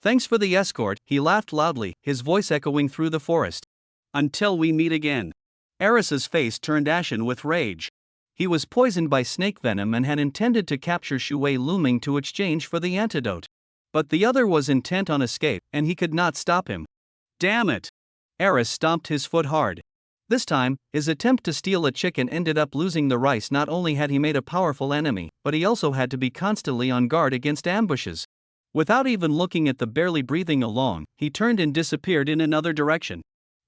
Thanks for the escort, he laughed loudly, his voice echoing through the forest. Until we meet again. Eris's face turned ashen with rage. He was poisoned by snake venom and had intended to capture Xu Wei Liuming to exchange for the antidote. But the other was intent on escape, and he could not stop him. Damn it! Eris stomped his foot hard. This time, his attempt to steal a chicken ended up losing the rice. Not only had he made a powerful enemy, but he also had to be constantly on guard against ambushes. Without even looking at the barely breathing Along, he turned and disappeared in another direction.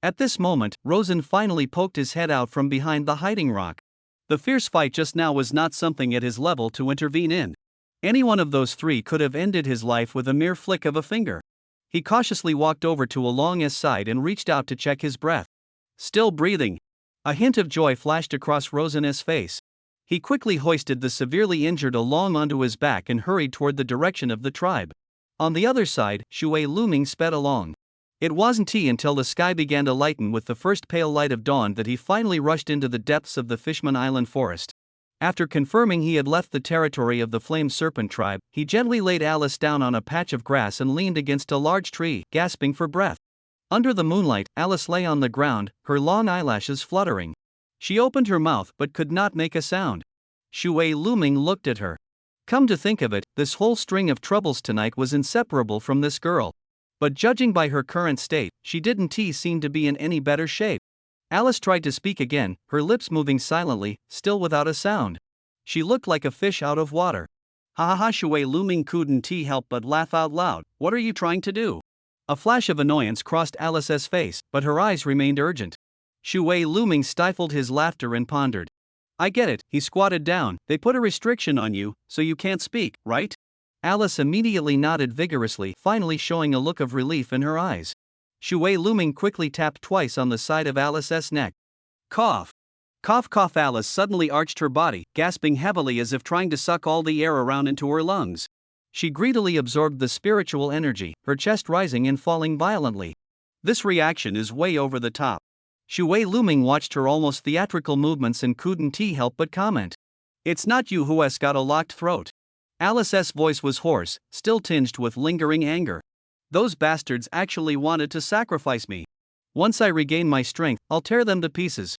At this moment, Rosen finally poked his head out from behind the hiding rock. The fierce fight just now was not something at his level to intervene in. Any one of those three could have ended his life with a mere flick of a finger. He cautiously walked over to Along's side and reached out to check his breath. Still breathing. A hint of joy flashed across Rosen's face. He quickly hoisted the severely injured Along onto his back and hurried toward the direction of the tribe. On the other side, Xu Wei Liuming sped along. It wasn't until the sky began to lighten with the first pale light of dawn that he finally rushed into the depths of the Fishman Island forest. After confirming he had left the territory of the Flame Serpent tribe, he gently laid Alice down on a patch of grass and leaned against a large tree, gasping for breath. Under the moonlight, Alice lay on the ground, her long eyelashes fluttering. She opened her mouth but could not make a sound. Xu Wei Liuming looked at her. Come to think of it, this whole string of troubles tonight was inseparable from this girl. But judging by her current state, she didn't seem to be in any better shape. Alice tried to speak again, her lips moving silently, still without a sound. She looked like a fish out of water. Ha ha ha! Xu Wei Liuming couldn't help but laugh out loud. What are you trying to do? A flash of annoyance crossed Alice's face, but her eyes remained urgent. Xu Wei Liuming stifled his laughter and pondered. I get it, he squatted down. They put a restriction on you, so you can't speak, right? Alice immediately nodded vigorously, finally showing a look of relief in her eyes. Xu Wei Liuming quickly tapped twice on the side of Alice's neck. Cough. Cough cough. Alice suddenly arched her body, gasping heavily as if trying to suck all the air around into her lungs. She greedily absorbed the spiritual energy, her chest rising and falling violently. This reaction is way over the top. Xu Wei Liuming watched her almost theatrical movements and couldn't help but comment. It's not you who has got a locked throat. Alice's voice was hoarse, still tinged with lingering anger. Those bastards actually wanted to sacrifice me. Once I regain my strength, I'll tear them to pieces.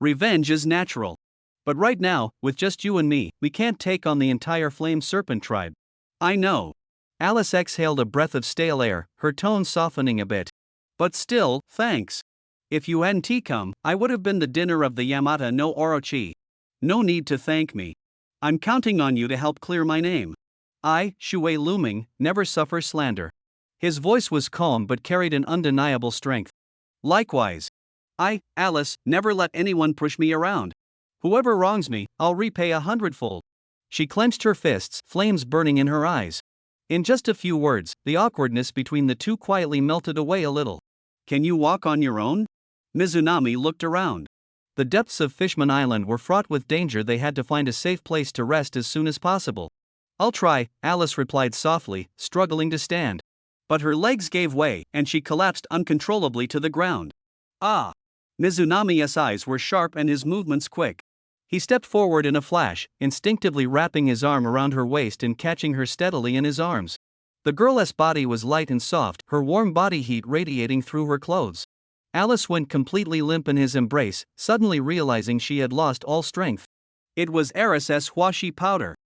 Revenge is natural. But right now, with just you and me, we can't take on the entire Flame Serpent tribe. I know. Alice exhaled a breath of stale air, her tone softening a bit. But still, thanks. If you hadn't come, I would have been the dinner of the Yamata no Orochi. No need to thank me. I'm counting on you to help clear my name. I, Xu Wei Liuming, never suffer slander. His voice was calm but carried an undeniable strength. Likewise. I, Alice, never let anyone push me around. Whoever wrongs me, I'll repay 100-fold. She clenched her fists, flames burning in her eyes. In just a few words, the awkwardness between the two quietly melted away a little. Can you walk on your own? Mizunami looked around. The depths of Fishman Island were fraught with danger. They had to find a safe place to rest as soon as possible. I'll try, Alice replied softly, struggling to stand. But her legs gave way, and she collapsed uncontrollably to the ground. Ah! Mizunami's eyes were sharp and his movements quick. He stepped forward in a flash, instinctively wrapping his arm around her waist and catching her steadily in his arms. The girl's body was light and soft, her warm body heat radiating through her clothes. Alice went completely limp in his embrace, suddenly realizing she had lost all strength. It was Eris's Huashi powder.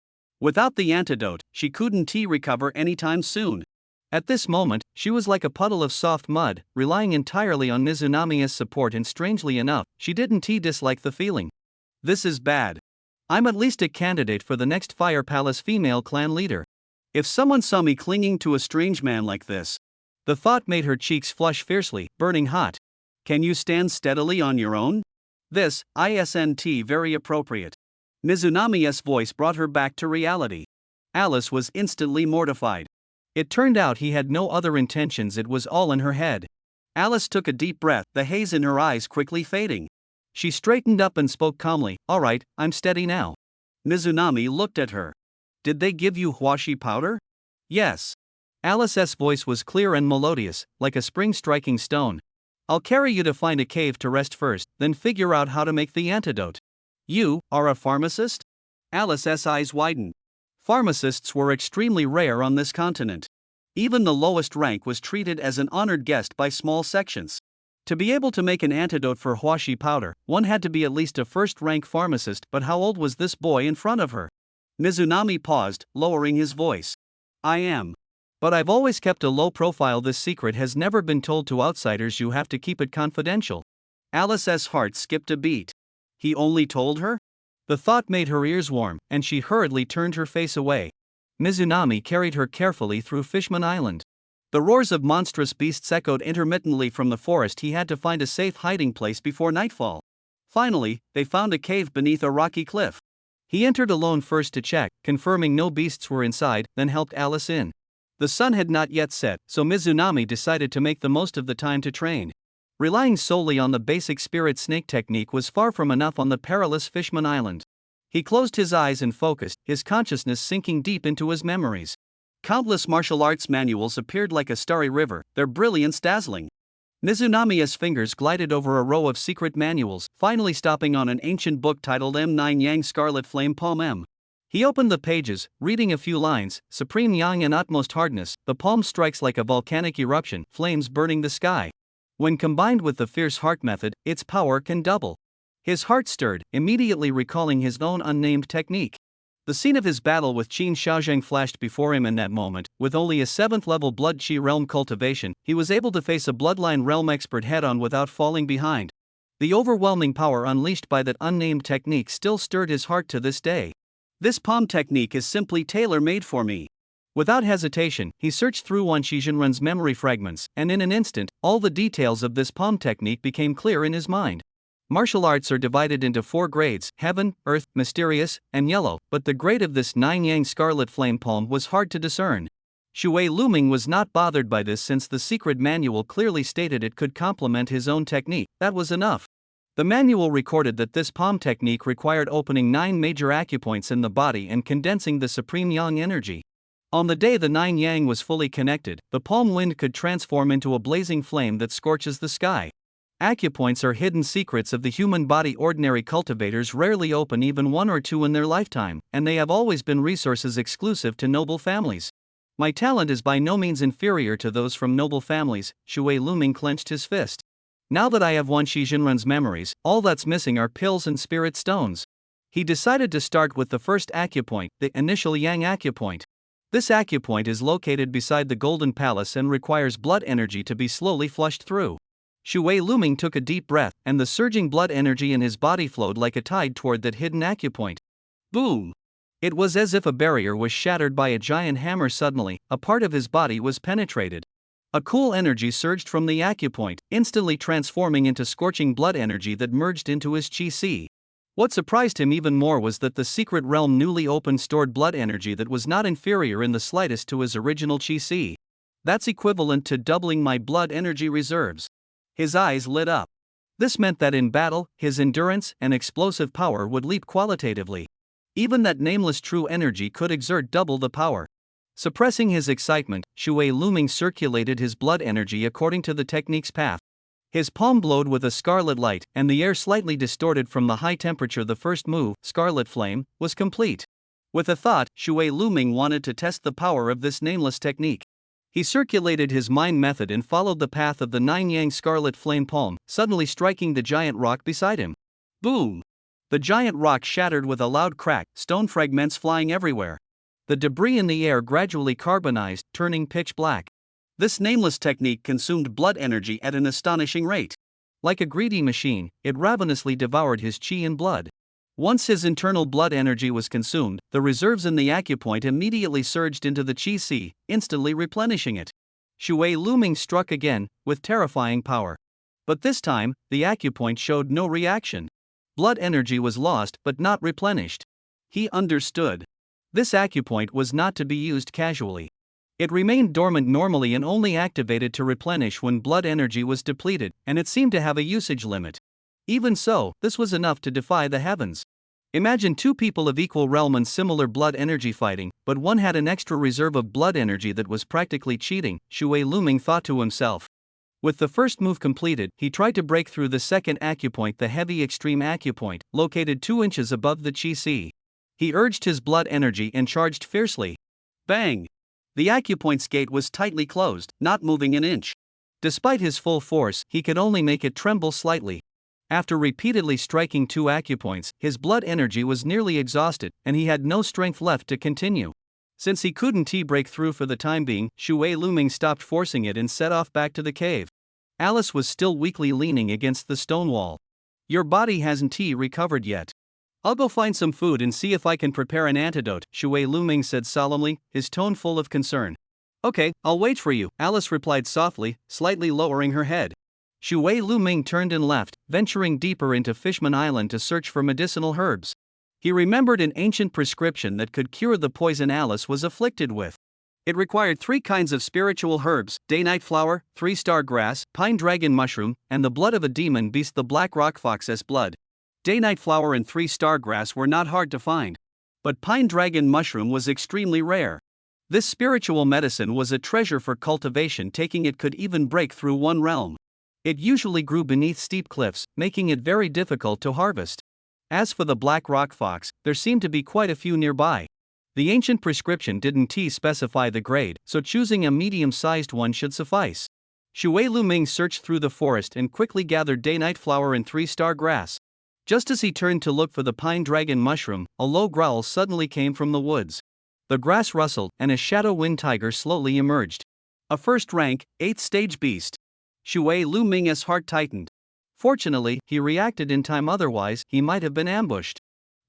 Without the antidote, she couldn't recover anytime soon. At this moment, she was like a puddle of soft mud, relying entirely on Mizunami's support, and strangely enough, she didn't dislike the feeling. This is bad. I'm at least a candidate for the next Fire Palace female clan leader. If someone saw me clinging to a strange man like this. The thought made her cheeks flush fiercely, burning hot. Can you stand steadily on your own? This, isn't very appropriate. Mizunami's voice brought her back to reality. Alice was instantly mortified. It turned out he had no other intentions, it was all in her head. Alice took a deep breath, the haze in her eyes quickly fading. She straightened up and spoke calmly. All right, I'm steady now. Mizunami looked at her. Did they give you Huashi powder? Yes. Alice's voice was clear and melodious, like a spring striking stone. I'll carry you to find a cave to rest first, then figure out how to make the antidote. You are a pharmacist? Alice's eyes widened. Pharmacists were extremely rare on this continent. Even the lowest rank was treated as an honored guest by small sections. To be able to make an antidote for huashi powder, one had to be at least a first-rank pharmacist. But how old was this boy in front of her? Mizunami paused, lowering his voice. I am. But I've always kept a low profile. This secret has never been told to outsiders. You have to keep it confidential. Alice's heart skipped a beat. He only told her? The thought made her ears warm, and she hurriedly turned her face away. Mizunami carried her carefully through Fishman Island. The roars of monstrous beasts echoed intermittently from the forest. He had to find a safe hiding place before nightfall. Finally, they found a cave beneath a rocky cliff. He entered alone first to check, confirming no beasts were inside, then helped Alice in. The sun had not yet set, so Mizunami decided to make the most of the time to train. Relying solely on the basic spirit snake technique was far from enough on the perilous Fishman Island. He closed his eyes and focused, his consciousness sinking deep into his memories. Countless martial arts manuals appeared like a starry river, their brilliance dazzling. Mizunami's fingers glided over a row of secret manuals, finally stopping on an ancient book titled M9 Yang Scarlet Flame Palm M. He opened the pages, reading a few lines. Supreme Yang and utmost hardness, the palm strikes like a volcanic eruption, flames burning the sky. When combined with the fierce heart method, its power can double. His heart stirred, immediately recalling his own unnamed technique. The scene of his battle with Qin Shaozheng flashed before him in that moment. With only a 7th level blood chi realm cultivation, he was able to face a bloodline realm expert head-on without falling behind. The overwhelming power unleashed by that unnamed technique still stirred his heart to this day. This palm technique is simply tailor-made for me. Without hesitation, he searched through Wan Shizhenrun's memory fragments, and in an instant, all the details of this palm technique became clear in his mind. Martial arts are divided into 4 grades: heaven, earth, mysterious, and yellow, but the grade of this 9 Yang Scarlet Flame Palm was hard to discern. Shui Luming was not bothered by this since the secret manual clearly stated it could complement his own technique. That was enough. The manual recorded that this palm technique required opening 9 major acupoints in the body and condensing the supreme yang energy. On the day the 9 yang was fully connected, the palm wind could transform into a blazing flame that scorches the sky. Acupoints are hidden secrets of the human body. Ordinary cultivators rarely open even 1 or 2 in their lifetime, and they have always been resources exclusive to noble families. My talent is by no means inferior to those from noble families. Shui Luming clenched his fist. Now that I have Wan Shizhenrun's memories, all that's missing are pills and spirit stones. He decided to start with the first acupoint, the initial yang acupoint. This acupoint is located beside the Golden Palace and requires blood energy to be slowly flushed through. Shui Luming took a deep breath, and the surging blood energy in his body flowed like a tide toward that hidden acupoint. Boom! It was as if a barrier was shattered by a giant hammer. Suddenly, a part of his body was penetrated. A cool energy surged from the acupoint, instantly transforming into scorching blood energy that merged into his chi-si. What surprised him even more was that the secret realm newly opened stored blood energy that was not inferior in the slightest to his original chi-si. That's equivalent to doubling my blood energy reserves. His eyes lit up. This meant that in battle, his endurance and explosive power would leap qualitatively. Even that nameless true energy could exert double the power. Suppressing his excitement, Shui Luming circulated his blood energy according to the technique's path. His palm glowed with a scarlet light, and the air slightly distorted from the high temperature. The first move, Scarlet Flame, was complete. With a thought, Shui Luming wanted to test the power of this nameless technique. He circulated his mind method and followed the path of the 9 Yang Scarlet Flame Palm, suddenly striking the giant rock beside him. Boom! The giant rock shattered with a loud crack, stone fragments flying everywhere. The debris in the air gradually carbonized, turning pitch black. This nameless technique consumed blood energy at an astonishing rate. Like a greedy machine, it ravenously devoured his chi and blood. Once his internal blood energy was consumed, the reserves in the acupoint immediately surged into the chi-si, instantly replenishing it. Shui Luming struck again, with terrifying power. But this time, the acupoint showed no reaction. Blood energy was lost but not replenished. He understood. This acupoint was not to be used casually. It remained dormant normally and only activated to replenish when blood energy was depleted, and it seemed to have a usage limit. Even so, this was enough to defy the heavens. Imagine 2 people of equal realm and similar blood energy fighting, but one had an extra reserve of blood energy that was practically cheating, Shui Luming thought to himself. With the first move completed, he tried to break through the second acupoint, the heavy extreme acupoint, located 2 inches above the chi C. He urged his blood energy and charged fiercely. Bang! The acupoint's gate was tightly closed, not moving an inch. Despite his full force, he could only make it tremble slightly. After repeatedly striking 2 acupoints, his blood energy was nearly exhausted, and he had no strength left to continue. Since he couldn't break through for the time being, Shui Luming stopped forcing it and set off back to the cave. Alice was still weakly leaning against the stone wall. Your body hasn't recovered yet. I'll go find some food and see if I can prepare an antidote, Shui Luming said solemnly, his tone full of concern. Okay, I'll wait for you, Alice replied softly, slightly lowering her head. Shui Luming turned and left, venturing deeper into Fishman Island to search for medicinal herbs. He remembered an ancient prescription that could cure the poison Alice was afflicted with. It required 3 kinds of spiritual herbs: day-night flower, 3-star grass, pine dragon mushroom, and the blood of a demon beast, the black rock fox's blood. Day-night flower and 3-star grass were not hard to find. But pine dragon mushroom was extremely rare. This spiritual medicine was a treasure for cultivation, taking it could even break through one realm. It usually grew beneath steep cliffs, making it very difficult to harvest. As for the black rock fox, there seemed to be quite a few nearby. The ancient prescription didn't specify the grade, so choosing a medium-sized one should suffice. Shui Luming searched through the forest and quickly gathered day-night flower and 3-star grass. Just as he turned to look for the pine dragon mushroom, a low growl suddenly came from the woods. The grass rustled, and a shadow wind tiger slowly emerged. A first-rank, 8th-stage beast. Shui Luming's heart tightened. Fortunately, he reacted in time, otherwise, he might have been ambushed.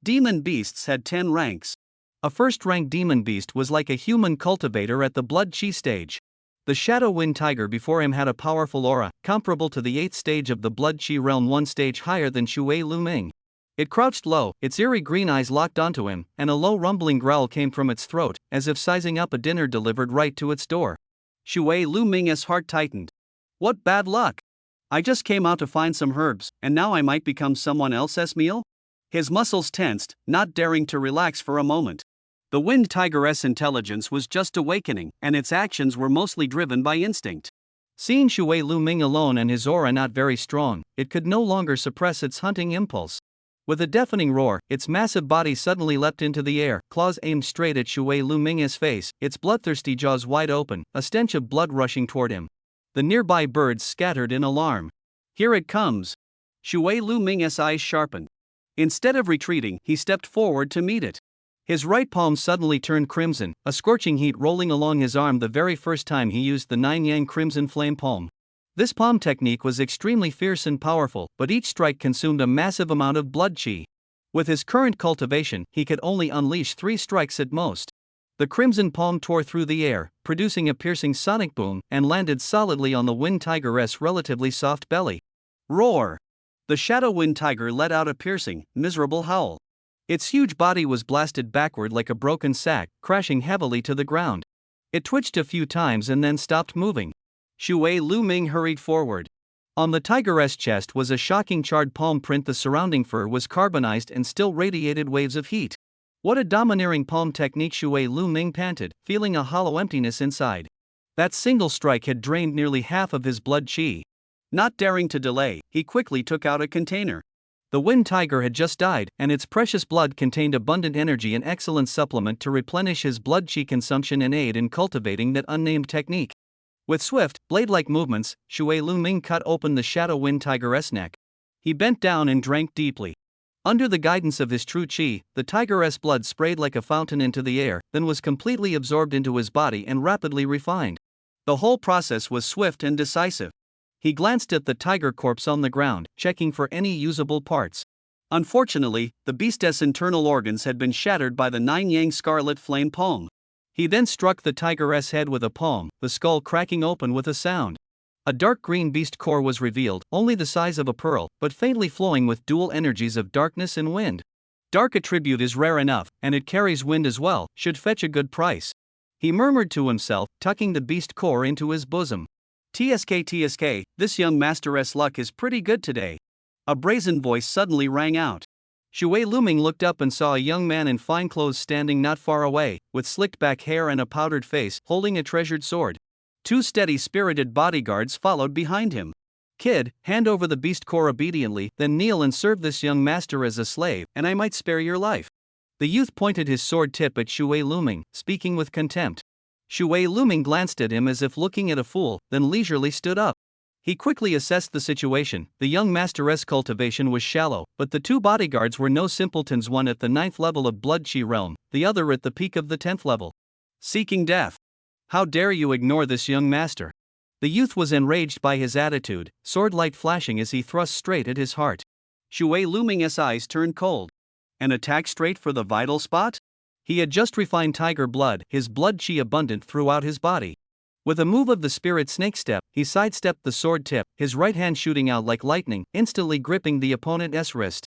Demon beasts had 10 ranks. A first-rank demon beast was like a human cultivator at the blood chi stage. The shadow wind tiger before him had a powerful aura, comparable to the 8th stage of the blood chi realm, 1 stage higher than Shui Luming. It crouched low, its eerie green eyes locked onto him, and a low rumbling growl came from its throat, as if sizing up a dinner delivered right to its door. Shui Luming's heart tightened. What bad luck! I just came out to find some herbs, and now I might become someone else's meal? His muscles tensed, not daring to relax for a moment. The wind tiger's intelligence was just awakening, and its actions were mostly driven by instinct. Seeing Shui Luming alone and his aura not very strong, it could no longer suppress its hunting impulse. With a deafening roar, its massive body suddenly leapt into the air, claws aimed straight at Shui Luming's face, its bloodthirsty jaws wide open, a stench of blood rushing toward him. The nearby birds scattered in alarm. Here it comes! Shui Luming's eyes sharpened. Instead of retreating, he stepped forward to meet it. His right palm suddenly turned crimson, a scorching heat rolling along his arm the very first time he used the 9-yang crimson flame palm. This palm technique was extremely fierce and powerful, but each strike consumed a massive amount of blood chi. With his current cultivation, he could only unleash 3 strikes at most. The crimson palm tore through the air, producing a piercing sonic boom, and landed solidly on the wind tiger's relatively soft belly. Roar! The shadow wind tiger let out a piercing, miserable howl. Its huge body was blasted backward like a broken sack, crashing heavily to the ground. It twitched a few times and then stopped moving. Shui Luming hurried forward. On the tiger's chest was a shocking charred palm print. The surrounding fur was carbonized and still radiated waves of heat. What a domineering palm technique, Shui Luming panted, feeling a hollow emptiness inside. That single strike had drained nearly half of his blood chi. Not daring to delay, he quickly took out a container. The wind tiger had just died, and its precious blood contained abundant energy, an excellent supplement to replenish his blood chi consumption and aid in cultivating that unnamed technique. With swift, blade-like movements, Shui Luming cut open the shadow wind tiger's neck. He bent down and drank deeply. Under the guidance of his true chi, the tiger's blood sprayed like a fountain into the air, then was completely absorbed into his body and rapidly refined. The whole process was swift and decisive. He glanced at the tiger corpse on the ground, checking for any usable parts. Unfortunately, the beast's internal organs had been shattered by the 9-yang scarlet flame palm. He then struck the tiger's head with a palm, the skull cracking open with a sound. A dark green beast core was revealed, only the size of a pearl, but faintly flowing with dual energies of darkness and wind. Dark attribute is rare enough, and it carries wind as well, should fetch a good price. He murmured to himself, tucking the beast core into his bosom. TSK, this young master's luck is pretty good today. A brazen voice suddenly rang out. Shui Luming looked up and saw a young man in fine clothes standing not far away, with slicked back hair and a powdered face, holding a treasured sword. Two steady spirited bodyguards followed behind him. Kid, hand over the beast core obediently, then kneel and serve this young master as a slave, and I might spare your life. The youth pointed his sword tip at Shui Luming, speaking with contempt. Shui Luming glanced at him as if looking at a fool, then leisurely stood up. He quickly assessed the situation. The young master's cultivation was shallow, but the two bodyguards were no simpletons, one at the 9th level of Blood Chi realm, the other at the peak of the 10th level. Seeking death. How dare you ignore this young master? The youth was enraged by his attitude, sword light flashing as he thrust straight at his heart. Shui Luming's eyes turned cold. An attack straight for the vital spot? He had just refined tiger blood, his blood chi abundant throughout his body. With a move of the spirit snake step, he sidestepped the sword tip, his right hand shooting out like lightning, instantly gripping the opponent's wrist.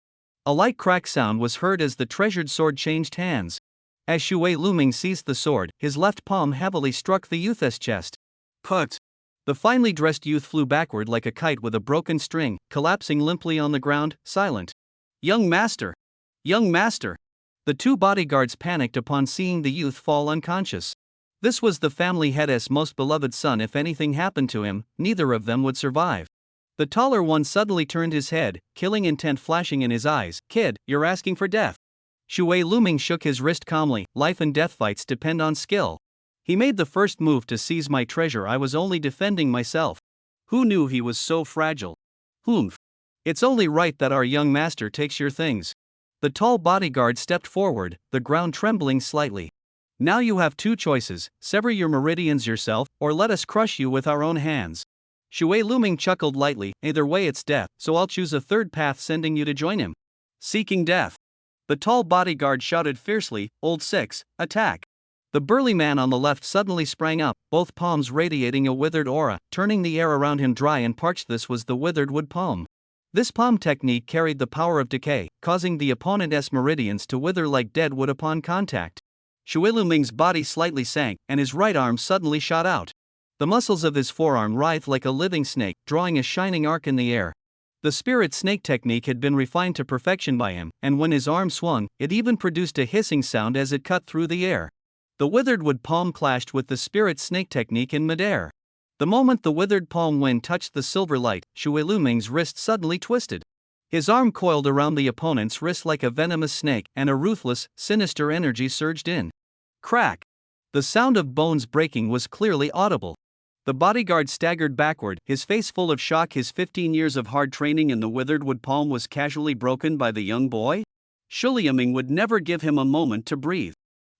A light crack sound was heard as the treasured sword changed hands. As Shui Luming seized the sword, his left palm heavily struck the youth's chest. Put! The finely dressed youth flew backward like a kite with a broken string, collapsing limply on the ground, silent. Young master! Young master! The two bodyguards panicked upon seeing the youth fall unconscious. This was the family head's most beloved son. If anything happened to him, neither of them would survive. The taller one suddenly turned his head, killing intent flashing in his eyes. Kid, you're asking for death. Shui Luming shook his wrist calmly. Life and death fights depend on skill. He made the first move to seize my treasure. I was only defending myself. Who knew he was so fragile? Humph. It's only right that our young master takes your things. The tall bodyguard stepped forward, the ground trembling slightly. Now you have two choices: sever your meridians yourself, or let us crush you with our own hands. Shui Luming chuckled lightly. Either way it's death, so I'll choose a third path, sending you to join him. Seeking death. The tall bodyguard shouted fiercely, Old Six, attack. The burly man on the left suddenly sprang up, both palms radiating a withered aura, turning the air around him dry and parched. This was the withered wood palm. This palm technique carried the power of decay, causing the opponent's meridians to wither like dead wood upon contact. Shui Luming's body slightly sank, and his right arm suddenly shot out. The muscles of his forearm writhed like a living snake, drawing a shining arc in the air. The spirit snake technique had been refined to perfection by him, and when his arm swung, it even produced a hissing sound as it cut through the air. The withered wood palm clashed with the spirit snake technique in midair. The moment the withered palm wind touched the silver light, Shui Luming's wrist suddenly twisted. His arm coiled around the opponent's wrist like a venomous snake, and a ruthless, sinister energy surged in. Crack! The sound of bones breaking was clearly audible. The bodyguard staggered backward, his face full of shock. His 15 years of hard training in the withered wood palm was casually broken by the young boy? Shui Luming would never give him a moment to breathe.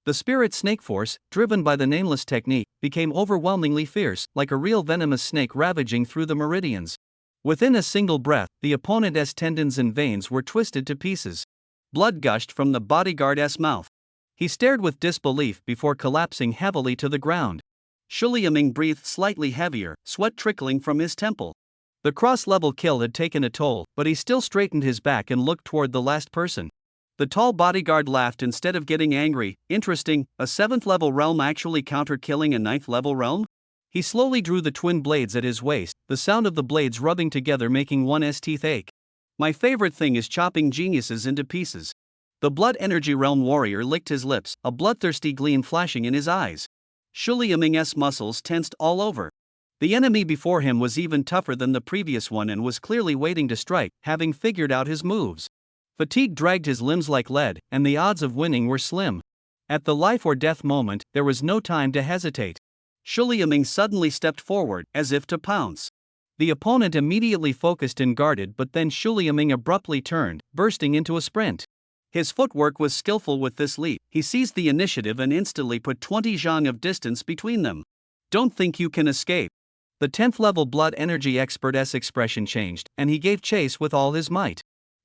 The spirit snake force, driven by the nameless technique, became overwhelmingly fierce, like a real venomous snake ravaging through the meridians. Within a single breath, the opponent's tendons and veins were twisted to pieces. Blood gushed from the bodyguard's mouth. He stared with disbelief before collapsing heavily to the ground. Shui Luming breathed slightly heavier, sweat trickling from his temple. The cross-level kill had taken a toll, but he still straightened his back and looked toward the last person. The tall bodyguard laughed instead of getting angry. Interesting, a 7th level realm actually counter-killing a 9th level realm? He slowly drew the twin blades at his waist, the sound of the blades rubbing together making one's teeth ache. My favorite thing is chopping geniuses into pieces. The blood energy realm warrior licked his lips, a bloodthirsty gleam flashing in his eyes. Shui Luming's muscles tensed all over. The enemy before him was even tougher than the previous one and was clearly waiting to strike, having figured out his moves. Fatigue dragged his limbs like lead, and the odds of winning were slim. At the life or death moment, there was no time to hesitate. Shui Luming suddenly stepped forward, as if to pounce. The opponent immediately focused and guarded, but then Shui Luming abruptly turned, bursting into a sprint. His footwork was skillful. With this leap, he seized the initiative and instantly put 20 zhang of distance between them. Don't think you can escape. The 10th level blood energy expert's expression changed, and he gave chase with all his might.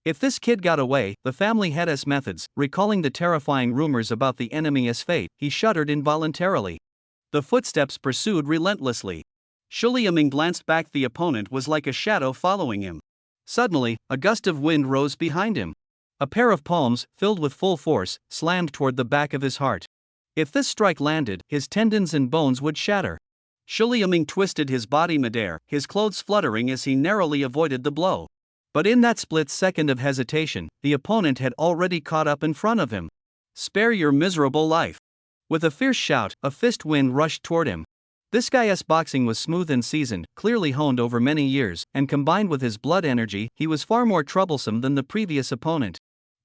If this kid got away, the family head's methods, recalling the terrifying rumors about the enemy's fate, he shuddered involuntarily. The footsteps pursued relentlessly. Shui Luming glanced back. The opponent was like a shadow following him. Suddenly, a gust of wind rose behind him. A pair of palms, filled with full force, slammed toward the back of his heart. If this strike landed, his tendons and bones would shatter. Shui Luming twisted his body midair, his clothes fluttering as he narrowly avoided the blow. But in that split second of hesitation, the opponent had already caught up in front of him. Spare your miserable life. With a fierce shout, a fist wind rushed toward him. This guy's boxing was smooth and seasoned, clearly honed over many years, and combined with his blood energy, he was far more troublesome than the previous opponent.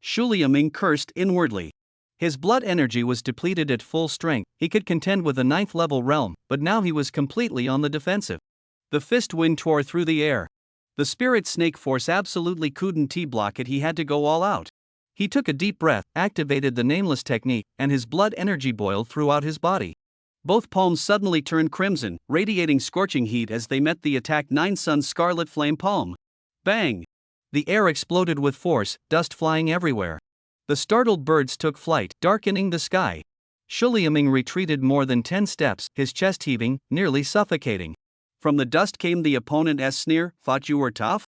Xu Liaming cursed inwardly. His blood energy was depleted at full strength. He could contend with a 9th level realm, but now he was completely on the defensive. The fist wind tore through the air. The spirit snake force absolutely couldn't block it, he had to go all out. He took a deep breath, activated the nameless technique, and his blood energy boiled throughout his body. Both palms suddenly turned crimson, radiating scorching heat as they met the attack 9 Sun's scarlet flame palm. Bang! The air exploded with force, dust flying everywhere. The startled birds took flight, darkening the sky. Xu Liaming retreated more than 10 steps, his chest heaving, nearly suffocating. From the dust came the opponent's sneer, "Thought you were tough?"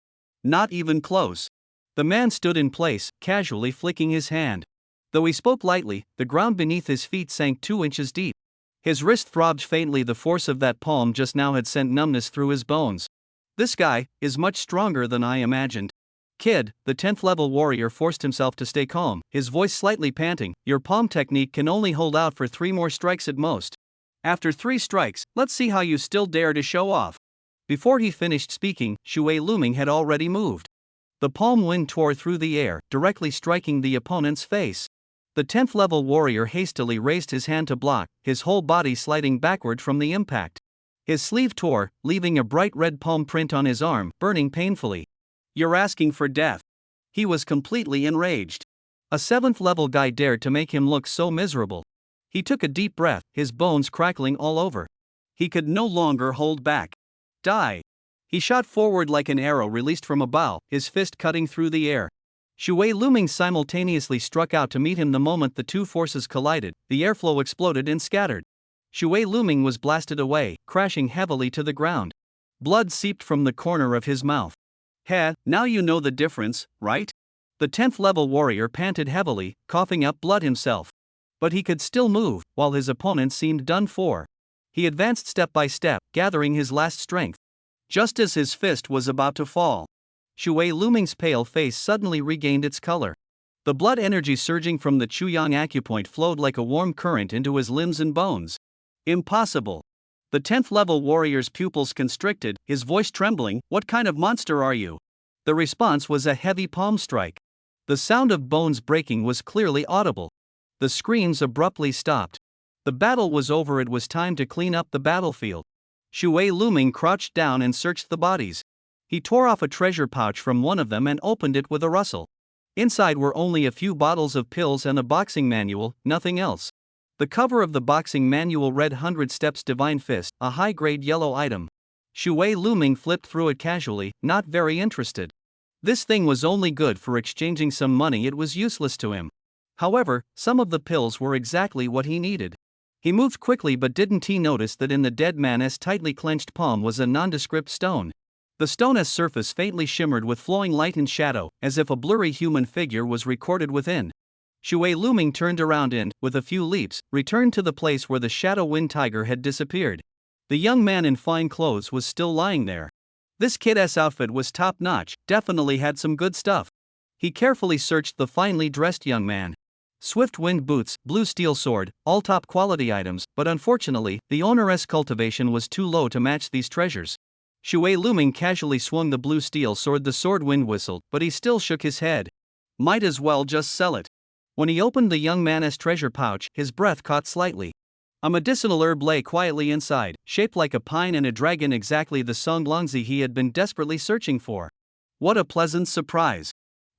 Not even close. The man stood in place, casually flicking his hand. Though he spoke lightly, the ground beneath his feet sank 2 inches deep. His wrist throbbed faintly, the force of that palm just now had sent numbness through his bones. This guy is much stronger than I imagined. Kid, the 10th level warrior forced himself to stay calm, his voice slightly panting. Your palm technique can only hold out for 3 more strikes at most. After 3 strikes, let's see how you still dare to show off. Before he finished speaking, Xu Liaming had already moved. The palm wind tore through the air, directly striking the opponent's face. The 10th level warrior hastily raised his hand to block, his whole body sliding backward from the impact. His sleeve tore, leaving a bright red palm print on his arm, burning painfully. You're asking for death. He was completely enraged. A 7th level guy dared to make him look so miserable. He took a deep breath, his bones crackling all over. He could no longer hold back. Die! He shot forward like an arrow released from a bow, his fist cutting through the air. Xu Liaming simultaneously struck out to meet him. The moment the two forces collided, the airflow exploded and scattered. Xu Liaming was blasted away, crashing heavily to the ground. Blood seeped from the corner of his mouth. Heh, now you know the difference, right? The 10th level warrior panted heavily, coughing up blood himself. But he could still move, while his opponent seemed done for. He advanced step by step, gathering his last strength. Just as his fist was about to fall, Xu Liaming's pale face suddenly regained its color. The blood energy surging from the Chuyang acupoint flowed like a warm current into his limbs and bones. Impossible. The 10th level warrior's pupils constricted, his voice trembling. What kind of monster are you? The response was a heavy palm strike. The sound of bones breaking was clearly audible. The screams abruptly stopped. The battle was over, it was time to clean up the battlefield. Xu Liaming crouched down and searched the bodies. He tore off a treasure pouch from one of them and opened it with a rustle. Inside were only a few bottles of pills and a boxing manual, nothing else. The cover of the boxing manual read 100 Steps Divine Fist, a high-grade yellow item. Xu Liaming flipped through it casually, not very interested. This thing was only good for exchanging some money, it was useless to him. However, some of the pills were exactly what he needed. He moved quickly, but didn't he notice that in the dead man's tightly clenched palm was a nondescript stone? The stone's surface faintly shimmered with flowing light and shadow, as if a blurry human figure was recorded within. Xu Liaming turned around and, with a few leaps, returned to the place where the Shadow Wind Tiger had disappeared. The young man in fine clothes was still lying there. This kid's outfit was top-notch, definitely had some good stuff. He carefully searched the finely dressed young man. Swift wind boots, blue steel sword, all top-quality items, but unfortunately, the owner's cultivation was too low to match these treasures. Xu Liaming casually swung the blue steel sword. The sword wind whistled, but he still shook his head. Might as well just sell it. When he opened the young man's treasure pouch, his breath caught slightly. A medicinal herb lay quietly inside, shaped like a pine and a dragon, exactly the songlongzi he had been desperately searching for. What a pleasant surprise.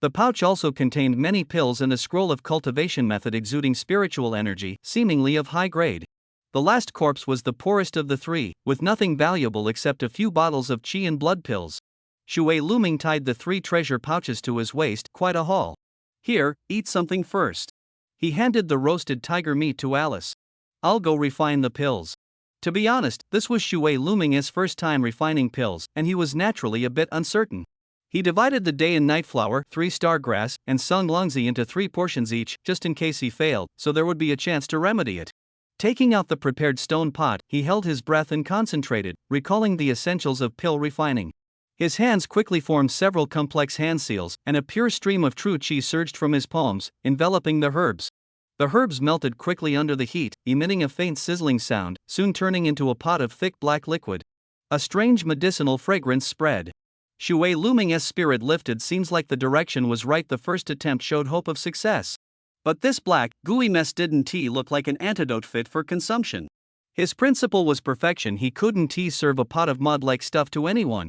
The pouch also contained many pills and a scroll of cultivation method exuding spiritual energy, seemingly of high grade. The last corpse was the poorest of the 3, with nothing valuable except a few bottles of qi and blood pills. Xu Liaming tied the 3 treasure pouches to his waist, quite a haul. Here, eat something first. He handed the roasted tiger meat to Alice. I'll go refine the pills. To be honest, this was Xu Liaming's first time refining pills, and he was naturally a bit uncertain. He divided the day and night flower, 3 star grass, and songlongzi into 3 portions each, just in case he failed, so there would be a chance to remedy it. Taking out the prepared stone pot, he held his breath and concentrated, recalling the essentials of pill refining. His hands quickly formed several complex hand seals, and a pure stream of true qi surged from his palms, enveloping the herbs. The herbs melted quickly under the heat, emitting a faint sizzling sound, soon turning into a pot of thick black liquid. A strange medicinal fragrance spread. Shui Luming's spirit lifted. Seems like the direction was right. The first attempt showed hope of success. But this black, gooey mess didn't look like an antidote fit for consumption. His principle was perfection. He couldn't serve a pot of mud-like stuff to anyone.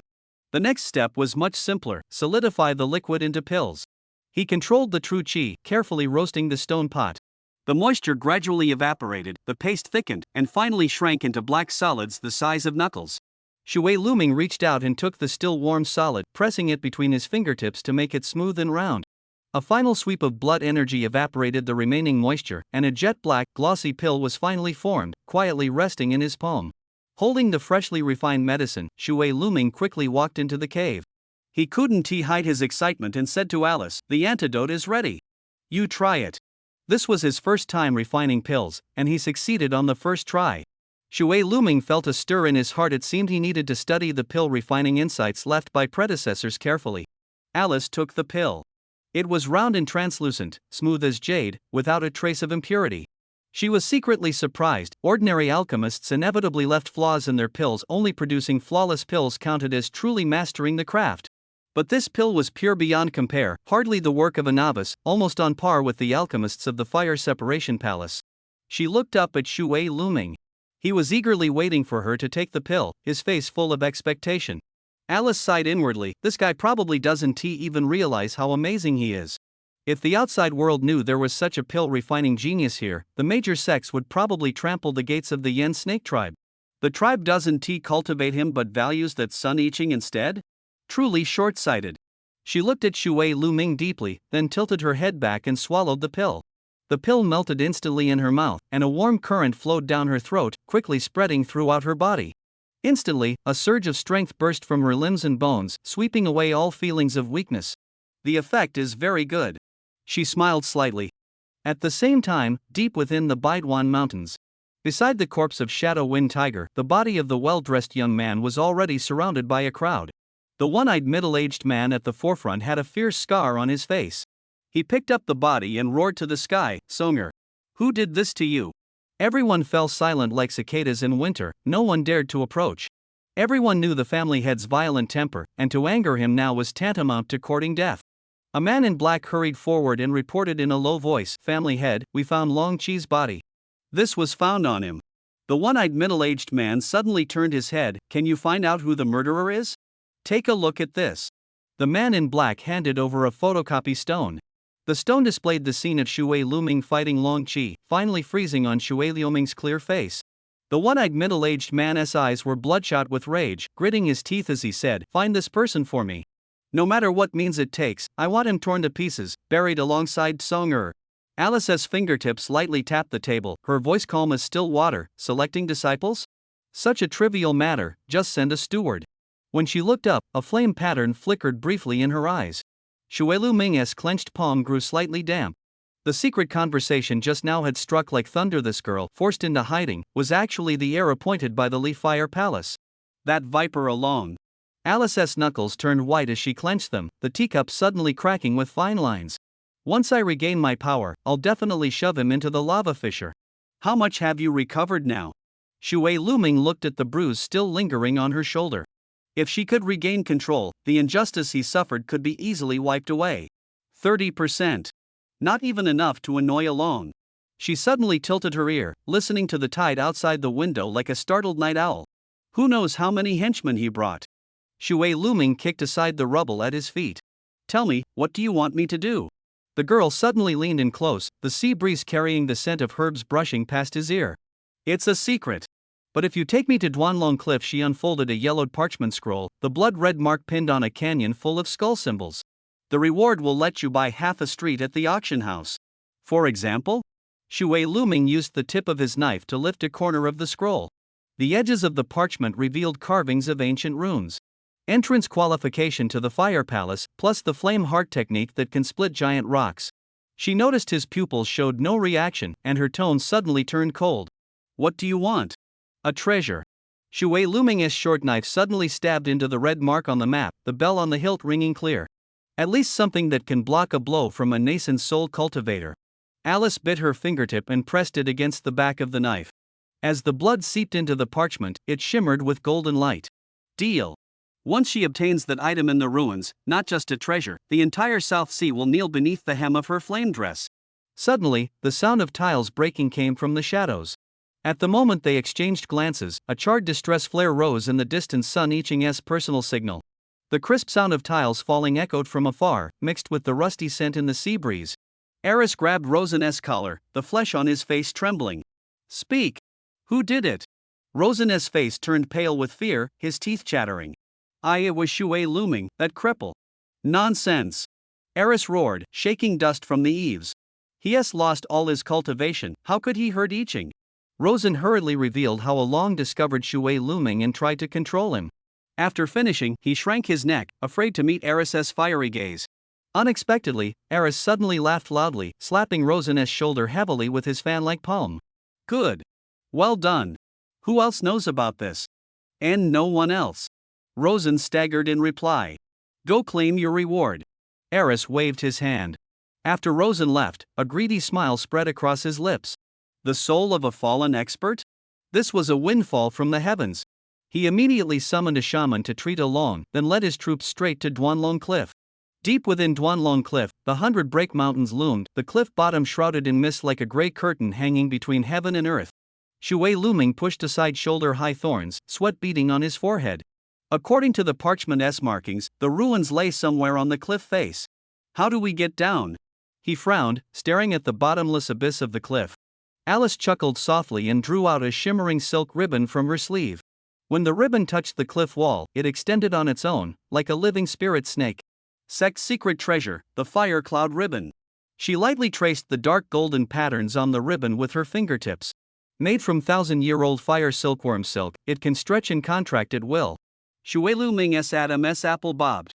The next step was much simpler: solidify the liquid into pills. He controlled the true qi, carefully roasting the stone pot. The moisture gradually evaporated, the paste thickened, and finally shrank into black solids the size of knuckles. Shui Luming reached out and took the still warm solid, pressing it between his fingertips to make it smooth and round. A final sweep of blood energy evaporated the remaining moisture, and a jet-black, glossy pill was finally formed, quietly resting in his palm. Holding the freshly refined medicine, Shui Luming quickly walked into the cave. He couldn't hide his excitement and said to Alice, "The antidote is ready. You try it." This was his first time refining pills, and he succeeded on the first try. Shui Luming felt a stir in his heart. It seemed he needed to study the pill refining insights left by predecessors carefully. Alice took the pill. It was round and translucent, smooth as jade, without a trace of impurity. She was secretly surprised. Ordinary alchemists inevitably left flaws in their pills. Only producing flawless pills counted as truly mastering the craft. But this pill was pure beyond compare, hardly the work of a novice, almost on par with the alchemists of the Fire Separation Palace. She looked up at Shui Luming. He was eagerly waiting for her to take the pill, his face full of expectation. Alice sighed inwardly. This guy probably doesn't even realize how amazing he is. If the outside world knew there was such a pill refining genius here, the major sects would probably trample the gates of the Yen snake tribe. The tribe doesn't cultivate him but values that sun-eating instead? Truly short-sighted. She looked at Shui Luming deeply, then tilted her head back and swallowed the pill. The pill melted instantly in her mouth, and a warm current flowed down her throat, quickly spreading throughout her body. Instantly, a surge of strength burst from her limbs and bones, sweeping away all feelings of weakness. The effect is very good. She smiled slightly. At the same time, deep within the Baiduan Mountains, beside the corpse of Shadow Wind Tiger, the body of the well-dressed young man was already surrounded by a crowd. The one-eyed middle-aged man at the forefront had a fierce scar on his face. He picked up the body and roared to the sky, "Songer! Who did this to you?" Everyone fell silent like cicadas in winter. No one dared to approach. Everyone knew the family head's violent temper, and to anger him now was tantamount to courting death. A man in black hurried forward and reported in a low voice, "Family head, we found Long Chi's body." This was found on him. The one-eyed middle-aged man suddenly turned his head. "Can you find out who the murderer is? Take a look at this." The man in black handed over a photocopy stone. The stone displayed the scene of Shui Luming fighting Long Chi, finally freezing on Shui Luming's clear face. The one-eyed middle-aged man's eyes were bloodshot with rage, gritting his teeth as he said, "Find this person for me. No matter what means it takes, I want him torn to pieces, buried alongside Songer." Alice's fingertips lightly tapped the table, her voice calm as still water. "Selecting disciples? Such a trivial matter, just send a steward." When she looked up, a flame pattern flickered briefly in her eyes. Shui Luming's clenched palm grew slightly damp. The secret conversation just now had struck like thunder. This girl, forced into hiding, was actually the heir appointed by the Lee Fire Palace. That viper alone. Alice's knuckles turned white as she clenched them, the teacup suddenly cracking with fine lines. "Once I regain my power, I'll definitely shove him into the lava fissure." "How much have you recovered now?" Shui Luming looked at the bruise still lingering on her shoulder. If she could regain control, the injustice he suffered could be easily wiped away. 30%. Not even enough to annoy alone. She suddenly tilted her ear, listening to the tide outside the window like a startled night owl. Who knows how many henchmen he brought? Shui Luming kicked aside the rubble at his feet. "Tell me, what do you want me to do?" The girl suddenly leaned in close, the sea breeze carrying the scent of herbs brushing past his ear. "It's a secret. But if you take me to Duanlong Cliff," she unfolded a yellowed parchment scroll, the blood-red mark pinned on a canyon full of skull symbols. "The reward will let you buy half a street at the auction house." "For example?" Shui Luming used the tip of his knife to lift a corner of the scroll. The edges of the parchment revealed carvings of ancient runes. Entrance qualification to the Fire Palace, plus the flame heart technique that can split giant rocks. She noticed his pupils showed no reaction, and her tone suddenly turned cold. "What do you want?" "A treasure." Shui Luming's short knife suddenly stabbed into the red mark on the map, the bell on the hilt ringing clear. "At least something that can block a blow from a nascent soul cultivator." Alice bit her fingertip and pressed it against the back of the knife. As the blood seeped into the parchment, it shimmered with golden light. Deal. Once she obtains that item in the ruins, not just a treasure, the entire South Sea will kneel beneath the hem of her flame dress. Suddenly, the sound of tiles breaking came from the shadows. At the moment they exchanged glances, a charred distress flare rose in the distant sun, etching S personal signal. The crisp sound of tiles falling echoed from afar, mixed with the rusty scent in the sea breeze. Eris grabbed Rosen's collar, the flesh on his face trembling. Speak! Who did it? Rosen's face turned pale with fear, his teeth chattering. It was Shui Luming, that cripple. Nonsense! Eris roared, shaking dust from the eaves. He has lost all his cultivation, how could he hurt I Ching? Rosen hurriedly revealed how a long discovered Shui Luming and tried to control him. After finishing, he shrank his neck, afraid to meet Eris's fiery gaze. Unexpectedly, Eris suddenly laughed loudly, slapping Rosen's shoulder heavily with his fan-like palm. Good. Well done. Who else knows about this? And no one else. Rosen staggered in reply. Go claim your reward. Eris waved his hand. After Rosen left, a greedy smile spread across his lips. The soul of a fallen expert? This was a windfall from the heavens. He immediately summoned a shaman to treat along, then led his troops straight to Duanlong Cliff. Deep within Duanlong Cliff, the 100 Break Mountains loomed, the cliff bottom shrouded in mist like a gray curtain hanging between heaven and earth. Shui Luming pushed aside shoulder-high thorns, sweat beading on his forehead. According to the parchment's markings, the ruins lay somewhere on the cliff face. How do we get down? He frowned, staring at the bottomless abyss of the cliff. Alice chuckled softly and drew out a shimmering silk ribbon from her sleeve. When the ribbon touched the cliff wall, it extended on its own, like a living spirit snake. Sect's secret treasure, the fire cloud ribbon. She lightly traced the dark golden patterns on the ribbon with her fingertips. Made from 1,000-year-old fire silkworm silk, it can stretch and contract at will. Shui Luming's Adam's apple bobbed.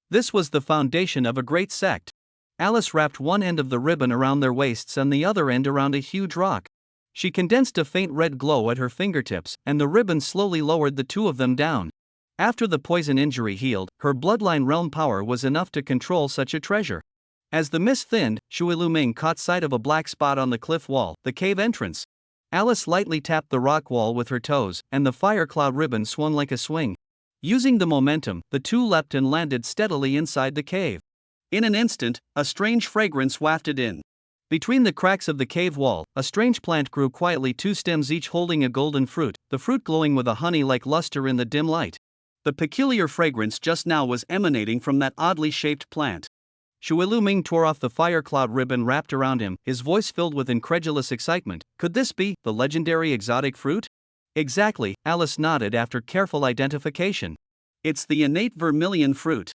This was the foundation of a great sect. Alice wrapped one end of the ribbon around their waists and the other end around a huge rock. She condensed a faint red glow at her fingertips, and the ribbon slowly lowered the two of them down. After the poison injury healed, her bloodline realm power was enough to control such a treasure. As the mist thinned, Shui Luming caught sight of a black spot on the cliff wall, the cave entrance. Alice lightly tapped the rock wall with her toes, and the fire cloud ribbon swung like a swing. Using the momentum, the two leapt and landed steadily inside the cave. In an instant, a strange fragrance wafted in. Between the cracks of the cave wall, a strange plant grew quietly, two stems each holding a golden fruit, the fruit glowing with a honey-like luster in the dim light. The peculiar fragrance just now was emanating from that oddly shaped plant. Shui Luming tore off the fire cloud ribbon wrapped around him, his voice filled with incredulous excitement. Could this be the legendary exotic fruit? Exactly, Alice nodded after careful identification. It's the innate vermilion fruit.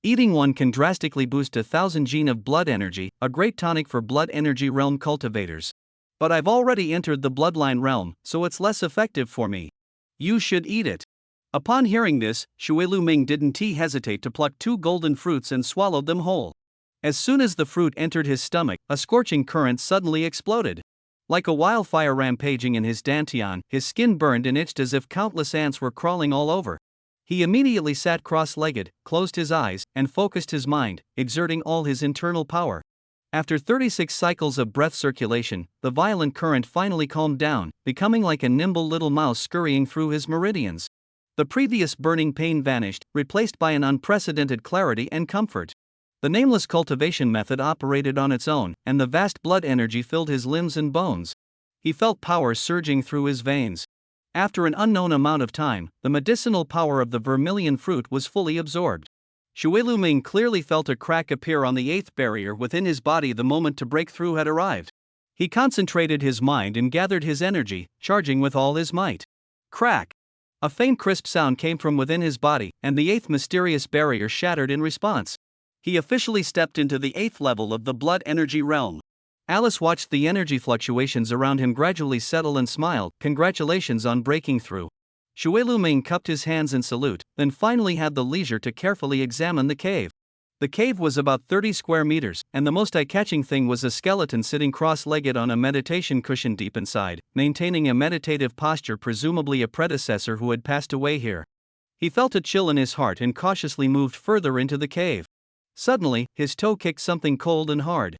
Eating one can drastically boost 1,000 gene of blood energy, a great tonic for blood energy realm cultivators. But I've already entered the bloodline realm, so it's less effective for me. You should eat it. Upon hearing this, Shui Luming didn't hesitate to pluck 2 golden fruits and swallowed them whole. As soon as the fruit entered his stomach, a scorching current suddenly exploded. Like a wildfire rampaging in his dantian, his skin burned and itched as if countless ants were crawling all over. He immediately sat cross-legged, closed his eyes, and focused his mind, exerting all his internal power. After 36 cycles of breath circulation, the violent current finally calmed down, becoming like a nimble little mouse scurrying through his meridians. The previous burning pain vanished, replaced by an unprecedented clarity and comfort. The nameless cultivation method operated on its own, and the vast blood energy filled his limbs and bones. He felt power surging through his veins. After an unknown amount of time, the medicinal power of the vermilion fruit was fully absorbed. Shui Luming clearly felt a crack appear on the 8th barrier within his body the moment to break through had arrived. He concentrated his mind and gathered his energy, charging with all his might. Crack! A faint crisp sound came from within his body, and the 8th mysterious barrier shattered in response. He officially stepped into the 8th level of the blood energy realm. Alice watched the energy fluctuations around him gradually settle and smiled. Congratulations on breaking through. Shui Luming cupped his hands in salute, then finally had the leisure to carefully examine the cave. The cave was about 30 square meters, and the most eye-catching thing was a skeleton sitting cross-legged on a meditation cushion deep inside, maintaining a meditative posture, presumably a predecessor who had passed away here. He felt a chill in his heart and cautiously moved further into the cave. Suddenly, his toe kicked something cold and hard.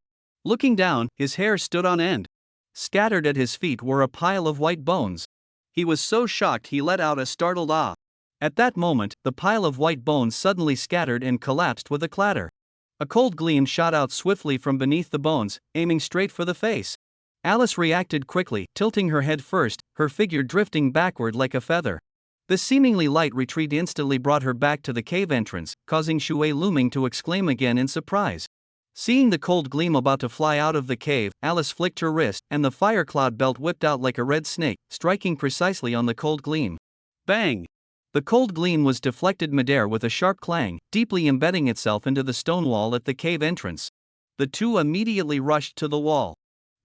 Looking down, his hair stood on end. Scattered at his feet were a pile of white bones. He was so shocked he let out a startled "ah." At that moment, the pile of white bones suddenly scattered and collapsed with a clatter. A cold gleam shot out swiftly from beneath the bones, aiming straight for the face. Alice reacted quickly, tilting her head first, her figure drifting backward like a feather. The seemingly light retreat instantly brought her back to the cave entrance, causing Shui Luming to exclaim again in surprise. Seeing the cold gleam about to fly out of the cave, Alice flicked her wrist, and the fire cloud belt whipped out like a red snake, striking precisely on the cold gleam. Bang! The cold gleam was deflected midair with a sharp clang, deeply embedding itself into the stone wall at the cave entrance. The two immediately rushed to the wall.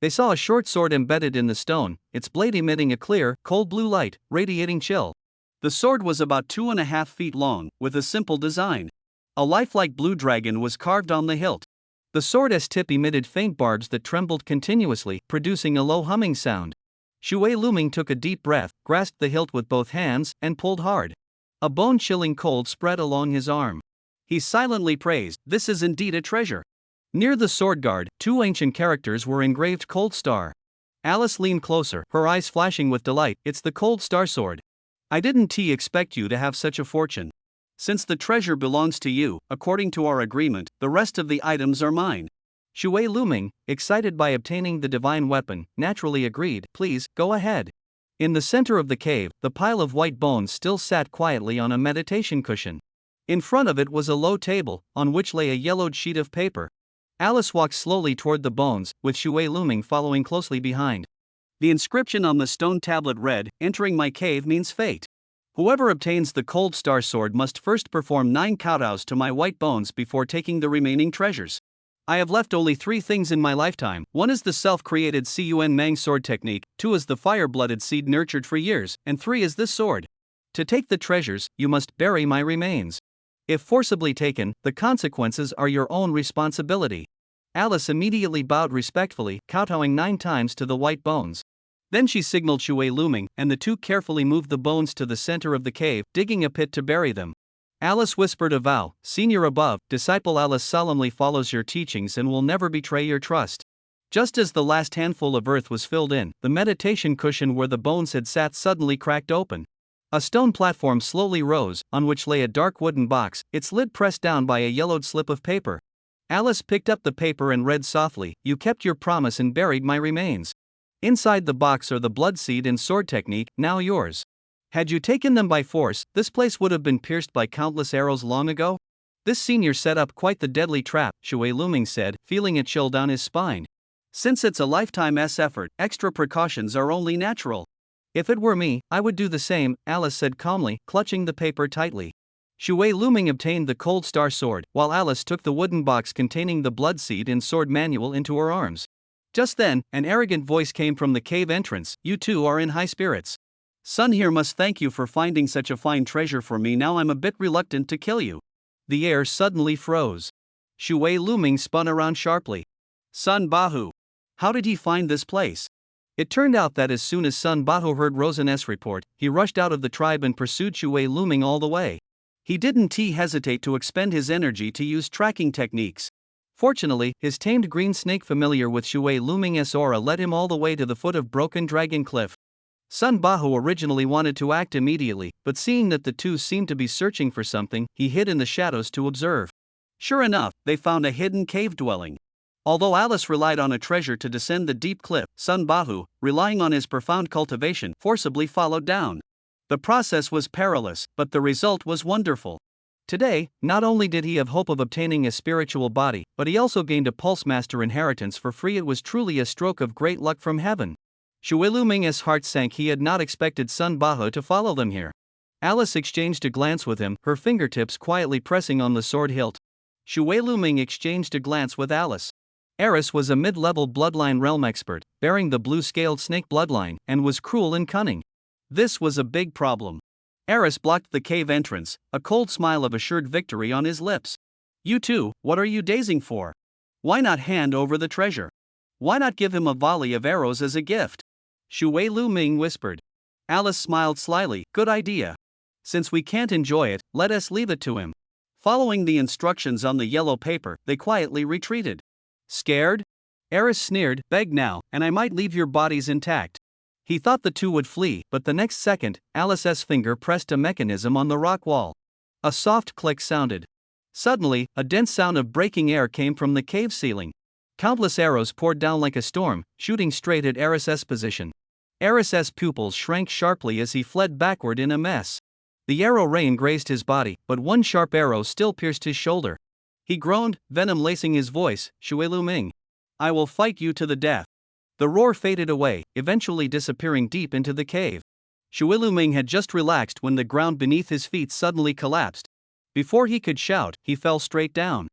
They saw a short sword embedded in the stone, its blade emitting a clear, cold blue light, radiating chill. The sword was about 2.5 feet long, with a simple design. A lifelike blue dragon was carved on the hilt. The sword's tip emitted faint barbs that trembled continuously, producing a low humming sound. Shui Luming took a deep breath, grasped the hilt with both hands, and pulled hard. A bone-chilling cold spread along his arm. He silently praised, "This is indeed a treasure." Near the sword guard, 2 ancient characters were engraved Cold Star. Alice leaned closer, her eyes flashing with delight. "It's the Cold Star sword. I didn't expect you to have such a fortune. Since the treasure belongs to you, according to our agreement, the rest of the items are mine." Shui Luming, excited by obtaining the divine weapon, naturally agreed. "Please, go ahead." In the center of the cave, the pile of white bones still sat quietly on a meditation cushion. In front of it was a low table, on which lay a yellowed sheet of paper. Alice walked slowly toward the bones, with Shui Luming following closely behind. The inscription on the stone tablet read, "Entering my cave means fate. Whoever obtains the Cold Star sword must first perform 9 kowtows to my white bones before taking the remaining treasures. I have left only 3 things in my lifetime. 1 is the self-created Cun Mang sword technique, 2 is the fire-blooded seed nurtured for years, and 3 is this sword. To take the treasures, you must bury my remains. If forcibly taken, the consequences are your own responsibility." Alice immediately bowed respectfully, kowtowing 9 times to the white bones. Then she signaled Shui Luming, and the two carefully moved the bones to the center of the cave, digging a pit to bury them. Alice whispered a vow, "Senior above, disciple Alice solemnly follows your teachings and will never betray your trust." Just as the last handful of earth was filled in, the meditation cushion where the bones had sat suddenly cracked open. A stone platform slowly rose, on which lay a dark wooden box, its lid pressed down by a yellowed slip of paper. Alice picked up the paper and read softly, "You kept your promise and buried my remains. Inside the box are the blood seed and sword technique, now yours. Had you taken them by force, this place would have been pierced by countless arrows long ago." "This senior set up quite the deadly trap," Shui Luming said, feeling a chill down his spine. "Since it's a lifetime's effort, extra precautions are only natural." "If it were me, I would do the same," Alice said calmly, clutching the paper tightly. Shui Luming obtained the Cold Star sword, while Alice took the wooden box containing the blood seed and sword manual into her arms. Just then, an arrogant voice came from the cave entrance, "You two are in high spirits. Son here must thank you for finding such a fine treasure for me. Now I'm a bit reluctant to kill you." The air suddenly froze. Shui Luming spun around sharply. "Son Bahu. How did he find this place?" It turned out that as soon as Sun Bahu heard Rosan's report, he rushed out of the tribe and pursued Shui Luming all the way. He didn't hesitate to expend his energy to use tracking techniques. Fortunately, his tamed green snake familiar with Shui Luming's aura led him all the way to the foot of Broken Dragon Cliff. Sun Bahu originally wanted to act immediately, but seeing that the two seemed to be searching for something, he hid in the shadows to observe. Sure enough, they found a hidden cave dwelling. Although Alice relied on a treasure to descend the deep cliff, Sun Bahu, relying on his profound cultivation, forcibly followed down. The process was perilous, but the result was wonderful. Today, not only did he have hope of obtaining a spiritual body, but he also gained a Pulse Master inheritance for free. It was truly a stroke of great luck from heaven. Shui Luming's heart sank. He had not expected Sun Bahu to follow them here. Alice exchanged a glance with him, her fingertips quietly pressing on the sword hilt. Shui Luming exchanged a glance with Alice. Eris was a mid-level bloodline realm expert, bearing the blue-scaled snake bloodline, and was cruel and cunning. This was a big problem. Eris blocked the cave entrance, a cold smile of assured victory on his lips. "You two, what are you dazing for? Why not hand over the treasure? Why not give him a volley of arrows as a gift?" Shui Luming whispered. Alice smiled slyly, "Good idea. Since we can't enjoy it, let us leave it to him." Following the instructions on the yellow paper, they quietly retreated. Scared? Eris sneered, "Beg now, and I might leave your bodies intact." He thought the two would flee, but the next second, Alice's finger pressed a mechanism on the rock wall. A soft click sounded. Suddenly, a dense sound of breaking air came from the cave ceiling. Countless arrows poured down like a storm, shooting straight at Eris's position. Eris's pupils shrank sharply as he fled backward in a mess. The arrow rain grazed his body, but one sharp arrow still pierced his shoulder. He groaned, venom lacing his voice, "Shui Lu Ming. I will fight you to the death." The roar faded away, eventually disappearing deep into the cave. Shui Lu Ming had just relaxed when the ground beneath his feet suddenly collapsed. Before he could shout, he fell straight down.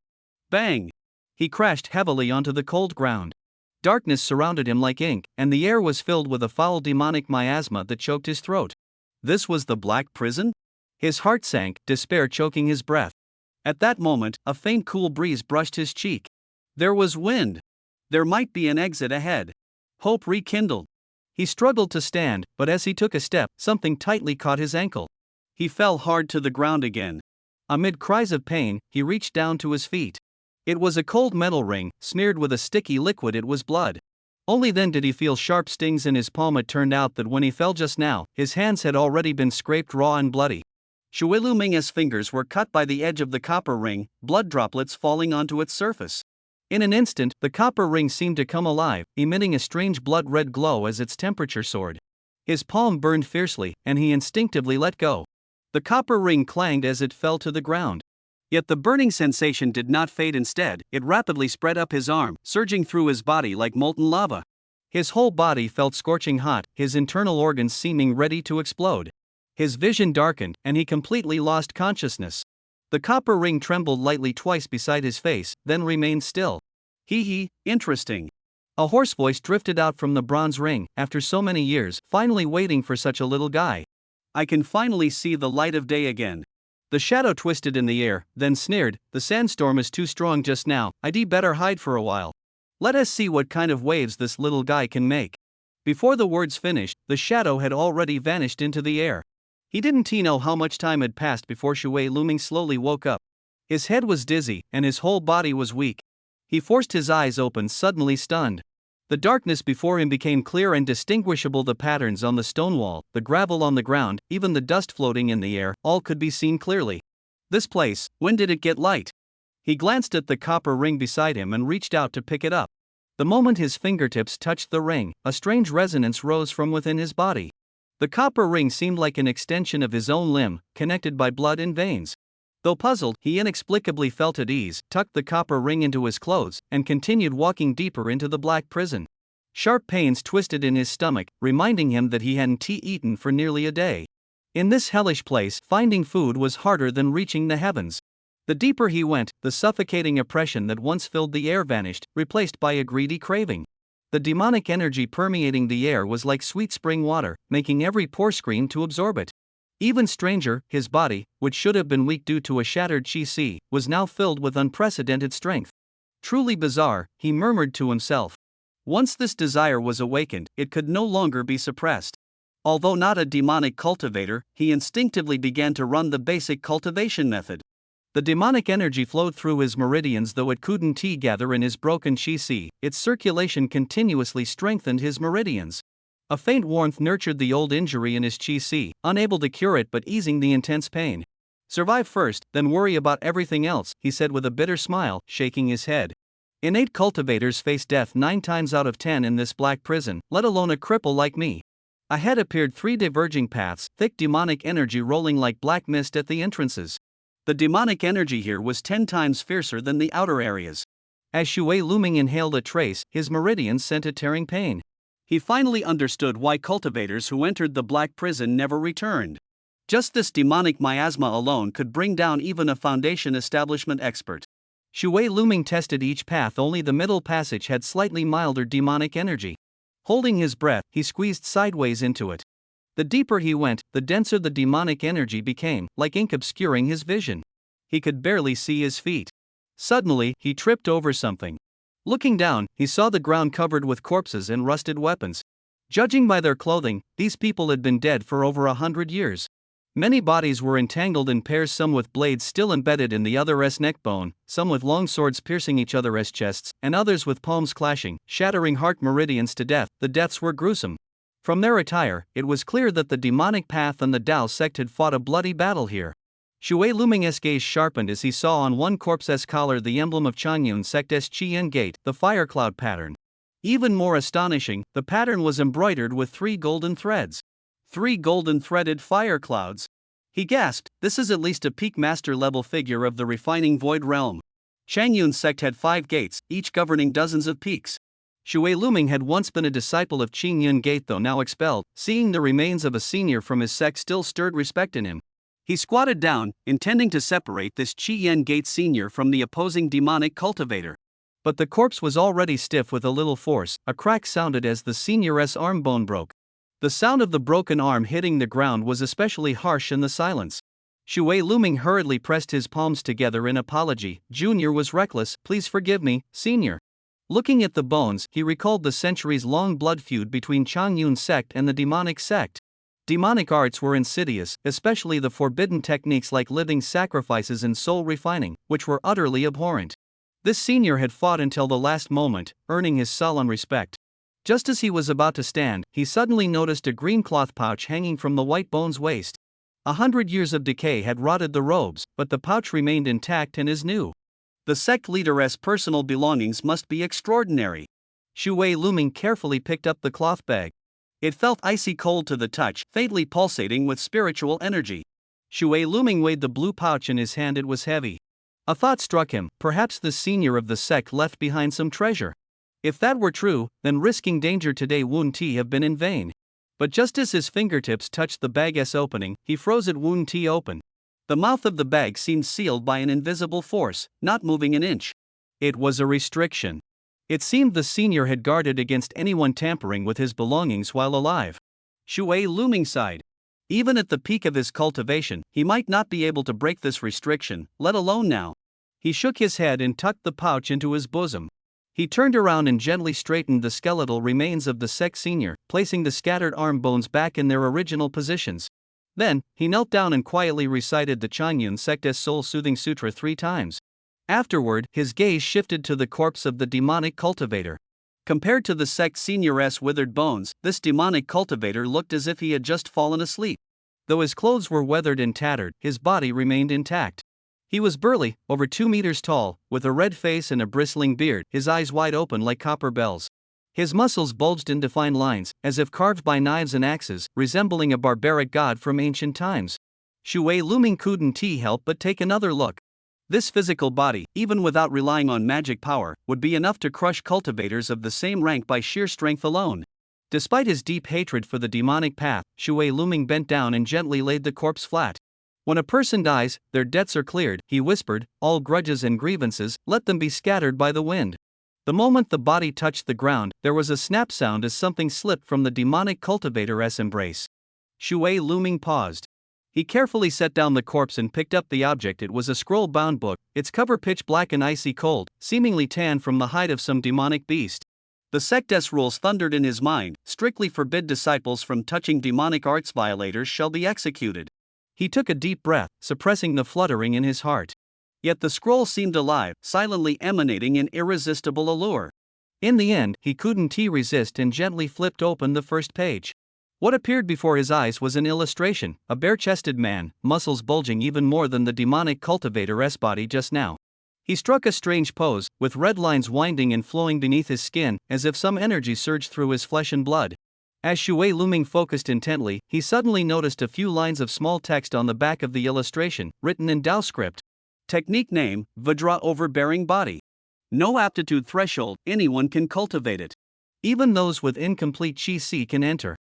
Bang! He crashed heavily onto the cold ground. Darkness surrounded him like ink, and the air was filled with a foul demonic miasma that choked his throat. This was the Black Prison? His heart sank, despair choking his breath. At that moment, a faint cool breeze brushed his cheek. There was wind. There might be an exit ahead. Hope rekindled. He struggled to stand, but as he took a step, something tightly caught his ankle. He fell hard to the ground again. Amid cries of pain, he reached down to his feet. It was a cold metal ring, smeared with a sticky liquid. It was blood. Only then did he feel sharp stings in his palm. It turned out that when he fell just now, his hands had already been scraped raw and bloody. Shui Lu Ming's fingers were cut by the edge of the copper ring, blood droplets falling onto its surface. In an instant, the copper ring seemed to come alive, emitting a strange blood-red glow as its temperature soared. His palm burned fiercely, and he instinctively let go. The copper ring clanged as it fell to the ground. Yet the burning sensation did not fade. Instead, it rapidly spread up his arm, surging through his body like molten lava. His whole body felt scorching hot, his internal organs seeming ready to explode. His vision darkened, and he completely lost consciousness. The copper ring trembled lightly twice beside his face, then remained still. Hee, interesting. A hoarse voice drifted out from the bronze ring, after so many years, finally waiting for such a little guy. I can finally see the light of day again. The shadow twisted in the air, then sneered, "The sandstorm is too strong just now, I'd better hide for a while. Let us see what kind of waves this little guy can make." Before the words finished, the shadow had already vanished into the air. He didn't know how much time had passed before Shui Lu Ming slowly woke up. His head was dizzy, and his whole body was weak. He forced his eyes open, suddenly stunned. The darkness before him became clear and distinguishable. The patterns on the stone wall, the gravel on the ground, even the dust floating in the air, all could be seen clearly. This place, when did it get light? He glanced at the copper ring beside him and reached out to pick it up. The moment his fingertips touched the ring, a strange resonance rose from within his body. The copper ring seemed like an extension of his own limb, connected by blood and veins. Though puzzled, he inexplicably felt at ease, tucked the copper ring into his clothes, and continued walking deeper into the black prison. Sharp pains twisted in his stomach, reminding him that he hadn't eaten for nearly a day. In this hellish place, finding food was harder than reaching the heavens. The deeper he went, the suffocating oppression that once filled the air vanished, replaced by a greedy craving. The demonic energy permeating the air was like sweet spring water, making every pore scream to absorb it. Even stranger, his body, which should have been weak due to a shattered chi, was now filled with unprecedented strength. Truly bizarre, he murmured to himself. Once this desire was awakened, it could no longer be suppressed. Although not a demonic cultivator, he instinctively began to run the basic cultivation method. The demonic energy flowed through his meridians, though it couldn't gather in his broken chi. Its circulation continuously strengthened his meridians. A faint warmth nurtured the old injury in his chi, unable to cure it but easing the intense pain. "Survive first, then worry about everything else," he said with a bitter smile, shaking his head. Innate cultivators face death 9 times out of 10 in this black prison, let alone a cripple like me. Ahead appeared 3 diverging paths, thick demonic energy rolling like black mist at the entrances. The demonic energy here was 10 times fiercer than the outer areas. As Shui Lu Ming inhaled a trace, his meridians sent a tearing pain. He finally understood why cultivators who entered the black prison never returned. Just this demonic miasma alone could bring down even a foundation establishment expert. Shui Lu Ming tested each path. Only the middle passage had slightly milder demonic energy. Holding his breath, he squeezed sideways into it. The deeper he went, the denser the demonic energy became, like ink obscuring his vision. He could barely see his feet. Suddenly, he tripped over something. Looking down, he saw the ground covered with corpses and rusted weapons. Judging by their clothing, these people had been dead for over 100 years. Many bodies were entangled in pairs, some with blades still embedded in the other's neck bone, some with long swords piercing each other's chests, and others with palms clashing, shattering heart meridians to death. The deaths were gruesome. From their attire, it was clear that the demonic path and the Tao sect had fought a bloody battle here. Shui Luming's gaze sharpened as he saw on one corpse's collar the emblem of Changyun sect's Qian Gate, the fire cloud pattern. Even more astonishing, the pattern was embroidered with 3 golden threads. 3 golden threaded fire clouds. He gasped, this is at least a peak master level figure of the refining void realm. Changyun's sect had 5 gates, each governing dozens of peaks. Shui Luming had once been a disciple of Qingyun Gate, though now expelled. Seeing the remains of a senior from his sect still stirred respect in him. He squatted down, intending to separate this Qingyun Gate senior from the opposing demonic cultivator. But the corpse was already stiff with a little force. A crack sounded as the senior's arm bone broke. The sound of the broken arm hitting the ground was especially harsh in the silence. Shui Luming hurriedly pressed his palms together in apology. Junior was reckless, please forgive me, senior. Looking at the bones, he recalled the centuries-long blood feud between Changyun's sect and the demonic sect. Demonic arts were insidious, especially the forbidden techniques like living sacrifices and soul refining, which were utterly abhorrent. This senior had fought until the last moment, earning his sullen respect. Just as he was about to stand, he suddenly noticed a green cloth pouch hanging from the white bone's waist. 100 years of decay had rotted the robes, but the pouch remained intact and is new. The sect leader's personal belongings must be extraordinary. Shui Luming carefully picked up the cloth bag. It felt icy cold to the touch, faintly pulsating with spiritual energy. Shui Luming weighed the blue pouch in his hand. It was heavy. A thought struck him, perhaps the senior of the sect left behind some treasure. If that were true, then risking danger today wouldn't have been in vain. But just as his fingertips touched the bag's opening, he froze it wouldn't open. The mouth of the bag seemed sealed by an invisible force, not moving an inch. It was a restriction. It seemed the senior had guarded against anyone tampering with his belongings while alive. Shui Luming sighed. Even at the peak of his cultivation, he might not be able to break this restriction, let alone now. He shook his head and tucked the pouch into his bosom. He turned around and gently straightened the skeletal remains of the sect senior, placing the scattered arm bones back in their original positions. Then, he knelt down and quietly recited the Changyun sect's soul-soothing sutra 3 times. Afterward, his gaze shifted to the corpse of the demonic cultivator. Compared to the sect senior's withered bones, this demonic cultivator looked as if he had just fallen asleep. Though his clothes were weathered and tattered, his body remained intact. He was burly, over 2 meters tall, with a red face and a bristling beard, his eyes wide open like copper bells. His muscles bulged in defined lines, as if carved by knives and axes, resembling a barbaric god from ancient times. Shui Luming couldn't help but take another look. This physical body, even without relying on magic power, would be enough to crush cultivators of the same rank by sheer strength alone. Despite his deep hatred for the demonic path, Shui Luming bent down and gently laid the corpse flat. When a person dies, their debts are cleared, he whispered, all grudges and grievances, let them be scattered by the wind. The moment the body touched the ground, there was a snap sound as something slipped from the demonic cultivator's embrace. Shui Luming paused. He carefully set down the corpse and picked up the object. It was a scroll-bound book, its cover pitch black and icy cold, seemingly tan from the hide of some demonic beast. The sect's rules thundered in his mind, strictly forbid disciples from touching demonic arts, violators shall be executed. He took a deep breath, suppressing the fluttering in his heart. Yet the scroll seemed alive, silently emanating an irresistible allure. In the end, he couldn't resist and gently flipped open the first page. What appeared before his eyes was an illustration, a bare-chested man, muscles bulging even more than the demonic cultivator's body just now. He struck a strange pose, with red lines winding and flowing beneath his skin, as if some energy surged through his flesh and blood. As Shui Luming focused intently, he suddenly noticed a few lines of small text on the back of the illustration, written in Dao script. Technique name, Vajra overbearing body. No aptitude threshold, anyone can cultivate it. Even those with incomplete Qi can enter.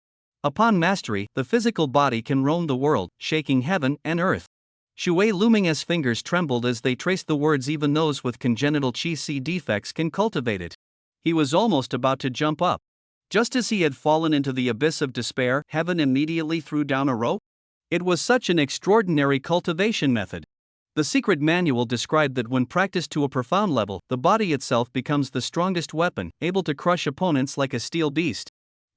Upon mastery, the physical body can roam the world, shaking heaven and earth. Shui Luming's fingers trembled as they traced the words. Even those with congenital Qi defects can cultivate it. He was almost about to jump up. Just as he had fallen into the abyss of despair, heaven immediately threw down a rope. It was such an extraordinary cultivation method. The secret manual described that when practiced to a profound level, the body itself becomes the strongest weapon, able to crush opponents like a steel beast.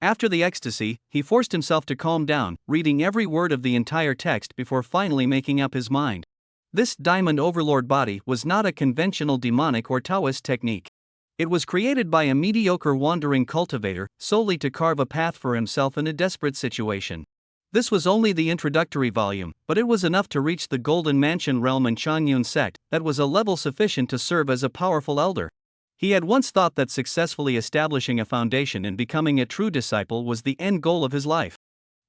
After the ecstasy, he forced himself to calm down, reading every word of the entire text before finally making up his mind. This diamond overlord body was not a conventional demonic or Taoist technique. It was created by a mediocre wandering cultivator solely to carve a path for himself in a desperate situation. This was only the introductory volume, but it was enough to reach the Golden Mansion realm and Changyun sect. That was a level sufficient to serve as a powerful elder. He had once thought that successfully establishing a foundation and becoming a true disciple was the end goal of his life.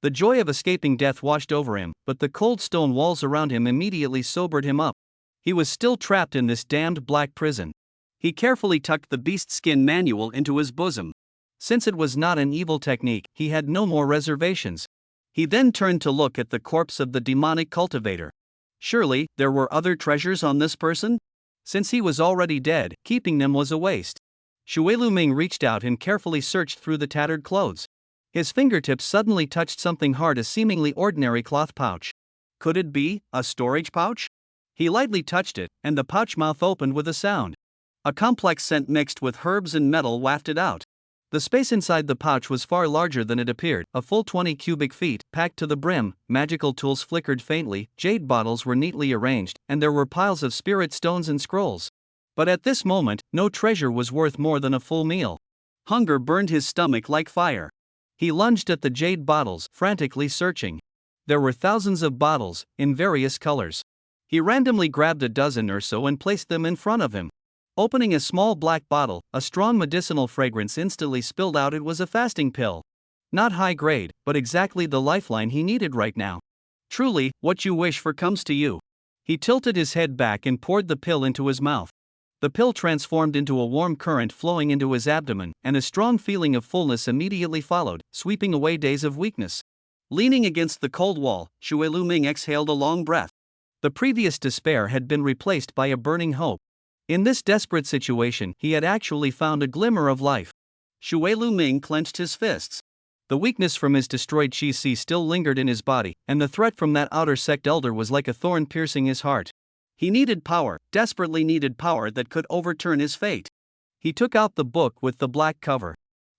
The joy of escaping death washed over him, but the cold stone walls around him immediately sobered him up. He was still trapped in this damned black prison. He carefully tucked the beast skin manual into his bosom. Since it was not an evil technique, he had no more reservations. He then turned to look at the corpse of the demonic cultivator. Surely, there were other treasures on this person? Since he was already dead, keeping them was a waste. Xue Luming reached out and carefully searched through the tattered clothes. His fingertips suddenly touched something hard, a seemingly ordinary cloth pouch. Could it be a storage pouch? He lightly touched it, and the pouch mouth opened with a sound. A complex scent mixed with herbs and metal wafted out. The space inside the pouch was far larger than it appeared, a full 20 cubic feet, packed to the brim. Magical tools flickered faintly, jade bottles were neatly arranged, and there were piles of spirit stones and scrolls. But at this moment, no treasure was worth more than a full meal. Hunger burned his stomach like fire. He lunged at the jade bottles, frantically searching. There were thousands of bottles, in various colors. He randomly grabbed a dozen or so and placed them in front of him. Opening a small black bottle, a strong medicinal fragrance instantly spilled out. It was a fasting pill. Not high grade, but exactly the lifeline he needed right now. Truly, what you wish for comes to you. He tilted his head back and poured the pill into his mouth. The pill transformed into a warm current flowing into his abdomen, and a strong feeling of fullness immediately followed, sweeping away days of weakness. Leaning against the cold wall, Xue Luming exhaled a long breath. The previous despair had been replaced by a burning hope. In this desperate situation, he had actually found a glimmer of life. Xue Luming clenched his fists. The weakness from his destroyed Qi still lingered in his body, and the threat from that outer sect elder was like a thorn piercing his heart. He needed power, desperately needed power that could overturn his fate. He took out the book with the black cover.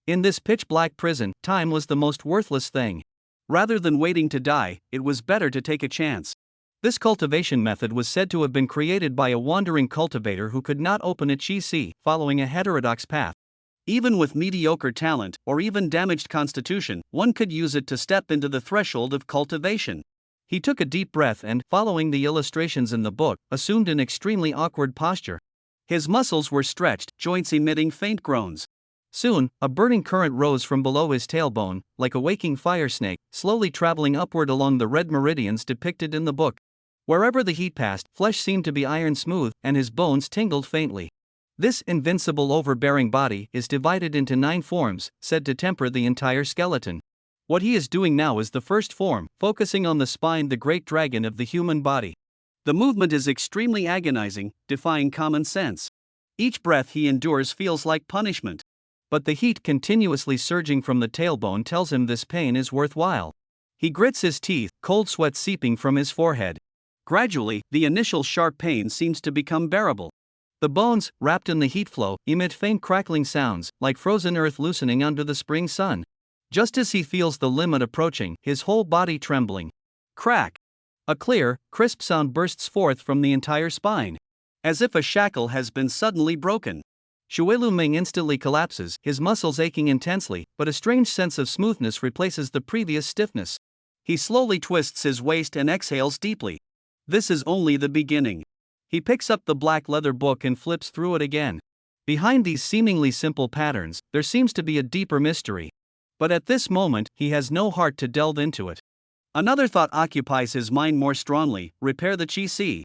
In this pitch-black prison, time was the most worthless thing. Rather than waiting to die, it was better to take a chance. This cultivation method was said to have been created by a wandering cultivator who could not open a Qi, following a heterodox path. Even with mediocre talent, or even damaged constitution, one could use it to step into the threshold of cultivation. He took a deep breath and, following the illustrations in the book, assumed an extremely awkward posture. His muscles were stretched, joints emitting faint groans. Soon, a burning current rose from below his tailbone, like a waking fire snake, slowly traveling upward along the red meridians depicted in the book. Wherever the heat passed, flesh seemed to be iron smooth, and his bones tingled faintly. This invincible overbearing body is divided into 9 forms, said to temper the entire skeleton. What he is doing now is the first form, focusing on the spine, the great dragon of the human body. The movement is extremely agonizing, defying common sense. Each breath he endures feels like punishment. But the heat continuously surging from the tailbone tells him this pain is worthwhile. He grits his teeth, cold sweat seeping from his forehead. Gradually, the initial sharp pain seems to become bearable. The bones, wrapped in the heat flow, emit faint crackling sounds, like frozen earth loosening under the spring sun. Just as he feels the limit approaching, his whole body trembling. Crack! A clear, crisp sound bursts forth from the entire spine. As if a shackle has been suddenly broken. Xue Luming instantly collapses, his muscles aching intensely, but a strange sense of smoothness replaces the previous stiffness. He slowly twists his waist and exhales deeply. This is only the beginning. He picks up the black leather book and flips through it again. Behind these seemingly simple patterns, there seems to be a deeper mystery. But at this moment, he has no heart to delve into it. Another thought occupies his mind more strongly: repair the Qi.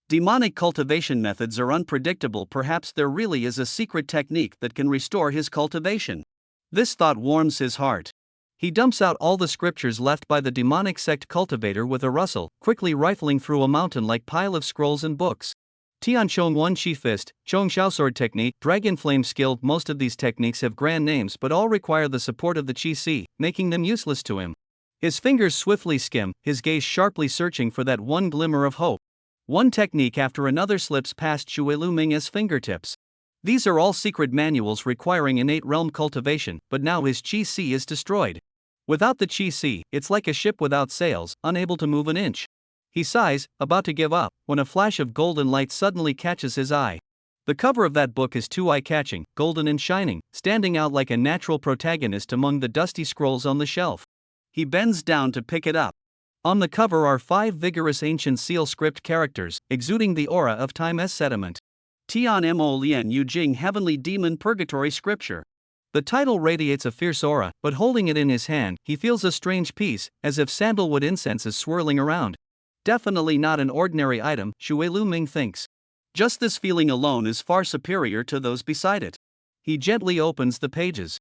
Demonic cultivation methods are unpredictable. Perhaps there really is a secret technique that can restore his cultivation. This thought warms his heart. He dumps out all the scriptures left by the demonic sect cultivator with a rustle, quickly rifling through a mountain-like pile of scrolls and books. Tian Chong 1 Chi Fist, Chong Xiao Sword Technique, Dragon Flame Skill. Most of these techniques have grand names but all require the support of the Qi, making them useless to him. His fingers swiftly skim, his gaze sharply searching for that one glimmer of hope. One technique after another slips past Xue Luming's fingertips. These are all secret manuals requiring innate realm cultivation, but now his Chi-Si is destroyed. Without the Chi-Si, it's like a ship without sails, unable to move an inch. He sighs, about to give up, when a flash of golden light suddenly catches his eye. The cover of that book is too eye-catching, golden and shining, standing out like a natural protagonist among the dusty scrolls on the shelf. He bends down to pick it up. On the cover are 5 vigorous ancient seal script characters, exuding the aura of time as sediment. Tian Mo Lian Yu Jing Heavenly Demon Purgatory Scripture. The title radiates a fierce aura, but holding it in his hand, he feels a strange peace, as if sandalwood incense is swirling around. Definitely not an ordinary item, Shui Lu Ming thinks. Just this feeling alone is far superior to those beside it. He gently opens the pages.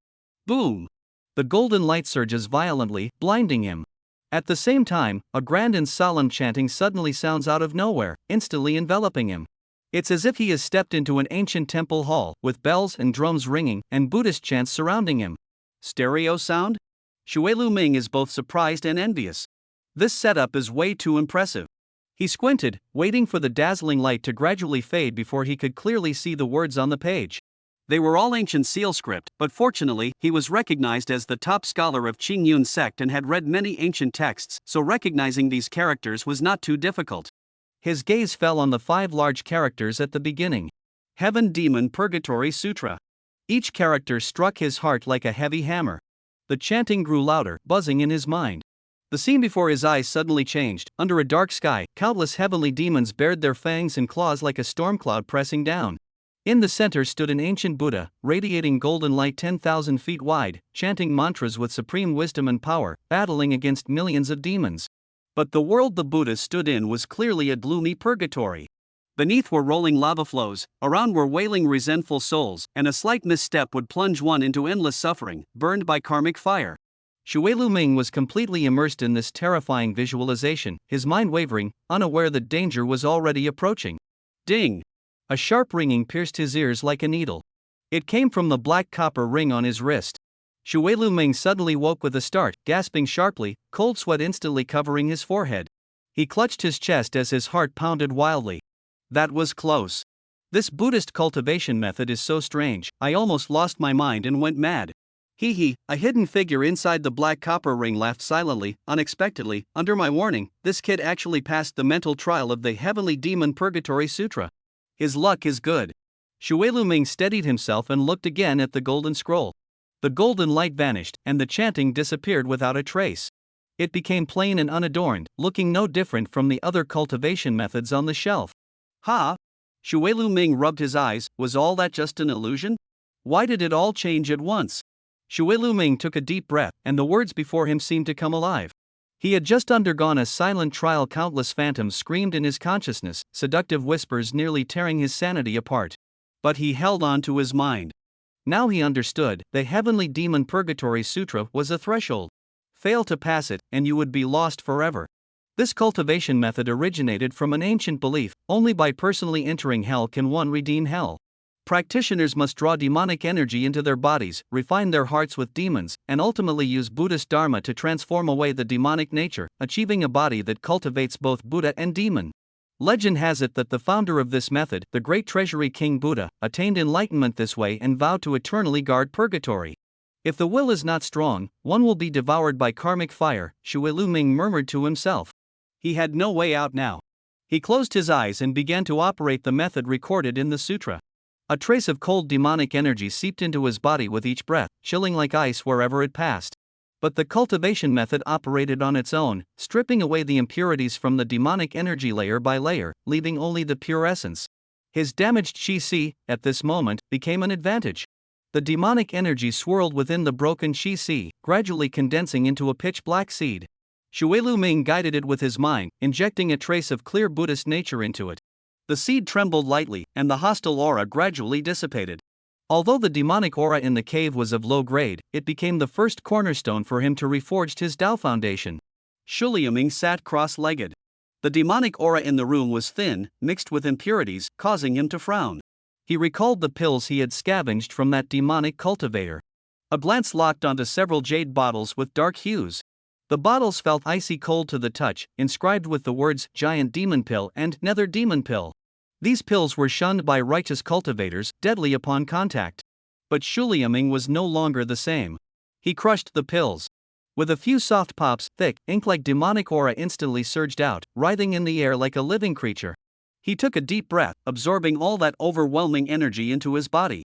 Boom! The golden light surges violently, blinding him. At the same time, a grand and solemn chanting suddenly sounds out of nowhere, instantly enveloping him. It's as if he has stepped into an ancient temple hall, with bells and drums ringing, and Buddhist chants surrounding him. Stereo sound? Shui Lu Ming is both surprised and envious. This setup is way too impressive. He squinted, waiting for the dazzling light to gradually fade before he could clearly see the words on the page. They were all ancient seal script, but fortunately, he was recognized as the top scholar of Qingyun sect and had read many ancient texts, so recognizing these characters was not too difficult. His gaze fell on the 5 large characters at the beginning. Heaven Demon Purgatory Sutra. Each character struck his heart like a heavy hammer. The chanting grew louder, buzzing in his mind. The scene before his eyes suddenly changed. Under a dark sky, countless heavenly demons bared their fangs and claws like a storm cloud pressing down. In the center stood an ancient Buddha, radiating golden light 10,000 feet wide, chanting mantras with supreme wisdom and power, battling against millions of demons. But the world the Buddha stood in was clearly a gloomy purgatory. Beneath were rolling lava flows, around were wailing resentful souls, and a slight misstep would plunge one into endless suffering, burned by karmic fire. Shui Lu Ming was completely immersed in this terrifying visualization, his mind wavering, unaware that danger was already approaching. Ding! A sharp ringing pierced his ears like a needle. It came from the black copper ring on his wrist. Shui Lu Ming suddenly woke with a start, gasping sharply, cold sweat instantly covering his forehead. He clutched his chest as his heart pounded wildly. That was close. This Buddhist cultivation method is so strange, I almost lost my mind and went mad. Hee, a hidden figure inside the black copper ring laughed silently, unexpectedly. Under my warning, this kid actually passed the mental trial of the Heavenly Demon Purgatory Sutra. His luck is good. Shui Lu Ming steadied himself and looked again at the golden scroll. The golden light vanished, and the chanting disappeared without a trace. It became plain and unadorned, looking no different from the other cultivation methods on the shelf. Ha! Shui Lu Ming rubbed his eyes. Was all that just an illusion? Why did it all change at once? Shui Lu Ming took a deep breath, and the words before him seemed to come alive. He had just undergone a silent trial. Countless phantoms screamed in his consciousness, seductive whispers nearly tearing his sanity apart. But he held on to his mind. Now he understood, the Heavenly Demon Purgatory Sutra was a threshold. Fail to pass it, and you would be lost forever. This cultivation method originated from an ancient belief: only by personally entering hell can one redeem hell. Practitioners must draw demonic energy into their bodies, refine their hearts with demons, and ultimately use Buddhist Dharma to transform away the demonic nature, achieving a body that cultivates both Buddha and demon. Legend has it that the founder of this method, the great treasury king Buddha, attained enlightenment this way and vowed to eternally guard purgatory. If the will is not strong, one will be devoured by karmic fire, Shui Lu Ming murmured to himself. He had no way out now. He closed his eyes and began to operate the method recorded in the sutra. A trace of cold demonic energy seeped into his body with each breath, chilling like ice wherever it passed. But the cultivation method operated on its own, stripping away the impurities from the demonic energy layer by layer, leaving only the pure essence. His damaged Chi-Si, at this moment, became an advantage. The demonic energy swirled within the broken Chi-Si, gradually condensing into a pitch-black seed. Shui Lu Ming guided it with his mind, injecting a trace of clear Buddhist nature into it. The seed trembled lightly, and the hostile aura gradually dissipated. Although the demonic aura in the cave was of low grade, it became the first cornerstone for him to reforge his Tao foundation. Shui Lu Ming sat cross-legged. The demonic aura in the room was thin, mixed with impurities, causing him to frown. He recalled the pills he had scavenged from that demonic cultivator. A glance locked onto several jade bottles with dark hues. The bottles felt icy cold to the touch, inscribed with the words Giant Demon Pill and Nether Demon Pill. These pills were shunned by righteous cultivators, deadly upon contact. But Shu Liaming was no longer the same. He crushed the pills. With a few soft pops, thick, ink-like demonic aura instantly surged out, writhing in the air like a living creature. He took a deep breath, absorbing all that overwhelming energy into his body.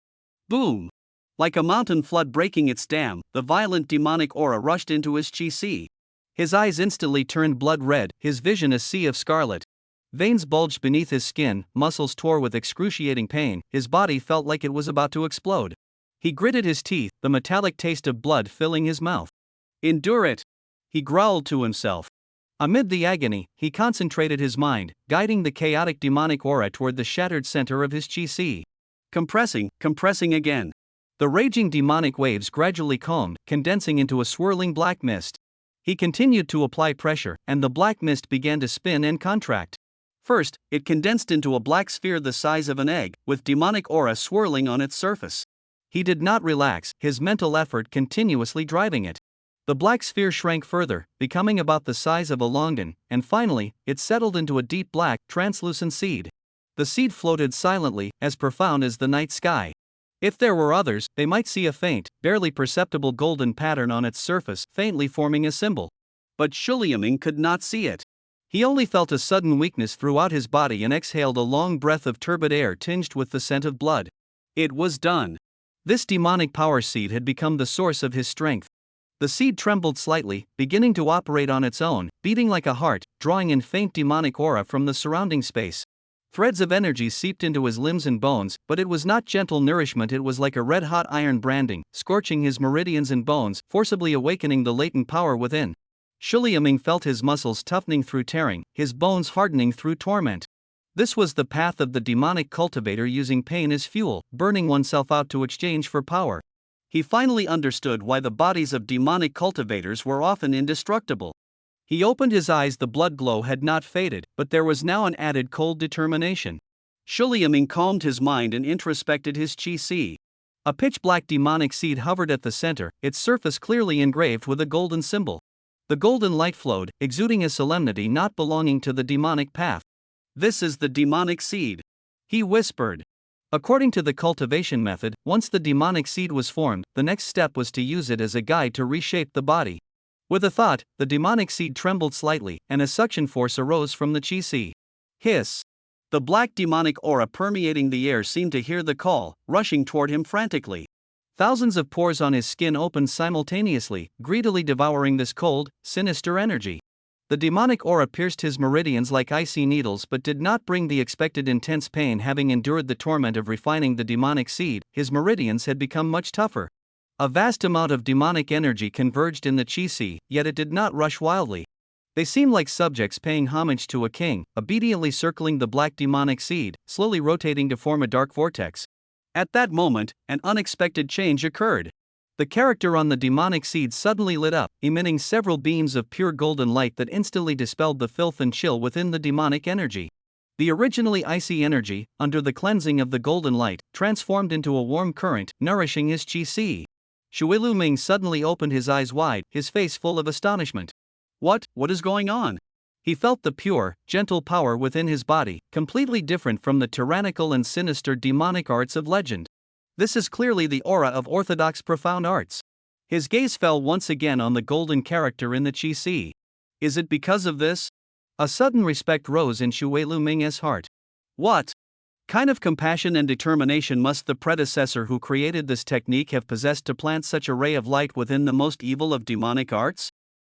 Boom! Like a mountain flood breaking its dam, the violent demonic aura rushed into his chi. His eyes instantly turned blood red, his vision a sea of scarlet. Veins bulged beneath his skin, muscles tore with excruciating pain, his body felt like it was about to explode. He gritted his teeth, the metallic taste of blood filling his mouth. Endure it! He growled to himself. Amid the agony, he concentrated his mind, guiding the chaotic demonic aura toward the shattered center of his chi. Compressing again. The raging demonic waves gradually calmed, condensing into a swirling black mist. He continued to apply pressure, and the black mist began to spin and contract. First, it condensed into a black sphere the size of an egg, with demonic aura swirling on its surface. He did not relax, his mental effort continuously driving it. The black sphere shrank further, becoming about the size of a longan, and finally, it settled into a deep black, translucent seed. The seed floated silently, as profound as the night sky. If there were others, they might see a faint, barely perceptible golden pattern on its surface, faintly forming a symbol. But Shu Liaming could not see it. He only felt a sudden weakness throughout his body and exhaled a long breath of turbid air tinged with the scent of blood. It was done. This demonic power seed had become the source of his strength. The seed trembled slightly, beginning to operate on its own, beating like a heart, drawing in faint demonic aura from the surrounding space. Threads of energy seeped into his limbs and bones, but it was not gentle nourishment, it was like a red-hot iron branding, scorching his meridians and bones, forcibly awakening the latent power within. Shu Liaming felt his muscles toughening through tearing, his bones hardening through torment. This was the path of the demonic cultivator, using pain as fuel, burning oneself out to exchange for power. He finally understood why the bodies of demonic cultivators were often indestructible. He opened his eyes, the blood glow had not faded, but there was now an added cold determination. Shu Liaming calmed his mind and introspected his chi. A pitch-black demonic seed hovered at the center, its surface clearly engraved with a golden symbol. The golden light flowed, exuding a solemnity not belonging to the demonic path. "This is the demonic seed," he whispered. According to the cultivation method, once the demonic seed was formed, the next step was to use it as a guide to reshape the body. With a thought, the demonic seed trembled slightly, and a suction force arose from the chi. Hiss! The black demonic aura permeating the air seemed to hear the call, rushing toward him frantically. Thousands of pores on his skin opened simultaneously, greedily devouring this cold, sinister energy. The demonic aura pierced his meridians like icy needles but did not bring the expected intense pain. Having endured the torment of refining the demonic seed, his meridians had become much tougher. A vast amount of demonic energy converged in the chi, yet it did not rush wildly. They seemed like subjects paying homage to a king, obediently circling the black demonic seed, slowly rotating to form a dark vortex. At that moment, an unexpected change occurred. The character on the demonic seed suddenly lit up, emitting several beams of pure golden light that instantly dispelled the filth and chill within the demonic energy. The originally icy energy, under the cleansing of the golden light, transformed into a warm current, nourishing his chi. Shu Liaming suddenly opened his eyes wide, his face full of astonishment. What is going on? He felt the pure, gentle power within his body, completely different from the tyrannical and sinister demonic arts of legend. This is clearly the aura of orthodox profound arts. His gaze fell once again on the golden character in the chi. Is it because of this? A sudden respect rose in Shu Liaming's heart. What kind of compassion and determination must the predecessor who created this technique have possessed to plant such a ray of light within the most evil of demonic arts?